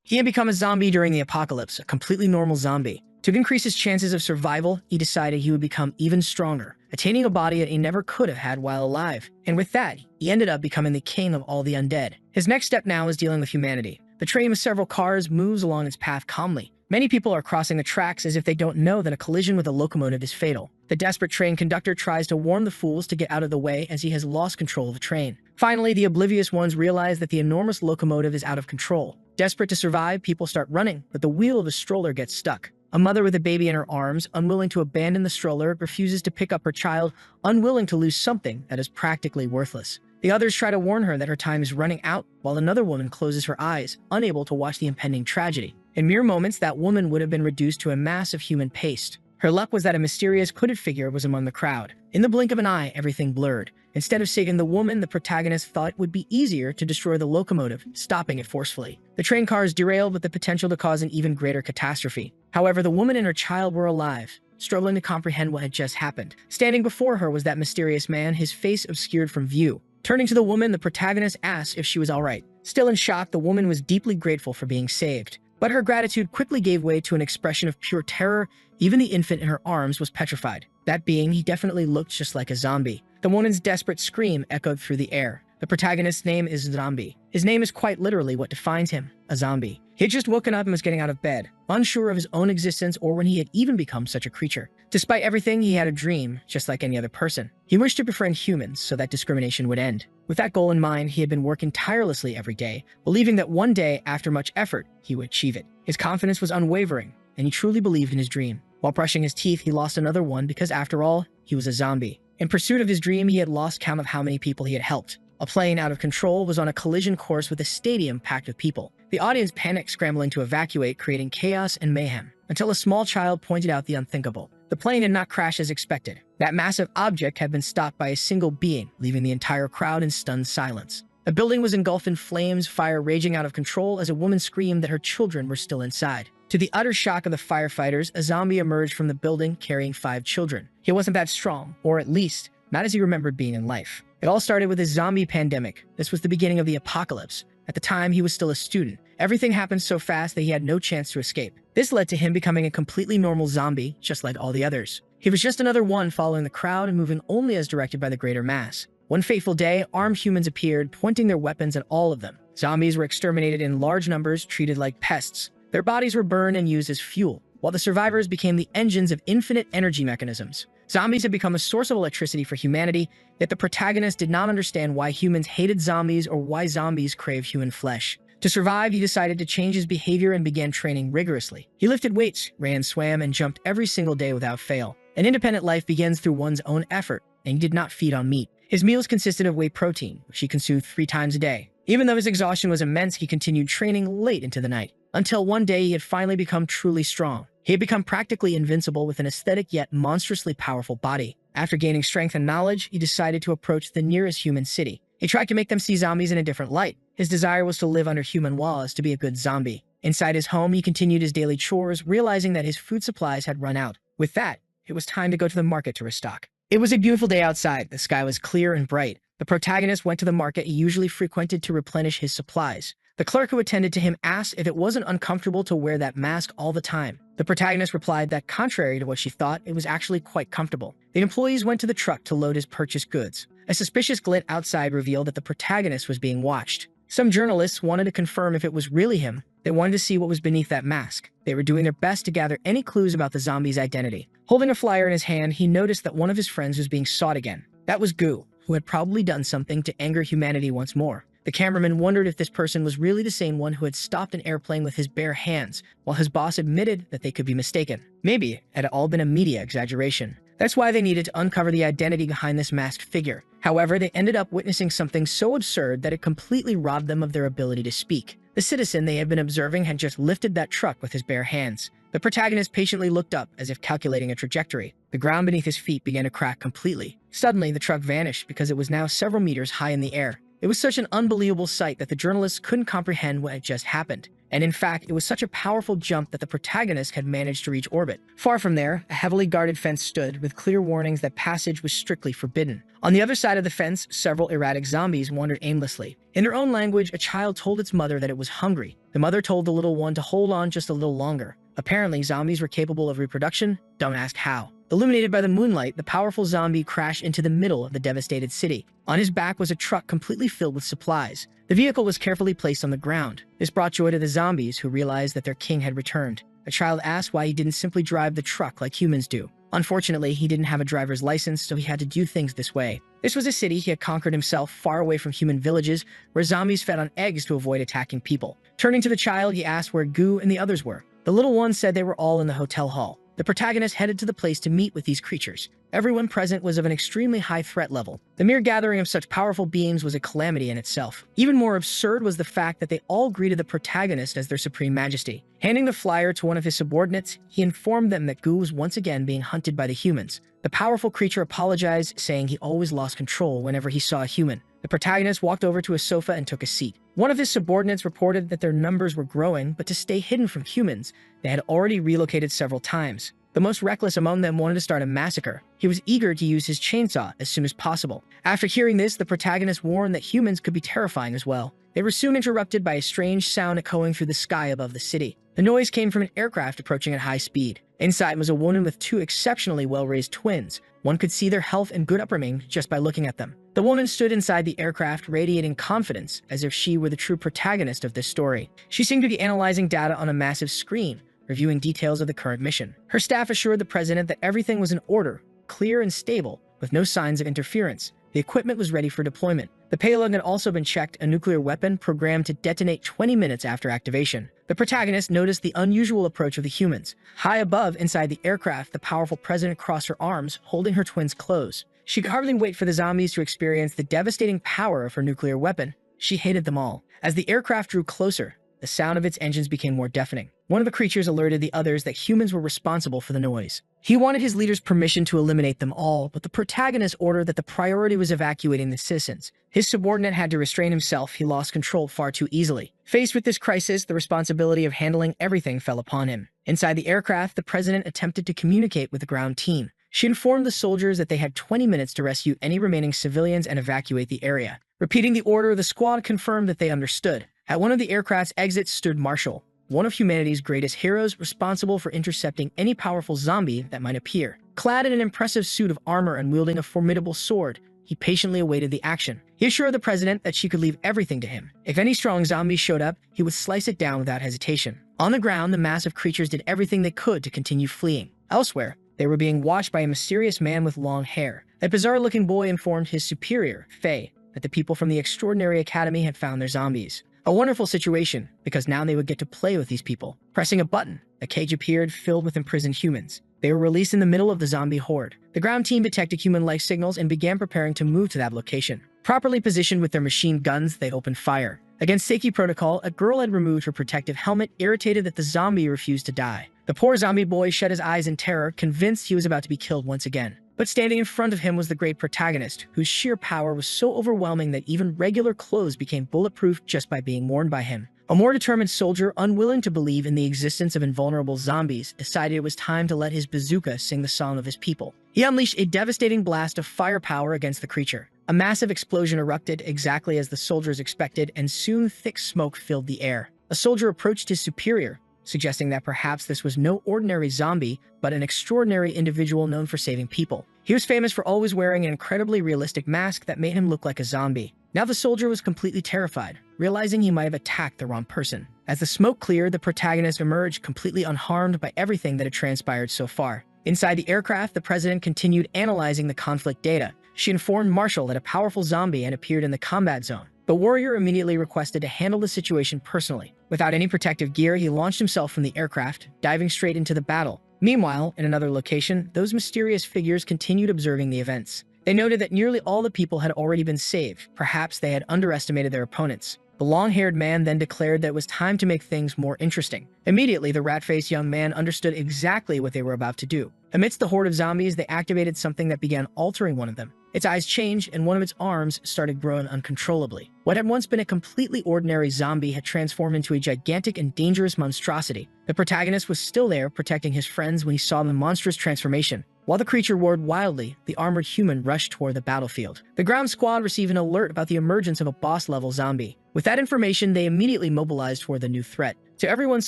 He had become a zombie during the apocalypse, a completely normal zombie. To increase his chances of survival, he decided he would become even stronger, attaining a body that he never could have had while alive. And with that, he ended up becoming the king of all the undead. His next step now is dealing with humanity. The train with several cars moves along its path calmly. Many people are crossing the tracks as if they don't know that a collision with a locomotive is fatal. The desperate train conductor tries to warn the fools to get out of the way as he has lost control of the train. Finally, the oblivious ones realize that the enormous locomotive is out of control. Desperate to survive, people start running, but the wheel of a stroller gets stuck. A mother with a baby in her arms, unwilling to abandon the stroller, refuses to pick up her child, unwilling to lose something that is practically worthless. The others try to warn her that her time is running out, while another woman closes her eyes, unable to watch the impending tragedy. In mere moments, that woman would have been reduced to a mass of human paste. Her luck was that a mysterious hooded figure was among the crowd. In the blink of an eye, everything blurred. Instead of saving the woman, the protagonist thought it would be easier to destroy the locomotive, stopping it forcefully. The train cars derailed with the potential to cause an even greater catastrophe. However, the woman and her child were alive, struggling to comprehend what had just happened. Standing before her was that mysterious man, his face obscured from view. Turning to the woman, the protagonist asked if she was all right. Still in shock, the woman was deeply grateful for being saved. But her gratitude quickly gave way to an expression of pure terror. Even the infant in her arms was petrified. That being, he definitely looked just like a zombie. The woman's desperate scream echoed through the air. The protagonist's name is Zombie. His name is quite literally what defines him, a zombie. He had just woken up and was getting out of bed, unsure of his own existence or when he had even become such a creature. Despite everything, he had a dream, just like any other person. He wished to befriend humans so that discrimination would end. With that goal in mind, he had been working tirelessly every day, believing that one day, after much effort, he would achieve it. His confidence was unwavering, and he truly believed in his dream. While brushing his teeth, he lost another one because, after all, he was a zombie. In pursuit of his dream, he had lost count of how many people he had helped. A plane out of control was on a collision course with a stadium packed with people. The audience panicked, scrambling to evacuate, creating chaos and mayhem, until a small child pointed out the unthinkable. The plane had not crashed as expected. That massive object had been stopped by a single being, leaving the entire crowd in stunned silence. The building was engulfed in flames, fire raging out of control as a woman screamed that her children were still inside. To the utter shock of the firefighters, a zombie emerged from the building carrying 5 children. He wasn't that strong, or at least, not as he remembered being in life. It all started with a zombie pandemic. This was the beginning of the apocalypse. At the time, he was still a student. Everything happened so fast that he had no chance to escape. This led to him becoming a completely normal zombie, just like all the others. He was just another one following the crowd and moving only as directed by the greater mass. One fateful day, armed humans appeared, pointing their weapons at all of them. Zombies were exterminated in large numbers, treated like pests. Their bodies were burned and used as fuel, while the survivors became the engines of infinite energy mechanisms. Zombies had become a source of electricity for humanity, yet the protagonist did not understand why humans hated zombies or why zombies craved human flesh. To survive, he decided to change his behavior and began training rigorously. He lifted weights, ran, swam, and jumped every single day without fail. An independent life begins through one's own effort, and he did not feed on meat. His meals consisted of whey protein, which he consumed 3 times a day. Even though his exhaustion was immense, he continued training late into the night, until one day he had finally become truly strong. He had become practically invincible with an aesthetic yet monstrously powerful body. After gaining strength and knowledge, he decided to approach the nearest human city. He tried to make them see zombies in a different light. His desire was to live under human laws, to be a good zombie. Inside his home, he continued his daily chores, realizing that his food supplies had run out. With that, it was time to go to the market to restock. It was a beautiful day outside. The sky was clear and bright. The protagonist went to the market he usually frequented to replenish his supplies. The clerk who attended to him asked if it wasn't uncomfortable to wear that mask all the time. The protagonist replied that, contrary to what she thought, it was actually quite comfortable. The employees went to the truck to load his purchased goods. A suspicious glint outside revealed that the protagonist was being watched. Some journalists wanted to confirm if it was really him. They wanted to see what was beneath that mask. They were doing their best to gather any clues about the zombie's identity. Holding a flyer in his hand, he noticed that one of his friends was being sought again. That was Goo, who had probably done something to anger humanity once more. The cameraman wondered if this person was really the same one who had stopped an airplane with his bare hands, while his boss admitted that they could be mistaken. Maybe it had all been a media exaggeration. That's why they needed to uncover the identity behind this masked figure. However, they ended up witnessing something so absurd that it completely robbed them of their ability to speak. The citizen they had been observing had just lifted that truck with his bare hands. The protagonist patiently looked up, as if calculating a trajectory. The ground beneath his feet began to crack completely. Suddenly, the truck vanished because it was now several meters high in the air. It was such an unbelievable sight that the journalists couldn't comprehend what had just happened. and in fact, it was such a powerful jump that the protagonist had managed to reach orbit. Far from there, a heavily guarded fence stood, with clear warnings that passage was strictly forbidden. On the other side of the fence, several erratic zombies wandered aimlessly. In their own language, a child told its mother that it was hungry. The mother told the little one to hold on just a little longer. Apparently, zombies were capable of reproduction. Don't ask how. Illuminated by the moonlight, the powerful zombie crashed into the middle of the devastated city. On his back was a truck completely filled with supplies. The vehicle was carefully placed on the ground. This brought joy to the zombies, who realized that their king had returned. A child asked why he didn't simply drive the truck like humans do. Unfortunately, he didn't have a driver's license, so he had to do things this way. This was a city he had conquered himself, far away from human villages, where zombies fed on eggs to avoid attacking people. Turning to the child, he asked where Goo and the others were. The little one said they were all in the hotel hall. The protagonist headed to the place to meet with these creatures. Everyone present was of an extremely high threat level. The mere gathering of such powerful beings was a calamity in itself. Even more absurd was the fact that they all greeted the protagonist as their supreme majesty. Handing the flyer to one of his subordinates, he informed them that Goo was once again being hunted by the humans. The powerful creature apologized, saying he always lost control whenever he saw a human. The protagonist walked over to a sofa and took a seat. One of his subordinates reported that their numbers were growing, but to stay hidden from humans, they had already relocated several times. The most reckless among them wanted to start a massacre. He was eager to use his chainsaw as soon as possible. After hearing this, the protagonist warned that humans could be terrifying as well. They were soon interrupted by a strange sound echoing through the sky above the city. The noise came from an aircraft approaching at high speed. Inside was a woman with two exceptionally well-raised twins. One could see their health and good upbringing just by looking at them. The woman stood inside the aircraft, radiating confidence, as if she were the true protagonist of this story. She seemed to be analyzing data on a massive screen, reviewing details of the current mission. Her staff assured the president that everything was in order, clear and stable, with no signs of interference. The equipment was ready for deployment. The payload had also been checked, a nuclear weapon programmed to detonate 20 minutes after activation. The protagonist noticed the unusual approach of the humans. High above, inside the aircraft, the powerful president crossed her arms, holding her twins close. She could hardly wait for the zombies to experience the devastating power of her nuclear weapon. She hated them all. As the aircraft drew closer, the sound of its engines became more deafening. One of the creatures alerted the others that humans were responsible for the noise. He wanted his leader's permission to eliminate them all, but the protagonist ordered that the priority was evacuating the citizens. His subordinate had to restrain himself. He lost control far too easily. Faced with this crisis, the responsibility of handling everything fell upon him. Inside the aircraft, the president attempted to communicate with the ground team. She informed the soldiers that they had 20 minutes to rescue any remaining civilians and evacuate the area. Repeating the order, the squad confirmed that they understood. At one of the aircraft's exits stood Marshall, one of humanity's greatest heroes, responsible for intercepting any powerful zombie that might appear. Clad in an impressive suit of armor and wielding a formidable sword, he patiently awaited the action. He assured the president that she could leave everything to him. If any strong zombie showed up, he would slice it down without hesitation. On the ground, the massive creatures did everything they could to continue fleeing. Elsewhere, they were being watched by a mysterious man with long hair. A bizarre-looking boy informed his superior, Faye, that the people from the Extraordinary Academy had found their zombies. A wonderful situation, because now they would get to play with these people. Pressing a button, a cage appeared filled with imprisoned humans. They were released in the middle of the zombie horde. The ground team detected human life signals and began preparing to move to that location. Properly positioned with their machine guns, they opened fire. Against safety protocol, a girl had removed her protective helmet, irritated that the zombie refused to die. The poor zombie boy shut his eyes in terror, convinced he was about to be killed once again. But standing in front of him was the great protagonist, whose sheer power was so overwhelming that even regular clothes became bulletproof just by being worn by him. A more determined soldier, unwilling to believe in the existence of invulnerable zombies, decided it was time to let his bazooka sing the song of his people. He unleashed a devastating blast of firepower against the creature. A massive explosion erupted exactly as the soldiers expected, and soon thick smoke filled the air. A soldier approached his superior, suggesting that perhaps this was no ordinary zombie, but an extraordinary individual known for saving people. He was famous for always wearing an incredibly realistic mask that made him look like a zombie. Now the soldier was completely terrified, realizing he might have attacked the wrong person. As the smoke cleared, the protagonist emerged completely unharmed by everything that had transpired so far. Inside the aircraft, the president continued analyzing the conflict data. She informed Marshall that a powerful zombie had appeared in the combat zone. The warrior immediately requested to handle the situation personally. Without any protective gear, he launched himself from the aircraft, diving straight into the battle. Meanwhile, in another location, those mysterious figures continued observing the events. They noted that nearly all the people had already been saved. Perhaps they had underestimated their opponents. The long-haired man then declared that it was time to make things more interesting. Immediately, the rat-faced young man understood exactly what they were about to do. Amidst the horde of zombies, they activated something that began altering one of them. Its eyes changed, and one of its arms started growing uncontrollably. What had once been a completely ordinary zombie had transformed into a gigantic and dangerous monstrosity. The protagonist was still there, protecting his friends when he saw the monstrous transformation. While the creature roared wildly, the armored human rushed toward the battlefield. The ground squad received an alert about the emergence of a boss-level zombie. With that information, they immediately mobilized toward the new threat. To everyone's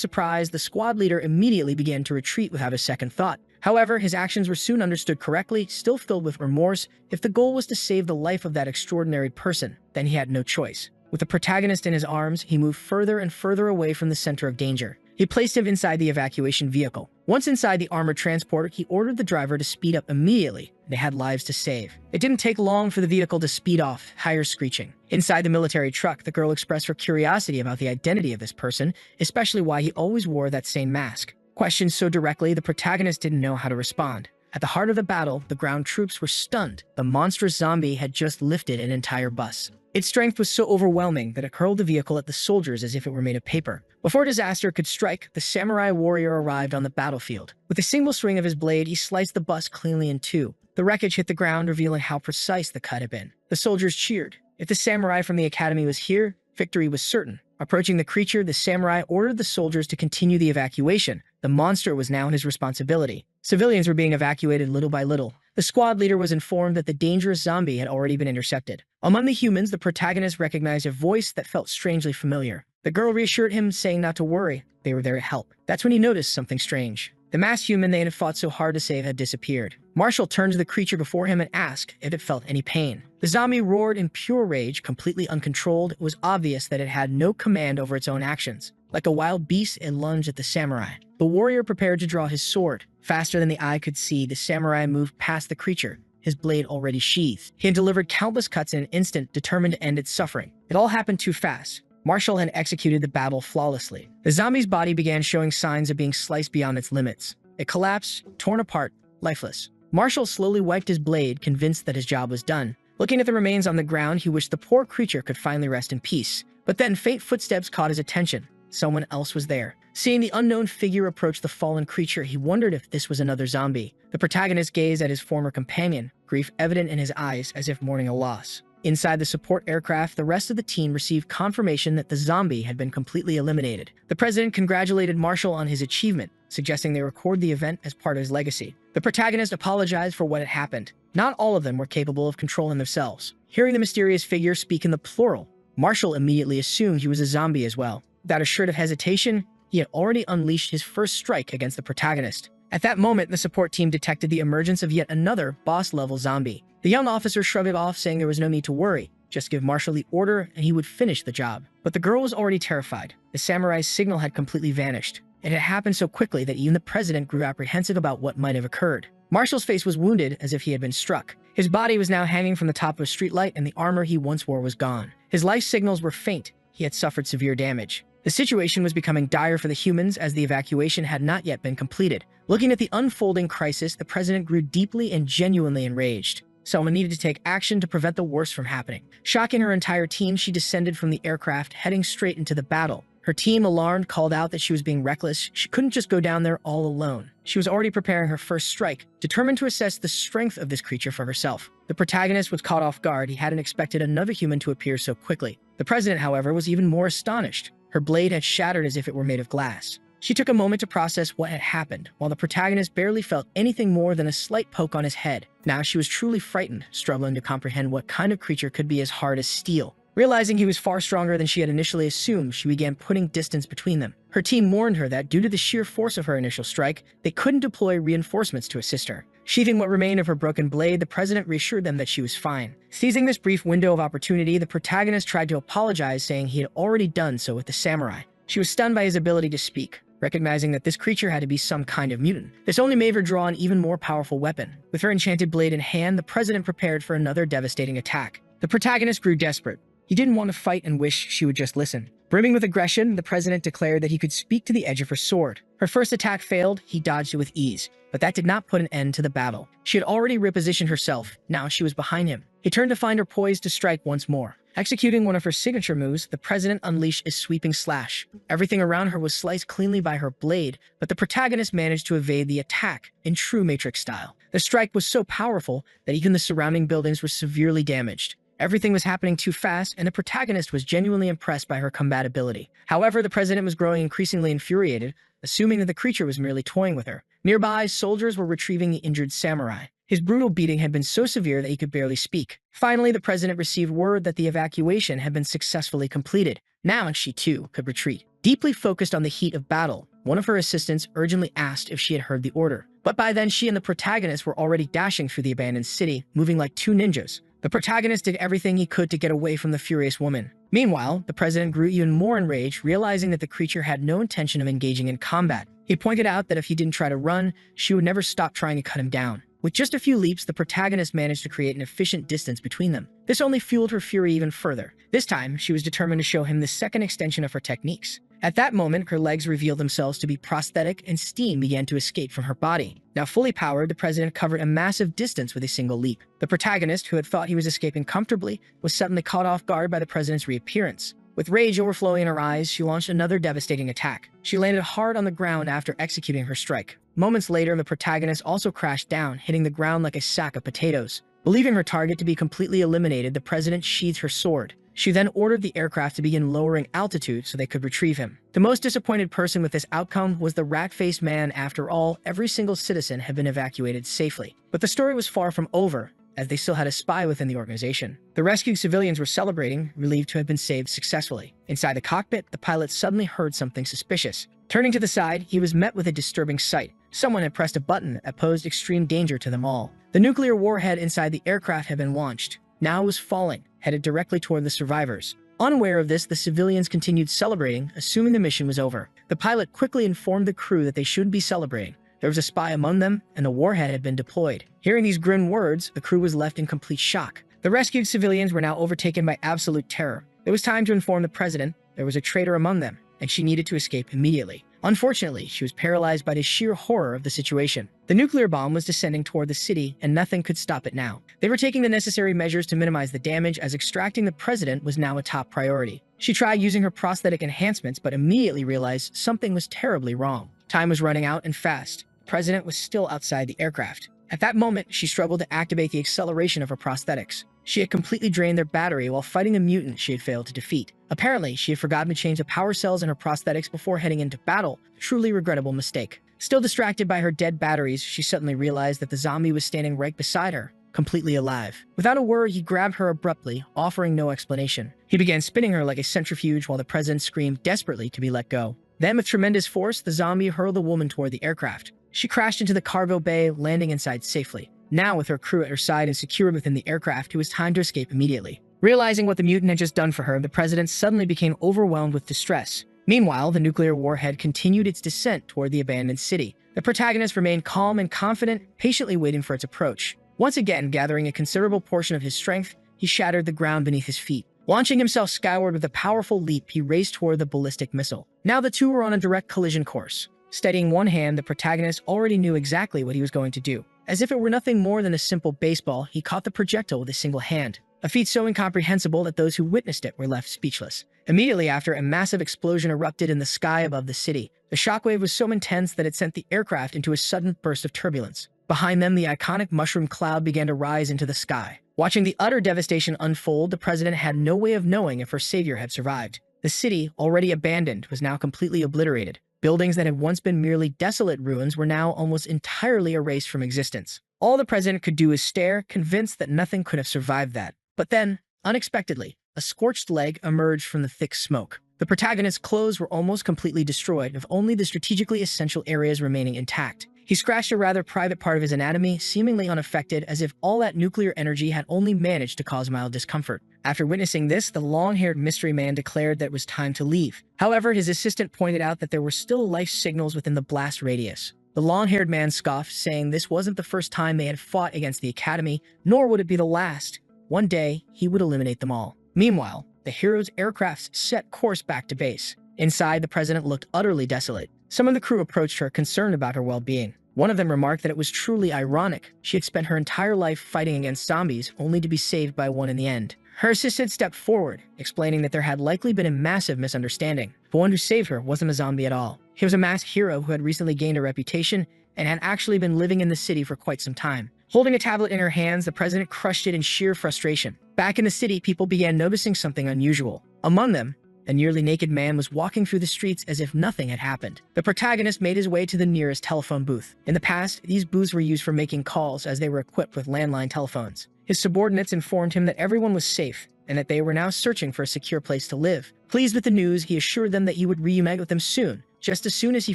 surprise, the squad leader immediately began to retreat without a second thought. However, his actions were soon understood correctly, still filled with remorse. If the goal was to save the life of that extraordinary person, then he had no choice. With the protagonist in his arms, he moved further and further away from the center of danger. He placed him inside the evacuation vehicle. Once inside the armored transporter, he ordered the driver to speed up immediately. They had lives to save. It didn't take long for the vehicle to speed off, tires screeching. Inside the military truck, the girl expressed her curiosity about the identity of this person, especially why he always wore that same mask. Questioned so directly, the protagonist didn't know how to respond. At the heart of the battle, the ground troops were stunned. The monstrous zombie had just lifted an entire bus. Its strength was so overwhelming that it hurled the vehicle at the soldiers as if it were made of paper. Before disaster could strike, the samurai warrior arrived on the battlefield. With a single swing of his blade, he sliced the bus cleanly in two. The wreckage hit the ground, revealing how precise the cut had been. The soldiers cheered. If the samurai from the academy was here, victory was certain. Approaching the creature, the samurai ordered the soldiers to continue the evacuation. The monster was now his responsibility. Civilians were being evacuated little by little. The squad leader was informed that the dangerous zombie had already been intercepted. Among the humans, the protagonist recognized a voice that felt strangely familiar. The girl reassured him, saying not to worry, they were there to help. That's when he noticed something strange. The masked human they had fought so hard to save had disappeared. Marshall turned to the creature before him and asked if it felt any pain. The zombie roared in pure rage, completely uncontrolled. It was obvious that it had no command over its own actions. Like a wild beast, it lunged at the samurai. The warrior prepared to draw his sword. Faster than the eye could see, the samurai moved past the creature, his blade already sheathed. He had delivered countless cuts in an instant, determined to end its suffering. It all happened too fast. Marshall had executed the battle flawlessly. The zombie's body began showing signs of being sliced beyond its limits. It collapsed, torn apart, lifeless. Marshall slowly wiped his blade, convinced that his job was done. Looking at the remains on the ground, he wished the poor creature could finally rest in peace. But then faint footsteps caught his attention. Someone else was there. Seeing the unknown figure approach the fallen creature, he wondered if this was another zombie. The protagonist gazed at his former companion, grief evident in his eyes as if mourning a loss. Inside the support aircraft, the rest of the team received confirmation that the zombie had been completely eliminated. The president congratulated Marshall on his achievement, suggesting they record the event as part of his legacy. The protagonist apologized for what had happened. Not all of them were capable of controlling themselves. Hearing the mysterious figure speak in the plural, Marshall immediately assumed he was a zombie as well. Without a shred of hesitation, he had already unleashed his first strike against the protagonist. At that moment, the support team detected the emergence of yet another boss-level zombie. The young officer shrugged it off, saying there was no need to worry. Just give Marshall the order and he would finish the job. But the girl was already terrified. The samurai's signal had completely vanished. It had happened so quickly that even the president grew apprehensive about what might have occurred. Marshall's face was wounded as if he had been struck. His body was now hanging from the top of a streetlight, and the armor he once wore was gone. His life signals were faint. He had suffered severe damage. The situation was becoming dire for the humans as the evacuation had not yet been completed. Looking at the unfolding crisis, the president grew deeply and genuinely enraged. Someone needed to take action to prevent the worst from happening. Shocking her entire team, she descended from the aircraft, heading straight into the battle. Her team, alarmed, called out that she was being reckless. She couldn't just go down there all alone. She was already preparing her first strike, determined to assess the strength of this creature for herself. The protagonist was caught off guard. He hadn't expected another human to appear so quickly. The president, however, was even more astonished. Her blade had shattered as if it were made of glass. She took a moment to process what had happened, while the protagonist barely felt anything more than a slight poke on his head. Now she was truly frightened, struggling to comprehend what kind of creature could be as hard as steel. Realizing he was far stronger than she had initially assumed, she began putting distance between them. Her team warned her that due to the sheer force of her initial strike, they couldn't deploy reinforcements to assist her. Sheathing what remained of her broken blade, the president reassured them that she was fine. Seizing this brief window of opportunity, the protagonist tried to apologize, saying he had already done so with the samurai. She was stunned by his ability to speak, recognizing that this creature had to be some kind of mutant. This only made her draw an even more powerful weapon. With her enchanted blade in hand, the president prepared for another devastating attack. The protagonist grew desperate. He didn't want to fight and wished she would just listen. Brimming with aggression, the president declared that he could speak to the edge of her sword. Her first attack failed, he dodged it with ease. But that did not put an end to the battle. She had already repositioned herself. Now she was behind him. He turned to find her poised to strike once more. Executing one of her signature moves, the president unleashed a sweeping slash. Everything around her was sliced cleanly by her blade, but the protagonist managed to evade the attack in true Matrix style. The strike was so powerful that even the surrounding buildings were severely damaged. Everything was happening too fast, and the protagonist was genuinely impressed by her combat ability. However, the president was growing increasingly infuriated, assuming that the creature was merely toying with her. Nearby, soldiers were retrieving the injured samurai. His brutal beating had been so severe that he could barely speak. Finally, the president received word that the evacuation had been successfully completed. Now she, too, could retreat. Deeply focused on the heat of battle, one of her assistants urgently asked if she had heard the order. But by then, she and the protagonist were already dashing through the abandoned city, moving like two ninjas. The protagonist did everything he could to get away from the furious woman. Meanwhile, the president grew even more enraged, realizing that the creature had no intention of engaging in combat. He pointed out that if he didn't try to run, she would never stop trying to cut him down. With just a few leaps, the protagonist managed to create an efficient distance between them. This only fueled her fury even further. This time, she was determined to show him the second extension of her techniques. At that moment, her legs revealed themselves to be prosthetic and steam began to escape from her body. Now fully powered, the president covered a massive distance with a single leap. The protagonist, who had thought he was escaping comfortably, was suddenly caught off guard by the president's reappearance. With rage overflowing in her eyes, she launched another devastating attack. She landed hard on the ground after executing her strike. Moments later, the protagonist also crashed down, hitting the ground like a sack of potatoes. Believing her target to be completely eliminated, the president sheathed her sword. She then ordered the aircraft to begin lowering altitude so they could retrieve him. The most disappointed person with this outcome was the rat-faced man. After all, every single citizen had been evacuated safely. But the story was far from over, as they still had a spy within the organization. The rescued civilians were celebrating, relieved to have been saved successfully. Inside the cockpit, the pilot suddenly heard something suspicious. Turning to the side, he was met with a disturbing sight. Someone had pressed a button that posed extreme danger to them all. The nuclear warhead inside the aircraft had been launched. Now it was falling, headed directly toward the survivors. Unaware of this, the civilians continued celebrating, assuming the mission was over. The pilot quickly informed the crew that they shouldn't be celebrating. There was a spy among them, and the warhead had been deployed. Hearing these grim words, the crew was left in complete shock. The rescued civilians were now overtaken by absolute terror. It was time to inform the president there was a traitor among them, and she needed to escape immediately. Unfortunately, she was paralyzed by the sheer horror of the situation. The nuclear bomb was descending toward the city, and nothing could stop it now. They were taking the necessary measures to minimize the damage, as extracting the president was now a top priority. She tried using her prosthetic enhancements, but immediately realized something was terribly wrong. Time was running out, and fast. The president was still outside the aircraft. At that moment, she struggled to activate the acceleration of her prosthetics. She had completely drained their battery while fighting a mutant she had failed to defeat. Apparently, she had forgotten to change the power cells in her prosthetics before heading into battle, a truly regrettable mistake. Still distracted by her dead batteries, she suddenly realized that the zombie was standing right beside her, completely alive. Without a word, he grabbed her abruptly, offering no explanation. He began spinning her like a centrifuge while the president screamed desperately to be let go. Then, with tremendous force, the zombie hurled the woman toward the aircraft. She crashed into the cargo bay, landing inside safely. Now, with her crew at her side and secured within the aircraft, it was time to escape immediately. Realizing what the mutant had just done for her, the president suddenly became overwhelmed with distress. Meanwhile, the nuclear warhead continued its descent toward the abandoned city. The protagonist remained calm and confident, patiently waiting for its approach. Once again, gathering a considerable portion of his strength, he shattered the ground beneath his feet. Launching himself skyward with a powerful leap, he raced toward the ballistic missile. Now the two were on a direct collision course. Steadying one hand, the protagonist already knew exactly what he was going to do. As if it were nothing more than a simple baseball, he caught the projectile with a single hand. A feat so incomprehensible that those who witnessed it were left speechless. Immediately after, a massive explosion erupted in the sky above the city. The shockwave was so intense that it sent the aircraft into a sudden burst of turbulence. Behind them, the iconic mushroom cloud began to rise into the sky. Watching the utter devastation unfold, the president had no way of knowing if her savior had survived. The city, already abandoned, was now completely obliterated. Buildings that had once been merely desolate ruins were now almost entirely erased from existence. All the president could do was stare, convinced that nothing could have survived that. But then, unexpectedly, a scorched leg emerged from the thick smoke. The protagonist's clothes were almost completely destroyed, with only the strategically essential areas remaining intact. He scratched a rather private part of his anatomy, seemingly unaffected, as if all that nuclear energy had only managed to cause mild discomfort. After witnessing this, the long-haired mystery man declared that it was time to leave. However, his assistant pointed out that there were still life signals within the blast radius. The long-haired man scoffed, saying this wasn't the first time they had fought against the Academy, nor would it be the last. One day, he would eliminate them all. Meanwhile, the hero's aircrafts set course back to base. Inside, the president looked utterly desolate. Some of the crew approached her, concerned about her well-being. One of them remarked that it was truly ironic. She had spent her entire life fighting against zombies, only to be saved by one in the end. Her assistant stepped forward, explaining that there had likely been a massive misunderstanding. The one who saved her wasn't a zombie at all. He was a masked hero who had recently gained a reputation and had actually been living in the city for quite some time. Holding a tablet in her hands, the president crushed it in sheer frustration. Back in the city, people began noticing something unusual. Among them, a nearly naked man was walking through the streets as if nothing had happened. The protagonist made his way to the nearest telephone booth. In the past, these booths were used for making calls as they were equipped with landline telephones. His subordinates informed him that everyone was safe and that they were now searching for a secure place to live. Pleased with the news, he assured them that he would reunite with them soon, just as soon as he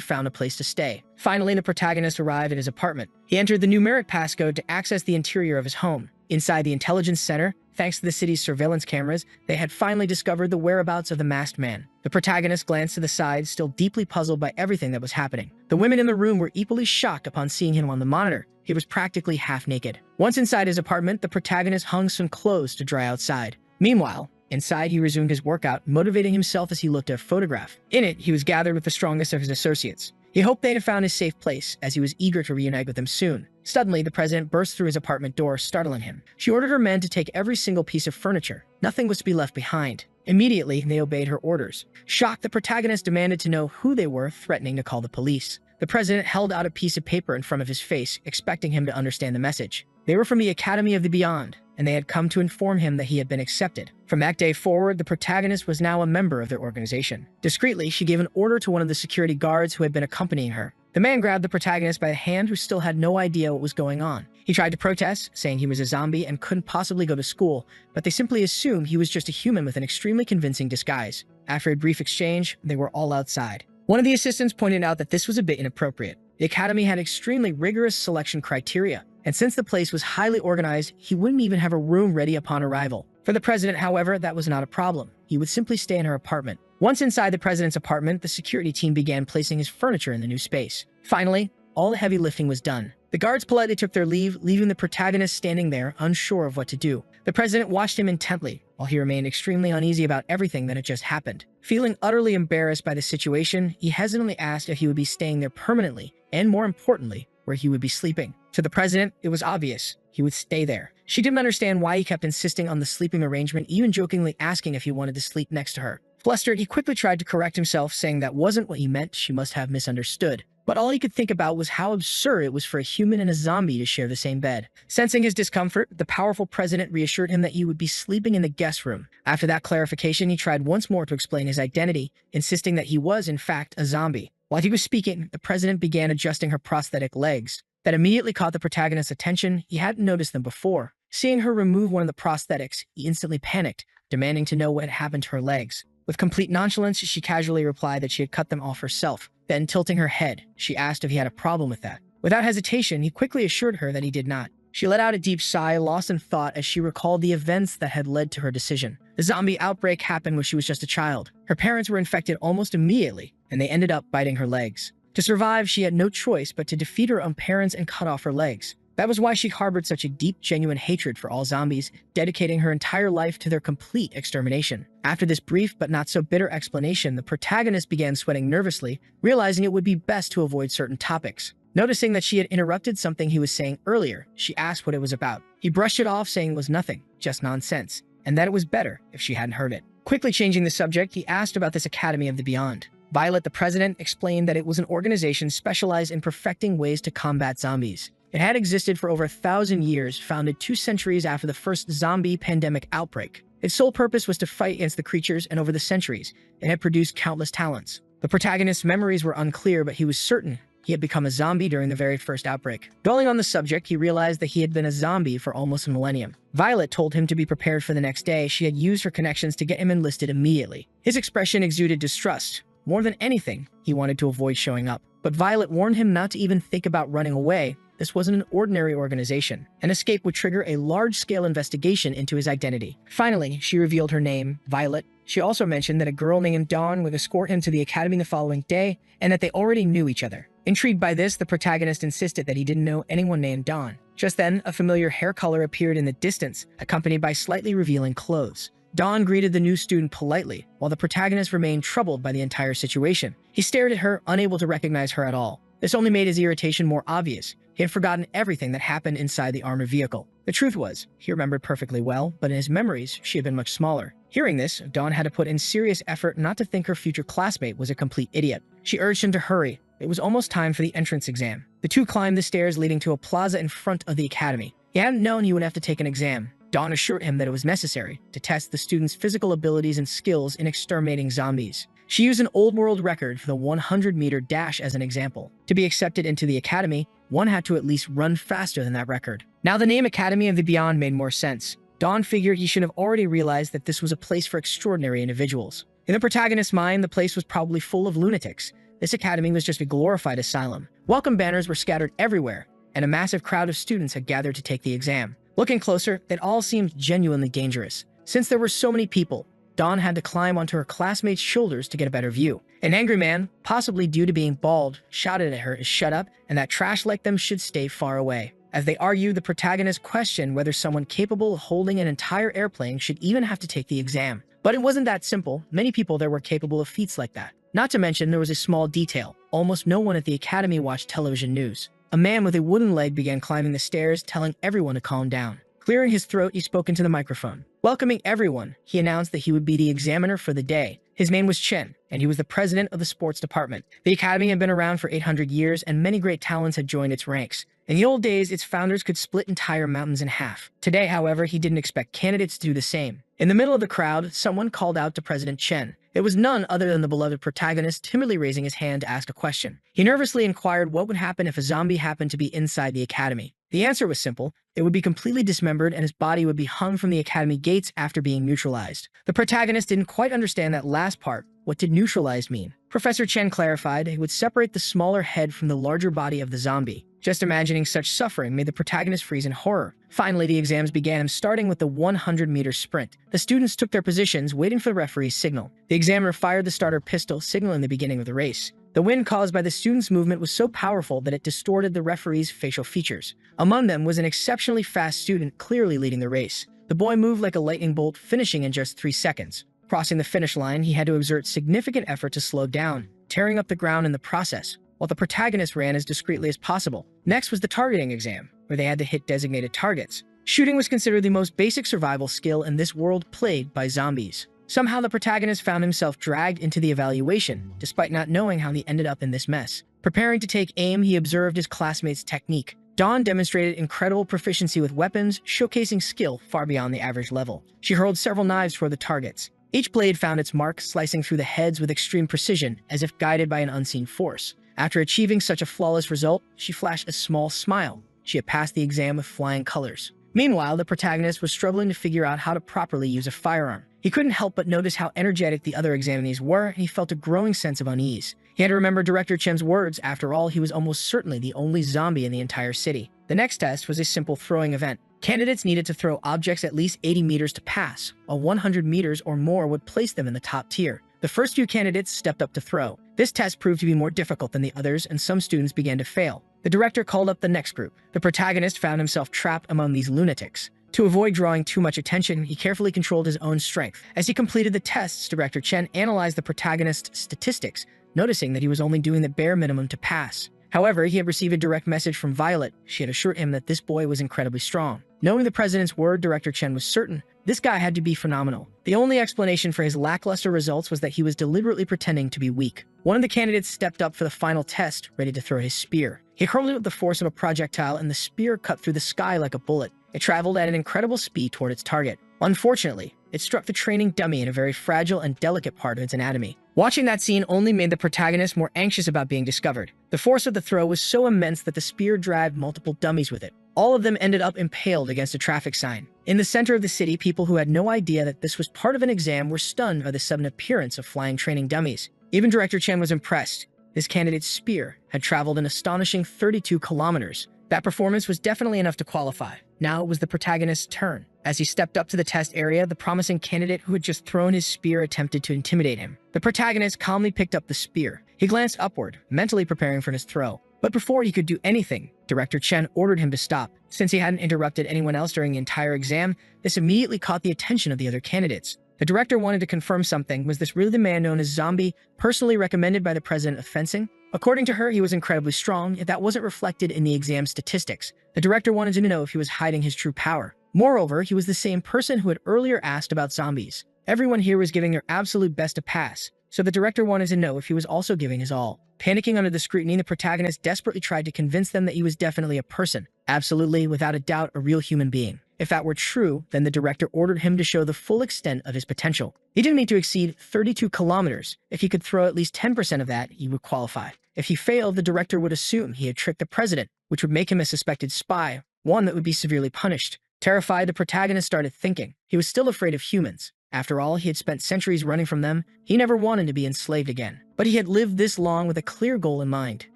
found a place to stay. Finally, the protagonist arrived at his apartment. He entered the numeric passcode to access the interior of his home. Inside the intelligence center, thanks to the city's surveillance cameras, they had finally discovered the whereabouts of the masked man. The protagonist glanced to the side, still deeply puzzled by everything that was happening. The women in the room were equally shocked upon seeing him on the monitor. He was practically half naked. Once inside his apartment, the protagonist hung some clothes to dry outside. Meanwhile, inside, he resumed his workout, motivating himself as he looked at a photograph. In it, he was gathered with the strongest of his associates. He hoped they had found his safe place, as he was eager to reunite with them soon. Suddenly, the president burst through his apartment door, startling him. She ordered her men to take every single piece of furniture. Nothing was to be left behind. Immediately, they obeyed her orders. Shocked, the protagonist demanded to know who they were, threatening to call the police. The president held out a piece of paper in front of his face, expecting him to understand the message. They were from the Academy of the Beyond, and they had come to inform him that he had been accepted. From that day forward, the protagonist was now a member of their organization. Discreetly, she gave an order to one of the security guards who had been accompanying her. The man grabbed the protagonist by the hand, who still had no idea what was going on. He tried to protest, saying he was a zombie and couldn't possibly go to school, but they simply assumed he was just a human with an extremely convincing disguise. After a brief exchange, they were all outside. One of the assistants pointed out that this was a bit inappropriate. The academy had extremely rigorous selection criteria, and since the place was highly organized, he wouldn't even have a room ready upon arrival. For the president, however, that was not a problem. He would simply stay in her apartment. Once inside the president's apartment, the security team began placing his furniture in the new space. Finally, all the heavy lifting was done. The guards politely took their leave, leaving the protagonist standing there, unsure of what to do. The president watched him intently, while he remained extremely uneasy about everything that had just happened. Feeling utterly embarrassed by the situation, he hesitantly asked if he would be staying there permanently, and more importantly, where he would be sleeping. To the president, it was obvious. He would stay there. She didn't understand why he kept insisting on the sleeping arrangement, even jokingly asking if he wanted to sleep next to her. Flustered, he quickly tried to correct himself, saying that wasn't what he meant. She must have misunderstood. But all he could think about was how absurd it was for a human and a zombie to share the same bed. Sensing his discomfort, the powerful president reassured him that he would be sleeping in the guest room. After that clarification, he tried once more to explain his identity, insisting that he was, in fact, a zombie. While he was speaking, the president began adjusting her prosthetic legs. That immediately caught the protagonist's attention. He hadn't noticed them before. Seeing her remove one of the prosthetics, he instantly panicked, demanding to know what had happened to her legs. With complete nonchalance, she casually replied that she had cut them off herself. Then, tilting her head, she asked if he had a problem with that. Without hesitation, he quickly assured her that he did not. She let out a deep sigh, lost in thought as she recalled the events that had led to her decision. The zombie outbreak happened when she was just a child. Her parents were infected almost immediately, and they ended up biting her legs. To survive, she had no choice but to defeat her own parents and cut off her legs. That was why she harbored such a deep, genuine hatred for all zombies, dedicating her entire life to their complete extermination. After this brief but not so bitter explanation, the protagonist began sweating nervously, realizing it would be best to avoid certain topics. Noticing that she had interrupted something he was saying earlier, she asked what it was about. He brushed it off, saying it was nothing, just nonsense, and that it was better if she hadn't heard it. Quickly changing the subject, he asked about this Academy of the Beyond. Violet, the president, explained that it was an organization specialized in perfecting ways to combat zombies. It had existed for over 1,000 years, founded 2 centuries after the first zombie pandemic outbreak. Its sole purpose was to fight against the creatures, and over the centuries, it had produced countless talents. The protagonist's memories were unclear, but he was certain he had become a zombie during the very first outbreak. Dwelling on the subject, he realized that he had been a zombie for almost a millennium. Violet told him to be prepared for the next day. She had used her connections to get him enlisted immediately. His expression exuded distrust. More than anything, he wanted to avoid showing up. But Violet warned him not to even think about running away. This wasn't an ordinary organization. An escape would trigger a large-scale investigation into his identity. Finally, she revealed her name, Violet. She also mentioned that a girl named Dawn would escort him to the academy the following day, and that they already knew each other. Intrigued by this, the protagonist insisted that he didn't know anyone named Dawn. Just then, a familiar hair color appeared in the distance, accompanied by slightly revealing clothes. Dawn greeted the new student politely, while the protagonist remained troubled by the entire situation. He stared at her, unable to recognize her at all. This only made his irritation more obvious. He had forgotten everything that happened inside the armored vehicle. The truth was, he remembered perfectly well, but in his memories, she had been much smaller. Hearing this, Dawn had to put in serious effort not to think her future classmate was a complete idiot. She urged him to hurry. It was almost time for the entrance exam. The two climbed the stairs leading to a plaza in front of the academy. He hadn't known he would have to take an exam. Dawn assured him that it was necessary to test the student's physical abilities and skills in exterminating zombies. She used an old world record for the 100-meter dash as an example. To be accepted into the academy, one had to at least run faster than that record. Now the name Academy of the Beyond made more sense. Dawn figured he should have already realized that this was a place for extraordinary individuals. In the protagonist's mind, the place was probably full of lunatics. This academy was just a glorified asylum. Welcome banners were scattered everywhere, and a massive crowd of students had gathered to take the exam. Looking closer, it all seemed genuinely dangerous. Since there were so many people, Dawn had to climb onto her classmates' shoulders to get a better view. An angry man, possibly due to being bald, shouted at her to shut up and that trash like them should stay far away. As they argued, the protagonist questioned whether someone capable of holding an entire airplane should even have to take the exam. But it wasn't that simple. Many people there were capable of feats like that. Not to mention, there was a small detail. Almost no one at the academy watched television news. A man with a wooden leg began climbing the stairs, telling everyone to calm down. Clearing his throat, he spoke into the microphone. Welcoming everyone, he announced that he would be the examiner for the day. His name was Chen, and he was the president of the sports department. The academy had been around for 800 years, and many great talents had joined its ranks. In the old days, its founders could split entire mountains in half. Today, however, he didn't expect candidates to do the same. In the middle of the crowd, someone called out to President Chen. It was none other than the beloved protagonist, timidly raising his hand to ask a question. He nervously inquired what would happen if a zombie happened to be inside the academy. The answer was simple. It would be completely dismembered and his body would be hung from the academy gates after being neutralized. The protagonist didn't quite understand that last part. What did neutralized mean? Professor Chen clarified he would separate the smaller head from the larger body of the zombie. Just imagining such suffering made the protagonist freeze in horror. Finally, the exams began, starting with the 100-meter sprint. The students took their positions, waiting for the referee's signal. The examiner fired the starter pistol, signaling the beginning of the race. The wind caused by the students' movement was so powerful that it distorted the referee's facial features. Among them was an exceptionally fast student, clearly leading the race. The boy moved like a lightning bolt, finishing in just 3 seconds. Crossing the finish line, he had to exert significant effort to slow down, tearing up the ground in the process, while the protagonist ran as discreetly as possible. Next was the targeting exam, where they had to hit designated targets. Shooting was considered the most basic survival skill in this world plagued by zombies. Somehow the protagonist found himself dragged into the evaluation, despite not knowing how he ended up in this mess. Preparing to take aim, he observed his classmates' technique. Dawn demonstrated incredible proficiency with weapons, showcasing skill far beyond the average level. She hurled several knives toward the targets. Each blade found its mark, slicing through the heads with extreme precision, as if guided by an unseen force. After achieving such a flawless result, she flashed a small smile. She had passed the exam with flying colors. Meanwhile, the protagonist was struggling to figure out how to properly use a firearm. He couldn't help but notice how energetic the other examinees were, and he felt a growing sense of unease. He had to remember Director Chen's words. After all, he was almost certainly the only zombie in the entire city. The next test was a simple throwing event. Candidates needed to throw objects at least 80 meters to pass, while 100 meters or more would place them in the top tier. The first few candidates stepped up to throw. This test proved to be more difficult than the others, and some students began to fail. The director called up the next group. The protagonist found himself trapped among these lunatics. To avoid drawing too much attention, he carefully controlled his own strength. As he completed the tests, Director Chen analyzed the protagonist's statistics, noticing that he was only doing the bare minimum to pass. However, he had received a direct message from Violet. She had assured him that this boy was incredibly strong. Knowing the president's word, Director Chen was certain this guy had to be phenomenal. The only explanation for his lackluster results was that he was deliberately pretending to be weak. One of the candidates stepped up for the final test, ready to throw his spear. He hurled it with the force of a projectile, and the spear cut through the sky like a bullet. It traveled at an incredible speed toward its target. Unfortunately, it struck the training dummy in a very fragile and delicate part of its anatomy. Watching that scene only made the protagonist more anxious about being discovered. The force of the throw was so immense that the spear dragged multiple dummies with it. All of them ended up impaled against a traffic sign. In the center of the city, people who had no idea that this was part of an exam were stunned by the sudden appearance of flying training dummies. Even Director Chen was impressed. This candidate's spear had traveled an astonishing 32 kilometers. That performance was definitely enough to qualify. Now it was the protagonist's turn. As he stepped up to the test area, the promising candidate who had just thrown his spear attempted to intimidate him. The protagonist calmly picked up the spear. He glanced upward, mentally preparing for his throw. But before he could do anything, Director Chen ordered him to stop. Since he hadn't interrupted anyone else during the entire exam, this immediately caught the attention of the other candidates. The director wanted to confirm something. Was this really the man known as Zombie, personally recommended by the president of fencing? According to her, he was incredibly strong, yet that wasn't reflected in the exam statistics. The director wanted to know if he was hiding his true power. Moreover, he was the same person who had earlier asked about zombies. Everyone here was giving their absolute best to pass, so the director wanted to know if he was also giving his all. Panicking under the scrutiny, the protagonist desperately tried to convince them that he was definitely a person, absolutely, without a doubt, a real human being. If that were true, then the director ordered him to show the full extent of his potential. He didn't need to exceed 32 kilometers. If he could throw at least 10% of that, he would qualify. If he failed, the director would assume he had tricked the president, which would make him a suspected spy, one that would be severely punished. Terrified, the protagonist started thinking. He was still afraid of humans. After all, he had spent centuries running from them. He never wanted to be enslaved again. But he had lived this long with a clear goal in mind.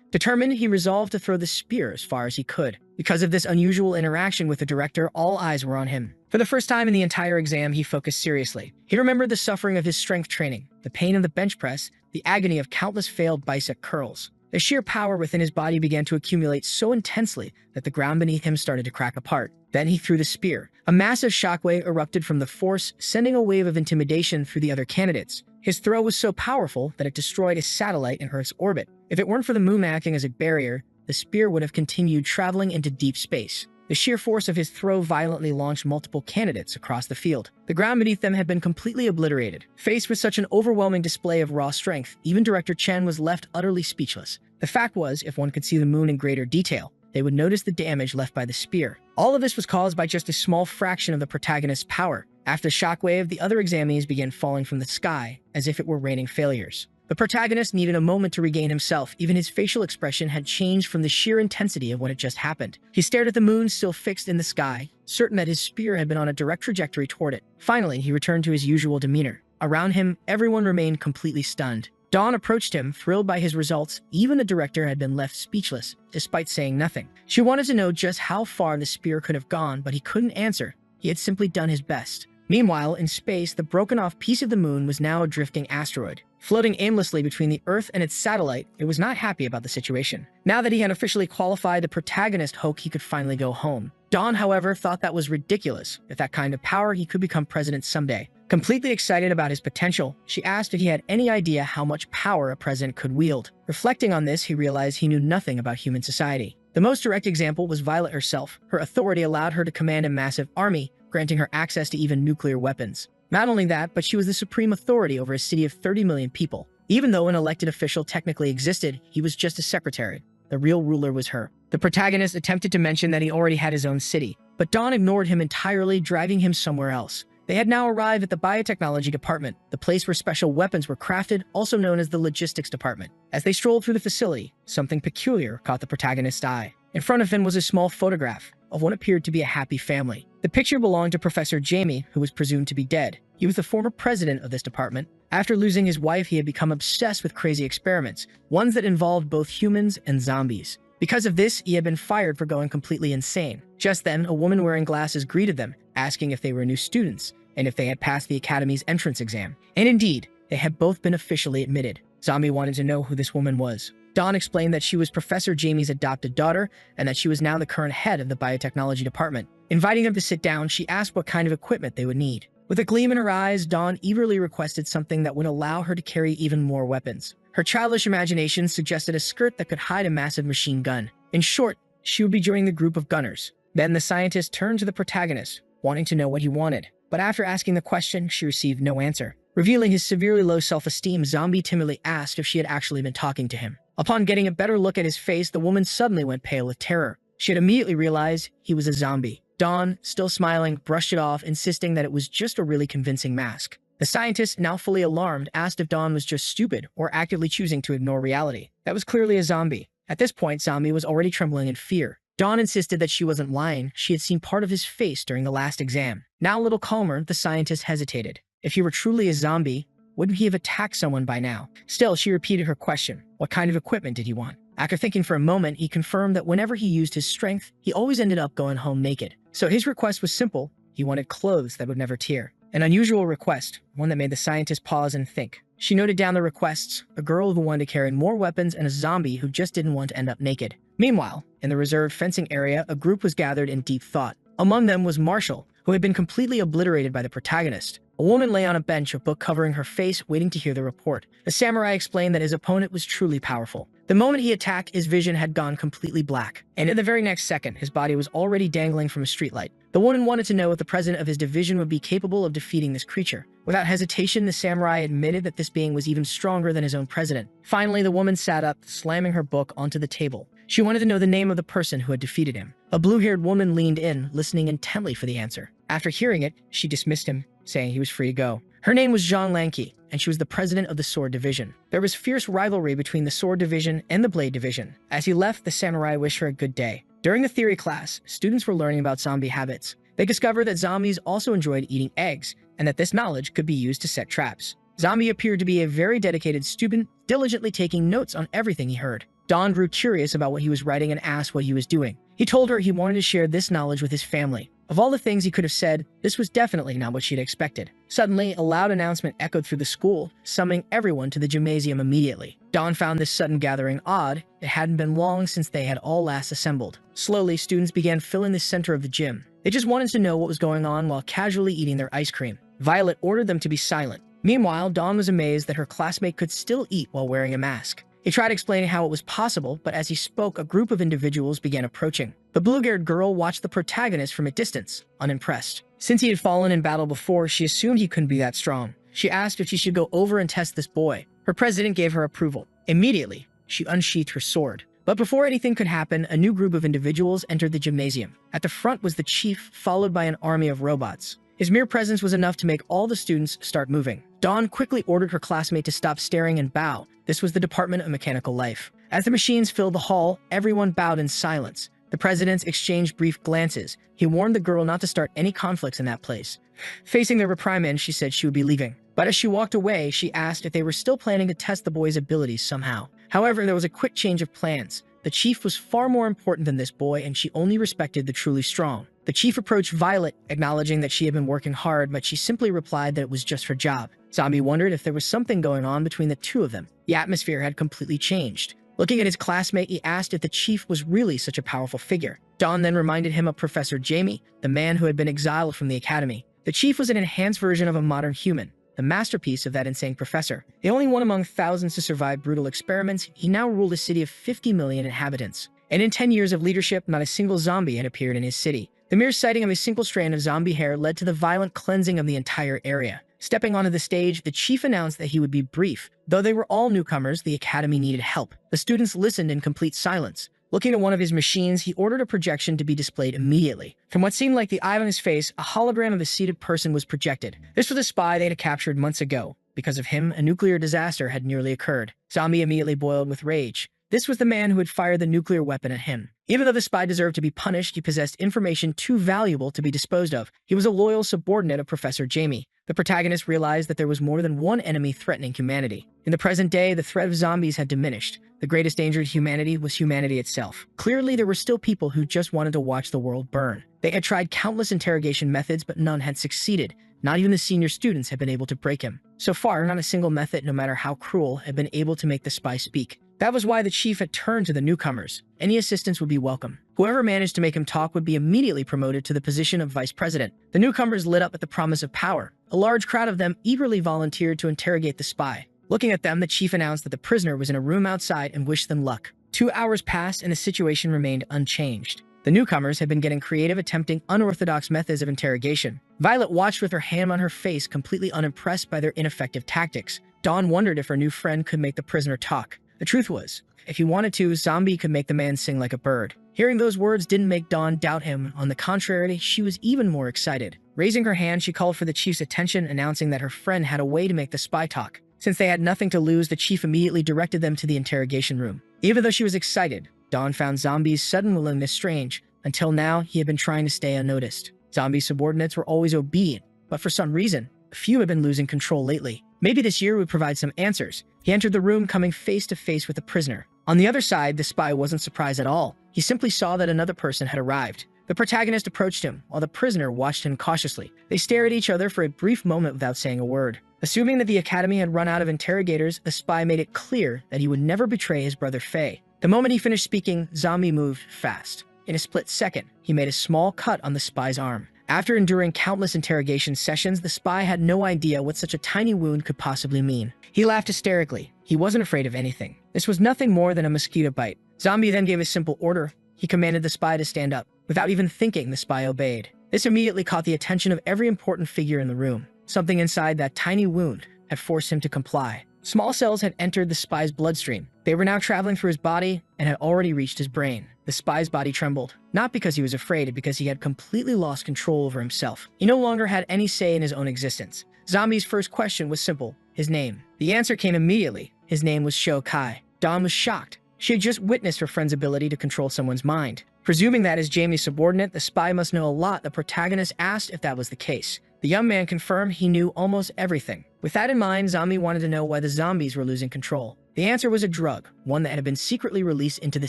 Determined, he resolved to throw the spear as far as he could. Because of this unusual interaction with the director, all eyes were on him. For the first time in the entire exam, he focused seriously. He remembered the suffering of his strength training, the pain of the bench press, the agony of countless failed bicep curls. The sheer power within his body began to accumulate so intensely that the ground beneath him started to crack apart. Then he threw the spear. A massive shockwave erupted from the force, sending a wave of intimidation through the other candidates. His throw was so powerful that it destroyed a satellite in Earth's orbit. If it weren't for the moon acting as a barrier, the spear would have continued traveling into deep space. The sheer force of his throw violently launched multiple candidates across the field. The ground beneath them had been completely obliterated. Faced with such an overwhelming display of raw strength, even Director Chen was left utterly speechless. The fact was, if one could see the moon in greater detail, they would notice the damage left by the spear. All of this was caused by just a small fraction of the protagonist's power. After the shockwave, the other examinees began falling from the sky, as if it were raining failures. The protagonist needed a moment to regain himself. Even his facial expression had changed from the sheer intensity of what had just happened. He stared at the moon still fixed in the sky, certain that his spear had been on a direct trajectory toward it. Finally, he returned to his usual demeanor. Around him, everyone remained completely stunned. Dawn approached him, thrilled by his results. Even the director had been left speechless, despite saying nothing. She wanted to know just how far the spear could have gone, but he couldn't answer. He had simply done his best. Meanwhile, in space, the broken-off piece of the moon was now a drifting asteroid. Floating aimlessly between the Earth and its satellite, it was not happy about the situation. Now that he had officially qualified, the protagonist hoped he could finally go home. Dawn, however, thought that was ridiculous. With that kind of power, he could become president someday. Completely excited about his potential, she asked if he had any idea how much power a president could wield. Reflecting on this, he realized he knew nothing about human society. The most direct example was Violet herself. Her authority allowed her to command a massive army, granting her access to even nuclear weapons. Not only that, but she was the supreme authority over a city of 30 million people. Even though an elected official technically existed, he was just a secretary. The real ruler was her. The protagonist attempted to mention that he already had his own city, but Dawn ignored him entirely, driving him somewhere else. They had now arrived at the biotechnology department, the place where special weapons were crafted, also known as the logistics department. As they strolled through the facility, something peculiar caught the protagonist's eye. In front of him was a small photograph of what appeared to be a happy family. The picture belonged to Professor Jamie, who was presumed to be dead. He was the former president of this department. After losing his wife, he had become obsessed with crazy experiments, ones that involved both humans and zombies. Because of this, he had been fired for going completely insane. Just then, a woman wearing glasses greeted them, asking if they were new students and if they had passed the academy's entrance exam. And indeed, they had both been officially admitted. Zombie wanted to know who this woman was. Dawn explained that she was Professor Jamie's adopted daughter and that she was now the current head of the biotechnology department. Inviting them to sit down, she asked what kind of equipment they would need. With a gleam in her eyes, Dawn eagerly requested something that would allow her to carry even more weapons. Her childish imagination suggested a skirt that could hide a massive machine gun. In short, she would be joining the group of gunners. Then the scientist turned to the protagonist, wanting to know what he wanted. But after asking the question, she received no answer. Revealing his severely low self-esteem, Zombie timidly asked if she had actually been talking to him. Upon getting a better look at his face, the woman suddenly went pale with terror. She had immediately realized he was a zombie. Dawn, still smiling, brushed it off, insisting that it was just a really convincing mask. The scientist, now fully alarmed, asked if Dawn was just stupid or actively choosing to ignore reality. That was clearly a zombie. At this point, Zombie was already trembling in fear. Dawn insisted that she wasn't lying. She had seen part of his face during the last exam. Now a little calmer, the scientist hesitated. If he were truly a zombie, wouldn't he have attacked someone by now? Still, she repeated her question. What kind of equipment did he want? After thinking for a moment, he confirmed that whenever he used his strength, he always ended up going home naked. So his request was simple. He wanted clothes that would never tear. An unusual request, one that made the scientist pause and think. She noted down the requests, a girl who wanted to carry more weapons and a zombie who just didn't want to end up naked. Meanwhile, in the reserved fencing area, a group was gathered in deep thought. Among them was Marshall, who had been completely obliterated by the protagonist. A woman lay on a bench, a book covering her face, waiting to hear the report. The samurai explained that his opponent was truly powerful. The moment he attacked, his vision had gone completely black, and in the very next second, his body was already dangling from a streetlight. The woman wanted to know if the president of his division would be capable of defeating this creature. Without hesitation, the samurai admitted that this being was even stronger than his own president. Finally, the woman sat up, slamming her book onto the table. She wanted to know the name of the person who had defeated him. A blue-haired woman leaned in, listening intently for the answer. After hearing it, she dismissed him, saying he was free to go. Her name was Zhang Lanqi, and she was the president of the Sword Division. There was fierce rivalry between the Sword Division and the Blade Division. As he left, the samurai wished her a good day. During the theory class, students were learning about zombie habits. They discovered that zombies also enjoyed eating eggs, and that this knowledge could be used to set traps. Zombie appeared to be a very dedicated student, diligently taking notes on everything he heard. Dawn grew curious about what he was writing and asked what he was doing. He told her he wanted to share this knowledge with his family. Of all the things he could have said, this was definitely not what she'd expected. Suddenly, a loud announcement echoed through the school, summoning everyone to the gymnasium immediately. Dawn found this sudden gathering odd. It hadn't been long since they had all last assembled. Slowly, students began filling the center of the gym. They just wanted to know what was going on while casually eating their ice cream. Violet ordered them to be silent. Meanwhile, Dawn was amazed that her classmate could still eat while wearing a mask. He tried explaining how it was possible, but as he spoke, a group of individuals began approaching. The blue-haired girl watched the protagonist from a distance, unimpressed. Since he had fallen in battle before, she assumed he couldn't be that strong. She asked if she should go over and test this boy. Her president gave her approval. Immediately, she unsheathed her sword. But before anything could happen, a new group of individuals entered the gymnasium. At the front was the chief, followed by an army of robots. His mere presence was enough to make all the students start moving. Dawn quickly ordered her classmate to stop staring and bow. This was the Department of Mechanical Life. As the machines filled the hall, everyone bowed in silence. The presidents exchanged brief glances. He warned the girl not to start any conflicts in that place. Facing the reprimand, she said she would be leaving. But as she walked away, she asked if they were still planning to test the boy's abilities somehow. However, there was a quick change of plans. The chief was far more important than this boy, and she only respected the truly strong. The chief approached Violet, acknowledging that she had been working hard, but she simply replied that it was just her job. Zombie wondered if there was something going on between the two of them. The atmosphere had completely changed. Looking at his classmate, he asked if the chief was really such a powerful figure. Dawn then reminded him of Professor Jamie, the man who had been exiled from the academy. The chief was an enhanced version of a modern human, the masterpiece of that insane professor. The only one among thousands to survive brutal experiments, he now ruled a city of 50 million inhabitants. And in 10 years of leadership, not a single zombie had appeared in his city. The mere sighting of a single strand of zombie hair led to the violent cleansing of the entire area. Stepping onto the stage, the chief announced that he would be brief. Though they were all newcomers, the academy needed help. The students listened in complete silence. Looking at one of his machines, he ordered a projection to be displayed immediately. From what seemed like the eye on his face, a hologram of a seated person was projected. This was a spy they had captured months ago. Because of him, a nuclear disaster had nearly occurred. Zombie immediately boiled with rage. This was the man who had fired the nuclear weapon at him. Even though the spy deserved to be punished, he possessed information too valuable to be disposed of. He was a loyal subordinate of Professor Jamie. The protagonist realized that there was more than one enemy threatening humanity. In the present day, the threat of zombies had diminished. The greatest danger to humanity was humanity itself. Clearly, there were still people who just wanted to watch the world burn. They had tried countless interrogation methods, but none had succeeded. Not even the senior students had been able to break him. So far, not a single method, no matter how cruel, had been able to make the spy speak. That was why the chief had turned to the newcomers. Any assistance would be welcome. Whoever managed to make him talk would be immediately promoted to the position of vice president. The newcomers lit up at the promise of power. A large crowd of them eagerly volunteered to interrogate the spy. Looking at them, the chief announced that the prisoner was in a room outside and wished them luck. 2 hours passed and the situation remained unchanged. The newcomers had been getting creative, attempting unorthodox methods of interrogation. Violet watched with her hand on her face, completely unimpressed by their ineffective tactics. Dawn wondered if her new friend could make the prisoner talk. The truth was, if he wanted to, Zombie could make the man sing like a bird. Hearing those words didn't make Dawn doubt him. On the contrary, she was even more excited. Raising her hand, she called for the chief's attention, announcing that her friend had a way to make the spy talk. Since they had nothing to lose, the chief immediately directed them to the interrogation room. Even though she was excited, Dawn found Zombie's sudden willingness strange. Until now, he had been trying to stay unnoticed. Zombie's subordinates were always obedient, but for some reason, a few had been losing control lately. Maybe this year would provide some answers. He entered the room, coming face to face with the prisoner. On the other side, the spy wasn't surprised at all. He simply saw that another person had arrived. The protagonist approached him, while the prisoner watched him cautiously. They stared at each other for a brief moment without saying a word. Assuming that the academy had run out of interrogators, the spy made it clear that he would never betray his brother Faye. The moment he finished speaking, Zombie moved fast. In a split second, he made a small cut on the spy's arm. After enduring countless interrogation sessions, the spy had no idea what such a tiny wound could possibly mean. He laughed hysterically. He wasn't afraid of anything. This was nothing more than a mosquito bite. Zombie then gave a simple order. He commanded the spy to stand up. Without even thinking, the spy obeyed. This immediately caught the attention of every important figure in the room. Something inside that tiny wound had forced him to comply. Small cells had entered the spy's bloodstream. They were now traveling through his body and had already reached his brain. The spy's body trembled, not because he was afraid, but because he had completely lost control over himself. He no longer had any say in his own existence. Zombie's first question was simple: his name. The answer came immediately. His name was Shou Kai. Dawn was shocked. She had just witnessed her friend's ability to control someone's mind. Presuming that as Jamie's subordinate, the spy must know a lot, the protagonist asked if that was the case. The young man confirmed he knew almost everything. With that in mind, Zombie wanted to know why the zombies were losing control. The answer was a drug, one that had been secretly released into the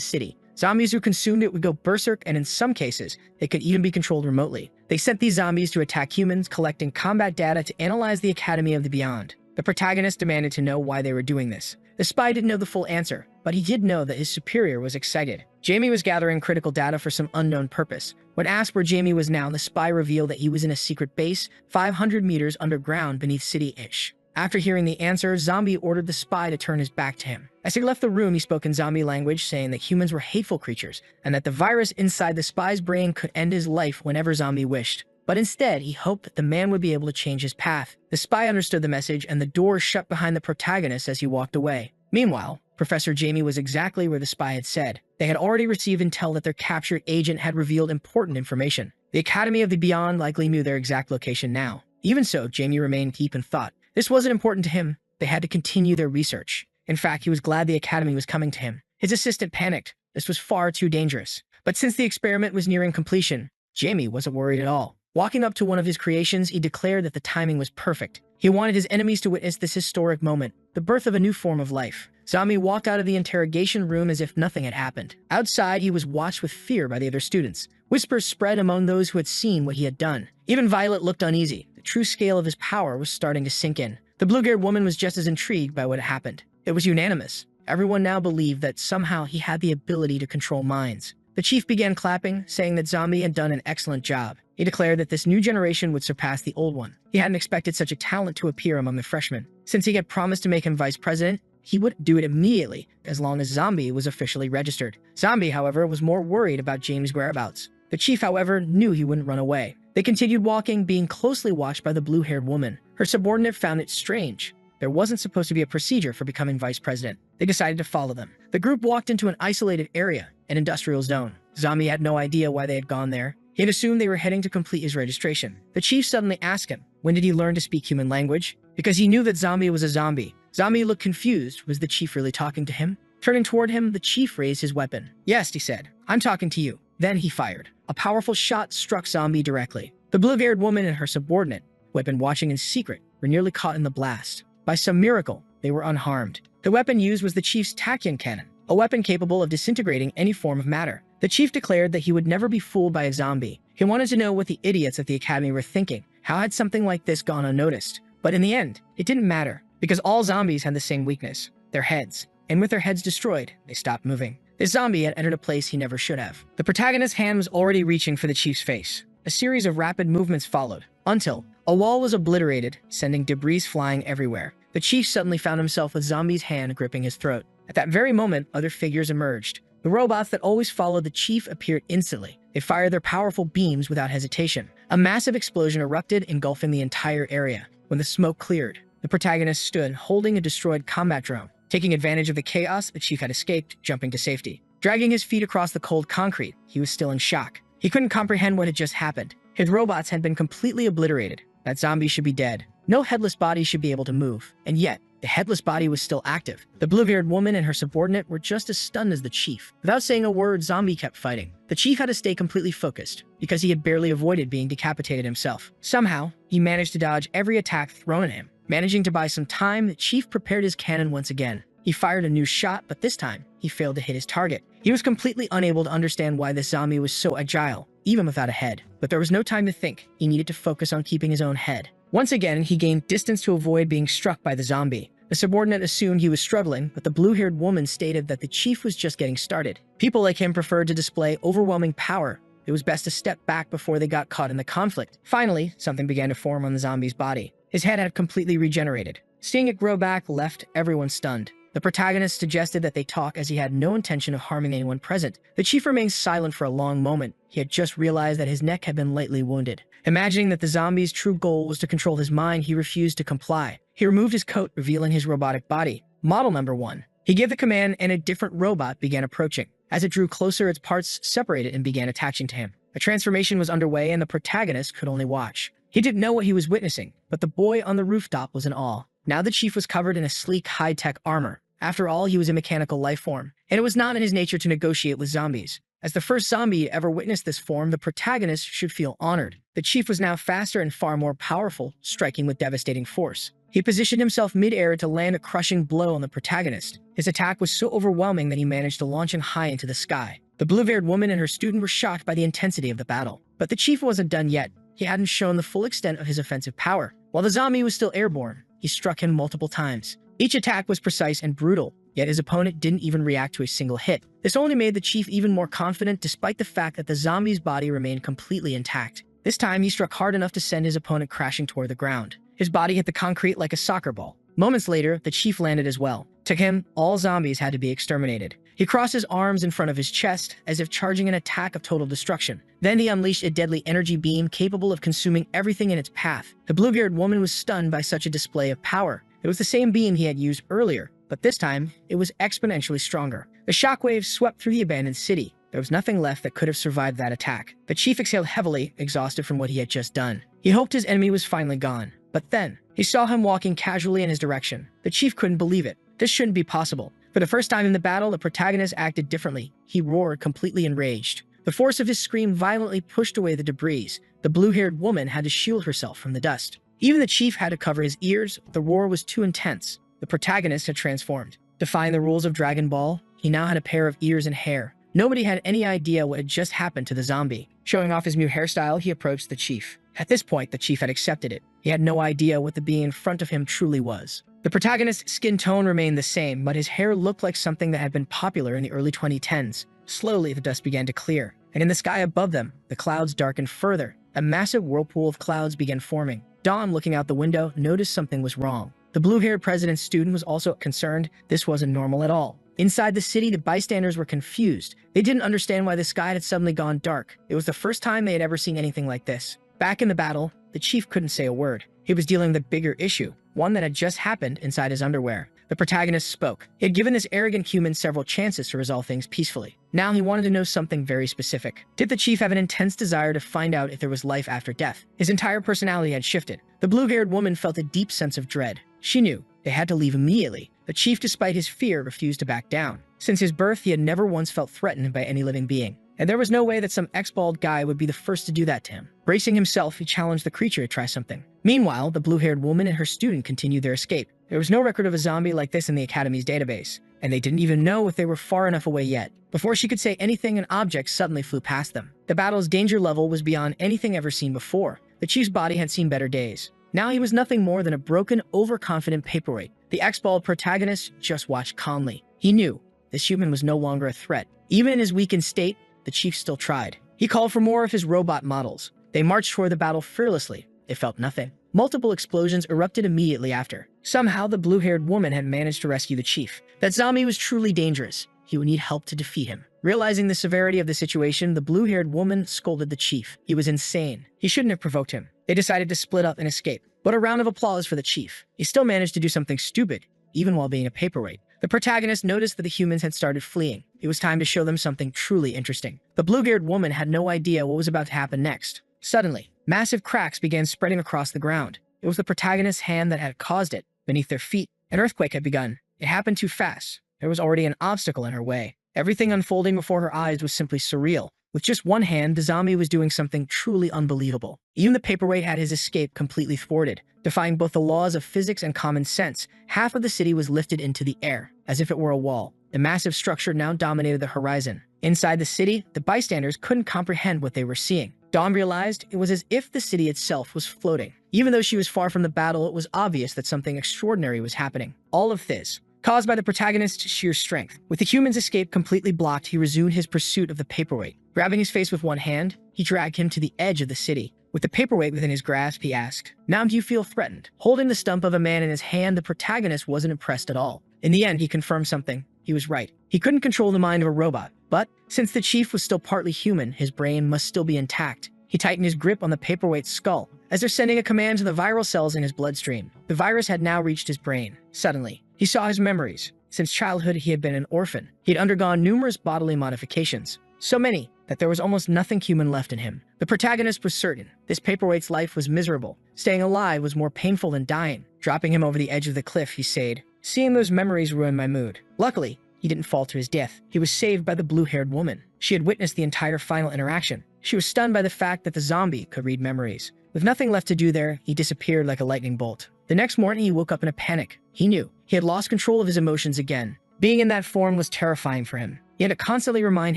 city. Zombies who consumed it would go berserk, and in some cases, they could even be controlled remotely. They sent these zombies to attack humans, collecting combat data to analyze the Academy of the Beyond. The protagonist demanded to know why they were doing this. The spy didn't know the full answer, but he did know that his superior was excited. Jamie was gathering critical data for some unknown purpose. When asked where Jamie was now, the spy revealed that he was in a secret base 500 meters underground beneath City-ish. After hearing the answer, Zombie ordered the spy to turn his back to him. As he left the room, he spoke in zombie language, saying that humans were hateful creatures and that the virus inside the spy's brain could end his life whenever Zombie wished. But instead, he hoped that the man would be able to change his path. The spy understood the message, and the door shut behind the protagonist as he walked away. Meanwhile, Professor Jamie was exactly where the spy had said. They had already received intel that their captured agent had revealed important information. The Academy of the Beyond likely knew their exact location now. Even so, Jamie remained deep in thought. This wasn't important to him. They had to continue their research. In fact, he was glad the Academy was coming to him. His assistant panicked. This was far too dangerous. But since the experiment was nearing completion, Jamie wasn't worried at all. Walking up to one of his creations, he declared that the timing was perfect. He wanted his enemies to witness this historic moment, the birth of a new form of life. Zombie walked out of the interrogation room as if nothing had happened. Outside, he was watched with fear by the other students. Whispers spread among those who had seen what he had done. Even Violet looked uneasy. The true scale of his power was starting to sink in. The blue-haired woman was just as intrigued by what had happened. It was unanimous. Everyone now believed that somehow he had the ability to control minds. The chief began clapping, saying that Zombie had done an excellent job. He declared that this new generation would surpass the old one. He hadn't expected such a talent to appear among the freshmen. Since he had promised to make him vice president, he would do it immediately, as long as Zombie was officially registered. Zombie, however, was more worried about James' whereabouts. The chief, however, knew he wouldn't run away. They continued walking, being closely watched by the blue-haired woman. Her subordinate found it strange. There wasn't supposed to be a procedure for becoming vice president. They decided to follow them. The group walked into an isolated area, an industrial zone. Zombie had no idea why they had gone there. He had assumed they were heading to complete his registration. The chief suddenly asked him, when did he learn to speak human language? Because he knew that Zombie was a zombie. Zombie looked confused. Was the chief really talking to him? Turning toward him, the chief raised his weapon. Yes, he said. I'm talking to you. Then he fired. A powerful shot struck Zombie directly. The blue-haired woman and her subordinate, who had been watching in secret, were nearly caught in the blast. By some miracle, they were unharmed. The weapon used was the chief's tachyon cannon, a weapon capable of disintegrating any form of matter. The chief declared that he would never be fooled by a zombie. He wanted to know what the idiots at the academy were thinking. How had something like this gone unnoticed? But in the end, it didn't matter, because all zombies had the same weakness, their heads. And with their heads destroyed, they stopped moving. This zombie had entered a place he never should have. The protagonist's hand was already reaching for the chief's face. A series of rapid movements followed, until a wall was obliterated, sending debris flying everywhere. The chief suddenly found himself with Zombie's hand gripping his throat. At that very moment, other figures emerged. The robots that always followed the chief appeared instantly. They fired their powerful beams without hesitation. A massive explosion erupted, engulfing the entire area. When the smoke cleared, the protagonist stood, holding a destroyed combat drone. Taking advantage of the chaos, the chief had escaped, jumping to safety. Dragging his feet across the cold concrete, he was still in shock. He couldn't comprehend what had just happened. His robots had been completely obliterated. That zombie should be dead. No headless body should be able to move. And yet, the headless body was still active. The blue-haired woman and her subordinate were just as stunned as the chief. Without saying a word, Zombie kept fighting. The chief had to stay completely focused, because he had barely avoided being decapitated himself. Somehow, he managed to dodge every attack thrown at him. Managing to buy some time, the chief prepared his cannon once again. He fired a new shot, but this time, he failed to hit his target. He was completely unable to understand why this zombie was so agile, even without a head. But there was no time to think. He needed to focus on keeping his own head. Once again, he gained distance to avoid being struck by the zombie. The subordinate assumed he was struggling, but the blue-haired woman stated that the chief was just getting started. People like him preferred to display overwhelming power. It was best to step back before they got caught in the conflict. Finally, something began to form on the zombie's body. His head had completely regenerated. Seeing it grow back left everyone stunned. The protagonist suggested that they talk as he had no intention of harming anyone present. The chief remained silent for a long moment. He had just realized that his neck had been lightly wounded. Imagining that the zombie's true goal was to control his mind, he refused to comply. He removed his coat, revealing his robotic body. Model number 1. He gave the command and a different robot began approaching. As it drew closer, its parts separated and began attaching to him. A transformation was underway and the protagonist could only watch. He didn't know what he was witnessing, but the boy on the rooftop was in awe. Now the chief was covered in a sleek, high-tech armor. After all, he was a mechanical life form, and it was not in his nature to negotiate with zombies. As the first zombie to ever witness this form, the protagonist should feel honored. The chief was now faster and far more powerful, striking with devastating force. He positioned himself mid-air to land a crushing blow on the protagonist. His attack was so overwhelming that he managed to launch him high into the sky. The blue-haired woman and her student were shocked by the intensity of the battle. But the chief wasn't done yet. He hadn't shown the full extent of his offensive power. While the zombie was still airborne, he struck him multiple times. Each attack was precise and brutal, yet his opponent didn't even react to a single hit. This only made the chief even more confident despite the fact that the zombie's body remained completely intact. This time, he struck hard enough to send his opponent crashing toward the ground. His body hit the concrete like a soccer ball. Moments later, the chief landed as well. To him, all zombies had to be exterminated. He crossed his arms in front of his chest, as if charging an attack of total destruction. Then he unleashed a deadly energy beam capable of consuming everything in its path. The blue-haired woman was stunned by such a display of power. It was the same beam he had used earlier, but this time, it was exponentially stronger. The shockwaves swept through the abandoned city. There was nothing left that could have survived that attack. The chief exhaled heavily, exhausted from what he had just done. He hoped his enemy was finally gone. But then, he saw him walking casually in his direction. The chief couldn't believe it. This shouldn't be possible. For the first time in the battle, the protagonist acted differently. He roared, completely enraged. The force of his scream violently pushed away the debris. The blue-haired woman had to shield herself from the dust. Even the chief had to cover his ears. The roar was too intense. The protagonist had transformed. Defying the rules of Dragon Ball, he now had a pair of ears and hair. Nobody had any idea what had just happened to the zombie. Showing off his new hairstyle, he approached the chief. At this point, the chief had accepted it. He had no idea what the being in front of him truly was. The protagonist's skin tone remained the same, but his hair looked like something that had been popular in the early 2010s. Slowly, the dust began to clear, and in the sky above them, the clouds darkened further. A massive whirlpool of clouds began forming. Dawn, looking out the window, noticed something was wrong. The blue-haired president's student was also concerned. This wasn't normal at all. Inside the city, the bystanders were confused. They didn't understand why the sky had suddenly gone dark. It was the first time they had ever seen anything like this. Back in the battle, the chief couldn't say a word. He was dealing with a bigger issue, one that had just happened inside his underwear. The protagonist spoke. He had given this arrogant human several chances to resolve things peacefully. Now he wanted to know something very specific. Did the chief have an intense desire to find out if there was life after death? His entire personality had shifted. The blue-haired woman felt a deep sense of dread. She knew they had to leave immediately. The chief, despite his fear, refused to back down. Since his birth, he had never once felt threatened by any living being. And there was no way that some ex-bald guy would be the first to do that to him. Bracing himself, he challenged the creature to try something. Meanwhile, the blue-haired woman and her student continued their escape. There was no record of a zombie like this in the Academy's database, and they didn't even know if they were far enough away yet. Before she could say anything, an object suddenly flew past them. The battle's danger level was beyond anything ever seen before. The chief's body had seen better days. Now he was nothing more than a broken, overconfident paperweight. The ex-bald protagonist just watched calmly. He knew this human was no longer a threat. Even in his weakened state, the chief still tried. He called for more of his robot models. They marched toward the battle fearlessly. They felt nothing. Multiple explosions erupted immediately after. Somehow, the blue-haired woman had managed to rescue the chief. That zombie was truly dangerous. He would need help to defeat him. Realizing the severity of the situation, the blue-haired woman scolded the chief. He was insane. He shouldn't have provoked him. They decided to split up and escape. But a round of applause for the chief. He still managed to do something stupid, even while being a paperweight. The protagonist noticed that the humans had started fleeing. It was time to show them something truly interesting. The blue-haired woman had no idea what was about to happen next. Suddenly, massive cracks began spreading across the ground. It was the protagonist's hand that had caused it. Beneath their feet, an earthquake had begun. It happened too fast. There was already an obstacle in her way. Everything unfolding before her eyes was simply surreal. With just one hand, the zombie was doing something truly unbelievable. Even the paperweight had his escape completely thwarted. Defying both the laws of physics and common sense, half of the city was lifted into the air, as if it were a wall. The massive structure now dominated the horizon. Inside the city, the bystanders couldn't comprehend what they were seeing. Dawn realized it was as if the city itself was floating. Even though she was far from the battle, it was obvious that something extraordinary was happening. All of this caused by the protagonist's sheer strength. With the human's escape completely blocked, he resumed his pursuit of the paperweight. Grabbing his face with one hand, he dragged him to the edge of the city. With the paperweight within his grasp, he asked, "Now do you feel threatened?" Holding the stump of a man in his hand, the protagonist wasn't impressed at all. In the end, he confirmed something. He was right. He couldn't control the mind of a robot, but since the chief was still partly human, his brain must still be intact. He tightened his grip on the paperweight's skull, as they're sending a command to the viral cells in his bloodstream. The virus had now reached his brain. Suddenly, he saw his memories. Since childhood, he had been an orphan. He had undergone numerous bodily modifications, so many that there was almost nothing human left in him. The protagonist was certain this paperweight's life was miserable. Staying alive was more painful than dying. Dropping him over the edge of the cliff, he said, "Seeing those memories ruined my mood." Luckily, he didn't fall to his death. He was saved by the blue-haired woman. She had witnessed the entire final interaction. She was stunned by the fact that the zombie could read memories. With nothing left to do there, he disappeared like a lightning bolt. The next morning, he woke up in a panic. He knew he had lost control of his emotions again. Being in that form was terrifying for him. He had to constantly remind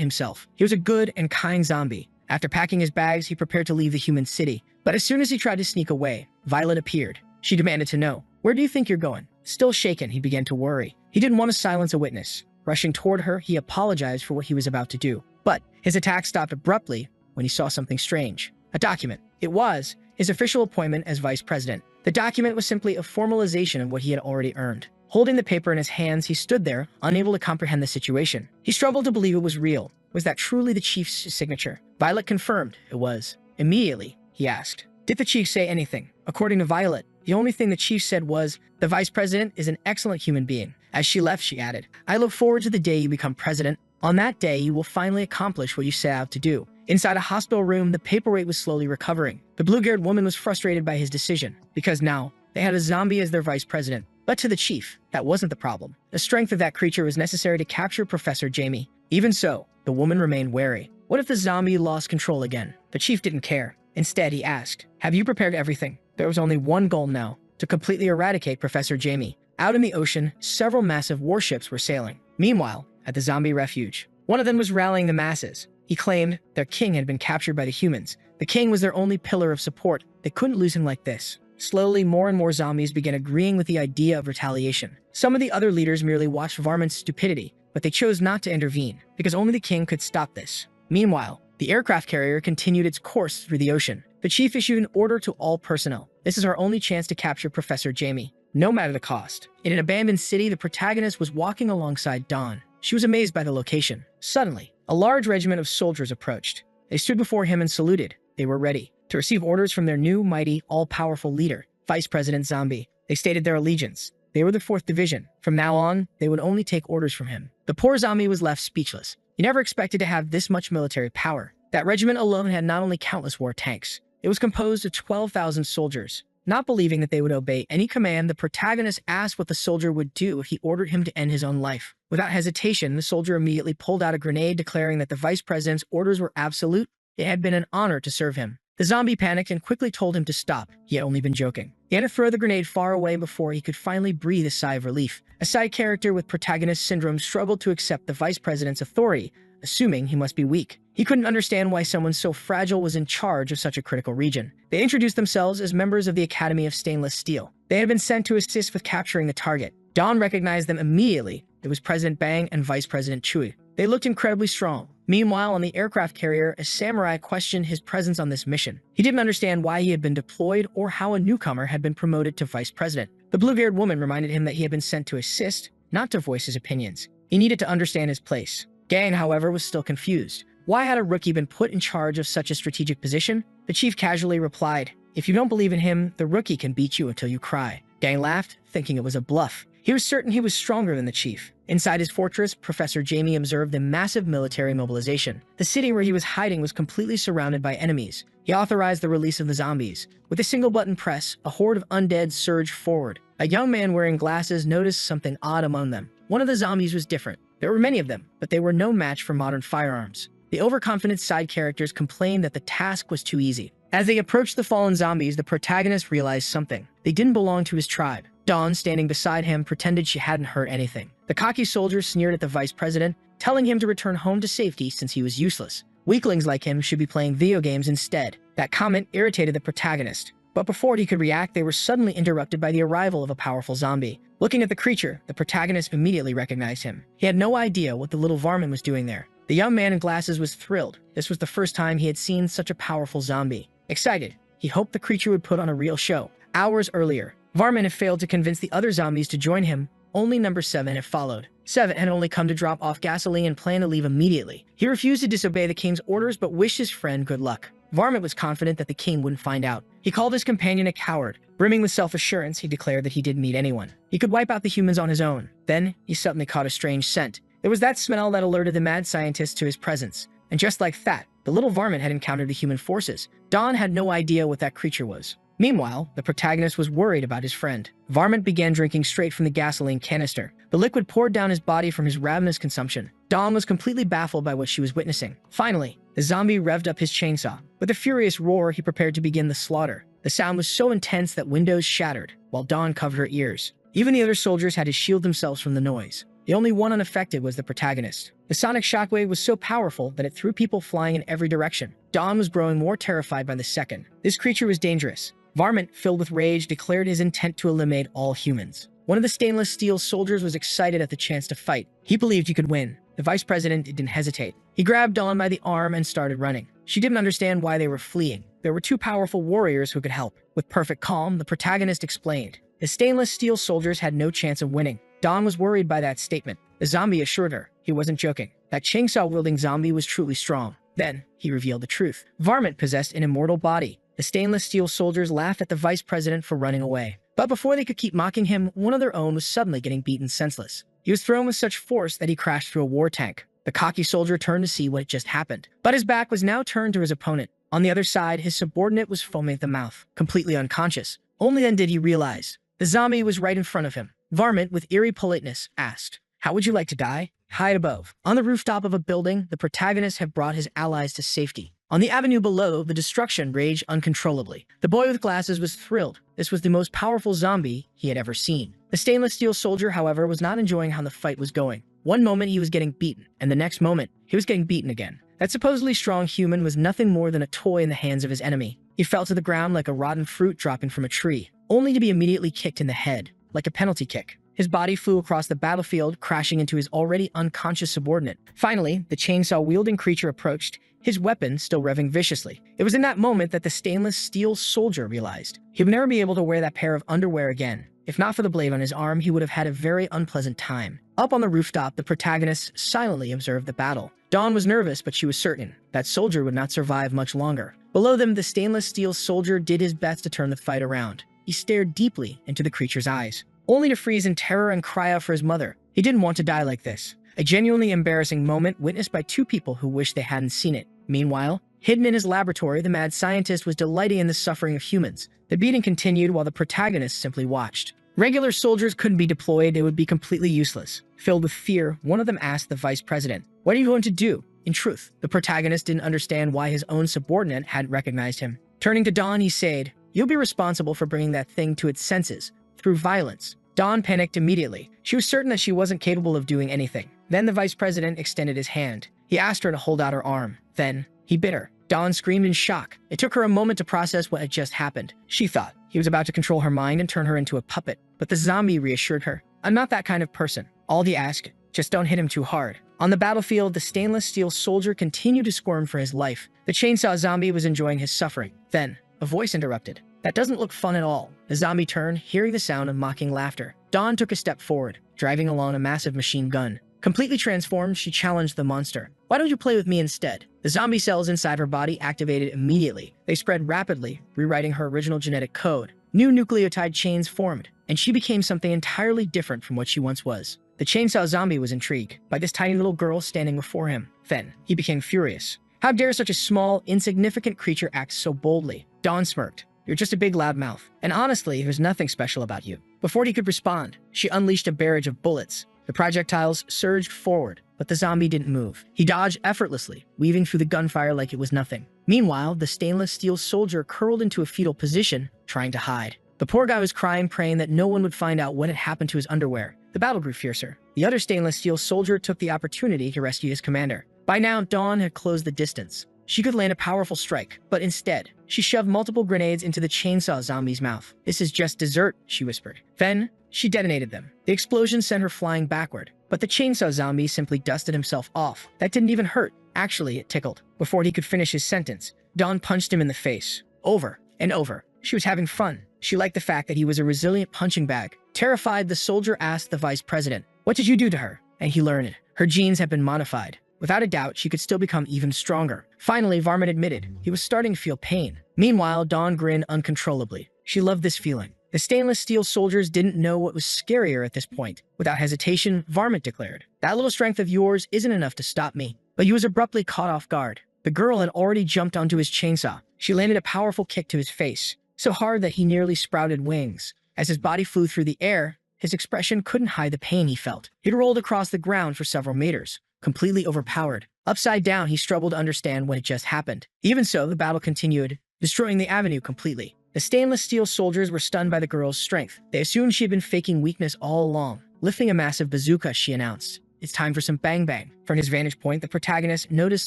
himself he was a good and kind zombie. After packing his bags, he prepared to leave the human city. But as soon as he tried to sneak away, Violet appeared. She demanded to know, "Where do you think you're going?" Still shaken, he began to worry. He didn't want to silence a witness. Rushing toward her, he apologized for what he was about to do. But his attack stopped abruptly when he saw something strange. A document. It was his official appointment as vice president. The document was simply a formalization of what he had already earned. Holding the paper in his hands, he stood there, unable to comprehend the situation. He struggled to believe it was real. Was that truly the chief's signature? Violet confirmed it was. Immediately, he asked, "Did the chief say anything?" According to Violet, the only thing the chief said was, "The vice president is an excellent human being." As she left, she added, "I look forward to the day you become president. On that day, you will finally accomplish what you set out to do." Inside a hospital room, the paperweight was slowly recovering. The blue-haired woman was frustrated by his decision, because now they had a zombie as their vice president. But to the chief, that wasn't the problem. The strength of that creature was necessary to capture Professor Jamie. Even so, the woman remained wary. What if the zombie lost control again? The chief didn't care. Instead, he asked, "Have you prepared everything?" There was only one goal now, to completely eradicate Professor Jamie. Out in the ocean, several massive warships were sailing. Meanwhile, at the zombie refuge, one of them was rallying the masses. He claimed their king had been captured by the humans. The king was their only pillar of support. They couldn't lose him like this. Slowly, more and more zombies began agreeing with the idea of retaliation. Some of the other leaders merely watched Varmin's stupidity, but they chose not to intervene, because only the king could stop this. Meanwhile, the aircraft carrier continued its course through the ocean. The chief issued an order to all personnel. This is our only chance to capture Professor Jamie, no matter the cost. In an abandoned city, the protagonist was walking alongside Dawn. She was amazed by the location. Suddenly, a large regiment of soldiers approached. They stood before him and saluted. They were ready to receive orders from their new, mighty, all-powerful leader, Vice President Zombie. They stated their allegiance. They were the 4th Division. From now on, they would only take orders from him. The poor zombie was left speechless. He never expected to have this much military power. That regiment alone had not only countless war tanks. It was composed of 12,000 soldiers. Not believing that they would obey any command, the protagonist asked what the soldier would do if he ordered him to end his own life. Without hesitation, the soldier immediately pulled out a grenade, declaring that the vice president's orders were absolute. It had been an honor to serve him. The zombie panicked and quickly told him to stop. He had only been joking. He had to throw the grenade far away before he could finally breathe a sigh of relief. A side character with protagonist syndrome struggled to accept the vice president's authority, assuming he must be weak. He couldn't understand why someone so fragile was in charge of such a critical region. They introduced themselves as members of the Academy of Stainless Steel. They had been sent to assist with capturing the target. Dawn recognized them immediately. It was President Bang and Vice President Chui. They looked incredibly strong. Meanwhile, on the aircraft carrier, a samurai questioned his presence on this mission. He didn't understand why he had been deployed or how a newcomer had been promoted to vice president. The blue-haired woman reminded him that he had been sent to assist, not to voice his opinions. He needed to understand his place. Gang, however, was still confused. Why had a rookie been put in charge of such a strategic position? The chief casually replied, "If you don't believe in him, the rookie can beat you until you cry." Gang laughed, thinking it was a bluff. He was certain he was stronger than the chief. Inside his fortress, Professor Jamie observed a massive military mobilization. The city where he was hiding was completely surrounded by enemies. He authorized the release of the zombies. With a single button press, a horde of undead surged forward. A young man wearing glasses noticed something odd among them. One of the zombies was different. There were many of them, but they were no match for modern firearms. The overconfident side characters complained that the task was too easy. As they approached the fallen zombies, the protagonist realized something. They didn't belong to his tribe. Dawn, standing beside him, pretended she hadn't heard anything. The cocky soldier sneered at the vice president, telling him to return home to safety since he was useless. Weaklings like him should be playing video games instead. That comment irritated the protagonist. But before he could react, they were suddenly interrupted by the arrival of a powerful zombie. Looking at the creature, the protagonist immediately recognized him. He had no idea what the little varmint was doing there. The young man in glasses was thrilled. This was the first time he had seen such a powerful zombie. Excited, he hoped the creature would put on a real show. Hours earlier, Varmin had failed to convince the other zombies to join him. only number 7 had followed. 7 had only come to drop off gasoline and planned to leave immediately. He refused to disobey the king's orders but wished his friend good luck. Varmint was confident that the king wouldn't find out. He called his companion a coward. Brimming with self-assurance, he declared that he didn't need anyone. He could wipe out the humans on his own. Then, he suddenly caught a strange scent. It was that smell that alerted the mad scientist to his presence. And just like that, the little varmint had encountered the human forces. Don had no idea what that creature was. Meanwhile, the protagonist was worried about his friend. Varmint began drinking straight from the gasoline canister. The liquid poured down his body from his ravenous consumption. Don was completely baffled by what she was witnessing. Finally, the zombie revved up his chainsaw. With a furious roar, he prepared to begin the slaughter. The sound was so intense that windows shattered, while Dawn covered her ears. Even the other soldiers had to shield themselves from the noise. The only one unaffected was the protagonist. The sonic shockwave was so powerful that it threw people flying in every direction. Dawn was growing more terrified by the second. This creature was dangerous. Varmint, filled with rage, declared his intent to eliminate all humans. One of the stainless steel soldiers was excited at the chance to fight. He believed he could win. The vice president didn't hesitate. He grabbed Dawn by the arm and started running. She didn't understand why they were fleeing. There were 2 powerful warriors who could help. With perfect calm, the protagonist explained. The stainless steel soldiers had no chance of winning. Dawn was worried by that statement. The zombie assured her he wasn't joking. That chainsaw-wielding zombie was truly strong. Then, he revealed the truth. Varmint possessed an immortal body. The stainless steel soldiers laughed at the vice president for running away. But before they could keep mocking him, one of their own was suddenly getting beaten senseless. He was thrown with such force that he crashed through a war tank. The cocky soldier turned to see what had just happened. But his back was now turned to his opponent. On the other side, his subordinate was foaming at the mouth, completely unconscious. Only then did he realize. The zombie was right in front of him. Varmint, with eerie politeness, asked, "How would you like to die?" High above, on the rooftop of a building, the protagonist had brought his allies to safety. On the avenue below, the destruction raged uncontrollably. The boy with glasses was thrilled. This was the most powerful zombie he had ever seen. The stainless steel soldier, however, was not enjoying how the fight was going. One moment he was getting beaten, and the next moment he was getting beaten again. That supposedly strong human was nothing more than a toy in the hands of his enemy. He fell to the ground like a rotten fruit dropping from a tree, only to be immediately kicked in the head, like a penalty kick. His body flew across the battlefield, crashing into his already unconscious subordinate. Finally, the chainsaw-wielding creature approached, his weapon still revving viciously. It was in that moment that the stainless steel soldier realized he would never be able to wear that pair of underwear again. If not for the blade on his arm, he would have had a very unpleasant time. Up on the rooftop, the protagonist silently observed the battle. Dawn was nervous, but she was certain that soldier would not survive much longer. Below them, the stainless steel soldier did his best to turn the fight around. He stared deeply into the creature's eyes, only to freeze in terror and cry out for his mother. He didn't want to die like this. A genuinely embarrassing moment witnessed by 2 people who wished they hadn't seen it. Meanwhile, hidden in his laboratory, the mad scientist was delighting in the suffering of humans. The beating continued while the protagonist simply watched. Regular soldiers couldn't be deployed, they would be completely useless. Filled with fear, one of them asked the vice president, "What are you going to do?" In truth, the protagonist didn't understand why his own subordinate hadn't recognized him. Turning to Dawn, he said, "You'll be responsible for bringing that thing to its senses, through violence." Dawn panicked immediately. She was certain that she wasn't capable of doing anything. Then the vice president extended his hand. He asked her to hold out her arm. Then, he bit her. Dawn screamed in shock. It took her a moment to process what had just happened. She thought he was about to control her mind and turn her into a puppet. But the zombie reassured her. "I'm not that kind of person. All he asked, just don't hit him too hard." On the battlefield, the stainless steel soldier continued to squirm for his life. The chainsaw zombie was enjoying his suffering. Then, a voice interrupted. "That doesn't look fun at all." The zombie turned, hearing the sound of mocking laughter. Dawn took a step forward, driving along a massive machine gun. Completely transformed, she challenged the monster. "Why don't you play with me instead?" The zombie cells inside her body activated immediately. They spread rapidly, rewriting her original genetic code. New nucleotide chains formed, and she became something entirely different from what she once was. The chainsaw zombie was intrigued by this tiny little girl standing before him. Then, he became furious. How dare such a small, insignificant creature act so boldly? Dawn smirked. "You're just a big loudmouth. And honestly, there's nothing special about you." Before he could respond, she unleashed a barrage of bullets. The projectiles surged forward, but the zombie didn't move. He dodged effortlessly, weaving through the gunfire like it was nothing. Meanwhile, the stainless steel soldier curled into a fetal position, trying to hide. The poor guy was crying, praying that no one would find out what had happened to his underwear. The battle grew fiercer. The other stainless steel soldier took the opportunity to rescue his commander. By now, Dawn had closed the distance. She could land a powerful strike, but instead, she shoved multiple grenades into the chainsaw zombie's mouth. "This is just dessert," she whispered. Then, she detonated them. The explosion sent her flying backward, but the chainsaw zombie simply dusted himself off. That didn't even hurt. Actually, it tickled. Before he could finish his sentence, Dawn punched him in the face. Over and over. She was having fun. She liked the fact that he was a resilient punching bag. Terrified, the soldier asked the vice president, "What did you do to her?" And he learned her genes had been modified. Without a doubt, she could still become even stronger. Finally, Varmint admitted he was starting to feel pain. Meanwhile, Dawn grinned uncontrollably. She loved this feeling. The stainless steel soldiers didn't know what was scarier at this point. Without hesitation, Varmint declared, "That little strength of yours isn't enough to stop me." But he was abruptly caught off guard. The girl had already jumped onto his chainsaw. She landed a powerful kick to his face, so hard that he nearly sprouted wings. As his body flew through the air, his expression couldn't hide the pain he felt. He'd rolled across the ground for several meters, completely overpowered. Upside down, he struggled to understand what had just happened. Even so, the battle continued, destroying the avenue completely. The stainless steel soldiers were stunned by the girl's strength. They assumed she had been faking weakness all along. Lifting a massive bazooka, she announced, "It's time for some bang bang." From his vantage point, the protagonist noticed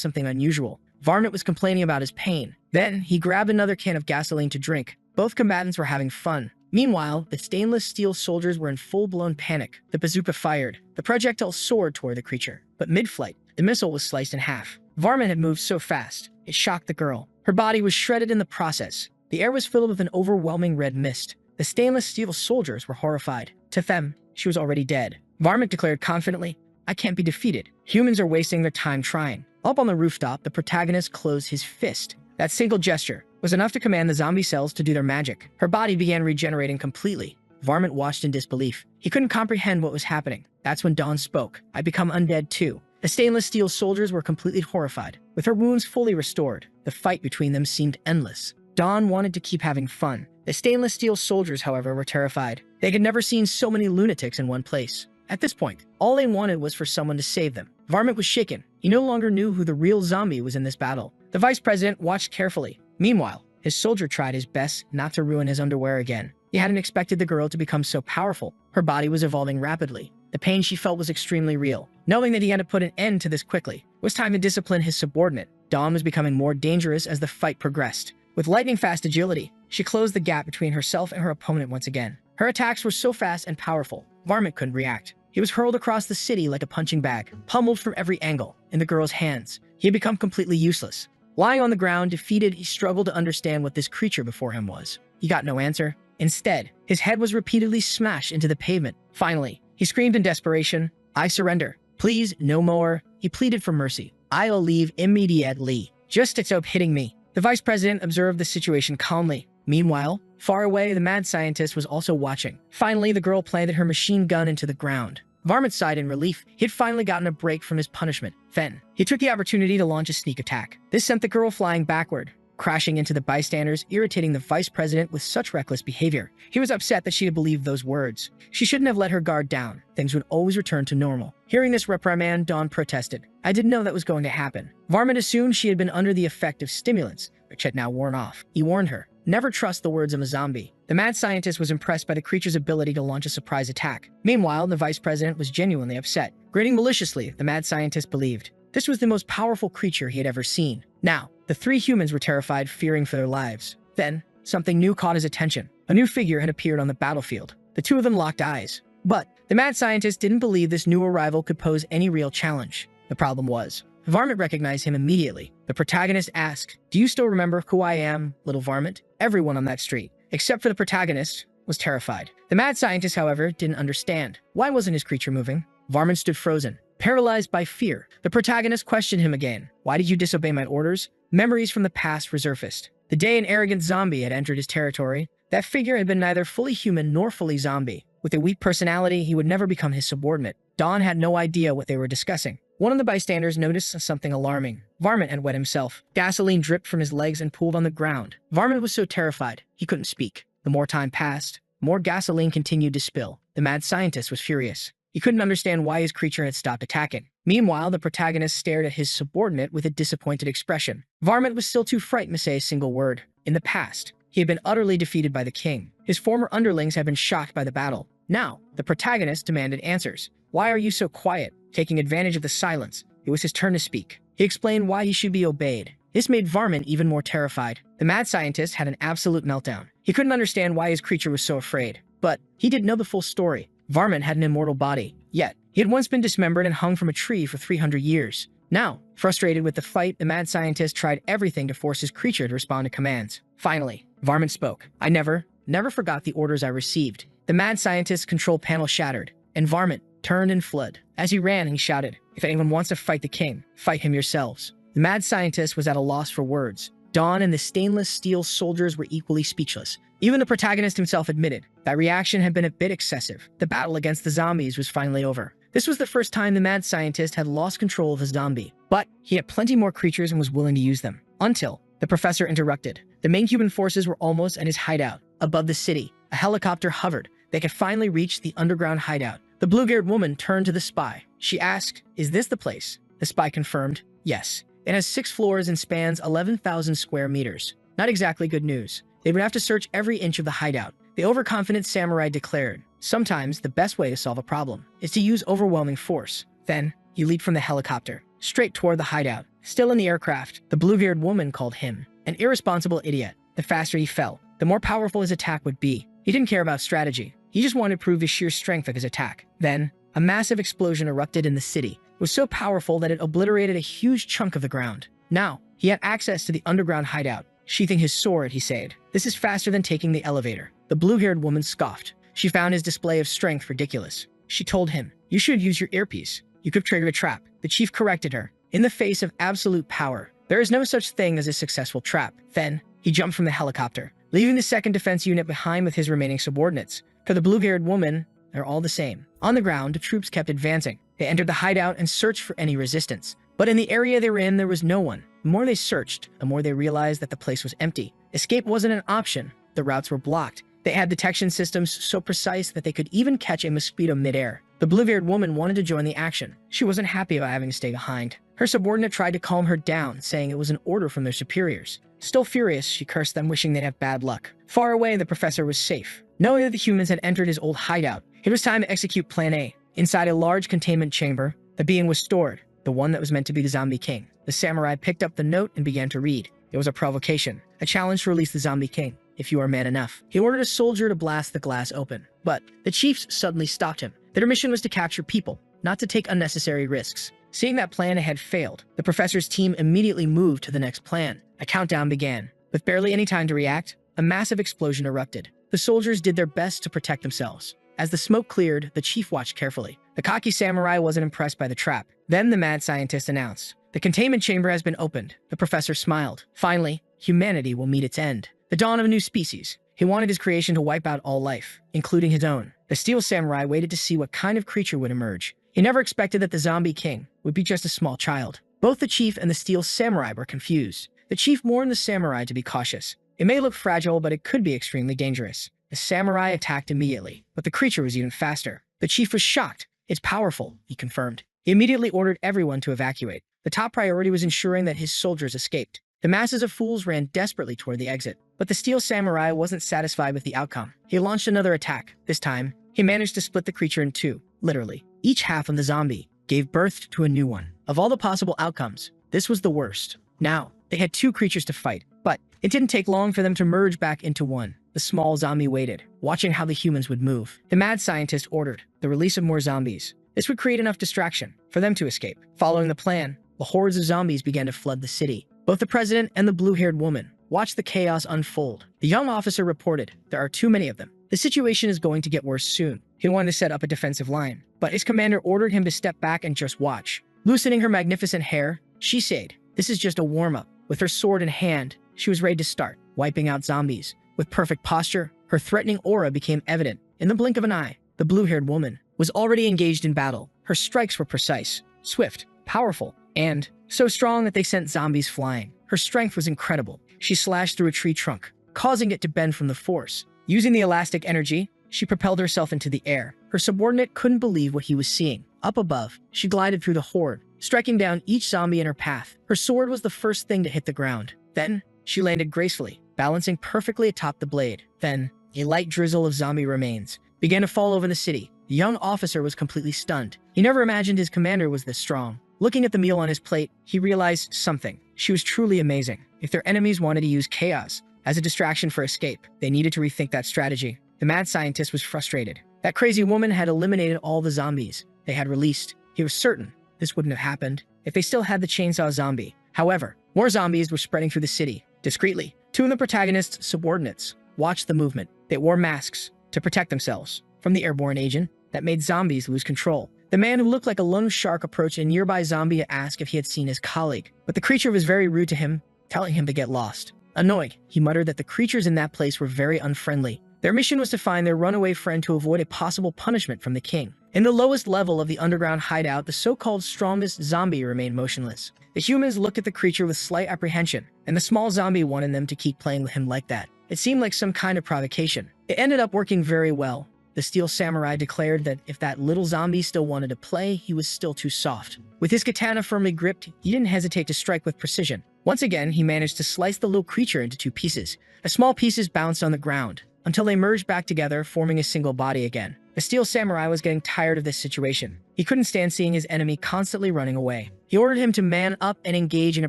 something unusual. Varmint was complaining about his pain. Then, he grabbed another can of gasoline to drink. Both combatants were having fun. Meanwhile, the stainless steel soldiers were in full-blown panic. The bazooka fired. The projectile soared toward the creature. But mid-flight, the missile was sliced in half. Varmint had moved so fast, it shocked the girl. Her body was shredded in the process. The air was filled with an overwhelming red mist. The stainless steel soldiers were horrified. To them, she was already dead. Varmint declared confidently, "I can't be defeated. Humans are wasting their time trying." Up on the rooftop, the protagonist closed his fist. That single gesture was enough to command the zombie cells to do their magic. Her body began regenerating completely. Varmint watched in disbelief. He couldn't comprehend what was happening. That's when Dawn spoke. "I'd become undead too." The stainless steel soldiers were completely horrified. With her wounds fully restored, the fight between them seemed endless. Dawn wanted to keep having fun. The stainless steel soldiers, however, were terrified. They had never seen so many lunatics in one place. At this point, all they wanted was for someone to save them. Varmint was shaken. He no longer knew who the real zombie was in this battle. The vice president watched carefully. Meanwhile, his soldier tried his best not to ruin his underwear again. He hadn't expected the girl to become so powerful. Her body was evolving rapidly. The pain she felt was extremely real. Knowing that he had to put an end to this quickly, it was time to discipline his subordinate. Dawn was becoming more dangerous as the fight progressed. With lightning-fast agility, she closed the gap between herself and her opponent once again. Her attacks were so fast and powerful, Varmint couldn't react. He was hurled across the city like a punching bag, pummeled from every angle. In the girl's hands, he had become completely useless. Lying on the ground, defeated, he struggled to understand what this creature before him was. He got no answer. Instead, his head was repeatedly smashed into the pavement. Finally, he screamed in desperation, "I surrender. Please, no more." He pleaded for mercy. "I'll leave immediately. Just stop hitting me." The vice president observed the situation calmly. Meanwhile, far away, the mad scientist was also watching. Finally, the girl planted her machine gun into the ground. Varmint sighed in relief. He had finally gotten a break from his punishment. Then, he took the opportunity to launch a sneak attack. This sent the girl flying backward, crashing into the bystanders, irritating the vice president with such reckless behavior. He was upset that she had believed those words. She shouldn't have let her guard down. Things would always return to normal. Hearing this reprimand, Dawn protested. "I didn't know that was going to happen." Varmint assumed she had been under the effect of stimulants, which had now worn off. He warned her, "Never trust the words of a zombie." The mad scientist was impressed by the creature's ability to launch a surprise attack. Meanwhile, the vice president was genuinely upset. Grinning maliciously, the mad scientist believed this was the most powerful creature he had ever seen. Now, the three humans were terrified, fearing for their lives. Then, something new caught his attention. A new figure had appeared on the battlefield. The two of them locked eyes. But the mad scientist didn't believe this new arrival could pose any real challenge. The problem was, Varmint recognized him immediately. The protagonist asked, "Do you still remember who I am, little Varmint?" Everyone on that street, except for the protagonist, was terrified. The mad scientist, however, didn't understand. Why wasn't his creature moving? Varmint stood frozen, paralyzed by fear. The protagonist questioned him again. "Why did you disobey my orders?" Memories from the past resurfaced. The day an arrogant zombie had entered his territory, that figure had been neither fully human nor fully zombie. With a weak personality, he would never become his subordinate. Dawn had no idea what they were discussing. One of the bystanders noticed something alarming. Varmint had wet himself. Gasoline dripped from his legs and pooled on the ground. Varmint was so terrified, he couldn't speak. The more time passed, more gasoline continued to spill. The mad scientist was furious. He couldn't understand why his creature had stopped attacking. Meanwhile, the protagonist stared at his subordinate with a disappointed expression. Varmint was still too frightened to say a single word. In the past, he had been utterly defeated by the king. His former underlings had been shocked by the battle. Now, the protagonist demanded answers. "Why are you so quiet?" Taking advantage of the silence, it was his turn to speak. He explained why he should be obeyed. This made Varmint even more terrified. The mad scientist had an absolute meltdown. He couldn't understand why his creature was so afraid. But he didn't know the full story. Varmint had an immortal body. Yet, he had once been dismembered and hung from a tree for 300 years. Now, frustrated with the fight, the mad scientist tried everything to force his creature to respond to commands. Finally, Varmint spoke. "I never forgot the orders I received. The mad scientist's control panel shattered, and varmint turned in flood. As he ran, he shouted, "If anyone wants to fight the king, fight him yourselves." The mad scientist was at a loss for words. Dawn and the stainless steel soldiers were equally speechless. Even the protagonist himself admitted that reaction had been a bit excessive. The battle against the zombies was finally over. This was the first time the mad scientist had lost control of a zombie, but he had plenty more creatures and was willing to use them. Until the professor interrupted. The main human forces were almost at his hideout. Above the city, a helicopter hovered. They could finally reach the underground hideout. The blue-haired woman turned to the spy. She asked, "Is this the place?" The spy confirmed, "Yes. It has 6 floors and spans 11,000 square meters." Not exactly good news. They would have to search every inch of the hideout. The overconfident samurai declared, "Sometimes the best way to solve a problem is to use overwhelming force." Then he leaped from the helicopter, straight toward the hideout. Still in the aircraft, the blue-haired woman called him an irresponsible idiot. The faster he fell, the more powerful his attack would be. He didn't care about strategy. He just wanted to prove the sheer strength of his attack. Then, a massive explosion erupted in the city. It was so powerful that it obliterated a huge chunk of the ground. Now, he had access to the underground hideout. Sheathing his sword, he said, "This is faster than taking the elevator." The blue-haired woman scoffed. She found his display of strength ridiculous. She told him, "You should use your earpiece. You could trigger a trap." The chief corrected her. In the face of absolute power, there is no such thing as a successful trap. Then, he jumped from the helicopter, leaving the second defense unit behind with his remaining subordinates. For the blue-haired woman, they're all the same. On the ground, the troops kept advancing. They entered the hideout and searched for any resistance. But in the area they were in, there was no one. The more they searched, the more they realized that the place was empty. Escape wasn't an option. The routes were blocked. They had detection systems so precise that they could even catch a mosquito midair. The blue-haired woman wanted to join the action. She wasn't happy about having to stay behind. Her subordinate tried to calm her down, saying it was an order from their superiors. Still furious, she cursed them, wishing they'd have bad luck. Far away, the professor was safe. Knowing that the humans had entered his old hideout, it was time to execute Plan A. Inside a large containment chamber, the being was stored, the one that was meant to be the zombie king. The samurai picked up the note and began to read. It was a provocation, a challenge to release the zombie king, if you are man enough. He ordered a soldier to blast the glass open, but the chiefs suddenly stopped him. Their mission was to capture people, not to take unnecessary risks. Seeing that plan had failed, the professor's team immediately moved to the next plan. A countdown began. With barely any time to react, a massive explosion erupted. The soldiers did their best to protect themselves. As the smoke cleared, the chief watched carefully. The cocky samurai wasn't impressed by the trap. Then the mad scientist announced, "The containment chamber has been opened." The professor smiled. Finally, humanity will meet its end. The dawn of a new species. He wanted his creation to wipe out all life, including his own. The steel samurai waited to see what kind of creature would emerge. He never expected that the zombie king would be just a small child. Both the chief and the steel samurai were confused. The chief warned the samurai to be cautious. It may look fragile, but it could be extremely dangerous. The samurai attacked immediately, but the creature was even faster. The chief was shocked. "It's powerful," he confirmed. He immediately ordered everyone to evacuate. The top priority was ensuring that his soldiers escaped. The masses of fools ran desperately toward the exit, but the steel samurai wasn't satisfied with the outcome. He launched another attack. This time, he managed to split the creature in two, literally. Each half of the zombie gave birth to a new one. Of all the possible outcomes, this was the worst. Now, they had 2 creatures to fight, but it didn't take long for them to merge back into one. The small zombie waited, watching how the humans would move. The mad scientist ordered the release of more zombies. This would create enough distraction for them to escape. Following the plan, the hordes of zombies began to flood the city. Both the president and the blue-haired woman watched the chaos unfold. The young officer reported, "There are too many of them. The situation is going to get worse soon." He wanted to set up a defensive line, but his commander ordered him to step back and just watch. Loosening her magnificent hair, she said, "This is just a warm-up." With her sword in hand, she was ready to start wiping out zombies. With perfect posture, her threatening aura became evident. In the blink of an eye, the blue-haired woman was already engaged in battle. Her strikes were precise, swift, powerful, and so strong that they sent zombies flying. Her strength was incredible. She slashed through a tree trunk, causing it to bend from the force. Using the elastic energy, she propelled herself into the air. Her subordinate couldn't believe what he was seeing. Up above, she glided through the horde, striking down each zombie in her path. Her sword was the first thing to hit the ground. Then, she landed gracefully, balancing perfectly atop the blade. Then, a light drizzle of zombie remains began to fall over the city. The young officer was completely stunned. He never imagined his commander was this strong. Looking at the meal on his plate, he realized something. She was truly amazing. If their enemies wanted to use chaos as a distraction for escape, they needed to rethink that strategy. The mad scientist was frustrated. That crazy woman had eliminated all the zombies they had released. He was certain this wouldn't have happened if they still had the chainsaw zombie. However, more zombies were spreading through the city. Discreetly, 2 of the protagonist's subordinates watched the movement. They wore masks, to protect themselves from the airborne agent that made zombies lose control. The man who looked like a lone shark approached a nearby zombie to ask if he had seen his colleague, but the creature was very rude to him, telling him to get lost. Annoyed, he muttered that the creatures in that place were very unfriendly. Their mission was to find their runaway friend to avoid a possible punishment from the king. In the lowest level of the underground hideout, the so-called strongest zombie remained motionless. The humans looked at the creature with slight apprehension, and the small zombie wanted them to keep playing with him like that. It seemed like some kind of provocation. It ended up working very well. The steel samurai declared that if that little zombie still wanted to play, he was still too soft. With his katana firmly gripped, he didn't hesitate to strike with precision. Once again, he managed to slice the little creature into two pieces. The small pieces bounced on the ground, until they merged back together, forming a single body again. The steel samurai was getting tired of this situation. He couldn't stand seeing his enemy constantly running away. He ordered him to man up and engage in a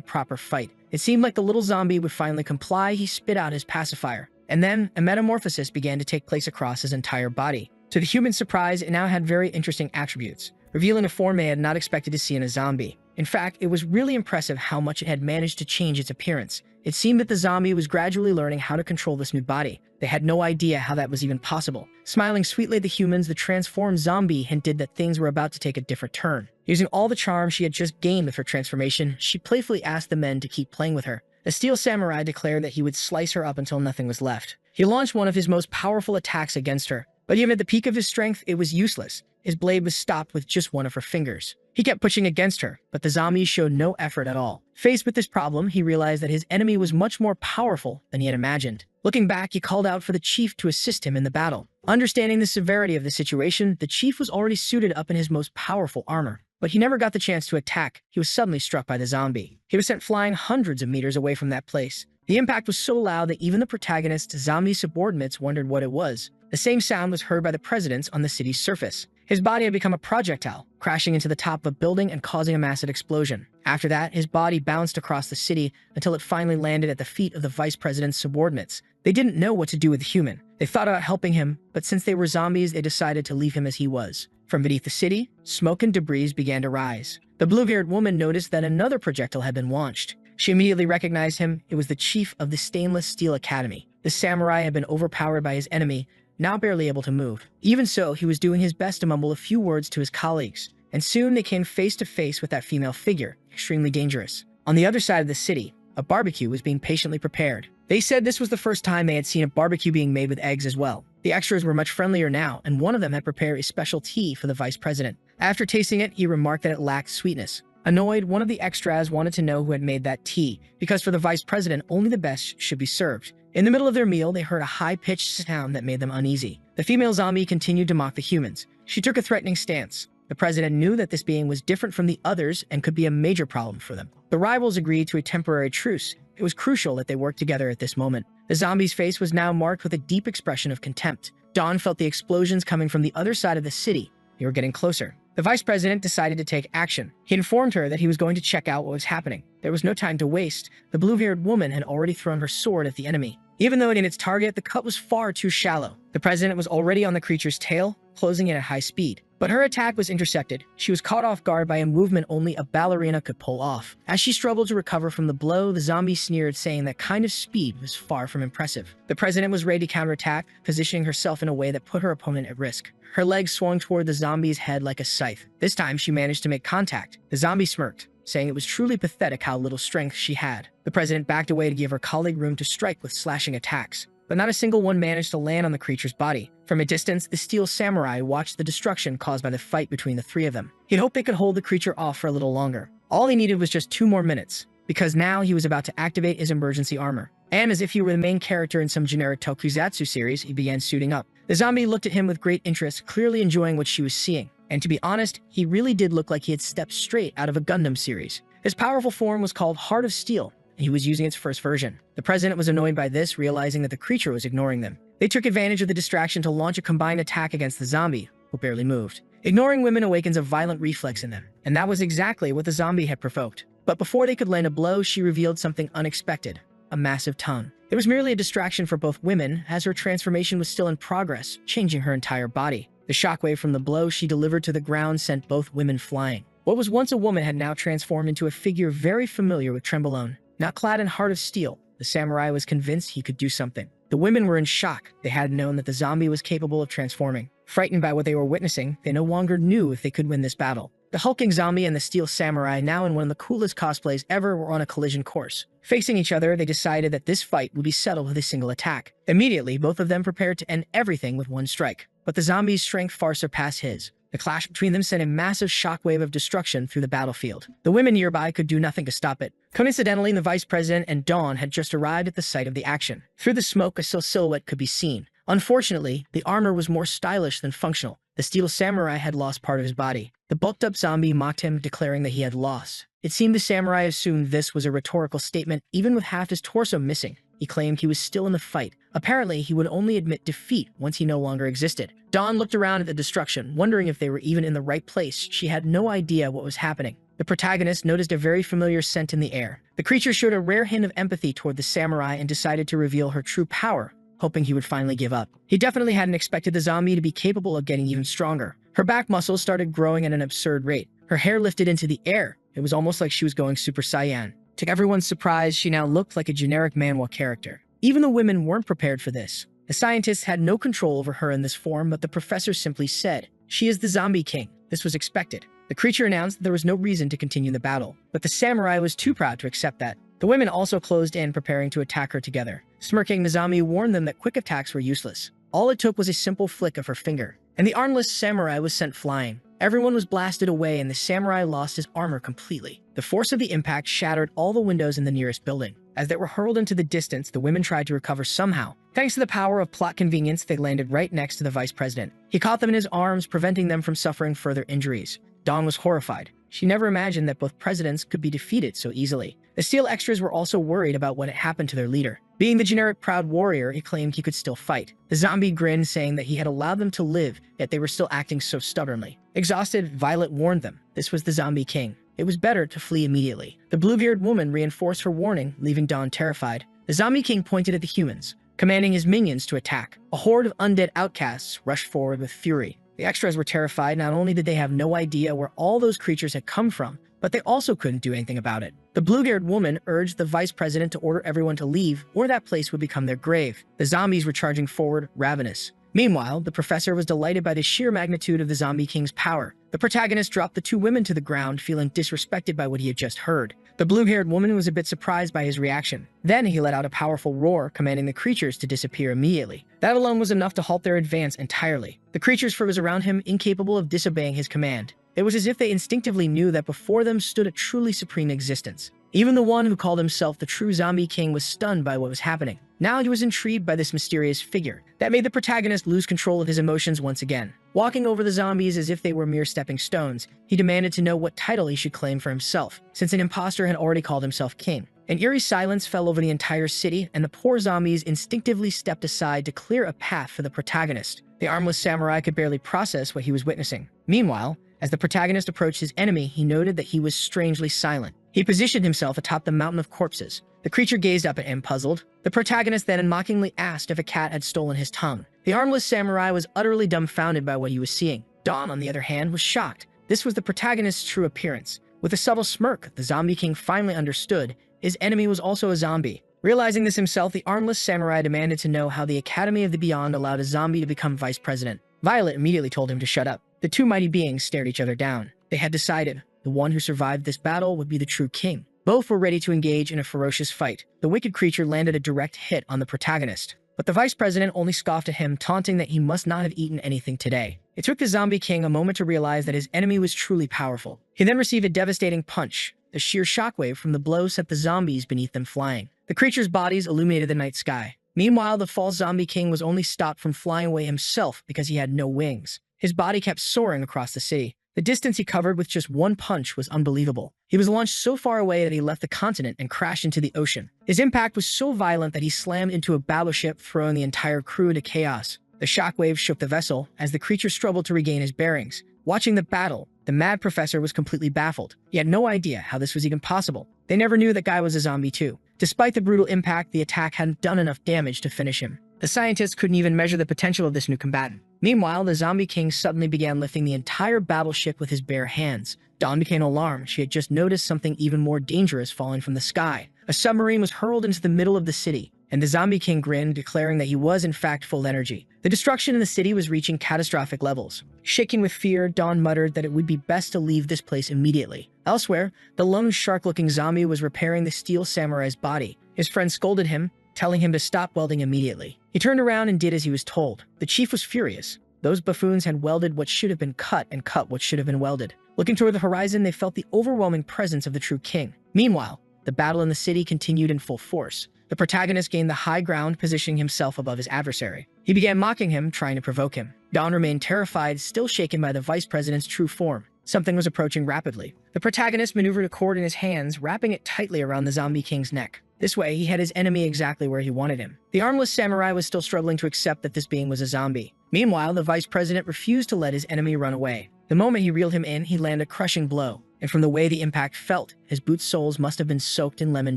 proper fight. It seemed like the little zombie would finally comply. He spit out his pacifier. And then, a metamorphosis began to take place across his entire body. To the human surprise, it now had very interesting attributes, revealing a form they had not expected to see in a zombie. In fact, it was really impressive how much it had managed to change its appearance. It seemed that the zombie was gradually learning how to control this new body. They had no idea how that was even possible. Smiling sweetly at the humans, the transformed zombie hinted that things were about to take a different turn. Using all the charm she had just gained with her transformation, she playfully asked the men to keep playing with her. The steel samurai declared that he would slice her up until nothing was left. He launched one of his most powerful attacks against her, but even at the peak of his strength, it was useless. His blade was stopped with just one of her fingers. He kept pushing against her, but the zombie showed no effort at all. Faced with this problem, he realized that his enemy was much more powerful than he had imagined. Looking back, he called out for the chief to assist him in the battle. Understanding the severity of the situation, the chief was already suited up in his most powerful armor. But he never got the chance to attack. He was suddenly struck by the zombie. He was sent flying hundreds of meters away from that place. The impact was so loud that even the protagonist's zombie subordinates wondered what it was. The same sound was heard by the presidents on the city's surface. His body had become a projectile, crashing into the top of a building and causing a massive explosion. After that, his body bounced across the city until it finally landed at the feet of the vice president's subordinates. They didn't know what to do with the human. They thought about helping him, but since they were zombies, they decided to leave him as he was. From beneath the city, smoke and debris began to rise. The blue-haired woman noticed that another projectile had been launched. She immediately recognized him. It was the chief of the Stainless Steel Academy. The samurai had been overpowered by his enemy, now barely able to move. Even so, he was doing his best to mumble a few words to his colleagues, and soon they came face to face with that female figure, extremely dangerous. On the other side of the city, a barbecue was being patiently prepared. They said this was the first time they had seen a barbecue being made with eggs as well. The extras were much friendlier now, and one of them had prepared a special tea for the vice president. After tasting it, he remarked that it lacked sweetness. Annoyed, one of the extras wanted to know who had made that tea, because for the vice president, only the best should be served. In the middle of their meal, they heard a high-pitched sound that made them uneasy. The female zombie continued to mock the humans. She took a threatening stance. The president knew that this being was different from the others and could be a major problem for them. The rivals agreed to a temporary truce. It was crucial that they work together at this moment. The zombie's face was now marked with a deep expression of contempt. Dawn felt the explosions coming from the other side of the city. They were getting closer. The vice president decided to take action. He informed her that he was going to check out what was happening. There was no time to waste. The blue-haired woman had already thrown her sword at the enemy. Even though it hit its target, the cut was far too shallow. The president was already on the creature's tail, closing in at high speed. But her attack was intercepted. She was caught off guard by a movement only a ballerina could pull off. As she struggled to recover from the blow, the zombie sneered, saying that kind of speed was far from impressive. The president was ready to counterattack, positioning herself in a way that put her opponent at risk. Her legs swung toward the zombie's head like a scythe. This time, she managed to make contact. The zombie smirked, saying it was truly pathetic how little strength she had. The president backed away to give her colleague room to strike with slashing attacks. But not a single one managed to land on the creature's body. From a distance, the steel samurai watched the destruction caused by the fight between the three of them. He'd hoped they could hold the creature off for a little longer. All he needed was just 2 more minutes, because now he was about to activate his emergency armor. And as if he were the main character in some generic tokusatsu series, he began suiting up. The zombie looked at him with great interest, clearly enjoying what she was seeing. And to be honest, he really did look like he had stepped straight out of a Gundam series. His powerful form was called Heart of Steel, and he was using its first version. The president was annoyed by this, realizing that the creature was ignoring them. They took advantage of the distraction to launch a combined attack against the zombie, who barely moved. Ignoring women awakens a violent reflex in them, and that was exactly what the zombie had provoked. But before they could land a blow, she revealed something unexpected: a massive tongue. It was merely a distraction for both women, as her transformation was still in progress, changing her entire body. The shockwave from the blow she delivered to the ground sent both women flying. What was once a woman had now transformed into a figure very familiar with Trembolone. Not clad in Heart of Steel, the samurai was convinced he could do something. The women were in shock. They hadn't known that the zombie was capable of transforming. Frightened by what they were witnessing, they no longer knew if they could win this battle. The hulking zombie and the steel samurai, now in one of the coolest cosplays ever, were on a collision course. Facing each other, they decided that this fight would be settled with a single attack. Immediately, both of them prepared to end everything with one strike. But the zombie's strength far surpassed his. The clash between them sent a massive shockwave of destruction through the battlefield. The women nearby could do nothing to stop it. Coincidentally, the vice president and Dawn had just arrived at the site of the action. Through the smoke, a silhouette could be seen. Unfortunately, the armor was more stylish than functional. The steel samurai had lost part of his body. The bulked-up zombie mocked him, declaring that he had lost. It seemed the samurai assumed this was a rhetorical statement, even with half his torso missing. He claimed he was still in the fight. Apparently, he would only admit defeat once he no longer existed. Dawn looked around at the destruction, wondering if they were even in the right place. She had no idea what was happening. The protagonist noticed a very familiar scent in the air. The creature showed a rare hint of empathy toward the samurai and decided to reveal her true power, hoping he would finally give up. He definitely hadn't expected the zombie to be capable of getting even stronger. Her back muscles started growing at an absurd rate. Her hair lifted into the air. It was almost like she was going Super Saiyan. To everyone's surprise, she now looked like a generic manhwa character. Even the women weren't prepared for this. The scientists had no control over her in this form, but the professor simply said, "She is the Zombie King." This was expected. The creature announced that there was no reason to continue the battle, but the samurai was too proud to accept that. The women also closed in, preparing to attack her together. Smirking, the zombie warned them that quick attacks were useless. All it took was a simple flick of her finger, and the armless samurai was sent flying. Everyone was blasted away, and the samurai lost his armor completely. The force of the impact shattered all the windows in the nearest building. As they were hurled into the distance, the women tried to recover somehow. Thanks to the power of plot convenience, they landed right next to the vice president. He caught them in his arms, preventing them from suffering further injuries. Dawn was horrified. She never imagined that both presidents could be defeated so easily. The steel extras were also worried about what had happened to their leader. Being the generic proud warrior, he claimed he could still fight. The zombie grinned, saying that he had allowed them to live, yet they were still acting so stubbornly. Exhausted, Violet warned them. This was the Zombie King. It was better to flee immediately. The blue-haired woman reinforced her warning, leaving Dawn terrified. The Zombie King pointed at the humans, commanding his minions to attack. A horde of undead outcasts rushed forward with fury. The extras were terrified. Not only did they have no idea where all those creatures had come from, but they also couldn't do anything about it. The blue-haired woman urged the vice president to order everyone to leave, or that place would become their grave. The zombies were charging forward, ravenous. Meanwhile, the professor was delighted by the sheer magnitude of the Zombie King's power. The protagonist dropped the two women to the ground, feeling disrespected by what he had just heard. The blue-haired woman was a bit surprised by his reaction. Then he let out a powerful roar, commanding the creatures to disappear immediately. That alone was enough to halt their advance entirely. The creatures froze around him, incapable of disobeying his command. It was as if they instinctively knew that before them stood a truly supreme existence. Even the one who called himself the true Zombie King was stunned by what was happening. Now he was intrigued by this mysterious figure. That made the protagonist lose control of his emotions once again. Walking over the zombies as if they were mere stepping stones, he demanded to know what title he should claim for himself, since an imposter had already called himself king. An eerie silence fell over the entire city, and the poor zombies instinctively stepped aside to clear a path for the protagonist. The armless samurai could barely process what he was witnessing. Meanwhile, as the protagonist approached his enemy, he noted that he was strangely silent. He positioned himself atop the mountain of corpses. The creature gazed up at him, puzzled. The protagonist then mockingly asked if a cat had stolen his tongue. The armless samurai was utterly dumbfounded by what he was seeing. Dawn, on the other hand, was shocked. This was the protagonist's true appearance. With a subtle smirk, the Zombie King finally understood his enemy was also a zombie. Realizing this himself, the armless samurai demanded to know how the Academy of the Beyond allowed a zombie to become vice president. Violet immediately told him to shut up. The two mighty beings stared each other down. They had decided the one who survived this battle would be the true king. Both were ready to engage in a ferocious fight. The wicked creature landed a direct hit on the protagonist, but the vice president only scoffed at him, taunting that he must not have eaten anything today. It took the Zombie King a moment to realize that his enemy was truly powerful. He then received a devastating punch. The sheer shockwave from the blow sent the zombies beneath them flying. The creature's bodies illuminated the night sky. Meanwhile, the false Zombie King was only stopped from flying away himself because he had no wings. His body kept soaring across the city. The distance he covered with just one punch was unbelievable. He was launched so far away that he left the continent and crashed into the ocean. His impact was so violent that he slammed into a battleship, throwing the entire crew into chaos. The shockwave shook the vessel as the creature struggled to regain his bearings. Watching the battle, the mad professor was completely baffled. He had no idea how this was even possible. They never knew that guy was a zombie too. Despite the brutal impact, the attack hadn't done enough damage to finish him. The scientists couldn't even measure the potential of this new combatant. Meanwhile, the Zombie King suddenly began lifting the entire battleship with his bare hands. Dawn became alarmed. She had just noticed something even more dangerous falling from the sky. A submarine was hurled into the middle of the city. and the zombie king grinned, declaring that he was in fact full energy. The destruction in the city was reaching catastrophic levels. Shaking with fear, Dawn muttered that it would be best to leave this place immediately. Elsewhere, the lone shark-looking zombie was repairing the steel samurai's body. His friend scolded him, telling him to stop welding immediately. He turned around and did as he was told. The chief was furious. Those buffoons had welded what should have been cut and cut what should have been welded. Looking toward the horizon, they felt the overwhelming presence of the true king. Meanwhile, the battle in the city continued in full force. The protagonist gained the high ground, positioning himself above his adversary. He began mocking him, trying to provoke him. Dawn remained terrified, still shaken by the vice president's true form. Something was approaching rapidly. The protagonist maneuvered a cord in his hands, wrapping it tightly around the zombie king's neck. This way, he had his enemy exactly where he wanted him. The armless samurai was still struggling to accept that this being was a zombie. Meanwhile, the vice president refused to let his enemy run away. The moment he reeled him in, he landed a crushing blow. And from the way the impact felt, his boot soles must have been soaked in lemon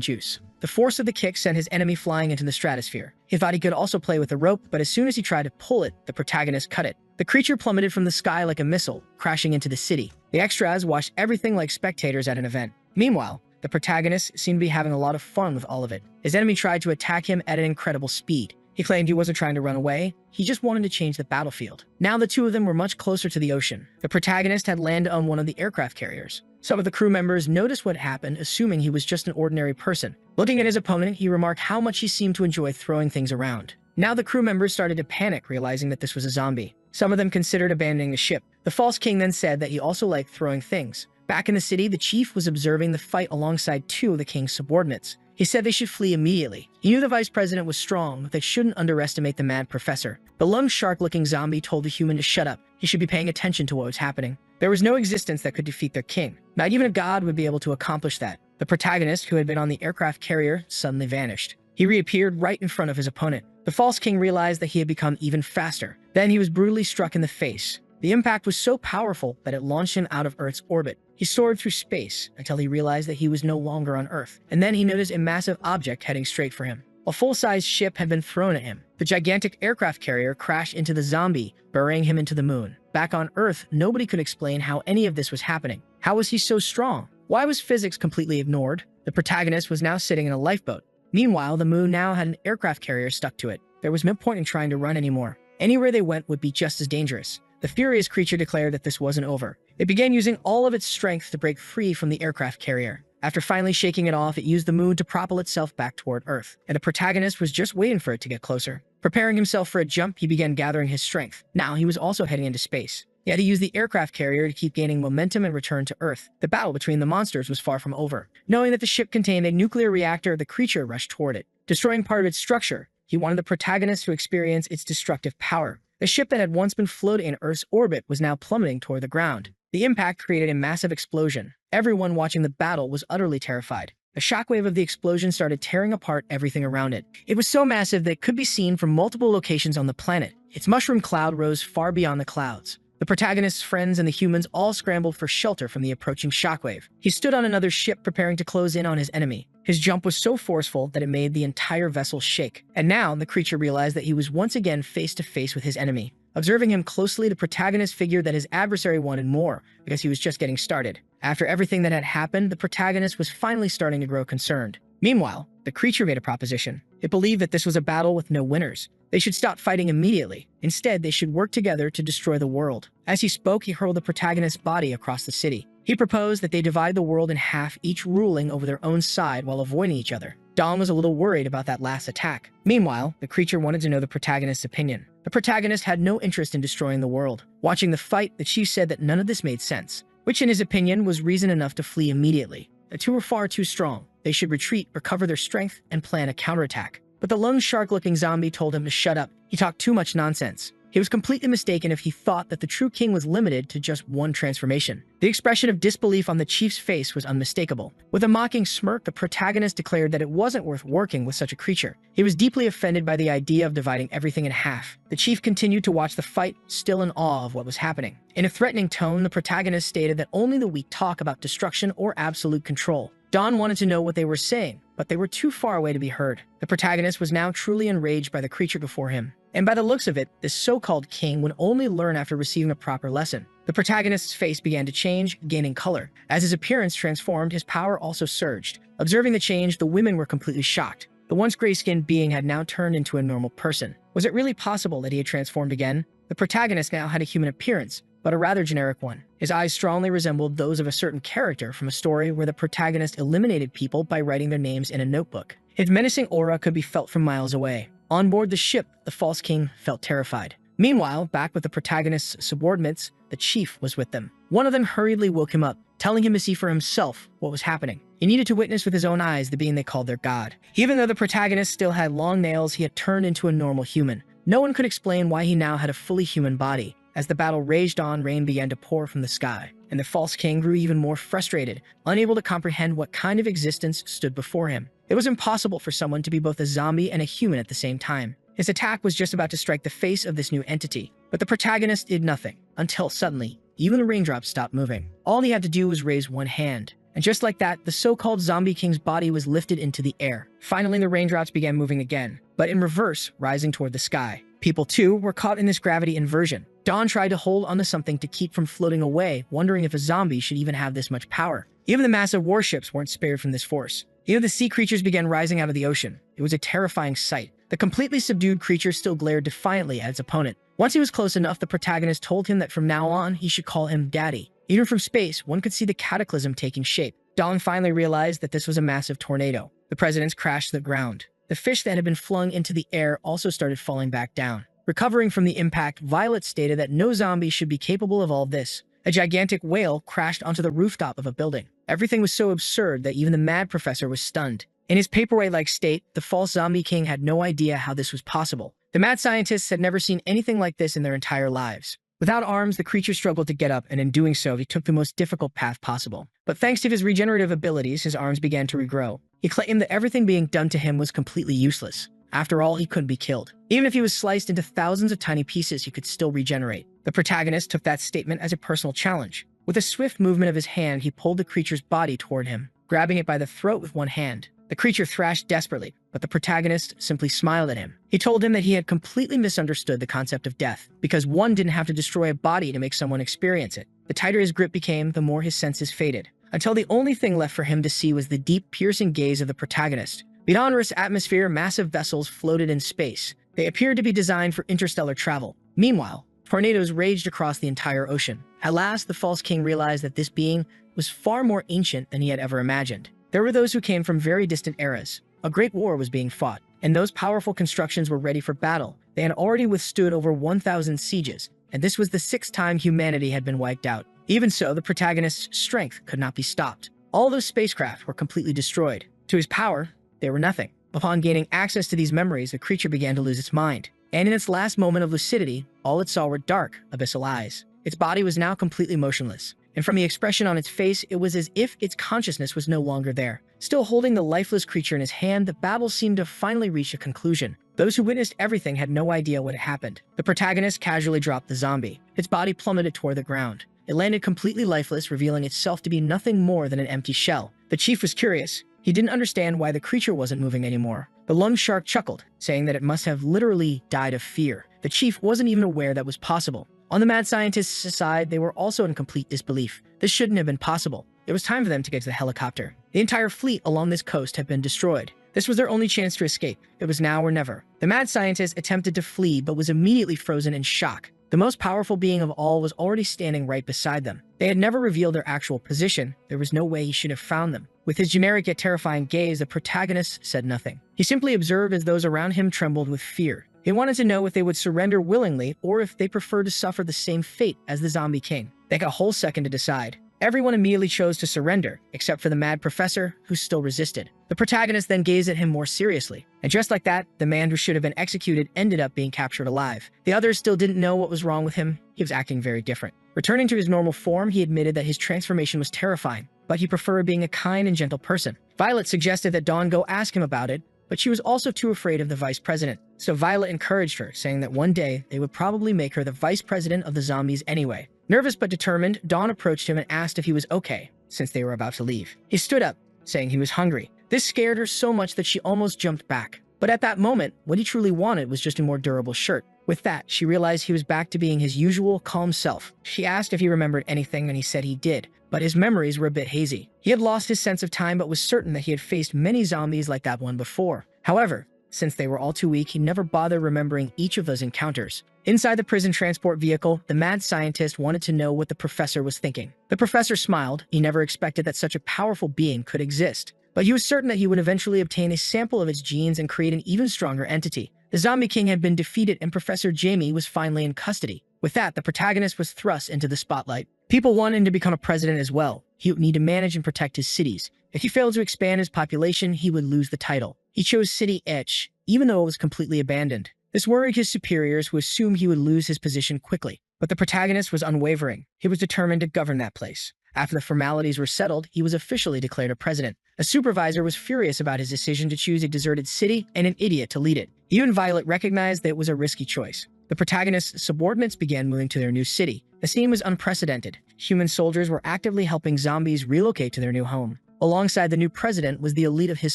juice. The force of the kick sent his enemy flying into the stratosphere. He thought he could also play with the rope, but as soon as he tried to pull it, the protagonist cut it. The creature plummeted from the sky like a missile, crashing into the city. The extras watched everything like spectators at an event. Meanwhile, the protagonist seemed to be having a lot of fun with all of it. His enemy tried to attack him at an incredible speed. He claimed he wasn't trying to run away, he just wanted to change the battlefield. Now the two of them were much closer to the ocean. The protagonist had landed on one of the aircraft carriers. Some of the crew members noticed what happened, assuming he was just an ordinary person. Looking at his opponent, he remarked how much he seemed to enjoy throwing things around. Now the crew members started to panic, realizing that this was a zombie. Some of them considered abandoning the ship. The false king then said that he also liked throwing things. Back in the city, the chief was observing the fight alongside two of the king's subordinates. He said they should flee immediately. He knew the vice president was strong, but they shouldn't underestimate the mad professor. The lone shark-looking zombie told the human to shut up. He should be paying attention to what was happening. There was no existence that could defeat their king. Not even a god would be able to accomplish that. The protagonist, who had been on the aircraft carrier, suddenly vanished. He reappeared right in front of his opponent. The false king realized that he had become even faster. Then he was brutally struck in the face. The impact was so powerful that it launched him out of Earth's orbit. He soared through space until he realized that he was no longer on Earth. And then he noticed a massive object heading straight for him. A full-size ship had been thrown at him. The gigantic aircraft carrier crashed into the zombie, burying him into the moon. Back on Earth, nobody could explain how any of this was happening. How was he so strong? Why was physics completely ignored? The protagonist was now sitting in a lifeboat. Meanwhile, the moon now had an aircraft carrier stuck to it. There was no point in trying to run anymore. Anywhere they went would be just as dangerous. The furious creature declared that this wasn't over. It began using all of its strength to break free from the aircraft carrier. After finally shaking it off, it used the moon to propel itself back toward Earth, and the protagonist was just waiting for it to get closer. Preparing himself for a jump, he began gathering his strength. Now he was also heading into space. He had to use the aircraft carrier to keep gaining momentum and return to Earth. The battle between the monsters was far from over. Knowing that the ship contained a nuclear reactor, the creature rushed toward it. Destroying part of its structure, he wanted the protagonist to experience its destructive power. The ship that had once been floating in Earth's orbit was now plummeting toward the ground. The impact created a massive explosion. Everyone watching the battle was utterly terrified. A shockwave of the explosion started tearing apart everything around it. It was so massive that it could be seen from multiple locations on the planet. Its mushroom cloud rose far beyond the clouds. The protagonist's friends and the humans all scrambled for shelter from the approaching shockwave. He stood on another ship preparing to close in on his enemy. His jump was so forceful that it made the entire vessel shake. And now the creature realized that he was once again face to face with his enemy. Observing him closely, the protagonist figured that his adversary wanted more because he was just getting started. After everything that had happened, the protagonist was finally starting to grow concerned. Meanwhile, the creature made a proposition. It believed that this was a battle with no winners. They should stop fighting immediately. Instead, they should work together to destroy the world. As he spoke, he hurled the protagonist's body across the city. He proposed that they divide the world in half, each ruling over their own side while avoiding each other. Dawn was a little worried about that last attack. Meanwhile, the creature wanted to know the protagonist's opinion. The protagonist had no interest in destroying the world. Watching the fight, the chief said that none of this made sense, which in his opinion was reason enough to flee immediately. The two were far too strong. They should retreat, recover their strength, and plan a counterattack. But the lone shark-looking zombie told him to shut up. He talked too much nonsense. He was completely mistaken if he thought that the true king was limited to just one transformation. The expression of disbelief on the chief's face was unmistakable. With a mocking smirk, the protagonist declared that it wasn't worth working with such a creature. He was deeply offended by the idea of dividing everything in half. The chief continued to watch the fight, still in awe of what was happening. In a threatening tone, the protagonist stated that only the weak talk about destruction or absolute control. Dawn wanted to know what they were saying, but they were too far away to be heard. The protagonist was now truly enraged by the creature before him. And by the looks of it, this so-called king would only learn after receiving a proper lesson. The protagonist's face began to change, gaining color. As his appearance transformed, his power also surged. Observing the change, the women were completely shocked. The once gray-skinned being had now turned into a normal person. Was it really possible that he had transformed again? The protagonist now had a human appearance, but a rather generic one. His eyes strongly resembled those of a certain character from a story where the protagonist eliminated people by writing their names in a notebook. His menacing aura could be felt from miles away. On board the ship, the false king felt terrified. Meanwhile, back with the protagonist's subordinates, the chief was with them. One of them hurriedly woke him up, telling him to see for himself what was happening. He needed to witness with his own eyes the being they called their god. Even though the protagonist still had long nails, he had turned into a normal human. No one could explain why he now had a fully human body. As the battle raged on, rain began to pour from the sky, and the false king grew even more frustrated, unable to comprehend what kind of existence stood before him. It was impossible for someone to be both a zombie and a human at the same time. His attack was just about to strike the face of this new entity, but the protagonist did nothing, until suddenly, even the raindrops stopped moving. All he had to do was raise one hand. And just like that, the so-called zombie king's body was lifted into the air. Finally, the raindrops began moving again, but in reverse, rising toward the sky. People, too, were caught in this gravity inversion. Dawn tried to hold onto something to keep from floating away, wondering if a zombie should even have this much power. Even the massive warships weren't spared from this force. Even the sea creatures began rising out of the ocean. It was a terrifying sight. The completely subdued creature still glared defiantly at its opponent. Once he was close enough, the protagonist told him that from now on, he should call him Daddy. Even from space, one could see the cataclysm taking shape. Dawn finally realized that this was a massive tornado. The presidents crashed to the ground. The fish that had been flung into the air also started falling back down. Recovering from the impact, Violet stated that no zombie should be capable of all this. A gigantic whale crashed onto the rooftop of a building. Everything was so absurd that even the mad professor was stunned. In his paperweight-like state, the false zombie king had no idea how this was possible. The mad scientists had never seen anything like this in their entire lives. Without arms, the creature struggled to get up, and in doing so, he took the most difficult path possible. But thanks to his regenerative abilities, his arms began to regrow. He claimed that everything being done to him was completely useless. After all, he couldn't be killed. Even if he was sliced into thousands of tiny pieces, he could still regenerate. The protagonist took that statement as a personal challenge. With a swift movement of his hand, he pulled the creature's body toward him, grabbing it by the throat with one hand. The creature thrashed desperately, but the protagonist simply smiled at him. He told him that he had completely misunderstood the concept of death, because one didn't have to destroy a body to make someone experience it. The tighter his grip became, the more his senses faded, until the only thing left for him to see was the deep, piercing gaze of the protagonist. Beyond Earth's atmosphere, massive vessels floated in space. They appeared to be designed for interstellar travel. Meanwhile, tornadoes raged across the entire ocean. At last, the false king realized that this being was far more ancient than he had ever imagined. There were those who came from very distant eras. A great war was being fought, and those powerful constructions were ready for battle. They had already withstood over 1,000 sieges, and this was the 6th time humanity had been wiped out. Even so, the protagonist's strength could not be stopped. All those spacecraft were completely destroyed. To his power, they were nothing. Upon gaining access to these memories, the creature began to lose its mind. And in its last moment of lucidity, all it saw were dark, abyssal eyes. Its body was now completely motionless. And from the expression on its face, it was as if its consciousness was no longer there. Still holding the lifeless creature in his hand, the battle seemed to finally reach a conclusion. Those who witnessed everything had no idea what had happened. The protagonist casually dropped the zombie. Its body plummeted toward the ground. It landed completely lifeless, revealing itself to be nothing more than an empty shell. The chief was curious. He didn't understand why the creature wasn't moving anymore. The lung shark chuckled, saying that it must have literally died of fear. The chief wasn't even aware that was possible. On the mad scientists' side, they were also in complete disbelief. This shouldn't have been possible. It was time for them to get to the helicopter. The entire fleet along this coast had been destroyed. This was their only chance to escape. It was now or never. The mad scientist attempted to flee, but was immediately frozen in shock. The most powerful being of all was already standing right beside them. They had never revealed their actual position. There was no way he should have found them. With his generic yet terrifying gaze, the protagonist said nothing. He simply observed as those around him trembled with fear. He wanted to know if they would surrender willingly or if they preferred to suffer the same fate as the zombie king. They had a whole second to decide. Everyone immediately chose to surrender, except for the mad professor, who still resisted. The protagonist then gazed at him more seriously. And just like that, the man who should have been executed ended up being captured alive. The others still didn't know what was wrong with him. He was acting very different. Returning to his normal form, he admitted that his transformation was terrifying, but he preferred being a kind and gentle person. Violet suggested that Dawn go ask him about it, but she was also too afraid of the vice president. So Violet encouraged her, saying that one day they would probably make her the vice president of the zombies anyway. Nervous but determined, Dawn approached him and asked if he was okay, since they were about to leave. He stood up, saying he was hungry. This scared her so much that she almost jumped back. But at that moment, what he truly wanted was just a more durable shirt. With that, she realized he was back to being his usual calm self. She asked if he remembered anything, and he said he did, but his memories were a bit hazy. He had lost his sense of time but was certain that he had faced many zombies like that one before. However, since they were all too weak, he never bothered remembering each of those encounters. Inside the prison transport vehicle, the mad scientist wanted to know what the professor was thinking. The professor smiled. He never expected that such a powerful being could exist, but he was certain that he would eventually obtain a sample of its genes and create an even stronger entity. The Zombie King had been defeated and Professor Jamie was finally in custody. With that, the protagonist was thrust into the spotlight. People wanted him to become a president as well. He would need to manage and protect his cities. If he failed to expand his population, he would lose the title. He chose City Etch, even though it was completely abandoned. This worried his superiors, who assumed he would lose his position quickly. But the protagonist was unwavering. He was determined to govern that place. After the formalities were settled, he was officially declared a president. A supervisor was furious about his decision to choose a deserted city and an idiot to lead it. Even Violet recognized that it was a risky choice. The protagonist's subordinates began moving to their new city. The scene was unprecedented. Human soldiers were actively helping zombies relocate to their new home. Alongside the new president was the elite of his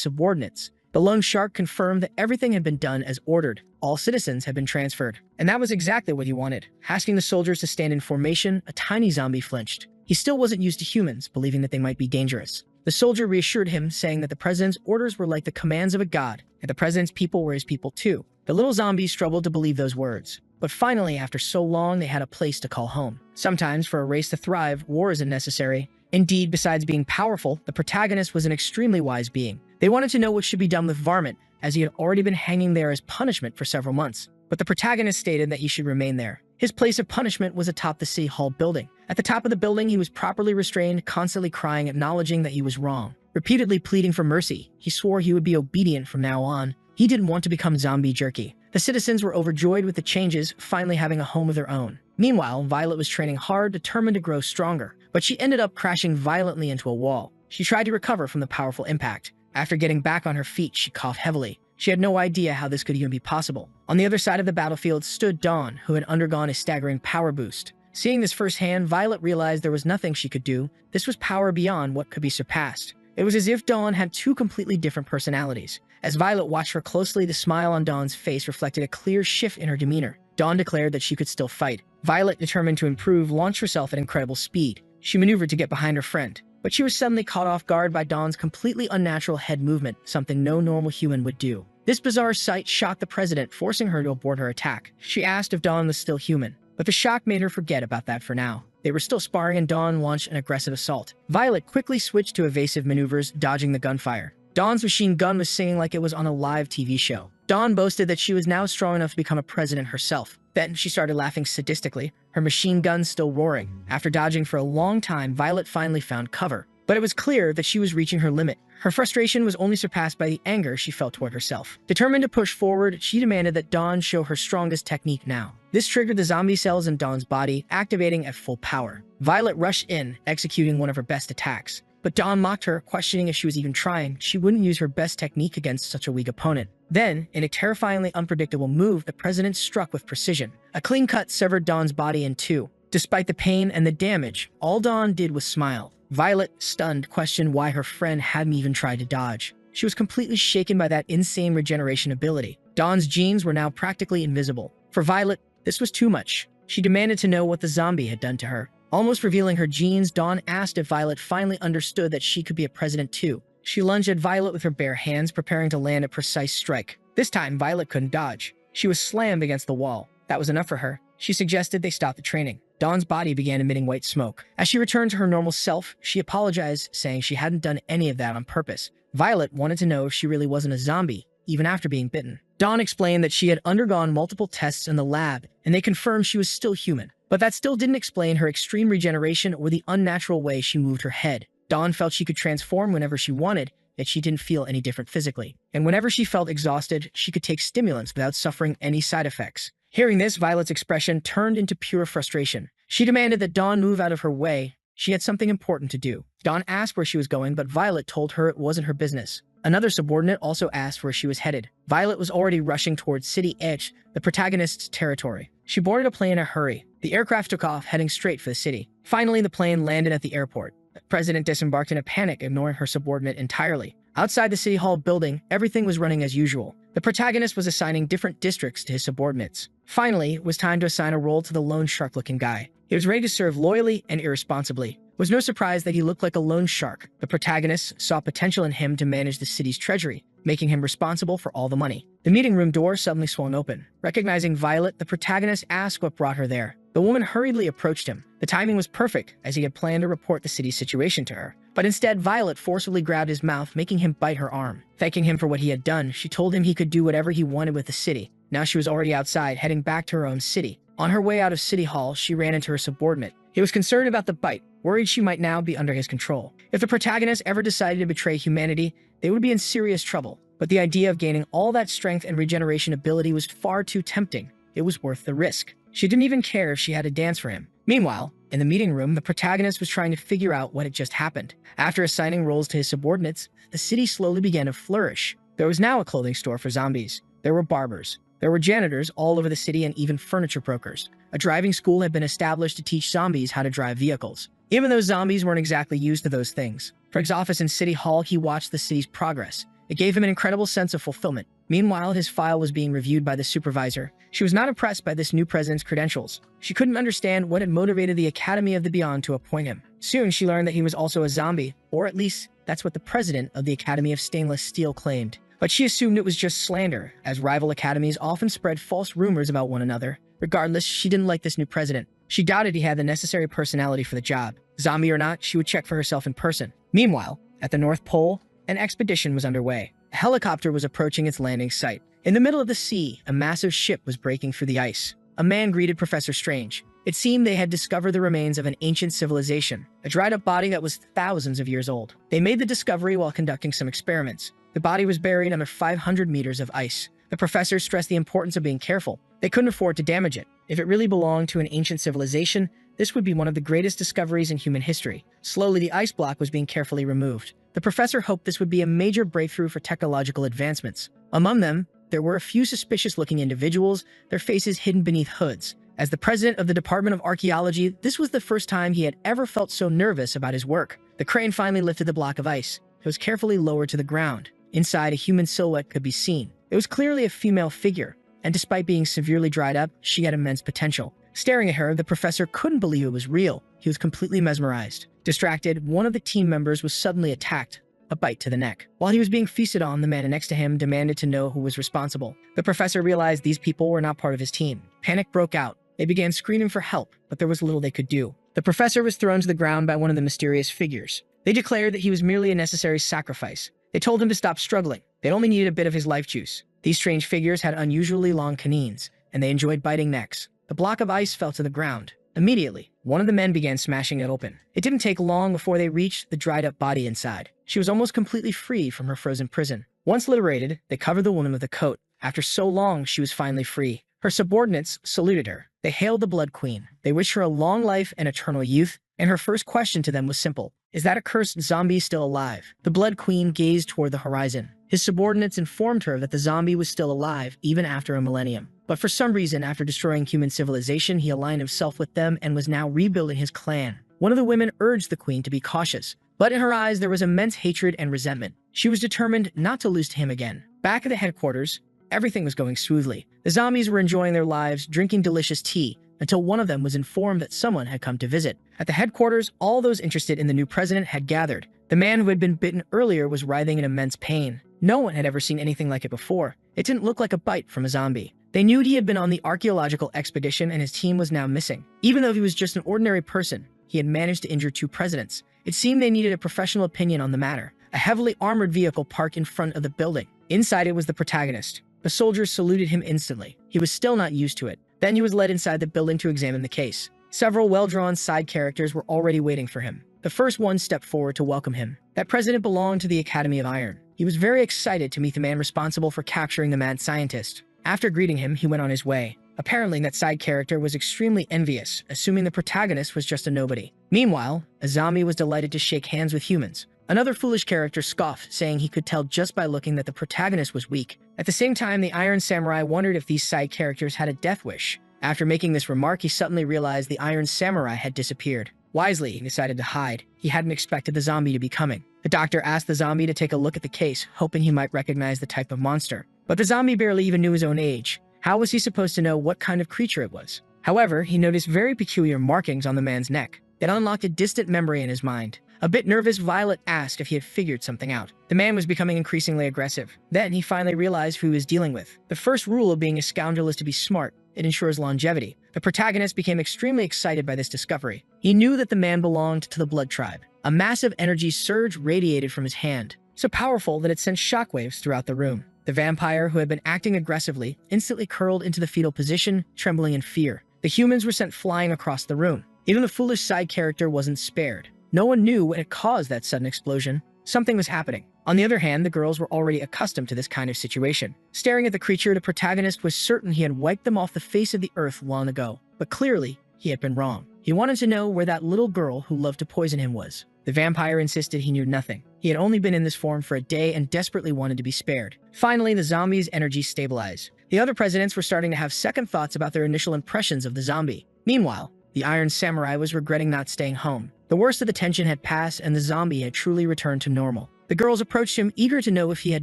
subordinates. The loan shark confirmed that everything had been done as ordered. All citizens had been transferred. And that was exactly what he wanted. Asking the soldiers to stand in formation, a tiny zombie flinched. He still wasn't used to humans, believing that they might be dangerous. The soldier reassured him, saying that the president's orders were like the commands of a god, and the president's people were his people too. The little zombies struggled to believe those words. But finally, after so long, they had a place to call home. Sometimes, for a race to thrive, war isn't necessary. Indeed, besides being powerful, the protagonist was an extremely wise being. They wanted to know what should be done with Varmint, as he had already been hanging there as punishment for several months. But the protagonist stated that he should remain there. His place of punishment was atop the City Hall building. At the top of the building, he was properly restrained, constantly crying, acknowledging that he was wrong. Repeatedly pleading for mercy, he swore he would be obedient from now on. He didn't want to become zombie jerky. The citizens were overjoyed with the changes, finally having a home of their own. Meanwhile, Violet was training hard, determined to grow stronger, but she ended up crashing violently into a wall. She tried to recover from the powerful impact. After getting back on her feet, she coughed heavily. She had no idea how this could even be possible. On the other side of the battlefield stood Dawn, who had undergone a staggering power boost. Seeing this firsthand, Violet realized there was nothing she could do. This was power beyond what could be surpassed. It was as if Dawn had two completely different personalities. As Violet watched her closely, the smile on Dawn's face reflected a clear shift in her demeanor. Dawn declared that she could still fight. Violet, determined to improve, launched herself at incredible speed. She maneuvered to get behind her friend, but she was suddenly caught off guard by Dawn's completely unnatural head movement, something no normal human would do. This bizarre sight shocked the president, forcing her to abort her attack. She asked if Dawn was still human, but the shock made her forget about that for now. They were still sparring and Dawn launched an aggressive assault. Violet quickly switched to evasive maneuvers, dodging the gunfire. Dawn's machine gun was singing like it was on a live TV show. Dawn boasted that she was now strong enough to become a president herself. Then she started laughing sadistically, her machine gun still roaring. After dodging for a long time, Violet finally found cover. But it was clear that she was reaching her limit. Her frustration was only surpassed by the anger she felt toward herself. Determined to push forward, she demanded that Dawn show her strongest technique now. This triggered the zombie cells in Dawn's body, activating at full power. Violet rushed in, executing one of her best attacks. But Dawn mocked her, questioning if she was even trying. She wouldn't use her best technique against such a weak opponent. Then, in a terrifyingly unpredictable move, the president struck with precision. A clean cut severed Dawn's body in two. Despite the pain and the damage, all Dawn did was smile. Violet, stunned, questioned why her friend hadn't even tried to dodge. She was completely shaken by that insane regeneration ability. Dawn's genes were now practically invisible. For Violet, this was too much. She demanded to know what the zombie had done to her. Almost revealing her genes, Dawn asked if Violet finally understood that she could be a president too. She lunged at Violet with her bare hands, preparing to land a precise strike. This time, Violet couldn't dodge. She was slammed against the wall. That was enough for her. She suggested they stop the training. Dawn's body began emitting white smoke. As she returned to her normal self, she apologized, saying she hadn't done any of that on purpose. Violet wanted to know if she really wasn't a zombie, even after being bitten. Dawn explained that she had undergone multiple tests in the lab, and they confirmed she was still human. But that still didn't explain her extreme regeneration or the unnatural way she moved her head. Dawn felt she could transform whenever she wanted, yet she didn't feel any different physically. And whenever she felt exhausted, she could take stimulants without suffering any side effects. Hearing this, Violet's expression turned into pure frustration. She demanded that Dawn move out of her way. She had something important to do. Dawn asked where she was going, but Violet told her it wasn't her business. Another subordinate also asked where she was headed. Violet was already rushing towards City Edge, the protagonist's territory. She boarded a plane in a hurry. The aircraft took off, heading straight for the city. Finally, the plane landed at the airport. The president disembarked in a panic, ignoring her subordinate entirely. Outside the City Hall building, everything was running as usual. The protagonist was assigning different districts to his subordinates. Finally, it was time to assign a role to the lone shark-looking guy. He was ready to serve loyally and irresponsibly. was no surprise that he looked like a loan shark. The protagonist saw potential in him to manage the city's treasury, making him responsible for all the money. The meeting room door suddenly swung open. Recognizing Violet, the protagonist asked what brought her there. The woman hurriedly approached him. The timing was perfect, as he had planned to report the city's situation to her. But instead, Violet forcibly grabbed his mouth, making him bite her arm. Thanking him for what he had done, she told him he could do whatever he wanted with the city. Now she was already outside, heading back to her own city. On her way out of City Hall, she ran into her subordinate. He was concerned about the bite, worried she might now be under his control. If the protagonist ever decided to betray humanity, they would be in serious trouble. But the idea of gaining all that strength and regeneration ability was far too tempting. It was worth the risk. She didn't even care if she had to dance for him. Meanwhile, in the meeting room, the protagonist was trying to figure out what had just happened. After assigning roles to his subordinates, the city slowly began to flourish. There was now a clothing store for zombies. There were barbers. There were janitors all over the city and even furniture brokers. A driving school had been established to teach zombies how to drive vehicles, even though zombies weren't exactly used to those things. From his office in City Hall, he watched the city's progress. It gave him an incredible sense of fulfillment. Meanwhile, his file was being reviewed by the supervisor. She was not impressed by this new president's credentials. She couldn't understand what had motivated the Academy of the Beyond to appoint him. Soon, she learned that he was also a zombie, or at least, that's what the president of the Academy of Stainless Steel claimed. But she assumed it was just slander, as rival academies often spread false rumors about one another. Regardless, she didn't like this new president. She doubted he had the necessary personality for the job. Zombie or not, she would check for herself in person. Meanwhile, at the North Pole, an expedition was underway. A helicopter was approaching its landing site. In the middle of the sea, a massive ship was breaking through the ice. A man greeted Professor Strange. It seemed they had discovered the remains of an ancient civilization, a dried-up body that was thousands of years old. They made the discovery while conducting some experiments. The body was buried under 500 meters of ice. The professor stressed the importance of being careful. They couldn't afford to damage it. If it really belonged to an ancient civilization, this would be one of the greatest discoveries in human history. Slowly, the ice block was being carefully removed. The professor hoped this would be a major breakthrough for technological advancements. Among them, there were a few suspicious-looking individuals, their faces hidden beneath hoods. As the president of the Department of Archaeology, this was the first time he had ever felt so nervous about his work. The crane finally lifted the block of ice. It was carefully lowered to the ground. Inside, a human silhouette could be seen. It was clearly a female figure, and despite being severely dried up, she had immense potential. Staring at her, the professor couldn't believe it was real. He was completely mesmerized. Distracted, one of the team members was suddenly attacked, a bite to the neck. While he was being feasted on, the man next to him demanded to know who was responsible. The professor realized these people were not part of his team. Panic broke out. They began screaming for help, but there was little they could do. The professor was thrown to the ground by one of the mysterious figures. They declared that he was merely a necessary sacrifice. They told him to stop struggling. They only needed a bit of his life juice. These strange figures had unusually long canines, and they enjoyed biting necks. The block of ice fell to the ground. Immediately, one of the men began smashing it open. It didn't take long before they reached the dried-up body inside. She was almost completely free from her frozen prison. Once liberated, they covered the woman with a coat. After so long, she was finally free. Her subordinates saluted her. They hailed the Blood Queen. They wished her a long life and eternal youth, and her first question to them was simple. Is that accursed zombie still alive? The Blood Queen gazed toward the horizon. His subordinates informed her that the zombie was still alive, even after a millennium. But for some reason, after destroying human civilization, he aligned himself with them and was now rebuilding his clan. One of the women urged the queen to be cautious, but in her eyes there was immense hatred and resentment. She was determined not to lose to him again. Back at the headquarters, everything was going smoothly. The zombies were enjoying their lives, drinking delicious tea, until one of them was informed that someone had come to visit. At the headquarters, all those interested in the new president had gathered. The man who had been bitten earlier was writhing in immense pain. No one had ever seen anything like it before. It didn't look like a bite from a zombie. They knew he had been on the archaeological expedition and his team was now missing. Even though he was just an ordinary person, he had managed to injure 2 presidents. It seemed they needed a professional opinion on the matter. A heavily armored vehicle parked in front of the building. Inside it was the protagonist. The soldiers saluted him instantly. He was still not used to it. Then he was led inside the building to examine the case. Several well-drawn side characters were already waiting for him. The first one stepped forward to welcome him. That president belonged to the Academy of Iron. He was very excited to meet the man responsible for capturing the mad scientist. After greeting him, he went on his way. Apparently, that side character was extremely envious, assuming the protagonist was just a nobody. Meanwhile, a zombie was delighted to shake hands with humans. Another foolish character scoffed, saying he could tell just by looking that the protagonist was weak. At the same time, the Iron Samurai wondered if these side characters had a death wish. After making this remark, he suddenly realized the Iron Samurai had disappeared. Wisely, he decided to hide. He hadn't expected the zombie to be coming. The doctor asked the zombie to take a look at the case, hoping he might recognize the type of monster. But the zombie barely even knew his own age. How was he supposed to know what kind of creature it was? However, he noticed very peculiar markings on the man's neck. It unlocked a distant memory in his mind. A bit nervous, Violet asked if he had figured something out. The man was becoming increasingly aggressive. Then he finally realized who he was dealing with. The first rule of being a scoundrel is to be smart. It ensures longevity. The protagonist became extremely excited by this discovery. He knew that the man belonged to the Blood Tribe. A massive energy surge radiated from his hand, so powerful that it sent shockwaves throughout the room. The vampire, who had been acting aggressively, instantly curled into the fetal position, trembling in fear. The humans were sent flying across the room. Even the foolish side character wasn't spared. No one knew what had caused that sudden explosion. Something was happening. On the other hand, the girls were already accustomed to this kind of situation. Staring at the creature, the protagonist was certain he had wiped them off the face of the earth long ago. But clearly, he had been wrong. He wanted to know where that little girl who loved to poison him was. The vampire insisted he knew nothing. He had only been in this form for a day and desperately wanted to be spared. Finally, the zombie's energy stabilized. The other presidents were starting to have second thoughts about their initial impressions of the zombie. Meanwhile, the Iron Samurai was regretting not staying home. The worst of the tension had passed and the zombie had truly returned to normal. The girls approached him, eager to know if he had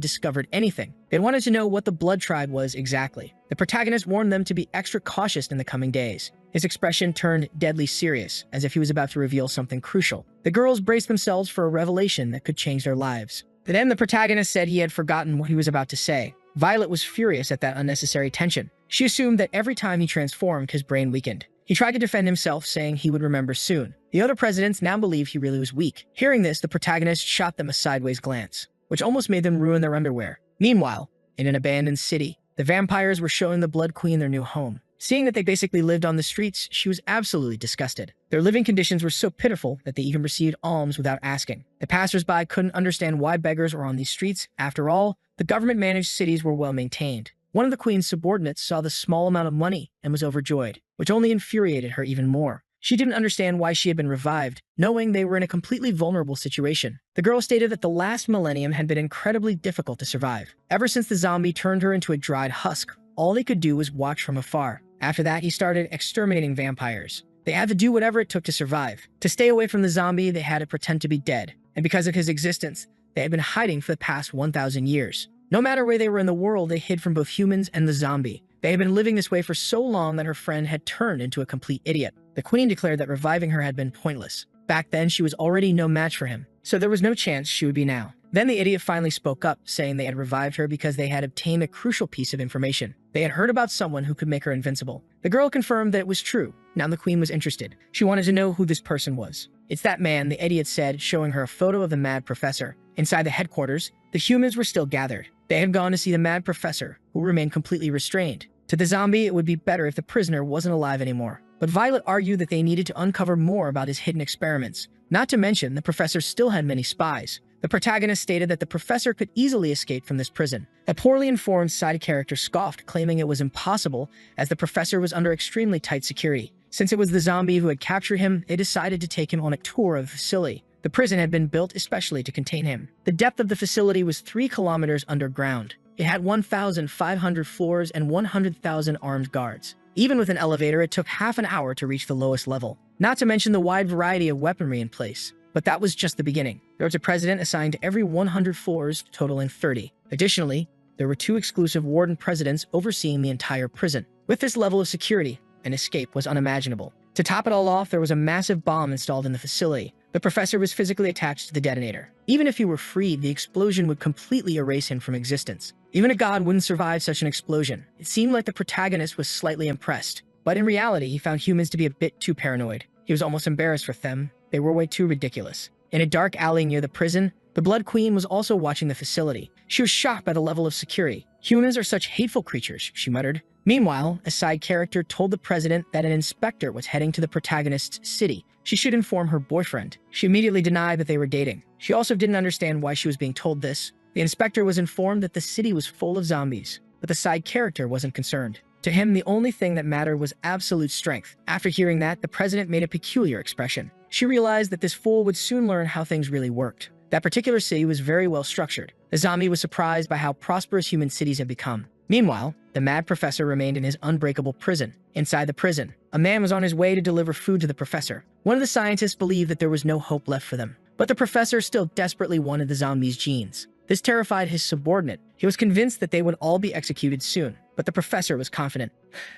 discovered anything. They wanted to know what the Blood Tribe was exactly. The protagonist warned them to be extra cautious in the coming days. His expression turned deadly serious, as if he was about to reveal something crucial. The girls braced themselves for a revelation that could change their lives. Then the protagonist said he had forgotten what he was about to say. Violet was furious at that unnecessary tension. She assumed that every time he transformed, his brain weakened. He tried to defend himself, saying he would remember soon. The other presidents now believed he really was weak. Hearing this, the protagonist shot them a sideways glance, which almost made them ruin their underwear. Meanwhile, in an abandoned city, the vampires were showing the Blood Queen their new home. Seeing that they basically lived on the streets, she was absolutely disgusted. Their living conditions were so pitiful that they even received alms without asking. The passers-by couldn't understand why beggars were on these streets. After all, the government-managed cities were well maintained. One of the queen's subordinates saw the small amount of money and was overjoyed, which only infuriated her even more. She didn't understand why she had been revived, knowing they were in a completely vulnerable situation. The girl stated that the last millennium had been incredibly difficult to survive. Ever since the zombie turned her into a dried husk, all they could do was watch from afar. After that, he started exterminating vampires. They had to do whatever it took to survive. To stay away from the zombie, they had to pretend to be dead. And because of his existence, they had been hiding for the past 1,000 years. No matter where they were in the world, they hid from both humans and the zombie. They had been living this way for so long that her friend had turned into a complete idiot. The queen declared that reviving her had been pointless. Back then, she was already no match for him, so there was no chance she would be now. Then the idiot finally spoke up, saying they had revived her because they had obtained a crucial piece of information. They had heard about someone who could make her invincible. The girl confirmed that it was true. Now the queen was interested. She wanted to know who this person was. "It's that man," the idiot said, showing her a photo of the mad professor. Inside the headquarters, the humans were still gathered. They had gone to see the mad professor, who remained completely restrained. To the zombie, it would be better if the prisoner wasn't alive anymore. But Violet argued that they needed to uncover more about his hidden experiments. Not to mention, the professor still had many spies. The protagonist stated that the professor could easily escape from this prison. A poorly informed side character scoffed, claiming it was impossible, as the professor was under extremely tight security. Since it was the zombie who had captured him, they decided to take him on a tour of the facility. The prison had been built especially to contain him. The depth of the facility was 3 kilometers underground. It had 1,500 floors and 100,000 armed guards. Even with an elevator, it took half an hour to reach the lowest level. Not to mention the wide variety of weaponry in place. But that was just the beginning. There was a president assigned to every 100 floors, totaling 30. Additionally, there were 2 exclusive warden presidents overseeing the entire prison. With this level of security, an escape was unimaginable. To top it all off, there was a massive bomb installed in the facility. The professor was physically attached to the detonator. Even if he were freed, the explosion would completely erase him from existence. Even a god wouldn't survive such an explosion. It seemed like the protagonist was slightly impressed. But in reality, he found humans to be a bit too paranoid. He was almost embarrassed with them. They were way too ridiculous. In a dark alley near the prison, the Blood Queen was also watching the facility. She was shocked by the level of security. "Humans are such hateful creatures," she muttered. Meanwhile, a side character told the president that an inspector was heading to the protagonist's city. She should inform her boyfriend. She immediately denied that they were dating. She also didn't understand why she was being told this. The inspector was informed that the city was full of zombies, but the side character wasn't concerned. To him, the only thing that mattered was absolute strength. After hearing that, the president made a peculiar expression. She realized that this fool would soon learn how things really worked. That particular city was very well structured. The zombie was surprised by how prosperous human cities had become. Meanwhile, the mad professor remained in his unbreakable prison. Inside the prison, a man was on his way to deliver food to the professor. One of the scientists believed that there was no hope left for them, but the professor still desperately wanted the zombie's genes. This terrified his subordinate. He was convinced that they would all be executed soon. but the professor was confident.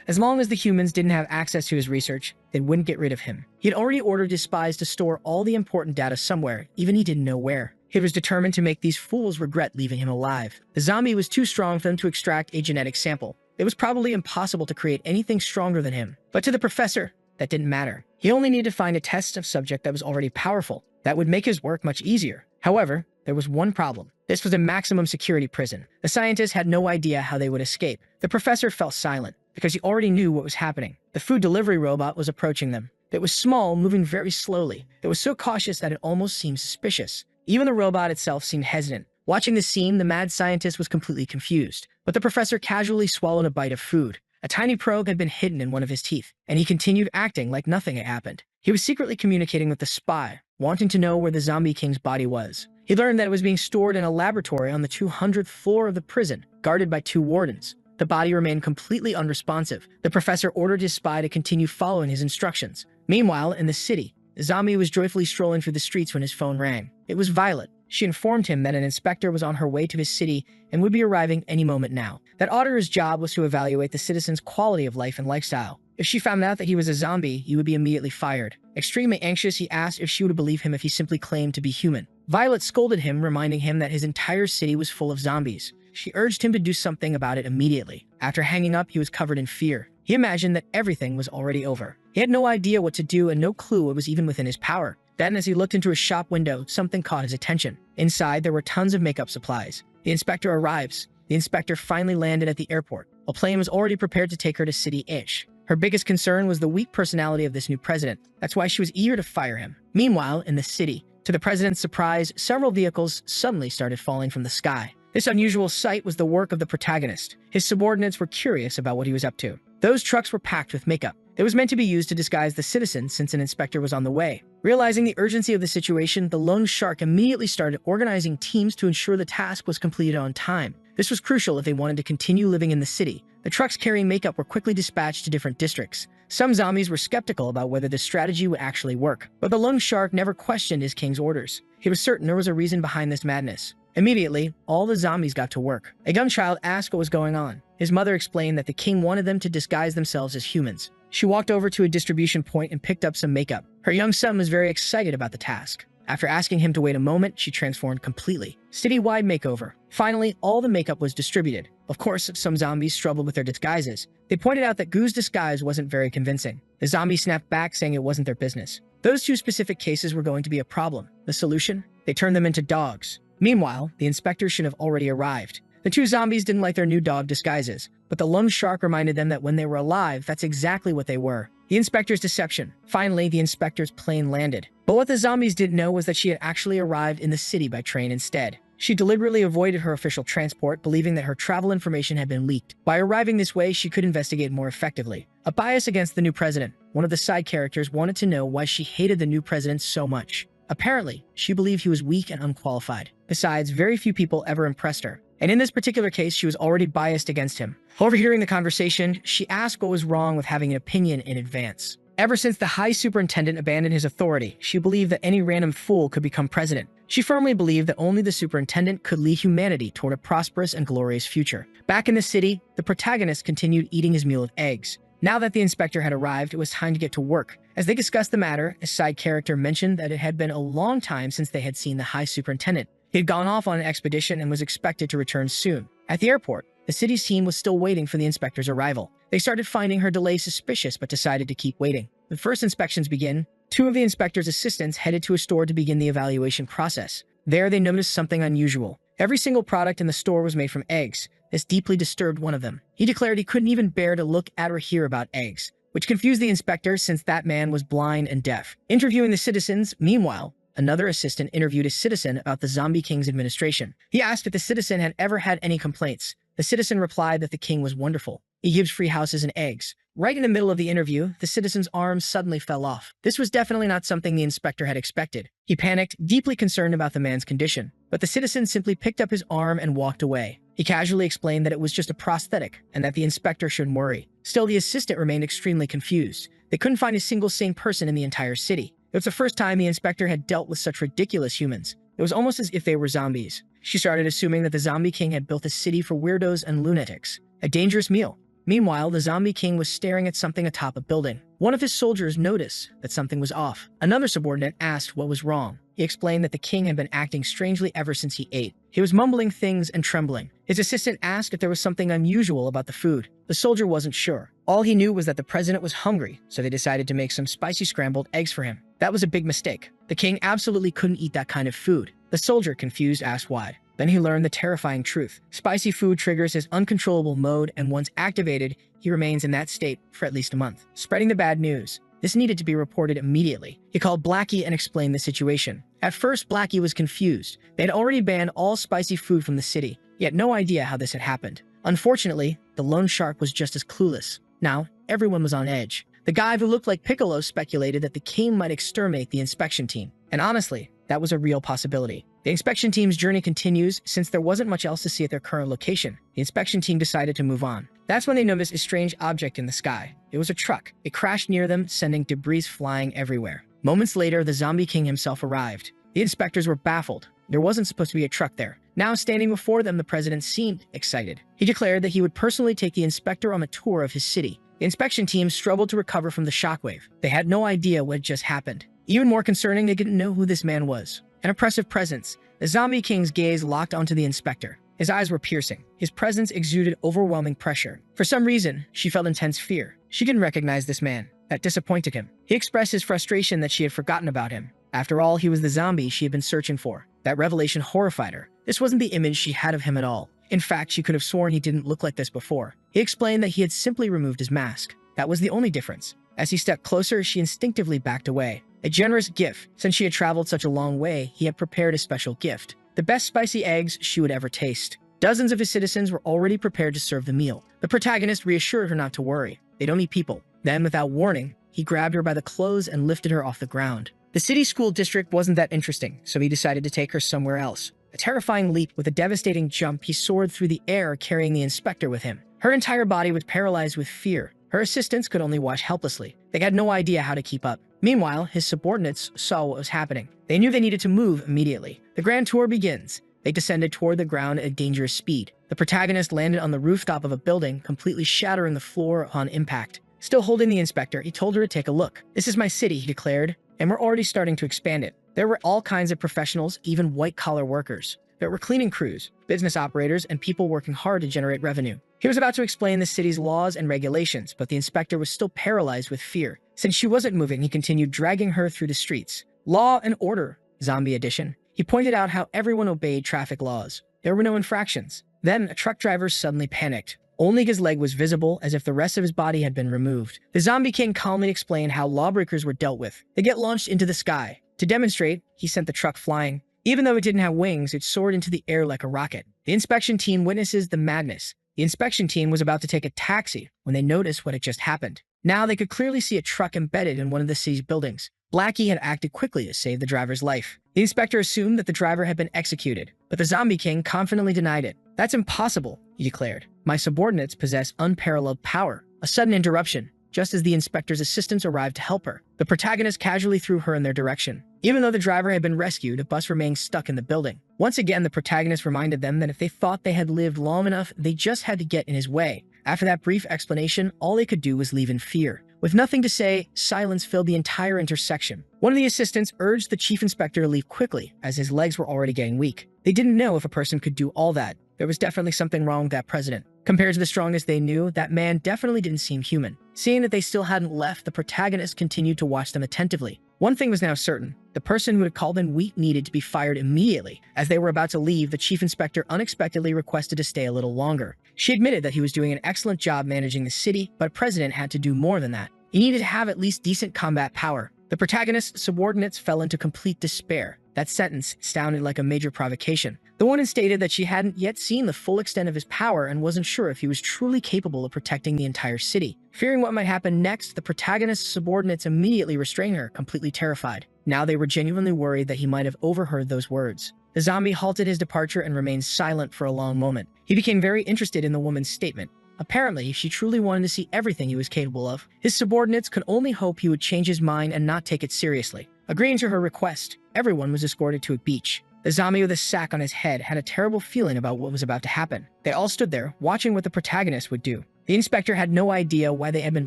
As long as the humans didn't have access to his research, they wouldn't get rid of him. He had already ordered his spies to store all the important data somewhere, even he didn't know where. He was determined to make these fools regret leaving him alive. The zombie was too strong for them to extract a genetic sample. It was probably impossible to create anything stronger than him. But to the professor, that didn't matter. He only needed to find a test of subject that was already powerful. That would make his work much easier. However, there was one problem. This was a maximum security prison. The scientists had no idea how they would escape. The professor fell silent because he already knew what was happening. The food delivery robot was approaching them. It was small, moving very slowly. It was so cautious that it almost seemed suspicious. Even the robot itself seemed hesitant. Watching this scene, the mad scientist was completely confused. But the professor casually swallowed a bite of food. A tiny probe had been hidden in one of his teeth, and he continued acting like nothing had happened. He was secretly communicating with the spy, wanting to know where the Zombie King's body was. He learned that it was being stored in a laboratory on the 200th floor of the prison, guarded by 2 wardens. The body remained completely unresponsive. The professor ordered his spy to continue following his instructions. Meanwhile, in the city, the zombie was joyfully strolling through the streets when his phone rang. It was Violet. She informed him that an inspector was on her way to his city and would be arriving any moment now. That auditor's job was to evaluate the citizens' quality of life and lifestyle. If she found out that he was a zombie, he would be immediately fired. Extremely anxious, he asked if she would believe him if he simply claimed to be human. Violet scolded him, reminding him that his entire city was full of zombies. She urged him to do something about it immediately. After hanging up, he was covered in fear. He imagined that everything was already over. He had no idea what to do and no clue what was even within his power. Then, as he looked into a shop window, something caught his attention. Inside, there were tons of makeup supplies. The inspector arrives. The inspector finally landed at the airport. A plane was already prepared to take her to City Ish. Her biggest concern was the weak personality of this new president. That's why she was eager to fire him. Meanwhile, in the city, to the president's surprise, several vehicles suddenly started falling from the sky. This unusual sight was the work of the protagonist. His subordinates were curious about what he was up to. Those trucks were packed with makeup. It was meant to be used to disguise the citizens since an inspector was on the way. Realizing the urgency of the situation, the lone shark immediately started organizing teams to ensure the task was completed on time. This was crucial if they wanted to continue living in the city. The trucks carrying makeup were quickly dispatched to different districts. Some zombies were skeptical about whether this strategy would actually work, but the lone shark never questioned his king's orders. He was certain there was a reason behind this madness. Immediately, all the zombies got to work. A young child asked what was going on. His mother explained that the king wanted them to disguise themselves as humans. She walked over to a distribution point and picked up some makeup. Her young son was very excited about the task. After asking him to wait a moment, she transformed completely. City-wide makeover. Finally, all the makeup was distributed. Of course, some zombies struggled with their disguises. They pointed out that Goo's disguise wasn't very convincing. The zombies snapped back, saying it wasn't their business. Those 2 specific cases were going to be a problem. The solution? They turned them into dogs. Meanwhile, the inspectors should have already arrived. The 2 zombies didn't like their new dog disguises, but the lone shark reminded them that when they were alive, that's exactly what they were. The inspector's deception. Finally, the inspector's plane landed. But what the zombies didn't know was that she had actually arrived in the city by train instead. She deliberately avoided her official transport, believing that her travel information had been leaked. By arriving this way, she could investigate more effectively. A bias against the new president. One of the side characters wanted to know why she hated the new president so much. Apparently, she believed he was weak and unqualified. Besides, very few people ever impressed her. And in this particular case, she was already biased against him. Overhearing the conversation, she asked what was wrong with having an opinion in advance. Ever since the High Superintendent abandoned his authority, she believed that any random fool could become president. She firmly believed that only the superintendent could lead humanity toward a prosperous and glorious future. Back in the city, the protagonist continued eating his meal of eggs. Now that the inspector had arrived, it was time to get to work. As they discussed the matter, a side character mentioned that it had been a long time since they had seen the High Superintendent. He had gone off on an expedition and was expected to return soon. At the airport, the city's team was still waiting for the inspector's arrival. They started finding her delay suspicious but decided to keep waiting. The first inspections begin. 2 of the inspector's assistants headed to a store to begin the evaluation process. There, they noticed something unusual. Every single product in the store was made from eggs. This deeply disturbed one of them. He declared he couldn't even bear to look at or hear about eggs, which confused the inspector since that man was blind and deaf. Interviewing the citizens, meanwhile, another assistant interviewed a citizen about the Zombie King's administration. He asked if the citizen had ever had any complaints. The citizen replied that the king was wonderful. He gives free houses and eggs. Right in the middle of the interview, the citizen's arm suddenly fell off. This was definitely not something the inspector had expected. He panicked, deeply concerned about the man's condition. But the citizen simply picked up his arm and walked away. He casually explained that it was just a prosthetic and that the inspector shouldn't worry. Still, the assistant remained extremely confused. They couldn't find a single sane person in the entire city. It was the first time the inspector had dealt with such ridiculous humans. It was almost as if they were zombies. She started assuming that the Zombie King had built a city for weirdos and lunatics. a dangerous meal. Meanwhile, the zombie king was staring at something atop a building. One of his soldiers noticed that something was off. Another subordinate asked what was wrong. He explained that the king had been acting strangely ever since he ate. He was mumbling things and trembling. His assistant asked if there was something unusual about the food. The soldier wasn't sure. All he knew was that the president was hungry, so they decided to make some spicy scrambled eggs for him. That was a big mistake. The king absolutely couldn't eat that kind of food. The soldier, confused, asked why. Then he learned the terrifying truth. Spicy food triggers his uncontrollable mode, and once activated, he remains in that state for at least a month. Spreading the bad news. This needed to be reported immediately. He called Blackie and explained the situation. At first, Blackie was confused. They had already banned all spicy food from the city. He had no idea how this had happened. Unfortunately, the lone shark was just as clueless. Now, everyone was on edge. The guy who looked like Piccolo speculated that the king might exterminate the inspection team. And honestly, that was a real possibility. The inspection team's journey continues. Since there wasn't much else to see at their current location, the inspection team decided to move on. That's when they noticed a strange object in the sky. It was a truck. It crashed near them, sending debris flying everywhere. Moments later, the zombie king himself arrived. The inspectors were baffled. There wasn't supposed to be a truck there. Now, standing before them, the president seemed excited. He declared that he would personally take the inspector on a tour of his city. The inspection team struggled to recover from the shockwave. They had no idea what had just happened. Even more concerning, they didn't know who this man was. An oppressive presence. The zombie king's gaze locked onto the inspector. His eyes were piercing. His presence exuded overwhelming pressure. For some reason, she felt intense fear. She didn't recognize this man. That disappointed him. He expressed his frustration that she had forgotten about him. After all, he was the zombie she had been searching for. That revelation horrified her. This wasn't the image she had of him at all. In fact, she could have sworn he didn't look like this before. He explained that he had simply removed his mask. That was the only difference. As he stepped closer, she instinctively backed away. A generous gift. Since she had traveled such a long way, he had prepared a special gift. The best spicy eggs she would ever taste. Dozens of his citizens were already prepared to serve the meal. The protagonist reassured her not to worry. They don't eat people. Then, without warning, he grabbed her by the clothes and lifted her off the ground. The city school district wasn't that interesting, so he decided to take her somewhere else. A terrifying leap. With a devastating jump, he soared through the air, carrying the inspector with him. Her entire body was paralyzed with fear. Her assistants could only watch helplessly. They had no idea how to keep up. Meanwhile, his subordinates saw what was happening. They knew they needed to move immediately. The grand tour begins. They descended toward the ground at a dangerous speed. The protagonist landed on the rooftop of a building, completely shattering the floor upon impact. Still holding the inspector, he told her to take a look. "This is my city," he declared, "and we're already starting to expand it." There were all kinds of professionals, even white-collar workers. There were cleaning crews, business operators, and people working hard to generate revenue. He was about to explain the city's laws and regulations, but the inspector was still paralyzed with fear. Since she wasn't moving, he continued dragging her through the streets. Law and order, zombie edition. He pointed out how everyone obeyed traffic laws. There were no infractions. Then, a truck driver suddenly panicked. Only his leg was visible, as if the rest of his body had been removed. The zombie king calmly explained how lawbreakers were dealt with. They get launched into the sky. To demonstrate, he sent the truck flying. Even though it didn't have wings, it soared into the air like a rocket. The inspection team witnesses the madness. The inspection team was about to take a taxi when they noticed what had just happened. Now they could clearly see a truck embedded in one of the city's buildings. Blackie had acted quickly to save the driver's life. The inspector assumed that the driver had been executed, but the zombie king confidently denied it. "That's impossible," he declared. "My subordinates possess unparalleled power." A sudden interruption. Just as the inspector's assistants arrived to help her, the protagonist casually threw her in their direction. Even though the driver had been rescued, a bus remained stuck in the building. Once again, the protagonist reminded them that if they thought they had lived long enough, they just had to get in his way. After that brief explanation, all they could do was leave in fear. With nothing to say, silence filled the entire intersection. One of the assistants urged the chief inspector to leave quickly, as his legs were already getting weak. They didn't know if a person could do all that. There was definitely something wrong with that president. Compared to the strongest they knew, that man definitely didn't seem human. Seeing that they still hadn't left, the protagonist continued to watch them attentively. One thing was now certain. The person who had called them weak needed to be fired immediately. As they were about to leave, the chief inspector unexpectedly requested to stay a little longer. She admitted that he was doing an excellent job managing the city, but president had to do more than that. He needed to have at least decent combat power. The protagonist's subordinates fell into complete despair. That sentence sounded like a major provocation. The woman stated that she hadn't yet seen the full extent of his power and wasn't sure if he was truly capable of protecting the entire city. Fearing what might happen next, the protagonist's subordinates immediately restrained her, completely terrified. Now they were genuinely worried that he might have overheard those words. The zombie halted his departure and remained silent for a long moment. He became very interested in the woman's statement. Apparently, she truly wanted to see everything he was capable of. His subordinates could only hope he would change his mind and not take it seriously. Agreeing to her request, everyone was escorted to a beach. The zombie with a sack on his head had a terrible feeling about what was about to happen. They all stood there, watching what the protagonist would do. The inspector had no idea why they had been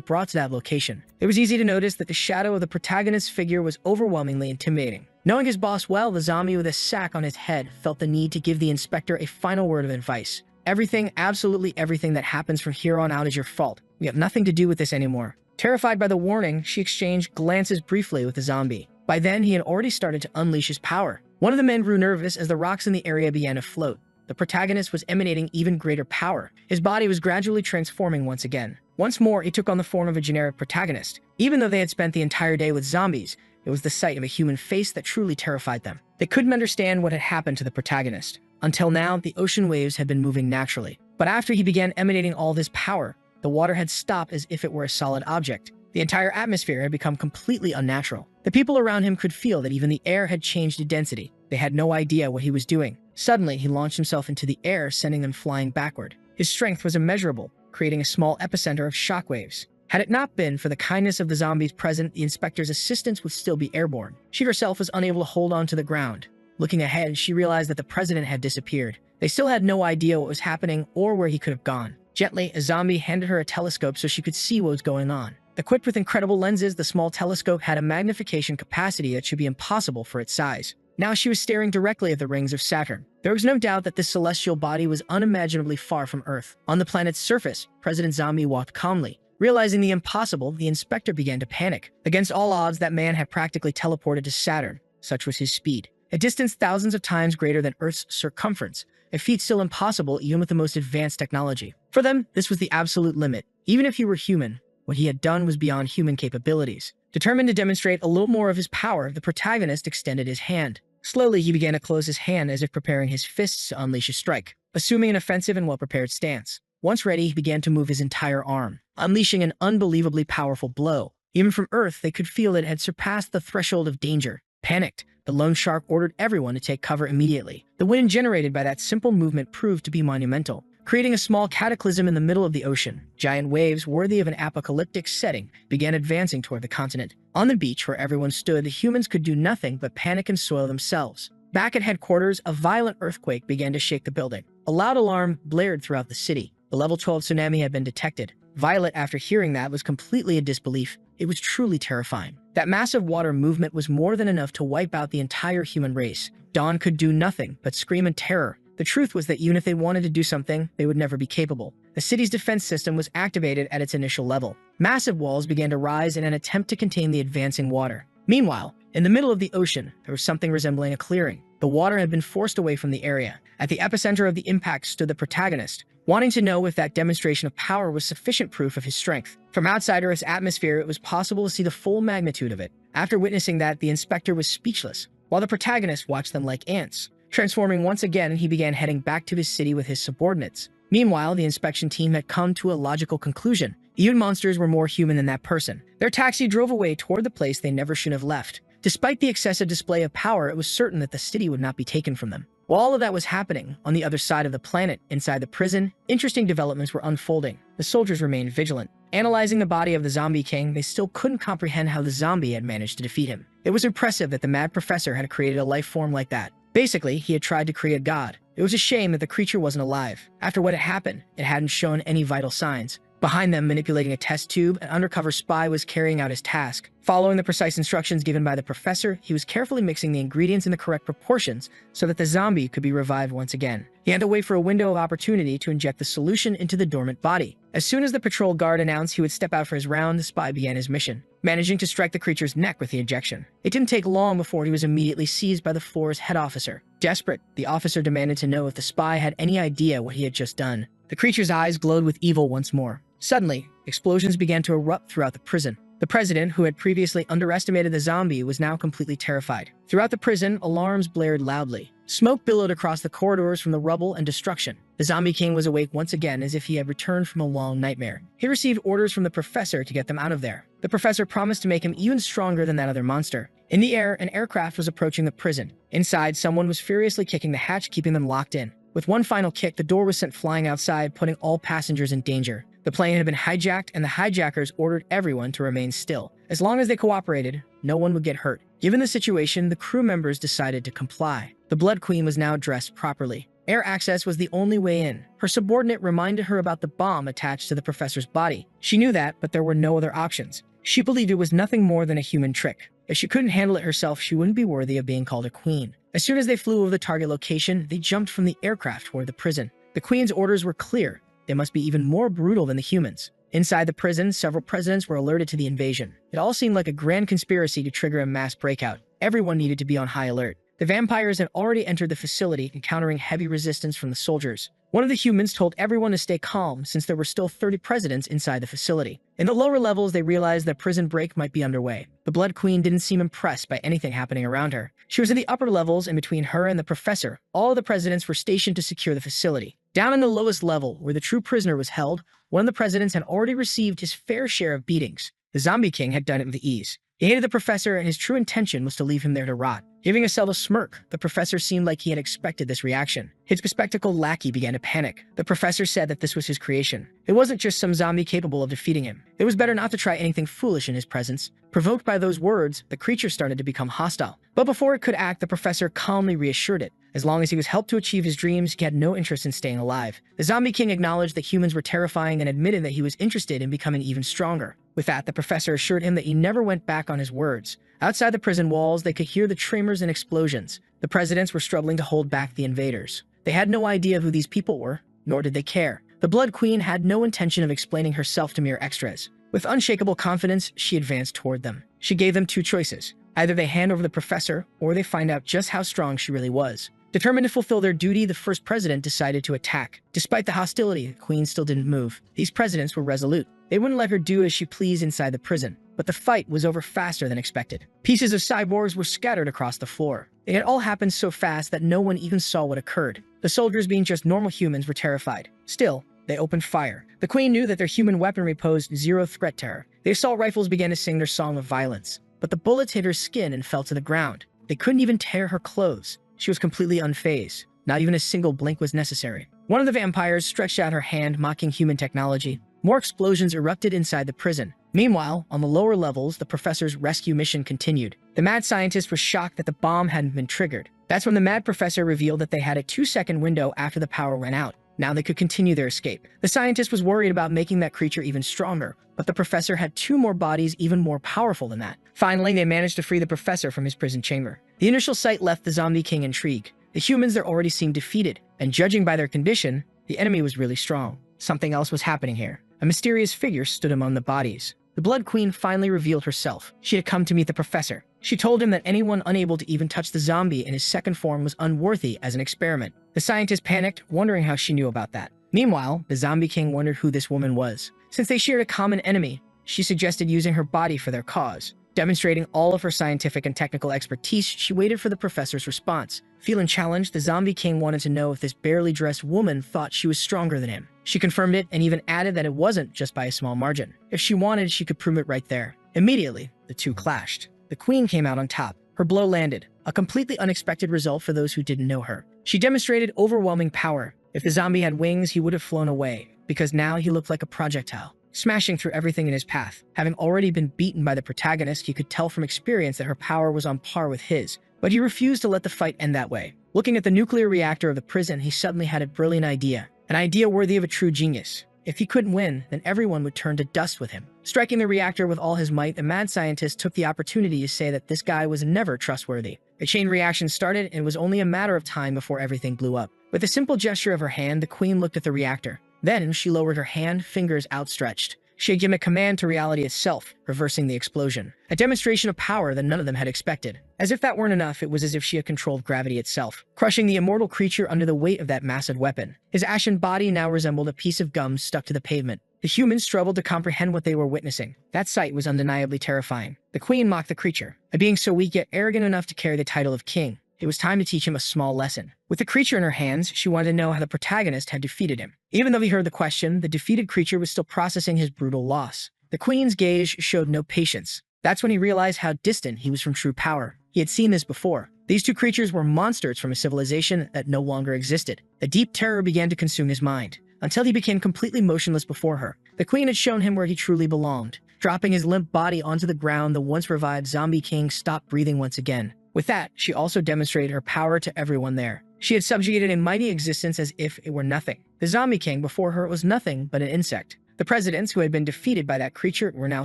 brought to that location. It was easy to notice that the shadow of the protagonist's figure was overwhelmingly intimidating. Knowing his boss well, the zombie with a sack on his head felt the need to give the inspector a final word of advice. Everything, absolutely everything that happens from here on out is your fault. We have nothing to do with this anymore. Terrified by the warning, she exchanged glances briefly with the zombie. By then, he had already started to unleash his power. One of the men grew nervous as the rocks in the area began to float. The protagonist was emanating even greater power. His body was gradually transforming once again. Once more, he took on the form of a generic protagonist. Even though they had spent the entire day with zombies, it was the sight of a human face that truly terrified them. They couldn't understand what had happened to the protagonist. Until now, the ocean waves had been moving naturally. But after he began emanating all this power, the water had stopped as if it were a solid object. The entire atmosphere had become completely unnatural. The people around him could feel that even the air had changed in density. They had no idea what he was doing. Suddenly, he launched himself into the air, sending them flying backward. His strength was immeasurable, creating a small epicenter of shockwaves. Had it not been for the kindness of the zombies present, the inspector's assistance would still be airborne. She herself was unable to hold on to the ground. Looking ahead, she realized that the president had disappeared. They still had no idea what was happening or where he could have gone. Gently, a zombie handed her a telescope so she could see what was going on. Equipped with incredible lenses, the small telescope had a magnification capacity that should be impossible for its size. Now she was staring directly at the rings of Saturn. There was no doubt that this celestial body was unimaginably far from Earth. On the planet's surface, President Zombie walked calmly. Realizing the impossible, the inspector began to panic. Against all odds, that man had practically teleported to Saturn. Such was his speed. A distance thousands of times greater than Earth's circumference, a feat still impossible even with the most advanced technology. For them, this was the absolute limit. Even if he were human, what he had done was beyond human capabilities. Determined to demonstrate a little more of his power, the protagonist extended his hand. Slowly, he began to close his hand as if preparing his fists to unleash a strike, assuming an offensive and well-prepared stance. Once ready, he began to move his entire arm, unleashing an unbelievably powerful blow. Even from Earth, they could feel it had surpassed the threshold of danger. Panicked, the lone shark ordered everyone to take cover immediately. The wind generated by that simple movement proved to be monumental, creating a small cataclysm in the middle of the ocean. Giant waves, worthy of an apocalyptic setting, began advancing toward the continent. On the beach where everyone stood, the humans could do nothing but panic and soil themselves. Back at headquarters, a violent earthquake began to shake the building. A loud alarm blared throughout the city. The level 12 tsunami had been detected. Violet, after hearing that, was completely in disbelief. It was truly terrifying. That massive water movement was more than enough to wipe out the entire human race. Dawn could do nothing but scream in terror. The truth was that even if they wanted to do something, they would never be capable. The city's defense system was activated at its initial level. Massive walls began to rise in an attempt to contain the advancing water. Meanwhile, in the middle of the ocean, there was something resembling a clearing. The water had been forced away from the area. At the epicenter of the impact stood the protagonist, wanting to know if that demonstration of power was sufficient proof of his strength. From outside Earth's atmosphere, it was possible to see the full magnitude of it. After witnessing that, the inspector was speechless, while the protagonist watched them like ants. Transforming once again, he began heading back to his city with his subordinates. Meanwhile, the inspection team had come to a logical conclusion. Even monsters were more human than that person. Their taxi drove away toward the place they never should have left. Despite the excessive display of power, it was certain that the city would not be taken from them. While all of that was happening, on the other side of the planet, inside the prison, interesting developments were unfolding. The soldiers remained vigilant. Analyzing the body of the zombie king, they still couldn't comprehend how the zombie had managed to defeat him. It was impressive that the mad professor had created a life form like that. Basically, he had tried to create a god. It was a shame that the creature wasn't alive. After what had happened, it hadn't shown any vital signs. Behind them, manipulating a test tube, an undercover spy was carrying out his task. Following the precise instructions given by the professor, he was carefully mixing the ingredients in the correct proportions so that the zombie could be revived once again. He had to wait for a window of opportunity to inject the solution into the dormant body. As soon as the patrol guard announced he would step out for his round, the spy began his mission, managing to strike the creature's neck with the injection. It didn't take long before he was immediately seized by the floor's head officer. Desperate, the officer demanded to know if the spy had any idea what he had just done. The creature's eyes glowed with evil once more. Suddenly, explosions began to erupt throughout the prison. The president, who had previously underestimated the zombie, was now completely terrified. Throughout the prison, alarms blared loudly. Smoke billowed across the corridors from the rubble and destruction. The zombie king was awake once again as if he had returned from a long nightmare. He received orders from the professor to get them out of there. The professor promised to make him even stronger than that other monster. In the air, an aircraft was approaching the prison. Inside, someone was furiously kicking the hatch, keeping them locked in. With one final kick, the door was sent flying outside, putting all passengers in danger. The plane had been hijacked, and the hijackers ordered everyone to remain still. As long as they cooperated, no one would get hurt. Given the situation, the crew members decided to comply. The Blood Queen was now dressed properly. Air access was the only way in. Her subordinate reminded her about the bomb attached to the professor's body. She knew that, but there were no other options. She believed it was nothing more than a human trick. If she couldn't handle it herself, she wouldn't be worthy of being called a queen. As soon as they flew over the target location, they jumped from the aircraft toward the prison. The queen's orders were clear. They must be even more brutal than the humans. Inside the prison, several presidents were alerted to the invasion. It all seemed like a grand conspiracy to trigger a mass breakout. Everyone needed to be on high alert. The vampires had already entered the facility, encountering heavy resistance from the soldiers. One of the humans told everyone to stay calm since there were still 30 presidents inside the facility. In the lower levels, they realized that prison break might be underway. The Blood Queen didn't seem impressed by anything happening around her. She was in the upper levels, and between her and the professor, all of the presidents were stationed to secure the facility. Down in the lowest level, where the true prisoner was held, one of the presidents had already received his fair share of beatings. The Zombie King had done it with ease. He hated the professor, and his true intention was to leave him there to rot. Giving a subtle smirk, the professor seemed like he had expected this reaction. His bespectacled lackey began to panic. The professor said that this was his creation. It wasn't just some zombie capable of defeating him. It was better not to try anything foolish in his presence. Provoked by those words, the creature started to become hostile. But before it could act, the professor calmly reassured it. As long as he was helped to achieve his dreams, he had no interest in staying alive. The Zombie King acknowledged that humans were terrifying and admitted that he was interested in becoming even stronger. With that, the professor assured him that he never went back on his words. Outside the prison walls, they could hear the tremors and explosions. The presidents were struggling to hold back the invaders. They had no idea who these people were, nor did they care. The Blood Queen had no intention of explaining herself to mere extras. With unshakable confidence, she advanced toward them. She gave them two choices. Either they hand over the professor, or they find out just how strong she really was. Determined to fulfill their duty, the first president decided to attack. Despite the hostility, the queen still didn't move. These presidents were resolute. They wouldn't let her do as she pleased inside the prison. But the fight was over faster than expected. Pieces of cyborgs were scattered across the floor. It had all happened so fast that no one even saw what occurred. The soldiers, being just normal humans, were terrified. Still, they opened fire. The queen knew that their human weaponry posed zero threat to her. The assault rifles began to sing their song of violence. But the bullets hit her skin and fell to the ground. They couldn't even tear her clothes. She was completely unfazed. Not even a single blink was necessary. One of the vampires stretched out her hand, mocking human technology. More explosions erupted inside the prison. Meanwhile, on the lower levels, the professor's rescue mission continued. The mad scientist was shocked that the bomb hadn't been triggered. That's when the mad professor revealed that they had a 2-second window after the power ran out. Now they could continue their escape. The scientist was worried about making that creature even stronger, but the professor had 2 more bodies even more powerful than that. Finally, they managed to free the professor from his prison chamber. The initial sight left the Zombie King intrigued. The humans there already seemed defeated, and judging by their condition, the enemy was really strong. Something else was happening here. A mysterious figure stood among the bodies. The Blood Queen finally revealed herself. She had come to meet the professor. She told him that anyone unable to even touch the zombie in his second form was unworthy as an experiment. The scientist panicked, wondering how she knew about that. Meanwhile, the Zombie King wondered who this woman was. Since they shared a common enemy, she suggested using her body for their cause. Demonstrating all of her scientific and technical expertise, she waited for the professor's response. Feeling challenged, the Zombie King wanted to know if this barely dressed woman thought she was stronger than him. She confirmed it and even added that it wasn't just by a small margin. If she wanted, she could prove it right there. Immediately, the two clashed. The queen came out on top. Her blow landed, a completely unexpected result for those who didn't know her. She demonstrated overwhelming power. If the zombie had wings, he would have flown away, because now he looked like a projectile, smashing through everything in his path. Having already been beaten by the protagonist, he could tell from experience that her power was on par with his, but he refused to let the fight end that way. Looking at the nuclear reactor of the prison, he suddenly had a brilliant idea, an idea worthy of a true genius. If he couldn't win, then everyone would turn to dust with him. Striking the reactor with all his might, the mad scientist took the opportunity to say that this guy was never trustworthy. A chain reaction started, and it was only a matter of time before everything blew up. With a simple gesture of her hand, the queen looked at the reactor. Then she lowered her hand, fingers outstretched. She had given a command to reality itself, reversing the explosion. A demonstration of power that none of them had expected. As if that weren't enough, it was as if she had controlled gravity itself, crushing the immortal creature under the weight of that massive weapon. His ashen body now resembled a piece of gum stuck to the pavement. The humans struggled to comprehend what they were witnessing. That sight was undeniably terrifying. The queen mocked the creature, a being so weak yet arrogant enough to carry the title of king. It was time to teach him a small lesson. With the creature in her hands, she wanted to know how the protagonist had defeated him. Even though he heard the question, the defeated creature was still processing his brutal loss. The queen's gaze showed no patience. That's when he realized how distant he was from true power. He had seen this before. These two creatures were monsters from a civilization that no longer existed. A deep terror began to consume his mind, until he became completely motionless before her. The queen had shown him where he truly belonged. Dropping his limp body onto the ground, the once-revived zombie king stopped breathing once again. With that, she also demonstrated her power to everyone there. She had subjugated a mighty existence as if it were nothing. The zombie king before her was nothing but an insect. The presidents who had been defeated by that creature were now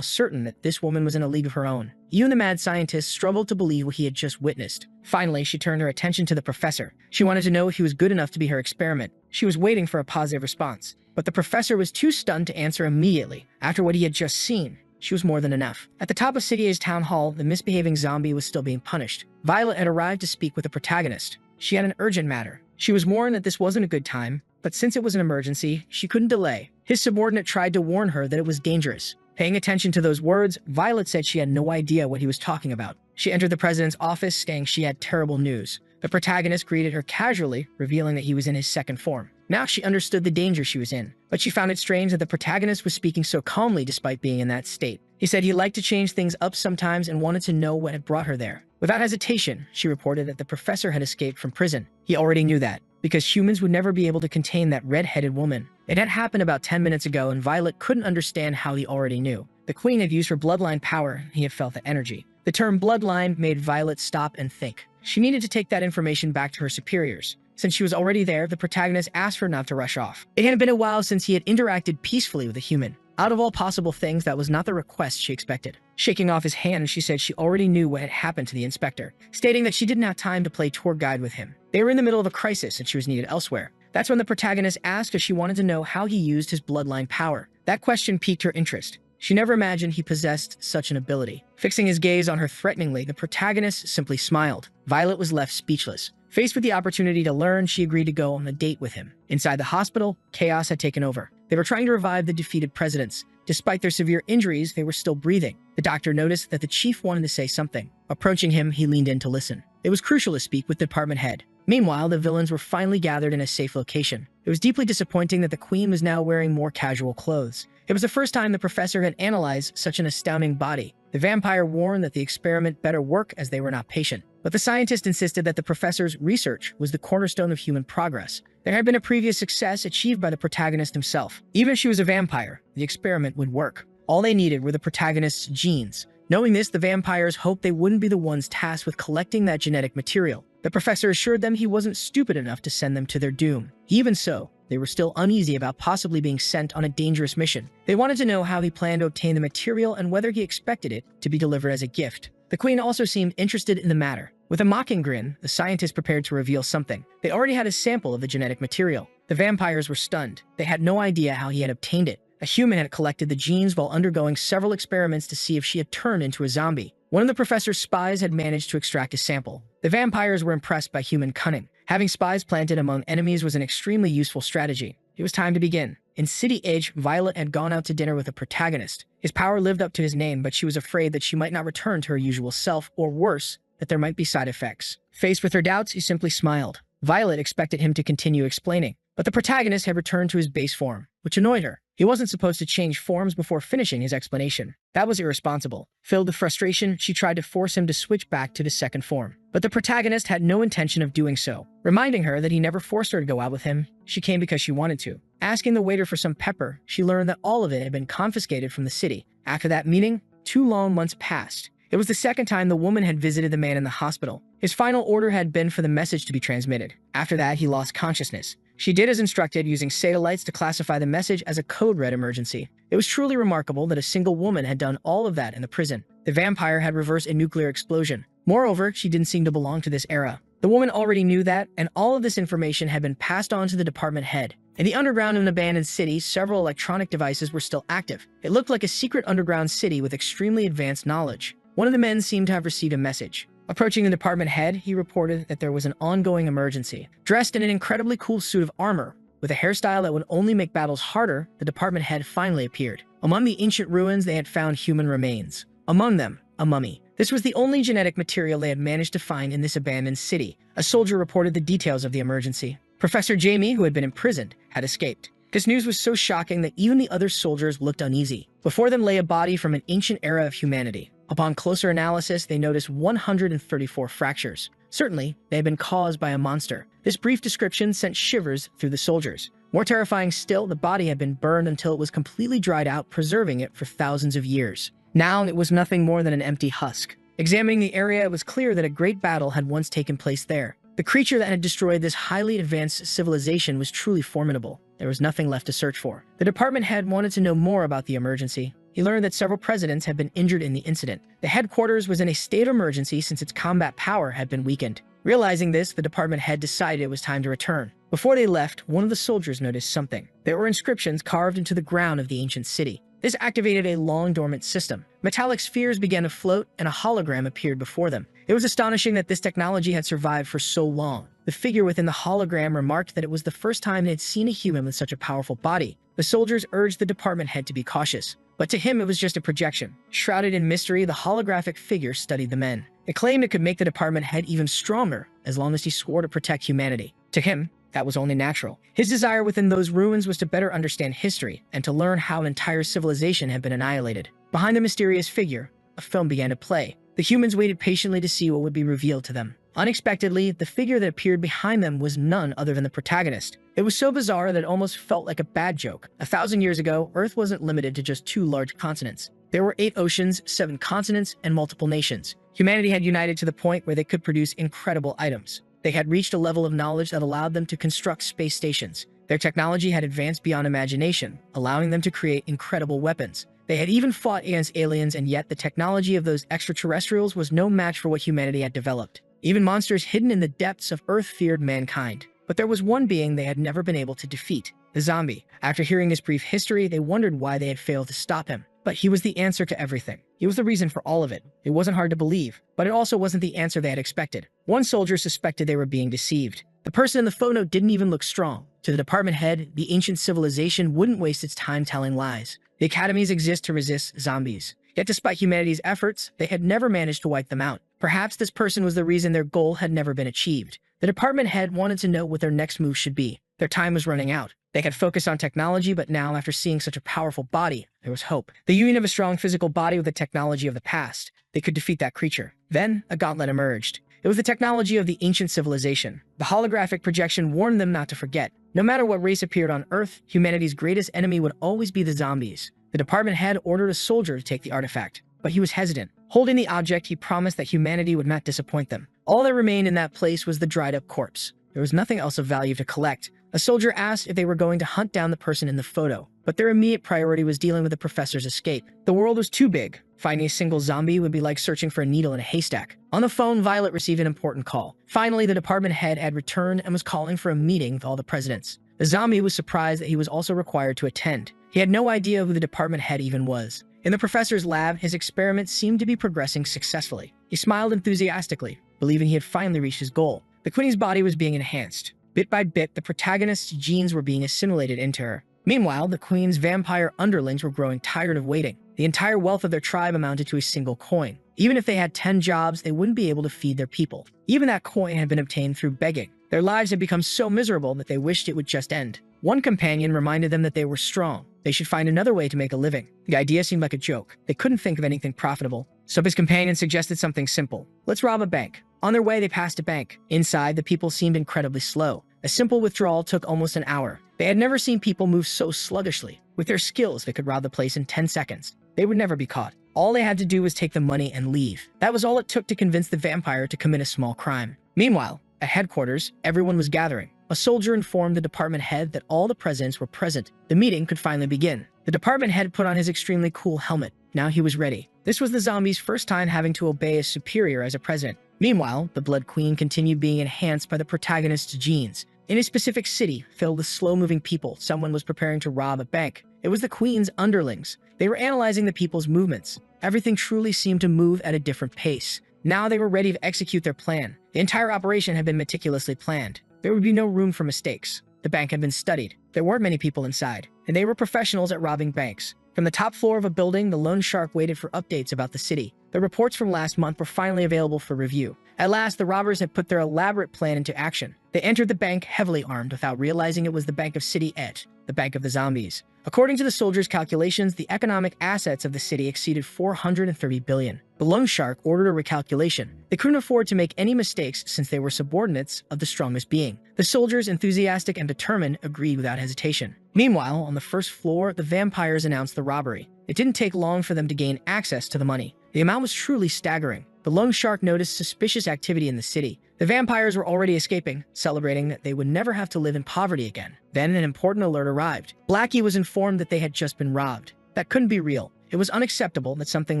certain that this woman was in a league of her own. Even the mad scientist struggled to believe what he had just witnessed. Finally, she turned her attention to the professor. She wanted to know if he was good enough to be her experiment. She was waiting for a positive response. But the professor was too stunned to answer immediately. After what he had just seen, she was more than enough. At the top of City A's town hall, the misbehaving zombie was still being punished. Violet had arrived to speak with the protagonist. She had an urgent matter. She was warned that this wasn't a good time, but since it was an emergency, she couldn't delay. His subordinate tried to warn her that it was dangerous. Paying attention to those words, Violet said she had no idea what he was talking about. She entered the president's office saying she had terrible news. The protagonist greeted her casually, revealing that he was in his second form. Now she understood the danger she was in, but she found it strange that the protagonist was speaking so calmly despite being in that state. He said he liked to change things up sometimes and wanted to know what had brought her there. Without hesitation, she reported that the professor had escaped from prison. He already knew that, because humans would never be able to contain that red-headed woman. It had happened about 10 minutes ago, and Violet couldn't understand how he already knew. The queen had used her bloodline power, and he had felt the energy. The term bloodline made Violet stop and think. She needed to take that information back to her superiors. Since she was already there, the protagonist asked her not to rush off. It had been a while since he had interacted peacefully with a human. Out of all possible things, that was not the request she expected. Shaking off his hand, she said she already knew what had happened to the inspector, stating that she didn't have time to play tour guide with him. They were in the middle of a crisis and she was needed elsewhere. That's when the protagonist asked if she wanted to know how he used his bloodline power. That question piqued her interest. She never imagined he possessed such an ability. Fixing his gaze on her threateningly, the protagonist simply smiled. Violet was left speechless. Faced with the opportunity to learn, she agreed to go on a date with him. Inside the hospital, chaos had taken over. They were trying to revive the defeated presidents. Despite their severe injuries, they were still breathing. The doctor noticed that the chief wanted to say something. Approaching him, he leaned in to listen. It was crucial to speak with the department head. Meanwhile, the villains were finally gathered in a safe location. It was deeply disappointing that the queen was now wearing more casual clothes. It was the first time the professor had analyzed such an astounding body. The vampire warned that the experiment better work as they were not patient. But the scientist insisted that the professor's research was the cornerstone of human progress. There had been a previous success achieved by the protagonist himself. Even if she was a vampire, the experiment would work. All they needed were the protagonist's genes. Knowing this, the vampires hoped they wouldn't be the ones tasked with collecting that genetic material. The professor assured them he wasn't stupid enough to send them to their doom. Even so, they were still uneasy about possibly being sent on a dangerous mission. They wanted to know how he planned to obtain the material and whether he expected it to be delivered as a gift. The queen also seemed interested in the matter. With a mocking grin, the scientist prepared to reveal something. They already had a sample of the genetic material. The vampires were stunned. They had no idea how he had obtained it. A human had collected the genes while undergoing several experiments to see if she had turned into a zombie. One of the professor's spies had managed to extract a sample. The vampires were impressed by human cunning. Having spies planted among enemies was an extremely useful strategy. It was time to begin. In City Edge, Violet had gone out to dinner with a protagonist. His power lived up to his name, but she was afraid that she might not return to her usual self, or worse, that there might be side effects. Faced with her doubts, he simply smiled. Violet expected him to continue explaining, but the protagonist had returned to his base form, which annoyed her. He wasn't supposed to change forms before finishing his explanation. That was irresponsible. Filled with frustration, she tried to force him to switch back to the second form. But the protagonist had no intention of doing so. Reminding her that he never forced her to go out with him, she came because she wanted to. Asking the waiter for some pepper, she learned that all of it had been confiscated from the city. After that meeting, 2 long months passed. It was the second time the woman had visited the man in the hospital. His final order had been for the message to be transmitted. After that, he lost consciousness. She did as instructed, using satellites to classify the message as a code red emergency. It was truly remarkable that a single woman had done all of that in the prison. The vampire had reversed a nuclear explosion. Moreover, she didn't seem to belong to this era. The woman already knew that, and all of this information had been passed on to the department head. In the underground of an abandoned city, several electronic devices were still active. It looked like a secret underground city with extremely advanced knowledge. One of the men seemed to have received a message. Approaching the department head, he reported that there was an ongoing emergency. Dressed in an incredibly cool suit of armor, with a hairstyle that would only make battles harder, the department head finally appeared. Among the ancient ruins, they had found human remains. Among them, a mummy. This was the only genetic material they had managed to find in this abandoned city. A soldier reported the details of the emergency. Professor Jamie, who had been imprisoned, had escaped. This news was so shocking that even the other soldiers looked uneasy. Before them lay a body from an ancient era of humanity. Upon closer analysis, they noticed 134 fractures. Certainly, they had been caused by a monster. This brief description sent shivers through the soldiers. More terrifying still, the body had been burned until it was completely dried out, preserving it for thousands of years. Now it was nothing more than an empty husk. Examining the area, it was clear that a great battle had once taken place there. The creature that had destroyed this highly advanced civilization was truly formidable. There was nothing left to search for. The department head wanted to know more about the emergency. He learned that several presidents had been injured in the incident. The headquarters was in a state of emergency since its combat power had been weakened. Realizing this, the department head decided it was time to return. Before they left, one of the soldiers noticed something. There were inscriptions carved into the ground of the ancient city. This activated a long-dormant system. Metallic spheres began to float, and a hologram appeared before them. It was astonishing that this technology had survived for so long. The figure within the hologram remarked that it was the first time they had seen a human with such a powerful body. The soldiers urged the department head to be cautious, but to him it was just a projection. Shrouded in mystery, the holographic figure studied the men. It claimed it could make the department head even stronger as long as he swore to protect humanity. To him, that was only natural. His desire within those ruins was to better understand history and to learn how an entire civilization had been annihilated. Behind the mysterious figure, a film began to play. The humans waited patiently to see what would be revealed to them. Unexpectedly, the figure that appeared behind them was none other than the protagonist. It was so bizarre that it almost felt like a bad joke. 1,000 years ago, Earth wasn't limited to just 2 large continents. There were 8 oceans, 7 continents, and multiple nations. Humanity had united to the point where they could produce incredible items. They had reached a level of knowledge that allowed them to construct space stations. Their technology had advanced beyond imagination, allowing them to create incredible weapons. They had even fought against aliens, and yet the technology of those extraterrestrials was no match for what humanity had developed. Even monsters hidden in the depths of Earth feared mankind. But there was one being they had never been able to defeat: the zombie. After hearing his brief history, they wondered why they had failed to stop him. But he was the answer to everything. He was the reason for all of it. It wasn't hard to believe, but it also wasn't the answer they had expected. One soldier suspected they were being deceived. The person in the photo didn't even look strong. To the department head, the ancient civilization wouldn't waste its time telling lies. The academies exist to resist zombies. Yet despite humanity's efforts, they had never managed to wipe them out. Perhaps this person was the reason their goal had never been achieved. The department head wanted to know what their next move should be. Their time was running out. They had focused on technology, but now, after seeing such a powerful body, there was hope. The union of a strong physical body with the technology of the past. They could defeat that creature. Then, a gauntlet emerged. It was the technology of the ancient civilization. The holographic projection warned them not to forget. No matter what race appeared on Earth, humanity's greatest enemy would always be the zombies. The department head ordered a soldier to take the artifact, but he was hesitant. Holding the object, he promised that humanity would not disappoint them. All that remained in that place was the dried-up corpse. There was nothing else of value to collect. A soldier asked if they were going to hunt down the person in the photo, but their immediate priority was dealing with the professor's escape. The world was too big. Finding a single zombie would be like searching for a needle in a haystack. On the phone, Violet received an important call. Finally, the department head had returned and was calling for a meeting with all the presidents. The zombie was surprised that he was also required to attend. He had no idea who the department head even was. In the professor's lab, his experiments seemed to be progressing successfully. He smiled enthusiastically, believing he had finally reached his goal. The queen's body was being enhanced. Bit by bit, the protagonist's genes were being assimilated into her. Meanwhile, the queen's vampire underlings were growing tired of waiting. The entire wealth of their tribe amounted to a single coin. Even if they had 10 jobs, they wouldn't be able to feed their people. Even that coin had been obtained through begging. Their lives had become so miserable that they wished it would just end. One companion reminded them that they were strong. They should find another way to make a living. The idea seemed like a joke. They couldn't think of anything profitable. So his companion suggested something simple. Let's rob a bank. On their way, they passed a bank. Inside, the people seemed incredibly slow. A simple withdrawal took almost an hour. They had never seen people move so sluggishly. With their skills, they could rob the place in 10 seconds. They would never be caught. All they had to do was take the money and leave. That was all it took to convince the vampire to commit a small crime. Meanwhile, at headquarters, everyone was gathering. A soldier informed the department head that all the presidents were present. The meeting could finally begin. The department head put on his extremely cool helmet. Now he was ready. This was the zombie's first time having to obey his superior as a president. Meanwhile, the Blood Queen continued being enhanced by the protagonist's genes. In a specific city filled with slow-moving people, someone was preparing to rob a bank. It was the Queen's underlings. They were analyzing the people's movements. Everything truly seemed to move at a different pace. Now they were ready to execute their plan. The entire operation had been meticulously planned. There would be no room for mistakes. The bank had been studied. There weren't many people inside, and they were professionals at robbing banks. From the top floor of a building, the lone shark waited for updates about the city. The reports from last month were finally available for review. At last, the robbers had put their elaborate plan into action. They entered the bank heavily armed without realizing it was the Bank of City Edge, the Bank of the Zombies. According to the soldiers' calculations, the economic assets of the city exceeded 430 billion. The loan shark ordered a recalculation. They couldn't afford to make any mistakes since they were subordinates of the strongest being. The soldiers, enthusiastic and determined, agreed without hesitation. Meanwhile, on the first floor, the vampires announced the robbery. It didn't take long for them to gain access to the money. The amount was truly staggering. The loan shark noticed suspicious activity in the city. The vampires were already escaping, celebrating that they would never have to live in poverty again. Then an important alert arrived. Blackie was informed that they had just been robbed. That couldn't be real. It was unacceptable that something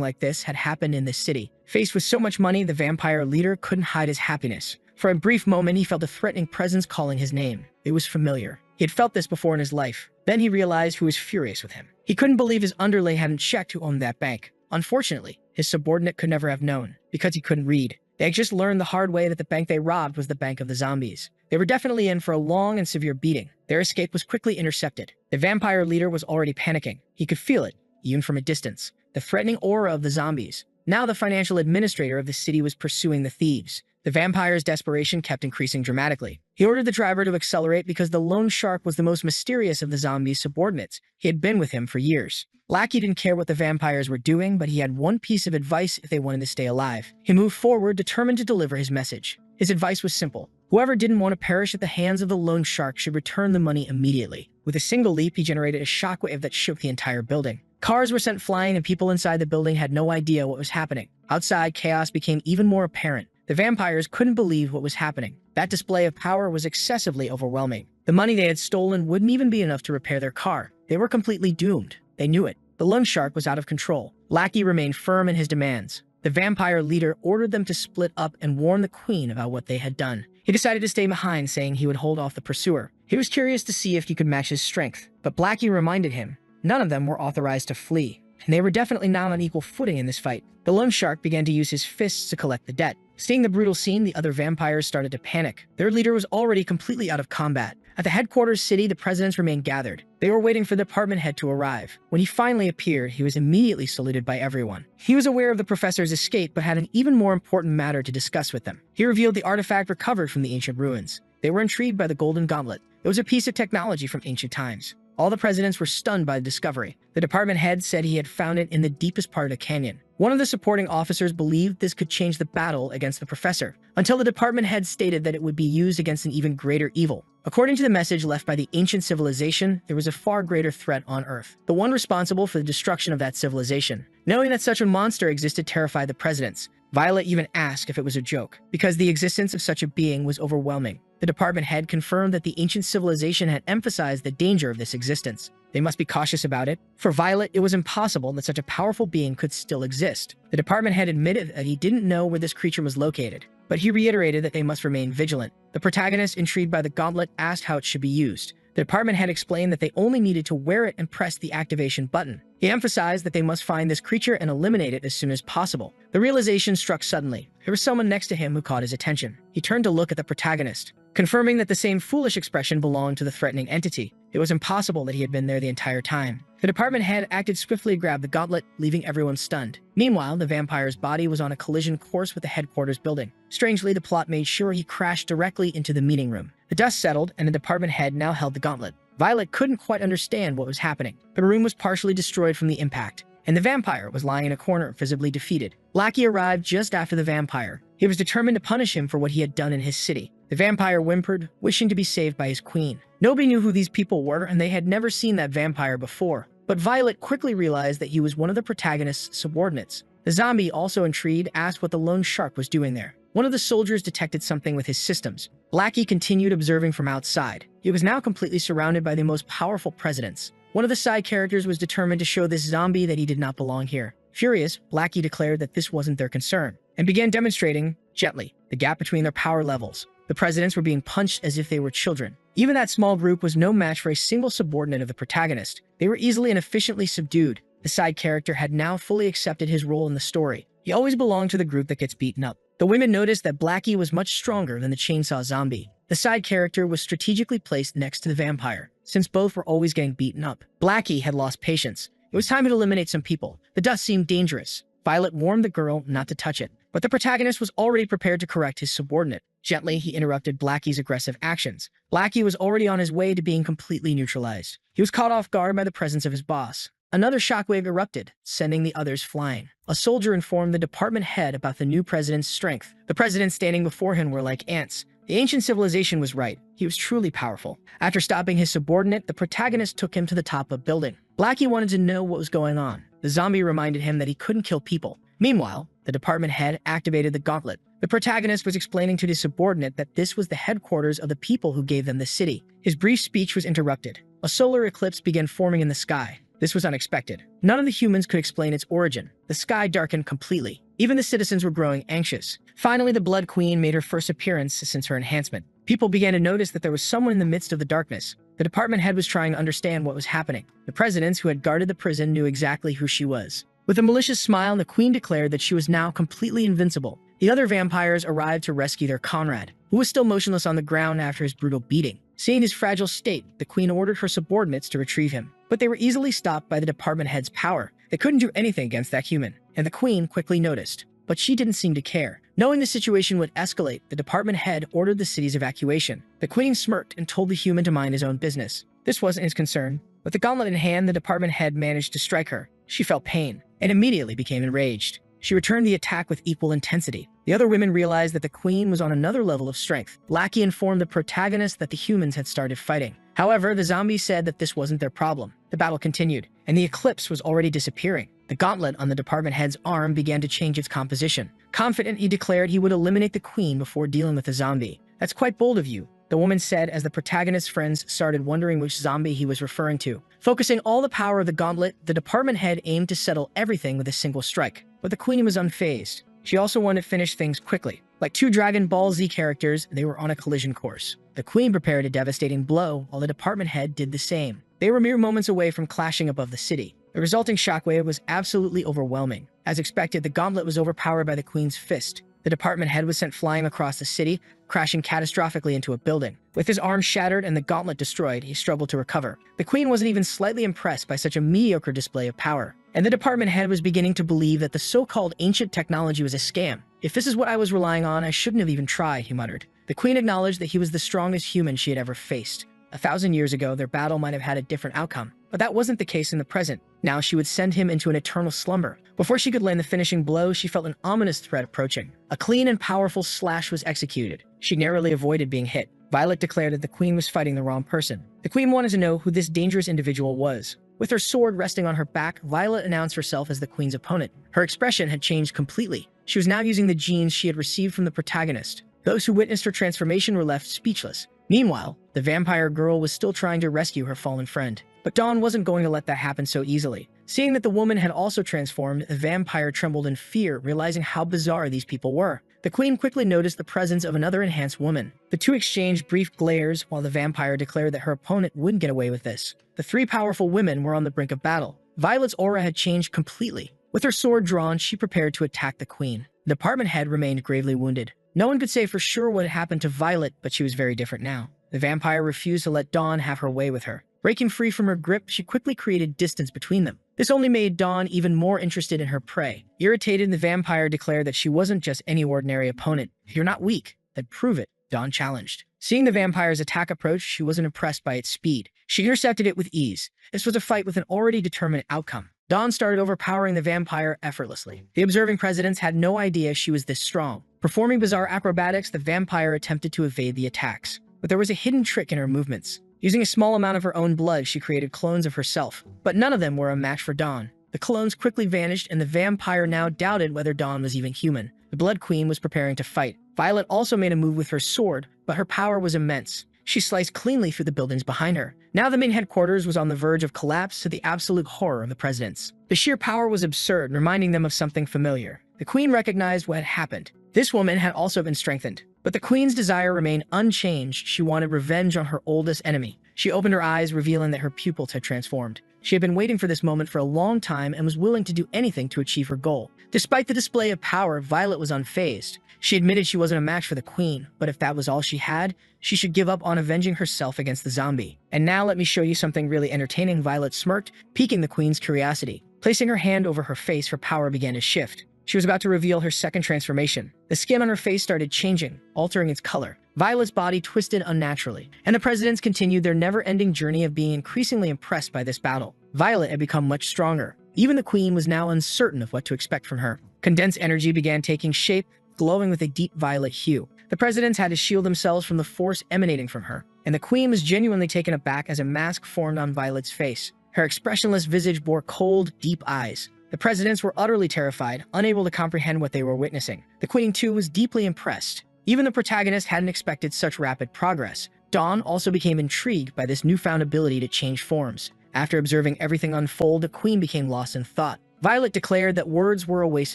like this had happened in this city. Faced with so much money, the vampire leader couldn't hide his happiness. For a brief moment, he felt a threatening presence calling his name. It was familiar. He had felt this before in his life. Then he realized who was furious with him. He couldn't believe his underling hadn't checked who owned that bank. Unfortunately, his subordinate could never have known, because he couldn't read. They had just learned the hard way that the bank they robbed was the bank of the zombies. They were definitely in for a long and severe beating. Their escape was quickly intercepted. The vampire leader was already panicking. He could feel it, even from a distance. The threatening aura of the zombies. Now the financial administrator of the city was pursuing the thieves. The vampire's desperation kept increasing dramatically. He ordered the driver to accelerate because the loan shark was the most mysterious of the zombies' subordinates. He had been with him for years. Blackie didn't care what the vampires were doing, but he had one piece of advice if they wanted to stay alive. He moved forward, determined to deliver his message. His advice was simple. Whoever didn't want to perish at the hands of the loan shark should return the money immediately. With a single leap, he generated a shockwave that shook the entire building. Cars were sent flying and people inside the building had no idea what was happening. Outside, chaos became even more apparent. The vampires couldn't believe what was happening. That display of power was excessively overwhelming. The money they had stolen wouldn't even be enough to repair their car. They were completely doomed. They knew it. The loan shark was out of control. Blackie remained firm in his demands. The vampire leader ordered them to split up and warn the queen about what they had done. He decided to stay behind, saying he would hold off the pursuer. He was curious to see if he could match his strength, but Blackie reminded him none of them were authorized to flee, and they were definitely not on equal footing in this fight. The loan shark began to use his fists to collect the debt. Seeing the brutal scene, the other vampires started to panic. Their leader was already completely out of combat. At the headquarters city, the presidents remained gathered. They were waiting for the department head to arrive. When he finally appeared, he was immediately saluted by everyone. He was aware of the professor's escape, but had an even more important matter to discuss with them. He revealed the artifact recovered from the ancient ruins. They were intrigued by the golden gauntlet. It was a piece of technology from ancient times. All the presidents were stunned by the discovery. The department head said he had found it in the deepest part of the canyon. One of the supporting officers believed this could change the battle against the professor, until the department head stated that it would be used against an even greater evil. According to the message left by the ancient civilization, there was a far greater threat on Earth, the one responsible for the destruction of that civilization. Knowing that such a monster existed terrified the presidents. Violet even asked if it was a joke, because the existence of such a being was overwhelming. The department head confirmed that the ancient civilization had emphasized the danger of this existence. They must be cautious about it. For Violet, it was impossible that such a powerful being could still exist. The department head admitted that he didn't know where this creature was located, but he reiterated that they must remain vigilant. The protagonist, intrigued by the gauntlet, asked how it should be used. The department head explained that they only needed to wear it and press the activation button. He emphasized that they must find this creature and eliminate it as soon as possible. The realization struck suddenly. There was someone next to him who caught his attention. He turned to look at the protagonist, confirming that the same foolish expression belonged to the threatening entity. It was impossible that he had been there the entire time. The department head acted swiftly to grab the gauntlet, leaving everyone stunned. Meanwhile, the vampire's body was on a collision course with the headquarters building. Strangely, the plot made sure he crashed directly into the meeting room. The dust settled, and the department head now held the gauntlet. Violet couldn't quite understand what was happening. The room was partially destroyed from the impact, and the vampire was lying in a corner, visibly defeated. Blackie arrived just after the vampire. He was determined to punish him for what he had done in his city. The vampire whimpered, wishing to be saved by his queen. Nobody knew who these people were, and they had never seen that vampire before. But Violet quickly realized that he was one of the protagonist's subordinates. The zombie, also intrigued, asked what the lone shark was doing there. One of the soldiers detected something with his systems. Blackie continued observing from outside. He was now completely surrounded by the most powerful presidents. One of the side characters was determined to show this zombie that he did not belong here. Furious, Blackie declared that this wasn't their concern, and began demonstrating, gently, the gap between their power levels. The presidents were being punched as if they were children. Even that small group was no match for a single subordinate of the protagonist. They were easily and efficiently subdued. The side character had now fully accepted his role in the story. He always belonged to the group that gets beaten up. The women noticed that Blackie was much stronger than the chainsaw zombie. The side character was strategically placed next to the vampire, since both were always getting beaten up. Blackie had lost patience. It was time to eliminate some people. The dust seemed dangerous. Violet warned the girl not to touch it. But the protagonist was already prepared to correct his subordinate. Gently, he interrupted Blackie's aggressive actions. Blackie was already on his way to being completely neutralized. He was caught off guard by the presence of his boss. Another shockwave erupted, sending the others flying. A soldier informed the department head about the new president's strength. The presidents standing before him were like ants. The ancient civilization was right. He was truly powerful. After stopping his subordinate, the protagonist took him to the top of a building. Blackie wanted to know what was going on. The zombie reminded him that he couldn't kill people. Meanwhile, the department head activated the gauntlet. The protagonist was explaining to his subordinate that this was the headquarters of the people who gave them the city. His brief speech was interrupted. A solar eclipse began forming in the sky. This was unexpected. None of the humans could explain its origin. The sky darkened completely. Even the citizens were growing anxious. Finally, the Blood Queen made her first appearance since her enhancement. People began to notice that there was someone in the midst of the darkness. The department head was trying to understand what was happening. The presidents who had guarded the prison knew exactly who she was. With a malicious smile, the queen declared that she was now completely invincible. The other vampires arrived to rescue their comrade, who was still motionless on the ground after his brutal beating. Seeing his fragile state, the queen ordered her subordinates to retrieve him. But they were easily stopped by the department head's power. They couldn't do anything against that human, and the queen quickly noticed. But she didn't seem to care. Knowing the situation would escalate, the department head ordered the city's evacuation. The queen smirked and told the human to mind his own business. This wasn't his concern. With the gauntlet in hand, the department head managed to strike her. She felt pain and immediately became enraged. She returned the attack with equal intensity. The other women realized that the queen was on another level of strength. Blackie informed the protagonist that the humans had started fighting. However, the zombies said that this wasn't their problem. The battle continued, and the eclipse was already disappearing. The gauntlet on the department head's arm began to change its composition. Confident, he declared he would eliminate the queen before dealing with the zombie. "That's quite bold of you," the woman said as the protagonist's friends started wondering which zombie he was referring to. Focusing all the power of the gauntlet, the department head aimed to settle everything with a single strike. But the queen was unfazed. She also wanted to finish things quickly. Like two Dragon Ball Z characters, they were on a collision course. The queen prepared a devastating blow, while the department head did the same. They were mere moments away from clashing above the city. The resulting shockwave was absolutely overwhelming. As expected, the gauntlet was overpowered by the queen's fist. The department head was sent flying across the city, crashing catastrophically into a building. With his arm shattered and the gauntlet destroyed, he struggled to recover. The queen wasn't even slightly impressed by such a mediocre display of power. And the department head was beginning to believe that the so-called ancient technology was a scam. "If this is what I was relying on, I shouldn't have even tried," he muttered. The queen acknowledged that he was the strongest human she had ever faced. 1,000 years ago, their battle might have had a different outcome, but that wasn't the case in the present. Now she would send him into an eternal slumber. Before she could land the finishing blow, she felt an ominous threat approaching. A clean and powerful slash was executed. She narrowly avoided being hit. Violet declared that the queen was fighting the wrong person. The queen wanted to know who this dangerous individual was. With her sword resting on her back, Violet announced herself as the queen's opponent. Her expression had changed completely. She was now using the genes she had received from the protagonist. Those who witnessed her transformation were left speechless. Meanwhile, the vampire girl was still trying to rescue her fallen friend. But Dawn wasn't going to let that happen so easily. Seeing that the woman had also transformed, the vampire trembled in fear, realizing how bizarre these people were. The queen quickly noticed the presence of another enhanced woman. The two exchanged brief glares while the vampire declared that her opponent wouldn't get away with this. The three powerful women were on the brink of battle. Violet's aura had changed completely. With her sword drawn, she prepared to attack the queen. The department head remained gravely wounded. No one could say for sure what had happened to Violet, but she was very different now. The vampire refused to let Dawn have her way with her. Breaking free from her grip, she quickly created distance between them. This only made Dawn even more interested in her prey. Irritated, the vampire declared that she wasn't just any ordinary opponent. "If you're not weak, then prove it," Dawn challenged. Seeing the vampire's attack approach, she wasn't impressed by its speed. She intercepted it with ease. This was a fight with an already determined outcome. Dawn started overpowering the vampire effortlessly. The observing presidents had no idea she was this strong. Performing bizarre acrobatics, the vampire attempted to evade the attacks. But there was a hidden trick in her movements. Using a small amount of her own blood, she created clones of herself. But none of them were a match for Dawn. The clones quickly vanished, and the vampire now doubted whether Dawn was even human. The Blood Queen was preparing to fight. Violet also made a move with her sword, but her power was immense. She sliced cleanly through the buildings behind her. Now the main headquarters was on the verge of collapse to the absolute horror of the presidents. The sheer power was absurd, reminding them of something familiar. The queen recognized what had happened. This woman had also been strengthened. But the queen's desire remained unchanged. She wanted revenge on her oldest enemy. She opened her eyes, revealing that her pupils had transformed. She had been waiting for this moment for a long time and was willing to do anything to achieve her goal. Despite the display of power, Violet was unfazed. She admitted she wasn't a match for the queen, but if that was all she had, she should give up on avenging herself against the zombie. "And now let me show you something really entertaining," Violet smirked, piquing the queen's curiosity. Placing her hand over her face, her power began to shift. She was about to reveal her second transformation. The skin on her face started changing, altering its color. Violet's body twisted unnaturally, and the presidents continued their never-ending journey of being increasingly impressed by this battle. Violet had become much stronger. Even the queen was now uncertain of what to expect from her. Condensed energy began taking shape, glowing with a deep violet hue. The presidents had to shield themselves from the force emanating from her, and the queen was genuinely taken aback as a mask formed on Violet's face. Her expressionless visage bore cold, deep eyes. The presidents were utterly terrified, unable to comprehend what they were witnessing. The queen, too, was deeply impressed. Even the protagonist hadn't expected such rapid progress. Dawn also became intrigued by this newfound ability to change forms. After observing everything unfold, the queen became lost in thought. Violet declared that words were a waste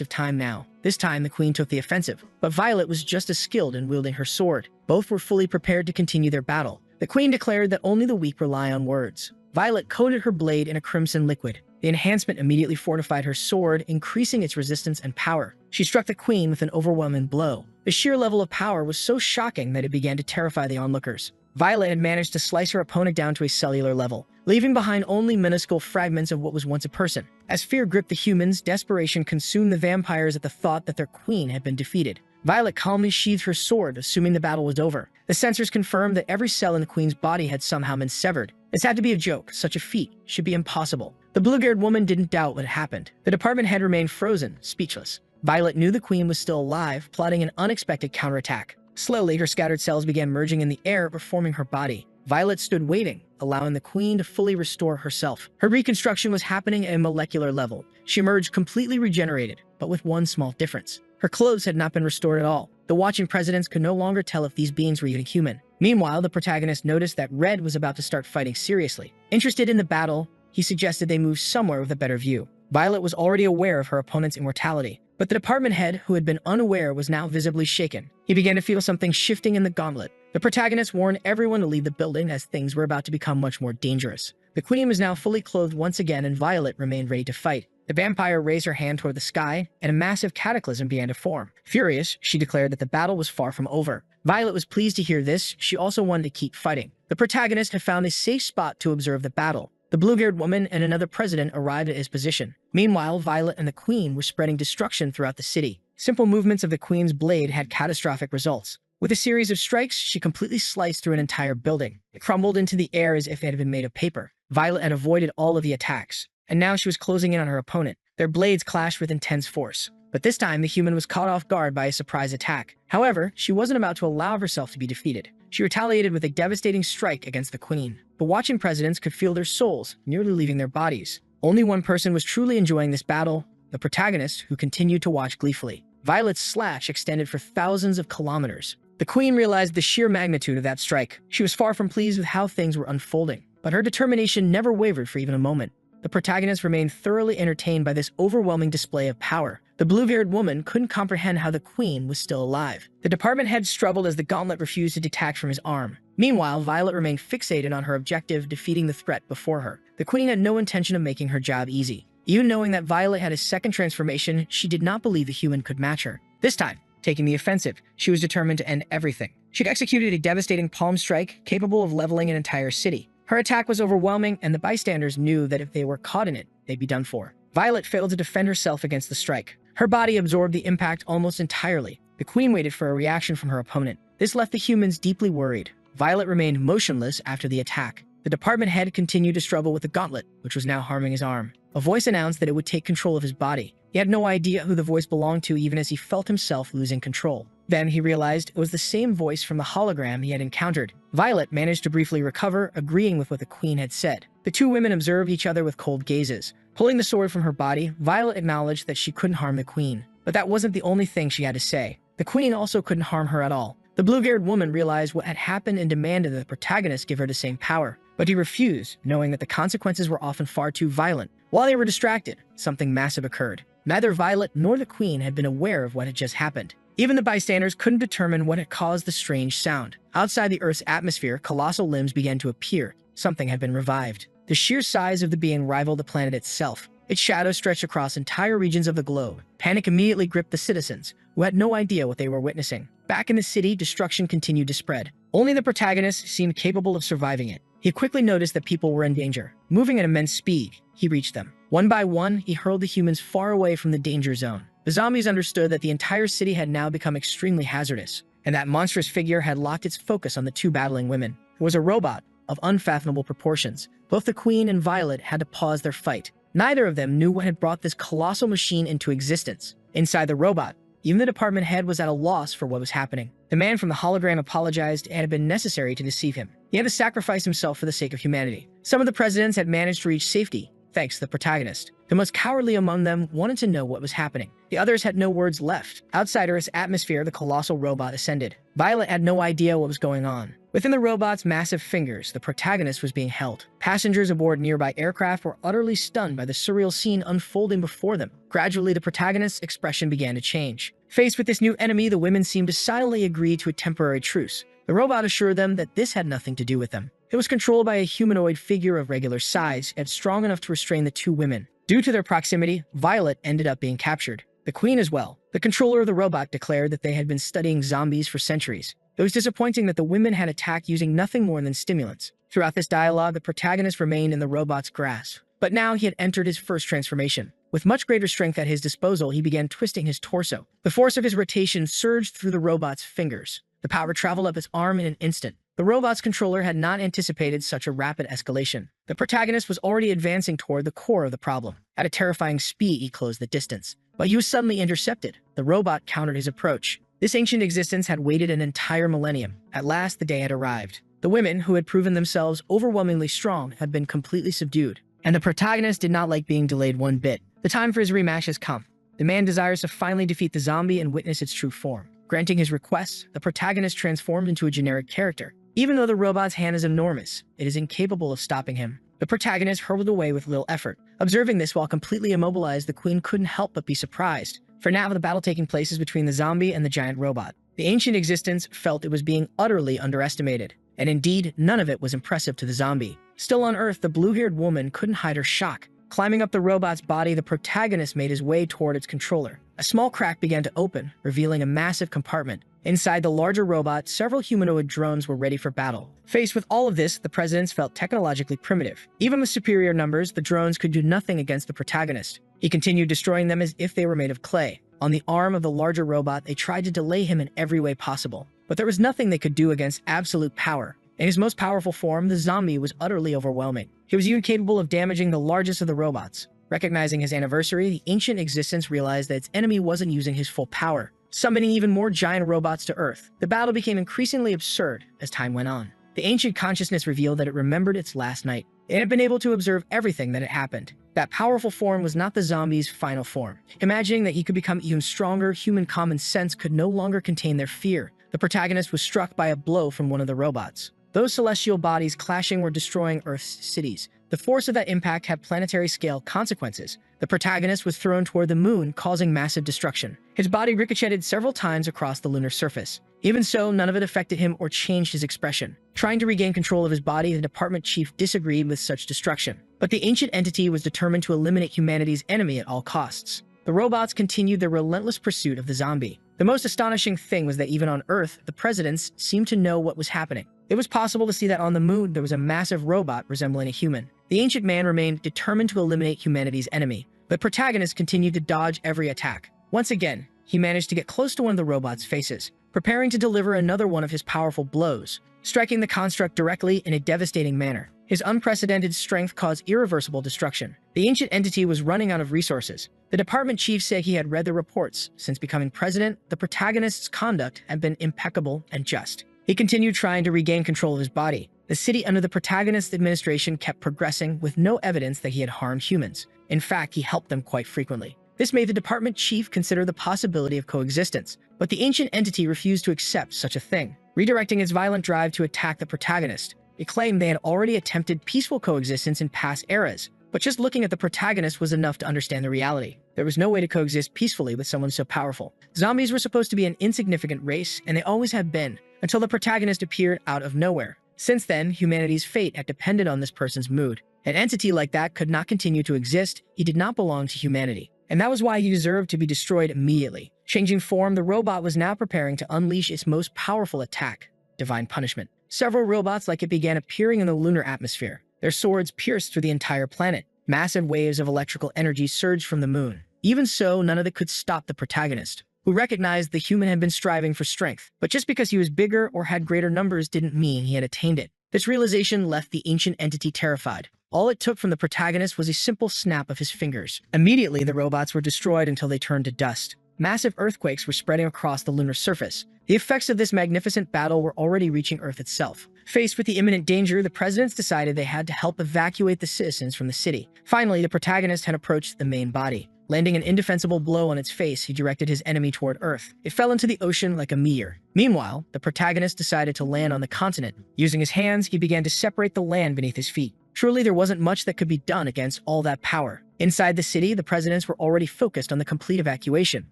of time now. This time, the queen took the offensive, but Violet was just as skilled in wielding her sword. Both were fully prepared to continue their battle. The queen declared that only the weak rely on words. Violet coated her blade in a crimson liquid. The enhancement immediately fortified her sword, increasing its resistance and power. She struck the queen with an overwhelming blow. The sheer level of power was so shocking that it began to terrify the onlookers. Violet had managed to slice her opponent down to a cellular level, leaving behind only minuscule fragments of what was once a person. As fear gripped the humans, desperation consumed the vampires at the thought that their queen had been defeated. Violet calmly sheathed her sword, assuming the battle was over. The sensors confirmed that every cell in the queen's body had somehow been severed. This had to be a joke. Such a feat should be impossible. The blue-haired woman didn't doubt what had happened. The department head remained frozen, speechless. Violet knew the queen was still alive, plotting an unexpected counterattack. Slowly, her scattered cells began merging in the air, reforming her body. Violet stood waiting, allowing the queen to fully restore herself. Her reconstruction was happening at a molecular level. She emerged completely regenerated, but with one small difference. Her clothes had not been restored at all. The watching presidents could no longer tell if these beings were even human. Meanwhile, the protagonist noticed that Red was about to start fighting seriously. Interested in the battle, he suggested they move somewhere with a better view. Violet was already aware of her opponent's immortality, but the department head, who had been unaware, was now visibly shaken. He began to feel something shifting in the gauntlet. The protagonist warned everyone to leave the building as things were about to become much more dangerous. The queen was now fully clothed once again, and Violet remained ready to fight. The vampire raised her hand toward the sky, and a massive cataclysm began to form. Furious, she declared that the battle was far from over. Violet was pleased to hear this. She also wanted to keep fighting. The protagonist had found a safe spot to observe the battle. The blue-haired woman and another president arrived at his position. Meanwhile, Violet and the queen were spreading destruction throughout the city. Simple movements of the queen's blade had catastrophic results. With a series of strikes, she completely sliced through an entire building. It crumbled into the air as if it had been made of paper. Violet had avoided all of the attacks, and now she was closing in on her opponent. Their blades clashed with intense force. But this time, the human was caught off guard by a surprise attack. However, she wasn't about to allow herself to be defeated. She retaliated with a devastating strike against the queen. The watching presidents could feel their souls nearly leaving their bodies. Only one person was truly enjoying this battle, the protagonist, who continued to watch gleefully. Violet's slash extended for thousands of kilometers. The queen realized the sheer magnitude of that strike. She was far from pleased with how things were unfolding, but her determination never wavered for even a moment. The protagonist remained thoroughly entertained by this overwhelming display of power. The blue-haired woman couldn't comprehend how the queen was still alive. The department head struggled as the gauntlet refused to detach from his arm. Meanwhile, Violet remained fixated on her objective, defeating the threat before her. The queen had no intention of making her job easy. Even knowing that Violet had a second transformation, she did not believe the human could match her. This time, taking the offensive, she was determined to end everything. She'd executed a devastating palm strike capable of leveling an entire city. Her attack was overwhelming, and the bystanders knew that if they were caught in it, they'd be done for. Violet failed to defend herself against the strike. Her body absorbed the impact almost entirely. The queen waited for a reaction from her opponent. This left the humans deeply worried. Violet remained motionless after the attack. The department head continued to struggle with the gauntlet, which was now harming his arm. A voice announced that it would take control of his body. He had no idea who the voice belonged to, even as he felt himself losing control. Then he realized it was the same voice from the hologram he had encountered. Violet managed to briefly recover, agreeing with what the queen had said. The two women observed each other with cold gazes. Pulling the sword from her body, Violet acknowledged that she couldn't harm the queen. But that wasn't the only thing she had to say. The queen also couldn't harm her at all. The blue-haired woman realized what had happened and demanded that the protagonist give her the same power. But he refused, knowing that the consequences were often far too violent. While they were distracted, something massive occurred. Neither Violet nor the queen had been aware of what had just happened. Even the bystanders couldn't determine what had caused the strange sound. Outside the Earth's atmosphere, colossal limbs began to appear. Something had been revived. The sheer size of the being rivaled the planet itself. Its shadow stretched across entire regions of the globe. Panic immediately gripped the citizens, who had no idea what they were witnessing. Back in the city, destruction continued to spread. Only the protagonist seemed capable of surviving it. He quickly noticed that people were in danger. Moving at immense speed, he reached them. One by one, he hurled the humans far away from the danger zone. The zombies understood that the entire city had now become extremely hazardous, and that monstrous figure had locked its focus on the two battling women. It was a robot of unfathomable proportions. Both the Queen and Violet had to pause their fight. Neither of them knew what had brought this colossal machine into existence. Inside the robot, even the department head was at a loss for what was happening. The man from the hologram apologized it had been necessary to deceive him. He had to sacrifice himself for the sake of humanity. Some of the presidents had managed to reach safety, thanks to the protagonist. The most cowardly among them wanted to know what was happening. The others had no words left. Outside Earth's atmosphere, the colossal robot ascended. Violet had no idea what was going on. Within the robot's massive fingers, the protagonist was being held. Passengers aboard nearby aircraft were utterly stunned by the surreal scene unfolding before them. Gradually, the protagonist's expression began to change. Faced with this new enemy, the women seemed to silently agree to a temporary truce. The robot assured them that this had nothing to do with them. It was controlled by a humanoid figure of regular size, yet strong enough to restrain the two women. Due to their proximity, Violet ended up being captured. The Queen as well. The controller of the robot declared that they had been studying zombies for centuries. It was disappointing that the women had attacked using nothing more than stimulants. Throughout this dialogue, the protagonist remained in the robot's grasp. But now he had entered his first transformation. With much greater strength at his disposal, he began twisting his torso. The force of his rotation surged through the robot's fingers. The power traveled up his arm in an instant. The robot's controller had not anticipated such a rapid escalation. The protagonist was already advancing toward the core of the problem. At a terrifying speed, he closed the distance. But he was suddenly intercepted. The robot countered his approach. This ancient existence had waited an entire millennium. At last, the day had arrived. The women, who had proven themselves overwhelmingly strong, had been completely subdued. And the protagonist did not like being delayed one bit. The time for his rematch has come. The man desires to finally defeat the zombie and witness its true form. Granting his request, the protagonist transformed into a generic character. Even though the robot's hand is enormous, it is incapable of stopping him. The protagonist hurled away with little effort. Observing this while completely immobilized, the Queen couldn't help but be surprised. For now, the battle taking place is between the zombie and the giant robot. The ancient existence felt it was being utterly underestimated. And indeed, none of it was impressive to the zombie. Still on Earth, the blue-haired woman couldn't hide her shock. Climbing up the robot's body, the protagonist made his way toward its controller. A small crack began to open, revealing a massive compartment. Inside the larger robot, several humanoid drones were ready for battle. Faced with all of this, the presidents felt technologically primitive. Even with superior numbers, the drones could do nothing against the protagonist. He continued destroying them as if they were made of clay. On the arm of the larger robot, they tried to delay him in every way possible. But there was nothing they could do against absolute power. In his most powerful form, the zombie was utterly overwhelming. He was even capable of damaging the largest of the robots. Recognizing his anniversary, the ancient existence realized that its enemy wasn't using his full power, summoning even more giant robots to Earth. The battle became increasingly absurd as time went on. The ancient consciousness revealed that it remembered its last night. It had been able to observe everything that had happened. That powerful form was not the zombie's final form. Imagining that he could become even stronger, human common sense could no longer contain their fear. The protagonist was struck by a blow from one of the robots. Those celestial bodies clashing were destroying Earth's cities. The force of that impact had planetary-scale consequences. The protagonist was thrown toward the moon, causing massive destruction. His body ricocheted several times across the lunar surface. Even so, none of it affected him or changed his expression. Trying to regain control of his body, the department chief disagreed with such destruction. But the ancient entity was determined to eliminate humanity's enemy at all costs. The robots continued their relentless pursuit of the zombie. The most astonishing thing was that even on Earth, the presidents seemed to know what was happening. It was possible to see that on the moon there was a massive robot resembling a human. The ancient man remained determined to eliminate humanity's enemy. The protagonist continued to dodge every attack. Once again, he managed to get close to one of the robot's faces, preparing to deliver another one of his powerful blows, striking the construct directly in a devastating manner. His unprecedented strength caused irreversible destruction. The ancient entity was running out of resources. The department chief said he had read the reports. Since becoming president, the protagonist's conduct had been impeccable and just. He continued trying to regain control of his body. The city under the protagonist's administration kept progressing with no evidence that he had harmed humans. In fact, he helped them quite frequently. This made the department chief consider the possibility of coexistence, but the ancient entity refused to accept such a thing. Redirecting its violent drive to attack the protagonist, it claimed they had already attempted peaceful coexistence in past eras, but just looking at the protagonist was enough to understand the reality. There was no way to coexist peacefully with someone so powerful. Zombies were supposed to be an insignificant race, and they always have been, until the protagonist appeared out of nowhere. Since then, humanity's fate had depended on this person's mood. An entity like that could not continue to exist. He did not belong to humanity. And that was why he deserved to be destroyed immediately. Changing form, the robot was now preparing to unleash its most powerful attack, divine punishment. Several robots like it began appearing in the lunar atmosphere. Their swords pierced through the entire planet. Massive waves of electrical energy surged from the moon. Even so, none of it could stop the protagonist, who recognized the human had been striving for strength. But just because he was bigger or had greater numbers didn't mean he had attained it. This realization left the ancient entity terrified. All it took from the protagonist was a simple snap of his fingers. Immediately, the robots were destroyed until they turned to dust. Massive earthquakes were spreading across the lunar surface. The effects of this magnificent battle were already reaching Earth itself. Faced with the imminent danger, the presidents decided they had to help evacuate the citizens from the city. Finally, the protagonist had approached the main body. Landing an indefensible blow on its face, he directed his enemy toward Earth. It fell into the ocean like a meteor. Meanwhile, the protagonist decided to land on the continent. Using his hands, he began to separate the land beneath his feet. Truly, there wasn't much that could be done against all that power. Inside the city, the presidents were already focused on the complete evacuation.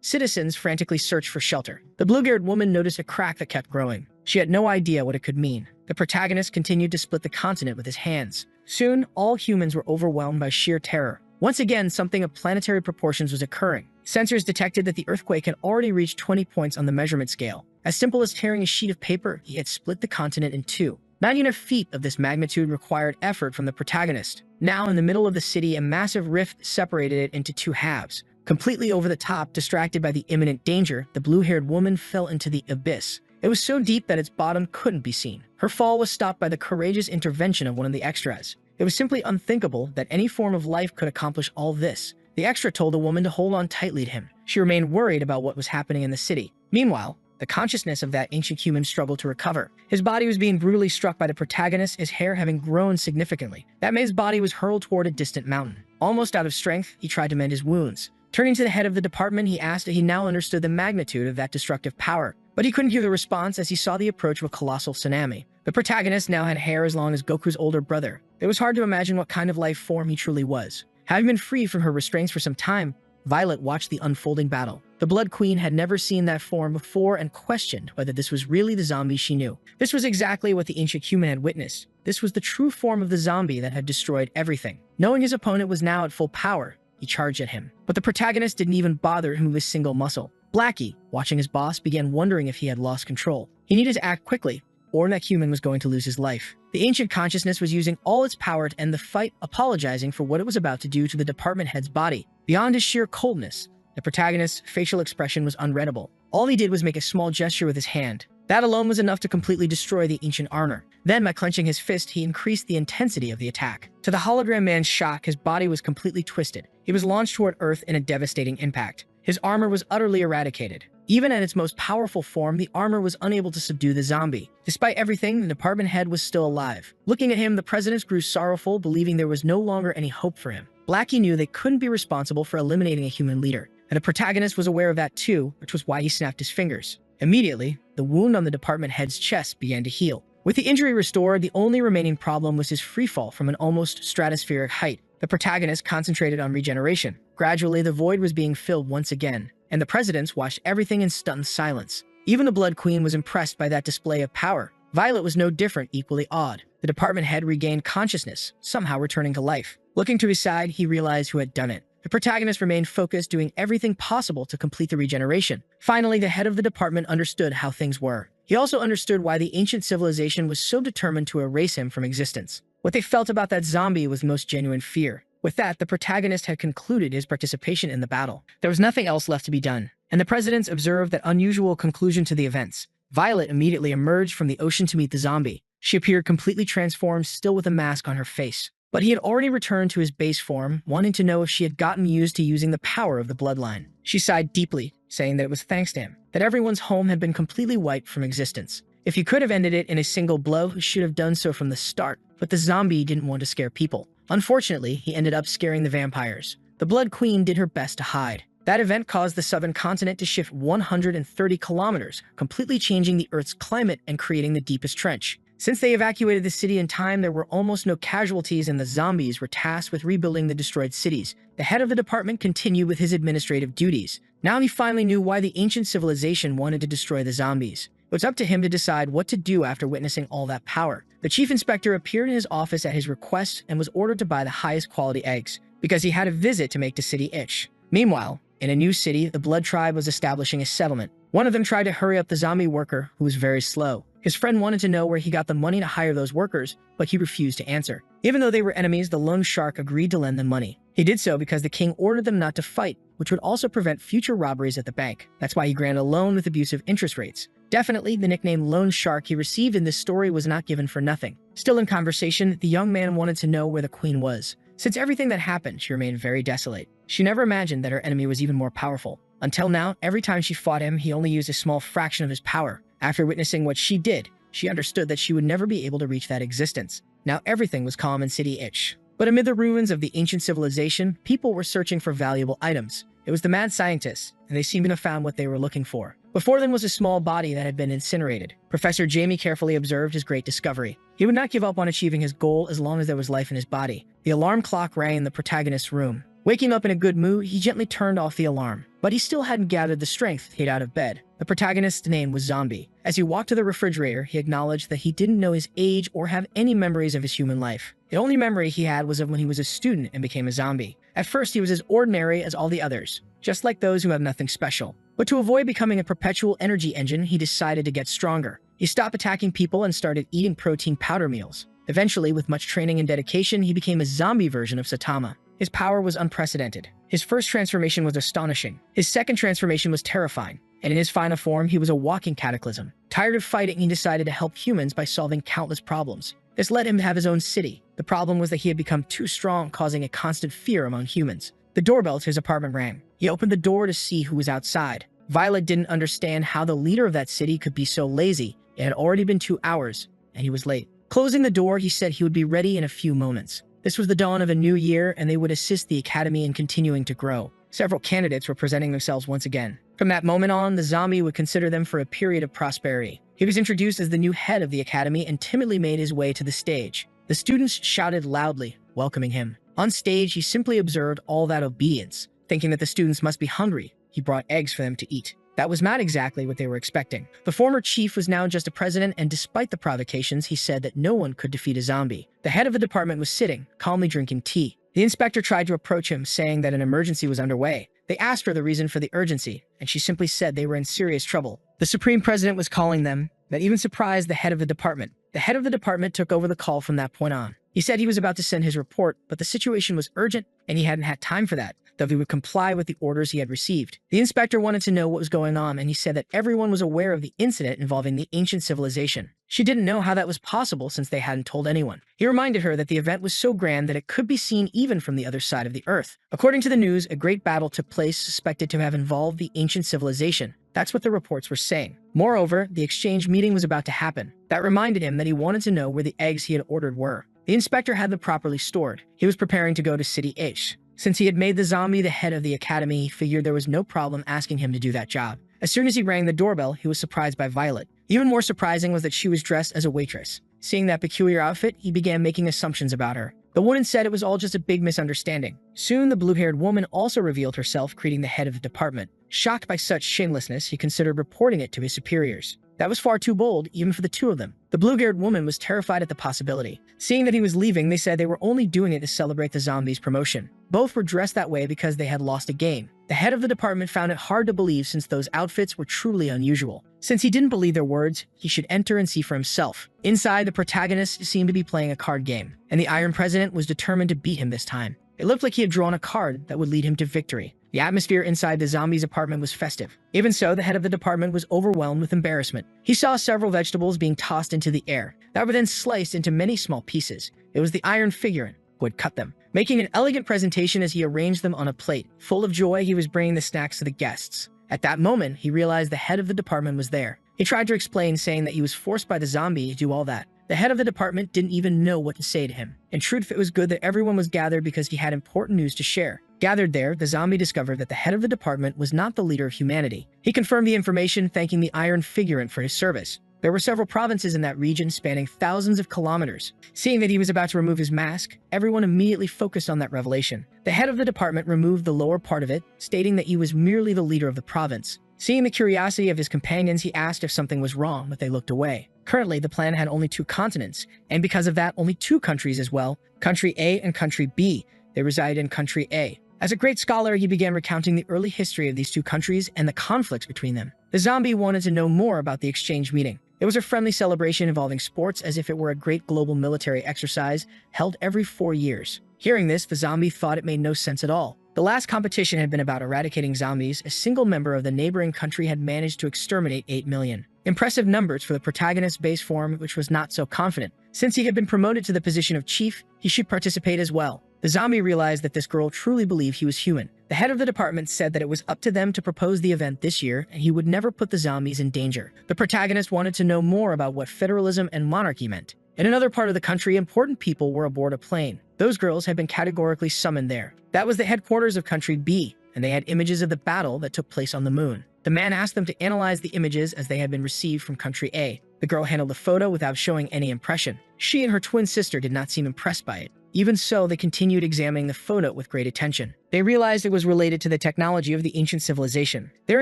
Citizens frantically searched for shelter. The blue-haired woman noticed a crack that kept growing. She had no idea what it could mean. The protagonist continued to split the continent with his hands. Soon, all humans were overwhelmed by sheer terror. Once again, something of planetary proportions was occurring. Sensors detected that the earthquake had already reached 20 points on the measurement scale. As simple as tearing a sheet of paper, he had split the continent in two. Not even a feat of this magnitude required effort from the protagonist. Now, in the middle of the city, a massive rift separated it into two halves. Completely over the top, distracted by the imminent danger, the blue-haired woman fell into the abyss. It was so deep that its bottom couldn't be seen. Her fall was stopped by the courageous intervention of one of the extras. It was simply unthinkable that any form of life could accomplish all this. The extra told the woman to hold on tightly to him. She remained worried about what was happening in the city. Meanwhile, the consciousness of that ancient human struggled to recover. His body was being brutally struck by the protagonist, his hair having grown significantly. That man's body was hurled toward a distant mountain. Almost out of strength, he tried to mend his wounds. Turning to the head of the department, he asked if he now understood the magnitude of that destructive power. But he couldn't hear the response as he saw the approach of a colossal tsunami. The protagonist now had hair as long as Goku's older brother. It was hard to imagine what kind of life form he truly was. Having been free from her restraints for some time, Violet watched the unfolding battle. The Blood Queen had never seen that form before and questioned whether this was really the zombie she knew. This was exactly what the ancient human had witnessed. This was the true form of the zombie that had destroyed everything. Knowing his opponent was now at full power, he charged at him. But the protagonist didn't even bother to move a single muscle. Blackie, watching his boss, began wondering if he had lost control. He needed to act quickly, or that human was going to lose his life. The ancient consciousness was using all its power to end the fight, apologizing for what it was about to do to the department head's body. Beyond his sheer coldness, the protagonist's facial expression was unreadable. All he did was make a small gesture with his hand. That alone was enough to completely destroy the ancient armor. Then, by clenching his fist, he increased the intensity of the attack. To the hologram man's shock, his body was completely twisted. He was launched toward Earth in a devastating impact. His armor was utterly eradicated. Even at its most powerful form, the armor was unable to subdue the zombie. Despite everything, the department head was still alive. Looking at him, the presidents grew sorrowful, believing there was no longer any hope for him. Blackie knew they couldn't be responsible for eliminating a human leader, and the protagonist was aware of that too, which was why he snapped his fingers. Immediately, the wound on the department head's chest began to heal. With the injury restored, the only remaining problem was his freefall from an almost stratospheric height. The protagonist concentrated on regeneration. Gradually, the void was being filled once again, and the presidents watched everything in stunned silence. Even the Blood Queen was impressed by that display of power. Violet was no different, equally awed. The department head regained consciousness, somehow returning to life. Looking to his side, he realized who had done it. The protagonist remained focused, doing everything possible to complete the regeneration. Finally, the head of the department understood how things were. He also understood why the ancient civilization was so determined to erase him from existence. What they felt about that zombie was most genuine fear. With that, the protagonist had concluded his participation in the battle. There was nothing else left to be done, and the presidents observed that unusual conclusion to the events. Violet immediately emerged from the ocean to meet the zombie. She appeared completely transformed, still with a mask on her face. But he had already returned to his base form, wanting to know if she had gotten used to using the power of the bloodline. She sighed deeply, saying that it was thanks to him, that everyone's home had been completely wiped from existence. If he could have ended it in a single blow, he should have done so from the start, but the zombie didn't want to scare people. Unfortunately, he ended up scaring the vampires. The Blood Queen did her best to hide. That event caused the southern continent to shift 130 kilometers, completely changing the Earth's climate and creating the deepest trench. Since they evacuated the city in time, there were almost no casualties, and the zombies were tasked with rebuilding the destroyed cities. The head of the department continued with his administrative duties. Now he finally knew why the ancient civilization wanted to destroy the zombies. It was up to him to decide what to do after witnessing all that power. The chief inspector appeared in his office at his request and was ordered to buy the highest quality eggs, because he had a visit to make the city itch. Meanwhile, in a new city, the Blood Tribe was establishing a settlement. One of them tried to hurry up the zombie worker, who was very slow. His friend wanted to know where he got the money to hire those workers, but he refused to answer. Even though they were enemies, the loan shark agreed to lend them money. He did so because the king ordered them not to fight, which would also prevent future robberies at the bank. That's why he granted a loan with abusive interest rates. Definitely, the nickname Loan Shark he received in this story was not given for nothing. Still in conversation, the young man wanted to know where the queen was. Since everything that happened, she remained very desolate. She never imagined that her enemy was even more powerful. Until now, every time she fought him, he only used a small fraction of his power. After witnessing what she did, she understood that she would never be able to reach that existence. Now everything was calm in City Itch. But amid the ruins of the ancient civilization, people were searching for valuable items. It was the mad scientists, and they seemed to have found what they were looking for. Before them was a small body that had been incinerated. Professor Jamie carefully observed his great discovery. He would not give up on achieving his goal as long as there was life in his body. The alarm clock rang in the protagonist's room. Waking up in a good mood, he gently turned off the alarm. But he still hadn't gathered the strength to get out of bed. The protagonist's name was Zombie. As he walked to the refrigerator, he acknowledged that he didn't know his age or have any memories of his human life. The only memory he had was of when he was a student and became a zombie. At first, he was as ordinary as all the others, just like those who have nothing special. But to avoid becoming a perpetual energy engine, he decided to get stronger. He stopped attacking people and started eating protein powder meals. Eventually, with much training and dedication, he became a zombie version of Saitama. His power was unprecedented. His first transformation was astonishing. His second transformation was terrifying. And in his final form, he was a walking cataclysm. Tired of fighting, he decided to help humans by solving countless problems. This led him to have his own city. The problem was that he had become too strong, causing a constant fear among humans. The doorbell to his apartment rang. He opened the door to see who was outside. Violet didn't understand how the leader of that city could be so lazy. It had already been 2 hours, and he was late. Closing the door, he said he would be ready in a few moments. This was the dawn of a new year, and they would assist the academy in continuing to grow. Several candidates were presenting themselves once again. From that moment on, the zombie would consider them for a period of prosperity. He was introduced as the new head of the academy and timidly made his way to the stage. The students shouted loudly, welcoming him. On stage, he simply observed all that obedience. Thinking that the students must be hungry, he brought eggs for them to eat. That was not exactly what they were expecting. The former chief was now just a president, and despite the provocations, he said that no one could defeat a zombie. The head of the department was sitting, calmly drinking tea. The inspector tried to approach him, saying that an emergency was underway. They asked her the reason for the urgency, and she simply said they were in serious trouble. The supreme president was calling them. That even surprised the head of the department. The head of the department took over the call from that point on. He said he was about to send his report, but the situation was urgent, and he hadn't had time for that, though he would comply with the orders he had received. The inspector wanted to know what was going on, and he said that everyone was aware of the incident involving the ancient civilization. She didn't know how that was possible since they hadn't told anyone. He reminded her that the event was so grand that it could be seen even from the other side of the earth. According to the news, a great battle took place suspected to have involved the ancient civilization. That's what the reports were saying. Moreover, the exchange meeting was about to happen. That reminded him that he wanted to know where the eggs he had ordered were. The inspector had them properly stored. He was preparing to go to City H. Since he had made the zombie the head of the academy, he figured there was no problem asking him to do that job. As soon as he rang the doorbell, he was surprised by Violet. Even more surprising was that she was dressed as a waitress. Seeing that peculiar outfit, he began making assumptions about her. The woman said it was all just a big misunderstanding. Soon, the blue-haired woman also revealed herself, greeting the head of the department. Shocked by such shamelessness, he considered reporting it to his superiors. That was far too bold, even for the two of them. The blue-haired woman was terrified at the possibility. Seeing that he was leaving, they said they were only doing it to celebrate the zombie's promotion. Both were dressed that way because they had lost a game. The head of the department found it hard to believe since those outfits were truly unusual. Since he didn't believe their words, he should enter and see for himself. Inside, the protagonist seemed to be playing a card game, and the Iron President was determined to beat him this time. It looked like he had drawn a card that would lead him to victory. The atmosphere inside the zombie's apartment was festive. Even so, the head of the department was overwhelmed with embarrassment. He saw several vegetables being tossed into the air that were then sliced into many small pieces. It was the iron figurine who had cut them, making an elegant presentation as he arranged them on a plate. Full of joy, he was bringing the snacks to the guests. At that moment, he realized the head of the department was there. He tried to explain, saying that he was forced by the zombie to do all that. The head of the department didn't even know what to say to him. In truth, it was good that everyone was gathered because he had important news to share. Gathered there, the zombie discovered that the head of the department was not the leader of humanity. He confirmed the information, thanking the iron figurine for his service. There were several provinces in that region spanning thousands of kilometers. Seeing that he was about to remove his mask, everyone immediately focused on that revelation. The head of the department removed the lower part of it, stating that he was merely the leader of the province. Seeing the curiosity of his companions, he asked if something was wrong, but they looked away. Currently, the planet had only 2 continents, and because of that, only 2 countries as well, Country A and Country B. They resided in Country A. As a great scholar, he began recounting the early history of these 2 countries and the conflicts between them. The zombie wanted to know more about the exchange meeting. It was a friendly celebration involving sports, as if it were a great global military exercise held every 4 years. Hearing this, the zombie thought it made no sense at all. The last competition had been about eradicating zombies. A single member of the neighboring country had managed to exterminate 8 million. Impressive numbers for the protagonist's base form, which was not so confident. Since he had been promoted to the position of chief, he should participate as well. The zombie realized that this girl truly believed he was human. The head of the department said that it was up to them to propose the event this year, and he would never put the zombies in danger. The protagonist wanted to know more about what federalism and monarchy meant. In another part of the country, important people were aboard a plane. Those girls had been categorically summoned there. That was the headquarters of Country B, and they had images of the battle that took place on the moon. The man asked them to analyze the images as they had been received from Country A. The girl handled the photo without showing any impression. She and her twin sister did not seem impressed by it. Even so, they continued examining the photo with great attention. They realized it was related to the technology of the ancient civilization. Their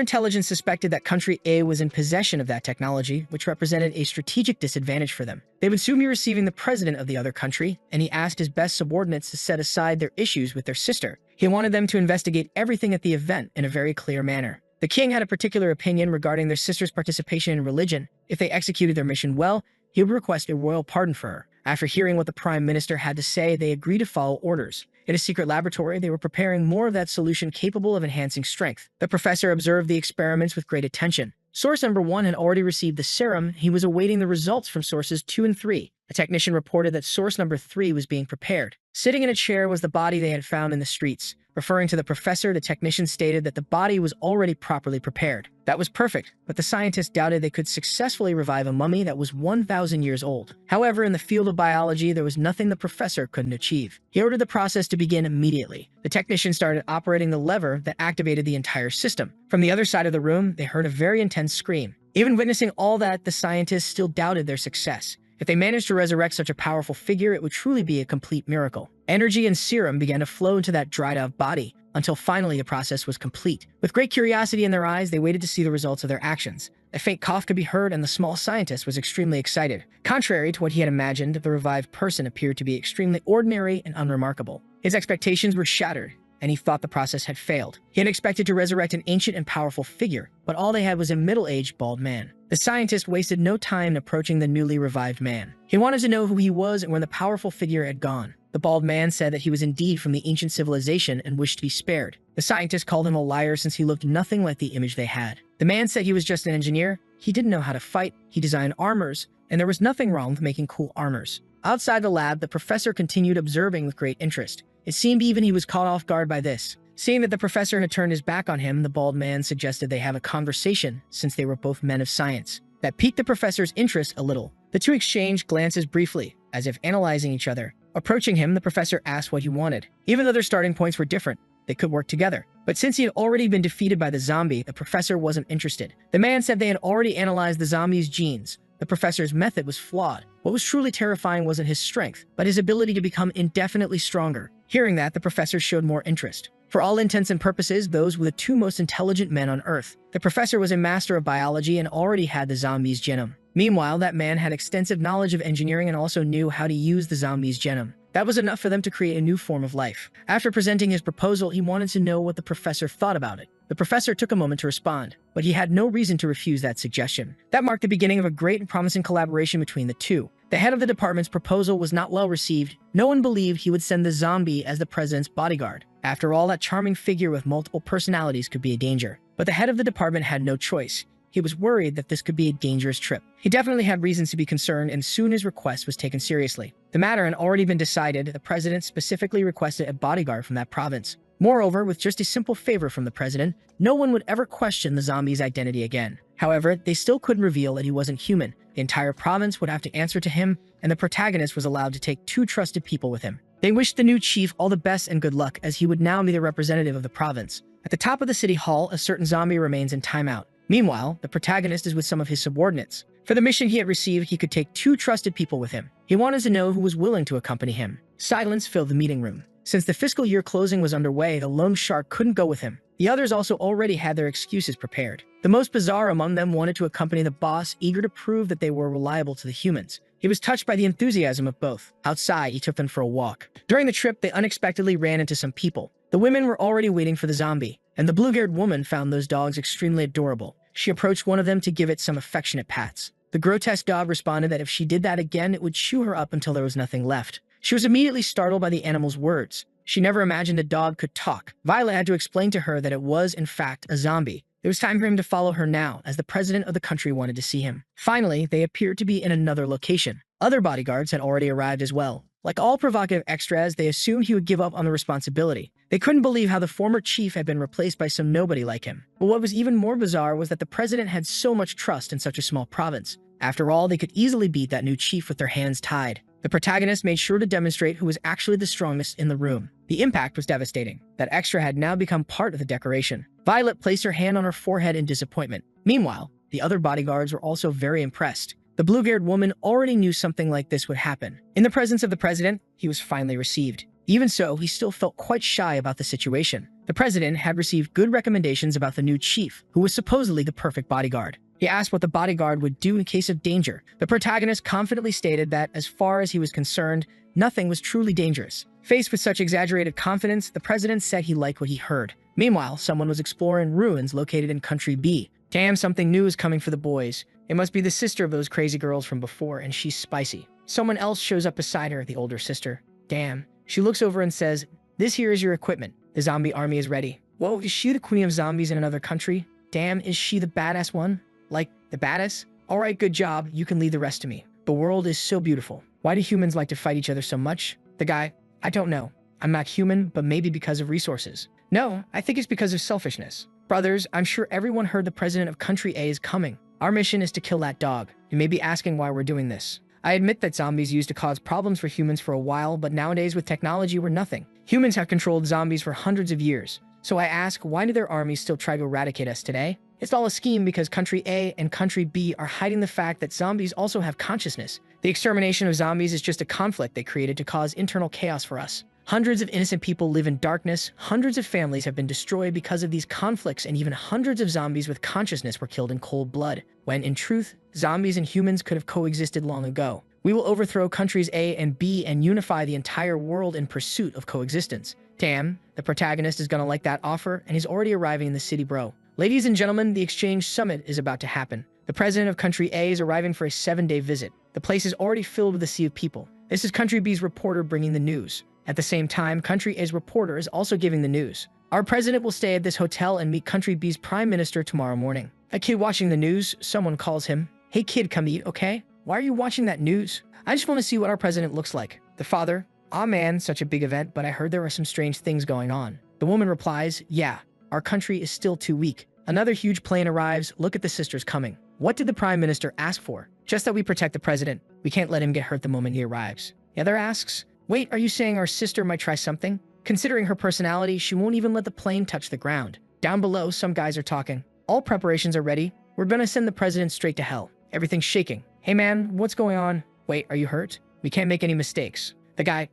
intelligence suspected that Country A was in possession of that technology, which represented a strategic disadvantage for them. They would soon be receiving the president of the other country, and he asked his best subordinates to set aside their issues with their sister. He wanted them to investigate everything at the event in a very clear manner. The king had a particular opinion regarding their sister's participation in religion. If they executed their mission well, he would request a royal pardon for her. After hearing what the prime minister had to say, they agreed to follow orders. In a secret laboratory, they were preparing more of that solution capable of enhancing strength. The professor observed the experiments with great attention. Source number 1 had already received the serum. He was awaiting the results from sources 2 and 3. A technician reported that source number 3 was being prepared. Sitting in a chair was the body they had found in the streets. Referring to the professor, the technician stated that the body was already properly prepared. That was perfect, but the scientists doubted they could successfully revive a mummy that was 1,000 years old. However, in the field of biology, there was nothing the professor couldn't achieve. He ordered the process to begin immediately. The technician started operating the lever that activated the entire system. From the other side of the room, they heard a very intense scream. Even witnessing all that, the scientists still doubted their success. If they managed to resurrect such a powerful figure, it would truly be a complete miracle. Energy and serum began to flow into that dried-out body, until finally the process was complete. With great curiosity in their eyes, they waited to see the results of their actions. A faint cough could be heard, and the small scientist was extremely excited. Contrary to what he had imagined, the revived person appeared to be extremely ordinary and unremarkable. His expectations were shattered, and he thought the process had failed. He had expected to resurrect an ancient and powerful figure, but all they had was a middle-aged, bald man. The scientist wasted no time in approaching the newly revived man. He wanted to know who he was and where the powerful figure had gone. The bald man said that he was indeed from the ancient civilization and wished to be spared. The scientist called him a liar since he looked nothing like the image they had. The man said he was just an engineer. He didn't know how to fight. He designed armors, and there was nothing wrong with making cool armors. Outside the lab, the professor continued observing with great interest. It seemed even he was caught off guard by this. Seeing that the professor had turned his back on him, the bald man suggested they have a conversation since they were both men of science. That piqued the professor's interest a little. The two exchanged glances briefly, as if analyzing each other. Approaching him, the professor asked what he wanted. Even though their starting points were different, they could work together. But since he had already been defeated by the zombie, the professor wasn't interested. The man said they had already analyzed the zombie's genes. The professor's method was flawed. What was truly terrifying wasn't his strength, but his ability to become indefinitely stronger. Hearing that, the professor showed more interest. For all intents and purposes, those were the two most intelligent men on Earth. The professor was a master of biology and already had the zombie's genome. Meanwhile, that man had extensive knowledge of engineering and also knew how to use the zombie's genome. That was enough for them to create a new form of life. After presenting his proposal, he wanted to know what the professor thought about it. The professor took a moment to respond, but he had no reason to refuse that suggestion. That marked the beginning of a great and promising collaboration between the two. The head of the department's proposal was not well received. No one believed he would send the zombie as the president's bodyguard. After all, that charming figure with multiple personalities could be a danger. But the head of the department had no choice. He was worried that this could be a dangerous trip. He definitely had reasons to be concerned, and soon his request was taken seriously. The matter had already been decided. The president specifically requested a bodyguard from that province. Moreover, with just a simple favor from the president, no one would ever question the zombie's identity again. However, they still couldn't reveal that he wasn't human. The entire province would have to answer to him, and the protagonist was allowed to take 2 trusted people with him. They wished the new chief all the best and good luck, as he would now be the representative of the province. At the top of the city hall, a certain zombie remains in timeout. Meanwhile, the protagonist is with some of his subordinates. For the mission he had received, he could take 2 trusted people with him. He wanted to know who was willing to accompany him. Silence filled the meeting room. Since the fiscal year closing was underway, the lone shark couldn't go with him. The others also already had their excuses prepared. The most bizarre among them wanted to accompany the boss, eager to prove that they were reliable to the humans. He was touched by the enthusiasm of both. Outside, he took them for a walk. During the trip, they unexpectedly ran into some people. The women were already waiting for the zombie, and the blue-haired woman found those dogs extremely adorable. She approached one of them to give it some affectionate pats. The grotesque dog responded that if she did that again, it would chew her up until there was nothing left. She was immediately startled by the animal's words. She never imagined a dog could talk. Violet had to explain to her that it was, in fact, a zombie. It was time for him to follow her now, as the president of the country wanted to see him. Finally, they appeared to be in another location. Other bodyguards had already arrived as well. Like all provocative extras, they assumed he would give up on the responsibility. They couldn't believe how the former chief had been replaced by some nobody like him. But what was even more bizarre was that the president had so much trust in such a small province. After all, they could easily beat that new chief with their hands tied. The protagonist made sure to demonstrate who was actually the strongest in the room. The impact was devastating. That extra had now become part of the decoration. Violet placed her hand on her forehead in disappointment. Meanwhile, the other bodyguards were also very impressed. The blue-haired woman already knew something like this would happen. In the presence of the president, he was finally received. Even so, he still felt quite shy about the situation. The president had received good recommendations about the new chief, who was supposedly the perfect bodyguard. He asked what the bodyguard would do in case of danger. The protagonist confidently stated that, as far as he was concerned, nothing was truly dangerous. Faced with such exaggerated confidence, the president said he liked what he heard. Meanwhile, someone was exploring ruins located in Country B. Damn, something new is coming for the boys. It must be the sister of those crazy girls from before, and she's spicy. Someone else shows up beside her, the older sister. Damn. She looks over and says, "This here is your equipment. The zombie army is ready." Whoa, is she the queen of zombies in another country? Damn, is she the badass one? Like, the badass? Alright, good job. You can lead the rest to me. The world is so beautiful. Why do humans like to fight each other so much? The guy, I don't know. I'm not human, but maybe because of resources. No, I think it's because of selfishness. Brothers, I'm sure everyone heard the president of Country A is coming. Our mission is to kill that dog. You may be asking why we're doing this. I admit that zombies used to cause problems for humans for a while, but nowadays with technology we're nothing. Humans have controlled zombies for hundreds of years. So I ask, why do their armies still try to eradicate us today? It's all a scheme because Country A and Country B are hiding the fact that zombies also have consciousness. The extermination of zombies is just a conflict they created to cause internal chaos for us. Hundreds of innocent people live in darkness, hundreds of families have been destroyed because of these conflicts, and even hundreds of zombies with consciousness were killed in cold blood, when, in truth, zombies and humans could have coexisted long ago. We will overthrow countries A and B and unify the entire world in pursuit of coexistence. Damn, the protagonist is gonna like that offer, and he's already arriving in the city, bro. Ladies and gentlemen, the Exchange Summit is about to happen. The president of Country A is arriving for a 7-day visit. The place is already filled with a sea of people. This is Country B's reporter bringing the news. At the same time, Country A's reporter is also giving the news. Our president will stay at this hotel and meet Country B's prime minister tomorrow morning. A kid watching the news, someone calls him. Hey kid, come eat, okay? Why are you watching that news? I just want to see what our president looks like. The father, aw man, such a big event, but I heard there are some strange things going on. The woman replies, yeah, our country is still too weak. Another huge plane arrives, look at the sisters coming. What did the prime minister ask for? Just that we protect the president. We can't let him get hurt the moment he arrives. The other asks, wait, are you saying our sister might try something? Considering her personality, she won't even let the plane touch the ground. Down below, some guys are talking. All preparations are ready. We're gonna send the president straight to hell. Everything's shaking. Hey man, what's going on? Wait, are you hurt? We can't make any mistakes. The guy,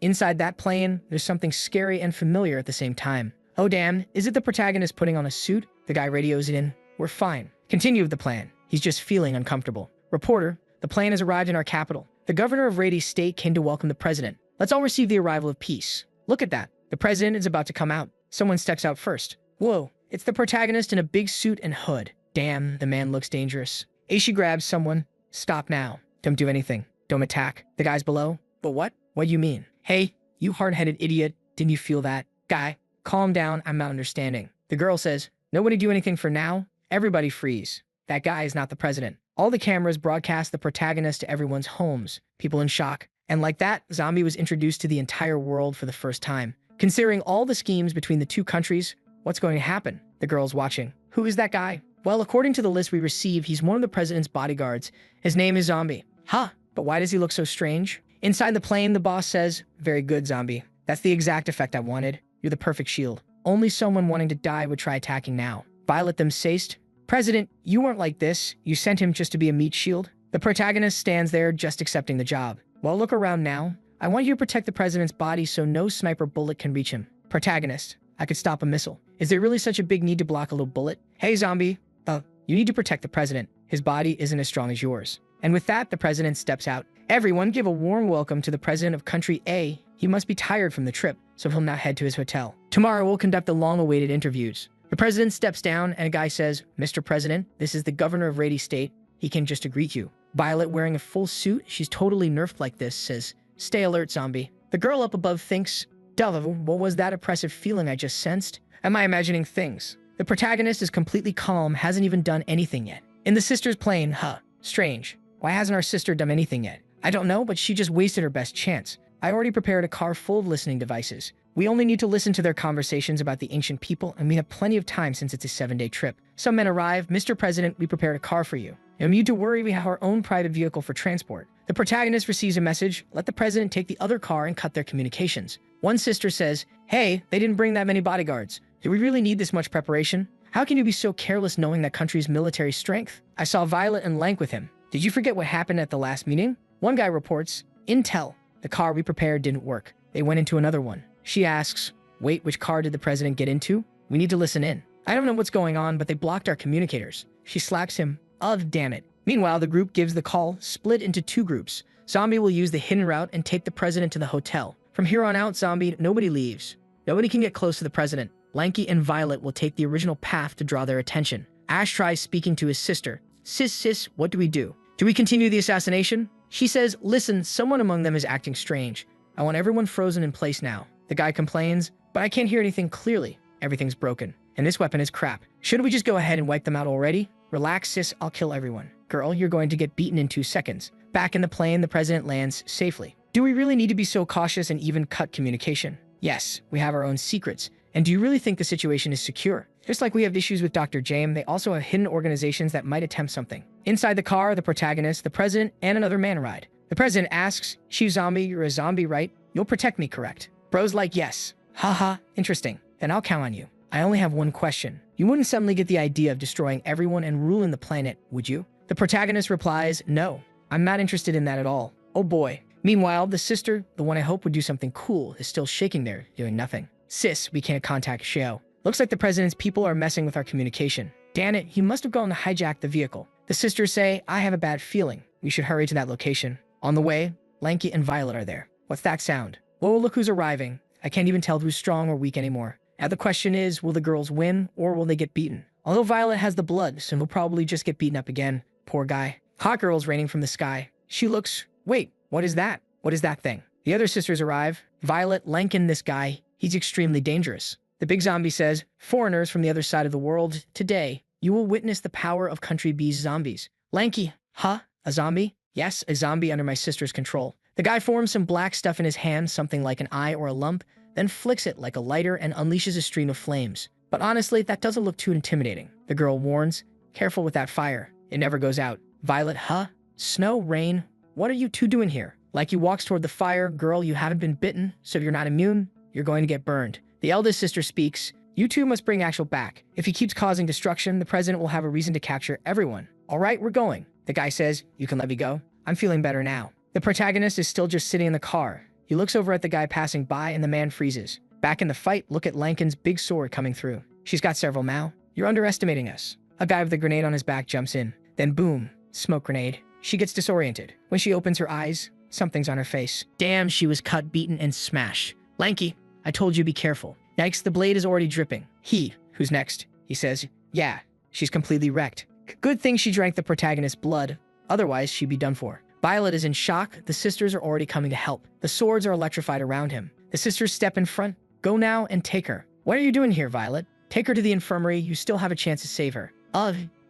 Inside that plane, there's something scary and familiar at the same time. Oh damn, is it the protagonist putting on a suit? The guy radios it in. We're fine. Continue with the plan. He's just feeling uncomfortable. Reporter, the plane has arrived in our capital. The governor of Rady State came to welcome the president. Let's all receive the arrival of peace. Look at that. The president is about to come out. Someone steps out first. Whoa, it's the protagonist in a big suit and hood. Damn, the man looks dangerous. Aishi grabs someone. Stop now. Don't do anything. Don't attack. The guy's below. But what? What do you mean? Hey, you hard-headed idiot. Didn't you feel that? Guy, calm down. I'm not understanding. The girl says, nobody do anything for now. Everybody freeze. That guy is not the president. All the cameras broadcast the protagonist to everyone's homes. People in shock. And like that, Zombie was introduced to the entire world for the first time. Considering all the schemes between the two countries, what's going to happen? The girl's watching. Who is that guy? Well, according to the list we received, he's one of the president's bodyguards. His name is Zombie. Huh, but why does he look so strange? Inside the plane, the boss says, very good, Zombie. That's the exact effect I wanted. You're the perfect shield. Only someone wanting to die would try attacking now. Violet them saced. President, you weren't like this. You sent him just to be a meat shield. The protagonist stands there just accepting the job. Well, look around now. I want you to protect the president's body so no sniper bullet can reach him. Protagonist, I could stop a missile. Is there really such a big need to block a little bullet? Hey, Zombie. You need to protect the president. His body isn't as strong as yours. And with that, the president steps out. Everyone give a warm welcome to the president of Country A. He must be tired from the trip, so he'll now head to his hotel. Tomorrow, we'll conduct the long-awaited interviews. The president steps down, and a guy says, Mr. President, this is the governor of Rady State. He came just to greet you. Violet, wearing a full suit, she's totally nerfed like this, says, stay alert, Zombie. The girl up above thinks, Delva, what was that oppressive feeling I just sensed? Am I imagining things? The protagonist is completely calm, hasn't even done anything yet. In the sister's plane, strange. Why hasn't our sister done anything yet? I don't know, but she just wasted her best chance. I already prepared a car full of listening devices. We only need to listen to their conversations about the ancient people, and we have plenty of time since it's a 7-day trip. Some men arrive. Mr. President, we prepared a car for you. No need to worry, we have our own private vehicle for transport. The protagonist receives a message. Let the president take the other car and cut their communications. One sister says, hey, they didn't bring that many bodyguards. Do we really need this much preparation? How can you be so careless knowing that country's military strength? I saw Violet and Lank with him. Did you forget what happened at the last meeting? One guy reports, Intel. The car we prepared didn't work. They went into another one. She asks, wait, which car did the president get into? We need to listen in. I don't know what's going on, but they blocked our communicators. She slaps him. Oh, damn it. Meanwhile, the group gives the call, split into 2 groups. Zombie will use the hidden route and take the president to the hotel. From here on out, Zombie, nobody leaves. Nobody can get close to the president. Lanky and Violet will take the original path to draw their attention. Ash tries speaking to his sister. Sis, what do we do? Do we continue the assassination? She says, listen, someone among them is acting strange. I want everyone frozen in place now. The guy complains, but I can't hear anything clearly. Everything's broken. And this weapon is crap. Shouldn't we just go ahead and wipe them out already? Relax, sis, I'll kill everyone. Girl, you're going to get beaten in 2 seconds. Back in the plane, the president lands safely. Do we really need to be so cautious and even cut communication? Yes, we have our own secrets. And do you really think the situation is secure? Just like we have issues with Dr. James, they also have hidden organizations that might attempt something. Inside the car, the protagonist, the president, and another man ride. The president asks, Chief Zombie, you're a zombie, right? You'll protect me, correct? Bro's like, yes. Haha, interesting. Then I'll count on you. I only have one question. You wouldn't suddenly get the idea of destroying everyone and ruling the planet, would you? The protagonist replies, no, I'm not interested in that at all. Oh boy. Meanwhile, the sister, the one I hope would do something cool, is still shaking there, doing nothing. Sis, we can't contact Xiao. Looks like the president's people are messing with our communication. Damn it, he must have gone to hijack the vehicle. The sisters say, I have a bad feeling. We should hurry to that location. On the way, Lanky and Violet are there. What's that sound? Whoa, look who's arriving. I can't even tell who's strong or weak anymore. Now the question is, will the girls win or will they get beaten? Although Violet has the blood, so he'll probably just get beaten up again. Poor guy. Hot girl's raining from the sky. She looks, wait, what is that? What is that thing? The other sisters arrive. Violet, Lankin, this guy, he's extremely dangerous. The big zombie says, foreigners from the other side of the world, today, you will witness the power of Country B's zombies. Lanky, a zombie? Yes, a zombie under my sister's control. The guy forms some black stuff in his hand, something like an eye or a lump, then flicks it like a lighter and unleashes a stream of flames. But honestly, that doesn't look too intimidating. The girl warns, careful with that fire. It never goes out. Violet, snow, rain, what are you two doing here? Like he walks toward the fire, girl, you haven't been bitten, so if you're not immune, you're going to get burned. The eldest sister speaks, you two must bring Axel back. If he keeps causing destruction, the president will have a reason to capture everyone. All right, we're going. The guy says, you can let me go. I'm feeling better now. The protagonist is still just sitting in the car. He looks over at the guy passing by and the man freezes. Back in the fight, look at Lankin's big sword coming through. She's got several now. You're underestimating us. A guy with a grenade on his back jumps in. Then boom, smoke grenade. She gets disoriented. When she opens her eyes, something's on her face. Damn, she was cut, beaten, and smashed. Lanky, I told you be careful. Yikes, the blade is already dripping. Who's next? He says, yeah, she's completely wrecked. Good thing she drank the protagonist's blood. Otherwise, she'd be done for. Violet is in shock. The sisters are already coming to help. The swords are electrified around him. The sisters step in front. Go now and take her. What are you doing here, Violet? Take her to the infirmary. You still have a chance to save her.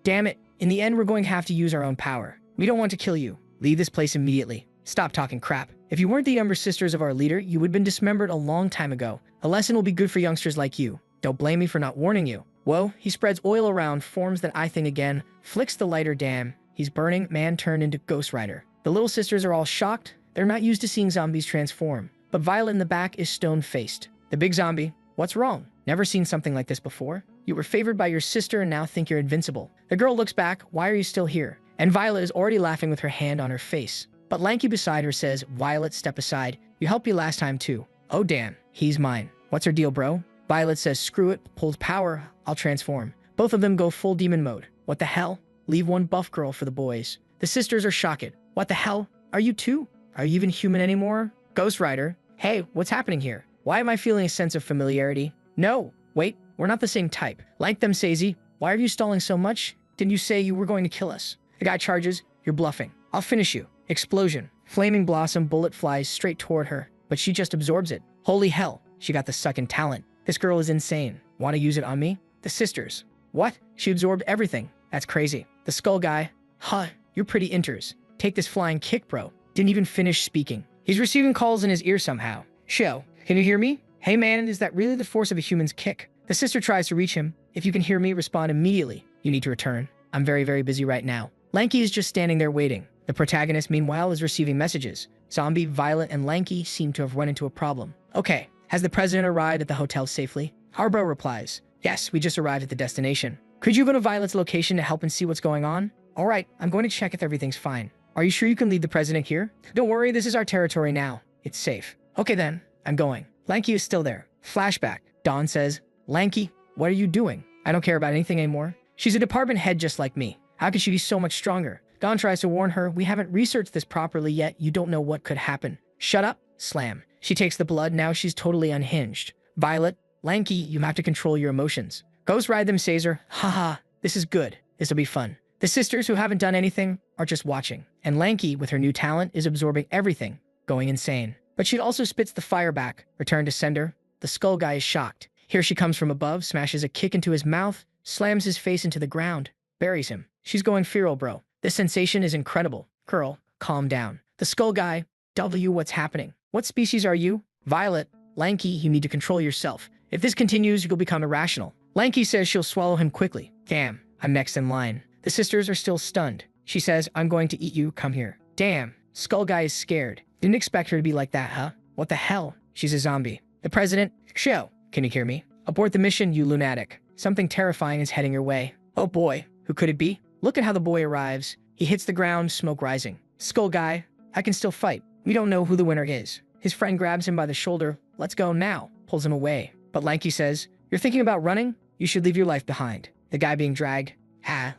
Damn it. In the end, we're going to have to use our own power. We don't want to kill you. Leave this place immediately. Stop talking crap. If you weren't the younger sisters of our leader, you would have been dismembered a long time ago. A lesson will be good for youngsters like you. Don't blame me for not warning you. Whoa, he spreads oil around, forms that eye thing again, flicks the lighter, damn. He's burning, man turned into Ghost Rider. The little sisters are all shocked. They're not used to seeing zombies transform. But Violet in the back is stone-faced. The big zombie, what's wrong? Never seen something like this before? You were favored by your sister and now think you're invincible. The girl looks back, why are you still here? And Violet is already laughing with her hand on her face. But Lanky beside her says, Violet, step aside. You helped me last time too. Oh damn, he's mine. What's her deal, bro? Violet says, screw it, pulls power, I'll transform. Both of them go full demon mode. What the hell? Leave one buff girl for the boys. The sisters are shocked. What the hell? Are you two? Are you even human anymore? Ghost Rider. Hey, what's happening here? Why am I feeling a sense of familiarity? No, wait, we're not the same type. Like them, Sazy. Why are you stalling so much? Didn't you say you were going to kill us? The guy charges. You're bluffing. I'll finish you. Explosion. Flaming blossom bullet flies straight toward her, but she just absorbs it. Holy hell. She got the sucking talent. This girl is insane. Want to use it on me? The sisters. What? She absorbed everything. That's crazy. The skull guy. Huh, you're pretty inters. Take this flying kick, bro. Didn't even finish speaking. He's receiving calls in his ear somehow. Sho, can you hear me? Hey man, is that really the force of a human's kick? The sister tries to reach him. If you can hear me, respond immediately. You need to return. I'm very, very busy right now. Lanky is just standing there waiting. The protagonist, meanwhile, is receiving messages. Zombie, Violet, and Lanky seem to have run into a problem. Okay, has the president arrived at the hotel safely? Harbro replies, yes, we just arrived at the destination. Could you go to Violet's location to help and see what's going on? All right, I'm going to check if everything's fine. Are you sure you can lead the president here? Don't worry, this is our territory now. It's safe. Okay then, I'm going. Lanky is still there. Flashback. Dawn says, Lanky, what are you doing? I don't care about anything anymore. She's a department head just like me. How could she be so much stronger? Dawn tries to warn her, we haven't researched this properly yet. You don't know what could happen. Shut up. Slam. She takes the blood. Now she's totally unhinged. Violet, Lanky, you have to control your emotions. Ghost Ride them, Caesar. Haha, this is good. This'll be fun. The sisters who haven't done anything are just watching. And Lanky, with her new talent, is absorbing everything, going insane. But she also spits the fire back. Return to sender. The skull guy is shocked. Here she comes from above, smashes a kick into his mouth, slams his face into the ground, buries him. She's going feral, bro. This sensation is incredible. Girl, calm down. The skull guy, W, what's happening? What species are you? Violet, Lanky, you need to control yourself. If this continues, you'll become irrational. Lanky says she'll swallow him quickly. Damn, I'm next in line. The sisters are still stunned. She says, I'm going to eat you, come here. Damn, skull guy is scared. Didn't expect her to be like that, huh? What the hell? She's a zombie. The president, Sho, can you hear me? Abort the mission, you lunatic. Something terrifying is heading your way. Oh boy, who could it be? Look at how the boy arrives. He hits the ground, smoke rising. Skull guy, I can still fight. We don't know who the winner is. His friend grabs him by the shoulder. Let's go now. Pulls him away. But Lanky says, you're thinking about running? You should leave your life behind. The guy being dragged,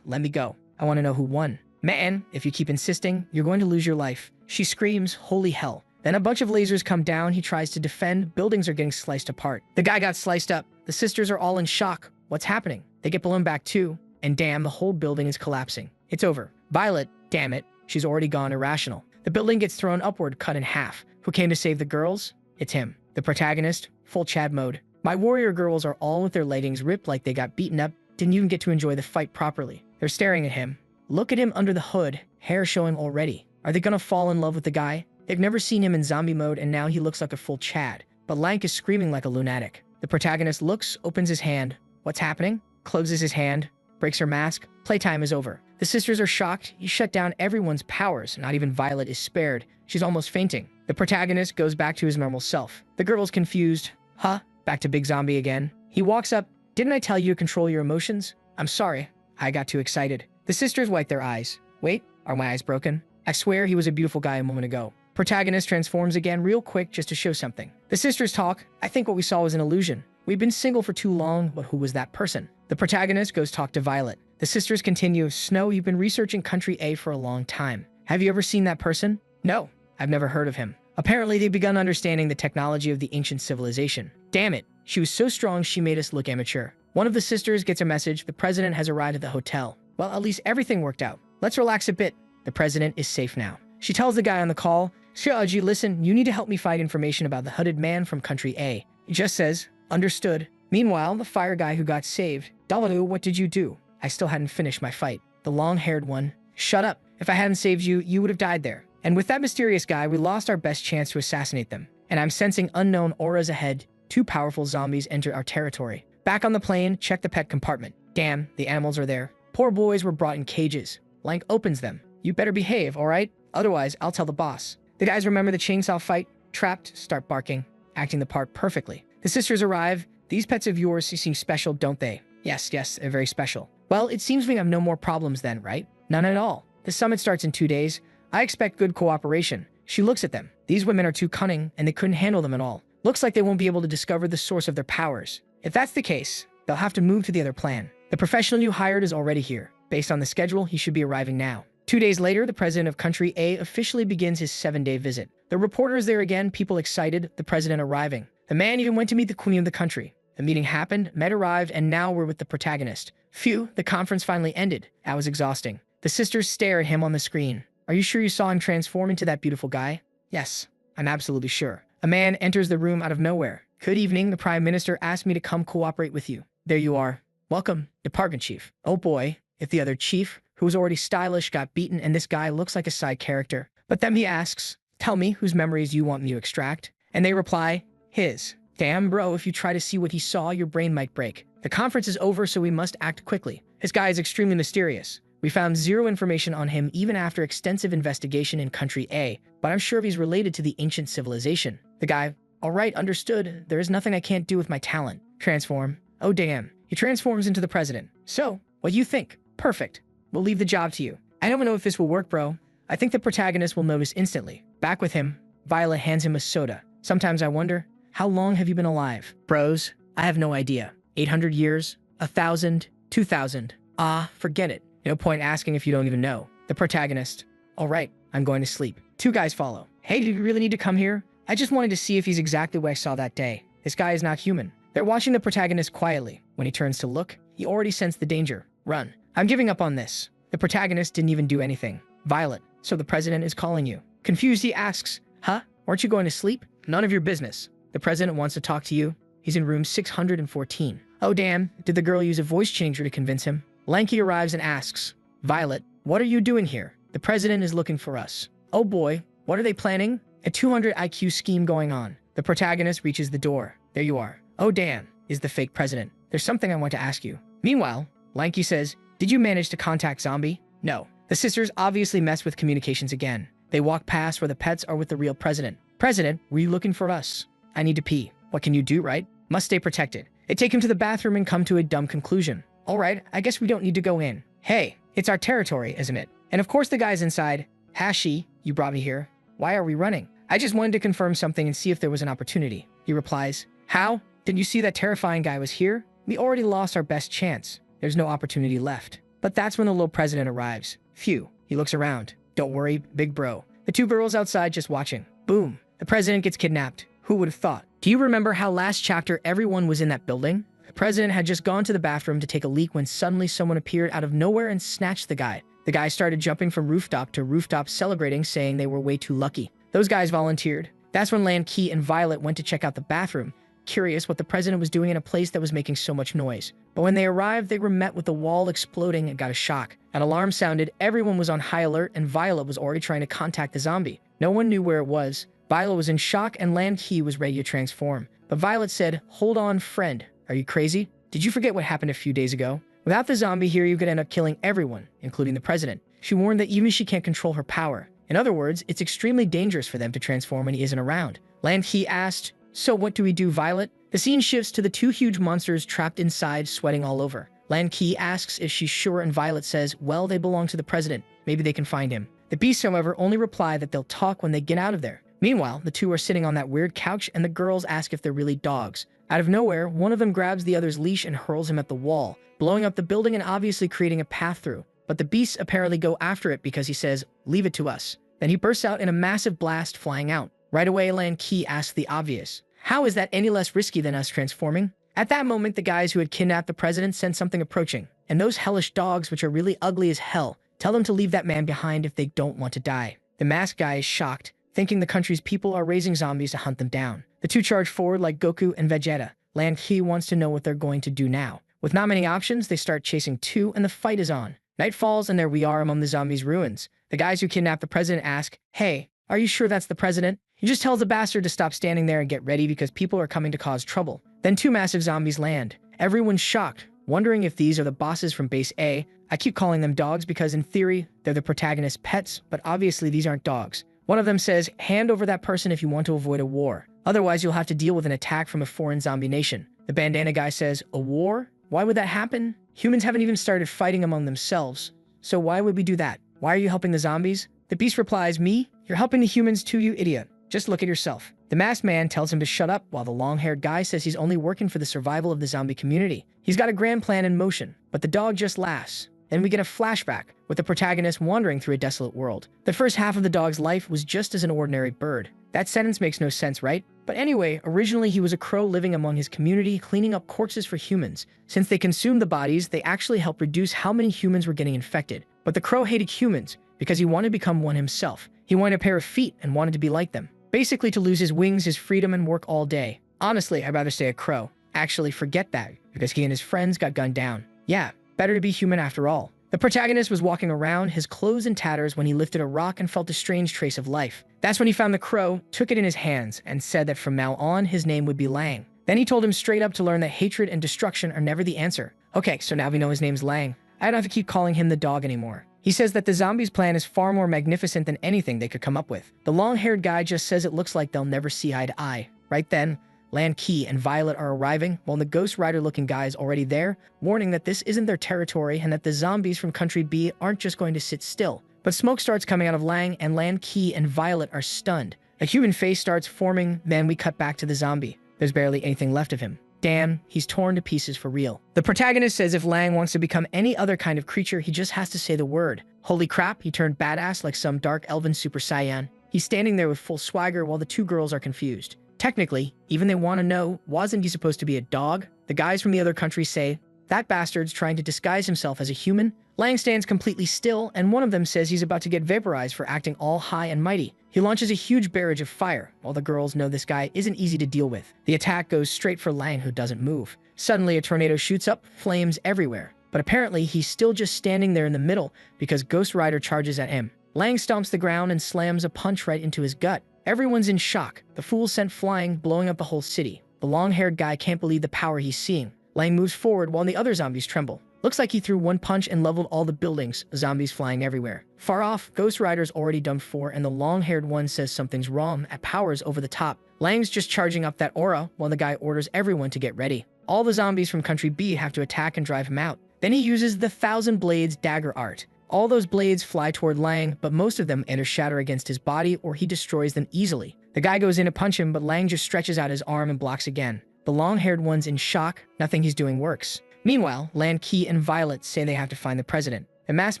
let me go. I want to know who won. Man, if you keep insisting, you're going to lose your life. She screams, holy hell. Then a bunch of lasers come down. He tries to defend. Buildings are getting sliced apart. The guy got sliced up. The sisters are all in shock. What's happening? They get blown back too. And damn, the whole building is collapsing. It's over. Violet, damn it, she's already gone irrational. The building gets thrown upward, cut in half. Who came to save the girls? It's him. The protagonist, full Chad mode. My warrior girls are all with their leggings ripped like they got beaten up. Didn't even get to enjoy the fight properly. They're staring at him. Look at him under the hood, hair showing already. Are they gonna fall in love with the guy? They've never seen him in zombie mode and now he looks like a full Chad. But Lank is screaming like a lunatic. The protagonist looks, opens his hand. What's happening? Closes his hand, breaks her mask. Playtime is over. The sisters are shocked. He shut down everyone's powers. Not even Violet is spared. She's almost fainting. The protagonist goes back to his normal self. The girl's confused. Huh? Back to Big Zombie again. He walks up. Didn't I tell you to control your emotions? I'm sorry. I got too excited. The sisters wipe their eyes. Wait, are my eyes broken? I swear he was a beautiful guy a moment ago. Protagonist transforms again real quick just to show something. The sisters talk. I think what we saw was an illusion. We've been single for too long, but who was that person? The protagonist goes talk to Violet. The sisters continue. Snow, you've been researching Country A for a long time. Have you ever seen that person? No, I've never heard of him. Apparently, they've begun understanding the technology of the ancient civilization. Damn it, she was so strong she made us look immature. One of the sisters gets a message. The president has arrived at the hotel. Well, at least everything worked out. Let's relax a bit. The president is safe now. She tells the guy on the call, Shaji, listen, you need to help me find information about the hooded man from Country A. He just says, understood. Meanwhile, the fire guy who got saved, Dalalu, what did you do? I still hadn't finished my fight. The long-haired one, shut up. If I hadn't saved you, you would have died there. And with that mysterious guy, we lost our best chance to assassinate them. And I'm sensing unknown auras ahead. 2 powerful zombies enter our territory. Back on the plane, check the pet compartment. Damn, the animals are there. Poor boys were brought in cages. Lank opens them. You better behave, all right? Otherwise, I'll tell the boss. The guys remember the chainsaw fight. Trapped, start barking, acting the part perfectly. The sisters arrive. These pets of yours seem special, don't they? Yes, they're very special. Well, it seems we have no more problems then, right? None at all. The summit starts in 2 days. I expect good cooperation. She looks at them. These women are too cunning, and they couldn't handle them at all. Looks like they won't be able to discover the source of their powers. If that's the case, they'll have to move to the other plan. The professional you hired is already here. Based on the schedule, he should be arriving now. 2 days later, the president of Country A officially begins his 7-day visit. The reporter is there again, people excited, the president arriving. The man even went to meet the queen of the country. The meeting happened, Med arrived, and now we're with the protagonist. Phew, the conference finally ended. That was exhausting. The sisters stare at him on the screen. Are you sure you saw him transform into that beautiful guy? Yes, I'm absolutely sure. A man enters the room out of nowhere. Good evening, the Prime Minister asked me to come cooperate with you. There you are. Welcome, Department Chief. Oh boy, if the other chief, who was already stylish, got beaten and this guy looks like a side character. But then he asks, tell me whose memories you want me to extract? And they reply, his. Damn bro, if you try to see what he saw, your brain might break. The conference is over, so we must act quickly. This guy is extremely mysterious. We found zero information on him even after extensive investigation in country A, but I'm sure he's related to the ancient civilization. The guy, all right, understood. There is nothing I can't do with my talent. Transform. Oh damn. He transforms into the president. So, what do you think? Perfect. We'll leave the job to you. I don't know if this will work, bro. I think the protagonist will notice instantly. Back with him, Violet hands him a soda. Sometimes I wonder, how long have you been alive? Bros, I have no idea. 800 years? 1,000? 2,000? Ah, forget it. No point asking if you don't even know. The protagonist. All right, I'm going to sleep. Two guys follow. Hey, do you really need to come here? I just wanted to see if he's exactly what I saw that day. This guy is not human. They're watching the protagonist quietly. When he turns to look, he already sensed the danger. Run. I'm giving up on this. The protagonist didn't even do anything. Violet, so the president is calling you. Confused, he asks, huh? Aren't you going to sleep? None of your business. The president wants to talk to you. He's in room 614. Oh damn, did the girl use a voice changer to convince him? Lanky arrives and asks, Violet, what are you doing here? The president is looking for us. Oh boy, what are they planning? A 200 IQ scheme going on. The protagonist reaches the door. There you are. Oh Dan, is the fake president. There's something I want to ask you. Meanwhile, Lanky says, did you manage to contact Zombie? No. The sisters obviously mess with communications again. They walk past where the pets are with the real president. President, were you looking for us? I need to pee. What can you do, right? Must stay protected. They take him to the bathroom and come to a dumb conclusion. All right, I guess we don't need to go in. Hey, it's our territory, isn't it? And of course the guy's inside. Hashi, you brought me here. Why are we running? I just wanted to confirm something and see if there was an opportunity. He replies, how? Didn't you see that terrifying guy was here? We already lost our best chance. There's no opportunity left. But that's when the little president arrives. Phew, he looks around. Don't worry, big bro. The two girls outside just watching. Boom, the president gets kidnapped. Who would have thought? Do you remember how last chapter everyone was in that building? The president had just gone to the bathroom to take a leak when suddenly someone appeared out of nowhere and snatched the guy. The guy started jumping from rooftop to rooftop celebrating, saying they were way too lucky. Those guys volunteered. That's when Lanky and Violet went to check out the bathroom, curious what the president was doing in a place that was making so much noise. But when they arrived, they were met with the wall exploding and got a shock. An alarm sounded, everyone was on high alert, and Violet was already trying to contact the zombie. No one knew where it was. Violet was in shock and Lanky was ready to transform. But Violet said, hold on, friend. Are you crazy? Did you forget what happened a few days ago? Without the zombie here, you could end up killing everyone, including the president. She warned that even she can't control her power. In other words, it's extremely dangerous for them to transform when he isn't around. Lanky asked, so what do we do, Violet? The scene shifts to the two huge monsters trapped inside, sweating all over. Lanky asks if she's sure and Violet says, well, they belong to the president. Maybe they can find him. The beasts, however, only reply that they'll talk when they get out of there. Meanwhile, the two are sitting on that weird couch and the girls ask if they're really dogs. Out of nowhere, one of them grabs the other's leash and hurls him at the wall, blowing up the building and obviously creating a path through. But the beasts apparently go after it because he says, leave it to us. Then he bursts out in a massive blast, flying out. Right away, Lanky asks the obvious. How is that any less risky than us transforming? At that moment, the guys who had kidnapped the president sense something approaching. And those hellish dogs, which are really ugly as hell, tell them to leave that man behind if they don't want to die. The masked guy is shocked, thinking the country's people are raising zombies to hunt them down. The two charge forward like Goku and Vegeta. Lanky wants to know what they're going to do now. With not many options, they start chasing two and the fight is on. Night falls and there we are among the zombies' ruins. The guys who kidnapped the president ask, hey, are you sure that's the president? He just tells the bastard to stop standing there and get ready because people are coming to cause trouble. Then two massive zombies land. Everyone's shocked, wondering if these are the bosses from Base A. I keep calling them dogs because in theory, they're the protagonist's pets, but obviously these aren't dogs. One of them says, hand over that person if you want to avoid a war. Otherwise, you'll have to deal with an attack from a foreign zombie nation. The bandana guy says, a war? Why would that happen? Humans haven't even started fighting among themselves. So why would we do that? Why are you helping the zombies? The beast replies, me? You're helping the humans too, you idiot. Just look at yourself. The masked man tells him to shut up while the long-haired guy says he's only working for the survival of the zombie community. He's got a grand plan in motion, but the dog just laughs. Then we get a flashback with the protagonist wandering through a desolate world. The first half of the dog's life was just as an ordinary bird. That sentence makes no sense, right? But anyway, originally he was a crow living among his community, cleaning up corpses for humans. Since they consumed the bodies, they actually helped reduce how many humans were getting infected. But the crow hated humans because he wanted to become one himself. He wanted a pair of feet and wanted to be like them. Basically to lose his wings, his freedom, and work all day. Honestly, I'd rather stay a crow. Actually, forget that, because he and his friends got gunned down. Yeah, better to be human after all. The protagonist was walking around, his clothes in tatters, when he lifted a rock and felt a strange trace of life. That's when he found the crow, took it in his hands, and said that from now on, his name would be Lang. Then he told him straight up to learn that hatred and destruction are never the answer. Okay, so now we know his name's Lang. I don't have to keep calling him the dog anymore. He says that the zombies' plan is far more magnificent than anything they could come up with. The long-haired guy just says it looks like they'll never see eye to eye. Right then, Lan Ki and Violet are arriving, while the Ghost Rider-looking guy is already there, warning that this isn't their territory and that the zombies from Country B aren't just going to sit still. But smoke starts coming out of Lang, and Lan Ki and Violet are stunned. A human face starts forming, then we cut back to the zombie. There's barely anything left of him. Damn, he's torn to pieces for real. The protagonist says if Lang wants to become any other kind of creature, he just has to say the word. Holy crap, he turned badass like some dark elven Super Saiyan. He's standing there with full swagger while the two girls are confused. Technically, even they want to know, wasn't he supposed to be a dog? The guys from the other countries say, that bastard's trying to disguise himself as a human. Lang stands completely still, and one of them says he's about to get vaporized for acting all high and mighty. He launches a huge barrage of fire, while the girls know this guy isn't easy to deal with. The attack goes straight for Lang, who doesn't move. Suddenly, a tornado shoots up, flames everywhere. But apparently, he's still just standing there in the middle because Ghost Rider charges at him. Lang stomps the ground and slams a punch right into his gut. Everyone's in shock. The fool sent flying, blowing up the whole city. The long-haired guy can't believe the power he's seeing. Lang moves forward while the other zombies tremble. Looks like he threw one punch and leveled all the buildings, zombies flying everywhere. Far off, Ghost Rider's already done for, and the long-haired one says something's wrong at powers over the top. Lang's just charging up that aura while the guy orders everyone to get ready. All the zombies from Country B have to attack and drive him out. Then he uses the Thousand Blades dagger art. All those blades fly toward Lang, but most of them either shatter against his body or he destroys them easily. The guy goes in to punch him, but Lang just stretches out his arm and blocks again. The long-haired one's in shock. Nothing he's doing works. Meanwhile, Lan Ki and Violet say they have to find the president. The masked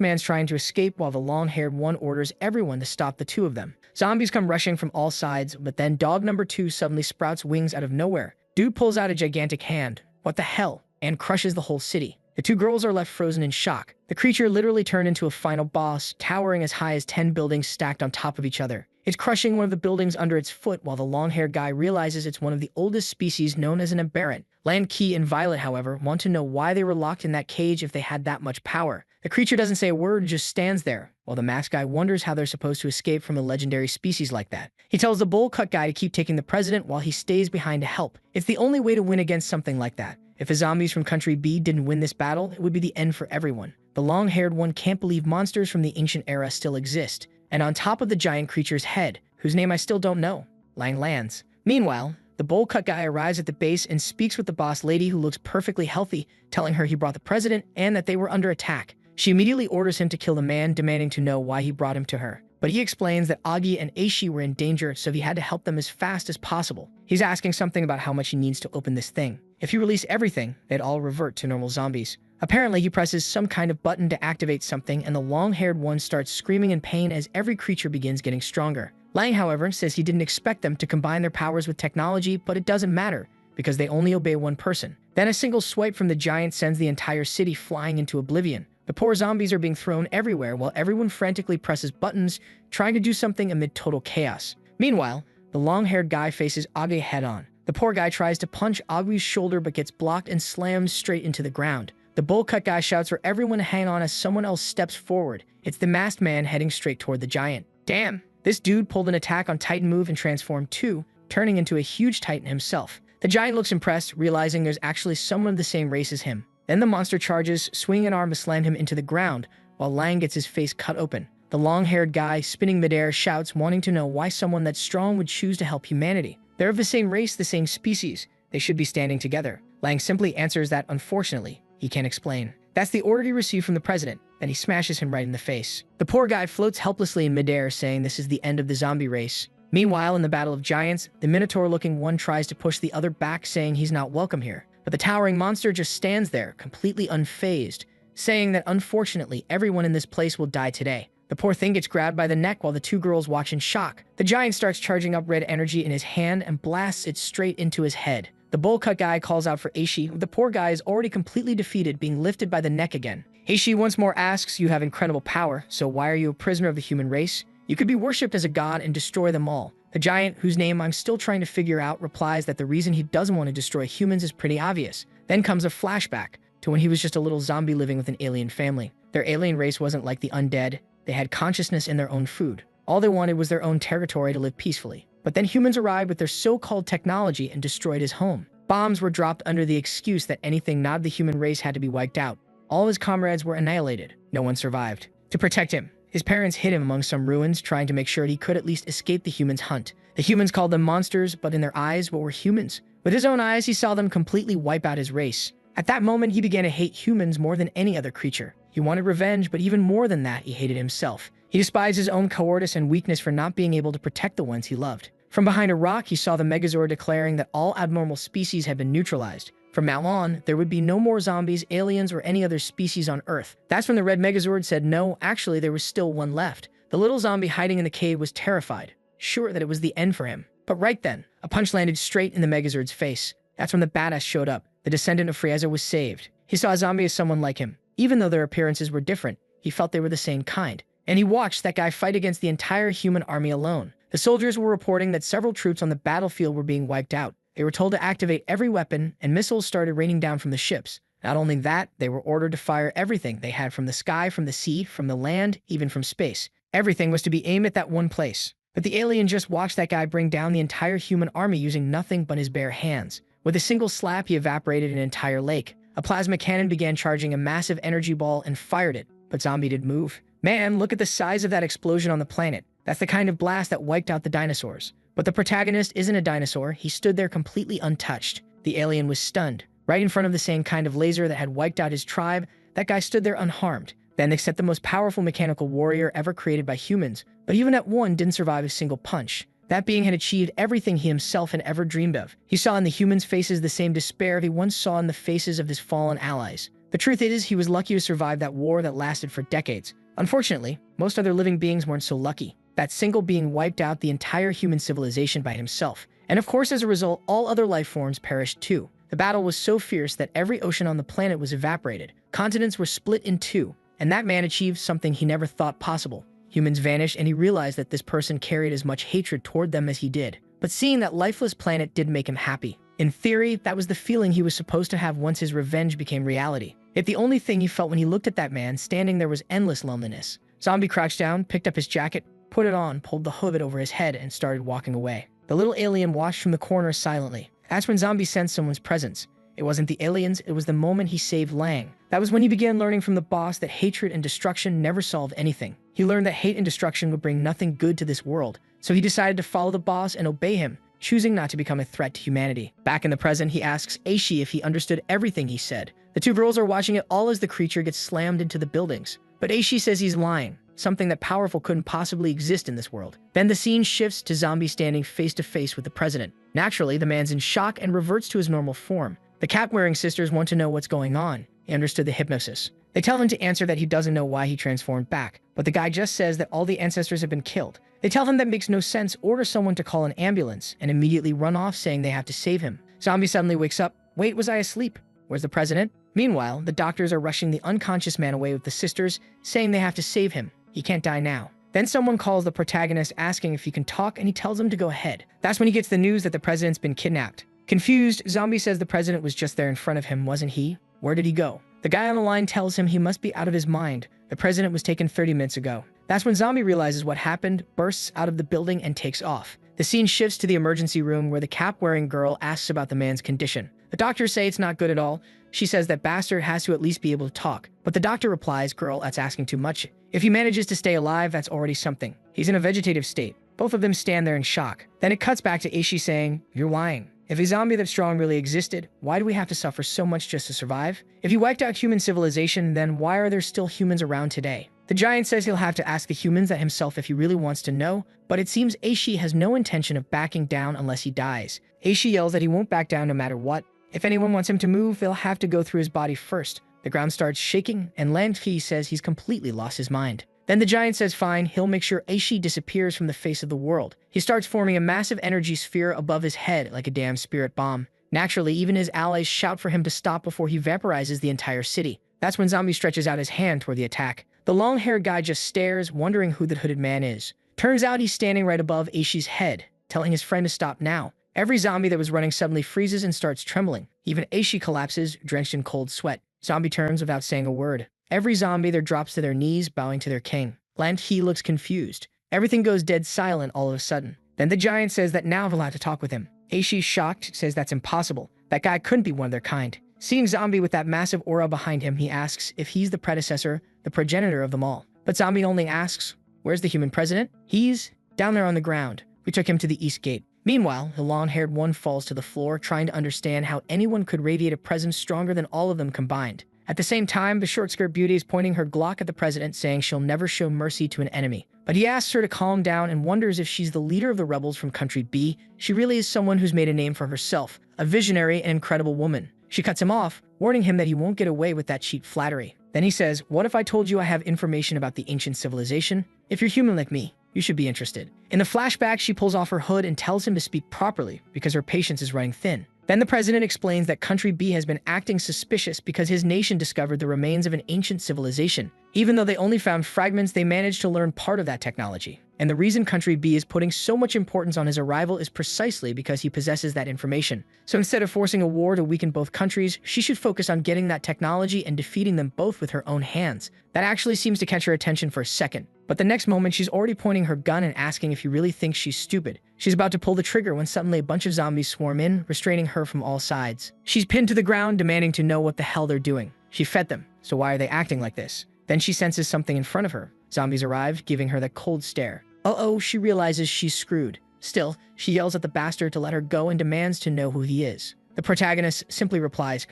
man's trying to escape while the long-haired one orders everyone to stop the two of them. Zombies come rushing from all sides, but then dog number 2 suddenly sprouts wings out of nowhere. Dude pulls out a gigantic hand. What the hell? And crushes the whole city. The two girls are left frozen in shock. The creature literally turned into a final boss, towering as high as 10 buildings stacked on top of each other. It's crushing one of the buildings under its foot while the long-haired guy realizes it's one of the oldest species known as an aberrant. Lan Ki and Violet, however, want to know why they were locked in that cage if they had that much power. The creature doesn't say a word, just stands there, while the masked guy wonders how they're supposed to escape from a legendary species like that. He tells the bowl cut guy to keep taking the president while he stays behind to help. It's the only way to win against something like that. If the zombies from Country B didn't win this battle, it would be the end for everyone. The long-haired one can't believe monsters from the ancient era still exist. And on top of the giant creature's head, whose name I still don't know, Lang lands. Meanwhile, the bowl cut guy arrives at the base and speaks with the boss lady who looks perfectly healthy, telling her he brought the president and that they were under attack. She immediately orders him to kill the man, demanding to know why he brought him to her. But he explains that Agi and Aishi were in danger, so he had to help them as fast as possible. He's asking something about how much he needs to open this thing. If you release everything, they'd all revert to normal zombies. Apparently, he presses some kind of button to activate something, and the long-haired one starts screaming in pain as every creature begins getting stronger. Lang, however, says he didn't expect them to combine their powers with technology, but it doesn't matter, because they only obey one person. Then a single swipe from the giant sends the entire city flying into oblivion. The poor zombies are being thrown everywhere while everyone frantically presses buttons, trying to do something amid total chaos. Meanwhile, the long-haired guy faces Age head-on. The poor guy tries to punch Agui's shoulder but gets blocked and slams straight into the ground. The bowl cut guy shouts for everyone to hang on as someone else steps forward. It's the masked man heading straight toward the giant. Damn, this dude pulled an attack on Titan move and transformed too, turning into a huge Titan himself. The giant looks impressed, realizing there's actually someone of the same race as him. Then the monster charges, swinging an arm to slam him into the ground, while Lang gets his face cut open. The long-haired guy, spinning midair, shouts, wanting to know why someone that strong would choose to help humanity. They're of the same race, the same species. They should be standing together. Lang simply answers that, unfortunately, he can't explain. That's the order he received from the president, and he smashes him right in the face. The poor guy floats helplessly in midair, saying this is the end of the zombie race. Meanwhile, in the Battle of Giants, the Minotaur-looking one tries to push the other back, saying he's not welcome here. But the towering monster just stands there, completely unfazed, saying that unfortunately, everyone in this place will die today. The poor thing gets grabbed by the neck while the two girls watch in shock. The giant starts charging up red energy in his hand and blasts it straight into his head. The bowl cut guy calls out for Aishi. The poor guy is already completely defeated, being lifted by the neck again. Aishi once more asks, "You have incredible power, so why are you a prisoner of the human race? You could be worshipped as a god and destroy them all." The giant, whose name I'm still trying to figure out, replies that the reason he doesn't want to destroy humans is pretty obvious. Then comes a flashback to when he was just a little zombie living with an alien family. Their alien race wasn't like the undead. They had consciousness in their own food. All they wanted was their own territory to live peacefully. But then humans arrived with their so-called technology and destroyed his home. Bombs were dropped under the excuse that anything not the human race had to be wiped out. All his comrades were annihilated. No one survived. To protect him, his parents hid him among some ruins, trying to make sure he could at least escape the humans' hunt. The humans called them monsters, but in their eyes, what were humans? With his own eyes, he saw them completely wipe out his race. At that moment, he began to hate humans more than any other creature. He wanted revenge, but even more than that, he hated himself. He despised his own cowardice and weakness for not being able to protect the ones he loved. From behind a rock, he saw the Megazord declaring that all abnormal species had been neutralized. From now on, there would be no more zombies, aliens, or any other species on Earth. That's when the red Megazord said no, actually there was still one left. The little zombie hiding in the cave was terrified, sure that it was the end for him. But right then, a punch landed straight in the Megazord's face. That's when the badass showed up. The descendant of Frieza was saved. He saw a zombie as someone like him. Even though their appearances were different, he felt they were the same kind. And he watched that guy fight against the entire human army alone. The soldiers were reporting that several troops on the battlefield were being wiped out. They were told to activate every weapon, and missiles started raining down from the ships. Not only that, they were ordered to fire everything they had from the sky, from the sea, from the land, even from space. Everything was to be aimed at that one place. But the alien just watched that guy bring down the entire human army using nothing but his bare hands. With a single slap, he evaporated an entire lake. A plasma cannon began charging a massive energy ball and fired it, but Zombie didn't move. Man, look at the size of that explosion on the planet. That's the kind of blast that wiped out the dinosaurs. But the protagonist isn't a dinosaur. He stood there completely untouched. The alien was stunned. Right in front of the same kind of laser that had wiped out his tribe, that guy stood there unharmed. Then they set the most powerful mechanical warrior ever created by humans, but even that one didn't survive a single punch. That being had achieved everything he himself had ever dreamed of. He saw in the humans' faces the same despair he once saw in the faces of his fallen allies. The truth is, he was lucky to survive that war that lasted for decades. Unfortunately, most other living beings weren't so lucky. That single being wiped out the entire human civilization by himself. And of course, as a result, all other life forms perished too. The battle was so fierce that every ocean on the planet was evaporated. Continents were split in two. And that man achieved something he never thought possible. Humans vanished, and he realized that this person carried as much hatred toward them as he did. But seeing that lifeless planet did make him happy. In theory, that was the feeling he was supposed to have once his revenge became reality. Yet the only thing he felt when he looked at that man standing there was endless loneliness. Zombie crouched down, picked up his jacket, put it on, pulled the hood over his head, and started walking away. The little alien watched from the corner silently. That's when Zombie sensed someone's presence. It wasn't the aliens, it was the moment he saved Lang. That was when he began learning from the boss that hatred and destruction never solve anything. He learned that hate and destruction would bring nothing good to this world. So he decided to follow the boss and obey him, choosing not to become a threat to humanity. Back in the present, he asks Aishi if he understood everything he said. The two girls are watching it all as the creature gets slammed into the buildings. But Aishi says he's lying. Something that powerful couldn't possibly exist in this world. Then the scene shifts to Zombie standing face to face with the president. Naturally, the man's in shock and reverts to his normal form. The cap-wearing sisters want to know what's going on. He understood the hypnosis. They tell him to answer that he doesn't know why he transformed back, but the guy just says that all the ancestors have been killed. They tell him that makes no sense, order someone to call an ambulance, and immediately run off saying they have to save him. Zombie suddenly wakes up. Wait, was I asleep? Where's the president? Meanwhile, the doctors are rushing the unconscious man away with the sisters, saying they have to save him. He can't die now. Then someone calls the protagonist asking if he can talk, and he tells him to go ahead. That's when he gets the news that the president's been kidnapped. Confused, Zombie says the president was just there in front of him, wasn't he? Where did he go? The guy on the line tells him he must be out of his mind. The president was taken 30 minutes ago. That's when Zombie realizes what happened, bursts out of the building, and takes off. The scene shifts to the emergency room where the cap-wearing girl asks about the man's condition. The doctors say it's not good at all. She says that bastard has to at least be able to talk. But the doctor replies, girl, that's asking too much. If he manages to stay alive, that's already something. He's in a vegetative state. Both of them stand there in shock. Then it cuts back to Aishi saying, you're lying. If a zombie that strong really existed, why do we have to suffer so much just to survive? If he wiped out human civilization, then why are there still humans around today? The giant says he'll have to ask the humans that himself if he really wants to know, but it seems Aishi has no intention of backing down unless he dies. Aishi yells that he won't back down no matter what. If anyone wants him to move, they'll have to go through his body first. The ground starts shaking, and Lanfi says he's completely lost his mind. Then the giant says fine, he'll make sure Aishi disappears from the face of the world. He starts forming a massive energy sphere above his head like a damn spirit bomb. Naturally, even his allies shout for him to stop before he vaporizes the entire city. That's when Zombie stretches out his hand toward the attack. The long-haired guy just stares, wondering who the hooded man is. Turns out he's standing right above Aishi's head, telling his friend to stop now. Every zombie that was running suddenly freezes and starts trembling. Even Aishi collapses, drenched in cold sweat. Zombie turns without saying a word. Every zombie there drops to their knees, bowing to their king. Lan He looks confused. Everything goes dead silent all of a sudden. Then the giant says that now they're allowed to talk with him. Aishi, shocked, says that's impossible. That guy couldn't be one of their kind. Seeing Zombie with that massive aura behind him, he asks if he's the predecessor, the progenitor of them all. But Zombie only asks, where's the human president? He's down there on the ground. We took him to the east gate. Meanwhile, the long-haired one falls to the floor, trying to understand how anyone could radiate a presence stronger than all of them combined. At the same time, the short-skirt beauty is pointing her Glock at the president, saying she'll never show mercy to an enemy. But he asks her to calm down and wonders if she's the leader of the rebels from Country B. She really is someone who's made a name for herself, a visionary and incredible woman. She cuts him off, warning him that he won't get away with that cheap flattery. Then he says, what if I told you I have information about the ancient civilization? If you're human like me, you should be interested. In the flashback, she pulls off her hood and tells him to speak properly because her patience is running thin. Then the president explains that Country B has been acting suspicious because his nation discovered the remains of an ancient civilization. Even though they only found fragments, they managed to learn part of that technology. And the reason Country B is putting so much importance on his arrival is precisely because he possesses that information. So instead of forcing a war to weaken both countries, she should focus on getting that technology and defeating them both with her own hands. That actually seems to catch her attention for a second. But the next moment, she's already pointing her gun and asking if he really thinks she's stupid. She's about to pull the trigger when suddenly a bunch of zombies swarm in, restraining her from all sides. She's pinned to the ground, demanding to know what the hell they're doing. She fed them, so why are they acting like this? Then she senses something in front of her. Zombies arrive, giving her that cold stare. Uh-oh, she realizes she's screwed. Still, she yells at the bastard to let her go and demands to know who he is. The protagonist simply replies,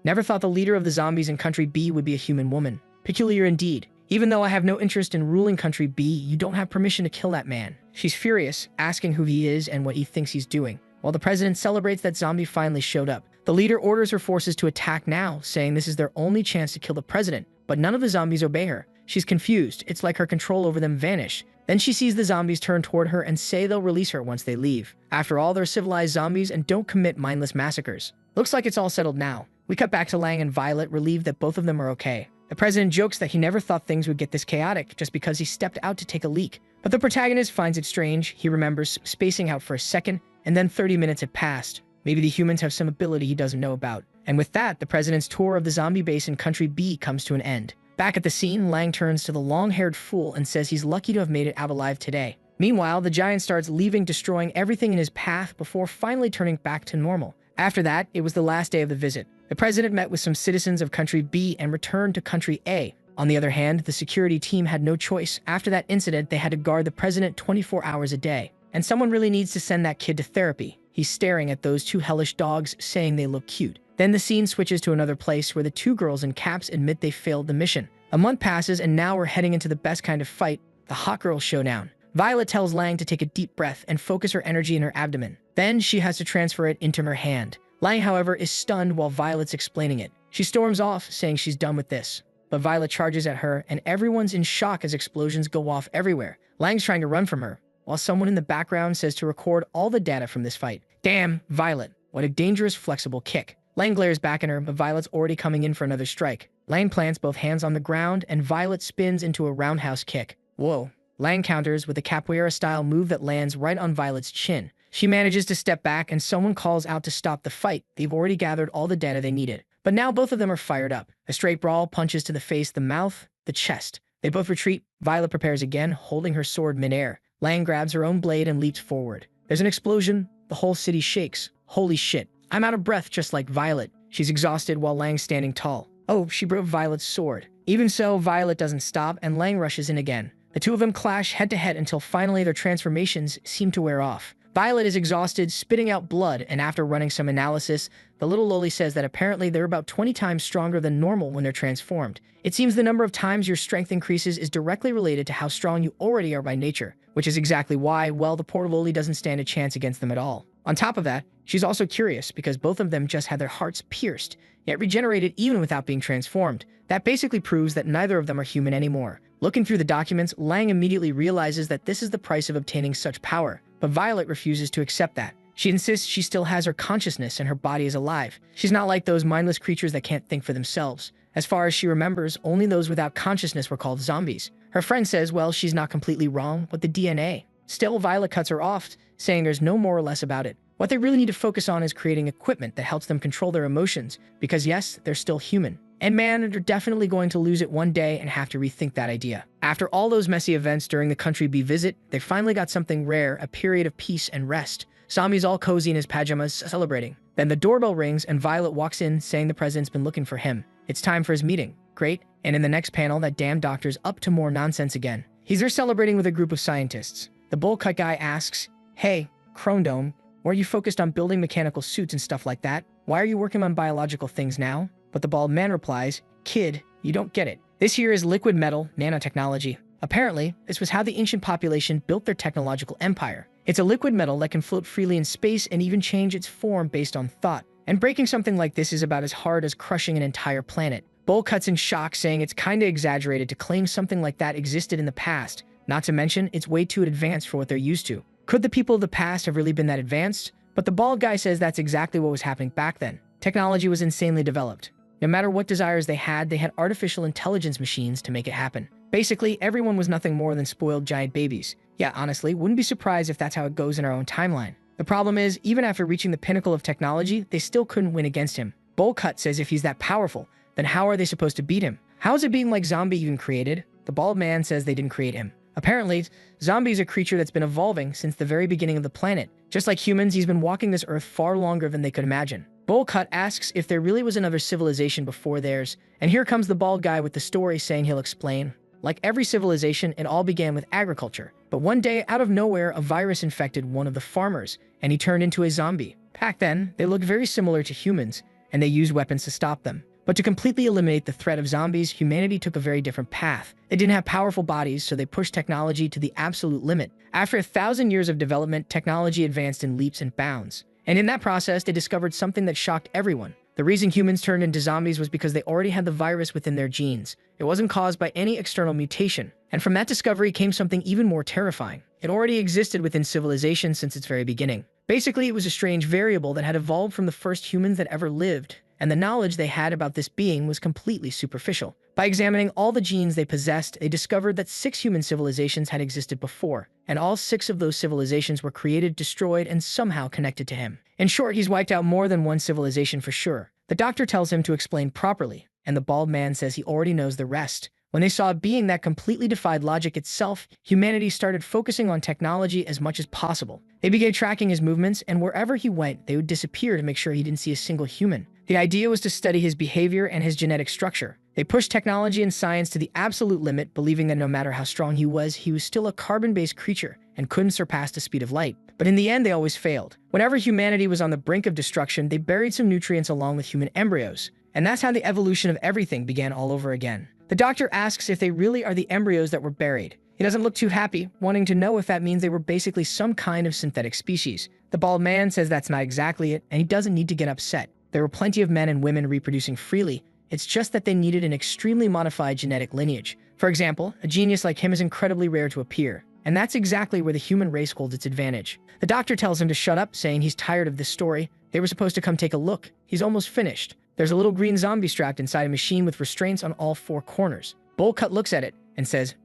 never thought the leader of the zombies in Country B would be a human woman. Peculiar indeed. Even though I have no interest in ruling Country B, you don't have permission to kill that man. She's furious, asking who he is and what he thinks he's doing. While the president celebrates that Zombie finally showed up, the leader orders her forces to attack now, saying this is their only chance to kill the president, but none of the zombies obey her. She's confused. It's like her control over them vanished. Then she sees the zombies turn toward her and say they'll release her once they leave. After all, they're civilized zombies and don't commit mindless massacres. Looks like it's all settled now. We cut back to Lang and Violet, relieved that both of them are okay. The president jokes that he never thought things would get this chaotic just because he stepped out to take a leak. But the protagonist finds it strange. He remembers spacing out for a second, and then 30 minutes had passed. Maybe the humans have some ability he doesn't know about. And with that, the president's tour of the zombie base in Country B comes to an end. Back at the scene, Lang turns to the long-haired fool and says he's lucky to have made it out alive today. Meanwhile, the giant starts leaving, destroying everything in his path before finally turning back to normal. After that, it was the last day of the visit. The president met with some citizens of Country B and returned to Country A. On the other hand, the security team had no choice. After that incident, they had to guard the president 24 hours a day. And someone really needs to send that kid to therapy. He's staring at those two hellish dogs, saying they look cute. Then the scene switches to another place where the two girls in caps admit they failed the mission. A month passes and now we're heading into the best kind of fight, the hot girl showdown. Violet tells Lang to take a deep breath and focus her energy in her abdomen. Then she has to transfer it into her hand. Lang, however, is stunned while Violet's explaining it. She storms off, saying she's done with this. But Violet charges at her, and everyone's in shock as explosions go off everywhere. Lang's trying to run from her, while someone in the background says to record all the data from this fight. Damn, Violet, what a dangerous, flexible kick. Lang glares back at her, but Violet's already coming in for another strike. Lang plants both hands on the ground, and Violet spins into a roundhouse kick. Whoa. Lang counters with a capoeira-style move that lands right on Violet's chin. She manages to step back, and someone calls out to stop the fight. They've already gathered all the data they needed. But now both of them are fired up. A straight brawl, punches to the face, the mouth, the chest. They both retreat. Violet prepares again, holding her sword midair. Lang grabs her own blade and leaps forward. There's an explosion. The whole city shakes. Holy shit. I'm out of breath just like Violet. She's exhausted while Lang's standing tall. Oh, she broke Violet's sword. Even so, Violet doesn't stop, and Lang rushes in again. The two of them clash head-to-head until finally their transformations seem to wear off. Violet is exhausted, spitting out blood, and after running some analysis, the little loli says that apparently they're about 20 times stronger than normal when they're transformed. It seems the number of times your strength increases is directly related to how strong you already are by nature, which is exactly why, well, the poor loli doesn't stand a chance against them at all. On top of that, she's also curious because both of them just had their hearts pierced, yet regenerated even without being transformed. That basically proves that neither of them are human anymore. Looking through the documents, Lang immediately realizes that this is the price of obtaining such power, but Violet refuses to accept that. She insists she still has her consciousness and her body is alive. She's not like those mindless creatures that can't think for themselves. As far as she remembers, only those without consciousness were called zombies. Her friend says, well, she's not completely wrong with the DNA. Still, Violet cuts her off, saying there's no more or less about it. What they really need to focus on is creating equipment that helps them control their emotions, because yes, they're still human. And man, they're definitely going to lose it one day and have to rethink that idea. After all those messy events during the Country B visit, they finally got something rare, a period of peace and rest. Zombie's all cozy in his pajamas, celebrating. Then the doorbell rings and Violet walks in, saying the president's been looking for him. It's time for his meeting. Great. And in the next panel, that damn doctor's up to more nonsense again. He's there celebrating with a group of scientists. The bowl cut guy asks, "Hey, Crondome, were you focused on building mechanical suits and stuff like that? Why are you working on biological things now?" But the bald man replies, "Kid, you don't get it. This here is liquid metal nanotechnology. Apparently, this was how the ancient population built their technological empire. It's a liquid metal that can float freely in space and even change its form based on thought. And breaking something like this is about as hard as crushing an entire planet." Bull cuts in shock, saying it's kinda exaggerated to claim something like that existed in the past. Not to mention, it's way too advanced for what they're used to. Could the people of the past have really been that advanced? But the bald guy says that's exactly what was happening back then. Technology was insanely developed. No matter what desires they had artificial intelligence machines to make it happen. Basically, everyone was nothing more than spoiled giant babies. Yeah, honestly, wouldn't be surprised if that's how it goes in our own timeline. The problem is, even after reaching the pinnacle of technology, they still couldn't win against him. Bull cut says if he's that powerful, then how are they supposed to beat him? How is it being like Zombie even created? The bald man says they didn't create him. Apparently, Zombie is a creature that's been evolving since the very beginning of the planet. Just like humans, he's been walking this earth far longer than they could imagine. Bull cut asks if there really was another civilization before theirs, and here comes the bald guy with the story, saying he'll explain. Like every civilization, it all began with agriculture. But one day, out of nowhere, a virus infected one of the farmers, and he turned into a zombie. Back then, they looked very similar to humans, and they used weapons to stop them. But to completely eliminate the threat of zombies, humanity took a very different path. They didn't have powerful bodies, so they pushed technology to the absolute limit. After 1,000 years of development, technology advanced in leaps and bounds. And in that process, they discovered something that shocked everyone. The reason humans turned into zombies was because they already had the virus within their genes. It wasn't caused by any external mutation. And from that discovery came something even more terrifying. It already existed within civilization since its very beginning. Basically, it was a strange variable that had evolved from the first humans that ever lived. And the knowledge they had about this being was completely superficial. By examining all the genes they possessed, they discovered that 6 human civilizations had existed before, and all 6 of those civilizations were created, destroyed, and somehow connected to him. In short, he's wiped out more than one civilization for sure. The doctor tells him to explain properly, and the bald man says he already knows the rest. When they saw a being that completely defied logic itself, humanity started focusing on technology as much as possible. They began tracking his movements, and wherever he went, they would disappear to make sure he didn't see a single human. The idea was to study his behavior and his genetic structure. They pushed technology and science to the absolute limit, believing that no matter how strong he was still a carbon-based creature and couldn't surpass the speed of light. But in the end, they always failed. Whenever humanity was on the brink of destruction, they buried some nutrients along with human embryos. And that's how the evolution of everything began all over again. The doctor asks if they really are the embryos that were buried. He doesn't look too happy, wanting to know if that means they were basically some kind of synthetic species. The bald man says that's not exactly it, and he doesn't need to get upset. There were plenty of men and women reproducing freely. It's just that they needed an extremely modified genetic lineage. For example, a genius like him is incredibly rare to appear. And that's exactly where the human race holds its advantage. The doctor tells him to shut up, saying he's tired of this story. They were supposed to come take a look. He's almost finished. There's a little green zombie strapped inside a machine with restraints on all 4 corners. Bullcut looks at it and says,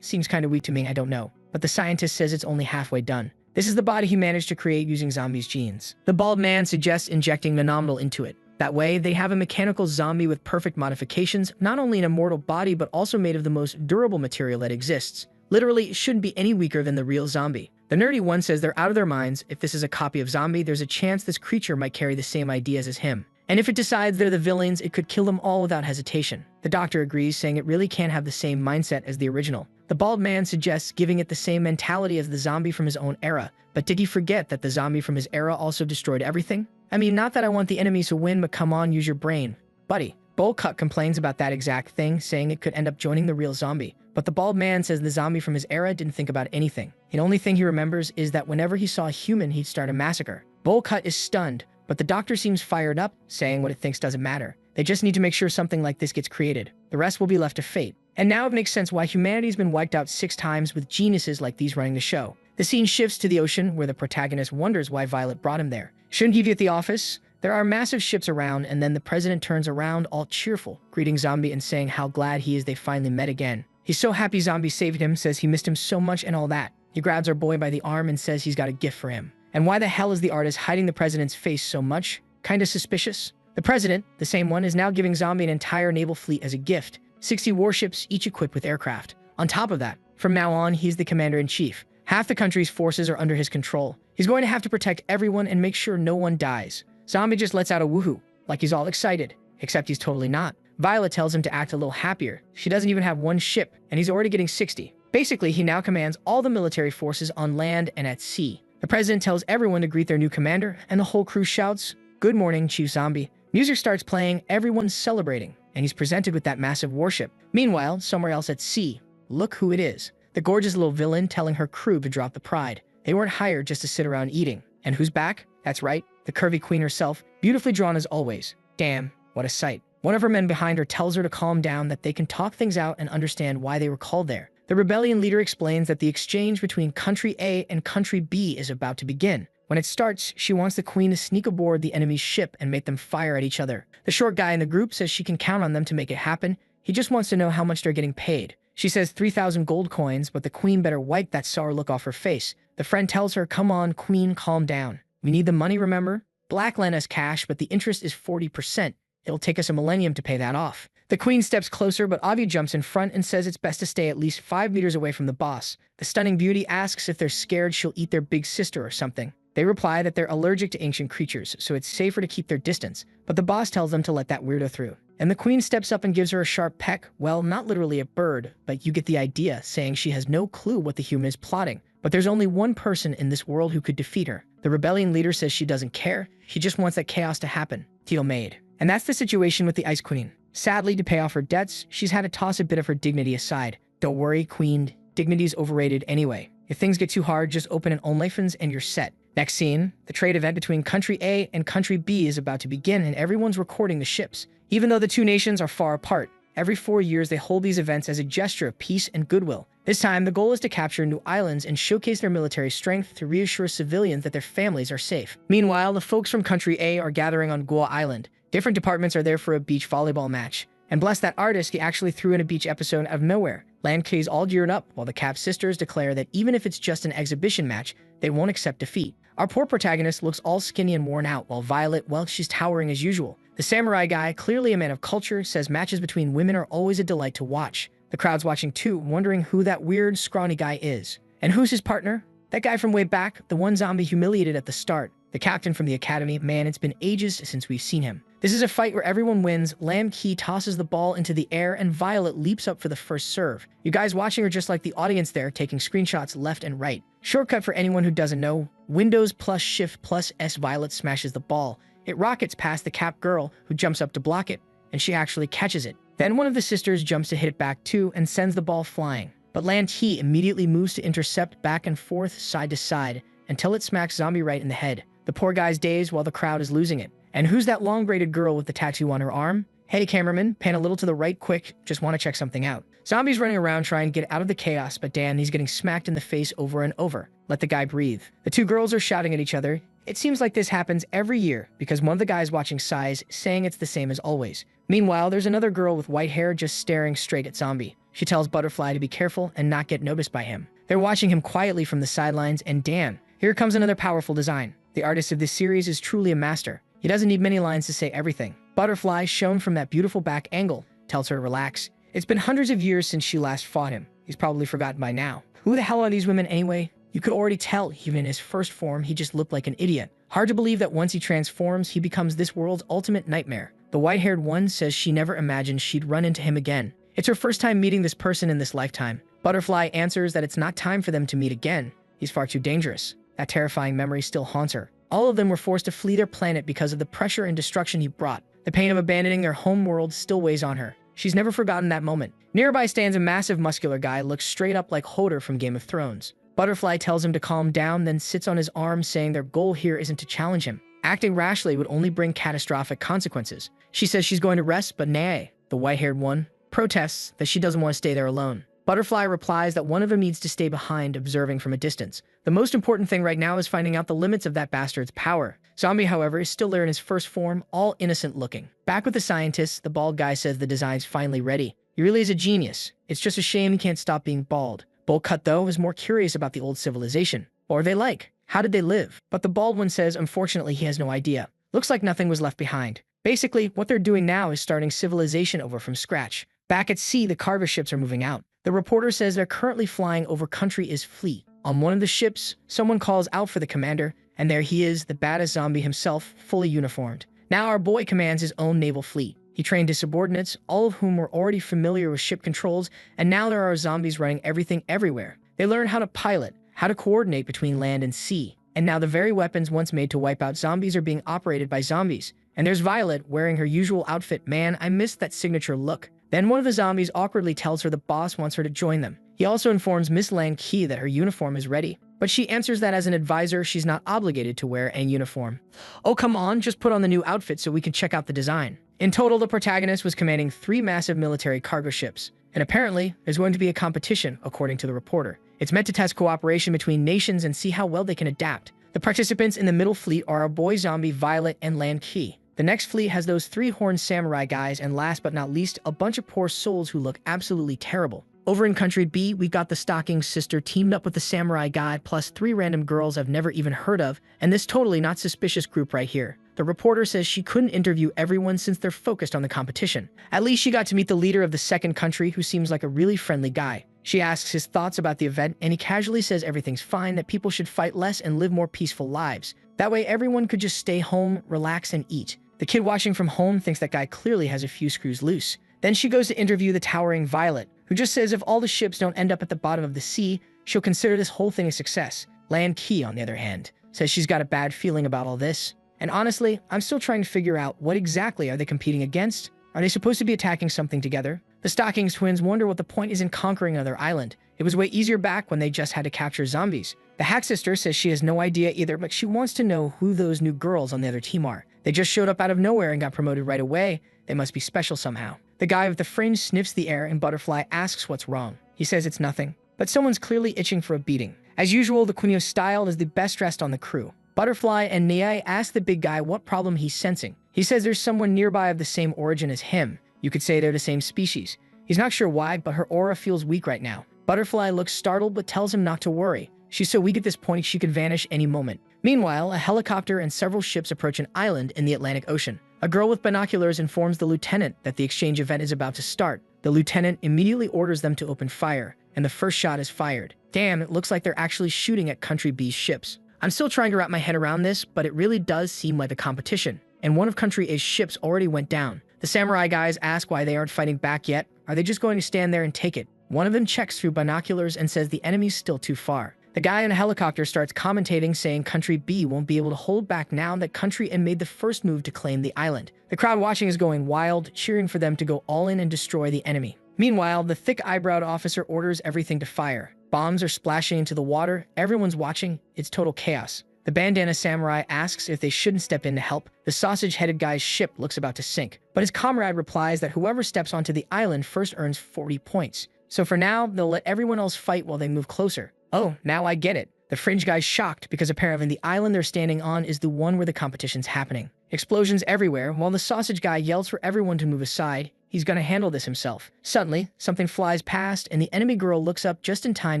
seems kinda weak to me, I don't know. But the scientist says it's only halfway done. This is the body he managed to create using zombies' genes. The bald man suggests injecting Nonomnal into it. That way, they have a mechanical zombie with perfect modifications, not only an immortal body, but also made of the most durable material that exists. Literally, it shouldn't be any weaker than the real zombie. The nerdy one says they're out of their minds. If this is a copy of Zombie, there's a chance this creature might carry the same ideas as him. And if it decides they're the villains, it could kill them all without hesitation. The doctor agrees, saying it really can't have the same mindset as the original. The bald man suggests giving it the same mentality as the zombie from his own era. But did he forget that the zombie from his era also destroyed everything? I mean, not that I want the enemies to win, but come on, use your brain. Buddy. Bullcut complains about that exact thing, saying it could end up joining the real zombie. But the bald man says the zombie from his era didn't think about anything. The only thing he remembers is that whenever he saw a human, he'd start a massacre. Bullcut is stunned, but the doctor seems fired up, saying what it thinks doesn't matter. They just need to make sure something like this gets created. The rest will be left to fate. And now it makes sense why humanity's been wiped out 6 times with geniuses like these running the show. The scene shifts to the ocean, where the protagonist wonders why Violet brought him there. Shouldn't he be at the office? There are massive ships around, and then the president turns around all cheerful, greeting Zombie and saying how glad he is they finally met again. He's so happy Zombie saved him, says he missed him so much and all that. He grabs our boy by the arm and says he's got a gift for him. And why the hell is the artist hiding the president's face so much? Kinda suspicious. The president, the same one, is now giving Zombie an entire naval fleet as a gift. 60 warships, each equipped with aircraft. On top of that, from now on, he's the commander-in-chief. Half the country's forces are under his control. He's going to have to protect everyone and make sure no one dies. Zombie just lets out a woohoo, like he's all excited. Except he's totally not. Violet tells him to act a little happier. She doesn't even have one ship, and he's already getting 60. Basically, he now commands all the military forces on land and at sea. The president tells everyone to greet their new commander, and the whole crew shouts, "Good morning, Chief Zombie." Music starts playing, everyone's celebrating, and he's presented with that massive warship. Meanwhile, somewhere else at sea, look who it is. The gorgeous little villain telling her crew to drop the pride. They weren't hired just to sit around eating. And who's back? That's right, the curvy queen herself, beautifully drawn as always. Damn, what a sight. One of her men behind her tells her to calm down, that they can talk things out and understand why they were called there. The rebellion leader explains that the exchange between Country A and Country B is about to begin. When it starts, she wants the queen to sneak aboard the enemy's ship and make them fire at each other. The short guy in the group says she can count on them to make it happen. He just wants to know how much they're getting paid. She says 3,000 gold coins, but the queen better wipe that sour look off her face. The friend tells her, "Come on, queen, calm down. We need the money, remember? Black lent us cash, but the interest is 40%. It'll take us a millennium to pay that off." The queen steps closer, but Avi jumps in front and says it's best to stay at least 5 meters away from the boss. The stunning beauty asks if they're scared she'll eat their big sister or something. They reply that they're allergic to ancient creatures, so it's safer to keep their distance, but the boss tells them to let that weirdo through. And the queen steps up and gives her a sharp peck. Well, not literally a bird, but you get the idea, saying she has no clue what the human is plotting. But there's only one person in this world who could defeat her. The rebellion leader says she doesn't care. She just wants that chaos to happen. Deal made. And that's the situation with the Ice Queen. Sadly, to pay off her debts, she's had to toss a bit of her dignity aside. Don't worry, queen. Dignity's overrated anyway. If things get too hard, just open an OnlyFans and you're set. Next scene, the trade event between Country A and Country B is about to begin, and everyone's recording the ships. Even though the two nations are far apart, every 4 years they hold these events as a gesture of peace and goodwill. This time, the goal is to capture new islands and showcase their military strength to reassure civilians that their families are safe. Meanwhile, the folks from Country A are gathering on Guo Island. Different departments are there for a beach volleyball match. And bless that artist, he actually threw in a beach episode out of nowhere. Land K's all geared up, while the Cap sisters declare that even if it's just an exhibition match, they won't accept defeat. Our poor protagonist looks all skinny and worn out, while Violet, well, she's towering as usual. The samurai guy, clearly a man of culture, says matches between women are always a delight to watch. The crowd's watching too, wondering who that weird, scrawny guy is. And who's his partner? That guy from way back, the one Zombie humiliated at the start. The captain from the academy. Man, it's been ages since we've seen him. This is a fight where everyone wins. Lam Ki tosses the ball into the air and Violet leaps up for the first serve. You guys watching are just like the audience there, taking screenshots left and right. Shortcut for anyone who doesn't know, Windows plus Shift plus S. Violet smashes the ball. It rockets past the Cap girl, who jumps up to block it, and she actually catches it. Then one of the sisters jumps to hit it back too and sends the ball flying. But Lan Ki immediately moves to intercept back and forth, side to side, until it smacks Zombie right in the head. The poor guy's dazed while the crowd is losing it. And who's that long-braided girl with the tattoo on her arm? Hey cameraman, pan a little to the right quick, just want to check something out. Zombie's running around trying to get out of the chaos, but damn, he's getting smacked in the face over and over. Let the guy breathe. The two girls are shouting at each other. It seems like this happens every year, because one of the guys watching sighs, saying it's the same as always. Meanwhile, there's another girl with white hair just staring straight at Zombie. She tells Butterfly to be careful and not get noticed by him. They're watching him quietly from the sidelines, and damn, here comes another powerful design. The artist of this series is truly a master. He doesn't need many lines to say everything. Butterfly, shown from that beautiful back angle, tells her to relax. It's been hundreds of years since she last fought him. He's probably forgotten by now. Who the hell are these women anyway? You could already tell, even in his first form, he just looked like an idiot. Hard to believe that once he transforms, he becomes this world's ultimate nightmare. The white-haired one says she never imagined she'd run into him again. It's her first time meeting this person in this lifetime. Butterfly answers that it's not time for them to meet again. He's far too dangerous. That terrifying memory still haunts her. All of them were forced to flee their planet because of the pressure and destruction he brought. The pain of abandoning their home world still weighs on her. She's never forgotten that moment. Nearby stands a massive muscular guy, looks straight up like Hodor from Game of Thrones. Butterfly tells him to calm down, then sits on his arm, saying their goal here isn't to challenge him. Acting rashly would only bring catastrophic consequences. She says she's going to rest, but nay. The white-haired one protests that she doesn't want to stay there alone. Butterfly replies that one of them needs to stay behind, observing from a distance. The most important thing right now is finding out the limits of that bastard's power. Zombie, however, is still there in his first form, all innocent looking. Back with the scientists, the bald guy says the design's finally ready. He really is a genius. It's just a shame he can't stop being bald. Bowl Cut, though, is more curious about the old civilization. What are they like? How did they live? But the bald one says unfortunately he has no idea. Looks like nothing was left behind. Basically, what they're doing now is starting civilization over from scratch. Back at sea, the cargo ships are moving out. The reporter says they're currently flying over country is fleet. On one of the ships, someone calls out for the commander, and there he is, the baddest zombie himself, fully uniformed. Now our boy commands his own naval fleet. He trained his subordinates, all of whom were already familiar with ship controls, and now there are zombies running everything everywhere. They learn how to pilot, how to coordinate between land and sea. And now the very weapons once made to wipe out zombies are being operated by zombies. And there's Violet, wearing her usual outfit. Man, I missed that signature look. Then one of the zombies awkwardly tells her the boss wants her to join them. He also informs Miss Lan Qi that her uniform is ready. But she answers that as an advisor, she's not obligated to wear a uniform. Oh, come on, just put on the new outfit so we can check out the design. In total, the protagonist was commanding 3 massive military cargo ships. And apparently, there's going to be a competition, according to the reporter. It's meant to test cooperation between nations and see how well they can adapt. The participants in the middle fleet are our boy zombie Violet and Lan Qi. The next fleet has those 3-horned samurai guys, and last but not least, a bunch of poor souls who look absolutely terrible. Over in Country B, we got the Stocking Sister teamed up with the samurai guy plus 3 random girls I've never even heard of, and this totally not suspicious group right here. The reporter says she couldn't interview everyone since they're focused on the competition. At least she got to meet the leader of the second country, who seems like a really friendly guy. She asks his thoughts about the event, and he casually says everything's fine, that people should fight less and live more peaceful lives. That way everyone could just stay home, relax, and eat. The kid watching from home thinks that guy clearly has a few screws loose. Then she goes to interview the towering Violet, who just says if all the ships don't end up at the bottom of the sea, she'll consider this whole thing a success. Lan Qi, on the other hand, says she's got a bad feeling about all this. And honestly, I'm still trying to figure out what exactly are they competing against? Are they supposed to be attacking something together? The Stockings twins wonder what the point is in conquering another island. It was way easier back when they just had to capture zombies. The Hack Sister says she has no idea either, but she wants to know who those new girls on the other team are. They just showed up out of nowhere and got promoted right away. They must be special somehow. The guy with the fringe sniffs the air and Butterfly asks what's wrong. He says it's nothing, but someone's clearly itching for a beating. As usual, the Kunio style is the best dressed on the crew. Butterfly and Niai ask the big guy what problem he's sensing. He says there's someone nearby of the same origin as him. You could say they're the same species. He's not sure why, but her aura feels weak right now. Butterfly looks startled but tells him not to worry. She's so weak at this point she could vanish any moment. Meanwhile, a helicopter and several ships approach an island in the Atlantic Ocean. A girl with binoculars informs the lieutenant that the exchange event is about to start. The lieutenant immediately orders them to open fire, and the first shot is fired. Damn, it looks like they're actually shooting at Country B's ships. I'm still trying to wrap my head around this, but it really does seem like a competition. And one of Country A's ships already went down. The samurai guys ask why they aren't fighting back yet. Are they just going to stand there and take it? One of them checks through binoculars and says the enemy's still too far. The guy in a helicopter starts commentating, saying Country B won't be able to hold back now that Country A made the first move to claim the island. The crowd watching is going wild, cheering for them to go all in and destroy the enemy. Meanwhile, the thick-eyebrowed officer orders everything to fire. Bombs are splashing into the water. Everyone's watching. It's total chaos. The bandana samurai asks if they shouldn't step in to help. The sausage-headed guy's ship looks about to sink, but his comrade replies that whoever steps onto the island first earns 40 points. So for now, they'll let everyone else fight while they move closer. Oh, now I get it. The fringe guy's shocked because apparently the island they're standing on is the one where the competition's happening. Explosions everywhere, while the sausage guy yells for everyone to move aside. He's gonna handle this himself. Suddenly, something flies past, and the enemy girl looks up just in time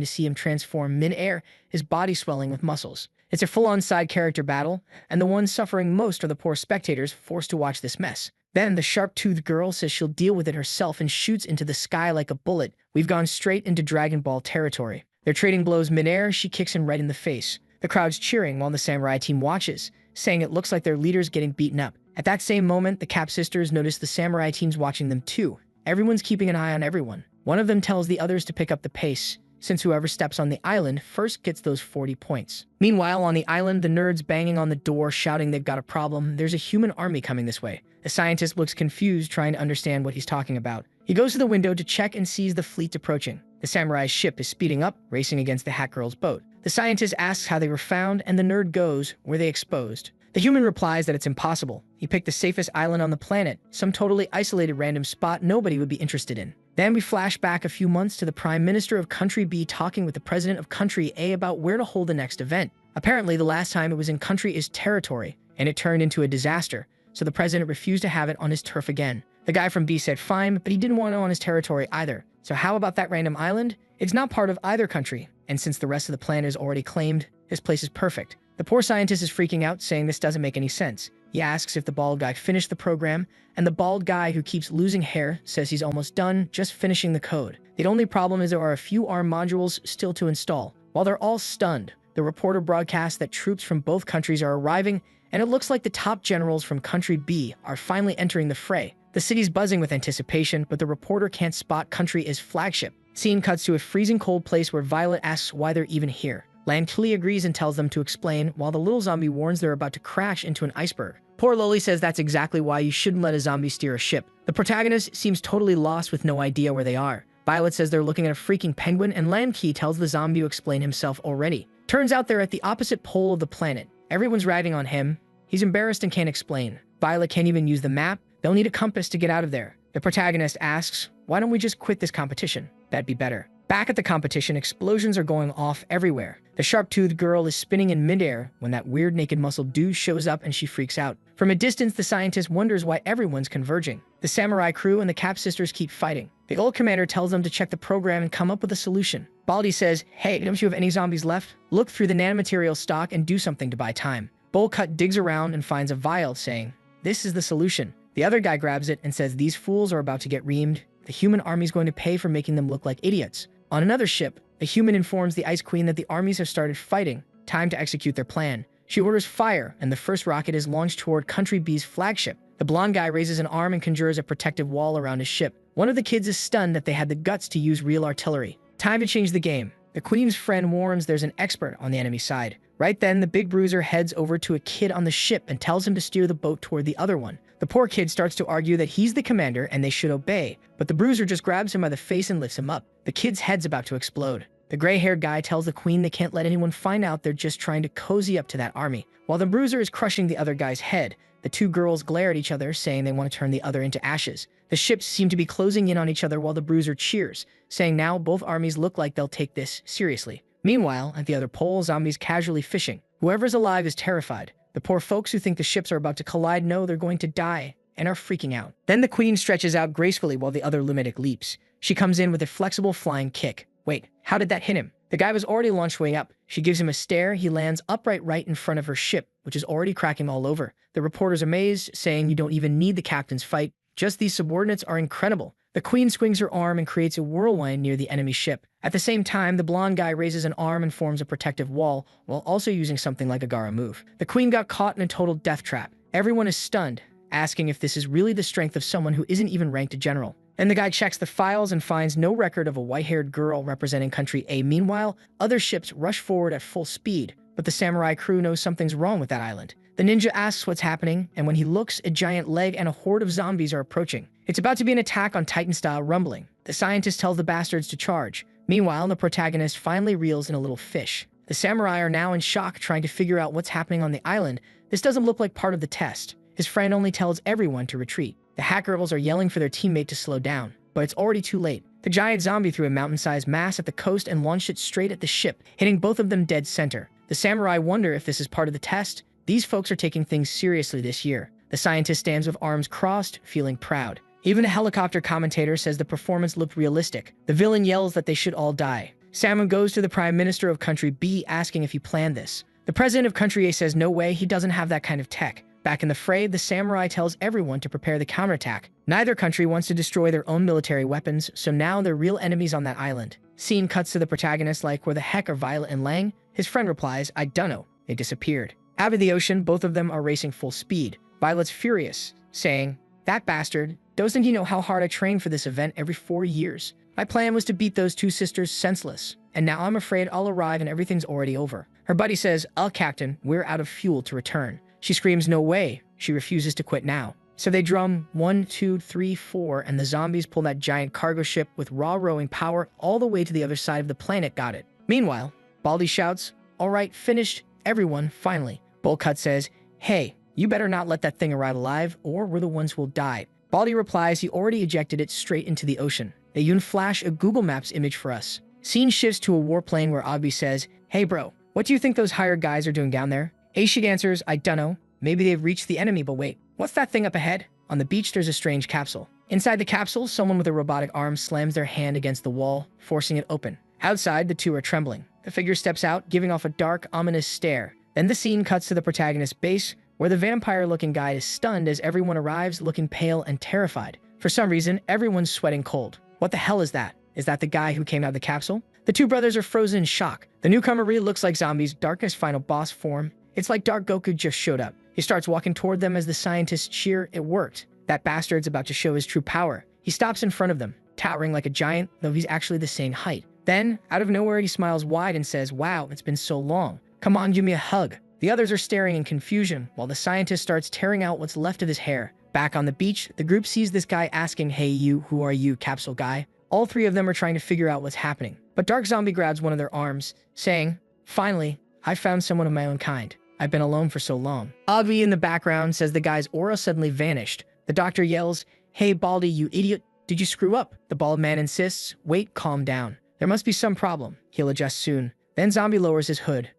to see him transform mid-air, his body swelling with muscles. It's a full-on side character battle, and the ones suffering most are the poor spectators forced to watch this mess. Then the sharp-toothed girl says she'll deal with it herself and shoots into the sky like a bullet. We've gone straight into Dragon Ball territory. They're trading blows mid-air, she kicks him right in the face. The crowd's cheering while the samurai team watches, saying it looks like their leader's getting beaten up. At that same moment, the Cap sisters notice the samurai team's watching them too. Everyone's keeping an eye on everyone. One of them tells the others to pick up the pace, since whoever steps on the island first gets those 40 points. Meanwhile, on the island, the nerd's banging on the door, shouting they've got a problem. There's a human army coming this way. The scientist looks confused, trying to understand what he's talking about. He goes to the window to check and sees the fleet approaching. The samurai's ship is speeding up, racing against the Hat Girl's boat. The scientist asks how they were found, and the nerd goes, were they exposed? The human replies that it's impossible. He picked the safest island on the planet, some totally isolated random spot nobody would be interested in. Then we flash back a few months to the Prime Minister of Country B talking with the President of Country A about where to hold the next event. Apparently, the last time it was in Country A's territory, and it turned into a disaster, so the President refused to have it on his turf again. The guy from B said fine, but he didn't want it on his territory either, So how about that random island? It's not part of either country, and since the rest of the planet is already claimed, this place is perfect. The poor scientist is freaking out, saying this doesn't make any sense. He asks if the bald guy finished the program, and the bald guy who keeps losing hair says he's almost done, just finishing the code. The only problem is there are a few ARM modules still to install. While they're all stunned, the reporter broadcasts that troops from both countries are arriving, and it looks like the top generals from Country B are finally entering the fray. The city's buzzing with anticipation, but the reporter can't spot Country A's flagship. Scene cuts to a freezing cold place where Violet asks why they're even here. Lantley agrees and tells them to explain, while the little zombie warns they're about to crash into an iceberg. Poor Loli says that's exactly why you shouldn't let a zombie steer a ship. The protagonist seems totally lost with no idea where they are. Violet says they're looking at a freaking penguin, and Lamkey tells the zombie to explain himself already. Turns out they're at the opposite pole of the planet. Everyone's ragging on him. He's embarrassed and can't explain. Violet can't even use the map. They'll need a compass to get out of there. The protagonist asks, why don't we just quit this competition? That'd be better. Back at the competition, explosions are going off everywhere. The sharp-toothed girl is spinning in midair when that weird naked muscle dude shows up and she freaks out. From a distance, the scientist wonders why everyone's converging. The samurai crew and the Cap sisters keep fighting. The old commander tells them to check the program and come up with a solution. Baldy says, hey, don't you have any zombies left? Look through the nanomaterial stock and do something to buy time. Bullcut digs around and finds a vial, saying, this is the solution. The other guy grabs it and says these fools are about to get reamed. The human army's going to pay for making them look like idiots. On another ship, a human informs the Ice Queen that the armies have started fighting. Time to execute their plan. She orders fire, and the first rocket is launched toward Country B's flagship. The blonde guy raises an arm and conjures a protective wall around his ship. One of the kids is stunned that they had the guts to use real artillery. Time to change the game. The Queen's friend warns there's an expert on the enemy side. Right then, the big bruiser heads over to a kid on the ship and tells him to steer the boat toward the other one. The poor kid starts to argue that he's the commander and they should obey, but the bruiser just grabs him by the face and lifts him up. The kid's head's about to explode. The gray-haired guy tells the Queen they can't let anyone find out they're just trying to cozy up to that army. While the bruiser is crushing the other guy's head, the two girls glare at each other, saying they want to turn the other into ashes. The ships seem to be closing in on each other while the bruiser cheers, saying now both armies look like they'll take this seriously. Meanwhile, at the other pole, zombies casually fishing. Whoever's alive is terrified. The poor folks who think the ships are about to collide know they're going to die and are freaking out. Then the Queen stretches out gracefully while the other lunatic leaps. She comes in with a flexible flying kick. Wait, how did that hit him? The guy was already launched way up. She gives him a stare. He lands upright right in front of her ship, which is already cracking all over. The reporter's amazed, saying you don't even need the captain's fight. Just these subordinates are incredible. The Queen swings her arm and creates a whirlwind near the enemy ship. At the same time, the blonde guy raises an arm and forms a protective wall, while also using something like a Gara move. The Queen got caught in a total death trap. Everyone is stunned, asking if this is really the strength of someone who isn't even ranked a general. And the guy checks the files and finds no record of a white-haired girl representing Country A. Meanwhile, other ships rush forward at full speed, but the samurai crew knows something's wrong with that island. The ninja asks what's happening, and when he looks, a giant leg and a horde of zombies are approaching. It's about to be an attack on Titan-style rumbling. The scientist tells the bastards to charge. Meanwhile, the protagonist finally reels in a little fish. The samurai are now in shock, trying to figure out what's happening on the island. This doesn't look like part of the test. His friend only tells everyone to retreat. The hack girls are yelling for their teammate to slow down, but it's already too late. The giant zombie threw a mountain-sized mass at the coast and launched it straight at the ship, hitting both of them dead center. The samurai wonder if this is part of the test. These folks are taking things seriously this year. The scientist stands with arms crossed, feeling proud. Even a helicopter commentator says the performance looked realistic. The villain yells that they should all die. Salmon goes to the Prime Minister of Country B asking if he planned this. The President of Country A says no way, he doesn't have that kind of tech. Back in the fray, the samurai tells everyone to prepare the counterattack. Neither country wants to destroy their own military weapons, so now they're real enemies on that island. Scene cuts to the protagonist like, where the heck are Violet and Lang? His friend replies, I dunno. They disappeared. Out of the ocean, both of them are racing full speed. Violet's furious, saying, that bastard, doesn't he know how hard I train for this event every 4 years? My plan was to beat those two sisters senseless, and now I'm afraid I'll arrive and everything's already over. Her buddy says, Captain, we're out of fuel to return. She screams, no way. She refuses to quit now. So they drum 1, 2, 3, 4, and the zombies pull that giant cargo ship with raw rowing power all the way to the other side of the planet. Got it. Meanwhile, Baldy shouts, all right, finished, everyone, finally. Bullcut says, hey, you better not let that thing arrive alive, or we're the ones who'll die. Baldy replies he already ejected it straight into the ocean. They even flash a Google Maps image for us. Scene shifts to a warplane where Ogby says, hey bro, what do you think those hired guys are doing down there? Ashik answers, I dunno. Maybe they've reached the enemy, but wait, what's that thing up ahead? On the beach, there's a strange capsule. Inside the capsule, someone with a robotic arm slams their hand against the wall, forcing it open. Outside, the two are trembling. The figure steps out, giving off a dark, ominous stare. Then the scene cuts to the protagonist's base, where the vampire-looking guy is stunned as everyone arrives looking pale and terrified. For some reason, everyone's sweating cold. What the hell is that? Is that the guy who came out of the capsule? The two brothers are frozen in shock. The newcomer really looks like Zombie's darkest final boss form. It's like Dark Goku just showed up. He starts walking toward them as the scientists cheer. It worked. That bastard's about to show his true power. He stops in front of them, towering like a giant, though he's actually the same height. Then, out of nowhere, he smiles wide and says, "Wow, it's been so long. Come on, give me a hug." The others are staring in confusion, while the scientist starts tearing out what's left of his hair. Back on the beach, the group sees this guy asking, "Hey you, who are you, capsule guy?" All three of them are trying to figure out what's happening. But Dark Zombie grabs one of their arms, saying, "Finally, I found someone of my own kind. I've been alone for so long." Agvi in the background says the guy's aura suddenly vanished. The doctor yells, "Hey Baldy, you idiot, did you screw up?" The bald man insists, "Wait, calm down. There must be some problem. He'll adjust soon." Then Zombie lowers his hood.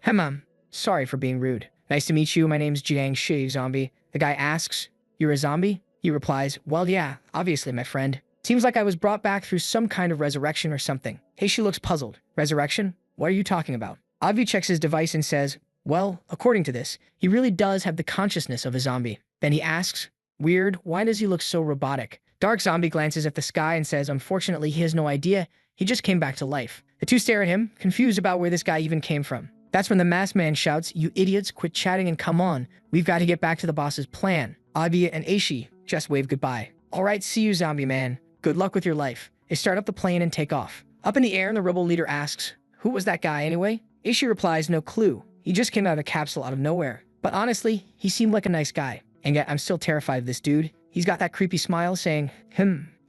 "Mom, sorry for being rude. Nice to meet you, my name's Jiang Shi, Zombie." The guy asks, "You're a zombie?" He replies, "Well, yeah, obviously, my friend. Seems like I was brought back through some kind of resurrection or something." Heishi looks puzzled. "Resurrection? What are you talking about?" Agvi checks his device and says, "Well, according to this, he really does have the consciousness of a zombie." Then he asks, "Weird, why does he look so robotic?" Dark Zombie glances at the sky and says, "Unfortunately, he has no idea. He just came back to life." The two stare at him, confused about where this guy even came from. That's when the masked man shouts, "You idiots, quit chatting and come on. We've got to get back to the boss's plan." Agvi and Aishi just wave goodbye. "All right, see you, zombie man. Good luck with your life." They start up the plane and take off. Up in the air, the rebel leader asks, "Who was that guy anyway?" Aishi replies, "No clue. He just came out of the capsule out of nowhere. But honestly, he seemed like a nice guy. And yet I'm still terrified of this dude. He's got that creepy smile saying,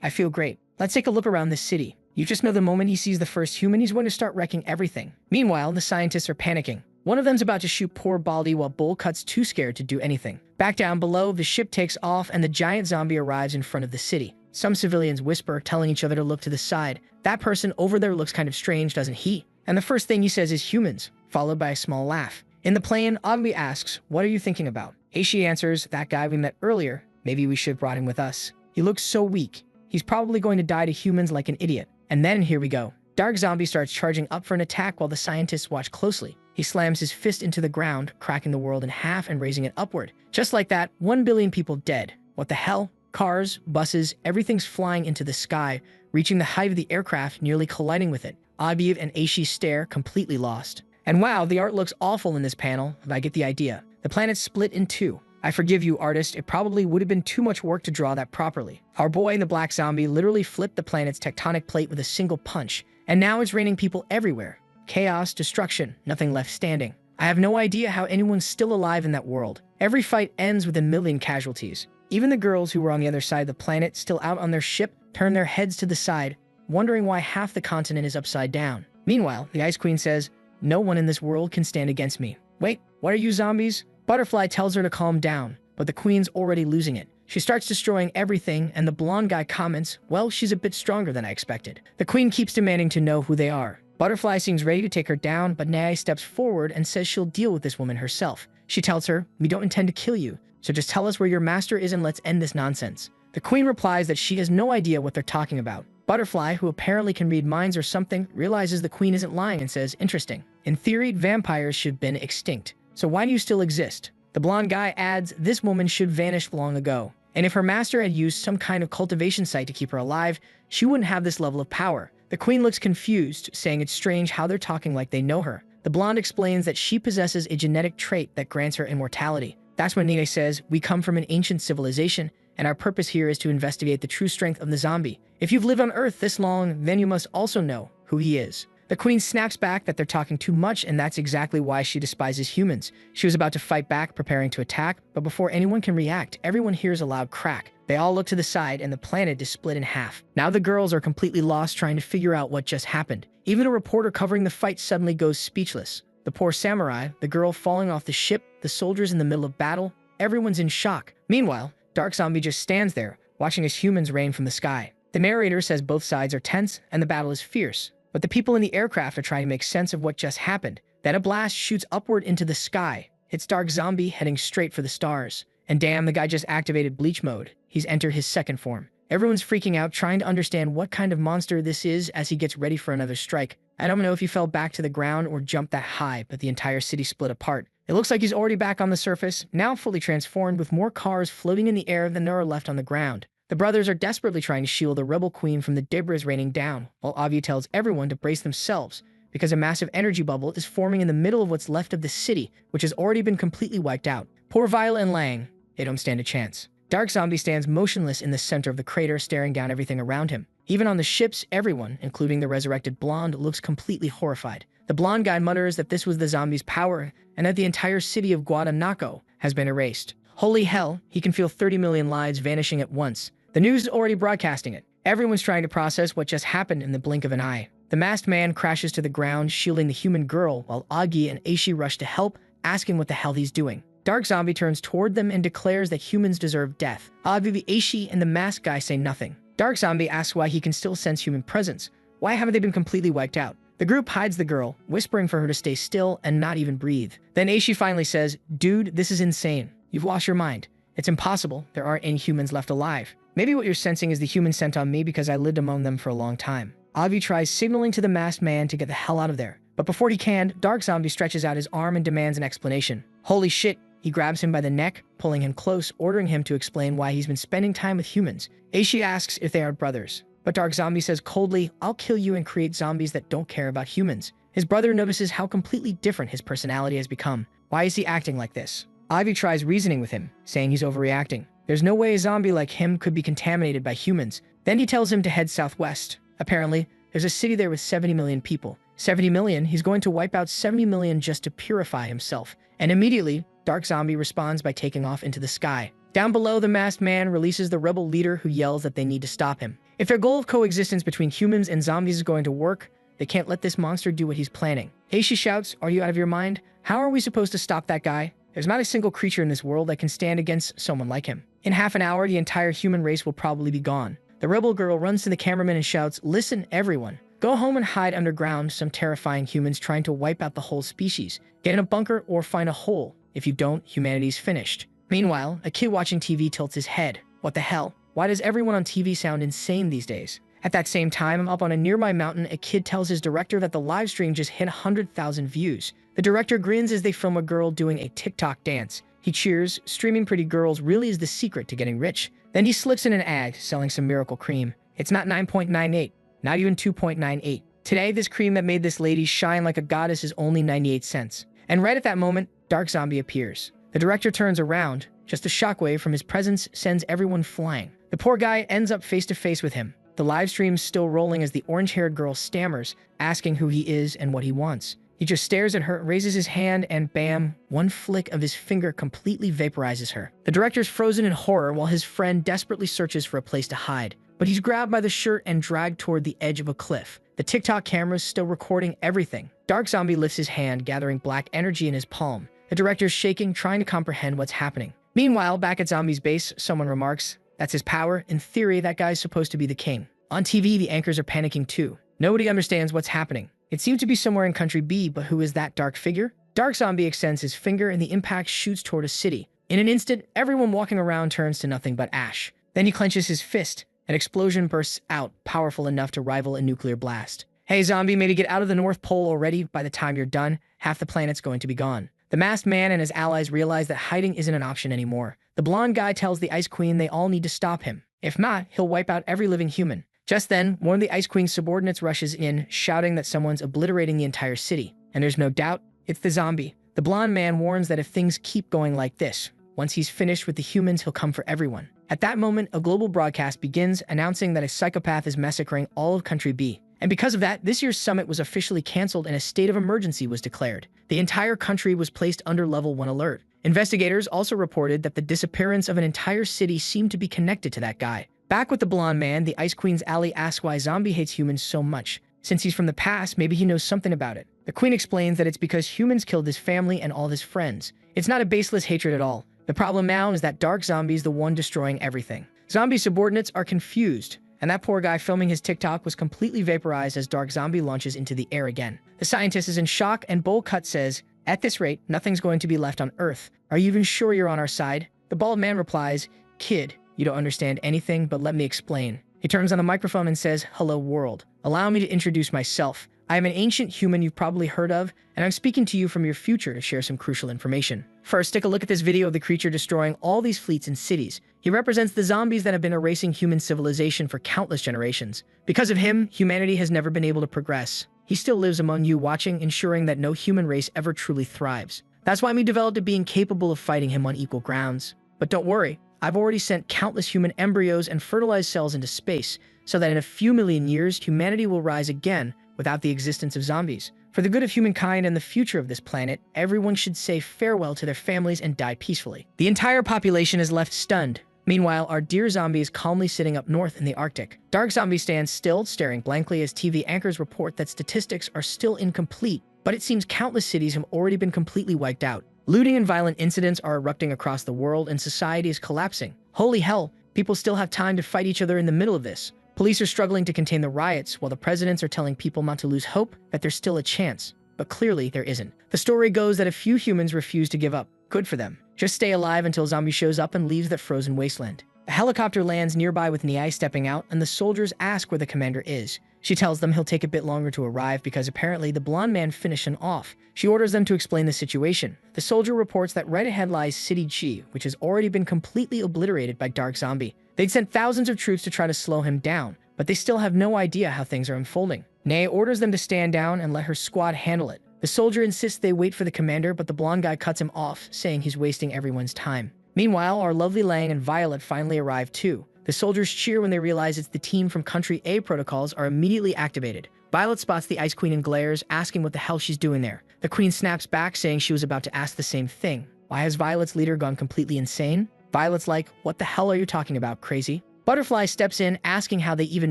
I feel great. Let's take a look around this city." You just know the moment he sees the first human, he's going to start wrecking everything. Meanwhile, the scientists are panicking. One of them's about to shoot poor Baldy while Bull Cut's too scared to do anything. Back down below, the ship takes off and the giant zombie arrives in front of the city. Some civilians whisper, telling each other to look to the side. That person over there looks kind of strange, doesn't he? And the first thing he says is humans, followed by a small laugh. In the plane, Agvi asks, "What are you thinking about?" Aishi answers, "That guy we met earlier. Maybe we should have brought him with us. He looks so weak. He's probably going to die to humans like an idiot." And then here we go. Dark Zombie starts charging up for an attack while the scientists watch closely. He slams his fist into the ground, cracking the world in half and raising it upward. Just like that, 1 billion people dead. What the hell? Cars, buses, everything's flying into the sky, reaching the height of the aircraft, nearly colliding with it. Abiv and Aishi stare, completely lost. And wow, the art looks awful in this panel, but I get the idea. The planet's split in two. I forgive you, artist. It probably would have been too much work to draw that properly. Our boy in the black zombie literally flipped the planet's tectonic plate with a single punch, and now it's raining people everywhere. Chaos, destruction, nothing left standing. I have no idea how anyone's still alive in that world. Every fight ends with 1 million casualties. Even the girls who were on the other side of the planet, still out on their ship, turn their heads to the side, wondering why half the continent is upside down. Meanwhile, the Ice Queen says, "No one in this world can stand against me." Wait, what are you zombies? Butterfly tells her to calm down, but the Queen's already losing it. She starts destroying everything, and the blonde guy comments, "Well, she's a bit stronger than I expected." The Queen keeps demanding to know who they are. Butterfly seems ready to take her down, but Nai steps forward and says she'll deal with this woman herself. She tells her, "We don't intend to kill you, so just tell us where your master is and let's end this nonsense." The Queen replies that she has no idea what they're talking about. Butterfly, who apparently can read minds or something, realizes the Queen isn't lying and says, "Interesting. In theory, vampires should have been extinct. So why do you still exist?" The blonde guy adds, "This woman should vanish long ago. And if her master had used some kind of cultivation site to keep her alive, she wouldn't have this level of power." The Queen looks confused, saying it's strange how they're talking like they know her. The blonde explains that she possesses a genetic trait that grants her immortality. That's when Nina says, "We come from an ancient civilization, and our purpose here is to investigate the true strength of the zombie. If you've lived on Earth this long, then you must also know who he is." The Queen snaps back that they're talking too much, and that's exactly why she despises humans. She was about to fight back, preparing to attack, but before anyone can react, everyone hears a loud crack. They all look to the side, and the planet is split in half. Now the girls are completely lost trying to figure out what just happened. Even a reporter covering the fight suddenly goes speechless. The poor samurai, the girl falling off the ship, the soldiers in the middle of battle, everyone's in shock. Meanwhile, Dark Zombie just stands there, watching as humans rain from the sky. The narrator says both sides are tense, and the battle is fierce. But the people in the aircraft are trying to make sense of what just happened. Then a blast shoots upward into the sky. It's Dark Zombie heading straight for the stars. And damn, the guy just activated bleach mode. He's entered his second form. Everyone's freaking out, trying to understand what kind of monster this is as he gets ready for another strike. I don't know if he fell back to the ground or jumped that high, but the entire city split apart. It looks like he's already back on the surface, now fully transformed with more cars floating in the air than there are left on the ground. The brothers are desperately trying to shield the rebel queen from the debris raining down, while Avi tells everyone to brace themselves, because a massive energy bubble is forming in the middle of what's left of the city, which has already been completely wiped out. Poor Violet and Lang, they don't stand a chance. Dark Zombie stands motionless in the center of the crater, staring down everything around him. Even on the ships, everyone, including the resurrected blonde, looks completely horrified. The blonde guy mutters that this was the zombie's power, and that the entire city of Guadalajara has been erased. Holy hell, he can feel 30 million lives vanishing at once. The news is already broadcasting it. Everyone's trying to process what just happened in the blink of an eye. The masked man crashes to the ground, shielding the human girl, while Agi and Aishi rush to help, asking what the hell he's doing. Dark Zombie turns toward them and declares that humans deserve death. Agi, Aishi, and the masked guy say nothing. Dark Zombie asks why he can still sense human presence. Why haven't they been completely wiped out? The group hides the girl, whispering for her to stay still and not even breathe. Then Aishi finally says, "Dude, this is insane. You've lost your mind. It's impossible. There aren't any humans left alive. Maybe what you're sensing is the human sent on me because I lived among them for a long time." Avi tries signaling to the masked man to get the hell out of there. But before he can, Dark Zombie stretches out his arm and demands an explanation. Holy shit, he grabs him by the neck, pulling him close, ordering him to explain why he's been spending time with humans. Aishi asks if they are brothers. But Dark Zombie says coldly, "I'll kill you and create zombies that don't care about humans." His brother notices how completely different his personality has become. Why is he acting like this? Ivy tries reasoning with him, saying he's overreacting. There's no way a zombie like him could be contaminated by humans. Then he tells him to head southwest. Apparently, there's a city there with 70 million people. 70 million, he's going to wipe out 70 million just to purify himself. And immediately, Dark Zombie responds by taking off into the sky. Down below, the masked man releases the rebel leader who yells that they need to stop him. If their goal of coexistence between humans and zombies is going to work, they can't let this monster do what he's planning. Heishi shouts, "Are you out of your mind? How are we supposed to stop that guy? There's not a single creature in this world that can stand against someone like him. In half an hour, the entire human race will probably be gone." The rebel girl runs to the cameraman and shouts, "Listen, everyone. Go home and hide underground. Some terrifying humans trying to wipe out the whole species. Get in a bunker or find a hole. If you don't, humanity's finished." Meanwhile, a kid watching TV tilts his head. What the hell? Why does everyone on TV sound insane these days? At that same time, up on a nearby mountain, a kid tells his director that the live stream just hit 100,000 views. The director grins as they film a girl doing a TikTok dance. He cheers, streaming pretty girls really is the secret to getting rich. Then he slips in an ad selling some miracle cream. It's not 9.98, not even 2.98. Today, this cream that made this lady shine like a goddess is only 98 cents. And right at that moment, Dark Zombie appears. The director turns around. Just a shockwave from his presence sends everyone flying. The poor guy ends up face to face with him. The live stream's still rolling as the orange-haired girl stammers, asking who he is and what he wants. He just stares at her, raises his hand, and bam, one flick of his finger completely vaporizes her. The director's frozen in horror while his friend desperately searches for a place to hide. But he's grabbed by the shirt and dragged toward the edge of a cliff. The TikTok camera's still recording everything. Dark Zombie lifts his hand, gathering black energy in his palm. The director's shaking, trying to comprehend what's happening. Meanwhile, back at Zombie's base, someone remarks, "That's his power. In theory, that guy's supposed to be the king." On TV, the anchors are panicking too. Nobody understands what's happening. It seemed to be somewhere in Country B, but who is that dark figure? Dark Zombie extends his finger and the impact shoots toward a city. In an instant, everyone walking around turns to nothing but ash. Then he clenches his fist. An explosion bursts out, powerful enough to rival a nuclear blast. "Hey, Zombie, maybe get out of the North Pole already. By the time you're done, half the planet's going to be gone." The masked man and his allies realize that hiding isn't an option anymore. The blonde guy tells the Ice Queen they all need to stop him. If not, he'll wipe out every living human. Just then, one of the Ice Queen's subordinates rushes in, shouting that someone's obliterating the entire city. And there's no doubt, it's the zombie. The blonde man warns that if things keep going like this, once he's finished with the humans, he'll come for everyone. At that moment, a global broadcast begins, announcing that a psychopath is massacring all of Country B. And because of that, this year's summit was officially canceled and a state of emergency was declared. The entire country was placed under level 1 alert. Investigators also reported that the disappearance of an entire city seemed to be connected to that guy. Back with the blonde man, the Ice Queen's ally asks why Zombie hates humans so much. Since he's from the past, maybe he knows something about it. The Queen explains that it's because humans killed his family and all his friends. It's not a baseless hatred at all. The problem now is that Dark Zombie's the one destroying everything. Zombie subordinates are confused, and that poor guy filming his TikTok was completely vaporized as Dark Zombie launches into the air again. The scientist is in shock, and Bowl Cut says, "At this rate, nothing's going to be left on Earth. Are you even sure you're on our side?" The bald man replies, "Kid, You don't understand anything, but let me explain. He turns on the microphone and says, "Hello world. Allow me to introduce myself. I am an ancient human you've probably heard of, and I'm speaking to you from your future to share some crucial information." First, take a look at this video of the creature destroying all these fleets and cities. He represents the zombies that have been erasing human civilization for countless generations. Because of him, humanity has never been able to progress. He still lives among you watching, ensuring that no human race ever truly thrives. That's why we developed a being capable of fighting him on equal grounds. But don't worry, I've already sent countless human embryos and fertilized cells into space, so that in a few million years, humanity will rise again without the existence of zombies. For the good of humankind and the future of this planet, everyone should say farewell to their families and die peacefully. The entire population is left stunned. Meanwhile, our dear zombie is calmly sitting up north in the Arctic. Dark Zombie stands still, staring blankly as TV anchors report that statistics are still incomplete, but it seems countless cities have already been completely wiped out. Looting and violent incidents are erupting across the world and society is collapsing. Holy hell, people still have time to fight each other in the middle of this. Police are struggling to contain the riots, while the presidents are telling people not to lose hope, that there's still a chance. But clearly, there isn't. The story goes that a few humans refuse to give up. Good for them. Just stay alive until Zombie shows up and leaves that frozen wasteland. A helicopter lands nearby with Niai stepping out, and the soldiers ask where the commander is. She tells them he'll take a bit longer to arrive because apparently the blonde man finished him off. She orders them to explain the situation. The soldier reports that right ahead lies City Chi, which has already been completely obliterated by Dark Zombie. They'd sent thousands of troops to try to slow him down, but they still have no idea how things are unfolding. Nei orders them to stand down and let her squad handle it. The soldier insists they wait for the commander, but the blonde guy cuts him off, saying he's wasting everyone's time. Meanwhile, our lovely Lang and Violet finally arrive too. The soldiers cheer when they realize it's the team from Country A protocols are immediately activated. Violet spots the Ice Queen and glares, asking what the hell she's doing there. The Queen snaps back, saying she was about to ask the same thing. Why has Violet's leader gone completely insane? Violet's like, "What the hell are you talking about, crazy?" Butterfly steps in, asking how they even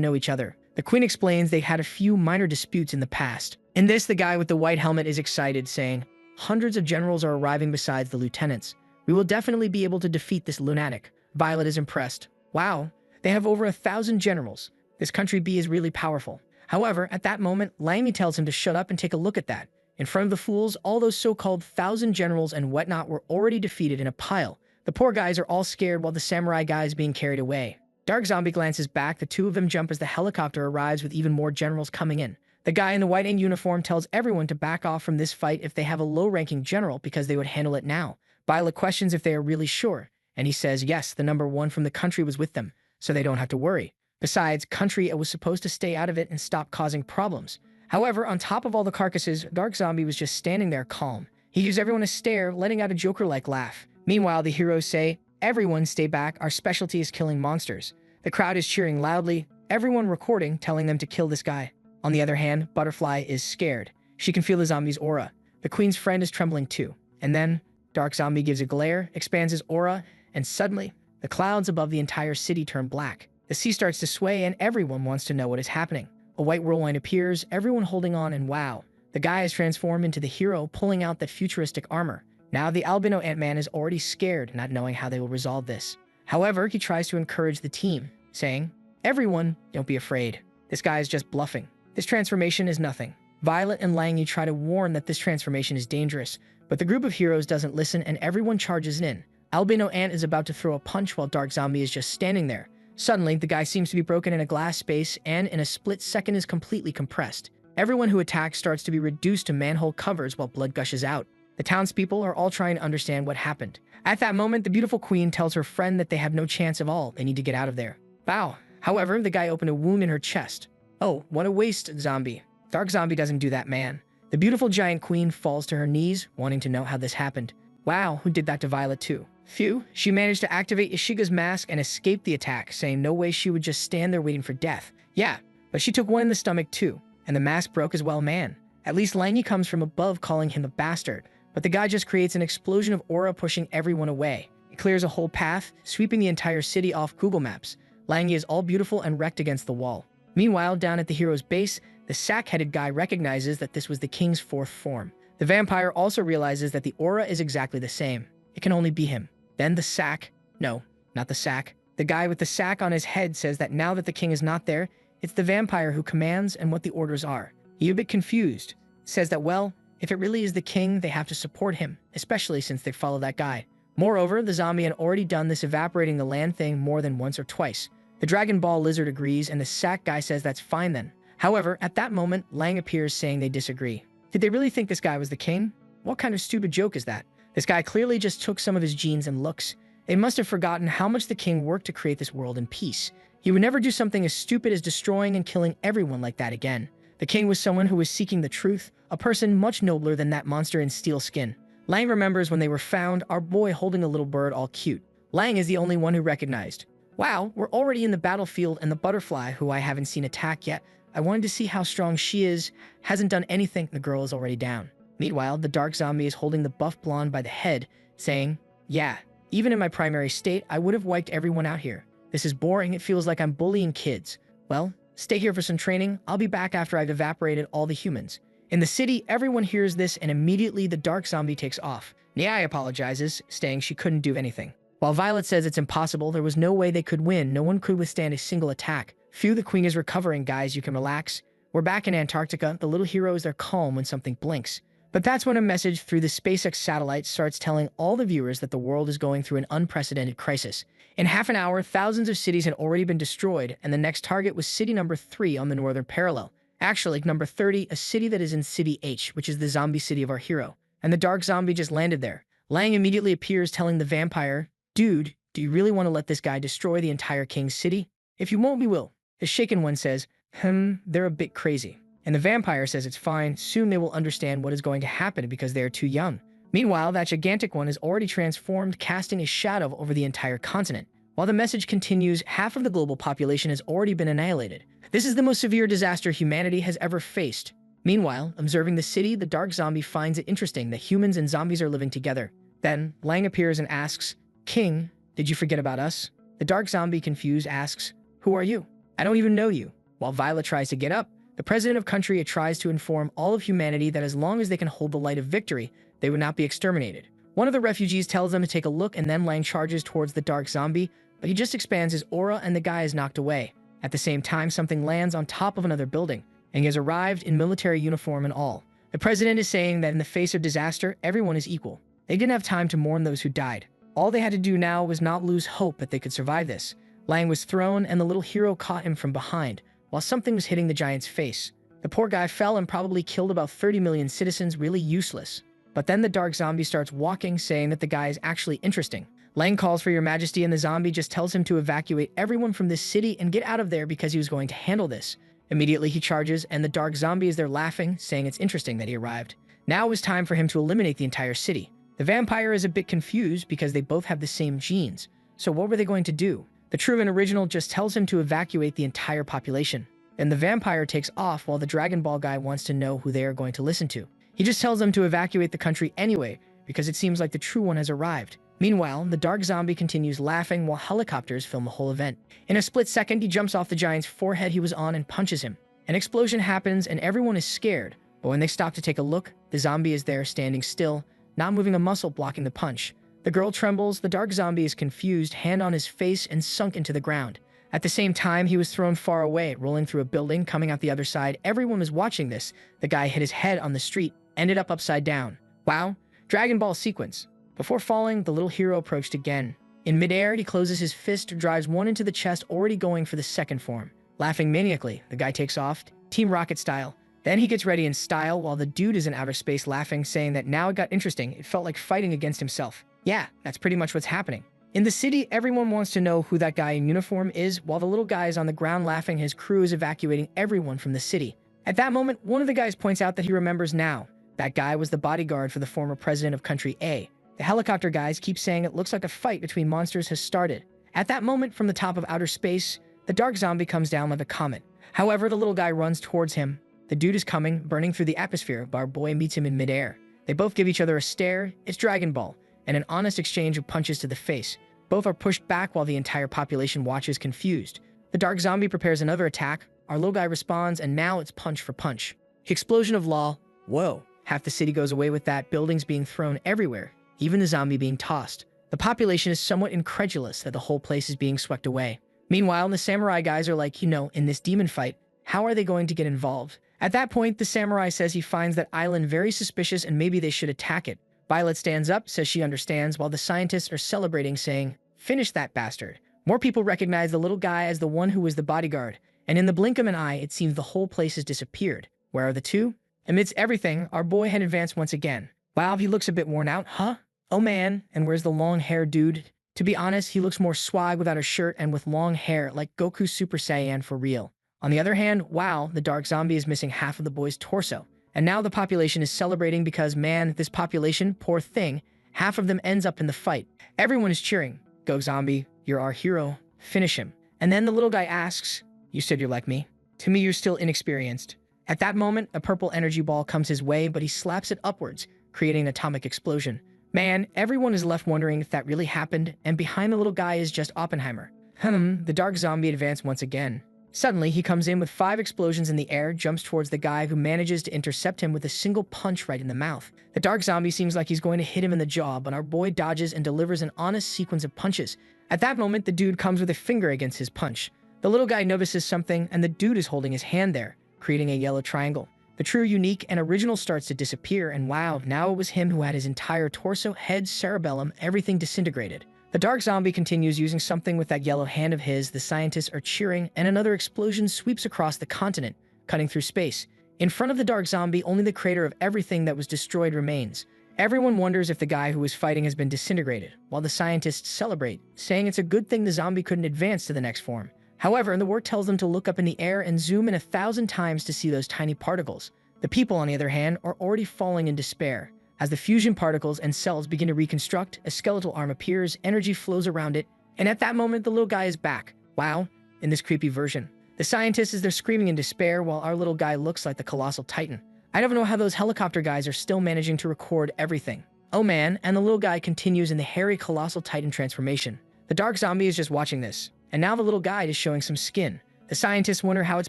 know each other. The Queen explains they had a few minor disputes in the past. In this, the guy with the white helmet is excited, saying, "Hundreds of generals are arriving besides the lieutenants. We will definitely be able to defeat this lunatic." Violet is impressed. Wow, they have over 1,000 generals. This country B is really powerful. However, at that moment, Langy tells him to shut up and take a look at that. In front of the fools, all those so-called 1,000 generals and whatnot were already defeated in a pile. The poor guys are all scared while the samurai guy is being carried away. Dark Zombie glances back, the two of them jump as the helicopter arrives with even more generals coming in. The guy in the white and uniform tells everyone to back off from this fight if they have a low-ranking general because they would handle it now. Violet questions if they are really sure, and he says yes, the number one from the country was with them, so they don't have to worry. Besides, Country was supposed to stay out of it and stop causing problems. However, on top of all the carcasses, Dark Zombie was just standing there calm. He gives everyone a stare, letting out a Joker-like laugh. Meanwhile, the heroes say, "Everyone stay back, our specialty is killing monsters." The crowd is cheering loudly, everyone recording, telling them to kill this guy. On the other hand, Butterfly is scared. She can feel the zombie's aura. The Queen's friend is trembling too. And then, Dark Zombie gives a glare, expands his aura, and suddenly, the clouds above the entire city turn black. The sea starts to sway and everyone wants to know what is happening. A white whirlwind appears, everyone holding on, and wow. The guy is transformed into the hero, pulling out that futuristic armor. Now the albino Ant-Man is already scared, not knowing how they will resolve this. However, he tries to encourage the team, saying, "Everyone, don't be afraid. This guy is just bluffing. This transformation is nothing." Violet and Langy try to warn that this transformation is dangerous, but the group of heroes doesn't listen and everyone charges in. Albino Ant is about to throw a punch while Dark Zombie is just standing there. Suddenly, the guy seems to be broken in a glass space and in a split second is completely compressed. Everyone who attacks starts to be reduced to manhole covers while blood gushes out. The townspeople are all trying to understand what happened. At that moment, the beautiful queen tells her friend that they have no chance of all, they need to get out of there. Wow. However, the guy opened a wound in her chest. "Oh, what a waste, Zombie." Dark Zombie doesn't do that, man. The beautiful giant queen falls to her knees, wanting to know how this happened. Wow, who did that to Violet too? Phew, she managed to activate Ishiga's mask and escape the attack, saying no way she would just stand there waiting for death. Yeah, but she took one in the stomach too, and the mask broke as well, man. At least Langy comes from above calling him a bastard, but the guy just creates an explosion of aura pushing everyone away. He clears a whole path, sweeping the entire city off Google Maps. Langy is all beautiful and wrecked against the wall. Meanwhile, down at the hero's base, the sack-headed guy recognizes that this was the king's fourth form. The vampire also realizes that the aura is exactly the same. It can only be him. Then the sack, no, not the sack. The guy with the sack on his head says that now that the king is not there, it's the vampire who commands and what the orders are. He's a bit confused. Says that, well, if it really is the king, they have to support him, especially since they follow that guy. Moreover, the zombie had already done this evaporating the land thing more than once or twice. The Dragon Ball lizard agrees, and the sack guy says that's fine then. However, at that moment, Lang appears saying they disagree. Did they really think this guy was the king? What kind of stupid joke is that? This guy clearly just took some of his genes and looks. They must have forgotten how much the king worked to create this world in peace. He would never do something as stupid as destroying and killing everyone like that again. The king was someone who was seeking the truth, a person much nobler than that monster in steel skin. Lang remembers when they were found, our boy holding a little bird all cute. Lang is the only one who recognized. Wow, we're already in the battlefield, and the butterfly, who I haven't seen attack yet. I wanted to see how strong she is. Hasn't done anything, the girl is already down. Meanwhile, the dark zombie is holding the buff blonde by the head, saying, yeah, even in my primary state, I would have wiped everyone out here. This is boring, it feels like I'm bullying kids. Well, stay here for some training. I'll be back after I've evaporated all the humans. In the city, everyone hears this, and immediately the dark zombie takes off. Nyai apologizes, saying she couldn't do anything. While Violet says it's impossible, there was no way they could win. No one could withstand a single attack. Phew, the queen is recovering, guys. You can relax. We're back in Antarctica. The little heroes are calm when something blinks. But that's when a message through the SpaceX satellite starts telling all the viewers that the world is going through an unprecedented crisis. In half an hour, thousands of cities had already been destroyed, and the next target was city number 3 on the northern parallel. Actually, number 30, a city that is in City H, which is the zombie city of our hero. And the dark zombie just landed there. Lang immediately appears, telling the vampire, dude, do you really want to let this guy destroy the entire king's city? If you won't, we will. The shaken one says, they're a bit crazy. And the vampire says it's fine, soon they will understand what is going to happen because they are too young. Meanwhile, that gigantic one is already transformed, casting a shadow over the entire continent. While the message continues, half of the global population has already been annihilated. This is the most severe disaster humanity has ever faced. Meanwhile, observing the city, the dark zombie finds it interesting that humans and zombies are living together. Then, Lang appears and asks, King, did you forget about us? The dark zombie, confused, asks, who are you? I don't even know you. While Violet tries to get up, the president of country tries to inform all of humanity that as long as they can hold the light of victory, they would not be exterminated. One of the refugees tells them to take a look, and then Lang charges towards the dark zombie, but he just expands his aura and the guy is knocked away. At the same time, something lands on top of another building, and he has arrived in military uniform and all. The president is saying that in the face of disaster, everyone is equal. They didn't have time to mourn those who died. All they had to do now was not lose hope that they could survive this. Lang was thrown, and the little hero caught him from behind, while something was hitting the giant's face. The poor guy fell and probably killed about 30 million citizens, really useless. But then the dark zombie starts walking, saying that the guy is actually interesting. Lang calls for your majesty, and the zombie just tells him to evacuate everyone from this city and get out of there because he was going to handle this. Immediately he charges, and the dark zombie is there laughing, saying it's interesting that he arrived. Now it was time for him to eliminate the entire city. The vampire is a bit confused because they both have the same genes. So what were they going to do? The true and original just tells him to evacuate the entire population. Then the vampire takes off while the Dragon Ball guy wants to know who they are going to listen to. He just tells them to evacuate the country anyway, because it seems like the true one has arrived. Meanwhile, the dark zombie continues laughing while helicopters film the whole event. In a split second, he jumps off the giant's forehead he was on and punches him. An explosion happens and everyone is scared, but when they stop to take a look, the zombie is there standing still, not moving a muscle, blocking the punch. The girl trembles, the dark zombie is confused, hand on his face, and sunk into the ground. At the same time, he was thrown far away, rolling through a building, coming out the other side. Everyone was watching this. The guy hit his head on the street, ended up upside down. Wow, Dragon Ball sequence. Before falling, the little hero approached again. In midair, he closes his fist, drives one into the chest, already going for the second form. Laughing maniacally, the guy takes off, Team Rocket style. Then he gets ready in style while the dude is in outer space laughing, saying that now it got interesting. It felt like fighting against himself. Yeah, that's pretty much what's happening. In the city, everyone wants to know who that guy in uniform is, while the little guy is on the ground laughing. His crew is evacuating everyone from the city. At that moment, one of the guys points out that he remembers now. That guy was the bodyguard for the former president of country A. The helicopter guys keep saying it looks like a fight between monsters has started. At that moment, from the top of outer space, the dark zombie comes down like a comet. However, the little guy runs towards him. The dude is coming, burning through the atmosphere, but our boy meets him in midair. They both give each other a stare. It's Dragon Ball, and an honest exchange of punches to the face. Both are pushed back while the entire population watches confused. The dark zombie prepares another attack. Our little guy responds, and now it's punch for punch. Explosion of law. Whoa. Half the city goes away with that, buildings being thrown everywhere, even the zombie being tossed. The population is somewhat incredulous that the whole place is being swept away. Meanwhile, the samurai guys are like, in this demon fight, how are they going to get involved? At that point, the samurai says he finds that island very suspicious and maybe they should attack it. Violet stands up, says she understands, while the scientists are celebrating, saying, "Finish that bastard." More people recognize the little guy as the one who was the bodyguard, and in the blink of an eye, it seems the whole place has disappeared. Where are the two? Amidst everything, our boy had advanced once again. Wow, he looks a bit worn out, huh? Oh man, and where's the long-haired dude? To be honest, he looks more swag without a shirt and with long hair, like Goku Super Saiyan for real. On the other hand, wow, the dark zombie is missing half of the boy's torso. And now the population is celebrating because, man, this population, poor thing, half of them ends up in the fight. Everyone is cheering. Go zombie, you're our hero. Finish him. And then the little guy asks, "You said you're like me? To me, you're still inexperienced." At that moment, a purple energy ball comes his way, but he slaps it upwards, creating an atomic explosion. Man, everyone is left wondering if that really happened, and behind the little guy is just Oppenheimer. The dark zombie advanced once again. Suddenly, he comes in with 5 explosions in the air, jumps towards the guy who manages to intercept him with a single punch right in the mouth. The dark zombie seems like he's going to hit him in the jaw, but our boy dodges and delivers an honest sequence of punches. At that moment, the dude comes with a finger against his punch. The little guy notices something, and the dude is holding his hand there, creating a yellow triangle. The true, unique, and original starts to disappear, and wow, now it was him who had his entire torso, head, cerebellum, everything disintegrated. The dark zombie continues using something with that yellow hand of his, the scientists are cheering, and another explosion sweeps across the continent, cutting through space. In front of the dark zombie, only the crater of everything that was destroyed remains. Everyone wonders if the guy who was fighting has been disintegrated, while the scientists celebrate, saying it's a good thing the zombie couldn't advance to the next form. However, the word tells them to look up in the air and zoom in 1,000 times to see those tiny particles. The people, on the other hand, are already falling in despair. As the fusion particles and cells begin to reconstruct, a skeletal arm appears, energy flows around it, and at that moment, the little guy is back. Wow, in this creepy version. The scientists, they're screaming in despair, while our little guy looks like the colossal titan. I don't know how those helicopter guys are still managing to record everything. Oh man, and the little guy continues in the hairy colossal titan transformation. The dark zombie is just watching this, and now the little guy is showing some skin. The scientists wonder how it's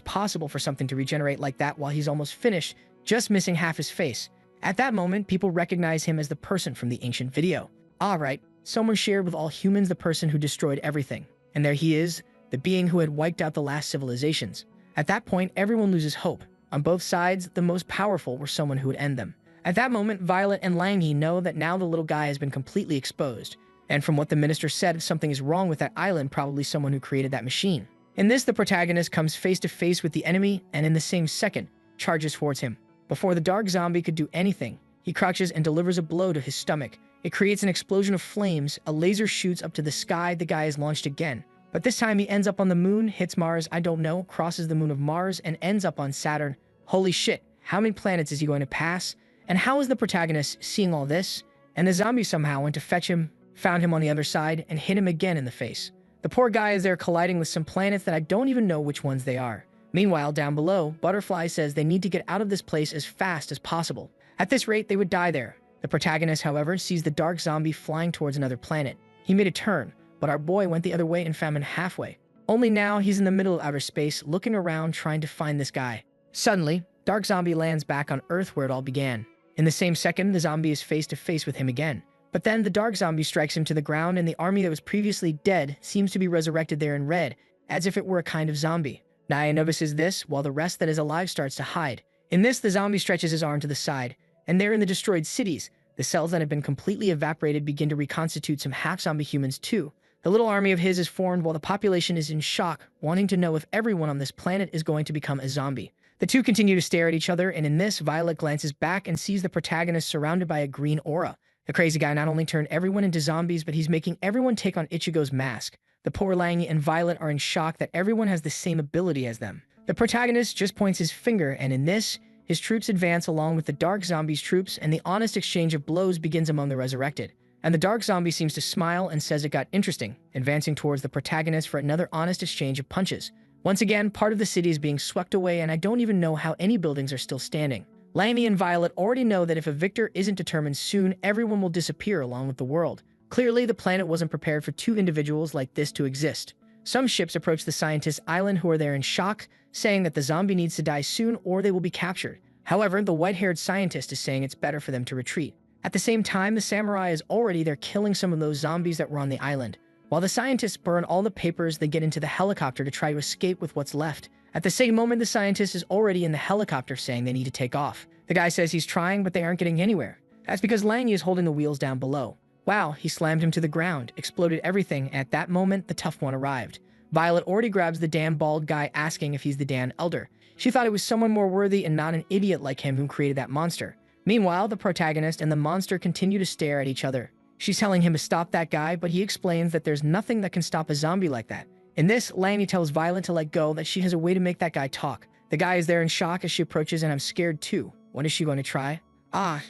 possible for something to regenerate like that while he's almost finished, just missing half his face. At that moment, people recognize him as the person from the ancient video. Alright, someone shared with all humans the person who destroyed everything. And there he is, the being who had wiped out the last civilizations. At that point, everyone loses hope. On both sides, the most powerful were someone who would end them. At that moment, Violet and Langy know that now the little guy has been completely exposed. And from what the minister said, if something is wrong with that island, probably someone who created that machine. In this, the protagonist comes face to face with the enemy and in the same second, charges towards him. Before the dark zombie could do anything, he crouches and delivers a blow to his stomach. It creates an explosion of flames, a laser shoots up to the sky, the guy is launched again. But this time he ends up on the moon, hits Mars, I don't know, crosses the moon of Mars, and ends up on Saturn. Holy shit, how many planets is he going to pass? And how is the protagonist seeing all this? And the zombie somehow went to fetch him, found him on the other side, and hit him again in the face. The poor guy is there colliding with some planets that I don't even know which ones they are. Meanwhile, down below, Butterfly says they need to get out of this place as fast as possible. At this rate, they would die there. The protagonist, however, sees the dark zombie flying towards another planet. He made a turn, but our boy went the other way and found him halfway. Only now, he's in the middle of outer space, looking around trying to find this guy. Suddenly, dark zombie lands back on Earth where it all began. In the same second, the zombie is face to face with him again. But then the dark zombie strikes him to the ground, and the army that was previously dead seems to be resurrected there in red, as if it were a kind of zombie. Naya notices this, while the rest that is alive starts to hide. In this, the zombie stretches his arm to the side, and there in the destroyed cities, the cells that have been completely evaporated begin to reconstitute some half-zombie humans too. The little army of his is formed while the population is in shock, wanting to know if everyone on this planet is going to become a zombie. The two continue to stare at each other, and in this, Violet glances back and sees the protagonist surrounded by a green aura. The crazy guy not only turned everyone into zombies, but he's making everyone take on Ichigo's mask. The poor Langy and Violet are in shock that everyone has the same ability as them. The protagonist just points his finger, and in this, his troops advance along with the dark zombie's troops, and the honest exchange of blows begins among the resurrected. And the dark zombie seems to smile and says it got interesting, advancing towards the protagonist for another honest exchange of punches. Once again, part of the city is being swept away, and I don't even know how any buildings are still standing. Langy and Violet already know that if a victor isn't determined soon, everyone will disappear along with the world. Clearly, the planet wasn't prepared for two individuals like this to exist. Some ships approach the scientist island who are there in shock, saying that the zombie needs to die soon or they will be captured. However, the white-haired scientist is saying it's better for them to retreat. At the same time, the samurai is already there killing some of those zombies that were on the island. While the scientists burn all the papers, they get into the helicopter to try to escape with what's left. At the same moment, the scientist is already in the helicopter saying they need to take off. The guy says he's trying, but they aren't getting anywhere. That's because Lang Yi is holding the wheels down below. Wow, he slammed him to the ground, exploded everything, and at that moment, the tough one arrived. Violet already grabs the damn bald guy asking if he's the Dan Elder. She thought it was someone more worthy and not an idiot like him who created that monster. Meanwhile, the protagonist and the monster continue to stare at each other. She's telling him to stop that guy, but he explains that there's nothing that can stop a zombie like that. In this, Lang Yi tells Violet to let go, that she has a way to make that guy talk. The guy is there in shock as she approaches, and I'm scared too. What is she going to try?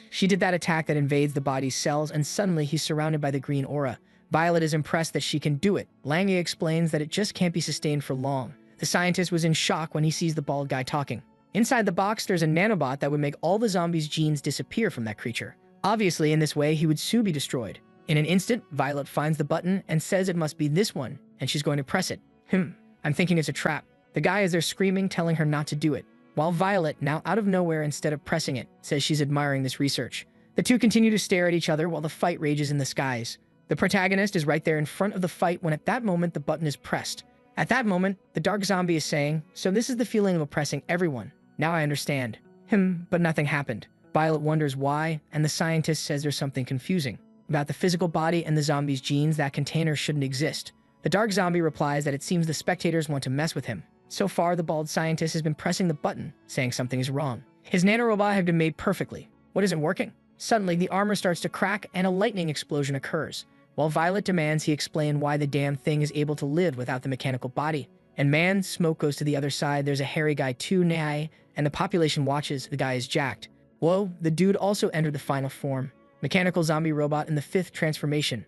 She did that attack that invades the body's cells, and suddenly he's surrounded by the green aura. Violet is impressed that she can do it. Lang Yi explains that it just can't be sustained for long. The scientist was in shock when he sees the bald guy talking. Inside the box, there's a nanobot that would make all the zombies' genes disappear from that creature. Obviously, in this way, he would soon be destroyed. In an instant, Violet finds the button and says it must be this one, and she's going to press it. I'm thinking it's a trap. The guy is there screaming, telling her not to do it, while Violet, now out of nowhere instead of pressing it, says she's admiring this research. The two continue to stare at each other while the fight rages in the skies. The protagonist is right there in front of the fight when at that moment the button is pressed. At that moment, the dark zombie is saying, "So this is the feeling of oppressing everyone. Now I understand." But nothing happened. Violet wonders why, and the scientist says there's something confusing. About the physical body and the zombie's genes, that container shouldn't exist. The dark zombie replies that it seems the spectators want to mess with him. So far, the bald scientist has been pressing the button, saying something is wrong. His nanorobot had been made perfectly. What isn't working? Suddenly, the armor starts to crack and a lightning explosion occurs. While Violet demands he explain why the damn thing is able to live without the mechanical body. And man, smoke goes to the other side, there's a hairy guy too, and the population watches, the guy is jacked. Whoa, the dude also entered the final form. Mechanical zombie robot in the 5th transformation.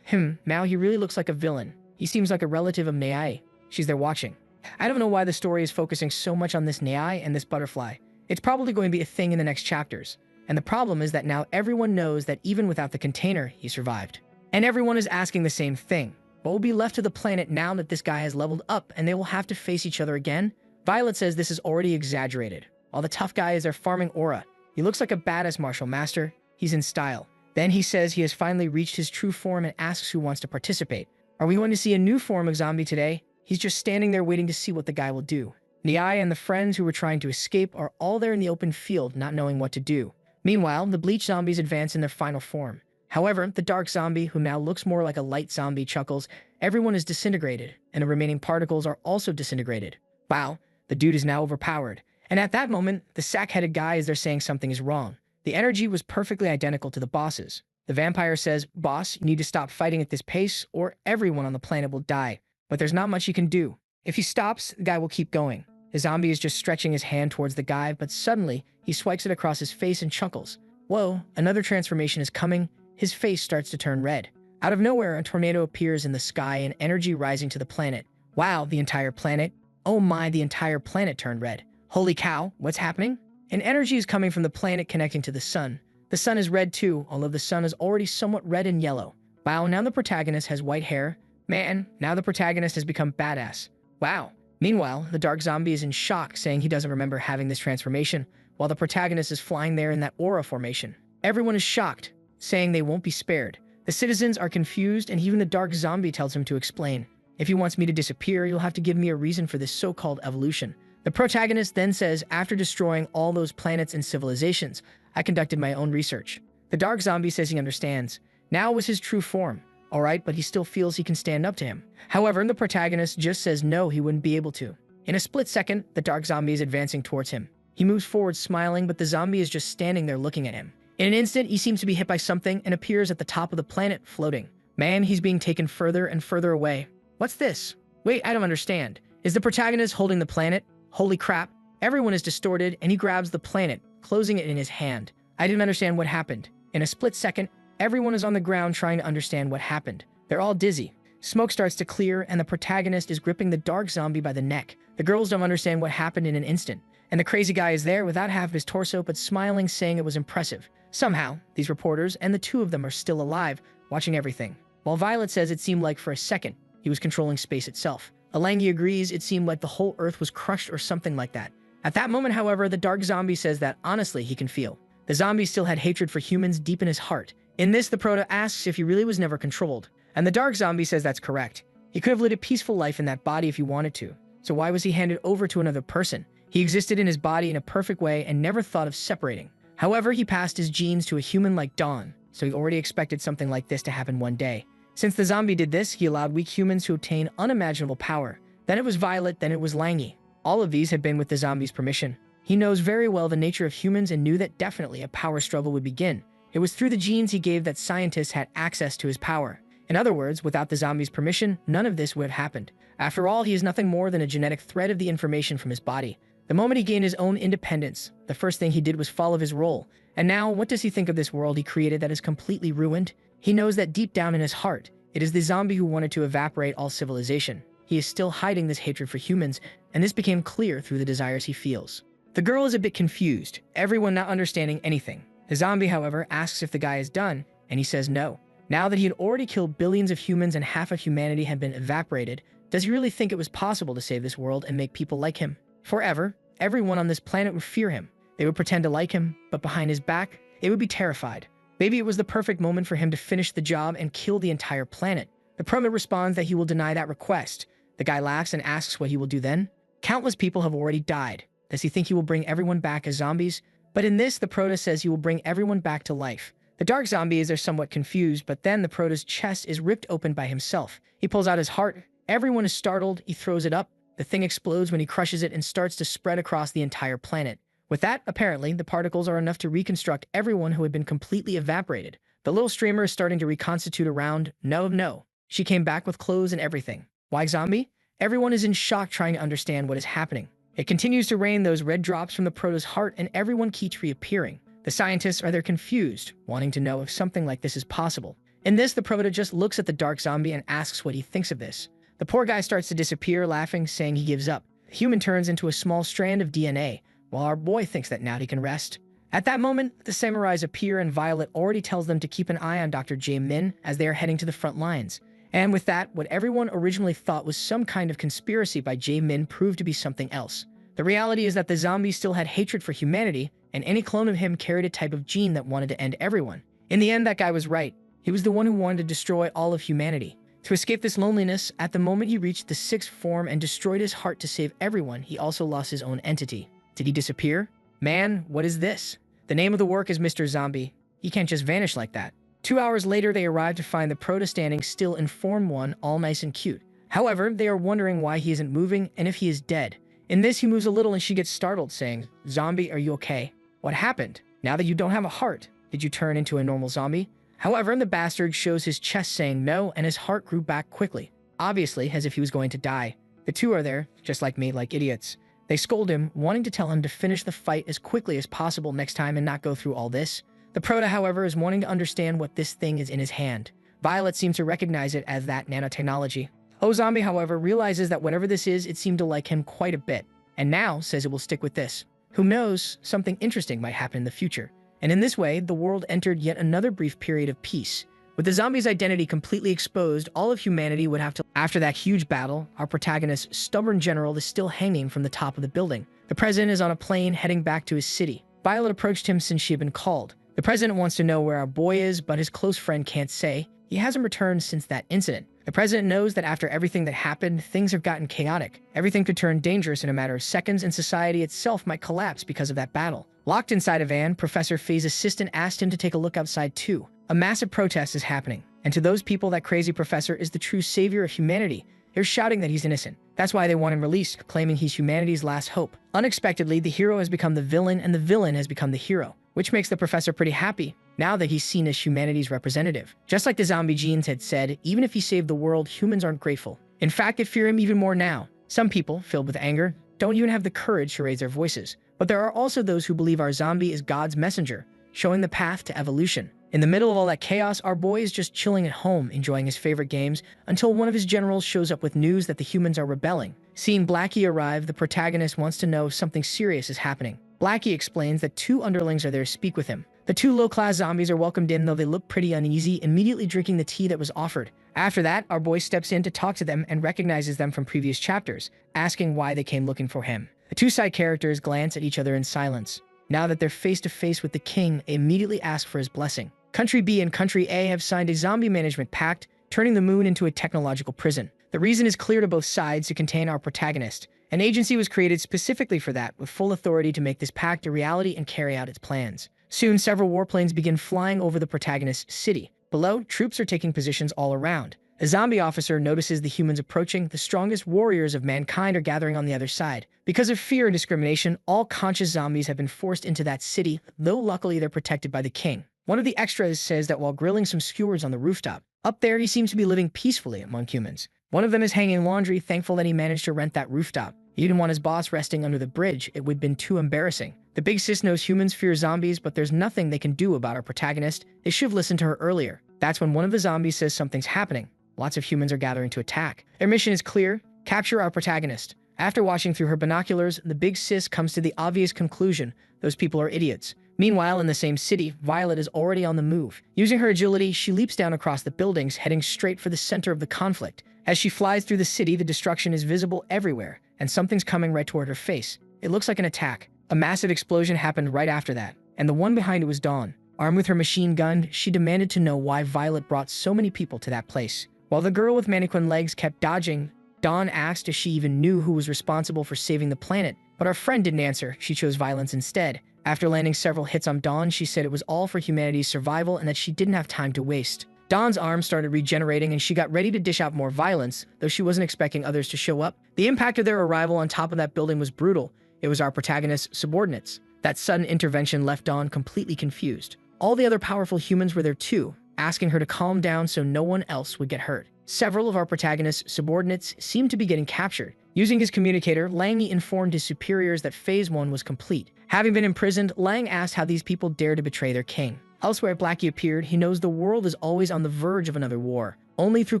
Now he really looks like a villain. He seems like a relative of Nai. She's there watching. I don't know why the story is focusing so much on this Nai and this butterfly. It's probably going to be a thing in the next chapters. And the problem is that now everyone knows that even without the container, he survived. And everyone is asking the same thing. What will be left of the planet now that this guy has leveled up and they will have to face each other again? Violet says this is already exaggerated. While the tough guy is there farming aura. He looks like a badass martial master. He's in style. Then he says he has finally reached his true form and asks who wants to participate. Are we going to see a new form of zombie today? He's just standing there waiting to see what the guy will do. Nai and the friends who were trying to escape are all there in the open field, not knowing what to do. Meanwhile, the bleach zombies advance in their final form. However, the dark zombie, who now looks more like a light zombie, chuckles. Everyone is disintegrated, and the remaining particles are also disintegrated. Wow, the dude is now overpowered. And at that moment, the sack-headed guy is there saying something is wrong. The energy was perfectly identical to the boss's. The vampire says, "Boss, you need to stop fighting at this pace, or everyone on the planet will die." But there's not much he can do. If he stops, the guy will keep going. The zombie is just stretching his hand towards the guy, but suddenly, he swipes it across his face and chuckles. Whoa, another transformation is coming. His face starts to turn red. Out of nowhere, a tornado appears in the sky and energy rising to the planet. Wow, the entire planet. Oh my, the entire planet turned red. Holy cow, what's happening? And energy is coming from the planet connecting to the sun. The sun is red too, although the sun is already somewhat red and yellow. Wow, now the protagonist has white hair. Man, now the protagonist has become badass. Wow. Meanwhile, the dark zombie is in shock, saying he doesn't remember having this transformation, while the protagonist is flying there in that aura formation. Everyone is shocked, saying they won't be spared. The citizens are confused, and even the dark zombie tells him to explain. If he wants me to disappear, you'll have to give me a reason for this so-called evolution. The protagonist then says, after destroying all those planets and civilizations, I conducted my own research. The dark zombie says he understands. Now was his true form. Alright, but he still feels he can stand up to him. However, the protagonist just says no, he wouldn't be able to. In a split second, the dark zombie is advancing towards him. He moves forward smiling, but the zombie is just standing there looking at him. In an instant, he seems to be hit by something and appears at the top of the planet, floating. Man, he's being taken further and further away. What's this? Wait, I don't understand. Is the protagonist holding the planet? Holy crap. Everyone is distorted, and he grabs the planet, closing it in his hand. I didn't understand what happened. In a split second, everyone is on the ground trying to understand what happened. They're all dizzy. Smoke starts to clear, and the protagonist is gripping the dark zombie by the neck. The girls don't understand what happened in an instant. And the crazy guy is there without half of his torso, but smiling, saying it was impressive. Somehow, these reporters and the two of them are still alive, watching everything. While Violet says it seemed like for a second, he was controlling space itself. Alangi agrees it seemed like the whole Earth was crushed or something like that. At that moment, however, the dark zombie says that, honestly, he can feel. The zombie still had hatred for humans deep in his heart. In this, the proto asks if he really was never controlled. And the dark zombie says that's correct. He could have lived a peaceful life in that body if he wanted to. So why was he handed over to another person? He existed in his body in a perfect way and never thought of separating. However, he passed his genes to a human like Dawn, so he already expected something like this to happen one day. Since the zombie did this, he allowed weak humans to obtain unimaginable power. Then it was Violet, then it was Langy. All of these had been with the zombie's permission. He knows very well the nature of humans and knew that definitely a power struggle would begin. It was through the genes he gave that scientists had access to his power. In other words, without the zombie's permission, none of this would have happened. After all, he is nothing more than a genetic thread of the information from his body. The moment he gained his own independence, the first thing he did was follow his role. And now, what does he think of this world he created that is completely ruined? He knows that deep down in his heart, it is the zombie who wanted to evaporate all civilization. He is still hiding this hatred for humans, and this became clear through the desires he feels. The girl is a bit confused, everyone not understanding anything. The zombie, however, asks if the guy is done, and he says no. Now that he had already killed billions of humans and half of humanity had been evaporated, does he really think it was possible to save this world and make people like him? Forever, everyone on this planet would fear him. They would pretend to like him, but behind his back, they would be terrified. Maybe it was the perfect moment for him to finish the job and kill the entire planet. The Permit responds that he will deny that request. The guy laughs and asks what he will do then. Countless people have already died. Does he think he will bring everyone back as zombies? But in this, the Proto says he will bring everyone back to life. The dark zombies are somewhat confused, but then the Proto's chest is ripped open by himself. He pulls out his heart. Everyone is startled. He throws it up. The thing explodes when he crushes it and starts to spread across the entire planet. With that, apparently, the particles are enough to reconstruct everyone who had been completely evaporated. The little streamer is starting to reconstitute around. No. She came back with clothes and everything. Why zombie? Everyone is in shock trying to understand what is happening. It continues to rain those red drops from the Proto's heart and everyone keeps reappearing. The scientists are there confused, wanting to know if something like this is possible. In this, the Proto just looks at the dark zombie and asks what he thinks of this. The poor guy starts to disappear, laughing, saying he gives up. The human turns into a small strand of DNA, while our boy thinks that now he can rest. At that moment, the samurais appear and Violet already tells them to keep an eye on Dr. Jae-min as they are heading to the front lines. And with that, what everyone originally thought was some kind of conspiracy by Jae-min proved to be something else. The reality is that the zombie still had hatred for humanity, and any clone of him carried a type of gene that wanted to end everyone. In the end, that guy was right. He was the one who wanted to destroy all of humanity. To escape this loneliness, at the moment he reached the sixth form and destroyed his heart to save everyone, he also lost his own entity. Did he disappear? Man, what is this? The name of the work is Mr. Zombie. He can't just vanish like that. 2 hours later, they arrive to find the Proto standing still in Form 1, all nice and cute. However, they are wondering why he isn't moving and if he is dead. In this, he moves a little and she gets startled, saying, "Zombie, are you okay? What happened? Now that you don't have a heart, did you turn into a normal zombie?" However, the bastard shows his chest saying no, and his heart grew back quickly, obviously as if he was going to die. The two are there, just like me, like idiots. They scold him, wanting to tell him to finish the fight as quickly as possible next time and not go through all this. The Proto, however, is wanting to understand what this thing is in his hand. Violet seems to recognize it as that nanotechnology. Zombie, however, realizes that whatever this is, it seemed to like him quite a bit, and now says it will stick with this. Who knows, something interesting might happen in the future. And in this way, the world entered yet another brief period of peace. With the zombie's identity completely exposed, all of humanity would have to... After that huge battle, our protagonist's stubborn general is still hanging from the top of the building. The president is on a plane heading back to his city. Violet approached him since she had been called. The president wants to know where our boy is, but his close friend can't say. He hasn't returned since that incident. The president knows that after everything that happened, things have gotten chaotic. Everything could turn dangerous in a matter of seconds, and society itself might collapse because of that battle. Locked inside a van, Professor Faye's assistant asked him to take a look outside too. A massive protest is happening, and to those people, that crazy professor is the true savior of humanity. They're shouting that he's innocent. That's why they want him released, claiming he's humanity's last hope. Unexpectedly, the hero has become the villain, and the villain has become the hero, which makes the professor pretty happy, now that he's seen as humanity's representative. Just like the zombie genes had said, even if he saved the world, humans aren't grateful. In fact, they fear him even more now. Some people, filled with anger, don't even have the courage to raise their voices. But there are also those who believe our zombie is God's messenger, showing the path to evolution. In the middle of all that chaos, our boy is just chilling at home, enjoying his favorite games, until one of his generals shows up with news that the humans are rebelling. Seeing Blackie arrive, the protagonist wants to know if something serious is happening. Blackie explains that 2 underlings are there to speak with him. The 2 low-class zombies are welcomed in, though they look pretty uneasy, immediately drinking the tea that was offered. After that, our boy steps in to talk to them and recognizes them from previous chapters, asking why they came looking for him. The 2 side characters glance at each other in silence. Now that they're face-to-face with the king, they immediately ask for his blessing. Country B and Country A have signed a zombie management pact, turning the moon into a technological prison. The reason is clear to both sides: to contain our protagonist. An agency was created specifically for that, with full authority to make this pact a reality and carry out its plans. Soon, several warplanes begin flying over the protagonist's city. Below, troops are taking positions all around. A zombie officer notices the humans approaching. The strongest warriors of mankind are gathering on the other side. Because of fear and discrimination, all conscious zombies have been forced into that city, though luckily they're protected by the king. One of the extras says that while grilling some skewers on the rooftop, up there he seems to be living peacefully among humans. One of them is hanging laundry, thankful that he managed to rent that rooftop. He didn't want his boss resting under the bridge, it would have been too embarrassing. The big sis knows humans fear zombies, but there's nothing they can do about our protagonist. They should have listened to her earlier. That's when one of the zombies says something's happening. Lots of humans are gathering to attack. Their mission is clear: capture our protagonist. After watching through her binoculars, the big sis comes to the obvious conclusion: those people are idiots. Meanwhile, in the same city, Violet is already on the move. Using her agility, she leaps down across the buildings, heading straight for the center of the conflict. As she flies through the city, the destruction is visible everywhere, and something's coming right toward her face. It looks like an attack. A massive explosion happened right after that, and the one behind it was Dawn. Armed with her machine gun, she demanded to know why Violet brought so many people to that place. While the girl with mannequin legs kept dodging, Dawn asked if she even knew who was responsible for saving the planet, but our friend didn't answer. She chose violence instead. After landing several hits on Dawn, she said it was all for humanity's survival and that she didn't have time to waste. Dawn's arm started regenerating and she got ready to dish out more violence, though she wasn't expecting others to show up. The impact of their arrival on top of that building was brutal. It was our protagonist's subordinates. That sudden intervention left Dawn completely confused. All the other powerful humans were there too, asking her to calm down so no one else would get hurt. Several of our protagonist's subordinates seemed to be getting captured. Using his communicator, Lang informed his superiors that Phase 1 was complete. Having been imprisoned, Lang asked how these people dared to betray their king. Elsewhere, Blackie appeared. He knows the world is always on the verge of another war. Only through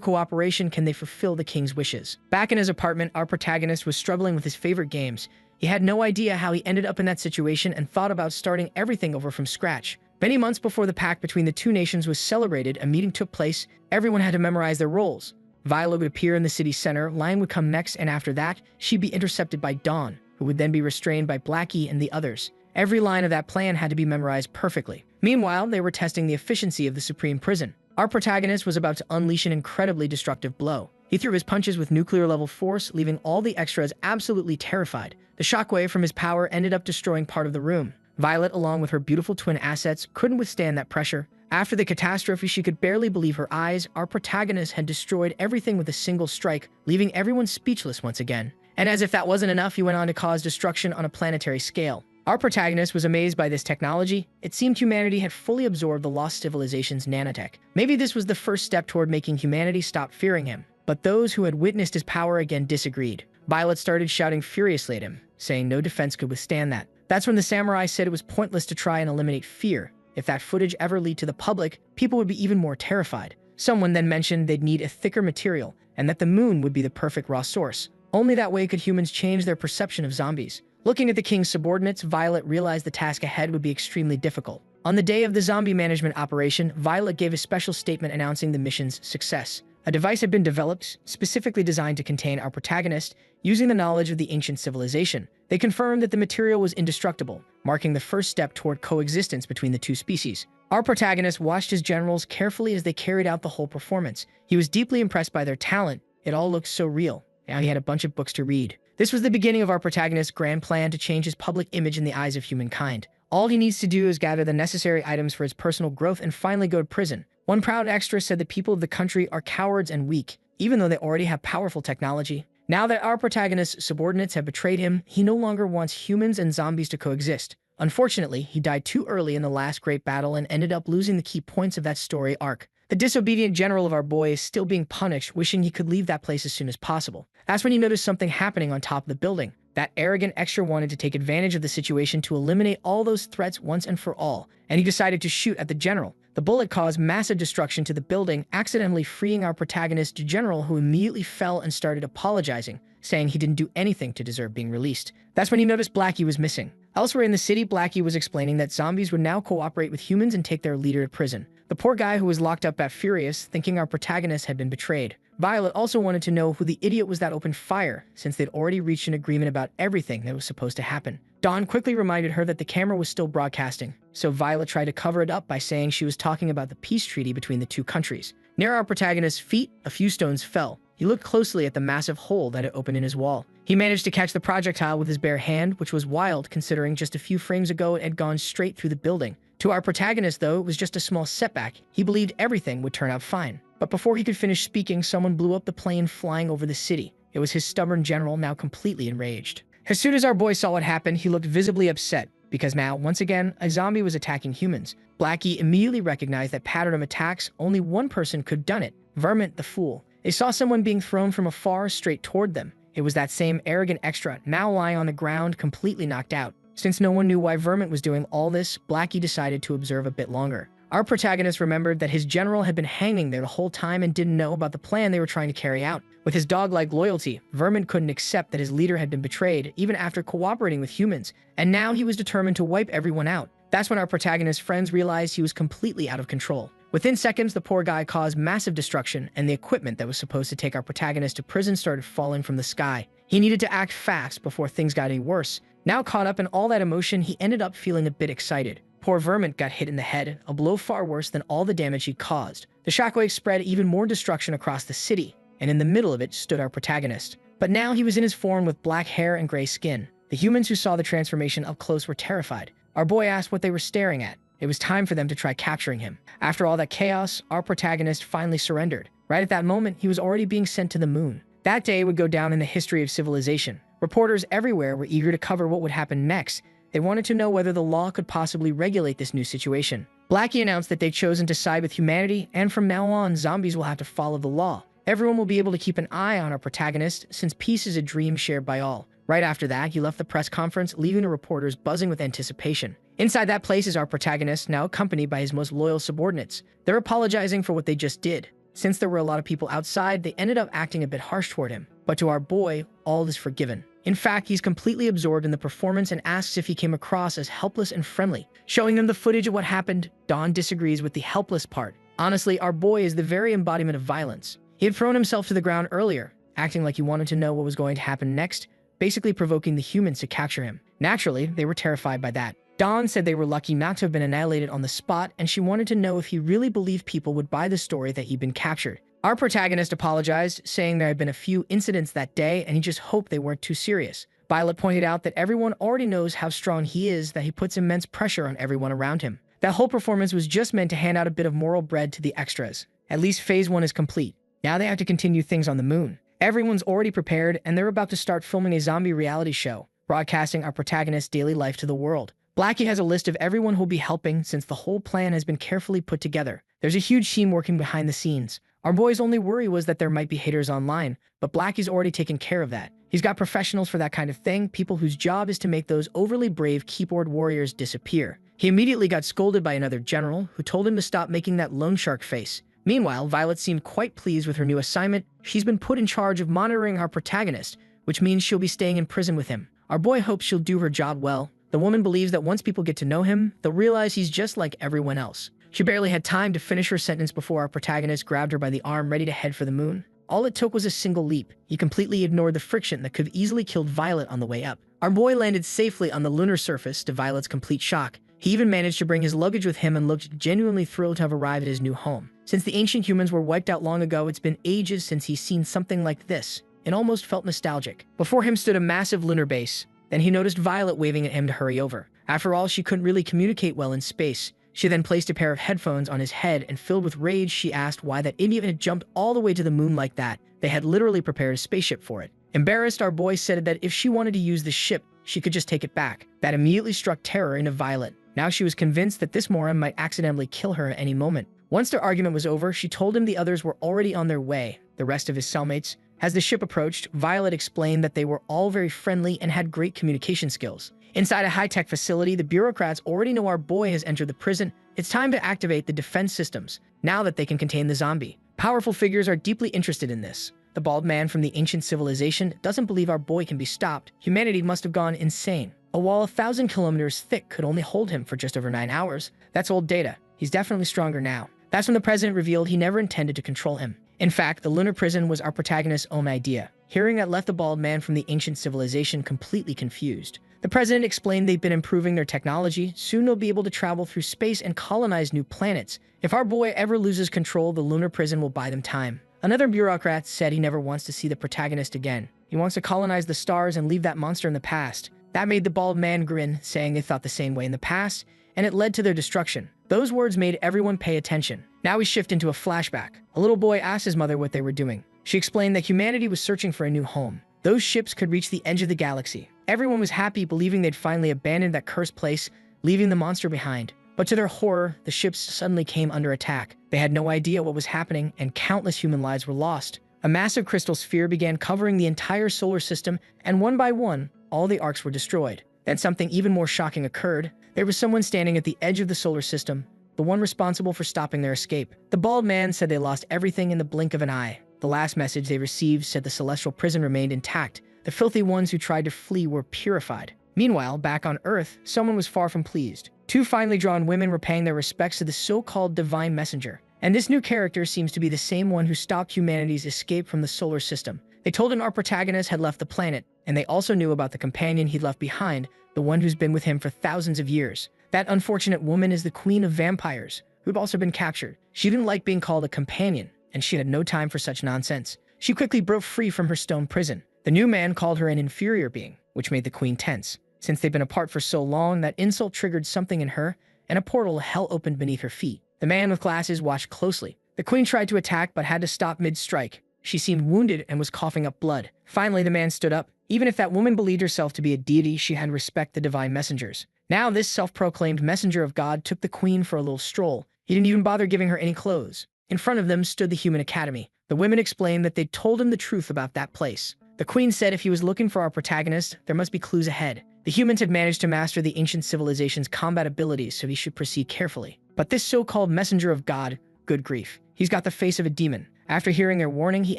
cooperation can they fulfill the king's wishes. Back in his apartment, our protagonist was struggling with his favorite games. He had no idea how he ended up in that situation and thought about starting everything over from scratch. Many months before the pact between the two nations was celebrated, a meeting took place. Everyone had to memorize their roles. Violet would appear in the city center, Lang would come next, and after that, she'd be intercepted by Dawn, who would then be restrained by Blackie and the others. Every line of that plan had to be memorized perfectly. Meanwhile, they were testing the efficiency of the Supreme Prison. Our protagonist was about to unleash an incredibly destructive blow. He threw his punches with nuclear-level force, leaving all the extras absolutely terrified. The shockwave from his power ended up destroying part of the room. Violet, along with her beautiful twin assets, couldn't withstand that pressure. After the catastrophe, she could barely believe her eyes. Our protagonist had destroyed everything with a single strike, leaving everyone speechless once again. And as if that wasn't enough, he went on to cause destruction on a planetary scale. Our protagonist was amazed by this technology. It seemed humanity had fully absorbed the lost civilization's nanotech. Maybe this was the first step toward making humanity stop fearing him. But those who had witnessed his power again disagreed. Violet started shouting furiously at him, saying no defense could withstand that. That's when the samurai said it was pointless to try and eliminate fear. If that footage ever leaked to the public, people would be even more terrified. Someone then mentioned they'd need a thicker material, and that the moon would be the perfect raw source. Only that way could humans change their perception of zombies. Looking at the king's subordinates, Violet realized the task ahead would be extremely difficult. On the day of the zombie management operation, Violet gave a special statement announcing the mission's success. A device had been developed, specifically designed to contain our protagonist, using the knowledge of the ancient civilization. They confirmed that the material was indestructible, marking the first step toward coexistence between the two species. Our protagonist watched his generals carefully as they carried out the whole performance. He was deeply impressed by their talent. It all looked so real. Now he had a bunch of books to read. This was the beginning of our protagonist's grand plan to change his public image in the eyes of humankind. All he needs to do is gather the necessary items for his personal growth and finally go to prison. One proud extra said the people of the country are cowards and weak, even though they already have powerful technology. Now that our protagonist's subordinates have betrayed him, he no longer wants humans and zombies to coexist. Unfortunately, he died too early in the last great battle and ended up losing the key points of that story arc. The disobedient general of our boy is still being punished, wishing he could leave that place as soon as possible. That's when he noticed something happening on top of the building. That arrogant extra wanted to take advantage of the situation to eliminate all those threats once and for all, and he decided to shoot at the general. The bullet caused massive destruction to the building, accidentally freeing our protagonist general, who immediately fell and started apologizing, saying he didn't do anything to deserve being released. That's when he noticed Blackie was missing. Elsewhere in the city, Blackie was explaining that zombies would now cooperate with humans and take their leader to prison. The poor guy who was locked up got furious, thinking our protagonist had been betrayed. Violet also wanted to know who the idiot was that opened fire, since they'd already reached an agreement about everything that was supposed to happen. Dawn quickly reminded her that the camera was still broadcasting, so Violet tried to cover it up by saying she was talking about the peace treaty between the two countries. Near our protagonist's feet, a few stones fell. He looked closely at the massive hole that had opened in his wall. He managed to catch the projectile with his bare hand, which was wild considering just a few frames ago it had gone straight through the building. To our protagonist, though, it was just a small setback. He believed everything would turn out fine. But before he could finish speaking, someone blew up the plane flying over the city. It was his stubborn general, now completely enraged. As soon as our boy saw what happened, he looked visibly upset, because now, once again, a zombie was attacking humans. Blackie immediately recognized that pattern of attacks. Only one person could have done it: Vermont the fool. They saw someone being thrown from afar straight toward them. It was that same arrogant extra, now lying on the ground, completely knocked out. Since no one knew why Vermont was doing all this, Blackie decided to observe a bit longer. Our protagonist remembered that his general had been hanging there the whole time and didn't know about the plan they were trying to carry out. With his dog-like loyalty, Vermont couldn't accept that his leader had been betrayed, even after cooperating with humans, and now he was determined to wipe everyone out. That's when our protagonist's friends realized he was completely out of control. Within seconds, the poor guy caused massive destruction, and the equipment that was supposed to take our protagonist to prison started falling from the sky. He needed to act fast before things got any worse. Now caught up in all that emotion, he ended up feeling a bit excited. Poor Vermont got hit in the head, a blow far worse than all the damage he caused. The shockwave spread even more destruction across the city, and in the middle of it stood our protagonist. But now he was in his form with black hair and gray skin. The humans who saw the transformation up close were terrified. Our boy asked what they were staring at. It was time for them to try capturing him. After all that chaos, our protagonist finally surrendered. Right at that moment, he was already being sent to the moon. That day would go down in the history of civilization. Reporters everywhere were eager to cover what would happen next. They wanted to know whether the law could possibly regulate this new situation. Blackie announced that they'd chosen to side with humanity, and from now on, zombies will have to follow the law. Everyone will be able to keep an eye on our protagonist, since peace is a dream shared by all. Right after that, he left the press conference, leaving the reporters buzzing with anticipation. Inside that place is our protagonist, now accompanied by his most loyal subordinates. They're apologizing for what they just did. Since there were a lot of people outside, they ended up acting a bit harsh toward him. But to our boy, all is forgiven. In fact, he's completely absorbed in the performance and asks if he came across as helpless and friendly. Showing them the footage of what happened, Don disagrees with the helpless part. Honestly, our boy is the very embodiment of violence. He had thrown himself to the ground earlier, acting like he wanted to know what was going to happen next, basically provoking the humans to capture him. Naturally, they were terrified by that. Dawn said they were lucky not to have been annihilated on the spot, and she wanted to know if he really believed people would buy the story that he'd been captured. Our protagonist apologized, saying there had been a few incidents that day and he just hoped they weren't too serious. Violet pointed out that everyone already knows how strong he is, that he puts immense pressure on everyone around him. That whole performance was just meant to hand out a bit of moral bread to the extras. At least phase 1 is complete. Now they have to continue things on the moon. Everyone's already prepared, and they're about to start filming a zombie reality show, broadcasting our protagonist's daily life to the world. Blackie has a list of everyone who'll be helping, since the whole plan has been carefully put together. There's a huge team working behind the scenes. Our boy's only worry was that there might be haters online, but Blackie's already taken care of that. He's got professionals for that kind of thing, people whose job is to make those overly brave keyboard warriors disappear. He immediately got scolded by another general, who told him to stop making that loan shark face. Meanwhile, Violet seemed quite pleased with her new assignment. She's been put in charge of monitoring our protagonist, which means she'll be staying in prison with him. Our boy hopes she'll do her job well. The woman believes that once people get to know him, they'll realize he's just like everyone else. She barely had time to finish her sentence before our protagonist grabbed her by the arm, ready to head for the moon. All it took was a single leap. He completely ignored the friction that could have easily killed Violet on the way up. Our boy landed safely on the lunar surface, to Violet's complete shock. He even managed to bring his luggage with him and looked genuinely thrilled to have arrived at his new home. Since the ancient humans were wiped out long ago, it's been ages since he's seen something like this. It almost felt nostalgic. Before him stood a massive lunar base. Then he noticed Violet waving at him to hurry over. After all, she couldn't really communicate well in space. She then placed a pair of headphones on his head, and filled with rage, she asked why that idiot had jumped all the way to the moon like that. They had literally prepared a spaceship for it. Embarrassed, our boy said that if she wanted to use the ship, she could just take it back. That immediately struck terror into Violet. Now she was convinced that this moron might accidentally kill her at any moment. Once their argument was over, she told him the others were already on their way, the rest of his cellmates. As the ship approached, Violet explained that they were all very friendly and had great communication skills. Inside a high-tech facility, the bureaucrats already know our boy has entered the prison. It's time to activate the defense systems, now that they can contain the zombie. Powerful figures are deeply interested in this. The bald man from the ancient civilization doesn't believe our boy can be stopped. Humanity must have gone insane. A wall 1,000 kilometers thick could only hold him for just over 9 hours. That's old data. He's definitely stronger now. That's when the president revealed he never intended to control him. In fact, the lunar prison was our protagonist's own idea. Hearing that left the bald man from the ancient civilization completely confused. The president explained they've been improving their technology. Soon they'll be able to travel through space and colonize new planets. If our boy ever loses control, the lunar prison will buy them time. Another bureaucrat said he never wants to see the protagonist again. He wants to colonize the stars and leave that monster in the past. That made the bald man grin, saying they thought the same way in the past, and it led to their destruction. Those words made everyone pay attention. Now we shift into a flashback. A little boy asked his mother what they were doing. She explained that humanity was searching for a new home. Those ships could reach the edge of the galaxy. Everyone was happy, believing they'd finally abandoned that cursed place, leaving the monster behind. But to their horror, the ships suddenly came under attack. They had no idea what was happening, and countless human lives were lost. A massive crystal sphere began covering the entire solar system, and one by one, all the arcs were destroyed. Then something even more shocking occurred. There was someone standing at the edge of the solar system, the one responsible for stopping their escape. The bald man said they lost everything in the blink of an eye. The last message they received said the celestial prison remained intact. The filthy ones who tried to flee were purified. Meanwhile, back on Earth, someone was far from pleased. Two finely drawn women were paying their respects to the so-called divine messenger. And this new character seems to be the same one who stopped humanity's escape from the solar system. They told him our protagonist had left the planet, and they also knew about the companion he'd left behind, the one who's been with him for thousands of years. That unfortunate woman is the queen of vampires, who'd also been captured. She didn't like being called a companion, and she had no time for such nonsense. She quickly broke free from her stone prison. The new man called her an inferior being, which made the queen tense. Since they'd been apart for so long, that insult triggered something in her, and a portal of hell opened beneath her feet. The man with glasses watched closely. The queen tried to attack, but had to stop mid-strike. She seemed wounded and was coughing up blood. Finally, the man stood up. Even if that woman believed herself to be a deity, she had to respect the divine messengers. Now, this self-proclaimed messenger of God took the queen for a little stroll. He didn't even bother giving her any clothes. In front of them stood the Human Academy. The women explained that they'd told him the truth about that place. The queen said if he was looking for our protagonist, there must be clues ahead. The humans had managed to master the ancient civilization's combat abilities, so he should proceed carefully. But this so-called messenger of God, good grief, he's got the face of a demon. After hearing their warning, he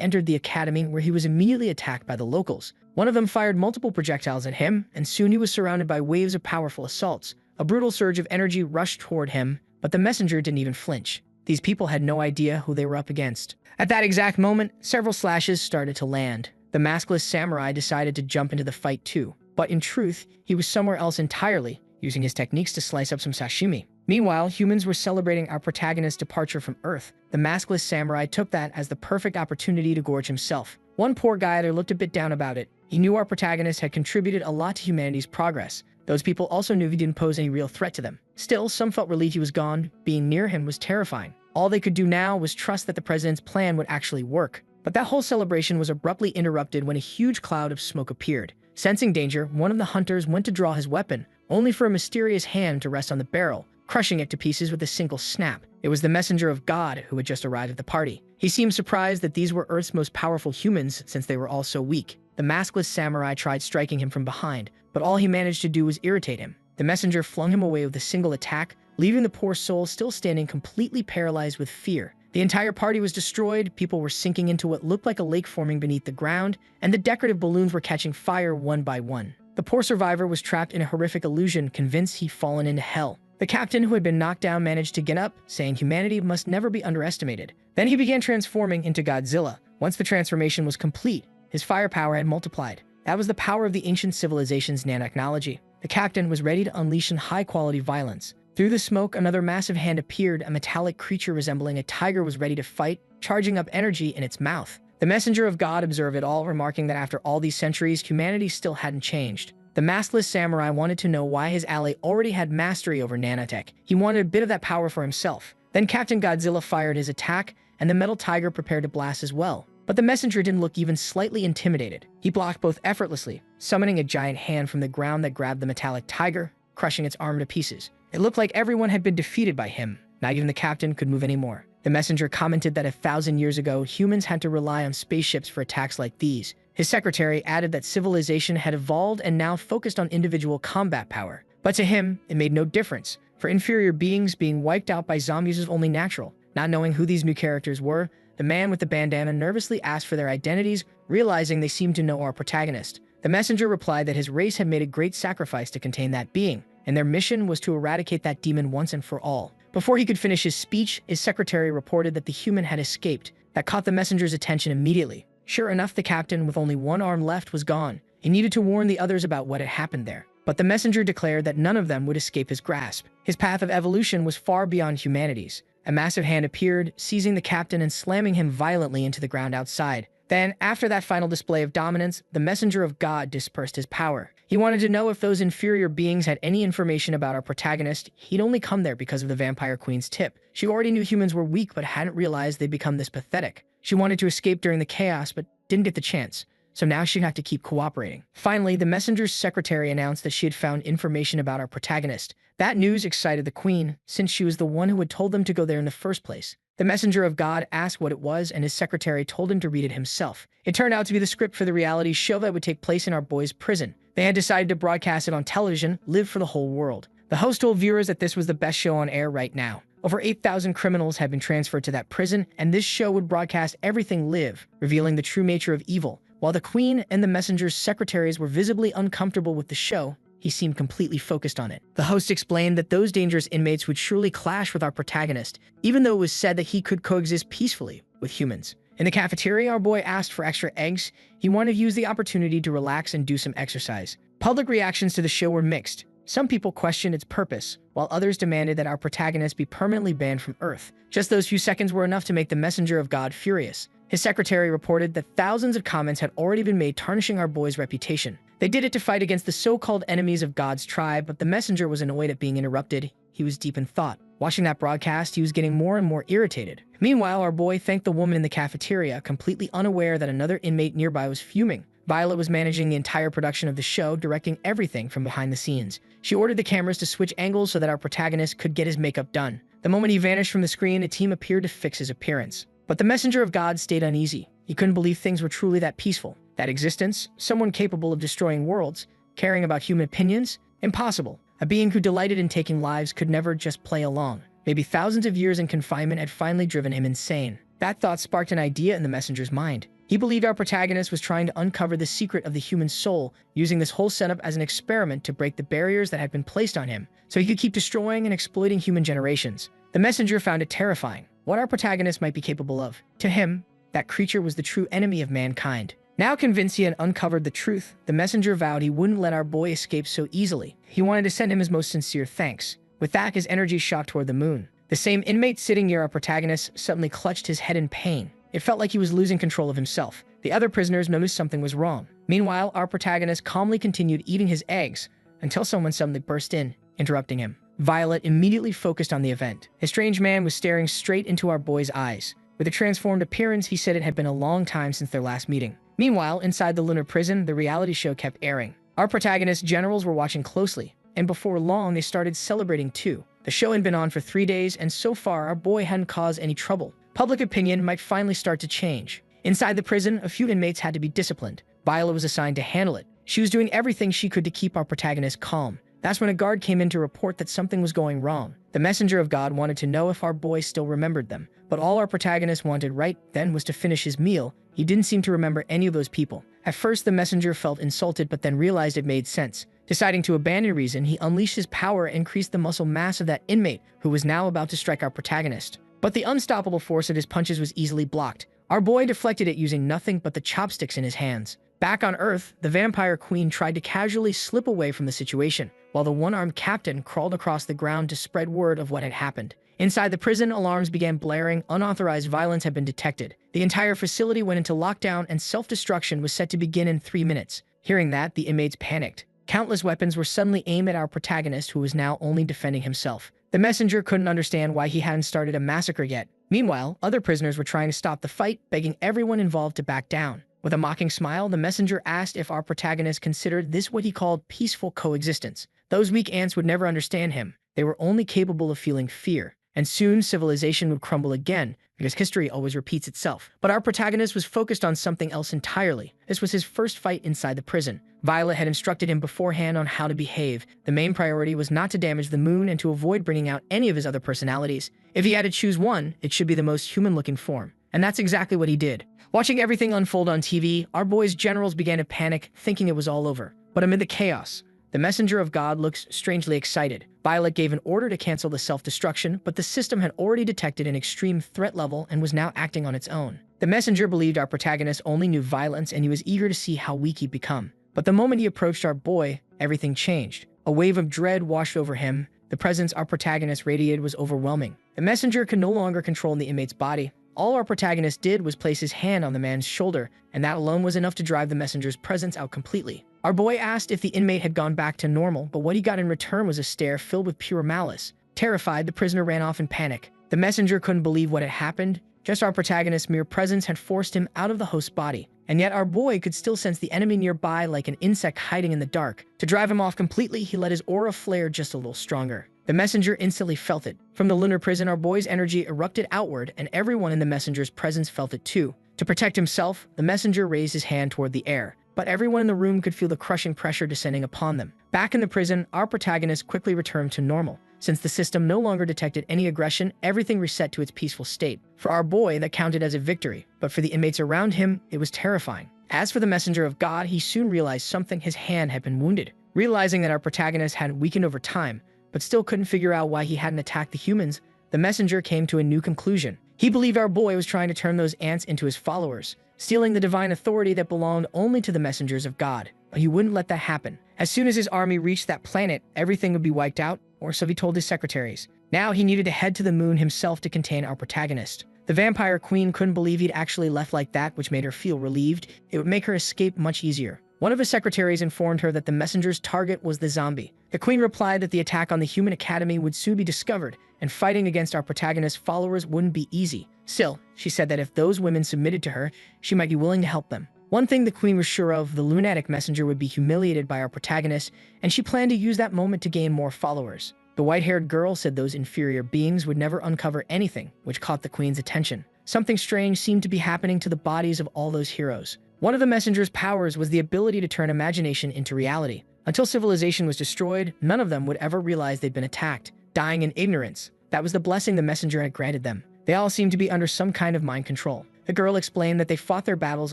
entered the academy, where he was immediately attacked by the locals. One of them fired multiple projectiles at him, and soon he was surrounded by waves of powerful assaults. A brutal surge of energy rushed toward him, but the messenger didn't even flinch. These people had no idea who they were up against. At that exact moment, several slashes started to land. The maskless samurai decided to jump into the fight too. But in truth, he was somewhere else entirely, using his techniques to slice up some sashimi. Meanwhile, humans were celebrating our protagonist's departure from Earth. The maskless samurai took that as the perfect opportunity to gorge himself. One poor guy there looked a bit down about it. He knew our protagonist had contributed a lot to humanity's progress. Those people also knew he didn't pose any real threat to them. Still, some felt relieved he was gone. Being near him was terrifying. All they could do now was trust that the president's plan would actually work. But that whole celebration was abruptly interrupted when a huge cloud of smoke appeared. Sensing danger, one of the hunters went to draw his weapon, only for a mysterious hand to rest on the barrel, crushing it to pieces with a single snap. It was the messenger of God who had just arrived at the party. He seemed surprised that these were Earth's most powerful humans since they were all so weak. The maskless samurai tried striking him from behind, but all he managed to do was irritate him. The messenger flung him away with a single attack, leaving the poor soul still standing completely paralyzed with fear. The entire party was destroyed, people were sinking into what looked like a lake forming beneath the ground, and the decorative balloons were catching fire one by one. The poor survivor was trapped in a horrific illusion, convinced he'd fallen into hell. The captain, who had been knocked down, managed to get up, saying humanity must never be underestimated. Then he began transforming into Godzilla. Once the transformation was complete, his firepower had multiplied. That was the power of the ancient civilization's nanotechnology. The captain was ready to unleash high-quality violence. Through the smoke, another massive hand appeared. A metallic creature resembling a tiger was ready to fight, charging up energy in its mouth. The messenger of God observed it all, remarking that after all these centuries, humanity still hadn't changed. The maskless samurai wanted to know why his ally already had mastery over nanotech. He wanted a bit of that power for himself. Then Captain Godzilla fired his attack, and the metal tiger prepared to blast as well. But the messenger didn't look even slightly intimidated. He blocked both effortlessly, summoning a giant hand from the ground that grabbed the metallic tiger, crushing its arm to pieces. It looked like everyone had been defeated by him. Not even the captain could move anymore. The messenger commented that 1,000 years ago, humans had to rely on spaceships for attacks like these. His secretary added that civilization had evolved and now focused on individual combat power. But to him, it made no difference. For inferior beings, being wiped out by zombies was only natural. Not knowing who these new characters were, the man with the bandana nervously asked for their identities, realizing they seemed to know our protagonist. The messenger replied that his race had made a great sacrifice to contain that being, and their mission was to eradicate that demon once and for all. Before he could finish his speech, his secretary reported that the human had escaped. That caught the messenger's attention immediately. Sure enough, the captain, with only one arm left, was gone. He needed to warn the others about what had happened there. But the messenger declared that none of them would escape his grasp. His path of evolution was far beyond humanity's. A massive hand appeared, seizing the captain and slamming him violently into the ground outside. Then, after that final display of dominance, the messenger of God dispersed his power. He wanted to know if those inferior beings had any information about our protagonist. He'd only come there because of the Vampire Queen's tip. She already knew humans were weak but hadn't realized they'd become this pathetic. She wanted to escape during the chaos but didn't get the chance. So now she'd have to keep cooperating. Finally, the messenger's secretary announced that she had found information about our protagonist. That news excited the queen, since she was the one who had told them to go there in the first place. The messenger of God asked what it was, and his secretary told him to read it himself. It turned out to be the script for the reality show that would take place in our boy's prison. They had decided to broadcast it on television, live for the whole world. The host told viewers that this was the best show on air right now. Over 8,000 criminals had been transferred to that prison, and this show would broadcast everything live, revealing the true nature of evil. While the queen and the messenger's secretaries were visibly uncomfortable with the show, he seemed completely focused on it. The host explained that those dangerous inmates would surely clash with our protagonist, even though it was said that he could coexist peacefully with humans. In the cafeteria, our boy asked for extra eggs. He wanted to use the opportunity to relax and do some exercise. Public reactions to the show were mixed. Some people questioned its purpose, while others demanded that our protagonist be permanently banned from Earth. Just those few seconds were enough to make the messenger of God furious. His secretary reported that thousands of comments had already been made tarnishing our boy's reputation. They did it to fight against the so-called enemies of God's tribe, but the messenger was annoyed at being interrupted. He was deep in thought. Watching that broadcast, he was getting more and more irritated. Meanwhile, our boy thanked the woman in the cafeteria, completely unaware that another inmate nearby was fuming. Violet was managing the entire production of the show, directing everything from behind the scenes. She ordered the cameras to switch angles so that our protagonist could get his makeup done. The moment he vanished from the screen, a team appeared to fix his appearance. But the messenger of God stayed uneasy. He couldn't believe things were truly that peaceful. That existence, someone capable of destroying worlds, caring about human opinions, impossible. A being who delighted in taking lives could never just play along. Maybe thousands of years in confinement had finally driven him insane. That thought sparked an idea in the messenger's mind. He believed our protagonist was trying to uncover the secret of the human soul, using this whole setup as an experiment to break the barriers that had been placed on him, so he could keep destroying and exploiting human generations. The messenger found it terrifying, what our protagonist might be capable of. To him, that creature was the true enemy of mankind. Now convinced he had uncovered the truth, the messenger vowed he wouldn't let our boy escape so easily. He wanted to send him his most sincere thanks. With that, his energy shot toward the moon. The same inmate sitting near our protagonist suddenly clutched his head in pain. It felt like he was losing control of himself. The other prisoners noticed something was wrong. Meanwhile, our protagonist calmly continued eating his eggs until someone suddenly burst in, interrupting him. Violet immediately focused on the event. A strange man was staring straight into our boy's eyes. With a transformed appearance, he said it had been a long time since their last meeting. Meanwhile, inside the lunar prison, the reality show kept airing. Our protagonist's generals were watching closely, and before long, they started celebrating too. The show had been on for 3 days, and so far, our boy hadn't caused any trouble. Public opinion might finally start to change. Inside the prison, a few inmates had to be disciplined. Violet was assigned to handle it. She was doing everything she could to keep our protagonist calm. That's when a guard came in to report that something was going wrong. The messenger of God wanted to know if our boy still remembered them, but all our protagonist wanted right then was to finish his meal. He didn't seem to remember any of those people. At first, the messenger felt insulted, but then realized it made sense. Deciding to abandon reason, he unleashed his power and increased the muscle mass of that inmate, who was now about to strike our protagonist. But the unstoppable force of his punches was easily blocked. Our boy deflected it using nothing but the chopsticks in his hands. Back on Earth, the Vampire Queen tried to casually slip away from the situation, while the one-armed captain crawled across the ground to spread word of what had happened. Inside the prison, alarms began blaring. Unauthorized violence had been detected. The entire facility went into lockdown, and self-destruction was set to begin in 3 minutes. Hearing that, the inmates panicked. Countless weapons were suddenly aimed at our protagonist, who was now only defending himself. The messenger couldn't understand why he hadn't started a massacre yet. Meanwhile, other prisoners were trying to stop the fight, begging everyone involved to back down. With a mocking smile, the messenger asked if our protagonist considered this what he called peaceful coexistence. Those weak ants would never understand him. They were only capable of feeling fear. And soon, civilization would crumble again, because history always repeats itself. But our protagonist was focused on something else entirely. This was his first fight inside the prison. Violet had instructed him beforehand on how to behave. The main priority was not to damage the moon and to avoid bringing out any of his other personalities. If he had to choose one, it should be the most human-looking form. And that's exactly what he did. Watching everything unfold on TV, our boy's generals began to panic, thinking it was all over. But amid the chaos, the messenger of God looks strangely excited. Violet gave an order to cancel the self-destruction, but the system had already detected an extreme threat level and was now acting on its own. The messenger believed our protagonist only knew violence, and he was eager to see how weak he'd become. But the moment he approached our boy, everything changed. A wave of dread washed over him. The presence our protagonist radiated was overwhelming. The messenger could no longer control the inmate's body. All our protagonist did was place his hand on the man's shoulder, and that alone was enough to drive the messenger's presence out completely. Our boy asked if the inmate had gone back to normal, but what he got in return was a stare filled with pure malice. Terrified, the prisoner ran off in panic. The messenger couldn't believe what had happened. Just our protagonist's mere presence had forced him out of the host's body. And yet our boy could still sense the enemy nearby like an insect hiding in the dark. To drive him off completely, he let his aura flare just a little stronger. The messenger instantly felt it. From the lunar prison, our boy's energy erupted outward, and everyone in the messenger's presence felt it too. To protect himself, the messenger raised his hand toward the air, but everyone in the room could feel the crushing pressure descending upon them. Back in the prison, our protagonist quickly returned to normal. Since the system no longer detected any aggression, everything reset to its peaceful state. For our boy, that counted as a victory, but for the inmates around him, it was terrifying. As for the messenger of God, he soon realized something: his hand had been wounded. Realizing that our protagonist had weakened over time, but still couldn't figure out why he hadn't attacked the humans, the messenger came to a new conclusion. He believed our boy was trying to turn those ants into his followers, stealing the divine authority that belonged only to the messengers of God. But he wouldn't let that happen. As soon as his army reached that planet, everything would be wiped out, or so he told his secretaries. Now he needed to head to the moon himself to contain our protagonist. The vampire queen couldn't believe he'd actually left like that, which made her feel relieved. It would make her escape much easier. One of his secretaries informed her that the messenger's target was the zombie. The queen replied that the attack on the human academy would soon be discovered, and fighting against our protagonist's followers wouldn't be easy. Still, she said that if those women submitted to her, she might be willing to help them. One thing the queen was sure of: the lunatic messenger would be humiliated by our protagonist, and she planned to use that moment to gain more followers. The white-haired girl said those inferior beings would never uncover anything, which caught the queen's attention. Something strange seemed to be happening to the bodies of all those heroes. One of the messenger's powers was the ability to turn imagination into reality. Until civilization was destroyed, none of them would ever realize they'd been attacked, dying in ignorance. That was the blessing the messenger had granted them. They all seemed to be under some kind of mind control. The girl explained that they fought their battles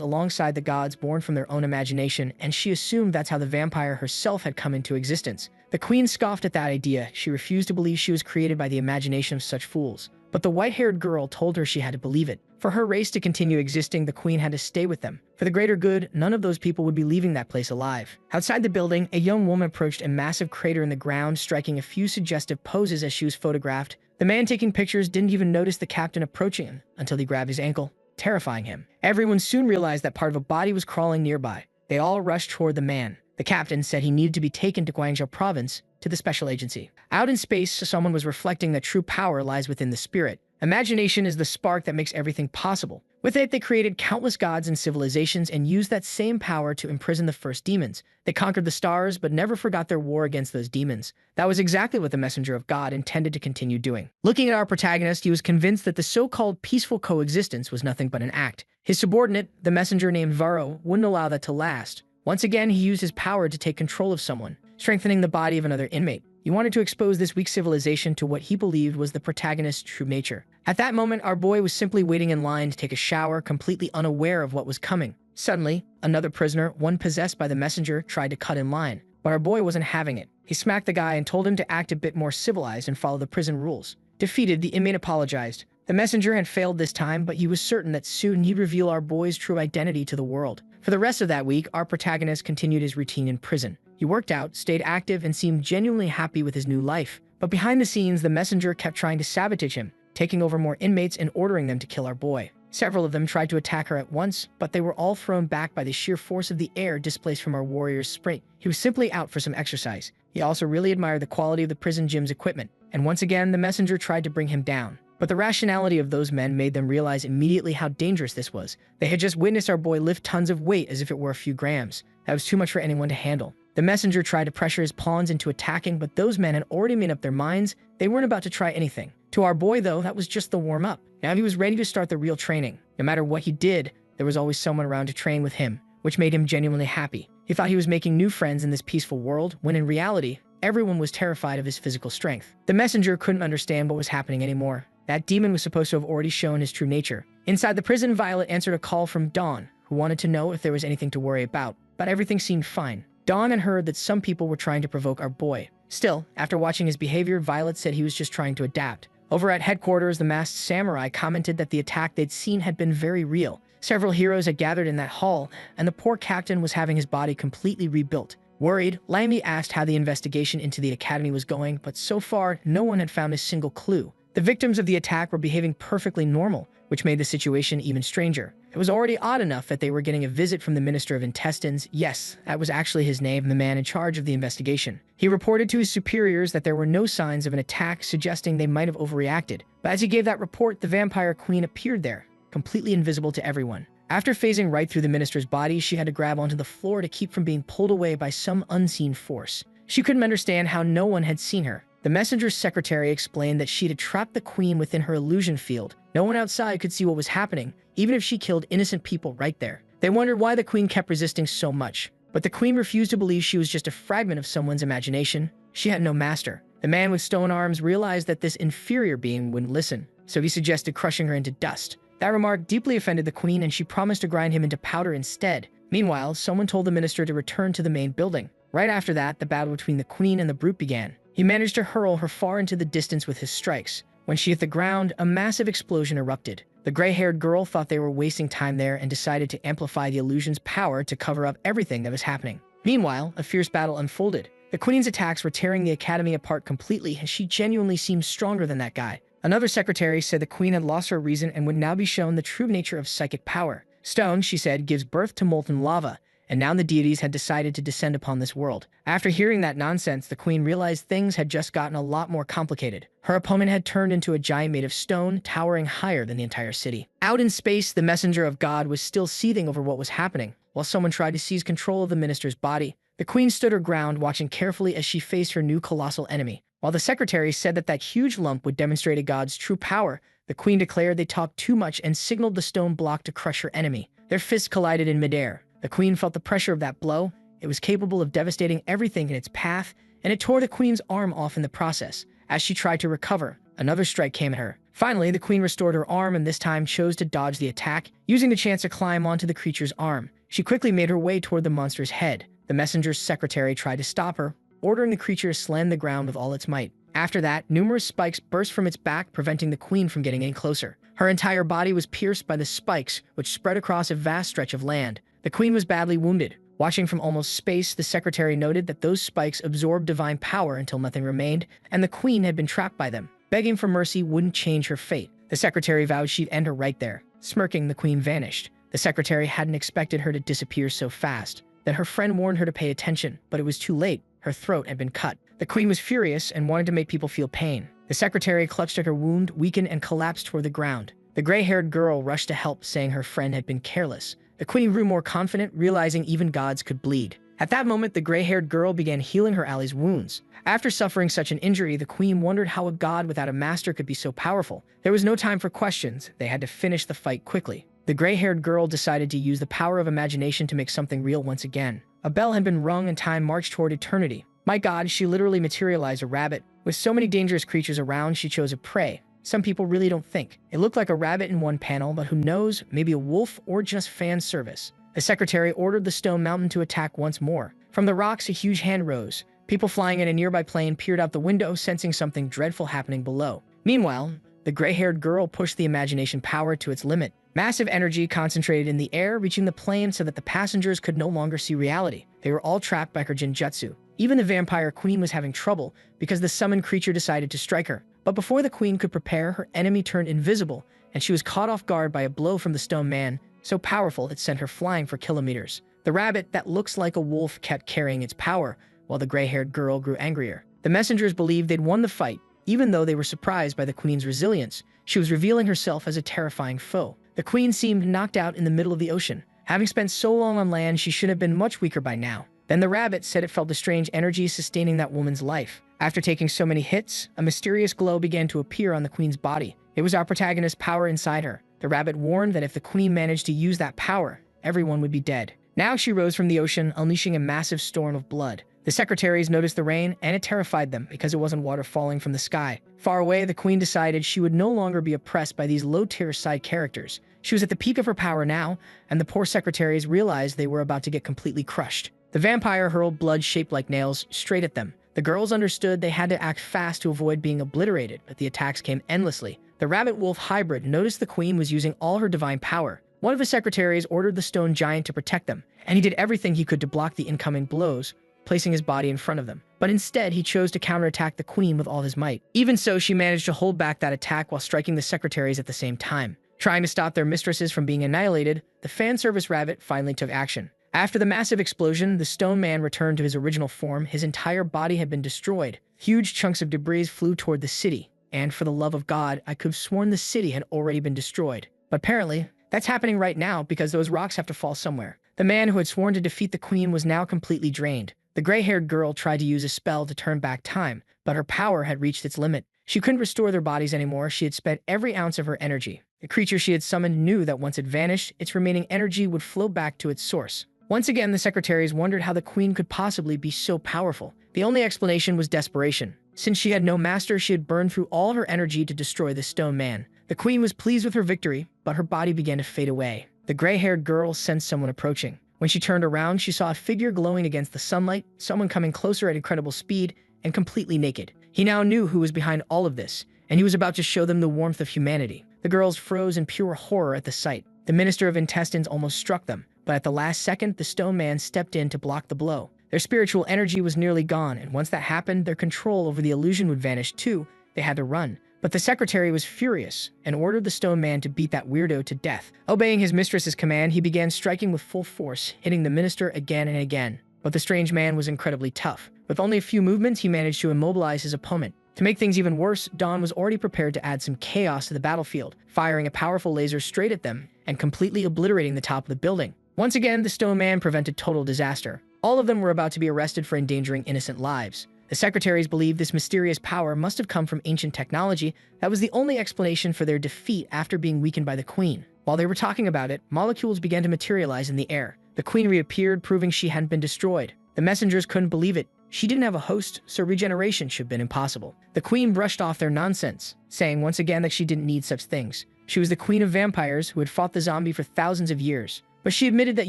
alongside the gods born from their own imagination, and she assumed that's how the vampire herself had come into existence. The queen scoffed at that idea. She refused to believe she was created by the imagination of such fools. But the white-haired girl told her she had to believe it. For her race to continue existing, the queen had to stay with them. For the greater good, none of those people would be leaving that place alive. Outside the building, a young woman approached a massive crater in the ground, striking a few suggestive poses as she was photographed. The man taking pictures didn't even notice the captain approaching him until he grabbed his ankle, terrifying him. Everyone soon realized that part of a body was crawling nearby. They all rushed toward the man. The captain said he needed to be taken to Guangzhou province, to the special agency. Out in space, someone was reflecting that true power lies within the spirit. Imagination is the spark that makes everything possible. With it, they created countless gods and civilizations and used that same power to imprison the first demons. They conquered the stars, but never forgot their war against those demons. That was exactly what the messenger of God intended to continue doing. Looking at our protagonist, he was convinced that the so-called peaceful coexistence was nothing but an act. His subordinate, the messenger named Varro, wouldn't allow that to last. Once again, he used his power to take control of someone, strengthening the body of another inmate. He wanted to expose this weak civilization to what he believed was the protagonist's true nature. At that moment, our boy was simply waiting in line to take a shower, completely unaware of what was coming. Suddenly, another prisoner, one possessed by the messenger, tried to cut in line, but our boy wasn't having it. He smacked the guy and told him to act a bit more civilized and follow the prison rules. Defeated, the inmate apologized. The messenger had failed this time, but he was certain that soon he'd reveal our boy's true identity to the world. For the rest of that week, our protagonist continued his routine in prison. He worked out, stayed active, and seemed genuinely happy with his new life. But behind the scenes, the messenger kept trying to sabotage him, taking over more inmates and ordering them to kill our boy. Several of them tried to attack her at once, but they were all thrown back by the sheer force of the air displaced from our warrior's sprint. He was simply out for some exercise. He also really admired the quality of the prison gym's equipment, and once again, the messenger tried to bring him down. But the rationality of those men made them realize immediately how dangerous this was. They had just witnessed our boy lift tons of weight as if it were a few grams. That was too much for anyone to handle. The messenger tried to pressure his pawns into attacking, but those men had already made up their minds. They weren't about to try anything. To our boy, though, that was just the warm-up. Now he was ready to start the real training. No matter what he did, there was always someone around to train with him, which made him genuinely happy. He thought he was making new friends in this peaceful world, when in reality, everyone was terrified of his physical strength. The messenger couldn't understand what was happening anymore. That demon was supposed to have already shown his true nature. Inside the prison, Violet answered a call from Dawn, who wanted to know if there was anything to worry about, but everything seemed fine. Dawn had heard that some people were trying to provoke our boy. Still, after watching his behavior, Violet said he was just trying to adapt. Over at headquarters, the masked samurai commented that the attack they'd seen had been very real. Several heroes had gathered in that hall, and the poor captain was having his body completely rebuilt. Worried, Lamy asked how the investigation into the academy was going, but so far, no one had found a single clue. The victims of the attack were behaving perfectly normal, which made the situation even stranger. It was already odd enough that they were getting a visit from the Minister of Intestines. Yes, that was actually his name, the man in charge of the investigation. He reported to his superiors that there were no signs of an attack, suggesting they might have overreacted. But as he gave that report, the vampire queen appeared there, completely invisible to everyone. After phasing right through the minister's body, she had to grab onto the floor to keep from being pulled away by some unseen force. She couldn't understand how no one had seen her. The messenger's secretary explained that she'd trapped the queen within her illusion field. No one outside could see what was happening, even if she killed innocent people right there. They wondered why the queen kept resisting so much, but the queen refused to believe she was just a fragment of someone's imagination. She had no master. The man with stone arms realized that this inferior being wouldn't listen, so he suggested crushing her into dust. That remark deeply offended the queen, and she promised to grind him into powder instead. Meanwhile, someone told the minister to return to the main building. Right after that, the battle between the queen and the brute began. He managed to hurl her far into the distance with his strikes. When she hit the ground, a massive explosion erupted. The gray-haired girl thought they were wasting time there and decided to amplify the illusion's power to cover up everything that was happening. Meanwhile, a fierce battle unfolded. The queen's attacks were tearing the academy apart completely, and she genuinely seemed stronger than that guy. Another secretary said the queen had lost her reason and would now be shown the true nature of psychic power. Stone, she said, gives birth to molten lava, and now the deities had decided to descend upon this world. After hearing that nonsense, the queen realized things had just gotten a lot more complicated. Her opponent had turned into a giant made of stone, towering higher than the entire city. Out in space, the messenger of God was still seething over what was happening, while someone tried to seize control of the minister's body. The queen stood her ground, watching carefully as she faced her new colossal enemy. While the secretary said that huge lump would demonstrate a god's true power, the queen declared they talked too much and signaled the stone block to crush her enemy. Their fists collided in midair. The queen felt the pressure of that blow. It was capable of devastating everything in its path, and it tore the queen's arm off in the process. As she tried to recover, another strike came at her. Finally, the queen restored her arm and this time chose to dodge the attack, using the chance to climb onto the creature's arm. She quickly made her way toward the monster's head. The messenger's secretary tried to stop her, ordering the creature to slam the ground with all its might. After that, numerous spikes burst from its back, preventing the queen from getting any closer. Her entire body was pierced by the spikes, which spread across a vast stretch of land. The queen was badly wounded. Watching from almost space, the secretary noted that those spikes absorbed divine power until nothing remained, and the queen had been trapped by them. Begging for mercy wouldn't change her fate. The secretary vowed she'd end her right there. Smirking, the queen vanished. The secretary hadn't expected her to disappear so fast. Then her friend warned her to pay attention, but it was too late. Her throat had been cut. The queen was furious and wanted to make people feel pain. The secretary clutched at her wound, weakened, and collapsed toward the ground. The gray-haired girl rushed to help, saying her friend had been careless. The queen grew more confident, realizing even gods could bleed. At that moment, the gray-haired girl began healing her ally's wounds. After suffering such an injury, the queen wondered how a god without a master could be so powerful. There was no time for questions. They had to finish the fight quickly. The gray-haired girl decided to use the power of imagination to make something real once again. A bell had been rung and time marched toward eternity. My god, she literally materialized a rabbit. With so many dangerous creatures around, she chose a prey. Some people really don't think. It looked like a rabbit in one panel, but who knows, maybe a wolf or just fan service. The secretary ordered the stone mountain to attack once more. From the rocks, a huge hand rose. People flying in a nearby plane peered out the window, sensing something dreadful happening below. Meanwhile, the gray-haired girl pushed the imagination power to its limit. Massive energy concentrated in the air, reaching the plane so that the passengers could no longer see reality. They were all trapped by her jinjutsu. Even the vampire queen was having trouble because the summoned creature decided to strike her. But before the queen could prepare, her enemy turned invisible, and she was caught off guard by a blow from the stone man, so powerful it sent her flying for kilometers. The rabbit that looks like a wolf kept carrying its power, while the gray-haired girl grew angrier. The messengers believed they'd won the fight, even though they were surprised by the queen's resilience. She was revealing herself as a terrifying foe. The queen seemed knocked out in the middle of the ocean. Having spent so long on land, she should have been much weaker by now. Then the rabbit said it felt the strange energy sustaining that woman's life. After taking so many hits, a mysterious glow began to appear on the queen's body. It was our protagonist's power inside her. The rabbit warned that if the queen managed to use that power, everyone would be dead. Now she rose from the ocean, unleashing a massive storm of blood. The secretaries noticed the rain, and it terrified them because it wasn't water falling from the sky. Far away, the queen decided she would no longer be oppressed by these low-tier side characters. She was at the peak of her power now, and the poor secretaries realized they were about to get completely crushed. The vampire hurled blood shaped like nails straight at them. The girls understood they had to act fast to avoid being obliterated, but the attacks came endlessly. The rabbit-wolf hybrid noticed the queen was using all her divine power. One of the secretaries ordered the stone giant to protect them, and he did everything he could to block the incoming blows, placing his body in front of them. But instead, he chose to counterattack the queen with all his might. Even so, she managed to hold back that attack while striking the secretaries at the same time. Trying to stop their mistresses from being annihilated, the fan service rabbit finally took action. After the massive explosion, the stone man returned to his original form. His entire body had been destroyed. Huge chunks of debris flew toward the city, and for the love of God, I could have sworn the city had already been destroyed. But apparently, that's happening right now because those rocks have to fall somewhere. The man who had sworn to defeat the queen was now completely drained. The gray-haired girl tried to use a spell to turn back time, but her power had reached its limit. She couldn't restore their bodies anymore. She had spent every ounce of her energy. The creature she had summoned knew that once it vanished, its remaining energy would flow back to its source. Once again, the secretaries wondered how the queen could possibly be so powerful. The only explanation was desperation. Since she had no master, she had burned through all her energy to destroy the stone man. The queen was pleased with her victory, but her body began to fade away. The gray-haired girl sensed someone approaching. When she turned around, she saw a figure glowing against the sunlight, someone coming closer at incredible speed and completely naked. He now knew who was behind all of this, and he was about to show them the warmth of humanity. The girls froze in pure horror at the sight. The Minister of Intestines almost struck them, but at the last second, the stone man stepped in to block the blow. Their spiritual energy was nearly gone, and once that happened, their control over the illusion would vanish too. They had to run. But the secretary was furious and ordered the stone man to beat that weirdo to death. Obeying his mistress's command, he began striking with full force, hitting the minister again and again. But the strange man was incredibly tough. With only a few movements, he managed to immobilize his opponent. To make things even worse, Dawn was already prepared to add some chaos to the battlefield, firing a powerful laser straight at them and completely obliterating the top of the building. Once again, the stone man prevented total disaster. All of them were about to be arrested for endangering innocent lives. The secretaries believed this mysterious power must have come from ancient technology. That was the only explanation for their defeat after being weakened by the queen. While they were talking about it, molecules began to materialize in the air. The queen reappeared, proving she hadn't been destroyed. The messengers couldn't believe it. She didn't have a host, so regeneration should have been impossible. The queen brushed off their nonsense, saying once again that she didn't need such things. She was the queen of vampires who had fought the zombie for thousands of years. But she admitted that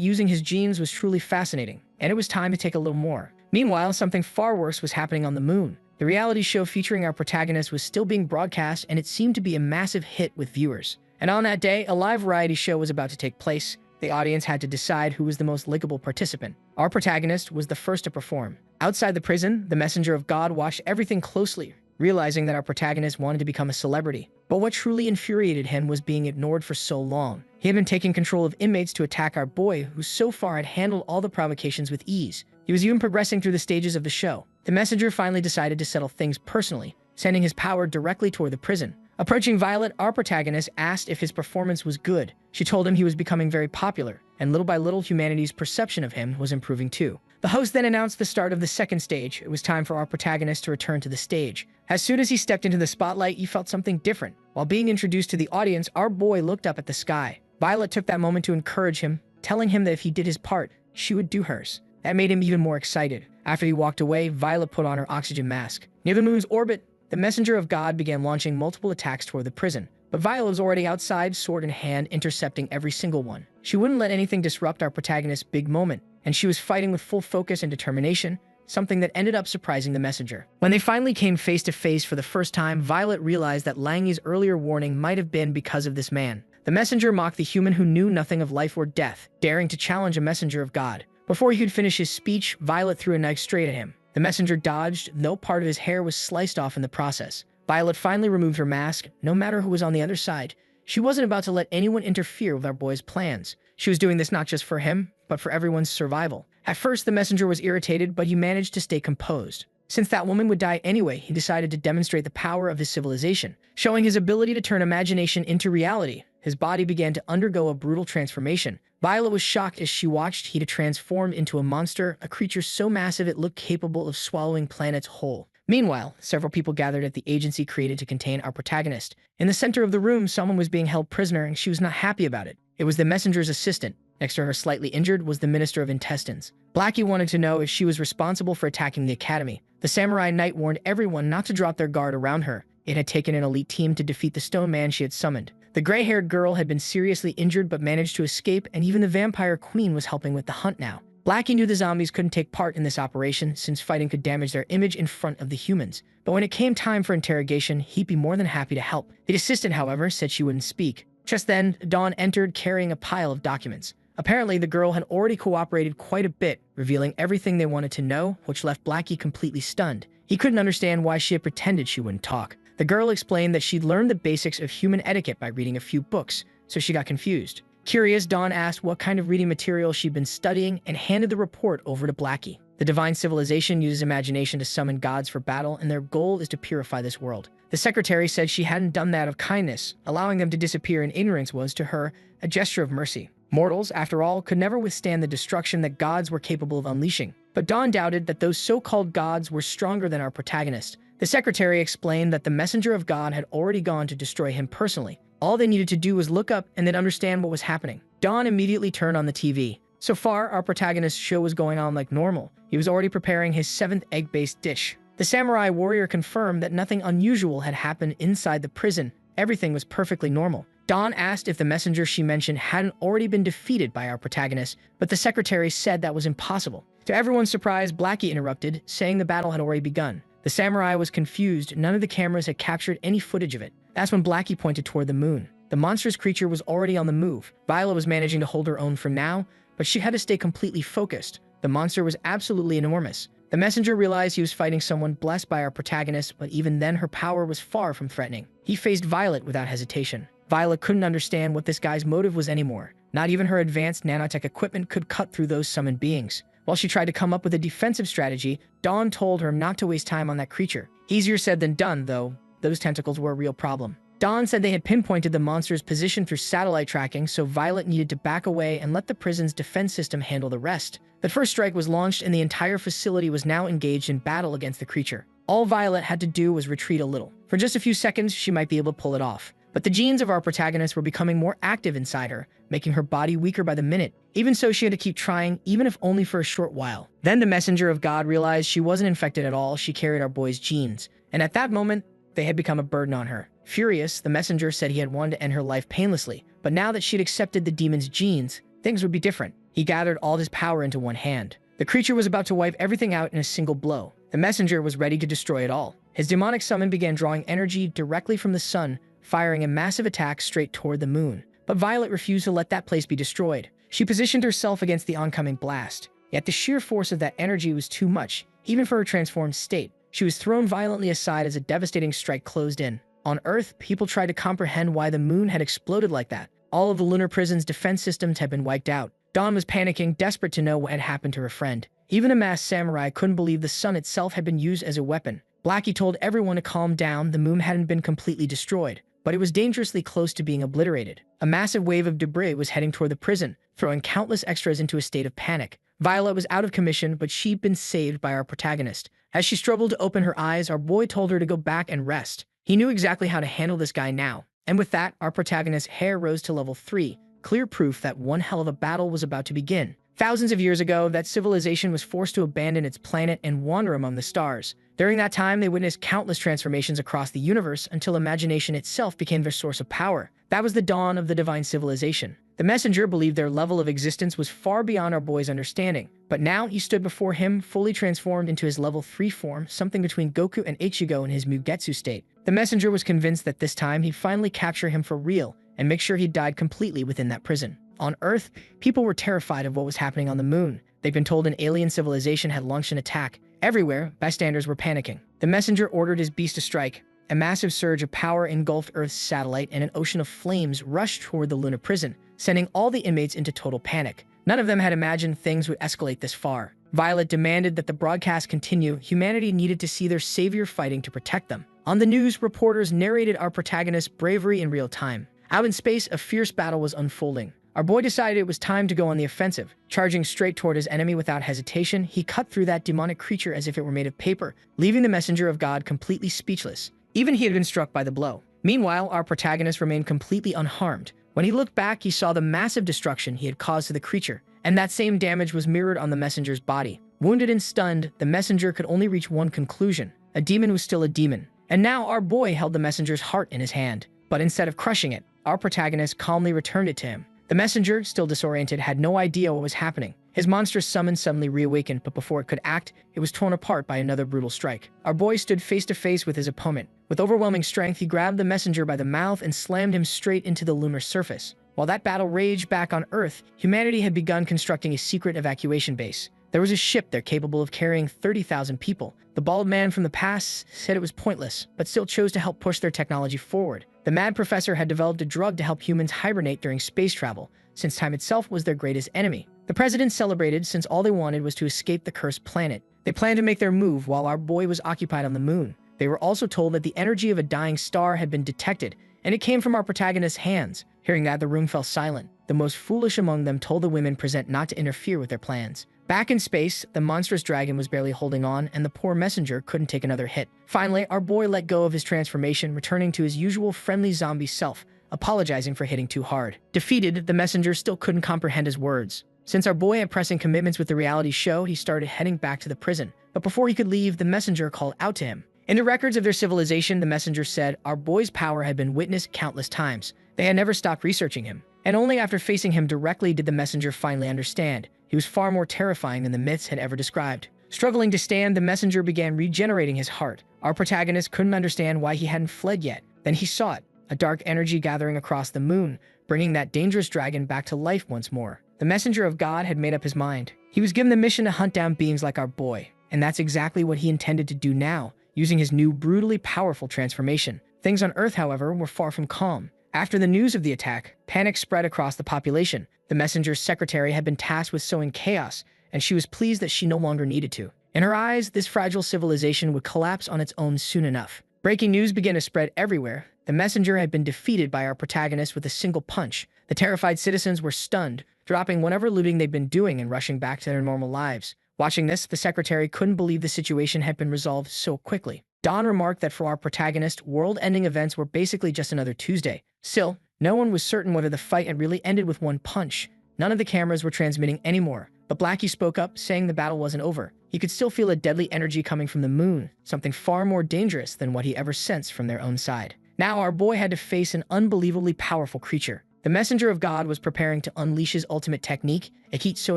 using his genes was truly fascinating, and it was time to take a little more. Meanwhile, something far worse was happening on the moon. The reality show featuring our protagonist was still being broadcast, and it seemed to be a massive hit with viewers. And on that day, a live variety show was about to take place. The audience had to decide who was the most likable participant. Our protagonist was the first to perform. Outside the prison, the messenger of God watched everything closely, realizing that our protagonist wanted to become a celebrity. But what truly infuriated him was being ignored for so long. He had been taking control of inmates to attack our boy, who so far had handled all the provocations with ease. He was even progressing through the stages of the show. The messenger finally decided to settle things personally, sending his power directly toward the prison. Approaching Violet, our protagonist asked if his performance was good. She told him he was becoming very popular, and little by little humanity's perception of him was improving too. The host then announced the start of the second stage. It was time for our protagonist to return to the stage. As soon as he stepped into the spotlight, he felt something different. While being introduced to the audience, our boy looked up at the sky. Violet took that moment to encourage him, telling him that if he did his part, she would do hers. That made him even more excited. After he walked away, Violet put on her oxygen mask. Near the moon's orbit, the messenger of God began launching multiple attacks toward the prison. But Violet was already outside, sword in hand, intercepting every single one. She wouldn't let anything disrupt our protagonist's big moment, and she was fighting with full focus and determination, something that ended up surprising the messenger. When they finally came face to face for the first time, Violet realized that Langy's earlier warning might have been because of this man. The messenger mocked the human who knew nothing of life or death, daring to challenge a messenger of God. Before he could finish his speech, Violet threw a knife straight at him. The messenger dodged, no part of his hair was sliced off in the process. Violet finally removed her mask, no matter who was on the other side. She wasn't about to let anyone interfere with our boy's plans. She was doing this not just for him, but for everyone's survival. At first, the messenger was irritated, but he managed to stay composed. Since that woman would die anyway, he decided to demonstrate the power of his civilization. Showing his ability to turn imagination into reality, his body began to undergo a brutal transformation. Violet was shocked as she watched he to transform into a monster, a creature so massive it looked capable of swallowing planets whole. Meanwhile, several people gathered at the agency created to contain our protagonist. In the center of the room, someone was being held prisoner, and she was not happy about it. It was the messenger's assistant. Next to her, slightly injured, was the Minister of Intestines. Blackie wanted to know if she was responsible for attacking the academy. The samurai knight warned everyone not to drop their guard around her. It had taken an elite team to defeat the stone man she had summoned. The gray-haired girl had been seriously injured but managed to escape, and even the vampire queen was helping with the hunt now. Blackie knew the zombies couldn't take part in this operation since fighting could damage their image in front of the humans. But when it came time for interrogation, he'd be more than happy to help. The assistant, however, said she wouldn't speak. Just then, Dawn entered carrying a pile of documents. Apparently, the girl had already cooperated quite a bit, revealing everything they wanted to know, which left Blackie completely stunned. He couldn't understand why she had pretended she wouldn't talk. The girl explained that she'd learned the basics of human etiquette by reading a few books, so she got confused. Curious, Dawn asked what kind of reading material she'd been studying and handed the report over to Blackie. The divine civilization uses imagination to summon gods for battle, and their goal is to purify this world. The secretary said she hadn't done that of kindness. Allowing them to disappear in ignorance was, to her, a gesture of mercy. Mortals, after all, could never withstand the destruction that gods were capable of unleashing. But Dawn doubted that those so-called gods were stronger than our protagonist. The secretary explained that the messenger of God had already gone to destroy him personally. All they needed to do was look up and then understand what was happening. Dawn immediately turned on the TV. So far, our protagonist's show was going on like normal. He was already preparing his 7th egg-based dish. The samurai warrior confirmed that nothing unusual had happened inside the prison. Everything was perfectly normal. Dawn asked if the messenger she mentioned hadn't already been defeated by our protagonist, but the secretary said that was impossible. To everyone's surprise, Blackie interrupted, saying the battle had already begun. The samurai was confused. None of the cameras had captured any footage of it. That's when Blackie pointed toward the moon. The monstrous creature was already on the move. Violet was managing to hold her own for now, but she had to stay completely focused. The monster was absolutely enormous. The messenger realized he was fighting someone blessed by our protagonist, but even then her power was far from threatening. He faced Violet without hesitation. Violet couldn't understand what this guy's motive was anymore. Not even her advanced nanotech equipment could cut through those summoned beings. While she tried to come up with a defensive strategy, Dawn told her not to waste time on that creature. Easier said than done, though. Those tentacles were a real problem. Dawn said they had pinpointed the monster's position through satellite tracking, so Violet needed to back away and let the prison's defense system handle the rest. The first strike was launched and the entire facility was now engaged in battle against the creature. All Violet had to do was retreat a little. For just a few seconds, she might be able to pull it off. But the genes of our protagonist were becoming more active inside her, making her body weaker by the minute. Even so, she had to keep trying, even if only for a short while. Then the messenger of God realized she wasn't infected at all. She carried our boy's genes. And at that moment, they had become a burden on her. Furious, the messenger said he had wanted to end her life painlessly, but now that she'd accepted the demon's genes, things would be different. He gathered all his power into one hand. The creature was about to wipe everything out in a single blow. The messenger was ready to destroy it all. His demonic summon began drawing energy directly from the sun, firing a massive attack straight toward the moon. But Violet refused to let that place be destroyed. She positioned herself against the oncoming blast. Yet the sheer force of that energy was too much, even for her transformed state. She was thrown violently aside as a devastating strike closed in. On Earth, people tried to comprehend why the moon had exploded like that. All of the lunar prison's defense systems had been wiped out. Dawn was panicking, desperate to know what had happened to her friend. Even a masked samurai couldn't believe the sun itself had been used as a weapon. Blackie told everyone to calm down. The moon hadn't been completely destroyed, but it was dangerously close to being obliterated. A massive wave of debris was heading toward the prison, throwing countless extras into a state of panic. Violet was out of commission, but she'd been saved by our protagonist. As she struggled to open her eyes, our boy told her to go back and rest. He knew exactly how to handle this guy now. And with that, our protagonist's hair rose to level 3, clear proof that one hell of a battle was about to begin. Thousands of years ago, that civilization was forced to abandon its planet and wander among the stars. During that time, they witnessed countless transformations across the universe until imagination itself became their source of power. That was the dawn of the divine civilization. The messenger believed their level of existence was far beyond our boy's understanding, but now he stood before him, fully transformed into his level 3 form, something between Goku and Ichigo in his Mugetsu state. The messenger was convinced that this time he'd finally capture him for real and make sure he died completely within that prison. On Earth, people were terrified of what was happening on the moon. They'd been told an alien civilization had launched an attack. Everywhere, bystanders were panicking. The messenger ordered his beast to strike. A massive surge of power engulfed Earth's satellite, and an ocean of flames rushed toward the lunar prison, sending all the inmates into total panic. None of them had imagined things would escalate this far. Violet demanded that the broadcast continue. Humanity needed to see their savior fighting to protect them. On the news, reporters narrated our protagonist's bravery in real time. Out in space, a fierce battle was unfolding. Our boy decided it was time to go on the offensive. Charging straight toward his enemy without hesitation, he cut through that demonic creature as if it were made of paper, leaving the messenger of God completely speechless. Even he had been struck by the blow. Meanwhile, our protagonist remained completely unharmed. When he looked back, he saw the massive destruction he had caused to the creature, and that same damage was mirrored on the messenger's body. Wounded and stunned, the messenger could only reach one conclusion. A demon was still a demon. And now our boy held the messenger's heart in his hand. But instead of crushing it, our protagonist calmly returned it to him. The messenger, still disoriented, had no idea what was happening. His monstrous summon suddenly reawakened, but before it could act, it was torn apart by another brutal strike. Our boy stood face to face with his opponent. With overwhelming strength, he grabbed the messenger by the mouth and slammed him straight into the lunar surface. While that battle raged back on Earth, humanity had begun constructing a secret evacuation base. There was a ship there capable of carrying 30,000 people. The bald man from the past said it was pointless, but still chose to help push their technology forward. The mad professor had developed a drug to help humans hibernate during space travel, since time itself was their greatest enemy. The president celebrated since all they wanted was to escape the cursed planet. They planned to make their move while our boy was occupied on the moon. They were also told that the energy of a dying star had been detected, and it came from our protagonist's hands. Hearing that, the room fell silent. The most foolish among them told the women present not to interfere with their plans. Back in space, the monstrous dragon was barely holding on, and the poor messenger couldn't take another hit. Finally, our boy let go of his transformation, returning to his usual friendly zombie self, apologizing for hitting too hard. Defeated, the messenger still couldn't comprehend his words. Since our boy had pressing commitments with the reality show, he started heading back to the prison. But before he could leave, the messenger called out to him. In the records of their civilization, the messenger said our boy's power had been witnessed countless times. They had never stopped researching him. And only after facing him directly did the messenger finally understand. He was far more terrifying than the myths had ever described. Struggling to stand, the messenger began regenerating his heart. Our protagonist couldn't understand why he hadn't fled yet. Then he saw it, a dark energy gathering across the moon, bringing that dangerous dragon back to life once more. The messenger of God had made up his mind. He was given the mission to hunt down beings like our boy, and that's exactly what he intended to do now, using his new brutally powerful transformation. Things on Earth, however, were far from calm. After the news of the attack, panic spread across the population. The messenger's secretary had been tasked with sowing chaos, and she was pleased that she no longer needed to. In her eyes, this fragile civilization would collapse on its own soon enough. Breaking news began to spread everywhere. The messenger had been defeated by our protagonist with a single punch. The terrified citizens were stunned, dropping whatever looting they'd been doing and rushing back to their normal lives. Watching this, the secretary couldn't believe the situation had been resolved so quickly. Dawn remarked that for our protagonist, world-ending events were basically just another Tuesday. Still, no one was certain whether the fight had really ended with one punch. None of the cameras were transmitting anymore, but Blackie spoke up, saying the battle wasn't over. He could still feel a deadly energy coming from the moon, something far more dangerous than what he ever sensed from their own side. Now our boy had to face an unbelievably powerful creature. The messenger of God was preparing to unleash his ultimate technique, a heat so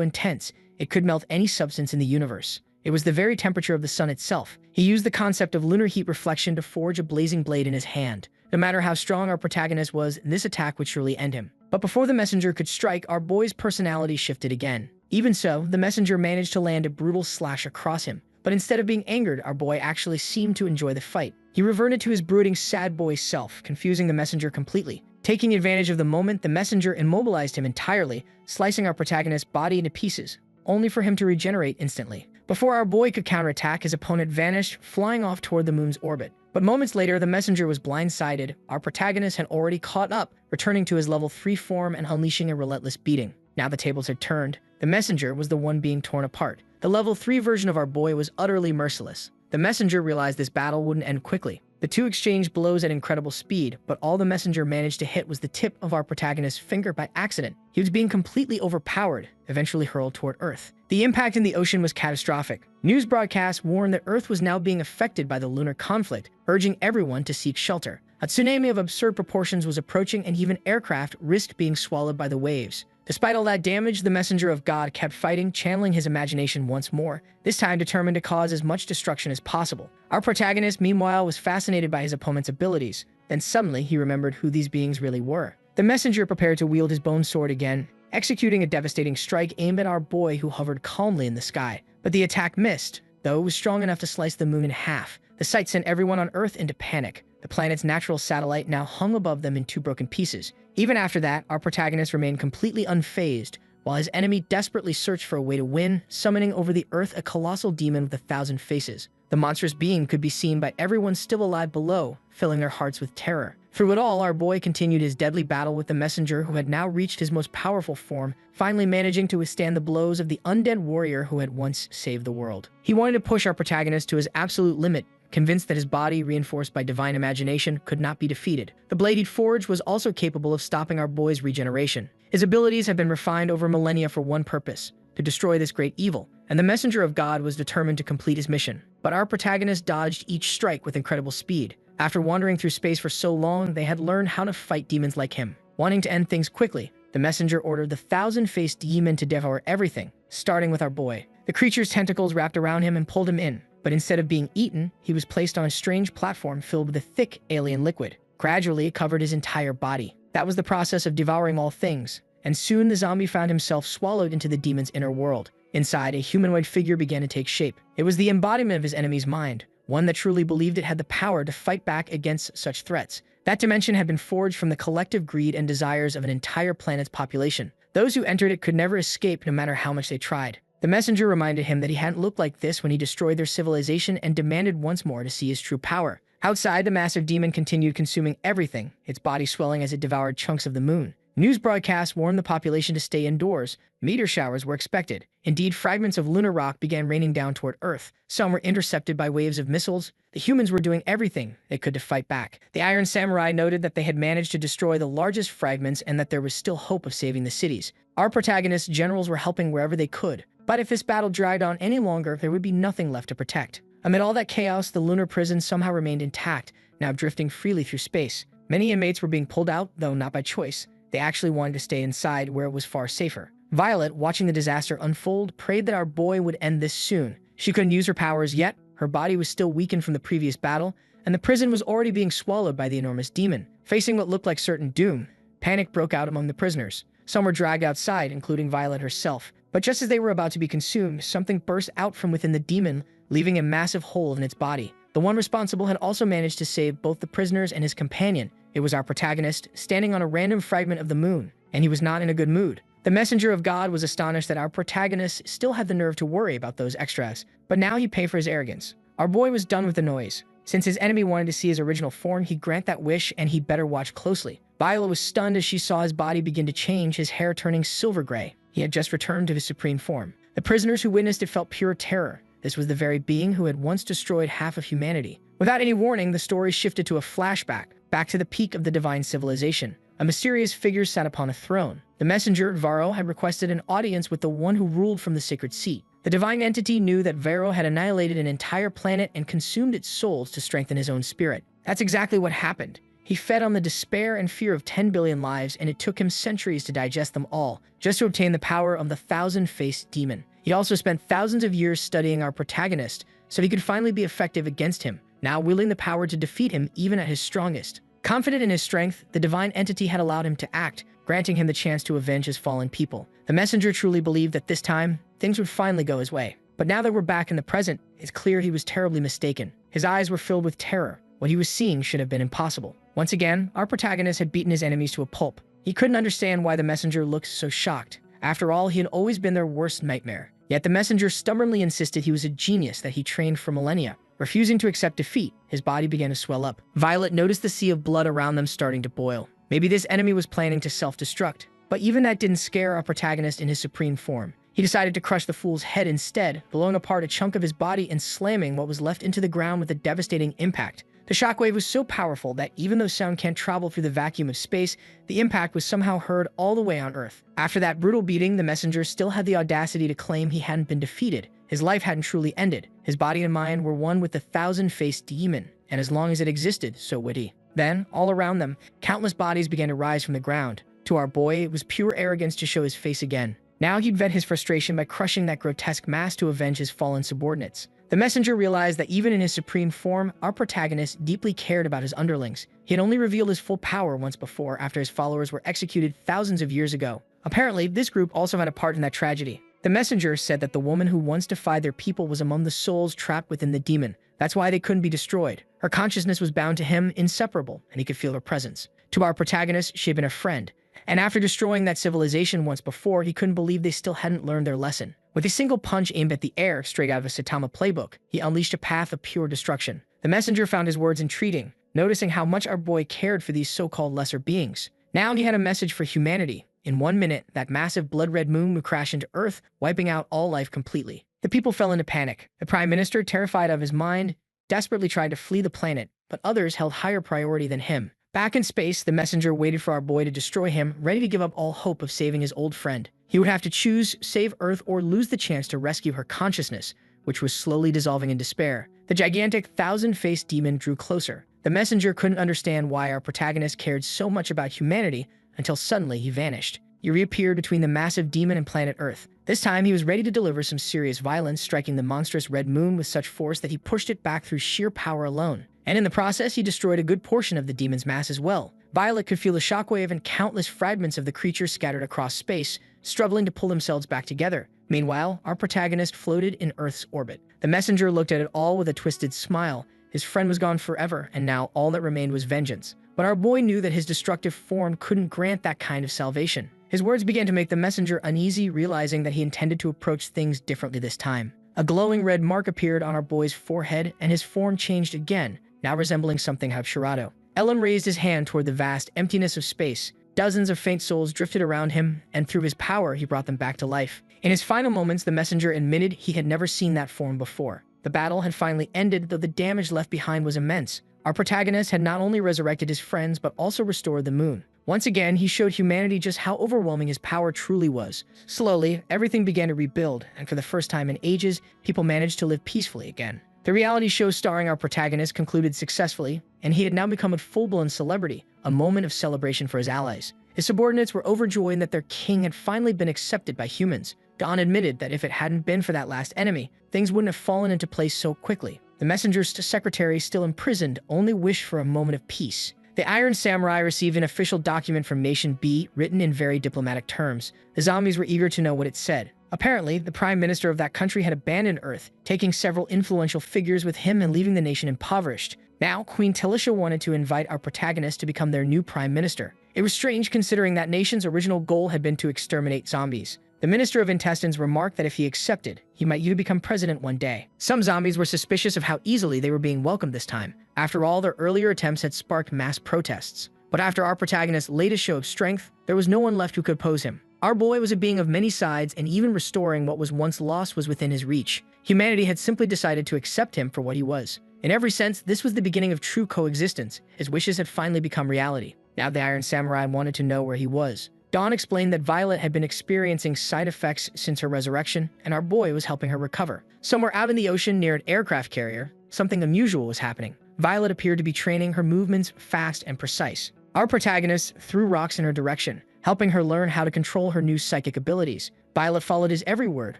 intense it could melt any substance in the universe. It was the very temperature of the sun itself. He used the concept of lunar heat reflection to forge a blazing blade in his hand. No matter how strong our protagonist was, this attack would surely end him. But before the messenger could strike, our boy's personality shifted again. Even so, the messenger managed to land a brutal slash across him. But instead of being angered, our boy actually seemed to enjoy the fight. He reverted to his brooding, sad boy self, confusing the messenger completely. Taking advantage of the moment, the messenger immobilized him entirely, slicing our protagonist's body into pieces, only for him to regenerate instantly. Before our boy could counterattack, his opponent vanished, flying off toward the moon's orbit. But moments later, the messenger was blindsided. Our protagonist had already caught up, returning to his level 3 form and unleashing a relentless beating. Now the tables had turned. The messenger was the one being torn apart. The level 3 version of our boy was utterly merciless. The messenger realized this battle wouldn't end quickly. The two exchanged blows at incredible speed, but all the messenger managed to hit was the tip of our protagonist's finger by accident. He was being completely overpowered, eventually hurled toward Earth. The impact in the ocean was catastrophic. News broadcasts warned that Earth was now being affected by the lunar conflict, urging everyone to seek shelter. A tsunami of absurd proportions was approaching, and even aircraft risked being swallowed by the waves. Despite all that damage, the messenger of God kept fighting, channeling his imagination once more, this time determined to cause as much destruction as possible. Our protagonist, meanwhile, was fascinated by his opponent's abilities. Then suddenly, he remembered who these beings really were. The messenger prepared to wield his bone sword again, executing a devastating strike aimed at our boy who hovered calmly in the sky. But the attack missed, though it was strong enough to slice the moon in half. The sight sent everyone on Earth into panic. The planet's natural satellite now hung above them in 2 broken pieces. Even after that, our protagonist remained completely unfazed, while his enemy desperately searched for a way to win, summoning over the Earth a colossal demon with 1,000 faces. The monstrous being could be seen by everyone still alive below, filling their hearts with terror. Through it all, our boy continued his deadly battle with the messenger, who had now reached his most powerful form, finally managing to withstand the blows of the undead warrior who had once saved the world. He wanted to push our protagonist to his absolute limit, convinced that his body, reinforced by divine imagination, could not be defeated. The blade he'd forged was also capable of stopping our boy's regeneration. His abilities had been refined over millennia for one purpose: to destroy this great evil, and the messenger of God was determined to complete his mission. But our protagonist dodged each strike with incredible speed. After wandering through space for so long, they had learned how to fight demons like him. Wanting to end things quickly, the messenger ordered the 1,000-faced demon to devour everything, starting with our boy. The creature's tentacles wrapped around him and pulled him in. But instead of being eaten, he was placed on a strange platform filled with a thick alien liquid. Gradually, it covered his entire body. That was the process of devouring all things, and soon the zombie found himself swallowed into the demon's inner world. Inside, a humanoid figure began to take shape. It was the embodiment of his enemy's mind, one that truly believed it had the power to fight back against such threats. That dimension had been forged from the collective greed and desires of an entire planet's population. Those who entered it could never escape no matter how much they tried. The messenger reminded him that he hadn't looked like this when he destroyed their civilization and demanded once more to see his true power. Outside, the massive demon continued consuming everything, its body swelling as it devoured chunks of the moon. News broadcasts warned the population to stay indoors. Meteor showers were expected. Indeed, fragments of lunar rock began raining down toward Earth. Some were intercepted by waves of missiles. The humans were doing everything they could to fight back. The Iron Samurai noted that they had managed to destroy the largest fragments and that there was still hope of saving the cities. Our protagonist's generals were helping wherever they could. But if this battle dragged on any longer, there would be nothing left to protect. Amid all that chaos, the lunar prison somehow remained intact, now drifting freely through space. Many inmates were being pulled out, though not by choice. They actually wanted to stay inside where it was far safer. Violet, watching the disaster unfold, prayed that our boy would end this soon. She couldn't use her powers yet, her body was still weakened from the previous battle, and the prison was already being swallowed by the enormous demon. Facing what looked like certain doom, panic broke out among the prisoners. Some were dragged outside, including Violet herself. But just as they were about to be consumed, something burst out from within the demon, leaving a massive hole in its body. The one responsible had also managed to save both the prisoners and his companion. It was our protagonist, standing on a random fragment of the moon, and he was not in a good mood. The messenger of God was astonished that our protagonist still had the nerve to worry about those extras, but now he'd pay for his arrogance. Our boy was done with the noise. Since his enemy wanted to see his original form, he'd grant that wish, and he'd better watch closely. Violet was stunned as she saw his body begin to change, his hair turning silver gray. He had just returned to his supreme form. The prisoners who witnessed it felt pure terror. This was the very being who had once destroyed half of humanity. Without any warning, the story shifted to a flashback, back to the peak of the divine civilization. A mysterious figure sat upon a throne. The messenger, Varro, had requested an audience with the one who ruled from the sacred seat. The divine entity knew that Varro had annihilated an entire planet and consumed its souls to strengthen his own spirit. That's exactly what happened. He fed on the despair and fear of 10 billion lives, and it took him centuries to digest them all, just to obtain the power of the thousand-faced demon. He also spent thousands of years studying our protagonist, so he could finally be effective against him, now wielding the power to defeat him even at his strongest. Confident in his strength, the divine entity had allowed him to act, granting him the chance to avenge his fallen people. The messenger truly believed that this time, things would finally go his way. But now that we're back in the present, it's clear he was terribly mistaken. His eyes were filled with terror. What he was seeing should have been impossible. Once again, our protagonist had beaten his enemies to a pulp. He couldn't understand why the messenger looked so shocked. After all, he had always been their worst nightmare. Yet the messenger stubbornly insisted he was a genius that he trained for millennia. Refusing to accept defeat, his body began to swell up. Violet noticed the sea of blood around them starting to boil. Maybe this enemy was planning to self-destruct. But even that didn't scare our protagonist in his supreme form. He decided to crush the fool's head instead, blowing apart a chunk of his body and slamming what was left into the ground with a devastating impact. The shockwave was so powerful that even though sound can't travel through the vacuum of space, the impact was somehow heard all the way on Earth. After that brutal beating, the messenger still had the audacity to claim he hadn't been defeated. His life hadn't truly ended. His body and mind were one with the thousand-faced demon, and as long as it existed, so would he. Then, all around them, countless bodies began to rise from the ground. To our boy, it was pure arrogance to show his face again. Now he'd vent his frustration by crushing that grotesque mass to avenge his fallen subordinates. The messenger realized that even in his supreme form, our protagonist deeply cared about his underlings. He had only revealed his full power once before, after his followers were executed thousands of years ago. Apparently, this group also had a part in that tragedy. The messenger said that the woman who once defied their people was among the souls trapped within the demon. That's why they couldn't be destroyed. Her consciousness was bound to him, inseparable, and he could feel her presence. To our protagonist, she had been a friend. And after destroying that civilization once before, he couldn't believe they still hadn't learned their lesson. With a single punch aimed at the air, straight out of a Saitama playbook, he unleashed a path of pure destruction. The messenger found his words entreating, noticing how much our boy cared for these so-called lesser beings. Now he had a message for humanity. In 1 minute, that massive blood-red moon would crash into Earth, wiping out all life completely. The people fell into panic. The prime minister, terrified of his mind, desperately tried to flee the planet, but others held higher priority than him. Back in space, the messenger waited for our boy to destroy him, ready to give up all hope of saving his old friend. He would have to choose save Earth or lose the chance to rescue her consciousness, which was slowly dissolving in despair. The gigantic thousand-faced demon drew closer. The messenger couldn't understand why our protagonist cared so much about humanity until suddenly he vanished. He reappeared between the massive demon and planet Earth. This time, he was ready to deliver some serious violence, striking the monstrous red moon with such force that he pushed it back through sheer power alone. And in the process, he destroyed a good portion of the demon's mass as well. Violet could feel the shockwave and countless fragments of the creature scattered across space, struggling to pull themselves back together. Meanwhile, our protagonist floated in Earth's orbit. The messenger looked at it all with a twisted smile. His friend was gone forever, and now all that remained was vengeance. But our boy knew that his destructive form couldn't grant that kind of salvation. His words began to make the messenger uneasy, realizing that he intended to approach things differently this time. A glowing red mark appeared on our boy's forehead, and his form changed again, now resembling something out of Shirado. Ellen raised his hand toward the vast emptiness of space. Dozens of faint souls drifted around him, and through his power, he brought them back to life. In his final moments, the messenger admitted he had never seen that form before. The battle had finally ended, though the damage left behind was immense. Our protagonist had not only resurrected his friends, but also restored the moon. Once again, he showed humanity just how overwhelming his power truly was. Slowly, everything began to rebuild, and for the first time in ages, people managed to live peacefully again. The reality show starring our protagonist concluded successfully, and he had now become a full-blown celebrity, a moment of celebration for his allies. His subordinates were overjoyed that their king had finally been accepted by humans. Dawn admitted that if it hadn't been for that last enemy, things wouldn't have fallen into place so quickly. The messenger's secretary, still imprisoned, only wished for a moment of peace. The Iron Samurai received an official document from Nation B, written in very diplomatic terms. The zombies were eager to know what it said. Apparently, the prime minister of that country had abandoned Earth, taking several influential figures with him and leaving the nation impoverished. Now, Queen Talisha wanted to invite our protagonist to become their new prime minister. It was strange considering that nation's original goal had been to exterminate zombies. The Minister of Intestines remarked that if he accepted, he might even become president one day. Some zombies were suspicious of how easily they were being welcomed this time. After all, their earlier attempts had sparked mass protests. But after our protagonist's latest show of strength, there was no one left who could oppose him. Our boy was a being of many sides, and even restoring what was once lost was within his reach. Humanity had simply decided to accept him for what he was. In every sense, this was the beginning of true coexistence. His wishes had finally become reality. Now the Iron Samurai wanted to know where he was. Dawn explained that Violet had been experiencing side effects since her resurrection, and our boy was helping her recover. Somewhere out in the ocean near an aircraft carrier, something unusual was happening. Violet appeared to be training her movements fast and precise. Our protagonist threw rocks in her direction, helping her learn how to control her new psychic abilities. Violet followed his every word,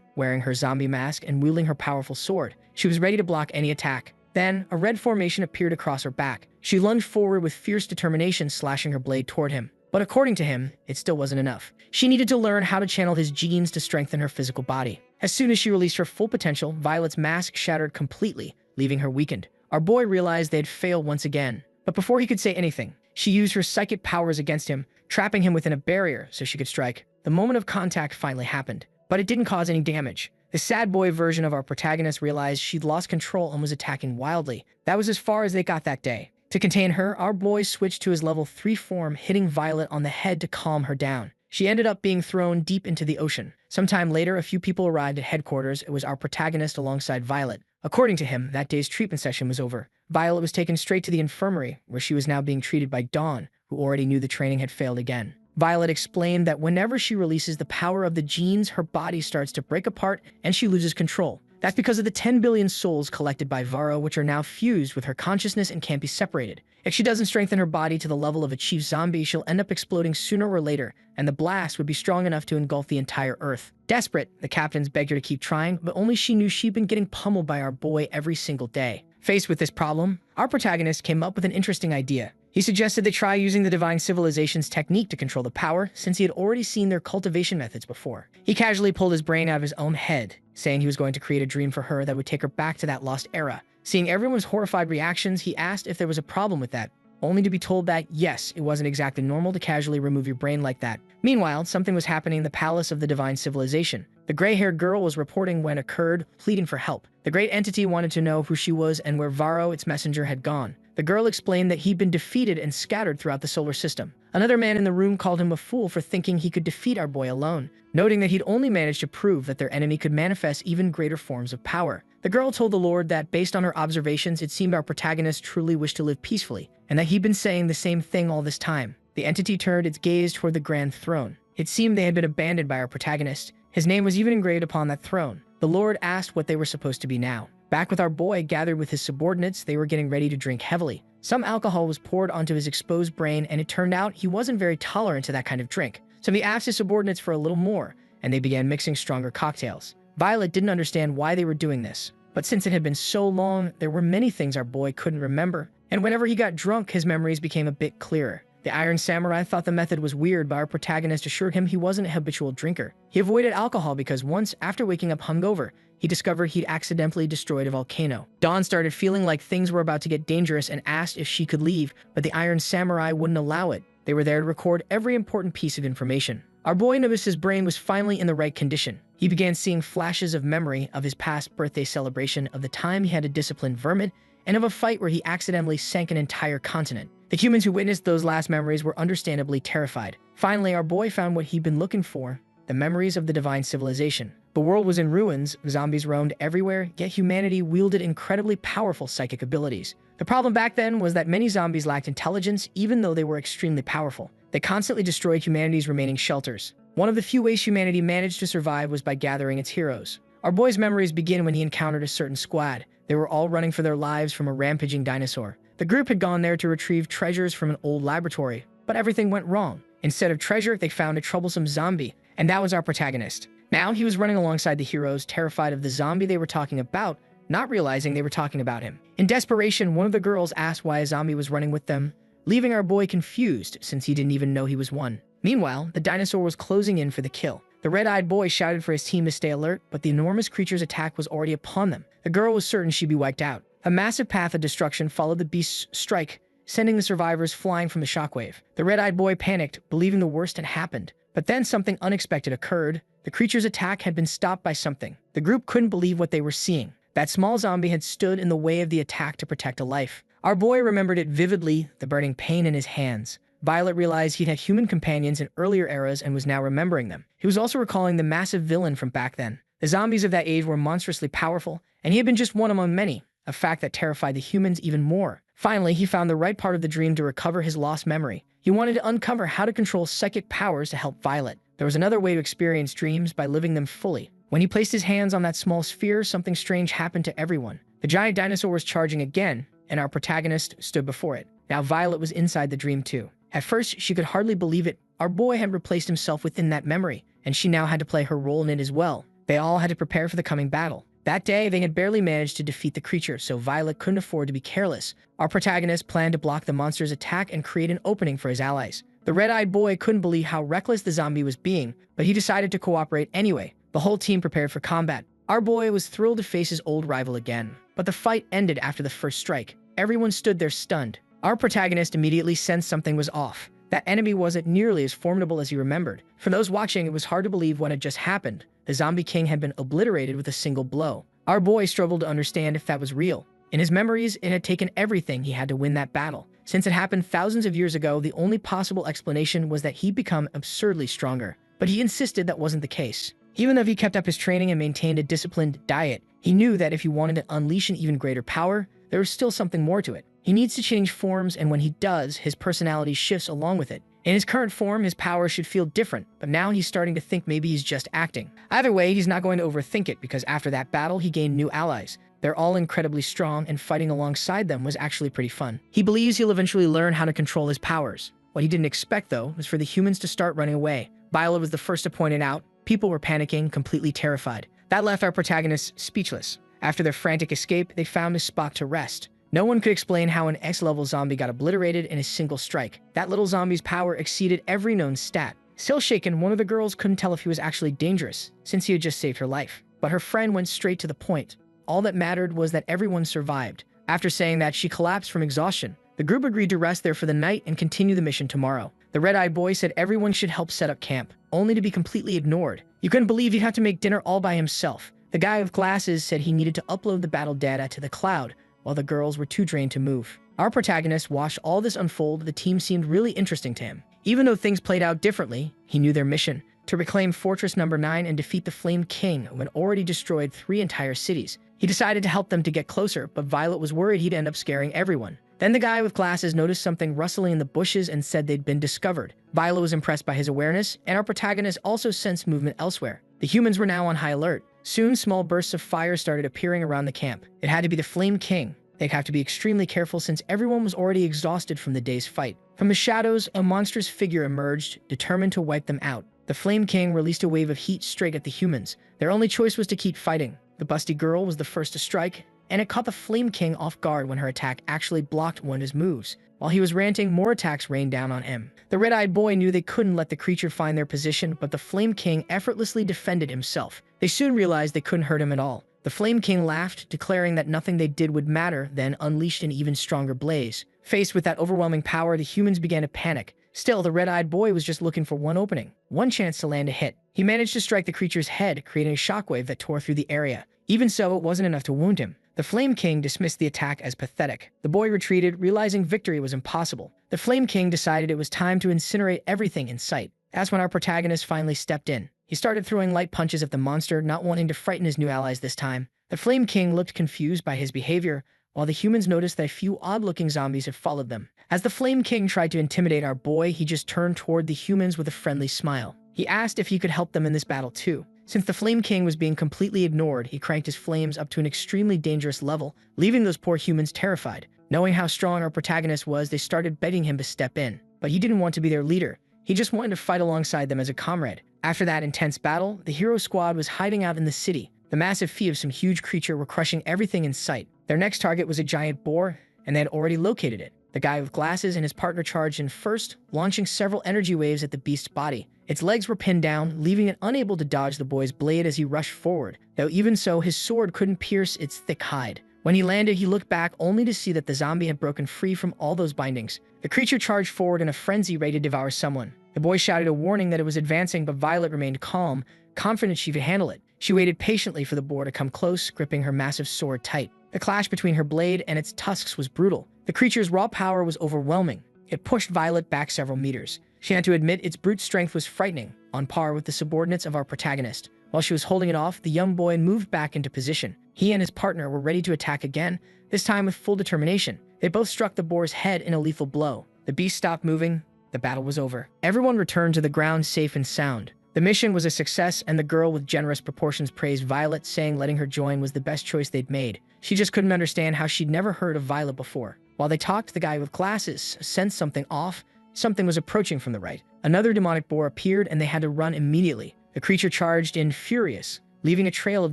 wearing her zombie mask and wielding her powerful sword. She was ready to block any attack. Then, a red formation appeared across her back. She lunged forward with fierce determination, slashing her blade toward him. But according to him, it still wasn't enough. She needed to learn how to channel his genes to strengthen her physical body. As soon as she released her full potential, Violet's mask shattered completely, leaving her weakened. Our boy realized they'd failed once again. But before he could say anything, she used her psychic powers against him, trapping him within a barrier so she could strike. The moment of contact finally happened, but it didn't cause any damage. The sad boy version of our protagonist realized she'd lost control and was attacking wildly. That was as far as they got that day. To contain her, our boy switched to his level 3 form, hitting Violet on the head to calm her down. She ended up being thrown deep into the ocean. Sometime later, a few people arrived at headquarters. It was our protagonist alongside Violet. According to him, that day's treatment session was over. Violet was taken straight to the infirmary, where she was now being treated by Dawn, who already knew the training had failed again. Violet explained that whenever she releases the power of the genes, her body starts to break apart and she loses control. That's because of the 10 billion souls collected by Varro, which are now fused with her consciousness and can't be separated. If she doesn't strengthen her body to the level of a chief zombie, she'll end up exploding sooner or later, and the blast would be strong enough to engulf the entire Earth. Desperate, the captains begged her to keep trying, but only she knew she'd been getting pummeled by our boy every single day. Faced with this problem, our protagonist came up with an interesting idea. He suggested they try using the Divine Civilization's technique to control the power, since he had already seen their cultivation methods before. He casually pulled his brain out of his own head, saying he was going to create a dream for her that would take her back to that lost era. Seeing everyone's horrified reactions, he asked if there was a problem with that, only to be told that, yes, it wasn't exactly normal to casually remove your brain like that. Meanwhile, something was happening in the palace of the Divine Civilization. The gray-haired girl was reporting when it occurred, pleading for help. The great entity wanted to know who she was and where Varro, its messenger, had gone. The girl explained that he'd been defeated and scattered throughout the solar system. Another man in the room called him a fool for thinking he could defeat our boy alone, noting that he'd only managed to prove that their enemy could manifest even greater forms of power. The girl told the Lord that, based on her observations, it seemed our protagonist truly wished to live peacefully, and that he'd been saying the same thing all this time. The entity turned its gaze toward the Grand Throne. It seemed they had been abandoned by our protagonist. His name was even engraved upon that throne. The Lord asked what they were supposed to be now. Back with our boy gathered with his subordinates, they were getting ready to drink heavily. Some alcohol was poured onto his exposed brain, and it turned out he wasn't very tolerant to that kind of drink. So he asked his subordinates for a little more, and they began mixing stronger cocktails. Violet didn't understand why they were doing this, but since it had been so long, there were many things our boy couldn't remember, and whenever he got drunk, his memories became a bit clearer. The Iron Samurai thought the method was weird, but our protagonist assured him he wasn't a habitual drinker. He avoided alcohol because once, after waking up hungover, he discovered he'd accidentally destroyed a volcano. Dawn started feeling like things were about to get dangerous and asked if she could leave, but the Iron Samurai wouldn't allow it. They were there to record every important piece of information. Our boy noticed his brain was finally in the right condition. He began seeing flashes of memory of his past birthday celebration, of the time he had to discipline vermin, and of a fight where he accidentally sank an entire continent. The humans who witnessed those last memories were understandably terrified. Finally, our boy found what he'd been looking for, the memories of the divine civilization. The world was in ruins, zombies roamed everywhere, yet humanity wielded incredibly powerful psychic abilities. The problem back then was that many zombies lacked intelligence, even though they were extremely powerful. They constantly destroyed humanity's remaining shelters. One of the few ways humanity managed to survive was by gathering its heroes. Our boy's memories begin when he encountered a certain squad. They were all running for their lives from a rampaging dinosaur. The group had gone there to retrieve treasures from an old laboratory, but everything went wrong. Instead of treasure, they found a troublesome zombie, and that was our protagonist. Now he was running alongside the heroes, terrified of the zombie they were talking about, not realizing they were talking about him. In desperation, one of the girls asked why a zombie was running with them, leaving our boy confused since he didn't even know he was one. Meanwhile, the dinosaur was closing in for the kill. The red-eyed boy shouted for his team to stay alert, but the enormous creature's attack was already upon them. The girl was certain she'd be wiped out. A massive path of destruction followed the beast's strike, sending the survivors flying from the shockwave. The red-eyed boy panicked, believing the worst had happened. But then something unexpected occurred. The creature's attack had been stopped by something. The group couldn't believe what they were seeing. That small zombie had stood in the way of the attack to protect a life. Our boy remembered it vividly, the burning pain in his hands. Violet realized he'd had human companions in earlier eras and was now remembering them. He was also recalling the massive villain from back then. The zombies of that age were monstrously powerful, and he had been just one among many, a fact that terrified the humans even more. Finally, he found the right part of the dream to recover his lost memory. He wanted to uncover how to control psychic powers to help Violet. There was another way to experience dreams, by living them fully. When he placed his hands on that small sphere, something strange happened to everyone. The giant dinosaur was charging again, and our protagonist stood before it. Now Violet was inside the dream too. At first, she could hardly believe it. Our boy had replaced himself within that memory, and she now had to play her role in it as well. They all had to prepare for the coming battle. That day, they had barely managed to defeat the creature, so Violet couldn't afford to be careless. Our protagonist planned to block the monster's attack and create an opening for his allies. The red-eyed boy couldn't believe how reckless the zombie was being, but he decided to cooperate anyway. The whole team prepared for combat. Our boy was thrilled to face his old rival again, but the fight ended after the first strike. Everyone stood there stunned. Our protagonist immediately sensed something was off. That enemy wasn't nearly as formidable as he remembered. For those watching, it was hard to believe what had just happened. The zombie king had been obliterated with a single blow. Our boy struggled to understand if that was real. In his memories, it had taken everything he had to win that battle. Since it happened thousands of years ago, the only possible explanation was that he'd become absurdly stronger. But he insisted that wasn't the case. Even though he kept up his training and maintained a disciplined diet, he knew that if he wanted to unleash an even greater power, there was still something more to it. He needs to change forms, and when he does, his personality shifts along with it. In his current form, his power should feel different, but now he's starting to think maybe he's just acting. Either way, he's not going to overthink it, because after that battle, he gained new allies. They're all incredibly strong, and fighting alongside them was actually pretty fun. He believes he'll eventually learn how to control his powers. What he didn't expect, though, was for the humans to start running away. Violet was the first to point it out. People were panicking, completely terrified. That left our protagonists speechless. After their frantic escape, they found a spot to rest. No one could explain how an X-level zombie got obliterated in a single strike. That little zombie's power exceeded every known stat. Still shaken, one of the girls couldn't tell if he was actually dangerous, since he had just saved her life. But her friend went straight to the point. All that mattered was that everyone survived. After saying that, she collapsed from exhaustion. The group agreed to rest there for the night and continue the mission tomorrow. The red-eyed boy said everyone should help set up camp, only to be completely ignored. You couldn't believe he'd have to make dinner all by himself. The guy with glasses said he needed to upload the battle data to the cloud, while the girls were too drained to move. Our protagonist watched all this unfold. The team seemed really interesting to him. Even though things played out differently, he knew their mission: to reclaim Fortress Number 9 and defeat the Flame King, who had already destroyed 3 entire cities. He decided to help them to get closer, but Violet was worried he'd end up scaring everyone. Then the guy with glasses noticed something rustling in the bushes and said they'd been discovered. Violet was impressed by his awareness, and our protagonist also sensed movement elsewhere. The humans were now on high alert. Soon, small bursts of fire started appearing around the camp. It had to be the Flame King. They'd have to be extremely careful since everyone was already exhausted from the day's fight. From the shadows, a monstrous figure emerged, determined to wipe them out. The Flame King released a wave of heat straight at the humans. Their only choice was to keep fighting. The busty girl was the first to strike. and it caught the Flame King off guard when her attack actually blocked one of his moves. While he was ranting, more attacks rained down on him. The red-eyed boy knew they couldn't let the creature find their position, but the Flame King effortlessly defended himself. They soon realized they couldn't hurt him at all. The Flame King laughed, declaring that nothing they did would matter, then unleashed an even stronger blaze. Faced with that overwhelming power, the humans began to panic. Still, the red-eyed boy was just looking for one opening, one chance to land a hit. He managed to strike the creature's head, creating a shockwave that tore through the area. Even so, it wasn't enough to wound him. The Flame King dismissed the attack as pathetic. The boy retreated, realizing victory was impossible. The Flame King decided it was time to incinerate everything in sight. That's when our protagonist finally stepped in. He started throwing light punches at the monster, not wanting to frighten his new allies this time. The Flame King looked confused by his behavior, while the humans noticed that a few odd-looking zombies had followed them. As the Flame King tried to intimidate our boy, he just turned toward the humans with a friendly smile. He asked if he could help them in this battle too. Since the Flame King was being completely ignored, he cranked his flames up to an extremely dangerous level, leaving those poor humans terrified. Knowing how strong our protagonist was, they started begging him to step in. But he didn't want to be their leader. He just wanted to fight alongside them as a comrade. After that intense battle, the hero squad was hiding out in the city. The massive feet of some huge creature were crushing everything in sight. Their next target was a giant boar, and they had already located it. The guy with glasses and his partner charged in first, launching several energy waves at the beast's body. Its legs were pinned down, leaving it unable to dodge the boy's blade as he rushed forward, though even so, his sword couldn't pierce its thick hide. When he landed, he looked back only to see that the zombie had broken free from all those bindings. The creature charged forward in a frenzy ready to devour someone. The boy shouted a warning that it was advancing, but Violet remained calm, confident she could handle it. She waited patiently for the boar to come close, gripping her massive sword tight. The clash between her blade and its tusks was brutal. The creature's raw power was overwhelming. It pushed Violet back several meters. She had to admit its brute strength was frightening, on par with the subordinates of our protagonist. While she was holding it off, the young boy moved back into position. He and his partner were ready to attack again, this time with full determination. They both struck the boar's head in a lethal blow. The beast stopped moving. The battle was over. Everyone returned to the ground safe and sound. The mission was a success, and the girl with generous proportions praised Violet, saying letting her join was the best choice they'd made. She just couldn't understand how she'd never heard of Violet before. While they talked, the guy with glasses sensed something off. Something was approaching from the right. Another demonic boar appeared, and they had to run immediately. The creature charged in, furious, leaving a trail of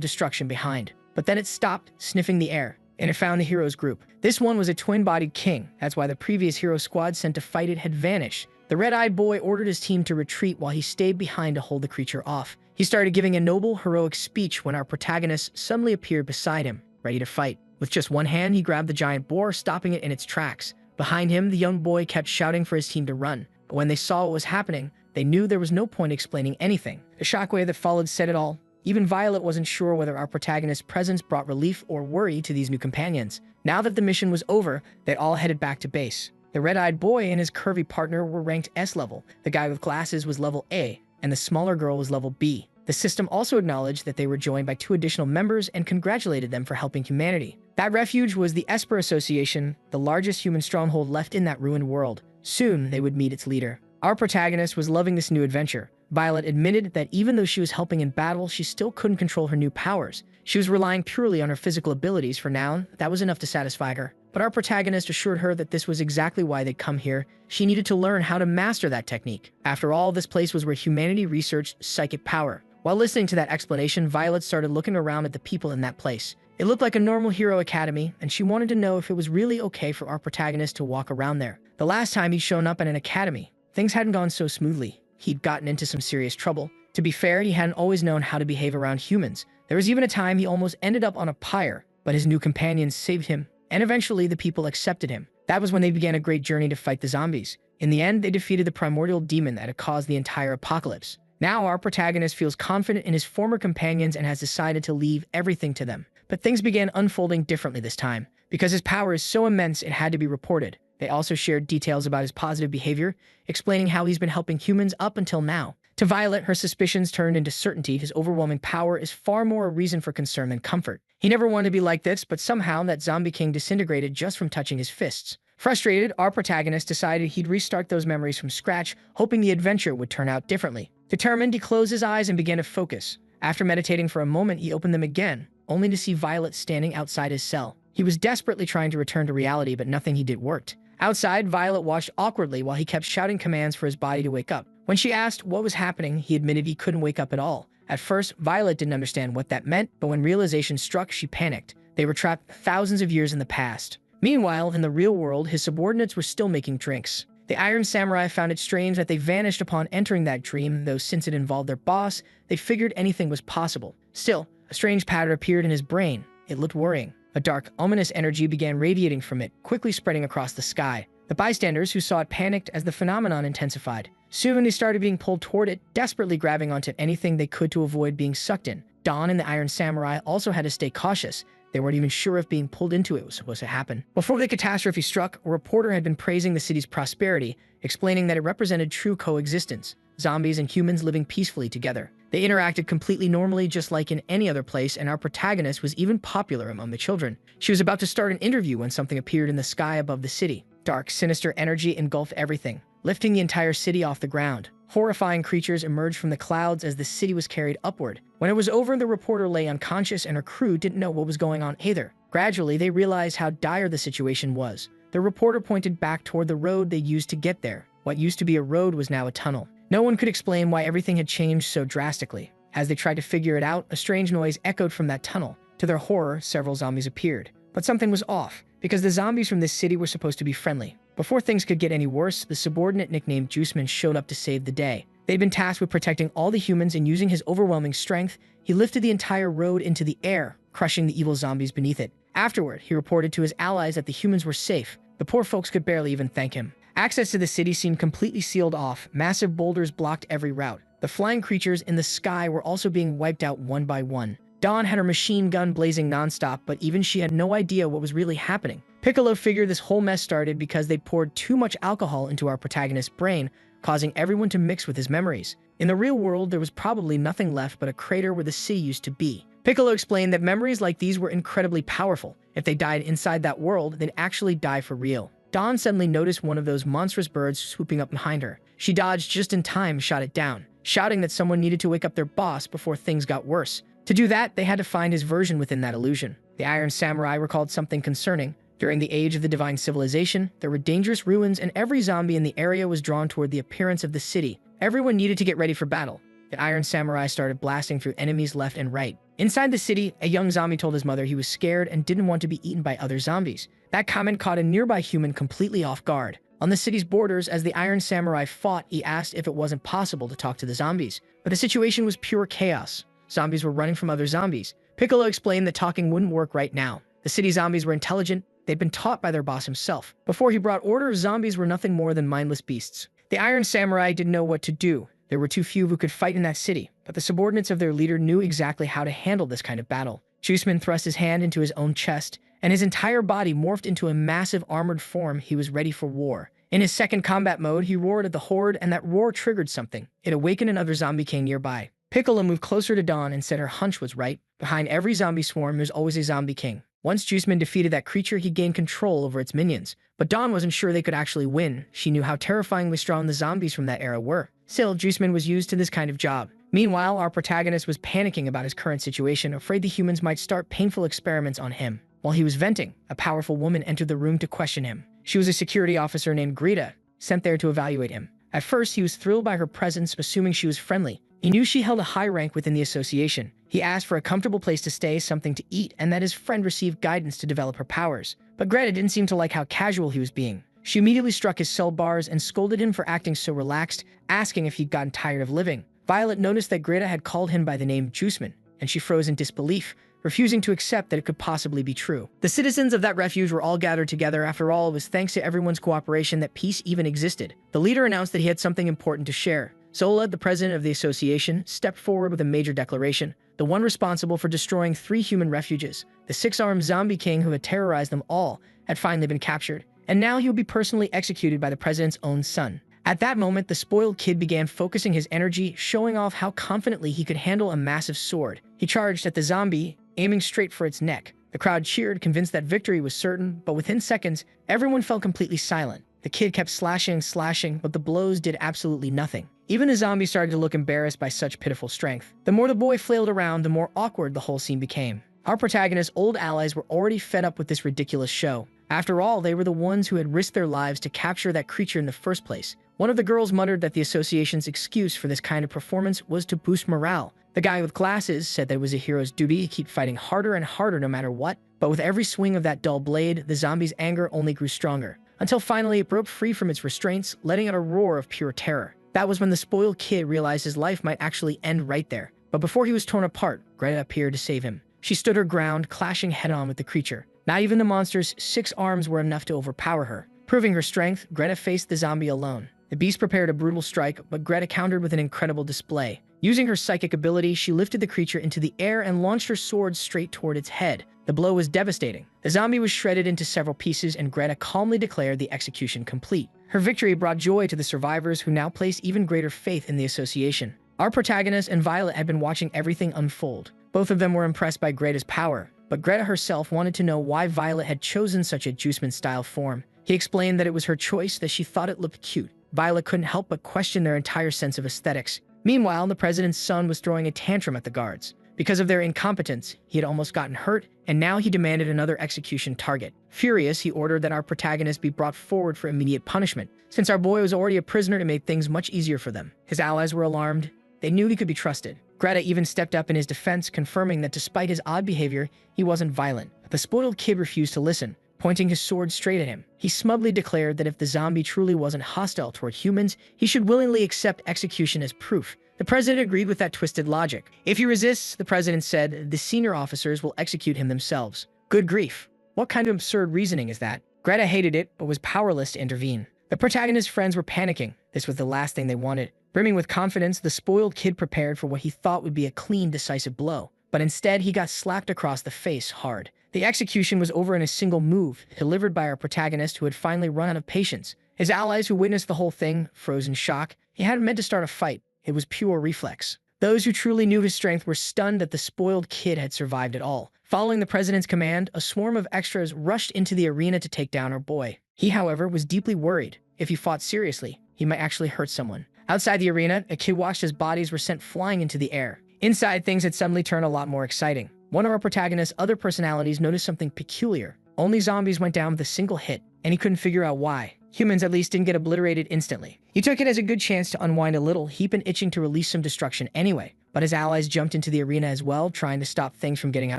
destruction behind. But then it stopped, sniffing the air, and it found the hero's group. This one was a twin-bodied king. That's why the previous hero squad sent to fight it had vanished. The red-eyed boy ordered his team to retreat while he stayed behind to hold the creature off. He started giving a noble, heroic speech when our protagonist suddenly appeared beside him, ready to fight. With just one hand, he grabbed the giant boar, stopping it in its tracks. Behind him, the young boy kept shouting for his team to run. But when they saw what was happening, they knew there was no point explaining anything. The shockwave that followed said it all. Even Violet wasn't sure whether our protagonist's presence brought relief or worry to these new companions. Now that the mission was over, they all headed back to base. The red-eyed boy and his curvy partner were ranked S level. The guy with glasses was level A, and the smaller girl was level B. The system also acknowledged that they were joined by 2 additional members and congratulated them for helping humanity. That refuge was the Esper Association, the largest human stronghold left in that ruined world. Soon, they would meet its leader. Our protagonist was loving this new adventure. Violet admitted that even though she was helping in battle, she still couldn't control her new powers. She was relying purely on her physical abilities for now. That was enough to satisfy her. But our protagonist assured her that this was exactly why they'd come here. She needed to learn how to master that technique. After all, this place was where humanity researched psychic power. While listening to that explanation, Violet started looking around at the people in that place. It looked like a normal hero academy, and she wanted to know if it was really okay for our protagonist to walk around there. The last time he'd shown up at an academy, things hadn't gone so smoothly. He'd gotten into some serious trouble. To be fair, he hadn't always known how to behave around humans. There was even a time he almost ended up on a pyre, but his new companions saved him, and eventually the people accepted him. That was when they began a great journey to fight the zombies. In the end, they defeated the primordial demon that had caused the entire apocalypse. Now our protagonist feels confident in his former companions and has decided to leave everything to them. But things began unfolding differently this time. Because his power is so immense, it had to be reported. They also shared details about his positive behavior, explaining how he's been helping humans up until now. To Violet, her suspicions turned into certainty. His overwhelming power is far more a reason for concern than comfort. He never wanted to be like this, but somehow that zombie king disintegrated just from touching his fists. Frustrated, our protagonist decided he'd restart those memories from scratch, hoping the adventure would turn out differently. Determined, he closed his eyes and began to focus. After meditating for a moment, he opened them again, only to see Violet standing outside his cell. He was desperately trying to return to reality, but nothing he did worked. Outside, Violet watched awkwardly while he kept shouting commands for his body to wake up. When she asked what was happening, he admitted he couldn't wake up at all. At first, Violet didn't understand what that meant, but when realization struck, she panicked. They were trapped thousands of years in the past. Meanwhile, in the real world, his subordinates were still making drinks. The Iron Samurai found it strange that they vanished upon entering that dream, though since it involved their boss, they figured anything was possible. Still, a strange pattern appeared in his brain. It looked worrying. A dark, ominous energy began radiating from it, quickly spreading across the sky. The bystanders who saw it panicked as the phenomenon intensified. Soon they started being pulled toward it, desperately grabbing onto anything they could to avoid being sucked in. Dawn and the Iron Samurai also had to stay cautious. They weren't even sure if being pulled into it was supposed to happen. Before the catastrophe struck, a reporter had been praising the city's prosperity, explaining that it represented true coexistence, zombies and humans living peacefully together. They interacted completely normally, just like in any other place, and our protagonist was even popular among the children. She was about to start an interview when something appeared in the sky above the city. Dark, sinister energy engulfed everything, lifting the entire city off the ground. Horrifying creatures emerged from the clouds as the city was carried upward. When it was over, the reporter lay unconscious and her crew didn't know what was going on either. Gradually, they realized how dire the situation was. The reporter pointed back toward the road they used to get there. What used to be a road was now a tunnel. No one could explain why everything had changed so drastically. As they tried to figure it out, a strange noise echoed from that tunnel. To their horror, several zombies appeared. But something was off, because the zombies from this city were supposed to be friendly. Before things could get any worse, the subordinate nicknamed Juiceman showed up to save the day. They'd been tasked with protecting all the humans, and using his overwhelming strength, he lifted the entire road into the air, crushing the evil zombies beneath it. Afterward, he reported to his allies that the humans were safe. The poor folks could barely even thank him. Access to the city seemed completely sealed off. Massive boulders blocked every route. The flying creatures in the sky were also being wiped out one by one. Dawn had her machine gun blazing nonstop, but even she had no idea what was really happening. Piccolo figured this whole mess started because they poured too much alcohol into our protagonist's brain, causing everyone to mix with his memories. In the real world, there was probably nothing left but a crater where the sea used to be. Piccolo explained that memories like these were incredibly powerful. If they died inside that world, they'd actually die for real. Dawn suddenly noticed one of those monstrous birds swooping up behind her. She dodged just in time, shot it down, shouting that someone needed to wake up their boss before things got worse. To do that, they had to find his version within that illusion. The Iron Samurai recalled something concerning. During the age of the divine civilization, there were dangerous ruins, and every zombie in the area was drawn toward the appearance of the city. Everyone needed to get ready for battle. The Iron Samurai started blasting through enemies left and right. Inside the city, a young zombie told his mother he was scared and didn't want to be eaten by other zombies. That comment caught a nearby human completely off guard. On the city's borders, as the Iron Samurai fought, he asked if it wasn't possible to talk to the zombies. But the situation was pure chaos. Zombies were running from other zombies. Piccolo explained that talking wouldn't work right now. The city zombies were intelligent. They'd been taught by their boss himself. Before he brought order, zombies were nothing more than mindless beasts. The Iron Samurai didn't know what to do. There were too few who could fight in that city, but the subordinates of their leader knew exactly how to handle this kind of battle. Juiceman thrust his hand into his own chest, and his entire body morphed into a massive armored form. He was ready for war. In his second combat mode, he roared at the horde, and that roar triggered something. It awakened another zombie king nearby. Piccolo moved closer to Dawn and said her hunch was right. Behind every zombie swarm, there's always a zombie king. Once Juiceman defeated that creature, he gained control over its minions. But Dawn wasn't sure they could actually win. She knew how terrifyingly strong the zombies from that era were. Still, Juiceman was used to this kind of job. Meanwhile, our protagonist was panicking about his current situation, afraid the humans might start painful experiments on him. While he was venting, a powerful woman entered the room to question him. She was a security officer named Greta, sent there to evaluate him. At first, he was thrilled by her presence, assuming she was friendly. He knew she held a high rank within the association. He asked for a comfortable place to stay, something to eat, and that his friend receive guidance to develop her powers. But Greta didn't seem to like how casual he was being. She immediately struck his cell bars and scolded him for acting so relaxed, asking if he'd gotten tired of living. Violet noticed that Greta had called him by the name Juiceman, and she froze in disbelief, refusing to accept that it could possibly be true. The citizens of that refuge were all gathered together. After all, it was thanks to everyone's cooperation that peace even existed. The leader announced that he had something important to share. Zola, the president of the association, stepped forward with a major declaration, the one responsible for destroying 3 human refuges. The 6-armed zombie king who had terrorized them all had finally been captured, and now he would be personally executed by the president's own son. At that moment, the spoiled kid began focusing his energy, showing off how confidently he could handle a massive sword. He charged at the zombie, aiming straight for its neck. The crowd cheered, convinced that victory was certain, but within seconds, everyone fell completely silent. The kid kept slashing, but the blows did absolutely nothing. Even the zombie started to look embarrassed by such pitiful strength. The more the boy flailed around, the more awkward the whole scene became. Our protagonist's old allies were already fed up with this ridiculous show. After all, they were the ones who had risked their lives to capture that creature in the first place. One of the girls muttered that the association's excuse for this kind of performance was to boost morale. The guy with glasses said that it was a hero's duty to keep fighting harder and harder no matter what. But with every swing of that dull blade, the zombie's anger only grew stronger, until finally it broke free from its restraints, letting out a roar of pure terror. That was when the spoiled kid realized his life might actually end right there. But before he was torn apart, Greta appeared to save him. She stood her ground, clashing head-on with the creature. Not even the monster's 6 arms were enough to overpower her. Proving her strength, Greta faced the zombie alone. The beast prepared a brutal strike, but Greta countered with an incredible display. Using her psychic ability, she lifted the creature into the air and launched her sword straight toward its head. The blow was devastating. The zombie was shredded into several pieces, and Greta calmly declared the execution complete. Her victory brought joy to the survivors, who now placed even greater faith in the association. Our protagonist and Violet had been watching everything unfold. Both of them were impressed by Greta's power, but Greta herself wanted to know why Violet had chosen such a Juiceman-style form. He explained that it was her choice, that she thought it looked cute. Violet couldn't help but question their entire sense of aesthetics. Meanwhile, the president's son was throwing a tantrum at the guards. Because of their incompetence, he had almost gotten hurt, and now he demanded another execution target. Furious, he ordered that our protagonist be brought forward for immediate punishment. Since our boy was already a prisoner, it made things much easier for them. His allies were alarmed. They knew he could be trusted. Greta even stepped up in his defense, confirming that despite his odd behavior, he wasn't violent. The spoiled kid refused to listen, pointing his sword straight at him. He smugly declared that if the zombie truly wasn't hostile toward humans, he should willingly accept execution as proof. The president agreed with that twisted logic. If he resists, the president said, the senior officers will execute him themselves. Good grief. What kind of absurd reasoning is that? Greta hated it, but was powerless to intervene. The protagonist's friends were panicking. This was the last thing they wanted. Brimming with confidence, the spoiled kid prepared for what he thought would be a clean, decisive blow. But instead, he got slapped across the face hard. The execution was over in a single move, delivered by our protagonist, who had finally run out of patience. His allies, who witnessed the whole thing, froze in shock. He hadn't meant to start a fight. It was pure reflex. Those who truly knew his strength were stunned that the spoiled kid had survived at all. Following the president's command, a swarm of extras rushed into the arena to take down our boy. He, however, was deeply worried. If he fought seriously, he might actually hurt someone. Outside the arena, a kid watched as bodies were sent flying into the air. Inside, things had suddenly turned a lot more exciting. One of our protagonist's other personalities noticed something peculiar. Only zombies went down with a single hit, and he couldn't figure out why. Humans at least didn't get obliterated instantly. He took it as a good chance to unwind a little. He'd been itching to release some destruction anyway, but his allies jumped into the arena as well, trying to stop things from getting out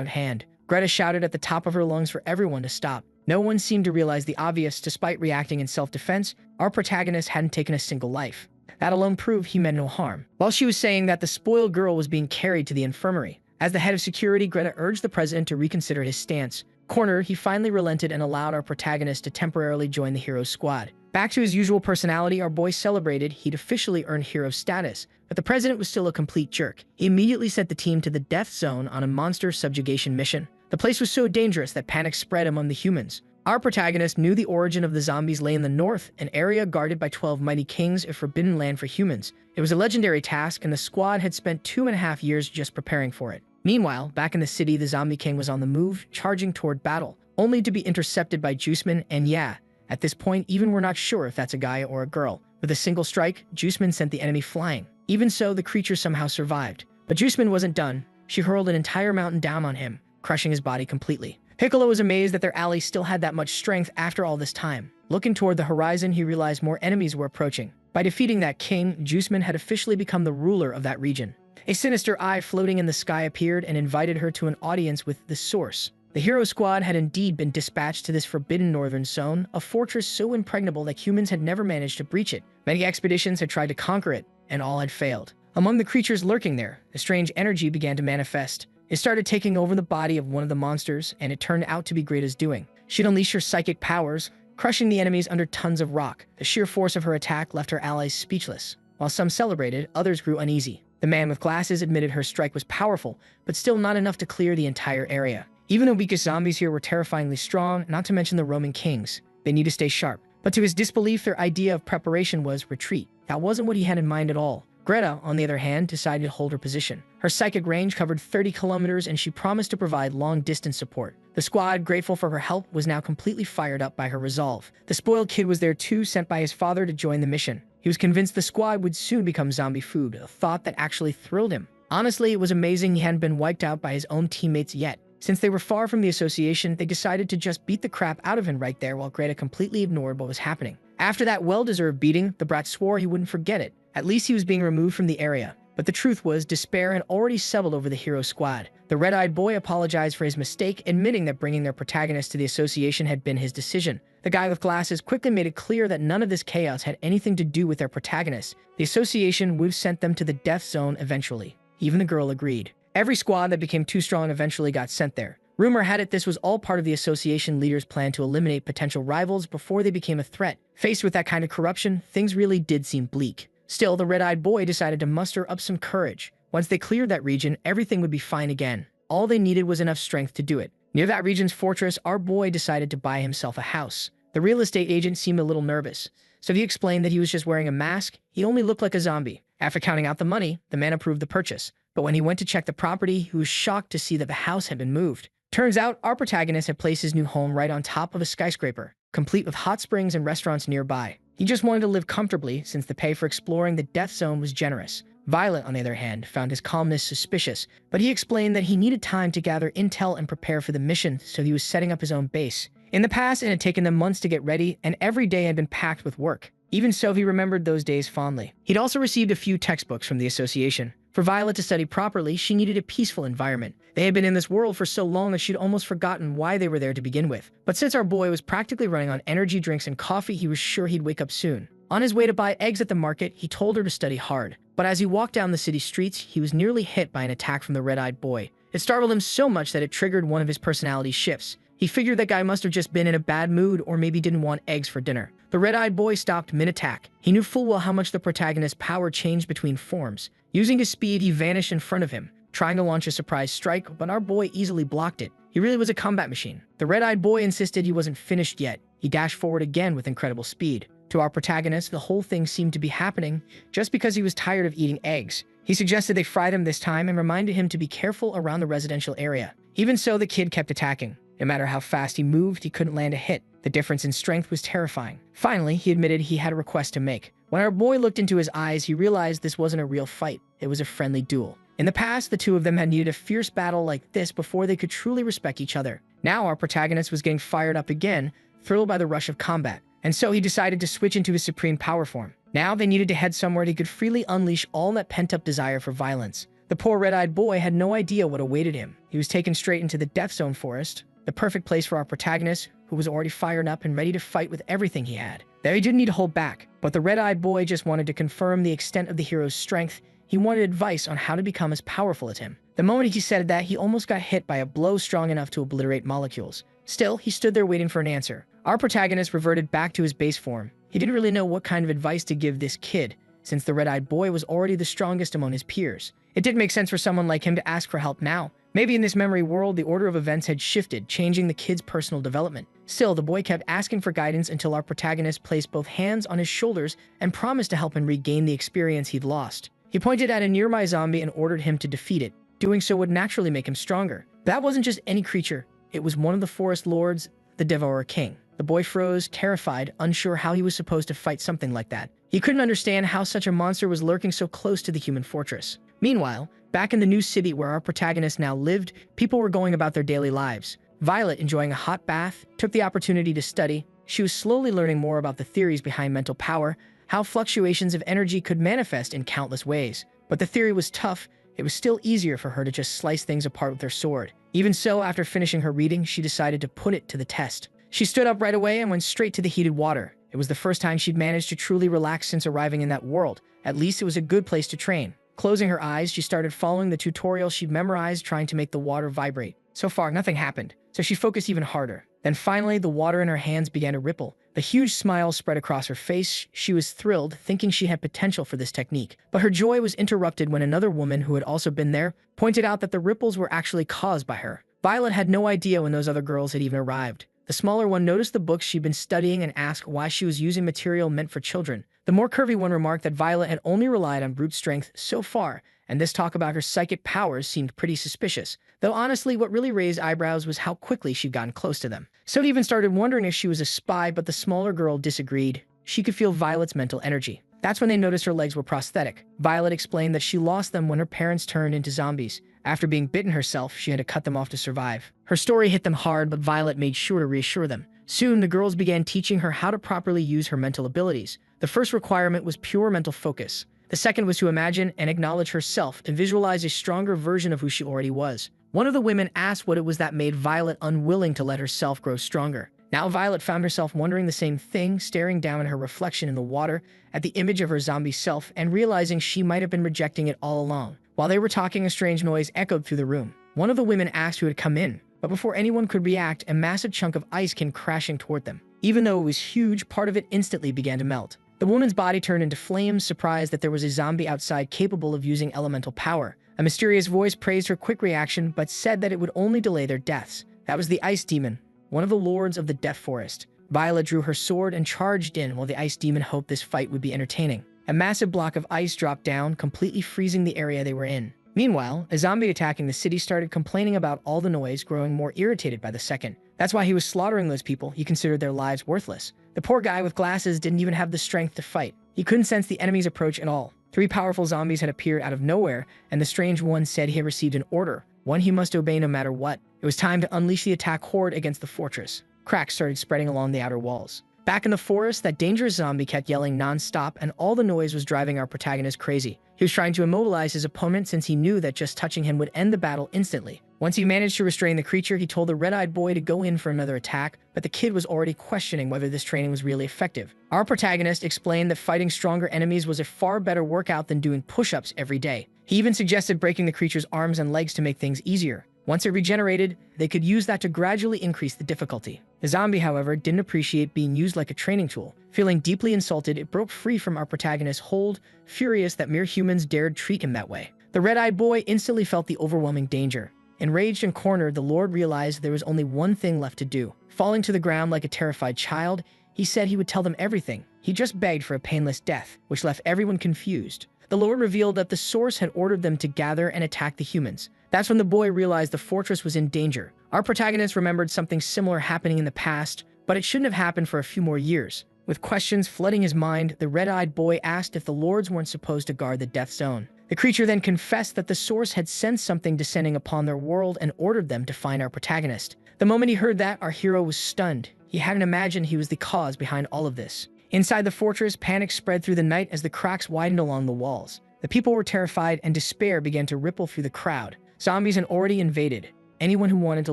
of hand. Greta shouted at the top of her lungs for everyone to stop. No one seemed to realize the obvious. Despite reacting in self-defense, our protagonist hadn't taken a single life. That alone proved he meant no harm. While she was saying that, the spoiled girl was being carried to the infirmary. As the head of security, Greta urged the president to reconsider his stance. Cornered, he finally relented and allowed our protagonist to temporarily join the hero's squad. Back to his usual personality, our boy celebrated he'd officially earned hero status, but the president was still a complete jerk. He immediately sent the team to the death zone on a monster subjugation mission. The place was so dangerous that panic spread among the humans. Our protagonist knew the origin of the zombies lay in the north, an area guarded by 12 mighty kings, a forbidden land for humans. It was a legendary task, and the squad had spent 2.5 years just preparing for it. Meanwhile, back in the city, the zombie king was on the move, charging toward battle, only to be intercepted by Juiceman, and yeah, at this point, even we're not sure if that's a guy or a girl. With a single strike, Juiceman sent the enemy flying. Even so, the creature somehow survived. But Juiceman wasn't done. She hurled an entire mountain down on him, crushing his body completely. Piccolo was amazed that their ally still had that much strength after all this time. Looking toward the horizon, he realized more enemies were approaching. By defeating that king, Juiceman had officially become the ruler of that region. A sinister eye floating in the sky appeared and invited her to an audience with the Source. The hero squad had indeed been dispatched to this forbidden northern zone, a fortress so impregnable that humans had never managed to breach it. Many expeditions had tried to conquer it, and all had failed. Among the creatures lurking there, a strange energy began to manifest. It started taking over the body of one of the monsters, and it turned out to be Greta's doing. She'd unleashed her psychic powers, crushing the enemies under tons of rock. The sheer force of her attack left her allies speechless. While some celebrated, others grew uneasy. The man with glasses admitted her strike was powerful, but still not enough to clear the entire area. Even the weakest zombies here were terrifyingly strong, not to mention the Roman kings. They need to stay sharp. But to his disbelief, their idea of preparation was retreat. That wasn't what he had in mind at all. Greta, on the other hand, decided to hold her position. Her psychic range covered 30 kilometers, and she promised to provide long-distance support. The squad, grateful for her help, was now completely fired up by her resolve. The spoiled kid was there too, sent by his father to join the mission. He was convinced the squad would soon become zombie food, a thought that actually thrilled him. Honestly, it was amazing he hadn't been wiped out by his own teammates yet. Since they were far from the association, they decided to just beat the crap out of him right there, while Greta completely ignored what was happening. After that well-deserved beating, the brat swore he wouldn't forget it. At least he was being removed from the area. But the truth was, despair had already settled over the hero squad. The red-eyed boy apologized for his mistake, admitting that bringing their protagonist to the association had been his decision. The guy with glasses quickly made it clear that none of this chaos had anything to do with their protagonist. The association would have sent them to the death zone eventually. Even the girl agreed. Every squad that became too strong eventually got sent there. Rumor had it this was all part of the association leaders' plan to eliminate potential rivals before they became a threat. Faced with that kind of corruption, things really did seem bleak. Still, the red-eyed boy decided to muster up some courage. Once they cleared that region, everything would be fine again. All they needed was enough strength to do it. Near that region's fortress, our boy decided to buy himself a house. The real estate agent seemed a little nervous, so he explained that he was just wearing a mask. He only looked like a zombie. After counting out the money, the man approved the purchase. But when he went to check the property, he was shocked to see that the house had been moved. Turns out, our protagonist had placed his new home right on top of a skyscraper, complete with hot springs and restaurants nearby. He just wanted to live comfortably since the pay for exploring the death zone was generous. Violet, on the other hand, found his calmness suspicious, but he explained that he needed time to gather intel and prepare for the mission, so he was setting up his own base. In the past, it had taken them months to get ready, and every day had been packed with work. Even so, he remembered those days fondly. He'd also received a few textbooks from the association. For Violet to study properly, she needed a peaceful environment. They had been in this world for so long that she'd almost forgotten why they were there to begin with. But since our boy was practically running on energy drinks and coffee, he was sure he'd wake up soon. On his way to buy eggs at the market, he told her to study hard. But as he walked down the city streets, he was nearly hit by an attack from the red-eyed boy. It startled him so much that it triggered one of his personality shifts. He figured that guy must have just been in a bad mood or maybe didn't want eggs for dinner. The red-eyed boy stopped mid-attack. He knew full well how much the protagonist's power changed between forms. Using his speed, he vanished in front of him, trying to launch a surprise strike, but our boy easily blocked it. He really was a combat machine. The red-eyed boy insisted he wasn't finished yet. He dashed forward again with incredible speed. To our protagonist, the whole thing seemed to be happening just because he was tired of eating eggs. He suggested they fry them this time and reminded him to be careful around the residential area. Even so, the kid kept attacking. No matter how fast he moved, he couldn't land a hit. The difference in strength was terrifying. Finally, he admitted he had a request to make. When our boy looked into his eyes, he realized this wasn't a real fight. It was a friendly duel. In the past, the two of them had needed a fierce battle like this before they could truly respect each other. Now our protagonist was getting fired up again, thrilled by the rush of combat. And so he decided to switch into his supreme power form. Now they needed to head somewhere he could freely unleash all that pent-up desire for violence. The poor red-eyed boy had no idea what awaited him. He was taken straight into the Death Zone forest, the perfect place for our protagonist, who was already fired up and ready to fight with everything he had. There he didn't need to hold back, but the red-eyed boy just wanted to confirm the extent of the hero's strength. He wanted advice on how to become as powerful as him. The moment he said that, he almost got hit by a blow strong enough to obliterate molecules. Still, he stood there waiting for an answer. Our protagonist reverted back to his base form. He didn't really know what kind of advice to give this kid, since the red-eyed boy was already the strongest among his peers. It didn't make sense for someone like him to ask for help now. Maybe in this memory world, the order of events had shifted, changing the kid's personal development. Still, the boy kept asking for guidance until our protagonist placed both hands on his shoulders and promised to help him regain the experience he'd lost. He pointed at a nearby zombie and ordered him to defeat it. Doing so would naturally make him stronger. That wasn't just any creature. It was one of the forest lords, the Devourer King. The boy froze, terrified, unsure how he was supposed to fight something like that. He couldn't understand how such a monster was lurking so close to the human fortress. Meanwhile, back in the new city where our protagonist now lived, people were going about their daily lives. Violet, enjoying a hot bath, took the opportunity to study. She was slowly learning more about the theories behind mental power, how fluctuations of energy could manifest in countless ways. But the theory was tough. It was still easier for her to just slice things apart with her sword. Even so, after finishing her reading, she decided to put it to the test. She stood up right away and went straight to the heated water. It was the first time she'd managed to truly relax since arriving in that world. At least it was a good place to train. Closing her eyes, she started following the tutorial she'd memorized, trying to make the water vibrate. So far, nothing happened, so she focused even harder. Then finally, the water in her hands began to ripple. A huge smile spread across her face. She was thrilled, thinking she had potential for this technique. But her joy was interrupted when another woman who had also been there pointed out that the ripples were actually caused by her. Violet had no idea when those other girls had even arrived. The smaller one noticed the books she'd been studying and asked why she was using material meant for children. The more curvy one remarked that Violet had only relied on brute strength so far, and this talk about her psychic powers seemed pretty suspicious. Though honestly, what really raised eyebrows was how quickly she'd gotten close to them. Sodi even started wondering if she was a spy, but the smaller girl disagreed. She could feel Violet's mental energy. That's when they noticed her legs were prosthetic. Violet explained that she lost them when her parents turned into zombies. After being bitten herself, she had to cut them off to survive. Her story hit them hard, but Violet made sure to reassure them. Soon, the girls began teaching her how to properly use her mental abilities. The first requirement was pure mental focus. The second was to imagine and acknowledge herself and visualize a stronger version of who she already was. One of the women asked what it was that made Violet unwilling to let herself grow stronger. Now Violet found herself wondering the same thing, staring down at her reflection in the water, at the image of her zombie self, and realizing she might have been rejecting it all along. While they were talking, a strange noise echoed through the room. One of the women asked who had come in, but before anyone could react, a massive chunk of ice came crashing toward them. Even though it was huge, part of it instantly began to melt. The woman's body turned into flames, surprised that there was a zombie outside capable of using elemental power. A mysterious voice praised her quick reaction, but said that it would only delay their deaths. That was the Ice Demon, one of the lords of the Death Forest. Violet drew her sword and charged in, while the Ice Demon hoped this fight would be entertaining. A massive block of ice dropped down, completely freezing the area they were in. Meanwhile, a zombie attacking the city started complaining about all the noise, growing more irritated by the second. That's why he was slaughtering those people. He considered their lives worthless. The poor guy with glasses didn't even have the strength to fight. He couldn't sense the enemy's approach at all. 3 powerful zombies had appeared out of nowhere, and the strange one said he had received an order, one he must obey no matter what. It was time to unleash the attack horde against the fortress. Cracks started spreading along the outer walls. Back in the forest, that dangerous zombie kept yelling non-stop, and all the noise was driving our protagonist crazy. He was trying to immobilize his opponent since he knew that just touching him would end the battle instantly. Once he managed to restrain the creature, he told the red-eyed boy to go in for another attack, but the kid was already questioning whether this training was really effective. Our protagonist explained that fighting stronger enemies was a far better workout than doing push-ups every day. He even suggested breaking the creature's arms and legs to make things easier. Once it regenerated, they could use that to gradually increase the difficulty. The zombie, however, didn't appreciate being used like a training tool. Feeling deeply insulted, it broke free from our protagonist's hold, furious that mere humans dared treat him that way. The red-eyed boy instantly felt the overwhelming danger. Enraged and cornered, the Lord realized there was only one thing left to do. Falling to the ground like a terrified child, he said he would tell them everything. He just begged for a painless death, which left everyone confused. The Lord revealed that the source had ordered them to gather and attack the humans. That's when the boy realized the fortress was in danger. Our protagonist remembered something similar happening in the past, but it shouldn't have happened for a few more years. With questions flooding his mind, the red-eyed boy asked if the lords weren't supposed to guard the death zone. The creature then confessed that the source had sensed something descending upon their world and ordered them to find our protagonist. The moment he heard that, our hero was stunned. He hadn't imagined he was the cause behind all of this. Inside the fortress, panic spread through the night as the cracks widened along the walls. The people were terrified, and despair began to ripple through the crowd. Zombies had already invaded. Anyone who wanted to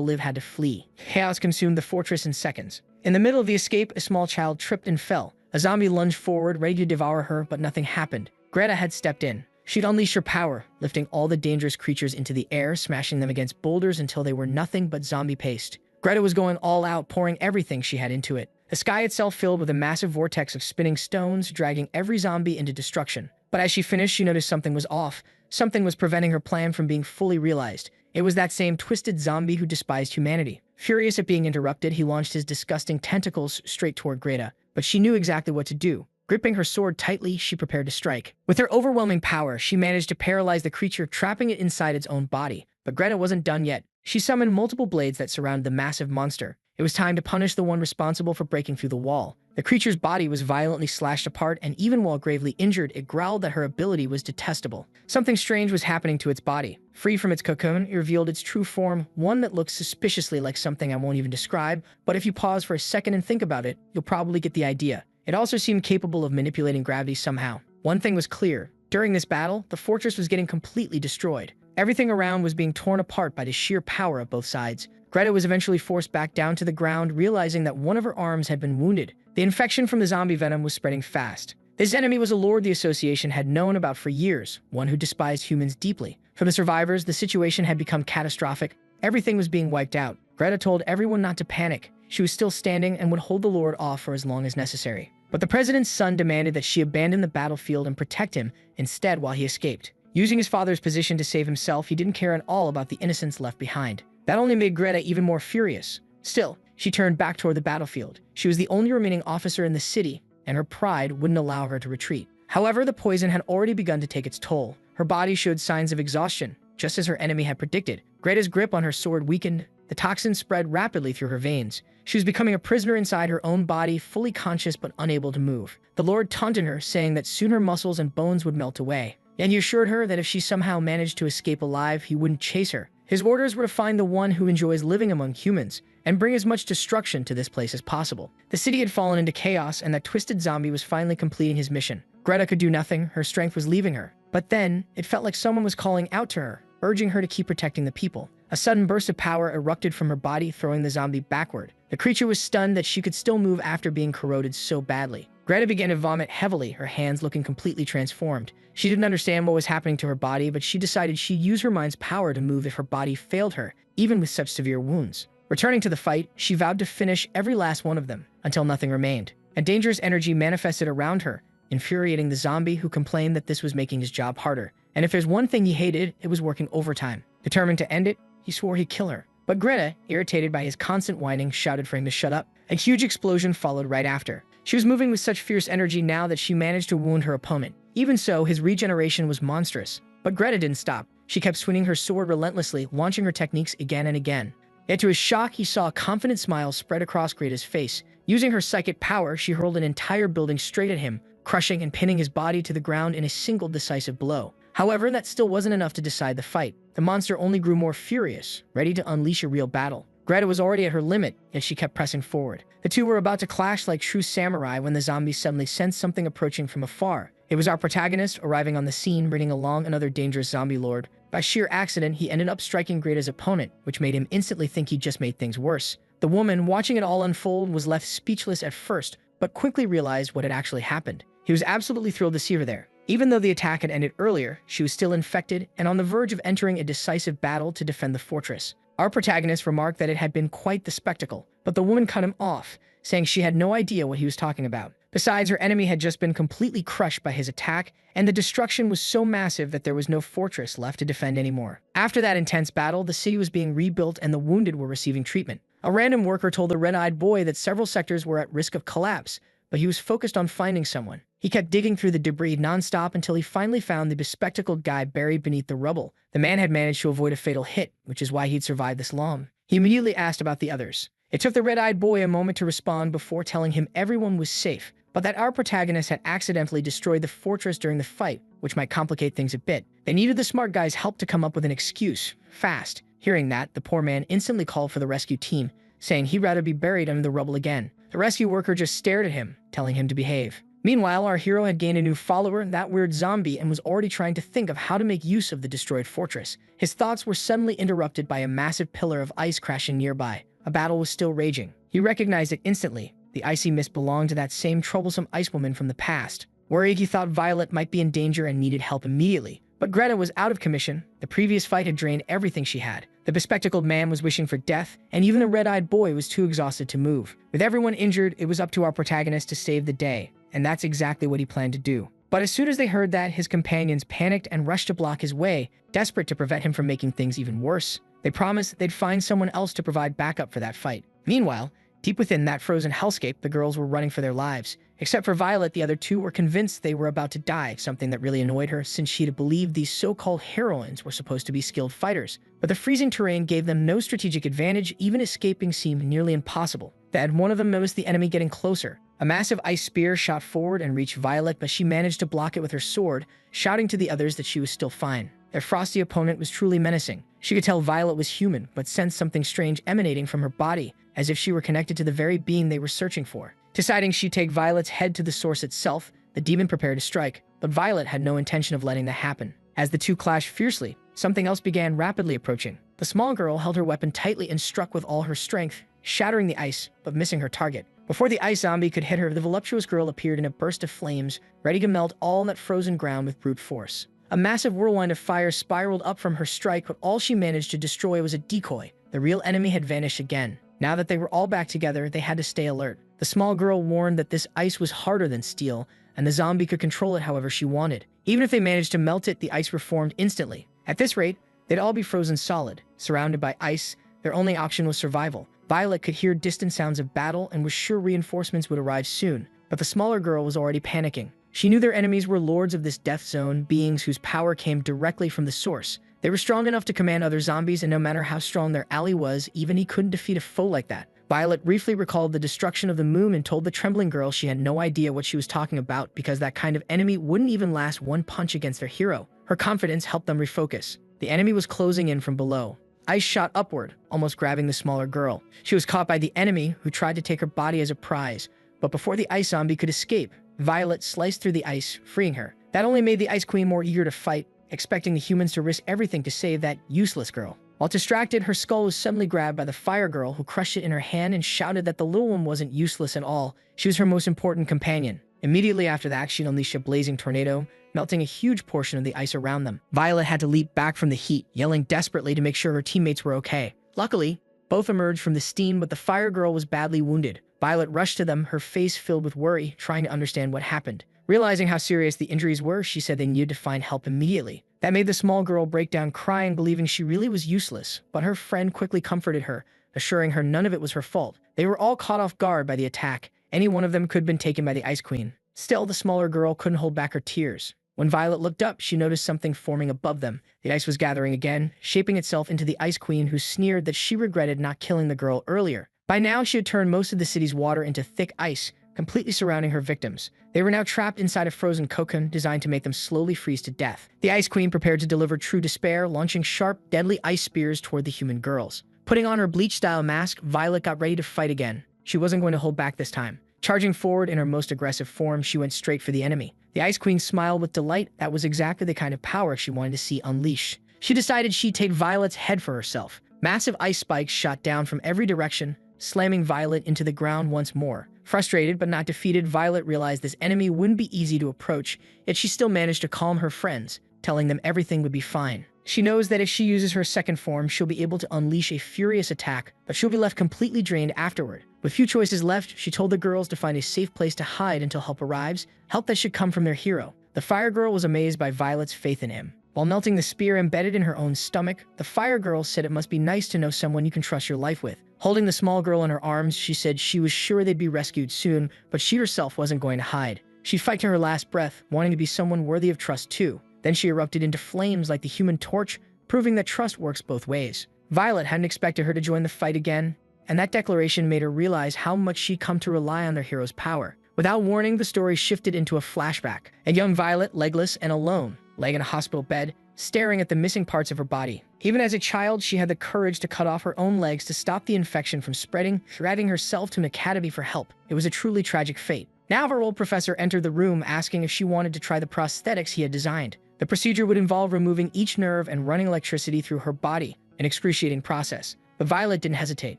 live had to flee. Chaos consumed the fortress in seconds. In the middle of the escape, a small child tripped and fell. A zombie lunged forward, ready to devour her, but nothing happened. Greta had stepped in. She'd unleashed her power, lifting all the dangerous creatures into the air, smashing them against boulders until they were nothing but zombie paste. Greta was going all out, pouring everything she had into it. The sky itself filled with a massive vortex of spinning stones, dragging every zombie into destruction. But as she finished, she noticed something was off. Something was preventing her plan from being fully realized. It was that same twisted zombie who despised humanity. Furious at being interrupted, he launched his disgusting tentacles straight toward Greta, but she knew exactly what to do. Gripping her sword tightly, she prepared to strike. With her overwhelming power, she managed to paralyze the creature, trapping it inside its own body. But Greta wasn't done yet. She summoned multiple blades that surrounded the massive monster. It was time to punish the one responsible for breaking through the wall. The creature's body was violently slashed apart, and even while gravely injured, it growled that her ability was detestable. Something strange was happening to its body. Free from its cocoon, it revealed its true form, one that looks suspiciously like something I won't even describe, but if you pause for a second and think about it, you'll probably get the idea. It also seemed capable of manipulating gravity somehow. One thing was clear. During this battle, the fortress was getting completely destroyed. Everything around was being torn apart by the sheer power of both sides. Greta was eventually forced back down to the ground, realizing that one of her arms had been wounded. The infection from the zombie venom was spreading fast. This enemy was a lord the association had known about for years, one who despised humans deeply. For the survivors, the situation had become catastrophic. Everything was being wiped out. Greta told everyone not to panic. She was still standing and would hold the lord off for as long as necessary. But the president's son demanded that she abandon the battlefield and protect him instead while he escaped. Using his father's position to save himself, he didn't care at all about the innocents left behind. That only made Greta even more furious. Still, she turned back toward the battlefield. She was the only remaining officer in the city, and her pride wouldn't allow her to retreat. However, the poison had already begun to take its toll. Her body showed signs of exhaustion, just as her enemy had predicted. Greta's grip on her sword weakened. The toxin spread rapidly through her veins. She was becoming a prisoner inside her own body, fully conscious but unable to move. The Lord taunted her, saying that soon her muscles and bones would melt away. And he assured her that if she somehow managed to escape alive, he wouldn't chase her. His orders were to find the one who enjoys living among humans and bring as much destruction to this place as possible. The city had fallen into chaos, and that twisted zombie was finally completing his mission. Greta could do nothing, her strength was leaving her. But then, it felt like someone was calling out to her, urging her to keep protecting the people. A sudden burst of power erupted from her body, throwing the zombie backward. The creature was stunned that she could still move after being corroded so badly. Greta began to vomit heavily, her hands looking completely transformed. She didn't understand what was happening to her body, but she decided she'd use her mind's power to move if her body failed her, even with such severe wounds. Returning to the fight, she vowed to finish every last one of them, until nothing remained. A dangerous energy manifested around her, infuriating the zombie, who complained that this was making his job harder. And if there's one thing he hated, it was working overtime. Determined to end it, he swore he'd kill her. But Greta, irritated by his constant whining, shouted for him to shut up. A huge explosion followed right after. She was moving with such fierce energy now that she managed to wound her opponent. Even so, his regeneration was monstrous. But Greta didn't stop. She kept swinging her sword relentlessly, launching her techniques again and again. Yet to his shock, he saw a confident smile spread across Greta's face. Using her psychic power, she hurled an entire building straight at him, crushing and pinning his body to the ground in a single decisive blow. However, that still wasn't enough to decide the fight. The monster only grew more furious, ready to unleash a real battle. Greta was already at her limit, yet she kept pressing forward. The two were about to clash like true samurai when the zombie suddenly sensed something approaching from afar. It was our protagonist arriving on the scene, bringing along another dangerous zombie lord. By sheer accident, he ended up striking Greta's opponent, which made him instantly think he just made things worse. The woman, watching it all unfold, was left speechless at first, but quickly realized what had actually happened. He was absolutely thrilled to see her there. Even though the attack had ended earlier, she was still infected and on the verge of entering a decisive battle to defend the fortress. Our protagonist remarked that it had been quite the spectacle, but the woman cut him off, saying she had no idea what he was talking about. Besides, her enemy had just been completely crushed by his attack, and the destruction was so massive that there was no fortress left to defend anymore. After that intense battle, the city was being rebuilt and the wounded were receiving treatment. A random worker told the red-eyed boy that several sectors were at risk of collapse, but he was focused on finding someone. He kept digging through the debris nonstop until he finally found the bespectacled guy buried beneath the rubble. The man had managed to avoid a fatal hit, which is why he'd survived this long. He immediately asked about the others. It took the red-eyed boy a moment to respond before telling him everyone was safe, but that our protagonist had accidentally destroyed the fortress during the fight, which might complicate things a bit. They needed the smart guy's help to come up with an excuse, fast. Hearing that, the poor man instantly called for the rescue team, saying he'd rather be buried under the rubble again. The rescue worker just stared at him, telling him to behave. Meanwhile, our hero had gained a new follower, that weird zombie, and was already trying to think of how to make use of the destroyed fortress. His thoughts were suddenly interrupted by a massive pillar of ice crashing nearby. A battle was still raging. He recognized it instantly. The icy mist belonged to that same troublesome ice woman from the past. Worried, he thought Violet might be in danger and needed help immediately. But Greta was out of commission. The previous fight had drained everything she had. The bespectacled man was wishing for death, and even the red-eyed boy was too exhausted to move. With everyone injured, it was up to our protagonist to save the day, and that's exactly what he planned to do. But as soon as they heard that, his companions panicked and rushed to block his way, desperate to prevent him from making things even worse. They promised they'd find someone else to provide backup for that fight. Meanwhile, deep within that frozen hellscape, the girls were running for their lives. Except for Violet, the other two were convinced they were about to die, something that really annoyed her since she'd believed these so-called heroines were supposed to be skilled fighters. But the freezing terrain gave them no strategic advantage, even escaping seemed nearly impossible. Then one of them noticed the enemy getting closer. A massive ice spear shot forward and reached Violet, but she managed to block it with her sword, shouting to the others that she was still fine. Their frosty opponent was truly menacing. She could tell Violet was human, but sensed something strange emanating from her body, as if she were connected to the very being they were searching for. Deciding she'd take Violet's head to the source itself, the demon prepared to strike, but Violet had no intention of letting that happen. As the two clashed fiercely, something else began rapidly approaching. The small girl held her weapon tightly and struck with all her strength, shattering the ice, but missing her target. Before the ice zombie could hit her, the voluptuous girl appeared in a burst of flames, ready to melt all that frozen ground with brute force. A massive whirlwind of fire spiraled up from her strike, but all she managed to destroy was a decoy. The real enemy had vanished again. Now that they were all back together, they had to stay alert. The small girl warned that this ice was harder than steel, and the zombie could control it however she wanted. Even if they managed to melt it, the ice reformed instantly. At this rate, they'd all be frozen solid. Surrounded by ice, their only option was survival. Violet could hear distant sounds of battle and was sure reinforcements would arrive soon, but the smaller girl was already panicking. She knew their enemies were lords of this death zone, beings whose power came directly from the source. They were strong enough to command other zombies, and no matter how strong their ally was, even he couldn't defeat a foe like that. Violet briefly recalled the destruction of the moon and told the trembling girl she had no idea what she was talking about because that kind of enemy wouldn't even last one punch against their hero. Her confidence helped them refocus. The enemy was closing in from below. Ice shot upward, almost grabbing the smaller girl. She was caught by the enemy, who tried to take her body as a prize. But before the ice zombie could escape, Violet sliced through the ice, freeing her. That only made the Ice Queen more eager to fight, expecting the humans to risk everything to save that useless girl. While distracted, her skull was suddenly grabbed by the fire girl, who crushed it in her hand and shouted that the little one wasn't useless at all. She was her most important companion. Immediately after that, she unleashed a blazing tornado, melting a huge portion of the ice around them. Violet had to leap back from the heat, yelling desperately to make sure her teammates were okay. Luckily, both emerged from the steam, but the fire girl was badly wounded. Violet rushed to them, her face filled with worry, trying to understand what happened. Realizing how serious the injuries were, she said they needed to find help immediately. That made the small girl break down crying, believing she really was useless, but her friend quickly comforted her, assuring her none of it was her fault. They were all caught off guard by the attack. Any one of them could have been taken by the Ice Queen. Still, the smaller girl couldn't hold back her tears. When Violet looked up, she noticed something forming above them. The ice was gathering again, shaping itself into the Ice Queen, who sneered that she regretted not killing the girl earlier. By now, she had turned most of the city's water into thick ice, completely surrounding her victims. They were now trapped inside a frozen cocoon designed to make them slowly freeze to death. The Ice Queen prepared to deliver true despair, launching sharp, deadly ice spears toward the human girls. Putting on her bleach-style mask, Violet got ready to fight again. She wasn't going to hold back this time. Charging forward in her most aggressive form, she went straight for the enemy. The Ice Queen smiled with delight. That was exactly the kind of power she wanted to see unleashed. She decided she'd take Violet's head for herself. Massive ice spikes shot down from every direction, slamming Violet into the ground once more. Frustrated but not defeated, Violet realized this enemy wouldn't be easy to approach, yet she still managed to calm her friends, telling them everything would be fine. She knows that if she uses her second form, she'll be able to unleash a furious attack, but she'll be left completely drained afterward. With few choices left, she told the girls to find a safe place to hide until help arrives, help that should come from their hero. The fire girl was amazed by Violet's faith in him. While melting the spear embedded in her own stomach, the fire girl said it must be nice to know someone you can trust your life with. Holding the small girl in her arms, she said she was sure they'd be rescued soon, but she herself wasn't going to hide. She'd fight to her last breath, wanting to be someone worthy of trust too. Then she erupted into flames like the Human Torch, proving that trust works both ways. Violet hadn't expected her to join the fight again, and that declaration made her realize how much she'd come to rely on their hero's power. Without warning, the story shifted into a flashback. A young Violet, legless and alone, laying in a hospital bed, staring at the missing parts of her body. Even as a child, she had the courage to cut off her own legs to stop the infection from spreading, dragging herself to an academy for help. It was a truly tragic fate. Now her old professor entered the room, asking if she wanted to try the prosthetics he had designed. The procedure would involve removing each nerve and running electricity through her body, an excruciating process. But Violet didn't hesitate.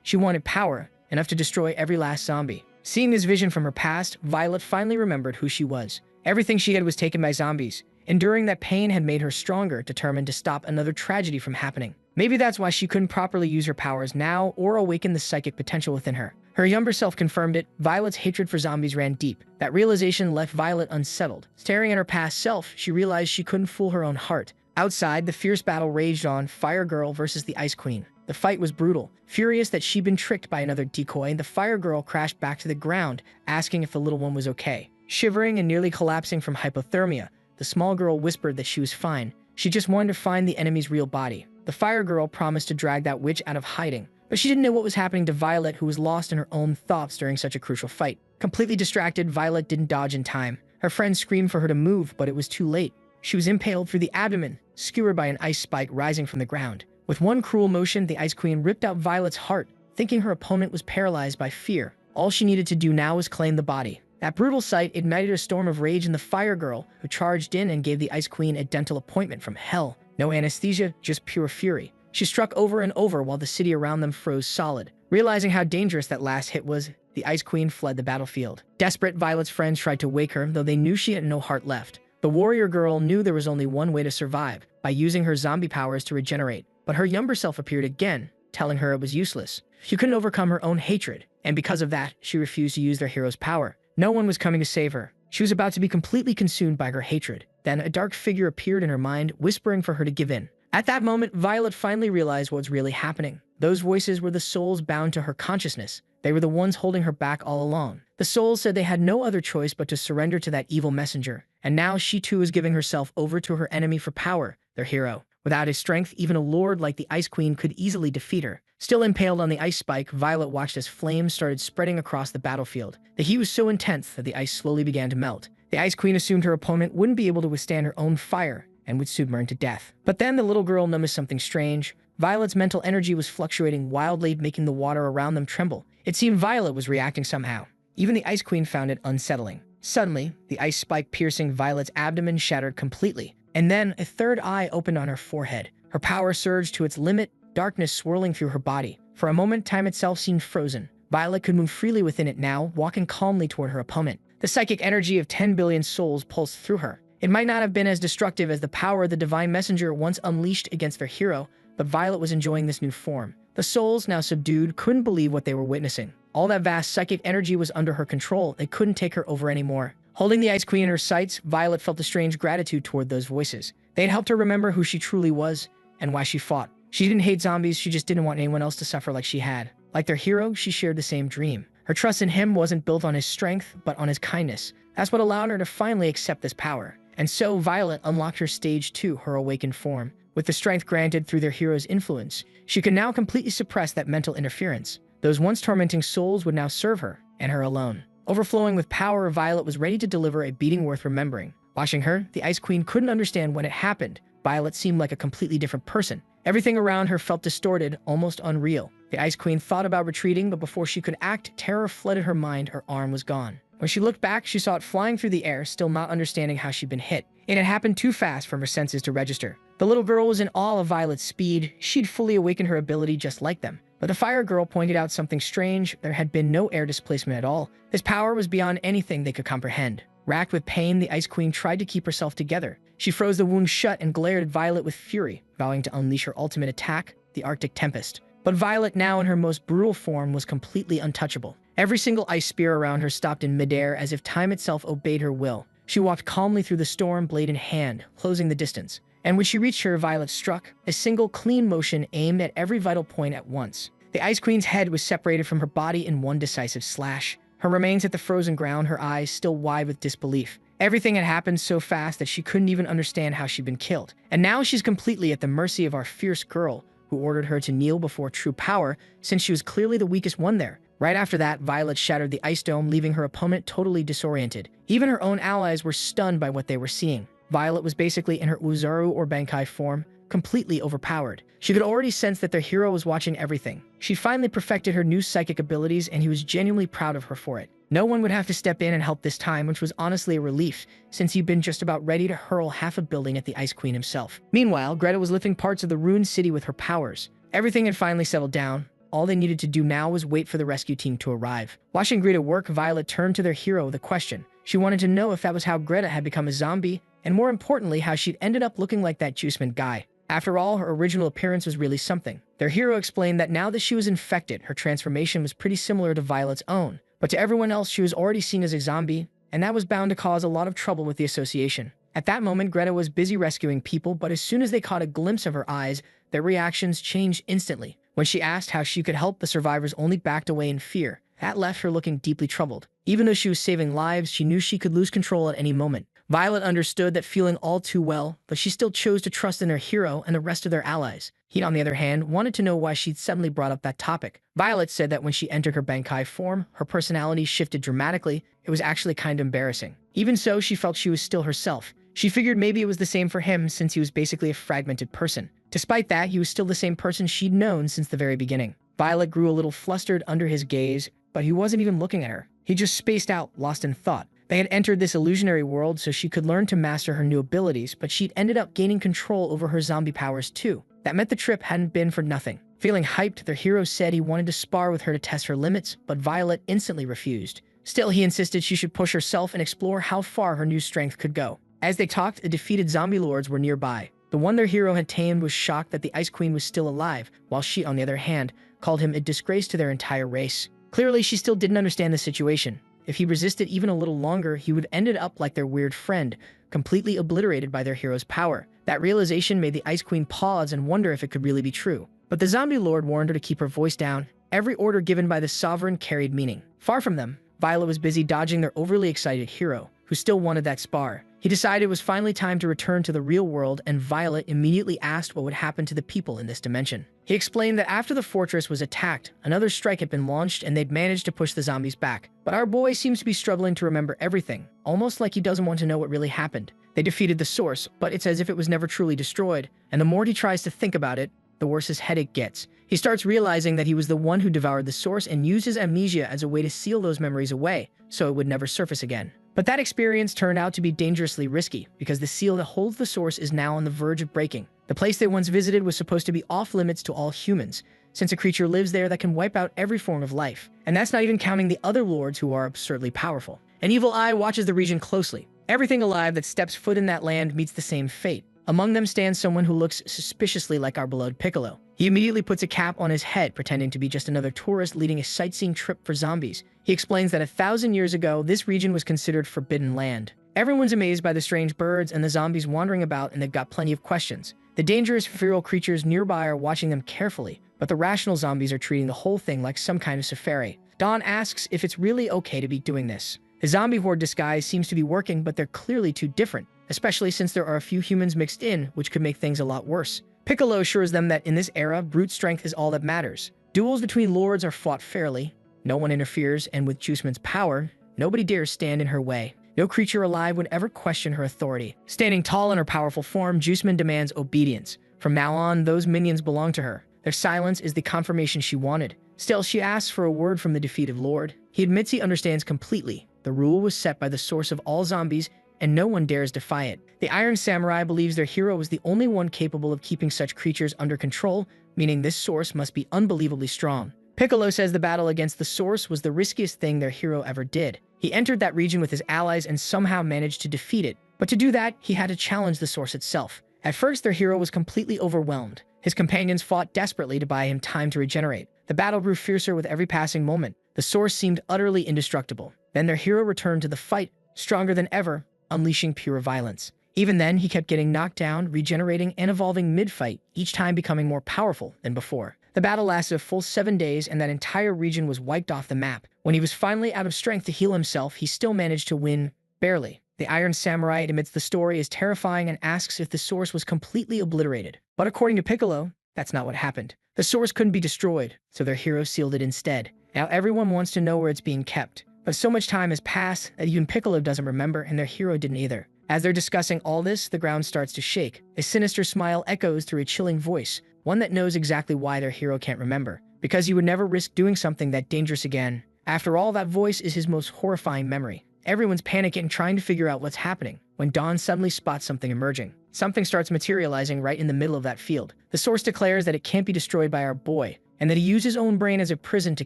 She wanted power, enough to destroy every last zombie. Seeing this vision from her past, Violet finally remembered who she was. Everything she had was taken by zombies. Enduring that pain had made her stronger, determined to stop another tragedy from happening. Maybe that's why she couldn't properly use her powers now or awaken the psychic potential within her. Her younger self confirmed it. Violet's hatred for zombies ran deep. That realization left Violet unsettled. Staring at her past self, she realized she couldn't fool her own heart. Outside, the fierce battle raged on, Fire Girl versus the Ice Queen. The fight was brutal. Furious that she'd been tricked by another decoy, the Fire Girl crashed back to the ground, asking if the little one was okay. Shivering and nearly collapsing from hypothermia, the small girl whispered that she was fine. She just wanted to find the enemy's real body. The Fire Girl promised to drag that witch out of hiding, but she didn't know what was happening to Violet, who was lost in her own thoughts during such a crucial fight. Completely distracted, Violet didn't dodge in time. Her friends screamed for her to move, but it was too late. She was impaled through the abdomen, skewered by an ice spike rising from the ground. With one cruel motion, the Ice Queen ripped out Violet's heart, thinking her opponent was paralyzed by fear. All she needed to do now was claim the body. That brutal sight ignited a storm of rage in the Fire Girl, who charged in and gave the Ice Queen a dental appointment from hell. No anesthesia, just pure fury. She struck over and over while the city around them froze solid. Realizing how dangerous that last hit was, the Ice Queen fled the battlefield. Desperate, Violet's friends tried to wake her, though they knew she had no heart left. The warrior girl knew there was only one way to survive, by using her zombie powers to regenerate. But her younger self appeared again, telling her it was useless. She couldn't overcome her own hatred, and because of that, she refused to use their hero's power. No one was coming to save her. She was about to be completely consumed by her hatred. Then a dark figure appeared in her mind, whispering for her to give in. At that moment, Violet finally realized what was really happening. Those voices were the souls bound to her consciousness. They were the ones holding her back all along. The souls said they had no other choice but to surrender to that evil messenger. And now she too was giving herself over to her enemy for power, their hero. Without his strength, even a lord like the Ice Queen could easily defeat her. Still impaled on the ice spike, Violet watched as flames started spreading across the battlefield. The heat was so intense that the ice slowly began to melt. The Ice Queen assumed her opponent wouldn't be able to withstand her own fire and would soon burn to death. But then the little girl noticed something strange. Violet's mental energy was fluctuating wildly, making the water around them tremble. It seemed Violet was reacting somehow. Even the Ice Queen found it unsettling. Suddenly, the ice spike piercing Violet's abdomen shattered completely, and then a third eye opened on her forehead. Her power surged to its limit, darkness swirling through her body. For a moment, time itself seemed frozen. Violet could move freely within it now, walking calmly toward her opponent. The psychic energy of 10 billion souls pulsed through her. It might not have been as destructive as the power the divine messenger once unleashed against their hero, but Violet was enjoying this new form. The souls, now subdued, couldn't believe what they were witnessing. All that vast psychic energy was under her control. They couldn't take her over anymore. Holding the Ice Queen in her sights, Violet felt a strange gratitude toward those voices. They had helped her remember who she truly was and why she fought. She didn't hate zombies, she just didn't want anyone else to suffer like she had. Like their hero, she shared the same dream. Her trust in him wasn't built on his strength, but on his kindness. That's what allowed her to finally accept this power. And so Violet unlocked her stage 2, her awakened form. With the strength granted through their hero's influence, she could now completely suppress that mental interference. Those once tormenting souls would now serve her, and her alone. Overflowing with power, Violet was ready to deliver a beating worth remembering. Watching her, the Ice Queen couldn't understand when it happened. Violet seemed like a completely different person. Everything around her felt distorted, almost unreal. The Ice Queen thought about retreating, but before she could act, terror flooded her mind. Her arm was gone. When she looked back, she saw it flying through the air, still not understanding how she'd been hit. It had happened too fast for her senses to register. The little girl was in awe of Violet's speed. She'd fully awakened her ability just like them. But the fire girl pointed out something strange. There had been no air displacement at all. This power was beyond anything they could comprehend. Racked with pain, the Ice Queen tried to keep herself together. She froze the wound shut and glared at Violet with fury, vowing to unleash her ultimate attack, the Arctic Tempest. But Violet, now in her most brutal form, was completely untouchable. Every single ice spear around her stopped in midair as if time itself obeyed her will. She walked calmly through the storm, blade in hand, closing the distance. And when she reached her, Violet struck, a single clean motion aimed at every vital point at once. The Ice Queen's head was separated from her body in one decisive slash. Her remains hit the frozen ground, her eyes still wide with disbelief. Everything had happened so fast that she couldn't even understand how she'd been killed. And now she's completely at the mercy of our fierce girl, who ordered her to kneel before true power, since she was clearly the weakest one there. Right after that, Violet shattered the ice dome, leaving her opponent totally disoriented. Even her own allies were stunned by what they were seeing. Violet was basically in her Uzaru or Bankai form, completely overpowered. She could already sense that their hero was watching everything. She finally perfected her new psychic abilities, and he was genuinely proud of her for it. No one would have to step in and help this time, which was honestly a relief, since he'd been just about ready to hurl half a building at the Ice Queen himself. Meanwhile, Greta was lifting parts of the ruined city with her powers. Everything had finally settled down. All they needed to do now was wait for the rescue team to arrive. Watching Greta work, Violet turned to their hero with a question. She wanted to know if that was how Greta had become a zombie, and more importantly, how she'd ended up looking like that Juiceman guy. After all, her original appearance was really something. Their hero explained that now that she was infected, her transformation was pretty similar to Violet's own. But to everyone else, she was already seen as a zombie, and that was bound to cause a lot of trouble with the association. At that moment, Greta was busy rescuing people, but as soon as they caught a glimpse of her eyes, their reactions changed instantly. When she asked how she could help, the survivors only backed away in fear. That left her looking deeply troubled. Even though she was saving lives, she knew she could lose control at any moment. Violet understood that feeling all too well, but she still chose to trust in her hero and the rest of their allies. He, on the other hand, wanted to know why she'd suddenly brought up that topic. Violet said that when she entered her Bankai form, her personality shifted dramatically. It was actually kind of embarrassing. Even so, she felt she was still herself. She figured maybe it was the same for him, since he was basically a fragmented person. Despite that, he was still the same person she'd known since the very beginning. Violet grew a little flustered under his gaze, but he wasn't even looking at her. He just spaced out, lost in thought. They had entered this illusionary world so she could learn to master her new abilities, but she'd ended up gaining control over her zombie powers too. That meant the trip hadn't been for nothing. Feeling hyped, their hero said he wanted to spar with her to test her limits, but Violet instantly refused. Still, he insisted she should push herself and explore how far her new strength could go. As they talked, the defeated zombie lords were nearby. The one their hero had tamed was shocked that the Ice Queen was still alive, while she, on the other hand, called him a disgrace to their entire race. Clearly, she still didn't understand the situation. If he resisted even a little longer, he would ended up like their weird friend, completely obliterated by their hero's power. That realization made the Ice Queen pause and wonder if it could really be true. But the zombie lord warned her to keep her voice down. Every order given by the sovereign carried meaning. Far from them, Violet was busy dodging their overly excited hero, who still wanted that spar. He decided it was finally time to return to the real world, and Violet immediately asked what would happen to the people in this dimension. He explained that after the fortress was attacked, another strike had been launched and they'd managed to push the zombies back. But our boy seems to be struggling to remember everything, almost like he doesn't want to know what really happened. They defeated the source, but it's as if it was never truly destroyed, and the more he tries to think about it, the worse his headache gets. He starts realizing that he was the one who devoured the source and used his amnesia as a way to seal those memories away, so it would never surface again. But that experience turned out to be dangerously risky because the seal that holds the source is now on the verge of breaking. The place they once visited was supposed to be off-limits to all humans, since a creature lives there that can wipe out every form of life. And that's not even counting the other lords who are absurdly powerful. An evil eye watches the region closely. Everything alive that steps foot in that land meets the same fate. Among them stands someone who looks suspiciously like our beloved Piccolo. He immediately puts a cap on his head, pretending to be just another tourist leading a sightseeing trip for zombies. He explains that 1,000 years ago, this region was considered forbidden land. Everyone's amazed by the strange birds and the zombies wandering about, and they've got plenty of questions. The dangerous, feral creatures nearby are watching them carefully, but the rational zombies are treating the whole thing like some kind of safari. Dawn asks if it's really okay to be doing this. The zombie horde disguise seems to be working, but they're clearly too different, especially since there are a few humans mixed in, which could make things a lot worse. Piccolo assures them that in this era, brute strength is all that matters. Duels between lords are fought fairly. No one interferes, and with Jusman's power, nobody dares stand in her way. No creature alive would ever question her authority. Standing tall in her powerful form, Jusman demands obedience. From now on, those minions belong to her. Their silence is the confirmation she wanted. Still, she asks for a word from the defeated lord. He admits he understands completely. The rule was set by the source of all zombies, and no one dares defy it. The Iron Samurai believes their hero is the only one capable of keeping such creatures under control, meaning this source must be unbelievably strong. Piccolo says the battle against the source was the riskiest thing their hero ever did. He entered that region with his allies and somehow managed to defeat it. But to do that, he had to challenge the source itself. At first, their hero was completely overwhelmed. His companions fought desperately to buy him time to regenerate. The battle grew fiercer with every passing moment. The source seemed utterly indestructible. Then their hero returned to the fight, stronger than ever, unleashing pure violence. Even then, he kept getting knocked down, regenerating, and evolving mid-fight, each time becoming more powerful than before. The battle lasted a full 7 days, and that entire region was wiped off the map. When he was finally out of strength to heal himself, he still managed to win, barely. The Iron Samurai admits the story is terrifying and asks if the source was completely obliterated. But according to Piccolo, that's not what happened. The source couldn't be destroyed, so their hero sealed it instead. Now everyone wants to know where it's being kept. But so much time has passed that even Piccolo doesn't remember, and their hero didn't either. As they're discussing all this, the ground starts to shake. A sinister smile echoes through a chilling voice, one that knows exactly why their hero can't remember. Because he would never risk doing something that dangerous again. After all, that voice is his most horrifying memory. Everyone's panicking, trying to figure out what's happening, when Dawn suddenly spots something emerging. Something starts materializing right in the middle of that field. The source declares that it can't be destroyed by our boy, and that he used his own brain as a prison to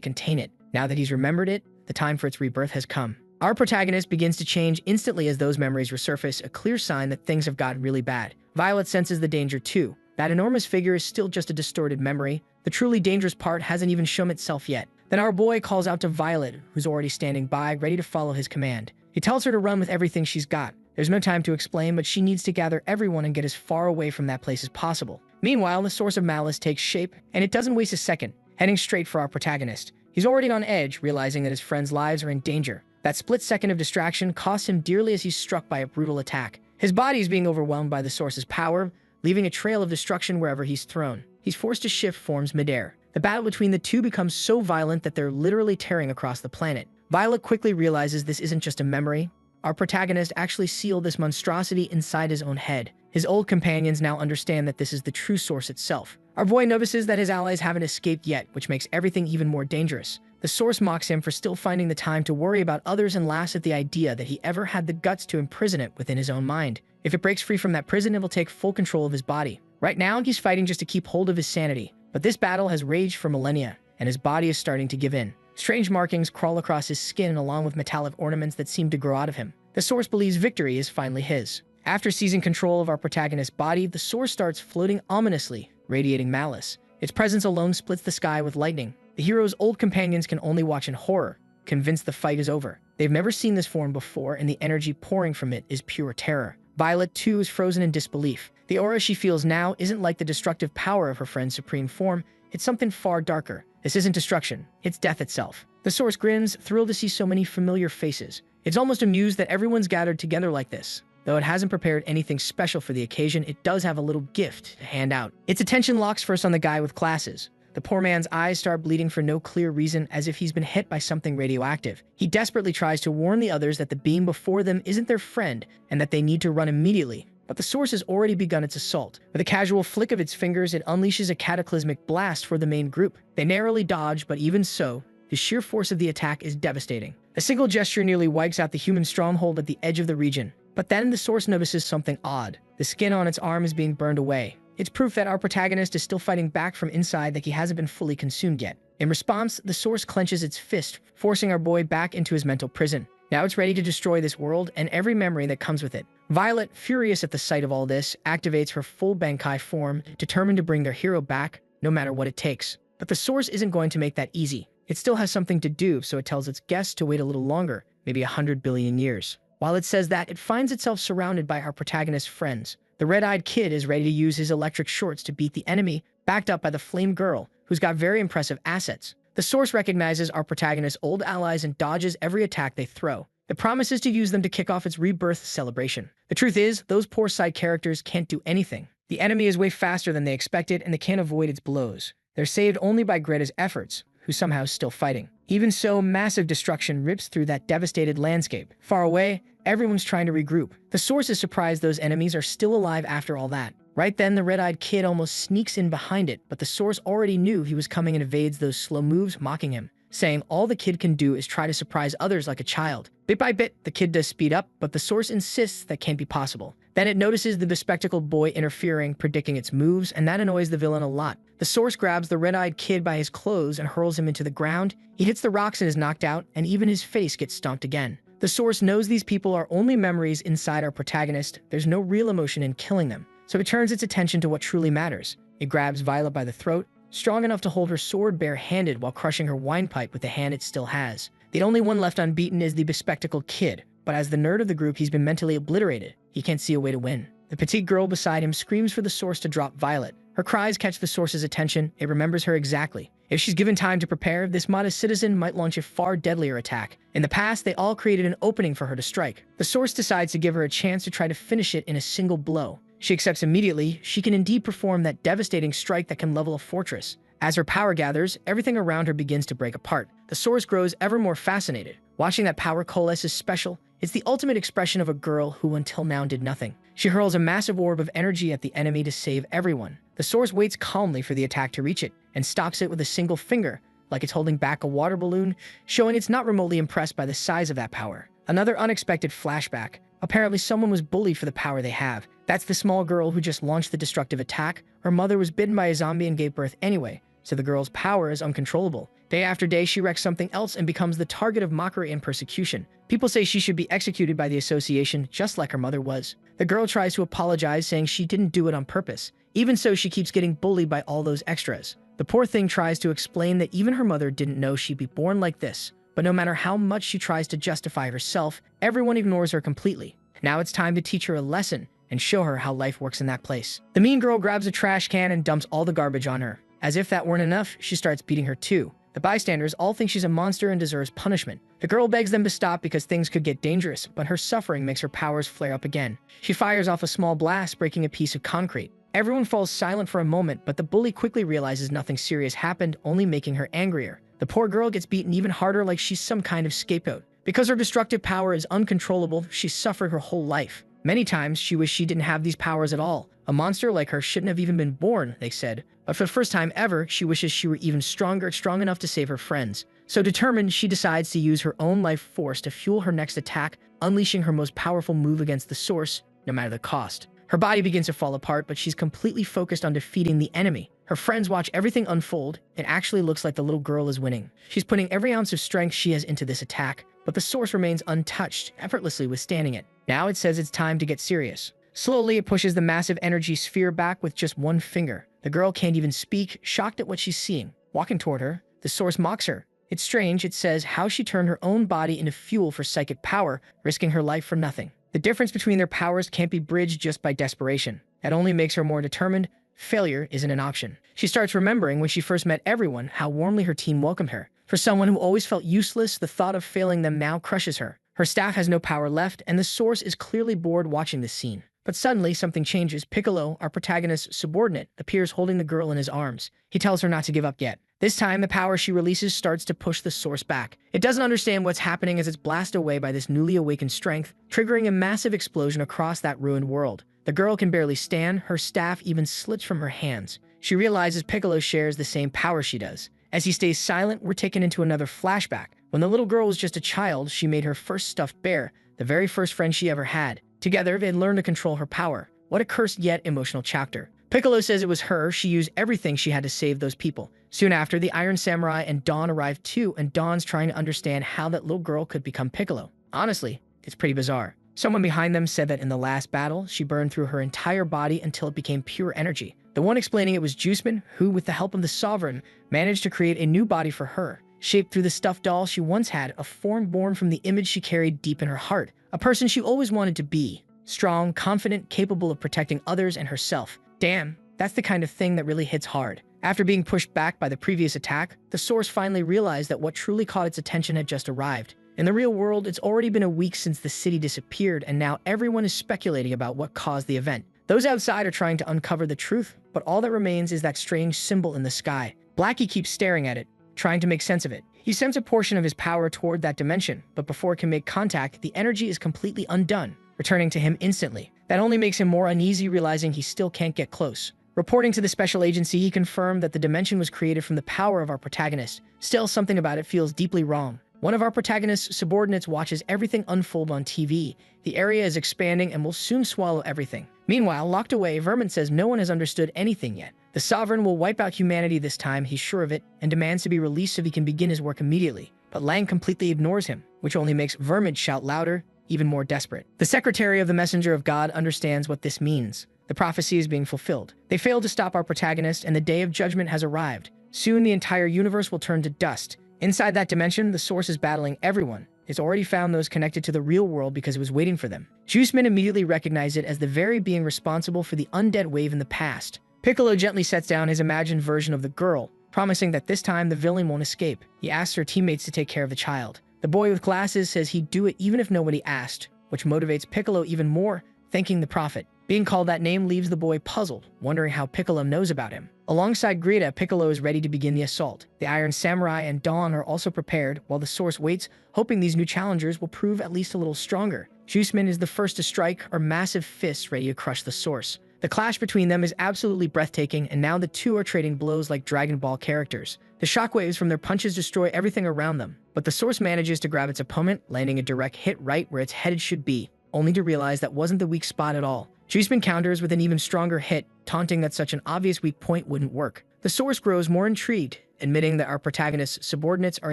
contain it. Now that he's remembered it, the time for its rebirth has come. Our protagonist begins to change instantly as those memories resurface, a clear sign that things have gotten really bad. Violet senses the danger too. That enormous figure is still just a distorted memory. The truly dangerous part hasn't even shown itself yet. Then our boy calls out to Violet, who's already standing by, ready to follow his command. He tells her to run with everything she's got. There's no time to explain, but she needs to gather everyone and get as far away from that place as possible. Meanwhile, the source of malice takes shape, and it doesn't waste a second, heading straight for our protagonist. He's already on edge, realizing that his friends' lives are in danger. That split second of distraction costs him dearly as he's struck by a brutal attack. His body is being overwhelmed by the source's power, leaving a trail of destruction wherever he's thrown. He's forced to shift forms midair. The battle between the two becomes so violent that they're literally tearing across the planet. Violet quickly realizes this isn't just a memory. Our protagonist actually sealed this monstrosity inside his own head. His old companions now understand that this is the true source itself. Our boy notices that his allies haven't escaped yet, which makes everything even more dangerous. The source mocks him for still finding the time to worry about others and laughs at the idea that he ever had the guts to imprison it within his own mind. If it breaks free from that prison, it will take full control of his body. Right now, he's fighting just to keep hold of his sanity. But this battle has raged for millennia, and his body is starting to give in. Strange markings crawl across his skin along with metallic ornaments that seem to grow out of him. The source believes victory is finally his. After seizing control of our protagonist's body, the source starts floating ominously, radiating malice. Its presence alone splits the sky with lightning. The hero's old companions can only watch in horror, convinced the fight is over. They've never seen this form before, and the energy pouring from it is pure terror. Violet, too, is frozen in disbelief. The aura she feels now isn't like the destructive power of her friend's supreme form. It's something far darker. This isn't destruction, it's death itself. The source grins, thrilled to see so many familiar faces. It's almost amused that everyone's gathered together like this. Though it hasn't prepared anything special for the occasion, it does have a little gift to hand out. Its attention locks first on the guy with glasses. The poor man's eyes start bleeding for no clear reason, as if he's been hit by something radioactive. He desperately tries to warn the others that the being before them isn't their friend and that they need to run immediately. But the source has already begun its assault. With a casual flick of its fingers, it unleashes a cataclysmic blast for the main group. They narrowly dodge, but even so, the sheer force of the attack is devastating. A single gesture nearly wipes out the human stronghold at the edge of the region. But then the source notices something odd. The skin on its arm is being burned away. It's proof that our protagonist is still fighting back from inside, like he hasn't been fully consumed yet. In response, the source clenches its fist, forcing our boy back into his mental prison. Now it's ready to destroy this world and every memory that comes with it. Violet, furious at the sight of all this, activates her full Bankai form, determined to bring their hero back, no matter what it takes. But the source isn't going to make that easy. It still has something to do, so it tells its guests to wait a little longer, maybe 100 billion years. While it says that, it finds itself surrounded by our protagonist's friends. The red-eyed kid is ready to use his electric shorts to beat the enemy, backed up by the flame girl, who's got very impressive assets. The source recognizes our protagonist's old allies and dodges every attack they throw. It promises to use them to kick off its rebirth celebration. The truth is, those poor side characters can't do anything. The enemy is way faster than they expected, and they can't avoid its blows. They're saved only by Greta's efforts, who's somehow still fighting. Even so, massive destruction rips through that devastated landscape. Far away, everyone's trying to regroup. The source is surprised those enemies are still alive after all that. Right then, the red-eyed kid almost sneaks in behind it, but the source already knew he was coming and evades those slow moves, mocking him, saying all the kid can do is try to surprise others like a child. Bit by bit, the kid does speed up, but the source insists that can't be possible. Then it notices the bespectacled boy interfering, predicting its moves, and that annoys the villain a lot. The source grabs the red-eyed kid by his clothes and hurls him into the ground. He hits the rocks and is knocked out, and even his face gets stomped again. The source knows these people are only memories inside our protagonist. There's no real emotion in killing them, so it turns its attention to what truly matters. It grabs Violet by the throat, strong enough to hold her sword bare-handed while crushing her windpipe with the hand it still has. The only one left unbeaten is the bespectacled kid, but as the nerd of the group, he's been mentally obliterated. He can't see a way to win. The petite girl beside him screams for the source to drop Violet. Her cries catch the source's attention. It remembers her exactly. If she's given time to prepare, this modest citizen might launch a far deadlier attack. In the past, they all created an opening for her to strike. The source decides to give her a chance to try to finish it in a single blow. She accepts immediately. She can indeed perform that devastating strike that can level a fortress. As her power gathers, everything around her begins to break apart. The source grows ever more fascinated. Watching that power coalesce is special. It's the ultimate expression of a girl who until now did nothing. She hurls a massive orb of energy at the enemy to save everyone. The source waits calmly for the attack to reach it, and stalks it with a single finger, like it's holding back a water balloon, showing it's not remotely impressed by the size of that power. Another unexpected flashback. Apparently someone was bullied for the power they have. That's the small girl who just launched the destructive attack. Her mother was bitten by a zombie and gave birth anyway, so the girl's power is uncontrollable. Day after day, she wrecks something else and becomes the target of mockery and persecution. People say she should be executed by the association, just like her mother was. The girl tries to apologize, saying she didn't do it on purpose. Even so, she keeps getting bullied by all those extras. The poor thing tries to explain that even her mother didn't know she'd be born like this. But no matter how much she tries to justify herself, everyone ignores her completely. Now it's time to teach her a lesson and show her how life works in that place. The mean girl grabs a trash can and dumps all the garbage on her. As if that weren't enough, she starts beating her too. The bystanders all think she's a monster and deserves punishment. The girl begs them to stop because things could get dangerous, but her suffering makes her powers flare up again. She fires off a small blast, breaking a piece of concrete. Everyone falls silent for a moment, but the bully quickly realizes nothing serious happened, only making her angrier. The poor girl gets beaten even harder, like she's some kind of scapegoat. Because her destructive power is uncontrollable, she's suffered her whole life. Many times, she wished she didn't have these powers at all. A monster like her shouldn't have even been born, they said. But for the first time ever, she wishes she were even stronger, strong enough to save her friends. So determined, she decides to use her own life force to fuel her next attack, unleashing her most powerful move against the source, no matter the cost. Her body begins to fall apart, but she's completely focused on defeating the enemy. Her friends watch everything unfold. It actually looks like the little girl is winning. She's putting every ounce of strength she has into this attack, but the source remains untouched, effortlessly withstanding it. Now it says it's time to get serious. Slowly, it pushes the massive energy sphere back with just one finger. The girl can't even speak, shocked at what she's seeing. Walking toward her, the source mocks her. It's strange, it says, how she turned her own body into fuel for psychic power, risking her life for nothing. The difference between their powers can't be bridged just by desperation. That only makes her more determined. Failure isn't an option. She starts remembering when she first met everyone, how warmly her team welcomed her. For someone who always felt useless, the thought of failing them now crushes her. Her staff has no power left, and the source is clearly bored watching this scene. But suddenly, something changes. Piccolo, our protagonist's subordinate, appears holding the girl in his arms. He tells her not to give up yet. This time, the power she releases starts to push the source back. It doesn't understand what's happening as it's blasted away by this newly awakened strength, triggering a massive explosion across that ruined world. The girl can barely stand. Her staff even slits from her hands. She realizes Piccolo shares the same power she does. As he stays silent, we're taken into another flashback, When the little girl was just a child, she made her first stuffed bear, the very first friend she ever had. Together, they had learned to control her power. What a cursed yet emotional chapter. Piccolo says it was her. She used everything she had to save those people. Soon after, the Iron Samurai and Dawn arrived too, and Dawn's trying to understand how that little girl could become Piccolo. Honestly, it's pretty bizarre. Someone behind them said that in the last battle, she burned through her entire body until it became pure energy. The one explaining it was Juiceman, who, with the help of the Sovereign, managed to create a new body for her. Shaped through the stuffed doll she once had, a form born from the image she carried deep in her heart. A person she always wanted to be. Strong, confident, capable of protecting others and herself. Damn, that's the kind of thing that really hits hard. After being pushed back by the previous attack, the source finally realized that what truly caught its attention had just arrived. In the real world, it's already been a week since the city disappeared, and now everyone is speculating about what caused the event. Those outside are trying to uncover the truth, but all that remains is that strange symbol in the sky. Blackie keeps staring at it, trying to make sense of it. He sends a portion of his power toward that dimension, but before it can make contact, the energy is completely undone, returning to him instantly. That only makes him more uneasy, realizing he still can't get close. Reporting to the special agency, he confirmed that the dimension was created from the power of our protagonist. Still, something about it feels deeply wrong. One of our protagonist's subordinates watches everything unfold on TV. The area is expanding and will soon swallow everything. Meanwhile, locked away, Vermin says no one has understood anything yet. The Sovereign will wipe out humanity this time, he's sure of it, and demands to be released so he can begin his work immediately. But Lang completely ignores him, which only makes Vermin shout louder, even more desperate. The Secretary of the Messenger of God understands what this means. The prophecy is being fulfilled. They failed to stop our protagonist, and the day of judgment has arrived. Soon the entire universe will turn to dust. Inside that dimension, the source is battling everyone. It's already found those connected to the real world because it was waiting for them. Juiceman immediately recognized it as the very being responsible for the undead wave in the past. Piccolo gently sets down his imagined version of the girl, promising that this time the villain won't escape. He asks her teammates to take care of the child. The boy with glasses says he'd do it even if nobody asked, which motivates Piccolo even more, thanking the prophet. Being called that name leaves the boy puzzled, wondering how Piccolo knows about him. Alongside Greta, Piccolo is ready to begin the assault. The Iron Samurai and Dawn are also prepared, while the source waits, hoping these new challengers will prove at least a little stronger. Juiceman is the first to strike, her massive fists ready to crush the source. The clash between them is absolutely breathtaking, and now the two are trading blows like Dragon Ball characters. The shockwaves from their punches destroy everything around them, but the source manages to grab its opponent, landing a direct hit right where its head should be, only to realize that wasn't the weak spot at all. Juiceman counters with an even stronger hit, taunting that such an obvious weak point wouldn't work. The source grows more intrigued, admitting that our protagonist's subordinates are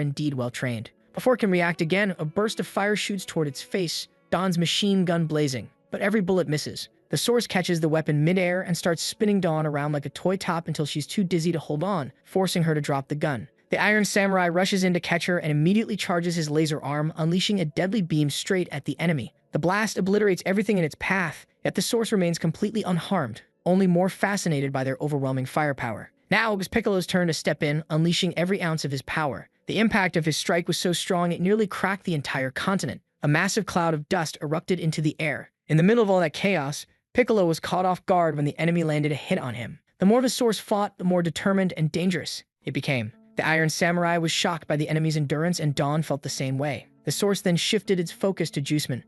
indeed well trained. Before it can react again, a burst of fire shoots toward its face, Dawn's machine gun blazing, but every bullet misses. The source catches the weapon midair and starts spinning Dawn around like a toy top until she's too dizzy to hold on, forcing her to drop the gun. The Iron Samurai rushes in to catch her and immediately charges his laser arm, unleashing a deadly beam straight at the enemy. The blast obliterates everything in its path, yet the source remains completely unharmed, only more fascinated by their overwhelming firepower. Now it was Piccolo's turn to step in, unleashing every ounce of his power. The impact of his strike was so strong it nearly cracked the entire continent. A massive cloud of dust erupted into the air. In the middle of all that chaos, Piccolo was caught off guard when the enemy landed a hit on him. The more the source fought, the more determined and dangerous it became. The Iron Samurai was shocked by the enemy's endurance, and Dawn felt the same way. The source then shifted its focus to Juiceman.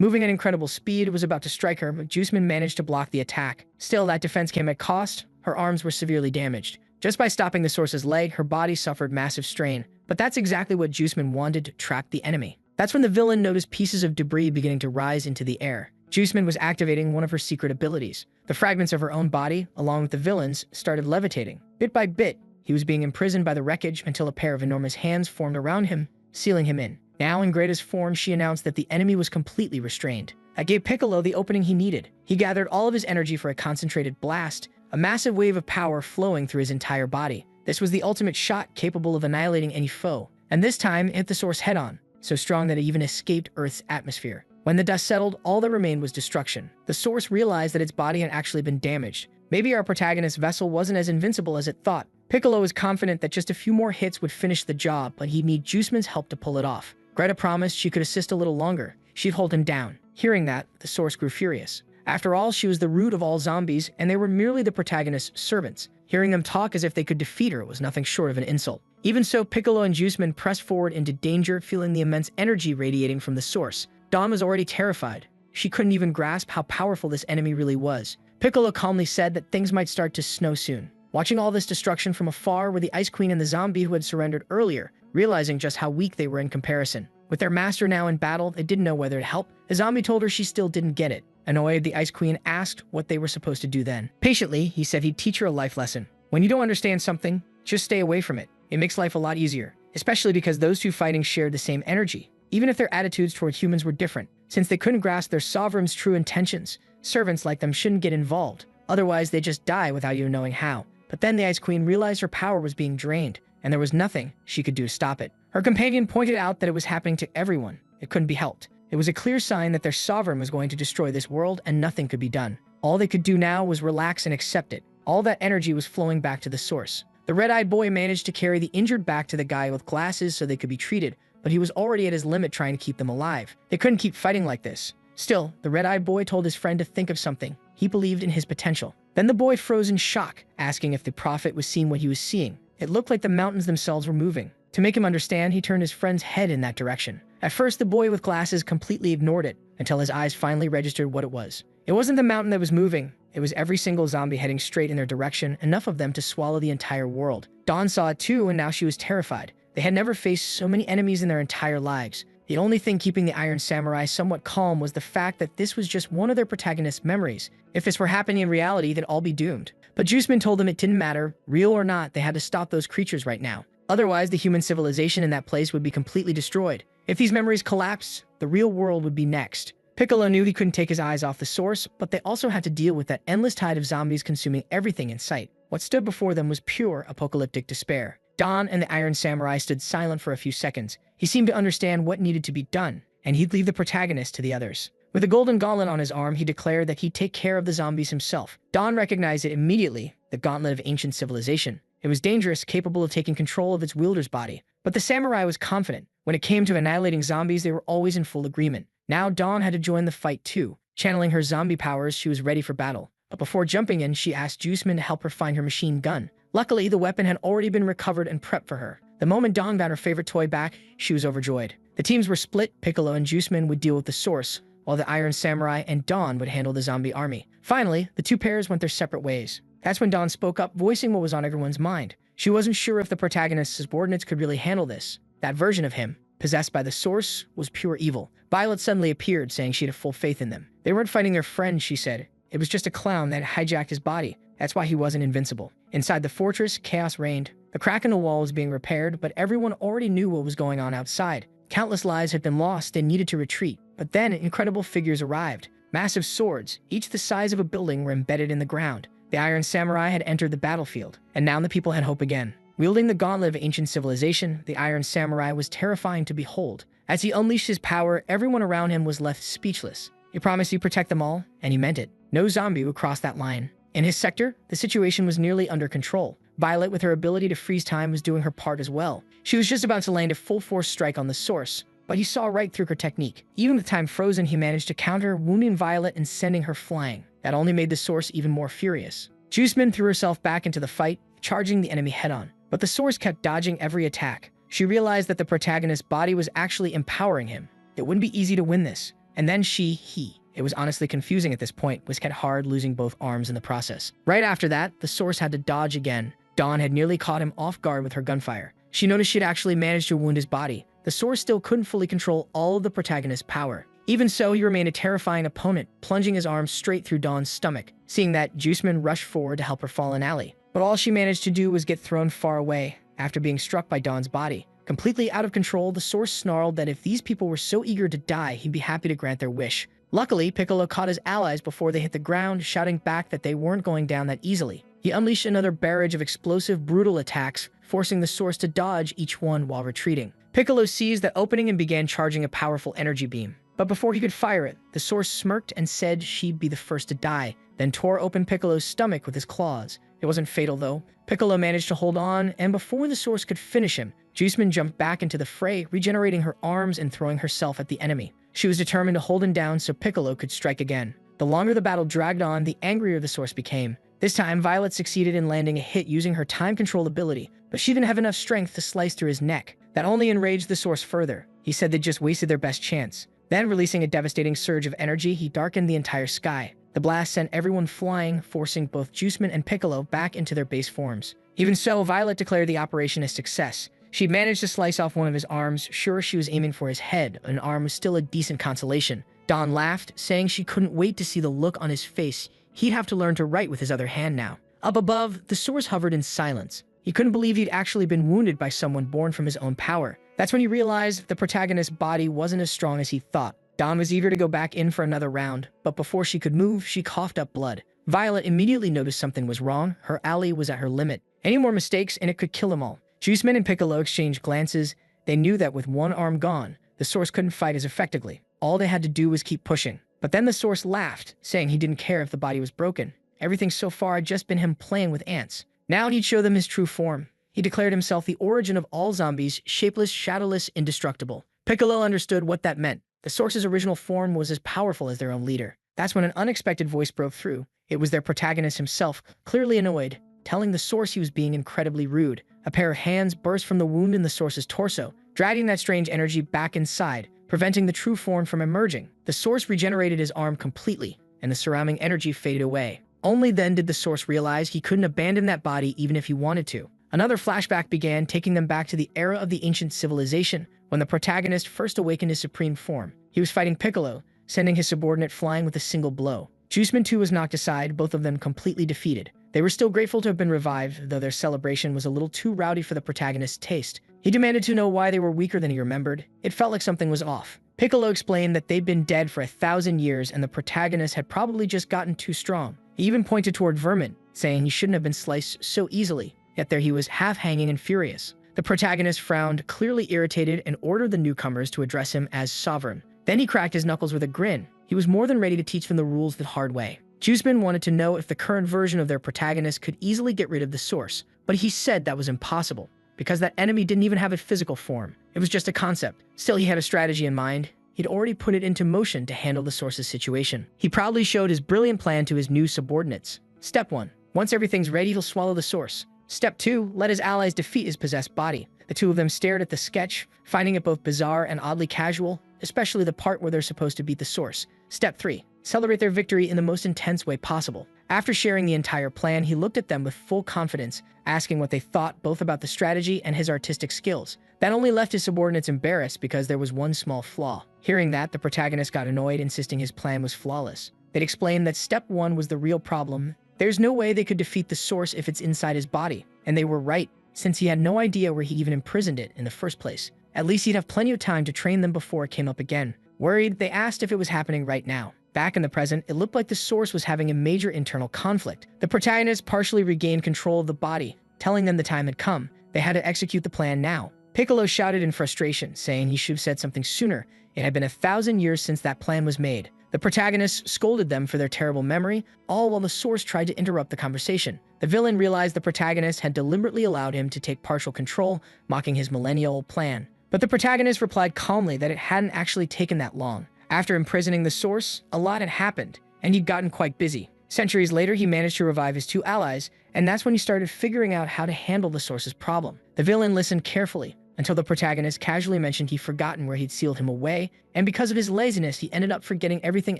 Moving at incredible speed, it was about to strike her, but Juiceman managed to block the attack. Still, that defense came at cost. Her arms were severely damaged. Just by stopping the source's leg, her body suffered massive strain. But that's exactly what Juiceman wanted, to trap the enemy. That's when the villain noticed pieces of debris beginning to rise into the air. Juiceman was activating one of her secret abilities. The fragments of her own body, along with the villain's, started levitating. Bit by bit, he was being imprisoned by the wreckage until a pair of enormous hands formed around him, sealing him in. Now, in Greta's form, she announced that the enemy was completely restrained. That gave Piccolo the opening he needed. He gathered all of his energy for a concentrated blast, a massive wave of power flowing through his entire body. This was the ultimate shot capable of annihilating any foe, and this time it hit the source head-on, so strong that it even escaped Earth's atmosphere. When the dust settled, all that remained was destruction. The source realized that its body had actually been damaged. Maybe our protagonist's vessel wasn't as invincible as it thought. Piccolo was confident that just a few more hits would finish the job, but he'd need Juiceman's help to pull it off. Greta promised she could assist a little longer. She'd hold him down. Hearing that, the source grew furious. After all, she was the root of all zombies, and they were merely the protagonist's servants. Hearing them talk as if they could defeat her was nothing short of an insult. Even so, Piccolo and Juiceman pressed forward into danger, feeling the immense energy radiating from the source. Dawn was already terrified. She couldn't even grasp how powerful this enemy really was. Piccolo calmly said that things might start to snow soon. Watching all this destruction from afar were the Ice Queen and the zombie who had surrendered earlier, realizing just how weak they were in comparison. With their master now in battle, they didn't know whether to help. The zombie told her she still didn't get it. Annoyed, the Ice Queen asked what they were supposed to do then. Patiently, he said he'd teach her a life lesson. When you don't understand something, just stay away from it. It makes life a lot easier, especially because those two fighting shared the same energy. Even if their attitudes toward humans were different, since they couldn't grasp their sovereign's true intentions, servants like them shouldn't get involved. Otherwise, they just die without even knowing how. But then the Ice Queen realized her power was being drained, and there was nothing she could do to stop it. Her companion pointed out that it was happening to everyone. It couldn't be helped. It was a clear sign that their sovereign was going to destroy this world and nothing could be done. All they could do now was relax and accept it. All that energy was flowing back to the source. The red-eyed boy managed to carry the injured back to the guy with glasses so they could be treated, but he was already at his limit trying to keep them alive. They couldn't keep fighting like this. Still, the red-eyed boy told his friend to think of something. He believed in his potential. Then the boy froze in shock, asking if the prophet was seeing what he was seeing. It looked like the mountains themselves were moving. To make him understand, he turned his friend's head in that direction. At first, the boy with glasses completely ignored it, until his eyes finally registered what it was. It wasn't the mountain that was moving. It was every single zombie heading straight in their direction, enough of them to swallow the entire world. Dawn saw it too, and now she was terrified. They had never faced so many enemies in their entire lives. The only thing keeping the Iron Samurai somewhat calm was the fact that this was just one of their protagonist's memories. If this were happening in reality, they'd all be doomed. But Juiceman told them it didn't matter, real or not, they had to stop those creatures right now. Otherwise, the human civilization in that place would be completely destroyed. If these memories collapsed, the real world would be next. Piccolo knew he couldn't take his eyes off the source, but they also had to deal with that endless tide of zombies consuming everything in sight. What stood before them was pure apocalyptic despair. Dawn and the Iron Samurai stood silent for a few seconds. He seemed to understand what needed to be done, and he'd leave the protagonist to the others. With a golden gauntlet on his arm, he declared that he'd take care of the zombies himself. Dawn recognized it immediately, the gauntlet of ancient civilization. It was dangerous, capable of taking control of its wielder's body. But the samurai was confident. When it came to annihilating zombies, they were always in full agreement. Now Dawn had to join the fight too. Channeling her zombie powers, she was ready for battle. But before jumping in, she asked Juiceman to help her find her machine gun. Luckily, the weapon had already been recovered and prepped for her. The moment Dawn got her favorite toy back, she was overjoyed. The teams were split. Piccolo and Juiceman would deal with the source, while the Iron Samurai and Dawn would handle the zombie army. Finally, the two pairs went their separate ways. That's when Dawn spoke up, voicing what was on everyone's mind. She wasn't sure if the protagonist's subordinates could really handle this. That version of him, possessed by the source, was pure evil. Violet suddenly appeared, saying she had full faith in them. They weren't fighting their friend, she said. It was just a clown that hijacked his body. That's why he wasn't invincible. Inside the fortress, chaos reigned. The crack in the wall was being repaired, but everyone already knew what was going on outside. Countless lives had been lost and needed to retreat. But then incredible figures arrived. Massive swords, each the size of a building, were embedded in the ground. The Iron Samurai had entered the battlefield, and now the people had hope again. Wielding the gauntlet of ancient civilization, the Iron Samurai was terrifying to behold. As he unleashed his power, everyone around him was left speechless. He promised he'd protect them all, and he meant it. No zombie would cross that line. In his sector, the situation was nearly under control. Violet, with her ability to freeze time, was doing her part as well. She was just about to land a full-force strike on the source, but he saw right through her technique. Even with time frozen, he managed to counter, wounding Violet and sending her flying. That only made the source even more furious. Juiceman threw herself back into the fight, charging the enemy head-on. But the source kept dodging every attack. She realized that the protagonist's body was actually empowering him. It wouldn't be easy to win this. And then he. It was honestly confusing at this point, was hit hard, losing both arms in the process. Right after that, the source had to dodge again. Dawn had nearly caught him off guard with her gunfire. She noticed she'd actually managed to wound his body. The source still couldn't fully control all of the protagonist's power. Even so, he remained a terrifying opponent, plunging his arm straight through Dawn's stomach. Seeing that, Juiceman rushed forward to help her fall in alley. But all she managed to do was get thrown far away after being struck by Dawn's body. Completely out of control, the source snarled that if these people were so eager to die, he'd be happy to grant their wish. Luckily, Piccolo caught his allies before they hit the ground, shouting back that they weren't going down that easily. He unleashed another barrage of explosive, brutal attacks, forcing the source to dodge each one while retreating. Piccolo seized the opening and began charging a powerful energy beam. But before he could fire it, the source smirked and said she'd be the first to die, then tore open Piccolo's stomach with his claws. It wasn't fatal though. Piccolo managed to hold on, and before the source could finish him, Juiceman jumped back into the fray, regenerating her arms and throwing herself at the enemy. She was determined to hold him down so Piccolo could strike again. The longer the battle dragged on, the angrier the source became. This time, Violet succeeded in landing a hit using her time control ability, but she didn't have enough strength to slice through his neck. That only enraged the source further. He said they'd just wasted their best chance. Then, releasing a devastating surge of energy, he darkened the entire sky. The The blast sent everyone flying, forcing both Juiceman and Piccolo back into their base forms. Even so, Violet declared the operation a success. She'd managed to slice off one of his arms, sure she was aiming for his head. An arm was still a decent consolation. Dawn laughed, saying she couldn't wait to see the look on his face. He'd have to learn to write with his other hand now. Up above, the source hovered in silence. He couldn't believe he'd actually been wounded by someone born from his own power. That's when he realized the protagonist's body wasn't as strong as he thought. Dawn was eager to go back in for another round, but before she could move, she coughed up blood. Violet immediately noticed something was wrong. Her ally was at her limit. Any more mistakes and it could kill them all. Juiceman and Piccolo exchanged glances. They knew that with one arm gone, the source couldn't fight as effectively. All they had to do was keep pushing. But then the source laughed, saying he didn't care if the body was broken. Everything so far had just been him playing with ants. Now he'd show them his true form. He declared himself the origin of all zombies, shapeless, shadowless, indestructible. Piccolo understood what that meant. The source's original form was as powerful as their own leader. That's when an unexpected voice broke through. It was their protagonist himself, clearly annoyed, telling the source he was being incredibly rude. A pair of hands burst from the wound in the source's torso, dragging that strange energy back inside, preventing the true form from emerging. The source regenerated his arm completely, and the surrounding energy faded away. Only then did the source realize he couldn't abandon that body even if he wanted to. Another flashback began, taking them back to the era of the ancient civilization, when the protagonist first awakened his supreme form. He was fighting Piccolo, sending his subordinate flying with a single blow. Juiceman too was knocked aside, both of them completely defeated. They were still grateful to have been revived, though their celebration was a little too rowdy for the protagonist's taste. He demanded to know why they were weaker than he remembered. It felt like something was off. Piccolo explained that they'd been dead for 1,000 years and the protagonist had probably just gotten too strong. He even pointed toward Vermin, saying he shouldn't have been sliced so easily. Yet there he was, half hanging and furious. The protagonist frowned, clearly irritated, and ordered the newcomers to address him as sovereign. Then he cracked his knuckles with a grin. He was more than ready to teach them the rules the hard way. Juiceman wanted to know if the current version of their protagonist could easily get rid of the source, but he said that was impossible, because that enemy didn't even have a physical form. It was just a concept. Still, he had a strategy in mind. He'd already put it into motion to handle the source's situation. He proudly showed his brilliant plan to his new subordinates. Step 1. Once everything's ready, he'll swallow the source. Step 2. Let his allies defeat his possessed body. The two of them stared at the sketch, finding it both bizarre and oddly casual, especially the part where they're supposed to beat the source. Step 3. Celebrate their victory in the most intense way possible. After sharing the entire plan, he looked at them with full confidence, asking what they thought both about the strategy and his artistic skills. That only left his subordinates embarrassed because there was one small flaw. Hearing that, the protagonist got annoyed, insisting his plan was flawless. They'd explained that step 1 was the real problem. There's no way they could defeat the source if it's inside his body. And they were right, since he had no idea where he even imprisoned it in the first place. At least he'd have plenty of time to train them before it came up again. Worried, they asked if it was happening right now. Back in the present, it looked like the source was having a major internal conflict. The protagonist partially regained control of the body, telling them the time had come. They had to execute the plan now. Piccolo shouted in frustration, saying he should have said something sooner. It had been 1,000 years since that plan was made. The protagonist scolded them for their terrible memory, all while the source tried to interrupt the conversation. The villain realized the protagonist had deliberately allowed him to take partial control, mocking his millennial plan. But the protagonist replied calmly that it hadn't actually taken that long. After imprisoning the source, a lot had happened, and he'd gotten quite busy. Centuries later, he managed to revive his two allies, and that's when he started figuring out how to handle the source's problem. The villain listened carefully, until the protagonist casually mentioned he'd forgotten where he'd sealed him away, and because of his laziness, he ended up forgetting everything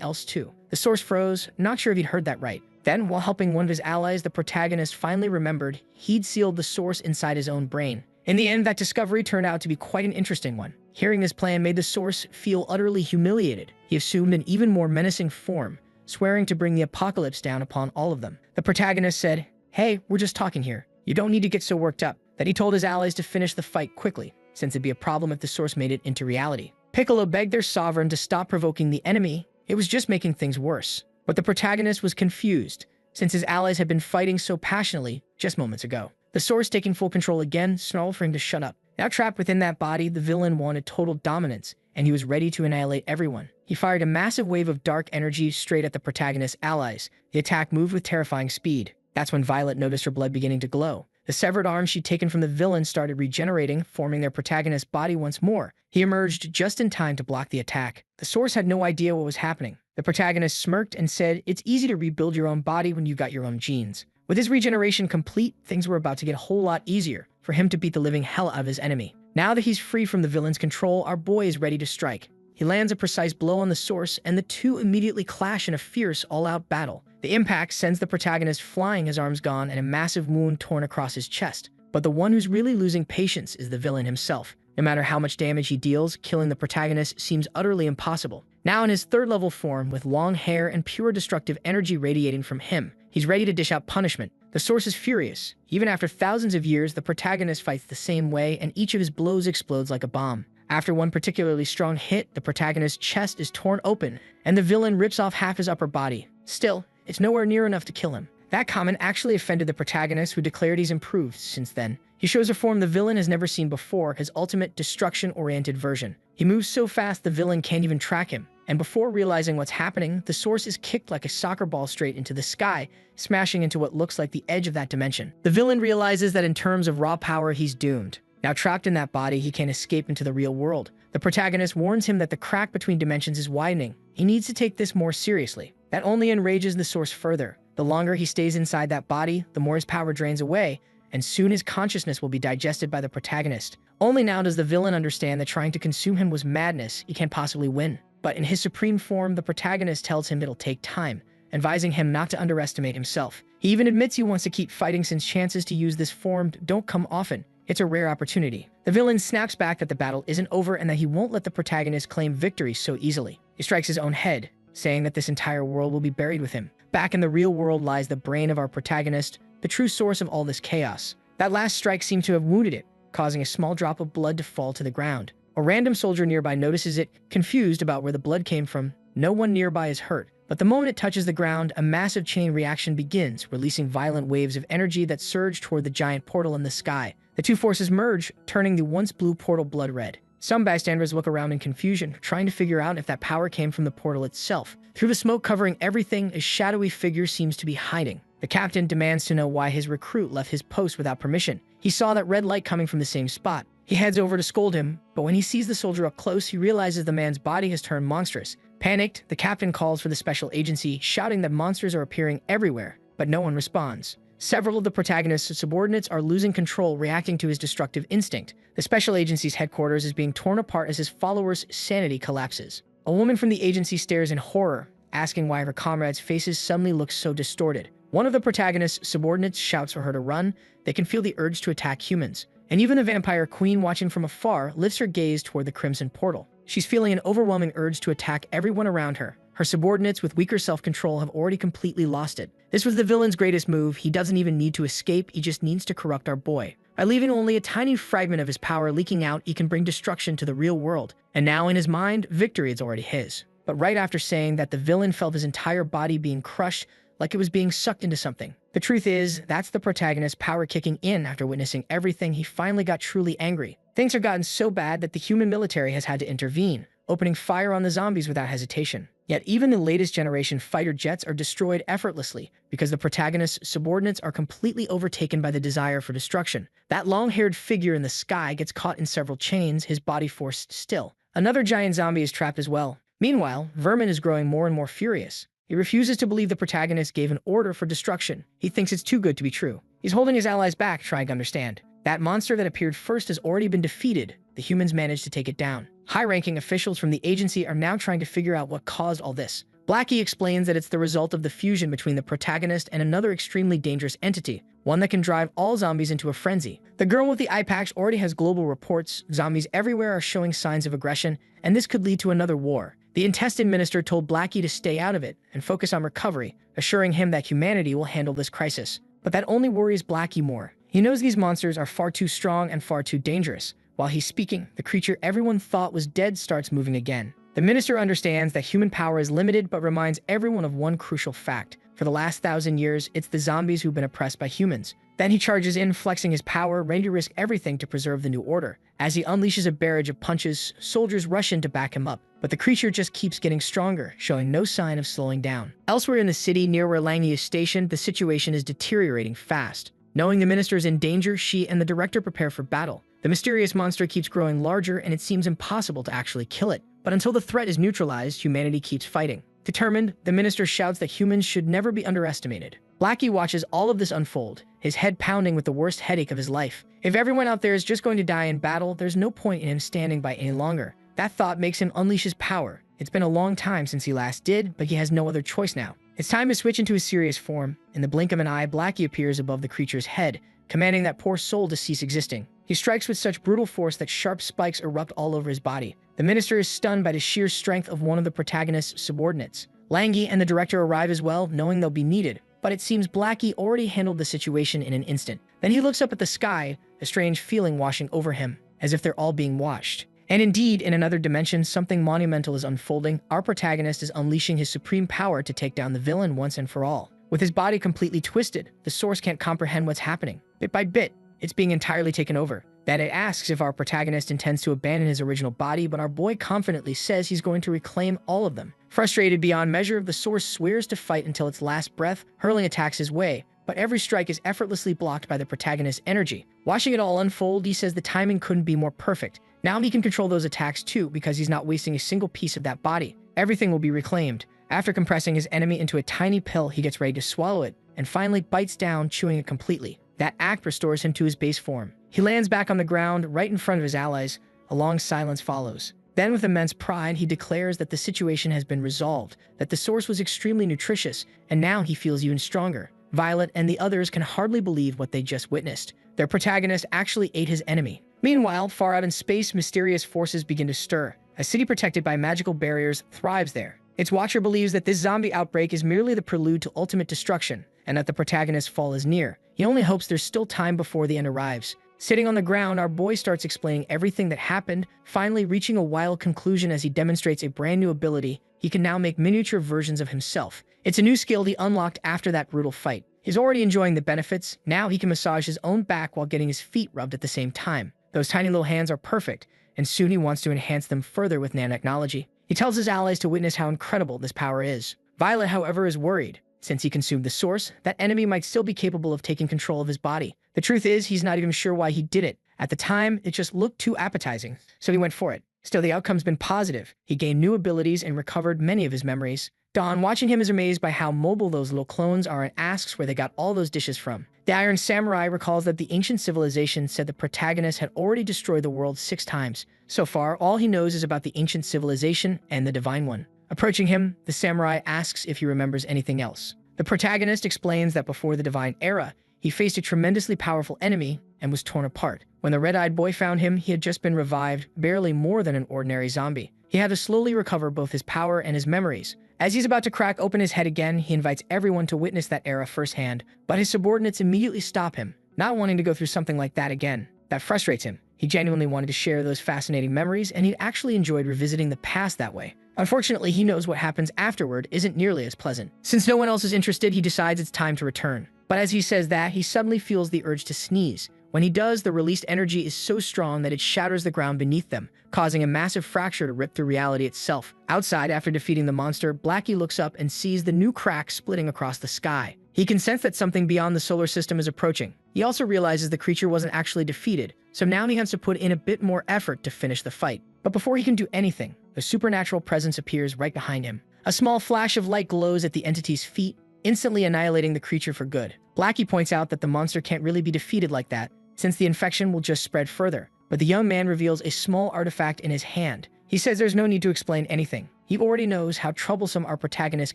else too. The source froze, not sure if he'd heard that right. Then, while helping one of his allies, the protagonist finally remembered he'd sealed the source inside his own brain. In the end, that discovery turned out to be quite an interesting one. Hearing this plan made the source feel utterly humiliated. He assumed an even more menacing form, swearing to bring the apocalypse down upon all of them. The protagonist said, "Hey, we're just talking here. You don't need to get so worked up." That he told his allies to finish the fight quickly, since it'd be a problem if the source made it into reality. Piccolo begged their sovereign to stop provoking the enemy. It was just making things worse. But the protagonist was confused, since his allies had been fighting so passionately just moments ago. The source, taking full control again, snarled for him to shut up. Now trapped within that body, the villain wanted total dominance, and he was ready to annihilate everyone. He fired a massive wave of dark energy straight at the protagonist's allies. The attack moved with terrifying speed. That's when Violet noticed her blood beginning to glow. The severed arm she'd taken from the villain started regenerating, forming their protagonist's body once more. He emerged just in time to block the attack. The source had no idea what was happening. The protagonist smirked and said, "It's easy to rebuild your own body when you've got your own genes." With his regeneration complete, things were about to get a whole lot easier for him to beat the living hell out of his enemy. Now that he's free from the villain's control, our boy is ready to strike. He lands a precise blow on the source, and the two immediately clash in a fierce, all-out battle. The impact sends the protagonist flying, his arms gone, and a massive wound torn across his chest. But the one who's really losing patience is the villain himself. No matter how much damage he deals, killing the protagonist seems utterly impossible. Now in his third-level form, with long hair and pure destructive energy radiating from him, he's ready to dish out punishment. The source is furious. Even after thousands of years, the protagonist fights the same way, and each of his blows explodes like a bomb. After one particularly strong hit, the protagonist's chest is torn open, and the villain rips off half his upper body. Still, it's nowhere near enough to kill him. That comment actually offended the protagonist, who declared he's improved since then. He shows a form the villain has never seen before, his ultimate destruction-oriented version. He moves so fast the villain can't even track him, and before realizing what's happening, the source is kicked like a soccer ball straight into the sky, smashing into what looks like the edge of that dimension. The villain realizes that in terms of raw power, he's doomed. Now trapped in that body, he can't escape into the real world. The protagonist warns him that the crack between dimensions is widening. He needs to take this more seriously. That only enrages the source further. The longer he stays inside that body, the more his power drains away, and soon his consciousness will be digested by the protagonist. Only now does the villain understand that trying to consume him was madness. He can't possibly win. But in his supreme form, the protagonist tells him it'll take time, advising him not to underestimate himself. He even admits he wants to keep fighting since chances to use this form don't come often. It's a rare opportunity. The villain snaps back that the battle isn't over and that he won't let the protagonist claim victory so easily. He strikes his own head, saying that this entire world will be buried with him. Back in the real world lies the brain of our protagonist, the true source of all this chaos. That last strike seemed to have wounded it, causing a small drop of blood to fall to the ground. A random soldier nearby notices it, confused about where the blood came from. No one nearby is hurt, but the moment it touches the ground, a massive chain reaction begins, releasing violent waves of energy that surge toward the giant portal in the sky. The two forces merge, turning the once blue portal blood red. Some bystanders look around in confusion, trying to figure out if that power came from the portal itself. Through the smoke covering everything, a shadowy figure seems to be hiding. The captain demands to know why his recruit left his post without permission. He saw that red light coming from the same spot. He heads over to scold him, but when he sees the soldier up close, he realizes the man's body has turned monstrous. Panicked, the captain calls for the special agency, shouting that monsters are appearing everywhere, but no one responds. Several of the protagonist's subordinates are losing control, reacting to his destructive instinct. The special agency's headquarters is being torn apart as his followers' sanity collapses. A woman from the agency stares in horror, asking why her comrades' faces suddenly look so distorted. One of the protagonist's subordinates shouts for her to run. They can feel the urge to attack humans. And even the vampire queen, watching from afar, lifts her gaze toward the crimson portal. She's feeling an overwhelming urge to attack everyone around her. Her subordinates with weaker self-control have already completely lost it. This was the villain's greatest move. He doesn't even need to escape, he just needs to corrupt our boy. By leaving only a tiny fragment of his power leaking out, he can bring destruction to the real world. And now in his mind, victory is already his. But right after saying that, the villain felt his entire body being crushed, like it was being sucked into something. The truth is, that's the protagonist's power kicking in after witnessing everything. He finally got truly angry. Things have gotten so bad that the human military has had to intervene, opening fire on the zombies without hesitation. Yet even the latest generation fighter jets are destroyed effortlessly because the protagonist's subordinates are completely overtaken by the desire for destruction. That long-haired figure in the sky gets caught in several chains, his body forced still. Another giant zombie is trapped as well. Meanwhile, Vermin is growing more and more furious. He refuses to believe the protagonist gave an order for destruction. He thinks it's too good to be true. He's holding his allies back, trying to understand. That monster that appeared first has already been defeated. The humans managed to take it down. High-ranking officials from the agency are now trying to figure out what caused all this. Blackie explains that it's the result of the fusion between the protagonist and another extremely dangerous entity, one that can drive all zombies into a frenzy. The girl with the eye patch already has global reports. Zombies everywhere are showing signs of aggression, and this could lead to another war. The intestine minister told Blackie to stay out of it and focus on recovery, assuring him that humanity will handle this crisis. But that only worries Blackie more. He knows these monsters are far too strong and far too dangerous. While he's speaking, the creature everyone thought was dead starts moving again. The minister understands that human power is limited, but reminds everyone of one crucial fact. For the last 1,000 years, it's the zombies who've been oppressed by humans. Then he charges in, flexing his power, ready to risk everything to preserve the new order. As he unleashes a barrage of punches, soldiers rush in to back him up. But the creature just keeps getting stronger, showing no sign of slowing down. Elsewhere in the city, near where Langy is stationed, the situation is deteriorating fast. Knowing the minister is in danger, she and the director prepare for battle. The mysterious monster keeps growing larger, and it seems impossible to actually kill it. But until the threat is neutralized, humanity keeps fighting. Determined, the minister shouts that humans should never be underestimated. Blackie watches all of this unfold, his head pounding with the worst headache of his life. If everyone out there is just going to die in battle, there's no point in him standing by any longer. That thought makes him unleash his power. It's been a long time since he last did, but he has no other choice now. It's time to switch into his serious form. In the blink of an eye, Blackie appears above the creature's head, commanding that poor soul to cease existing. He strikes with such brutal force that sharp spikes erupt all over his body. The minister is stunned by the sheer strength of one of the protagonist's subordinates. Langi and the director arrive as well, knowing they'll be needed, but it seems Blackie already handled the situation in an instant. Then he looks up at the sky, a strange feeling washing over him, as if they're all being watched. And indeed, in another dimension, something monumental is unfolding. Our protagonist is unleashing his supreme power to take down the villain once and for all. With his body completely twisted, the source can't comprehend what's happening. Bit by bit, it's being entirely taken over. That it asks if our protagonist intends to abandon his original body, but our boy confidently says he's going to reclaim all of them. Frustrated beyond measure, the source swears to fight until its last breath, hurling attacks his way, but every strike is effortlessly blocked by the protagonist's energy. Watching it all unfold, he says the timing couldn't be more perfect. Now he can control those attacks too, because he's not wasting a single piece of that body. Everything will be reclaimed. After compressing his enemy into a tiny pill, he gets ready to swallow it, and finally bites down, chewing it completely. That act restores him to his base form. He lands back on the ground, right in front of his allies. A long silence follows. Then, with immense pride, he declares that the situation has been resolved, that the source was extremely nutritious, and now he feels even stronger. Violet and the others can hardly believe what they just witnessed. Their protagonist actually ate his enemy. Meanwhile, far out in space, mysterious forces begin to stir. A city protected by magical barriers thrives there. Its watcher believes that this zombie outbreak is merely the prelude to ultimate destruction, and that the protagonist's fall is near. He only hopes there's still time before the end arrives. Sitting on the ground, our boy starts explaining everything that happened, finally reaching a wild conclusion as he demonstrates a brand new ability. He can now make miniature versions of himself. It's a new skill he unlocked after that brutal fight. He's already enjoying the benefits. Now he can massage his own back while getting his feet rubbed at the same time. Those tiny little hands are perfect, and soon he wants to enhance them further with nanotechnology. He tells his allies to witness how incredible this power is. Violet, however, is worried. Since he consumed the source, that enemy might still be capable of taking control of his body. The truth is, he's not even sure why he did it. At the time, it just looked too appetizing, so he went for it. Still, the outcome's been positive. He gained new abilities and recovered many of his memories. Dawn, watching him, is amazed by how mobile those little clones are and asks where they got all those dishes from. The Iron Samurai recalls that the ancient civilization said the protagonist had already destroyed the world 6 times. So far, all he knows is about the ancient civilization and the Divine One. Approaching him, the samurai asks if he remembers anything else. The protagonist explains that before the Divine Era, he faced a tremendously powerful enemy and was torn apart. When the red-eyed boy found him, he had just been revived, barely more than an ordinary zombie. He had to slowly recover both his power and his memories. As he's about to crack open his head again, he invites everyone to witness that era firsthand, but his subordinates immediately stop him, not wanting to go through something like that again. That frustrates him. He genuinely wanted to share those fascinating memories, and he actually enjoyed revisiting the past that way. Unfortunately, he knows what happens afterward isn't nearly as pleasant. Since no one else is interested, he decides it's time to return. But as he says that, he suddenly feels the urge to sneeze. When he does, the released energy is so strong that it shatters the ground beneath them, causing a massive fracture to rip through reality itself. Outside, after defeating the monster, Blackie looks up and sees the new crack splitting across the sky. He can sense that something beyond the solar system is approaching. He also realizes the creature wasn't actually defeated, so now he has to put in a bit more effort to finish the fight. But before he can do anything, a supernatural presence appears right behind him. A small flash of light glows at the entity's feet, instantly annihilating the creature for good. Blackie points out that the monster can't really be defeated like that, since the infection will just spread further. But the young man reveals a small artifact in his hand. He says there's no need to explain anything. He already knows how troublesome our protagonist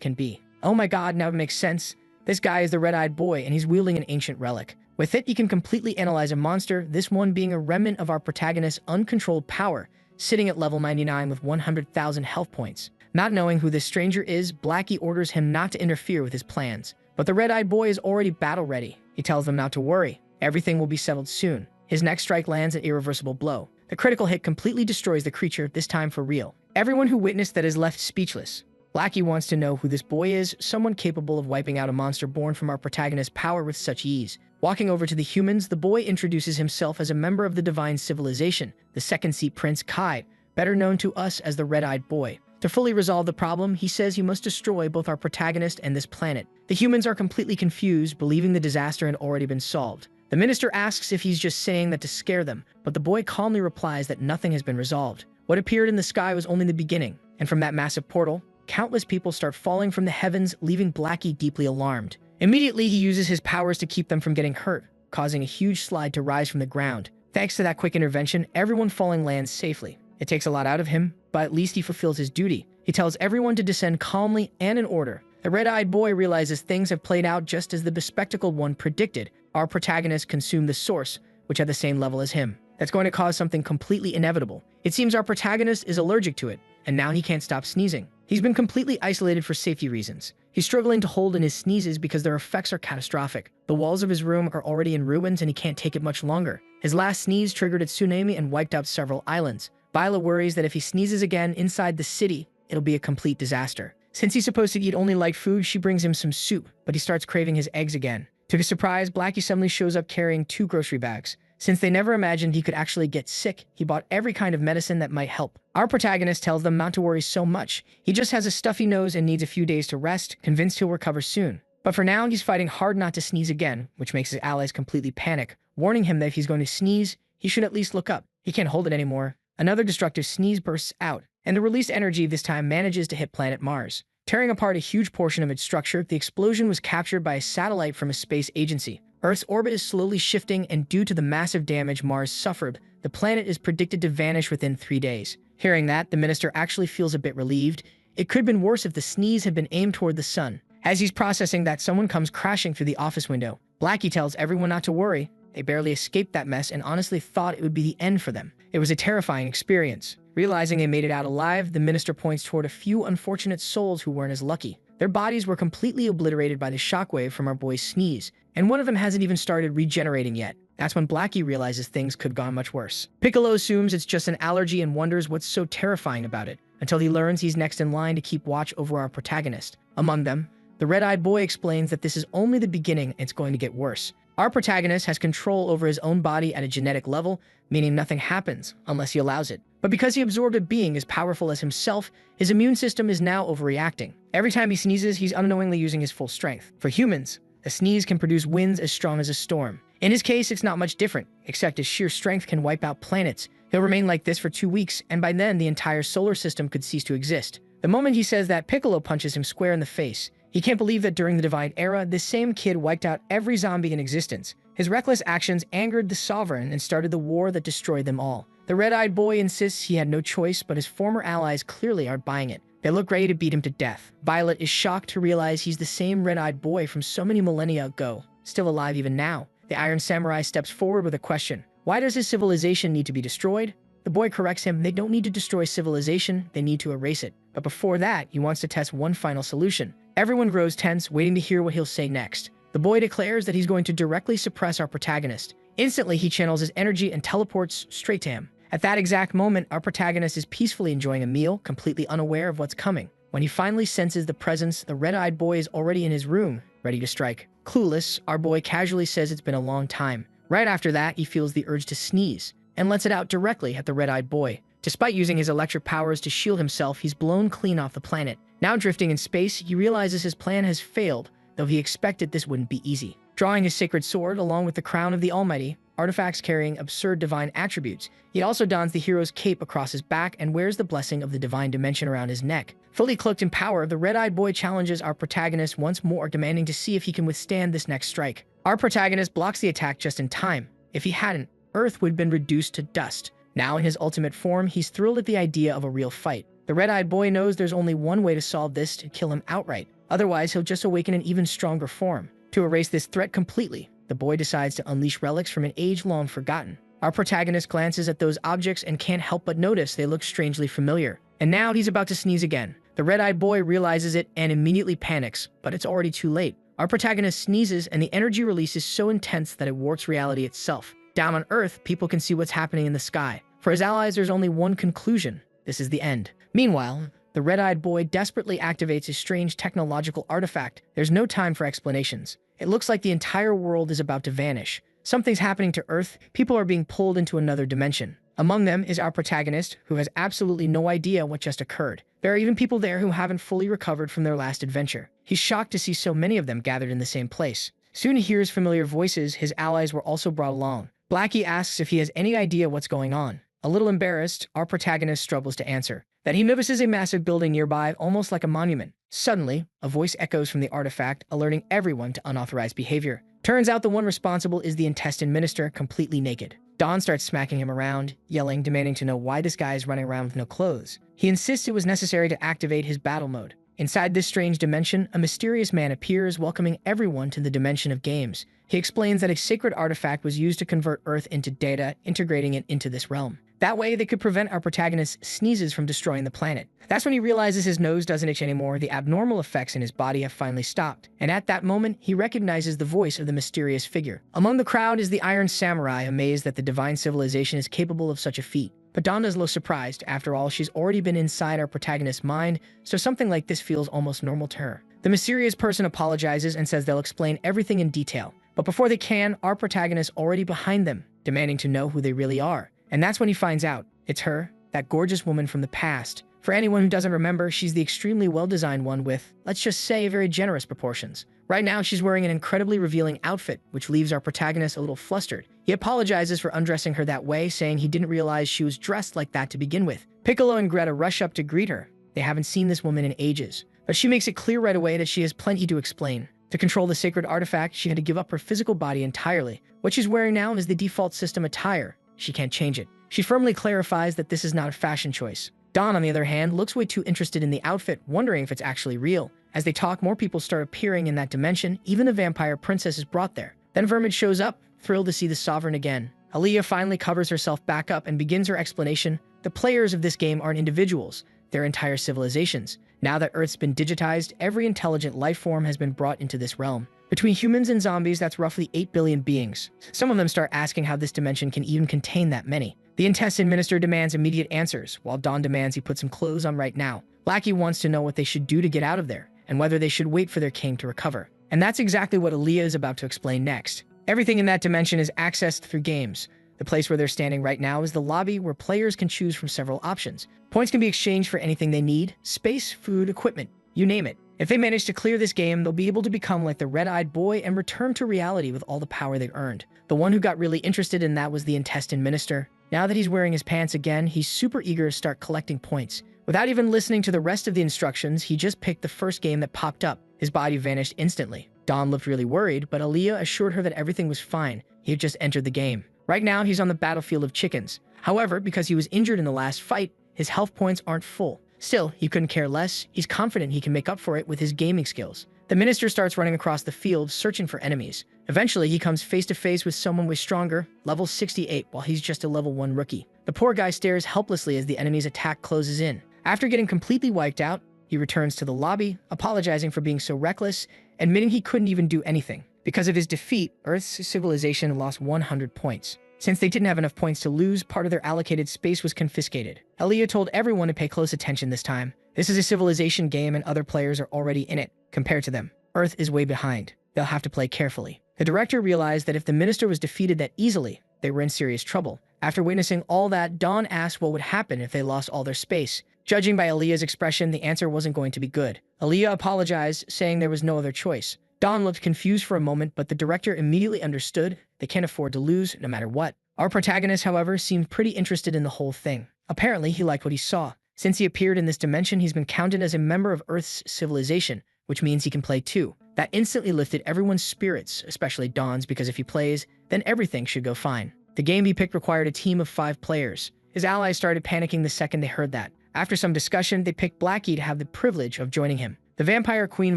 can be. Oh my god, now it makes sense. This guy is the red-eyed boy, and he's wielding an ancient relic. With it, he can completely analyze a monster, this one being a remnant of our protagonist's uncontrolled power, sitting at level 99 with 100,000 health points. Not knowing who this stranger is, Blackie orders him not to interfere with his plans. But the red-eyed boy is already battle-ready. He tells them not to worry. Everything will be settled soon. His next strike lands an irreversible blow. The critical hit completely destroys the creature, this time for real. Everyone who witnessed that is left speechless. Blackie wants to know who this boy is, someone capable of wiping out a monster born from our protagonist's power with such ease. Walking over to the humans, the boy introduces himself as a member of the Divine Civilization, the Second Seat Prince Kai, better known to us as the Red-Eyed Boy. To fully resolve the problem, he says he must destroy both our protagonist and this planet. The humans are completely confused, believing the disaster had already been solved. The minister asks if he's just saying that to scare them, but the boy calmly replies that nothing has been resolved. What appeared in the sky was only the beginning, and from that massive portal, countless people start falling from the heavens, leaving Blackie deeply alarmed. Immediately, he uses his powers to keep them from getting hurt, causing a huge slide to rise from the ground. Thanks to that quick intervention, everyone falling lands safely. It takes a lot out of him, but at least he fulfills his duty. He tells everyone to descend calmly and in order. The red-eyed boy realizes things have played out just as the bespectacled one predicted. Our protagonist consumed the source, which had the same level as him. That's going to cause something completely inevitable. It seems our protagonist is allergic to it, and now he can't stop sneezing. He's been completely isolated for safety reasons. He's struggling to hold in his sneezes because their effects are catastrophic. The walls of his room are already in ruins and he can't take it much longer. His last sneeze triggered a tsunami and wiped out several islands. Violet worries that if he sneezes again inside the city, it'll be a complete disaster. Since he's supposed to eat only light food, she brings him some soup, but he starts craving his eggs again. To his surprise, Blackie suddenly shows up carrying 2 grocery bags. Since they never imagined he could actually get sick, he bought every kind of medicine that might help. Our protagonist tells them not to worry so much. He just has a stuffy nose and needs a few days to rest, convinced he'll recover soon. But for now, he's fighting hard not to sneeze again, which makes his allies completely panic, warning him that if he's going to sneeze, he should at least look up. He can't hold it anymore. Another destructive sneeze bursts out, and the released energy this time manages to hit planet Mars. Tearing apart a huge portion of its structure, the explosion was captured by a satellite from a space agency. Earth's orbit is slowly shifting, and due to the massive damage Mars suffered, the planet is predicted to vanish within 3 days. Hearing that, the minister actually feels a bit relieved. It could have been worse if the sneeze had been aimed toward the sun. As he's processing that, someone comes crashing through the office window. Blackie tells everyone not to worry. They barely escaped that mess and honestly thought it would be the end for them. It was a terrifying experience. Realizing they made it out alive, the minister points toward a few unfortunate souls who weren't as lucky. Their bodies were completely obliterated by the shockwave from our boy's sneeze, and one of them hasn't even started regenerating yet. That's when Blackie realizes things could have gone much worse. Piccolo assumes it's just an allergy and wonders what's so terrifying about it, until he learns he's next in line to keep watch over our protagonist. Among them, the red-eyed boy explains that this is only the beginning and it's going to get worse. Our protagonist has control over his own body at a genetic level, meaning nothing happens unless he allows it. But because he absorbed a being as powerful as himself, his immune system is now overreacting. Every time he sneezes, he's unknowingly using his full strength. For humans, a sneeze can produce winds as strong as a storm. In his case, it's not much different, except his sheer strength can wipe out planets. He'll remain like this for 2 weeks, and by then the entire solar system could cease to exist. The moment he says that, Piccolo punches him square in the face. He can't believe that during the Divine Era, this same kid wiped out every zombie in existence. His reckless actions angered the Sovereign and started the war that destroyed them all. The red-eyed boy insists he had no choice, but his former allies clearly aren't buying it. They look ready to beat him to death. Violet is shocked to realize he's the same red-eyed boy from so many millennia ago, still alive even now. The Iron Samurai steps forward with a question. Why does his civilization need to be destroyed? The boy corrects him, they don't need to destroy civilization, they need to erase it. But before that, he wants to test one final solution. Everyone grows tense, waiting to hear what he'll say next. The boy declares that he's going to directly suppress our protagonist. Instantly, he channels his energy and teleports straight to him. At that exact moment, our protagonist is peacefully enjoying a meal, completely unaware of what's coming. When he finally senses the presence, the red-eyed boy is already in his room, ready to strike. Clueless, our boy casually says it's been a long time. Right after that, he feels the urge to sneeze, and lets it out directly at the red-eyed boy. Despite using his electric powers to shield himself, he's blown clean off the planet. Now drifting in space, he realizes his plan has failed, though he expected this wouldn't be easy. Drawing his sacred sword along with the crown of the Almighty, artifacts carrying absurd divine attributes, he also dons the hero's cape across his back and wears the blessing of the divine dimension around his neck. Fully cloaked in power, the red-eyed boy challenges our protagonist once more, demanding to see if he can withstand this next strike. Our protagonist blocks the attack just in time. If he hadn't, Earth would have been reduced to dust. Now in his ultimate form, he's thrilled at the idea of a real fight. The red-eyed boy knows there's only one way to solve this, to kill him outright. Otherwise, he'll just awaken an even stronger form. To erase this threat completely, the boy decides to unleash relics from an age long forgotten. Our protagonist glances at those objects and can't help but notice they look strangely familiar. And now he's about to sneeze again. The red-eyed boy realizes it and immediately panics, but it's already too late. Our protagonist sneezes and the energy release is so intense that it warps reality itself. Down on Earth, people can see what's happening in the sky. For his allies, there's only one conclusion. This is the end. Meanwhile, the red-eyed boy desperately activates his strange technological artifact. There's no time for explanations. It looks like the entire world is about to vanish. Something's happening to Earth. People are being pulled into another dimension. Among them is our protagonist, who has absolutely no idea what just occurred. There are even people there who haven't fully recovered from their last adventure. He's shocked to see so many of them gathered in the same place. Soon he hears familiar voices. His allies were also brought along. Blackie asks if he has any idea what's going on. A little embarrassed, our protagonist struggles to answer. That he notices a massive building nearby, almost like a monument. Suddenly, a voice echoes from the artifact, alerting everyone to unauthorized behavior. Turns out the one responsible is the intestine minister, completely naked. Don starts smacking him around, yelling, demanding to know why this guy is running around with no clothes. He insists it was necessary to activate his battle mode. Inside this strange dimension, a mysterious man appears, welcoming everyone to the dimension of games. He explains that a sacred artifact was used to convert Earth into data, integrating it into this realm. That way, they could prevent our protagonist's sneezes from destroying the planet. That's when he realizes his nose doesn't itch anymore, the abnormal effects in his body have finally stopped. And at that moment, he recognizes the voice of the mysterious figure. Among the crowd is the Iron Samurai, amazed that the divine civilization is capable of such a feat. But Don is a little surprised. After all, she's already been inside our protagonist's mind, so something like this feels almost normal to her. The mysterious person apologizes and says they'll explain everything in detail. But before they can, our protagonist already behind them, demanding to know who they really are. And that's when he finds out. It's her, that gorgeous woman from the past. For anyone who doesn't remember, she's the extremely well-designed one with, let's just say, very generous proportions. Right now, she's wearing an incredibly revealing outfit, which leaves our protagonist a little flustered. He apologizes for undressing her that way, saying he didn't realize she was dressed like that to begin with. Piccolo and Greta rush up to greet her. They haven't seen this woman in ages, but she makes it clear right away that she has plenty to explain. To control the sacred artifact, she had to give up her physical body entirely. What she's wearing now is the default system attire. She can't change it. She firmly clarifies that this is not a fashion choice. Don, on the other hand, looks way too interested in the outfit, wondering if it's actually real. As they talk, more people start appearing in that dimension. Even the vampire princess is brought there. Then Vermid shows up, thrilled to see the sovereign again. Aaliyah finally covers herself back up and begins her explanation. The players of this game aren't individuals, they're entire civilizations. Now that Earth's been digitized, every intelligent life form has been brought into this realm. Between humans and zombies, that's roughly 8 billion beings. Some of them start asking how this dimension can even contain that many. The intestine minister demands immediate answers, while Don demands he put some clothes on right now. Lackey wants to know what they should do to get out of there, and whether they should wait for their king to recover. And that's exactly what Aaliyah is about to explain next. Everything in that dimension is accessed through games. The place where they're standing right now is the lobby, where players can choose from several options. Points can be exchanged for anything they need: space, food, equipment, you name it. If they manage to clear this game, they'll be able to become like the red-eyed boy and return to reality with all the power they've earned. The one who got really interested in that was the intestine minister. Now that he's wearing his pants again, he's super eager to start collecting points. Without even listening to the rest of the instructions, he just picked the first game that popped up. His body vanished instantly. Don looked really worried, but Aaliyah assured her that everything was fine. He had just entered the game. Right now, he's on the battlefield of chickens. However, because he was injured in the last fight, his health points aren't full. Still, he couldn't care less. He's confident he can make up for it with his gaming skills. The minister starts running across the field, searching for enemies. Eventually, he comes face to face with someone way stronger, level 68, while he's just a level 1 rookie. The poor guy stares helplessly as the enemy's attack closes in. After getting completely wiped out, he returns to the lobby, apologizing for being so reckless, admitting he couldn't even do anything. Because of his defeat, Earth's civilization lost 100 points. Since they didn't have enough points to lose, part of their allocated space was confiscated. Aaliyah told everyone to pay close attention this time. This is a civilization game and other players are already in it. Compared to them, Earth is way behind. They'll have to play carefully. The director realized that if the minister was defeated that easily, they were in serious trouble. After witnessing all that, Dawn asked what would happen if they lost all their space. Judging by Aaliyah's expression, the answer wasn't going to be good. Aaliyah apologized, saying there was no other choice. Dawn looked confused for a moment, but the director immediately understood they can't afford to lose no matter what. Our protagonist, however, seemed pretty interested in the whole thing. Apparently, he liked what he saw. Since he appeared in this dimension, he's been counted as a member of Earth's civilization, which means he can play too. That instantly lifted everyone's spirits, especially Dawn's, because if he plays, then everything should go fine. The game he picked required a team of 5 players. His allies started panicking the second they heard that. After some discussion, they picked Blackie to have the privilege of joining him. The vampire queen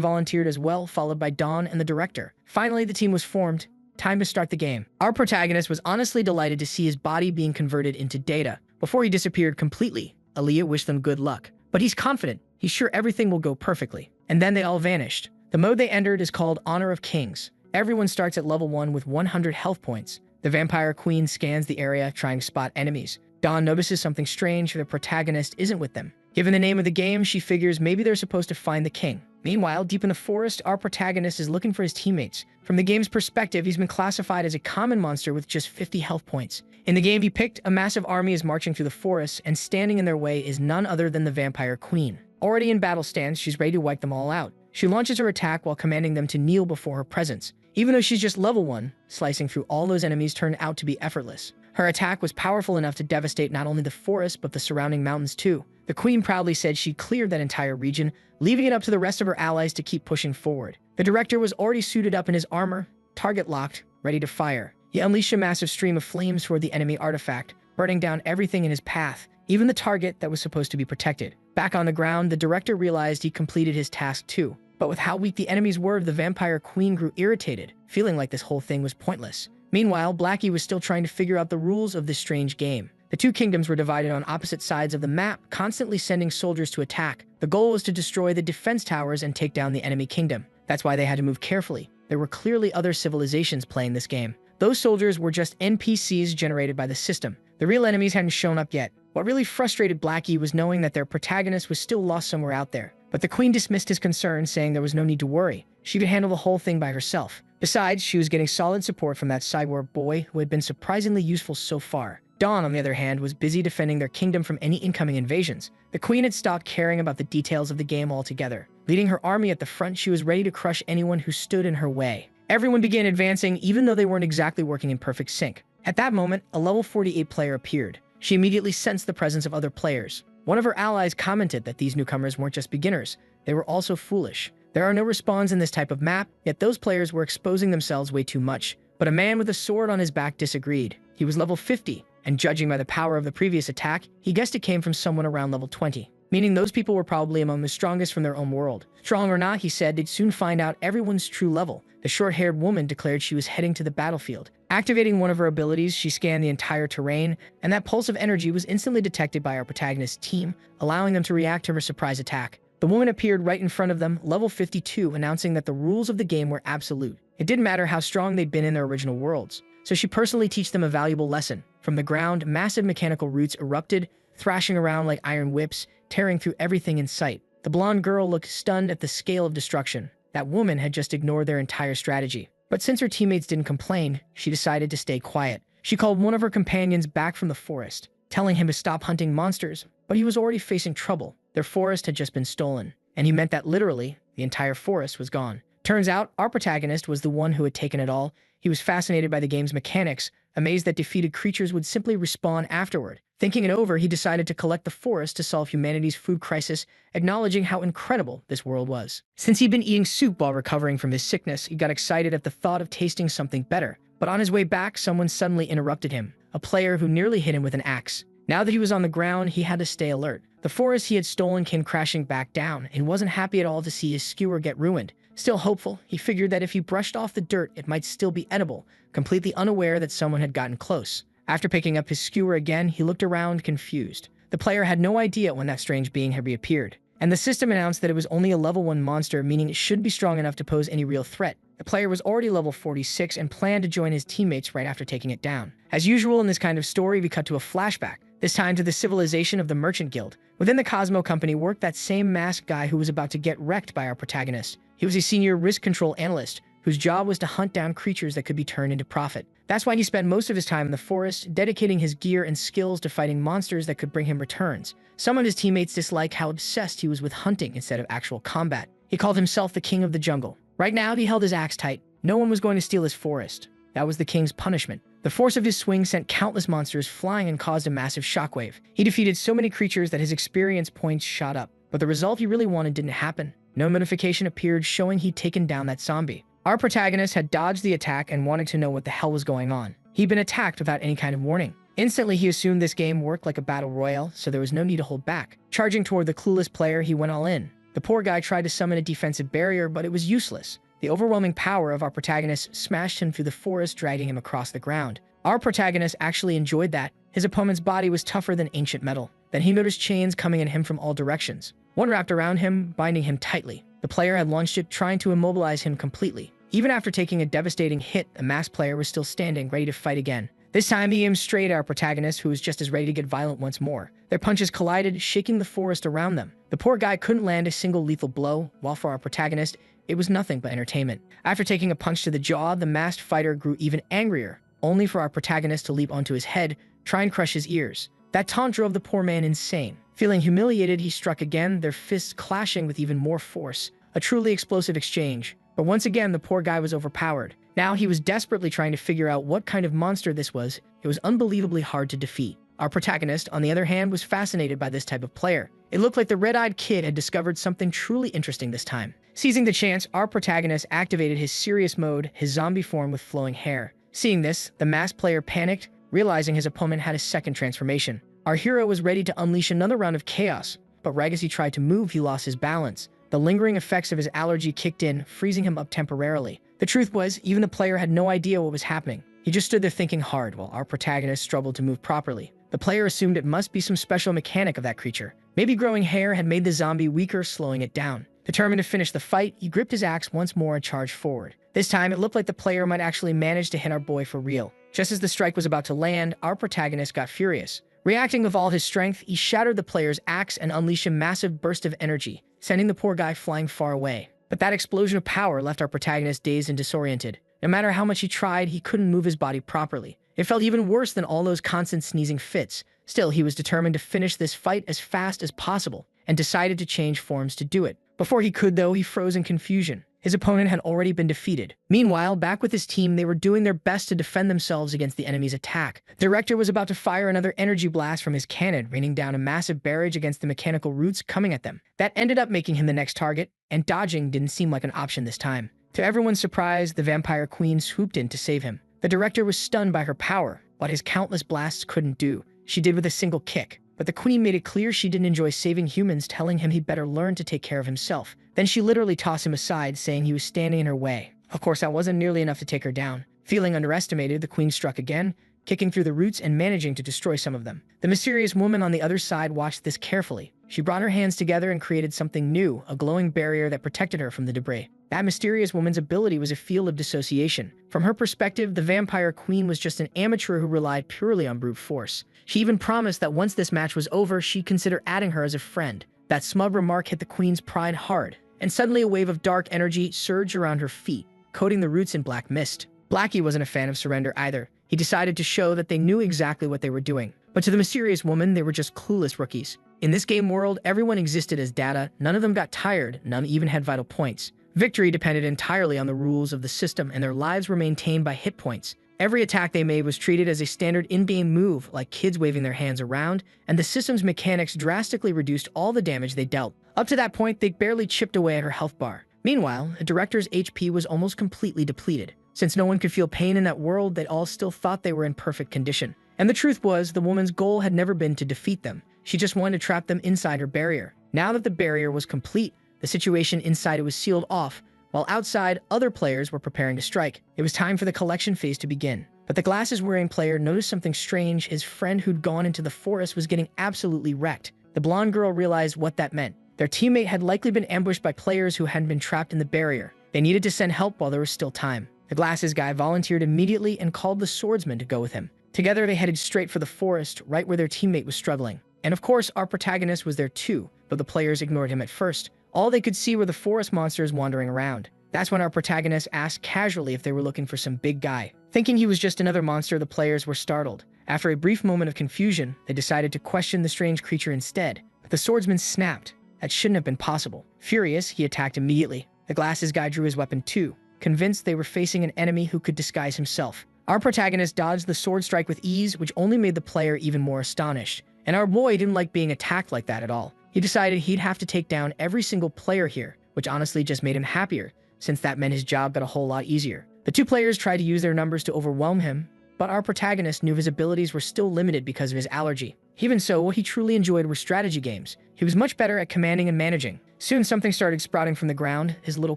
volunteered as well, followed by Dawn and the director. Finally, the team was formed. Time to start the game. Our protagonist was honestly delighted to see his body being converted into data. Before he disappeared completely, Aaliyah wished them good luck. But he's confident. He's sure everything will go perfectly. And then they all vanished. The mode they entered is called Honor of Kings. Everyone starts at level 1 with 100 health points. The vampire queen scans the area, trying to spot enemies. Dawn notices something strange. The protagonist isn't with them. Given the name of the game, she figures maybe they're supposed to find the king. Meanwhile, deep in the forest, our protagonist is looking for his teammates. From the game's perspective, he's been classified as a common monster with just 50 health points. In the game he picked, a massive army is marching through the forest, and standing in their way is none other than the vampire queen. Already in battle stance, she's ready to wipe them all out. She launches her attack while commanding them to kneel before her presence. Even though she's just level 1, slicing through all those enemies turned out to be effortless. Her attack was powerful enough to devastate not only the forest, but the surrounding mountains too. The queen proudly said she cleared that entire region, leaving it up to the rest of her allies to keep pushing forward. The director was already suited up in his armor, target locked, ready to fire. He unleashed a massive stream of flames toward the enemy artifact, burning down everything in his path, even the target that was supposed to be protected. Back on the ground, the director realized he completed his task too. But with how weak the enemies were, the vampire queen grew irritated, feeling like this whole thing was pointless. Meanwhile, Blackie was still trying to figure out the rules of this strange game. The two kingdoms were divided on opposite sides of the map, constantly sending soldiers to attack. The goal was to destroy the defense towers and take down the enemy kingdom. That's why they had to move carefully. There were clearly other civilizations playing this game. Those soldiers were just NPCs generated by the system. The real enemies hadn't shown up yet. What really frustrated Blackie was knowing that their protagonist was still lost somewhere out there. But the queen dismissed his concerns, saying there was no need to worry. She could handle the whole thing by herself. Besides, she was getting solid support from that cyborg boy who had been surprisingly useful so far. Dawn, on the other hand, was busy defending their kingdom from any incoming invasions. The queen had stopped caring about the details of the game altogether. Leading her army at the front, she was ready to crush anyone who stood in her way. Everyone began advancing, even though they weren't exactly working in perfect sync. At that moment, a level 48 player appeared. She immediately sensed the presence of other players. One of her allies commented that these newcomers weren't just beginners, they were also foolish. There are no respawns in this type of map, yet those players were exposing themselves way too much. But a man with a sword on his back disagreed. He was level 50, and judging by the power of the previous attack, he guessed it came from someone around level 20. Meaning those people were probably among the strongest from their own world. Strong or not, he said, they'd soon find out everyone's true level. The short-haired woman declared she was heading to the battlefield. Activating one of her abilities, she scanned the entire terrain, and that pulse of energy was instantly detected by our protagonist's team, allowing them to react to her surprise attack. The woman appeared right in front of them, level 52, announcing that the rules of the game were absolute. It didn't matter how strong they'd been in their original worlds. So she personally taught them a valuable lesson. From the ground, massive mechanical roots erupted, thrashing around like iron whips, tearing through everything in sight. The blonde girl looked stunned at the scale of destruction. That woman had just ignored their entire strategy. But since her teammates didn't complain, she decided to stay quiet. She called one of her companions back from the forest, telling him to stop hunting monsters, but he was already facing trouble. Their forest had just been stolen, and he meant that literally, the entire forest was gone. Turns out, our protagonist was the one who had taken it all. He was fascinated by the game's mechanics, amazed that defeated creatures would simply respawn afterward. Thinking it over, he decided to collect the forest to solve humanity's food crisis, acknowledging how incredible this world was. Since he'd been eating soup while recovering from his sickness, he got excited at the thought of tasting something better. But on his way back, someone suddenly interrupted him, a player who nearly hit him with an axe. Now that he was on the ground, he had to stay alert. The forest he had stolen came crashing back down, and he wasn't happy at all to see his skewer get ruined. Still hopeful, he figured that if he brushed off the dirt, it might still be edible, completely unaware that someone had gotten close. After picking up his skewer again, he looked around confused. The player had no idea when that strange being had reappeared, and the system announced that it was only a level 1 monster, meaning it should be strong enough to pose any real threat. The player was already level 46 and planned to join his teammates right after taking it down. As usual in this kind of story, we cut to a flashback, this time to the civilization of the Merchant Guild. Within the Cosmo Company worked that same masked guy who was about to get wrecked by our protagonist. He was a senior risk control analyst, whose job was to hunt down creatures that could be turned into profit. That's why he spent most of his time in the forest, dedicating his gear and skills to fighting monsters that could bring him returns. Some of his teammates disliked how obsessed he was with hunting instead of actual combat. He called himself the king of the jungle. Right now, he held his axe tight. No one was going to steal his forest. That was the king's punishment. The force of his swing sent countless monsters flying and caused a massive shockwave. He defeated so many creatures that his experience points shot up. But the result he really wanted didn't happen. No notification appeared showing he'd taken down that zombie. Our protagonist had dodged the attack and wanted to know what the hell was going on. He'd been attacked without any kind of warning. Instantly, he assumed this game worked like a battle royale, so there was no need to hold back. Charging toward the clueless player, he went all in. The poor guy tried to summon a defensive barrier, but it was useless. The overwhelming power of our protagonist smashed him through the forest, dragging him across the ground. Our protagonist actually enjoyed that. His opponent's body was tougher than ancient metal. Then he noticed chains coming at him from all directions. One wrapped around him, binding him tightly. The player had launched it, trying to immobilize him completely. Even after taking a devastating hit, the masked player was still standing, ready to fight again. This time he aimed straight at our protagonist, who was just as ready to get violent once more. Their punches collided, shaking the forest around them. The poor guy couldn't land a single lethal blow, while for our protagonist, it was nothing but entertainment. After taking a punch to the jaw, the masked fighter grew even angrier, only for our protagonist to leap onto his head, try and crush his ears. That taunt drove the poor man insane. Feeling humiliated, he struck again, their fists clashing with even more force. A truly explosive exchange. But once again, the poor guy was overpowered. Now he was desperately trying to figure out what kind of monster this was. It was unbelievably hard to defeat. Our protagonist, on the other hand, was fascinated by this type of player. It looked like the red-eyed kid had discovered something truly interesting this time. Seizing the chance, our protagonist activated his serious mode, his zombie form with flowing hair. Seeing this, the masked player panicked, realizing his opponent had a second transformation. Our hero was ready to unleash another round of chaos, but right as he tried to move, he lost his balance. The lingering effects of his allergy kicked in, freezing him up temporarily. The truth was, even the player had no idea what was happening. He just stood there thinking hard while our protagonist struggled to move properly. The player assumed it must be some special mechanic of that creature. Maybe growing hair had made the zombie weaker, slowing it down. Determined to finish the fight, he gripped his axe once more and charged forward. This time, it looked like the player might actually manage to hit our boy for real. Just as the strike was about to land, our protagonist got furious. Reacting with all his strength, he shattered the player's axe and unleashed a massive burst of energy, sending the poor guy flying far away. But that explosion of power left our protagonist dazed and disoriented. No matter how much he tried, he couldn't move his body properly. It felt even worse than all those constant sneezing fits. Still, he was determined to finish this fight as fast as possible, and decided to change forms to do it. Before he could, though, he froze in confusion. His opponent had already been defeated. Meanwhile, back with his team, they were doing their best to defend themselves against the enemy's attack. The director was about to fire another energy blast from his cannon, raining down a massive barrage against the mechanical roots coming at them. That ended up making him the next target, and dodging didn't seem like an option this time. To everyone's surprise, the vampire queen swooped in to save him. The director was stunned by her power, what his countless blasts couldn't do. She did with a single kick. But the queen made it clear she didn't enjoy saving humans, telling him he'd better learn to take care of himself. Then she literally tossed him aside, saying he was standing in her way. Of course, that wasn't nearly enough to take her down. Feeling underestimated, the queen struck again, kicking through the roots and managing to destroy some of them. The mysterious woman on the other side watched this carefully. She brought her hands together and created something new, a glowing barrier that protected her from the debris. That mysterious woman's ability was a field of dissociation. From her perspective, the vampire queen was just an amateur who relied purely on brute force. She even promised that once this match was over, she'd consider adding her as a friend. That smug remark hit the queen's pride hard, and suddenly a wave of dark energy surged around her feet, coating the roots in black mist. Blackie wasn't a fan of surrender either. He decided to show that they knew exactly what they were doing. But to the mysterious woman, they were just clueless rookies. In this game world, everyone existed as data, none of them got tired, none even had vital points. Victory depended entirely on the rules of the system, and their lives were maintained by hit points. Every attack they made was treated as a standard in-game move, like kids waving their hands around, and the system's mechanics drastically reduced all the damage they dealt. Up to that point, they barely chipped away at her health bar. Meanwhile, the director's HP was almost completely depleted. Since no one could feel pain in that world, they all still thought they were in perfect condition. And the truth was, the woman's goal had never been to defeat them. She just wanted to trap them inside her barrier. Now that the barrier was complete, the situation inside it was sealed off, while outside, other players were preparing to strike. It was time for the collection phase to begin. But the glasses-wearing player noticed something strange. His friend who'd gone into the forest was getting absolutely wrecked. The blonde girl realized what that meant. Their teammate had likely been ambushed by players who hadn't been trapped in the barrier. They needed to send help while there was still time. The glasses guy volunteered immediately and called the swordsman to go with him. Together, they headed straight for the forest, right where their teammate was struggling. And of course, our protagonist was there too, though the players ignored him at first. All they could see were the forest monsters wandering around. That's when our protagonist asked casually if they were looking for some big guy. Thinking he was just another monster, the players were startled. After a brief moment of confusion, they decided to question the strange creature instead. But the swordsman snapped. That shouldn't have been possible. Furious, he attacked immediately. The glasses guy drew his weapon too, convinced they were facing an enemy who could disguise himself. Our protagonist dodged the sword strike with ease, which only made the player even more astonished. And our boy didn't like being attacked like that at all. He decided he'd have to take down every single player here, which honestly just made him happier, since that meant his job got a whole lot easier. The two players tried to use their numbers to overwhelm him, but our protagonist knew his abilities were still limited because of his allergy. Even so, what he truly enjoyed were strategy games. He was much better at commanding and managing. Soon something started sprouting from the ground, his little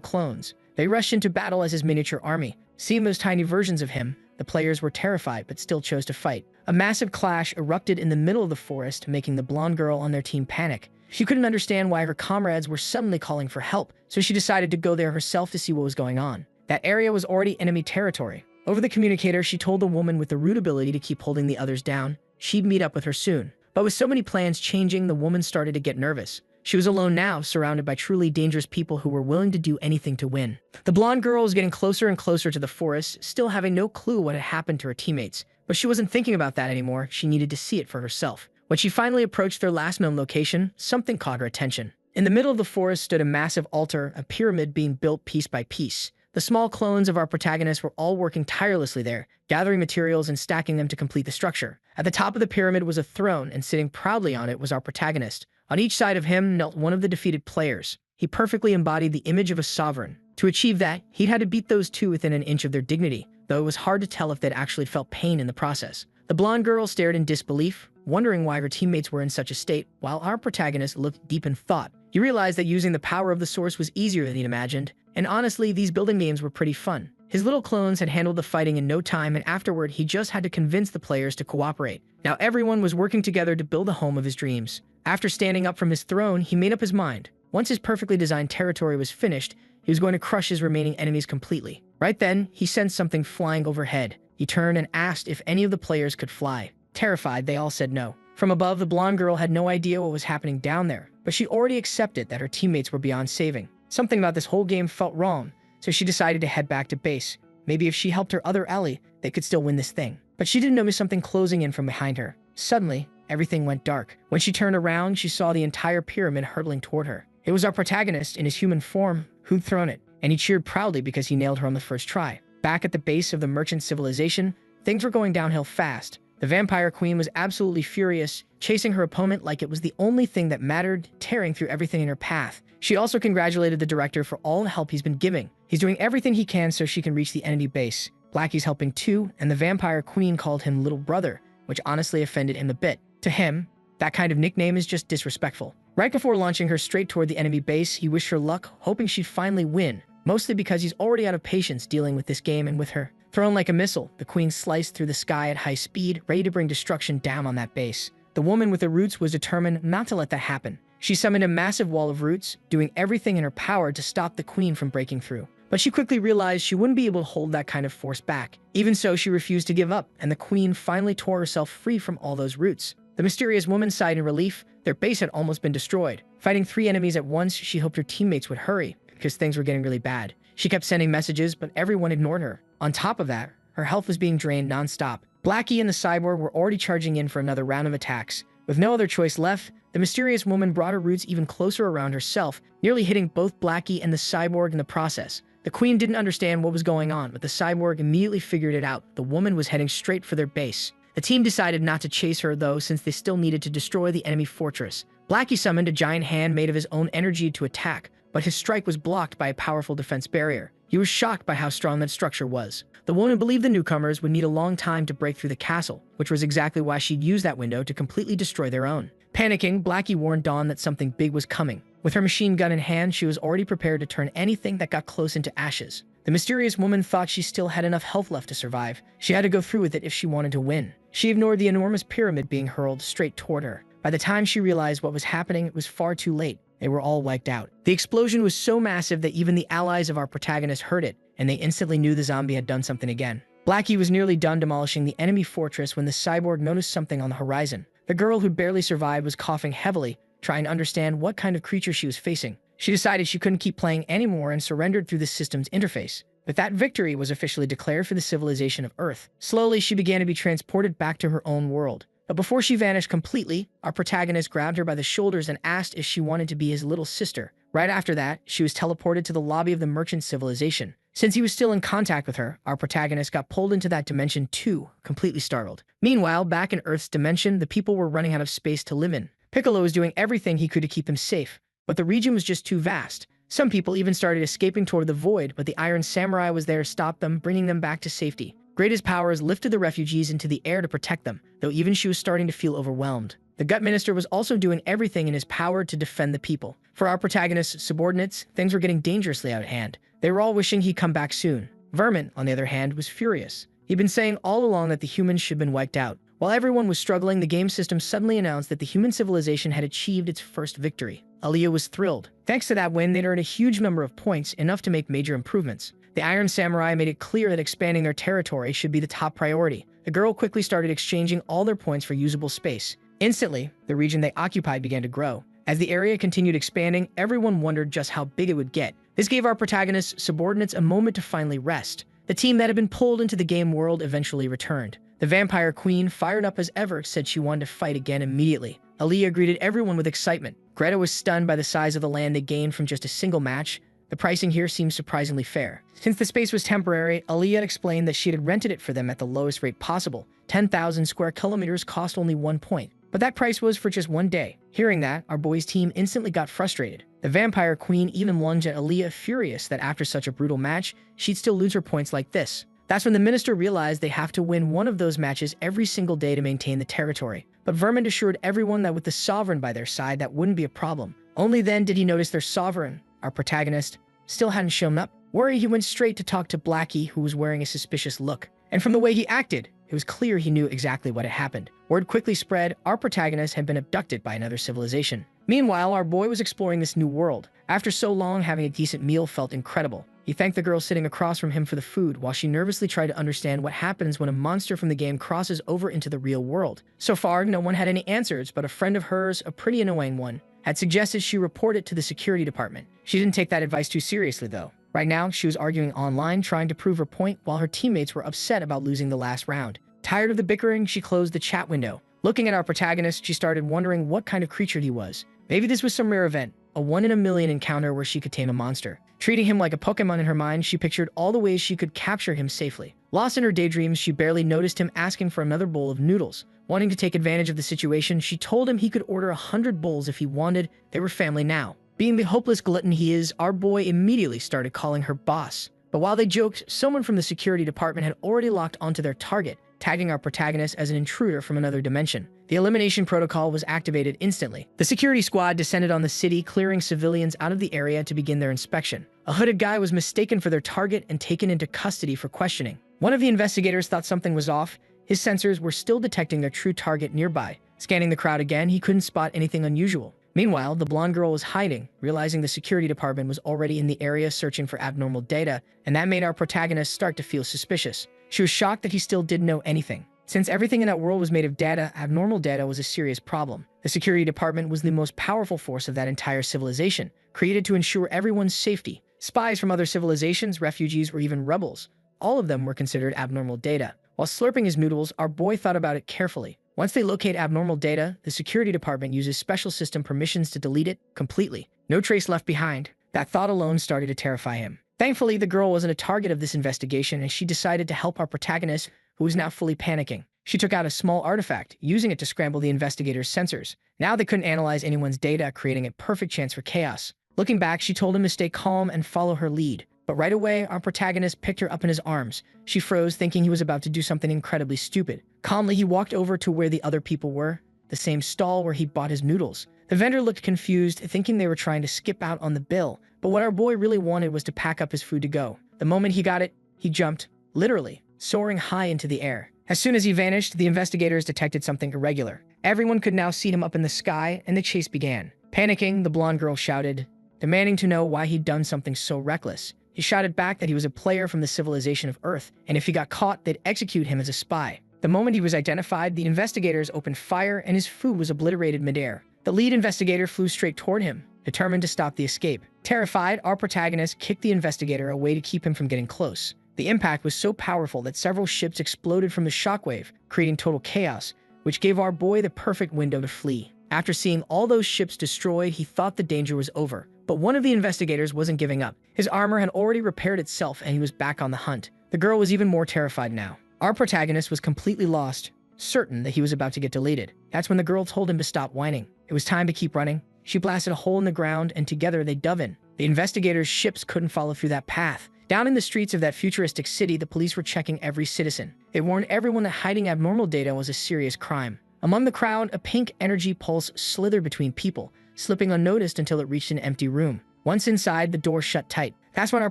clones. They rushed into battle as his miniature army. Seeing those tiny versions of him, the players were terrified but still chose to fight. A massive clash erupted in the middle of the forest, making the blonde girl on their team panic. She couldn't understand why her comrades were suddenly calling for help, so she decided to go there herself to see what was going on. That area was already enemy territory. Over the communicator, she told the woman with the rude ability to keep holding the others down she'd meet up with her soon. But with so many plans changing, the woman started to get nervous. She was alone now, surrounded by truly dangerous people who were willing to do anything to win. The blonde girl was getting closer and closer to the forest, still having no clue what had happened to her teammates. But she wasn't thinking about that anymore. She needed to see it for herself. When she finally approached their last known location, something caught her attention. In the middle of the forest stood a massive altar, a pyramid being built piece by piece. The small clones of our protagonists were all working tirelessly there, gathering materials and stacking them to complete the structure. At the top of the pyramid was a throne, and sitting proudly on it was our protagonist. On each side of him knelt one of the defeated players. He perfectly embodied the image of a sovereign. To achieve that, he'd had to beat those two within an inch of their dignity. though it was hard to tell if they'd actually felt pain in the process. The blonde girl stared in disbelief, wondering why her teammates were in such a state, while our protagonist looked deep in thought. He realized that using the power of the source was easier than he'd imagined, and honestly, these building games were pretty fun. His little clones had handled the fighting in no time, and afterward, he just had to convince the players to cooperate. Now everyone was working together to build the home of his dreams. After standing up from his throne, he made up his mind. Once his perfectly designed territory was finished, he was going to crush his remaining enemies completely. Right then, he sensed something flying overhead. He turned and asked if any of the players could fly. Terrified, they all said no. From above, the blonde girl had no idea what was happening down there, but she already accepted that her teammates were beyond saving. Something about this whole game felt wrong, so she decided to head back to base. Maybe if she helped her other ally, they could still win this thing. But she didn't notice something closing in from behind her. Suddenly, everything went dark. When she turned around, she saw the entire pyramid hurtling toward her. It was our protagonist in his human form who'd thrown it, and he cheered proudly because he nailed her on the first try. Back at the base of the merchant civilization, things were going downhill fast. The vampire queen was absolutely furious, chasing her opponent like it was the only thing that mattered, tearing through everything in her path. She also congratulated the director for all the help he's been giving. He's doing everything he can so she can reach the enemy base. Blackie's helping too, and the vampire queen called him little brother, which honestly offended him a bit. To him, that kind of nickname is just disrespectful. Right before launching her straight toward the enemy base, he wished her luck, hoping she'd finally win, mostly because he's already out of patience dealing with this game and with her. Thrown like a missile, the queen sliced through the sky at high speed, ready to bring destruction down on that base. The woman with the roots was determined not to let that happen. She summoned a massive wall of roots, doing everything in her power to stop the queen from breaking through. But she quickly realized she wouldn't be able to hold that kind of force back. Even so, she refused to give up, and the queen finally tore herself free from all those roots. The mysterious woman sighed in relief. Their base had almost been destroyed. Fighting 3 enemies at once, she hoped her teammates would hurry, because things were getting really bad. She kept sending messages, but everyone ignored her. On top of that, her health was being drained non-stop. Blackie and the cyborg were already charging in for another round of attacks. With no other choice left, the mysterious woman brought her roots even closer around herself, nearly hitting both Blackie and the cyborg in the process. The queen didn't understand what was going on, but the cyborg immediately figured it out. The woman was heading straight for their base. The team decided not to chase her, though, since they still needed to destroy the enemy fortress. Blackie summoned a giant hand made of his own energy to attack, but his strike was blocked by a powerful defense barrier. He was shocked by how strong that structure was. The woman believed the newcomers would need a long time to break through the castle, which was exactly why she'd used that window to completely destroy their own. Panicking, Blackie warned Dawn that something big was coming. With her machine gun in hand, she was already prepared to turn anything that got close into ashes. The mysterious woman thought she still had enough health left to survive. She had to go through with it if she wanted to win. She ignored the enormous pyramid being hurled straight toward her. By the time she realized what was happening, it was far too late. They were all wiped out. The explosion was so massive that even the allies of our protagonist heard it, and they instantly knew the zombie had done something again. Blackie was nearly done demolishing the enemy fortress when the cyborg noticed something on the horizon. The girl who barely survived was coughing heavily, trying to understand what kind of creature she was facing. She decided she couldn't keep playing anymore and surrendered through the system's interface. But that victory was officially declared for the civilization of Earth. Slowly, she began to be transported back to her own world. But before she vanished completely, our protagonist grabbed her by the shoulders and asked if she wanted to be his little sister. Right after that, she was teleported to the lobby of the merchant civilization. Since he was still in contact with her, our protagonist got pulled into that dimension too, completely startled. Meanwhile, back in Earth's dimension, the people were running out of space to live in. Piccolo was doing everything he could to keep them safe, but the region was just too vast. Some people even started escaping toward the void, but the Iron Samurai was there to stop them, bringing them back to safety. Greatest powers lifted the refugees into the air to protect them, though even she was starting to feel overwhelmed. The Gut Minister was also doing everything in his power to defend the people. For our protagonist's subordinates, things were getting dangerously out of hand. They were all wishing he'd come back soon. Vermin, on the other hand, was furious. He'd been saying all along that the humans should have been wiped out. While everyone was struggling, the game system suddenly announced that the human civilization had achieved its first victory. Aaliyah was thrilled. Thanks to that win, they'd earned a huge number of points, enough to make major improvements. The Iron Samurai made it clear that expanding their territory should be the top priority. The girl quickly started exchanging all their points for usable space. Instantly, the region they occupied began to grow. As the area continued expanding, everyone wondered just how big it would get. This gave our protagonist's subordinates a moment to finally rest. The team that had been pulled into the game world eventually returned. The vampire queen, fired up as ever, said she wanted to fight again immediately. Aaliyah greeted everyone with excitement. Greta was stunned by the size of the land they gained from just a single match. The pricing here seemed surprisingly fair. Since the space was temporary, Aaliyah explained that she had rented it for them at the lowest rate possible. 10,000 square kilometers cost only 1 point. But that price was for just 1 day. Hearing that, our boys' team instantly got frustrated. The vampire queen even lunged at Aaliyah, furious that after such a brutal match, she'd still lose her points like this. That's when the minister realized they have to win one of those matches every single day to maintain the territory. But Vermont assured everyone that with the sovereign by their side, that wouldn't be a problem. Only then did he notice their sovereign, our protagonist, still hadn't shown up. Worried, he went straight to talk to Blackie, who was wearing a suspicious look. And from the way he acted, it was clear he knew exactly what had happened. Word quickly spread, our protagonist had been abducted by another civilization. Meanwhile, our boy was exploring this new world. After so long, having a decent meal felt incredible. He thanked the girl sitting across from him for the food, while she nervously tried to understand what happens when a monster from the game crosses over into the real world. So far, no one had any answers, but a friend of hers, a pretty annoying one, had suggested she report it to the security department. She didn't take that advice too seriously, though. Right now, she was arguing online, trying to prove her point, while her teammates were upset about losing the last round. Tired of the bickering, she closed the chat window. Looking at our protagonist, she started wondering what kind of creature he was. Maybe this was some rare event, a one-in-a-million encounter where she could tame a monster. Treating him like a Pokemon in her mind, she pictured all the ways she could capture him safely. Lost in her daydreams, she barely noticed him asking for another bowl of noodles. Wanting to take advantage of the situation, she told him he could order 100 bowls if he wanted. They were family now. Being the hopeless glutton he is, our boy immediately started calling her boss. But while they joked, someone from the security department had already locked onto their target, tagging our protagonist as an intruder from another dimension. The elimination protocol was activated instantly. The security squad descended on the city, clearing civilians out of the area to begin their inspection. A hooded guy was mistaken for their target and taken into custody for questioning. One of the investigators thought something was off. His sensors were still detecting their true target nearby. Scanning the crowd again, he couldn't spot anything unusual. Meanwhile, the blonde girl was hiding, realizing the security department was already in the area searching for abnormal data, and that made our protagonist start to feel suspicious. She was shocked that he still didn't know anything. Since everything in that world was made of data, abnormal data was a serious problem. The security department was the most powerful force of that entire civilization, created to ensure everyone's safety. Spies from other civilizations, refugees, or even rebels, all of them were considered abnormal data. While slurping his noodles, our boy thought about it carefully. Once they locate abnormal data, the security department uses special system permissions to delete it completely. No trace left behind. That thought alone started to terrify him. Thankfully, the girl wasn't a target of this investigation, and she decided to help our protagonist, who was now fully panicking. She took out a small artifact, using it to scramble the investigator's sensors. Now they couldn't analyze anyone's data, creating a perfect chance for chaos. Looking back, she told him to stay calm and follow her lead. But right away, our protagonist picked her up in his arms. She froze, thinking he was about to do something incredibly stupid. Calmly, he walked over to where the other people were, the same stall where he bought his noodles. The vendor looked confused, thinking they were trying to skip out on the bill. But what our boy really wanted was to pack up his food to go. The moment he got it, he jumped, literally, soaring high into the air. As soon as he vanished, the investigators detected something irregular. Everyone could now see him up in the sky, and the chase began. Panicking, the blonde girl shouted, demanding to know why he'd done something so reckless. He shouted back that he was a player from the civilization of Earth, and if he got caught, they'd execute him as a spy. The moment he was identified, the investigators opened fire, and his food was obliterated midair. The lead investigator flew straight toward him, determined to stop the escape. Terrified, our protagonist kicked the investigator away to keep him from getting close. The impact was so powerful that several ships exploded from the shockwave, creating total chaos, which gave our boy the perfect window to flee. After seeing all those ships destroyed, he thought the danger was over. But one of the investigators wasn't giving up. His armor had already repaired itself, and he was back on the hunt. The girl was even more terrified now. Our protagonist was completely lost, certain that he was about to get deleted. That's when the girl told him to stop whining. It was time to keep running. She blasted a hole in the ground, and together they dove in. The investigators' ships couldn't follow through that path. Down in the streets of that futuristic city, the police were checking every citizen. They warned everyone that hiding abnormal data was a serious crime. Among the crowd, a pink energy pulse slithered between people, slipping unnoticed until it reached an empty room. Once inside, the door shut tight. That's when our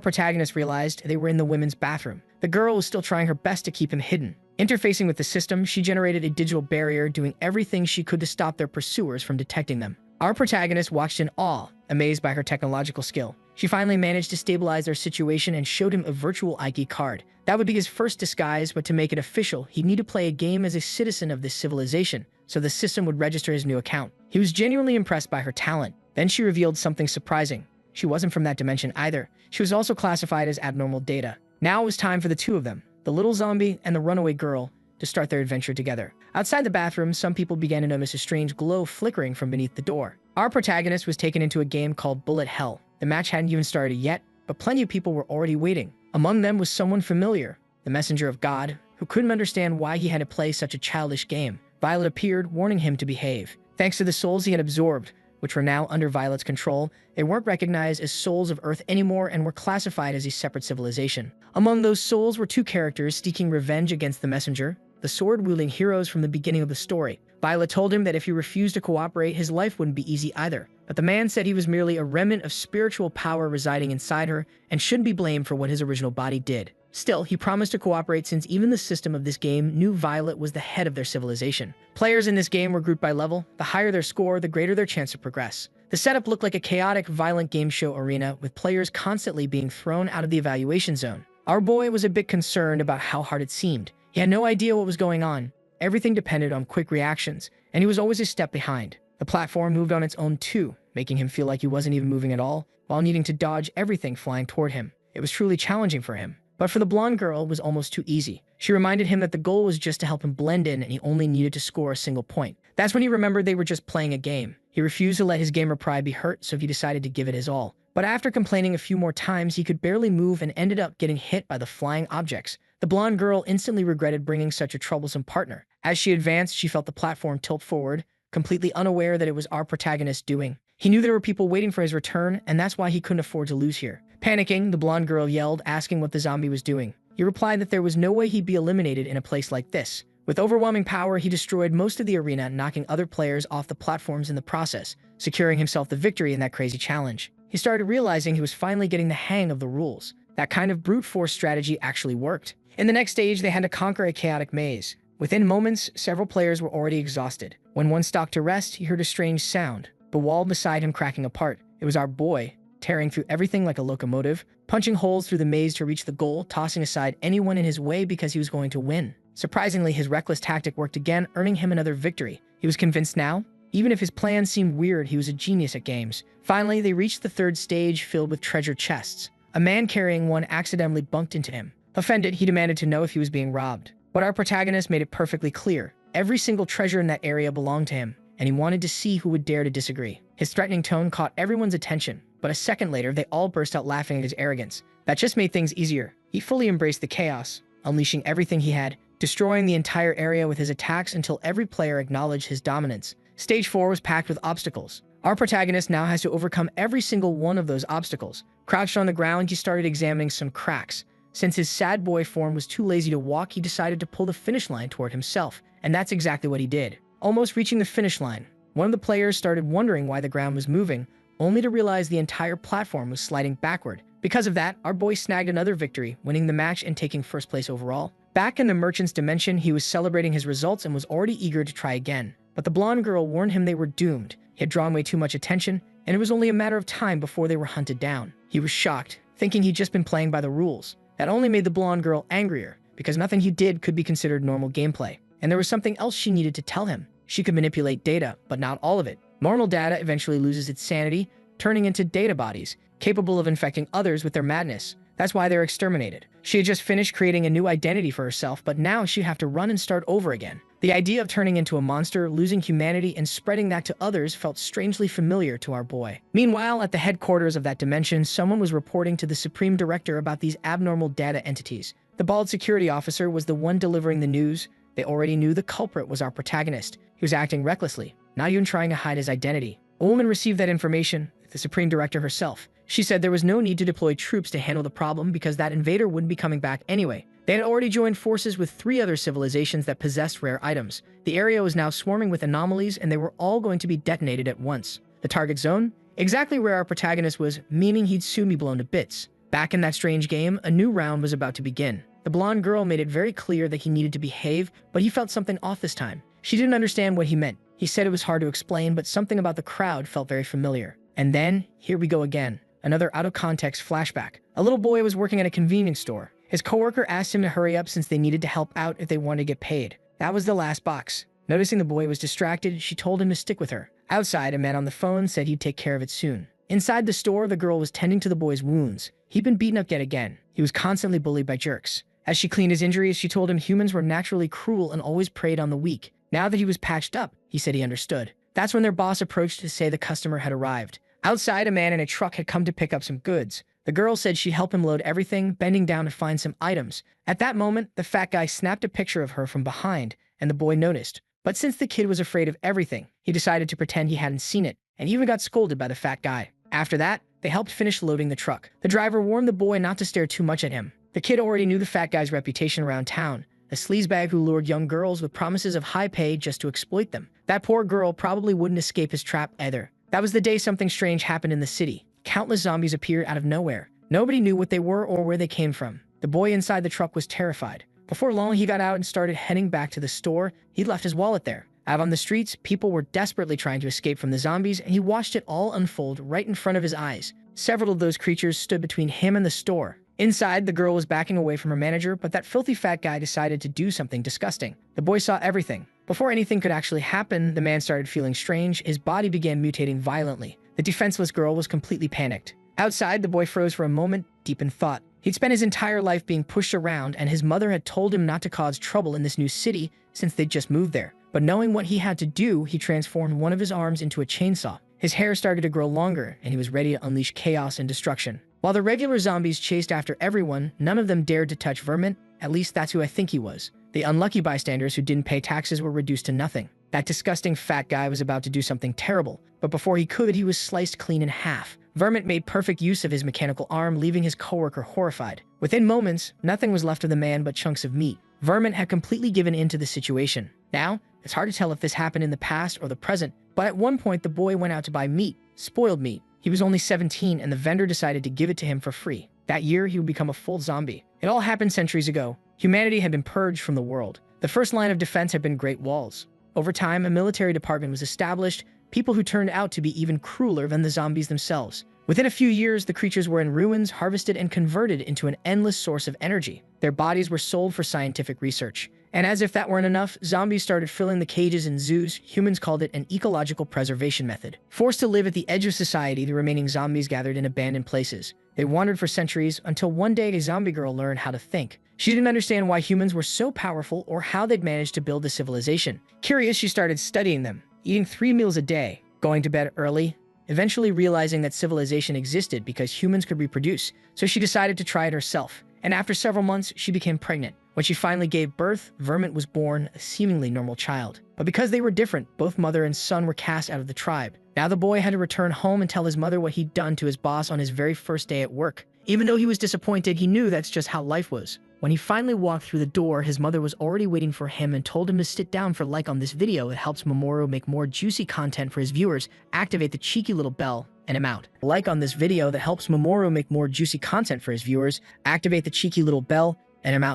protagonist realized they were in the women's bathroom. The girl was still trying her best to keep him hidden. Interfacing with the system, she generated a digital barrier, doing everything she could to stop their pursuers from detecting them. Our protagonist watched in awe, amazed by her technological skill. She finally managed to stabilize their situation and showed him a virtual ID card. That would be his first disguise, but to make it official, he'd need to play a game as a citizen of this civilization, so the system would register his new account. He was genuinely impressed by her talent. Then she revealed something surprising. She wasn't from that dimension either. She was also classified as abnormal data. Now it was time for the two of them, the little zombie and the runaway girl, to start their adventure together. Outside the bathroom, some people began to notice a strange glow flickering from beneath the door. Our protagonist was taken into a game called Bullet Hell. The match hadn't even started yet, but plenty of people were already waiting. Among them was someone familiar, the messenger of God, who couldn't understand why he had to play such a childish game. Violet appeared, warning him to behave. Thanks to the souls he had absorbed, which were now under Violet's control. They weren't recognized as souls of Earth anymore and were classified as a separate civilization. Among those souls were two characters seeking revenge against the Messenger, the sword-wielding heroes from the beginning of the story. Violet told him that if he refused to cooperate, his life wouldn't be easy either. But the man said he was merely a remnant of spiritual power residing inside her and shouldn't be blamed for what his original body did. Still, he promised to cooperate since even the system of this game knew Violet was the head of their civilization. Players in this game were grouped by level. The higher their score, the greater their chance to progress. The setup looked like a chaotic, violent game show arena with players constantly being thrown out of the evaluation zone. Our boy was a bit concerned about how hard it seemed. He had no idea what was going on. Everything depended on quick reactions, and he was always a step behind. The platform moved on its own too, making him feel like he wasn't even moving at all, while needing to dodge everything flying toward him. It was truly challenging for him. But for the blonde girl, it was almost too easy. She reminded him that the goal was just to help him blend in and he only needed to score a single point. That's when he remembered they were just playing a game. He refused to let his gamer pride be hurt, so he decided to give it his all. But after complaining a few more times, he could barely move and ended up getting hit by the flying objects. The blonde girl instantly regretted bringing such a troublesome partner. As she advanced, she felt the platform tilt forward, completely unaware that it was our protagonist's doing. He knew there were people waiting for his return, and that's why he couldn't afford to lose here. Panicking, the blonde girl yelled, asking what the zombie was doing. He replied that there was no way he'd be eliminated in a place like this. With overwhelming power, he destroyed most of the arena, knocking other players off the platforms in the process, securing himself the victory in that crazy challenge. He started realizing he was finally getting the hang of the rules. That kind of brute force strategy actually worked. In the next stage, they had to conquer a chaotic maze. Within moments, several players were already exhausted. When one stopped to rest, he heard a strange sound, the wall beside him cracking apart. It was our boy, tearing through everything like a locomotive, punching holes through the maze to reach the goal, tossing aside anyone in his way because he was going to win. Surprisingly, his reckless tactic worked again, earning him another victory. He was convinced now, even if his plan seemed weird, he was a genius at games. Finally, they reached the third stage filled with treasure chests. A man carrying one accidentally bumped into him. Offended, he demanded to know if he was being robbed. But our protagonist made it perfectly clear. Every single treasure in that area belonged to him, and he wanted to see who would dare to disagree. His threatening tone caught everyone's attention, but a second later, they all burst out laughing at his arrogance. That just made things easier. He fully embraced the chaos, unleashing everything he had, destroying the entire area with his attacks until every player acknowledged his dominance. Stage 4 was packed with obstacles. Our protagonist now has to overcome every single one of those obstacles. Crouched on the ground, he started examining some cracks. Since his sad boy form was too lazy to walk, he decided to pull the finish line toward himself, and that's exactly what he did. Almost reaching the finish line, one of the players started wondering why the ground was moving, only to realize the entire platform was sliding backward. Because of that, our boy snagged another victory, winning the match and taking first place overall. Back in the merchant's dimension, he was celebrating his results and was already eager to try again. But the blonde girl warned him they were doomed. He had drawn way too much attention, and it was only a matter of time before they were hunted down. He was shocked, thinking he'd just been playing by the rules. That only made the blonde girl angrier, because nothing he did could be considered normal gameplay. And there was something else she needed to tell him. She could manipulate data, but not all of it. Normal data eventually loses its sanity, turning into data bodies, capable of infecting others with their madness. That's why they're exterminated. She had just finished creating a new identity for herself, but now she'd have to run and start over again. The idea of turning into a monster, losing humanity, and spreading that to others felt strangely familiar to our boy. Meanwhile, at the headquarters of that dimension, someone was reporting to the Supreme Director about these abnormal data entities. The bald security officer was the one delivering the news. They already knew the culprit was our protagonist. He was acting recklessly, not even trying to hide his identity. A woman received that information, the Supreme Director herself. She said there was no need to deploy troops to handle the problem because that invader wouldn't be coming back anyway. They had already joined forces with 3 other civilizations that possessed rare items. The area was now swarming with anomalies, and they were all going to be detonated at once. The target zone? Exactly where our protagonist was, meaning he'd soon be blown to bits. Back in that strange game, a new round was about to begin. The blonde girl made it very clear that he needed to behave, but he felt something off this time. She didn't understand what he meant. He said it was hard to explain, but something about the crowd felt very familiar. And then, here we go again. Another out-of-context flashback. A little boy was working at a convenience store. His coworker asked him to hurry up since they needed to help out if they wanted to get paid. That was the last box. Noticing the boy was distracted, she told him to stick with her. Outside, a man on the phone said he'd take care of it soon. Inside the store, the girl was tending to the boy's wounds. He'd been beaten up yet again. He was constantly bullied by jerks. As she cleaned his injuries, she told him humans were naturally cruel and always preyed on the weak. Now that he was patched up, he said he understood. That's when their boss approached to say the customer had arrived. Outside, a man in a truck had come to pick up some goods. The girl said she'd help him load everything, bending down to find some items. At that moment, the fat guy snapped a picture of her from behind, and the boy noticed. But since the kid was afraid of everything, he decided to pretend he hadn't seen it, and even got scolded by the fat guy. After that, they helped finish loading the truck. The driver warned the boy not to stare too much at him. The kid already knew the fat guy's reputation around town, a sleazebag who lured young girls with promises of high pay just to exploit them. That poor girl probably wouldn't escape his trap either. That was the day something strange happened in the city. Countless zombies appeared out of nowhere. Nobody knew what they were or where they came from. The boy inside the truck was terrified. Before long, he got out and started heading back to the store. He'd left his wallet there. Out on the streets, people were desperately trying to escape from the zombies, and he watched it all unfold right in front of his eyes. Several of those creatures stood between him and the store. Inside, the girl was backing away from her manager, but that filthy fat guy decided to do something disgusting. The boy saw everything. Before anything could actually happen, the man started feeling strange. His body began mutating violently. The defenseless girl was completely panicked. Outside, the boy froze for a moment, deep in thought. He'd spent his entire life being pushed around, and his mother had told him not to cause trouble in this new city since they'd just moved there. But knowing what he had to do, he transformed one of his arms into a chainsaw. His hair started to grow longer, and he was ready to unleash chaos and destruction. While the regular zombies chased after everyone, none of them dared to touch Vermin. At least that's who I think he was. The unlucky bystanders who didn't pay taxes were reduced to nothing. That disgusting fat guy was about to do something terrible, but before he could, he was sliced clean in half. Vermin made perfect use of his mechanical arm, leaving his coworker horrified. Within moments, nothing was left of the man but chunks of meat. Vermin had completely given in to the situation. Now, it's hard to tell if this happened in the past or the present, but at one point the boy went out to buy meat, spoiled meat. He was only 17 and the vendor decided to give it to him for free. That year, he would become a full zombie. It all happened centuries ago. Humanity had been purged from the world. The first line of defense had been great walls. Over time, a military department was established, people who turned out to be even crueler than the zombies themselves. Within a few years, the creatures were in ruins, harvested, and converted into an endless source of energy. Their bodies were sold for scientific research. And as if that weren't enough, zombies started filling the cages in zoos. Humans called it an ecological preservation method. Forced to live at the edge of society, the remaining zombies gathered in abandoned places. They wandered for centuries until one day a zombie girl learned how to think. She didn't understand why humans were so powerful or how they'd managed to build a civilization. Curious, she started studying them, eating 3 meals a day, going to bed early, eventually realizing that civilization existed because humans could reproduce. So she decided to try it herself. And after several months, she became pregnant. When she finally gave birth, Vermin was born, a seemingly normal child. But because they were different, both mother and son were cast out of the tribe. Now the boy had to return home and tell his mother what he'd done to his boss on his very first day at work. Even though he was disappointed, he knew that's just how life was. When he finally walked through the door, his mother was already waiting for him and told him to sit down for a like on this video. It helps Mamoru make more juicy content for his viewers. Activate the cheeky little bell, and I'm out. Like on this video that helps Mamoru make more juicy content for his viewers. Activate the cheeky little bell, and I'm out.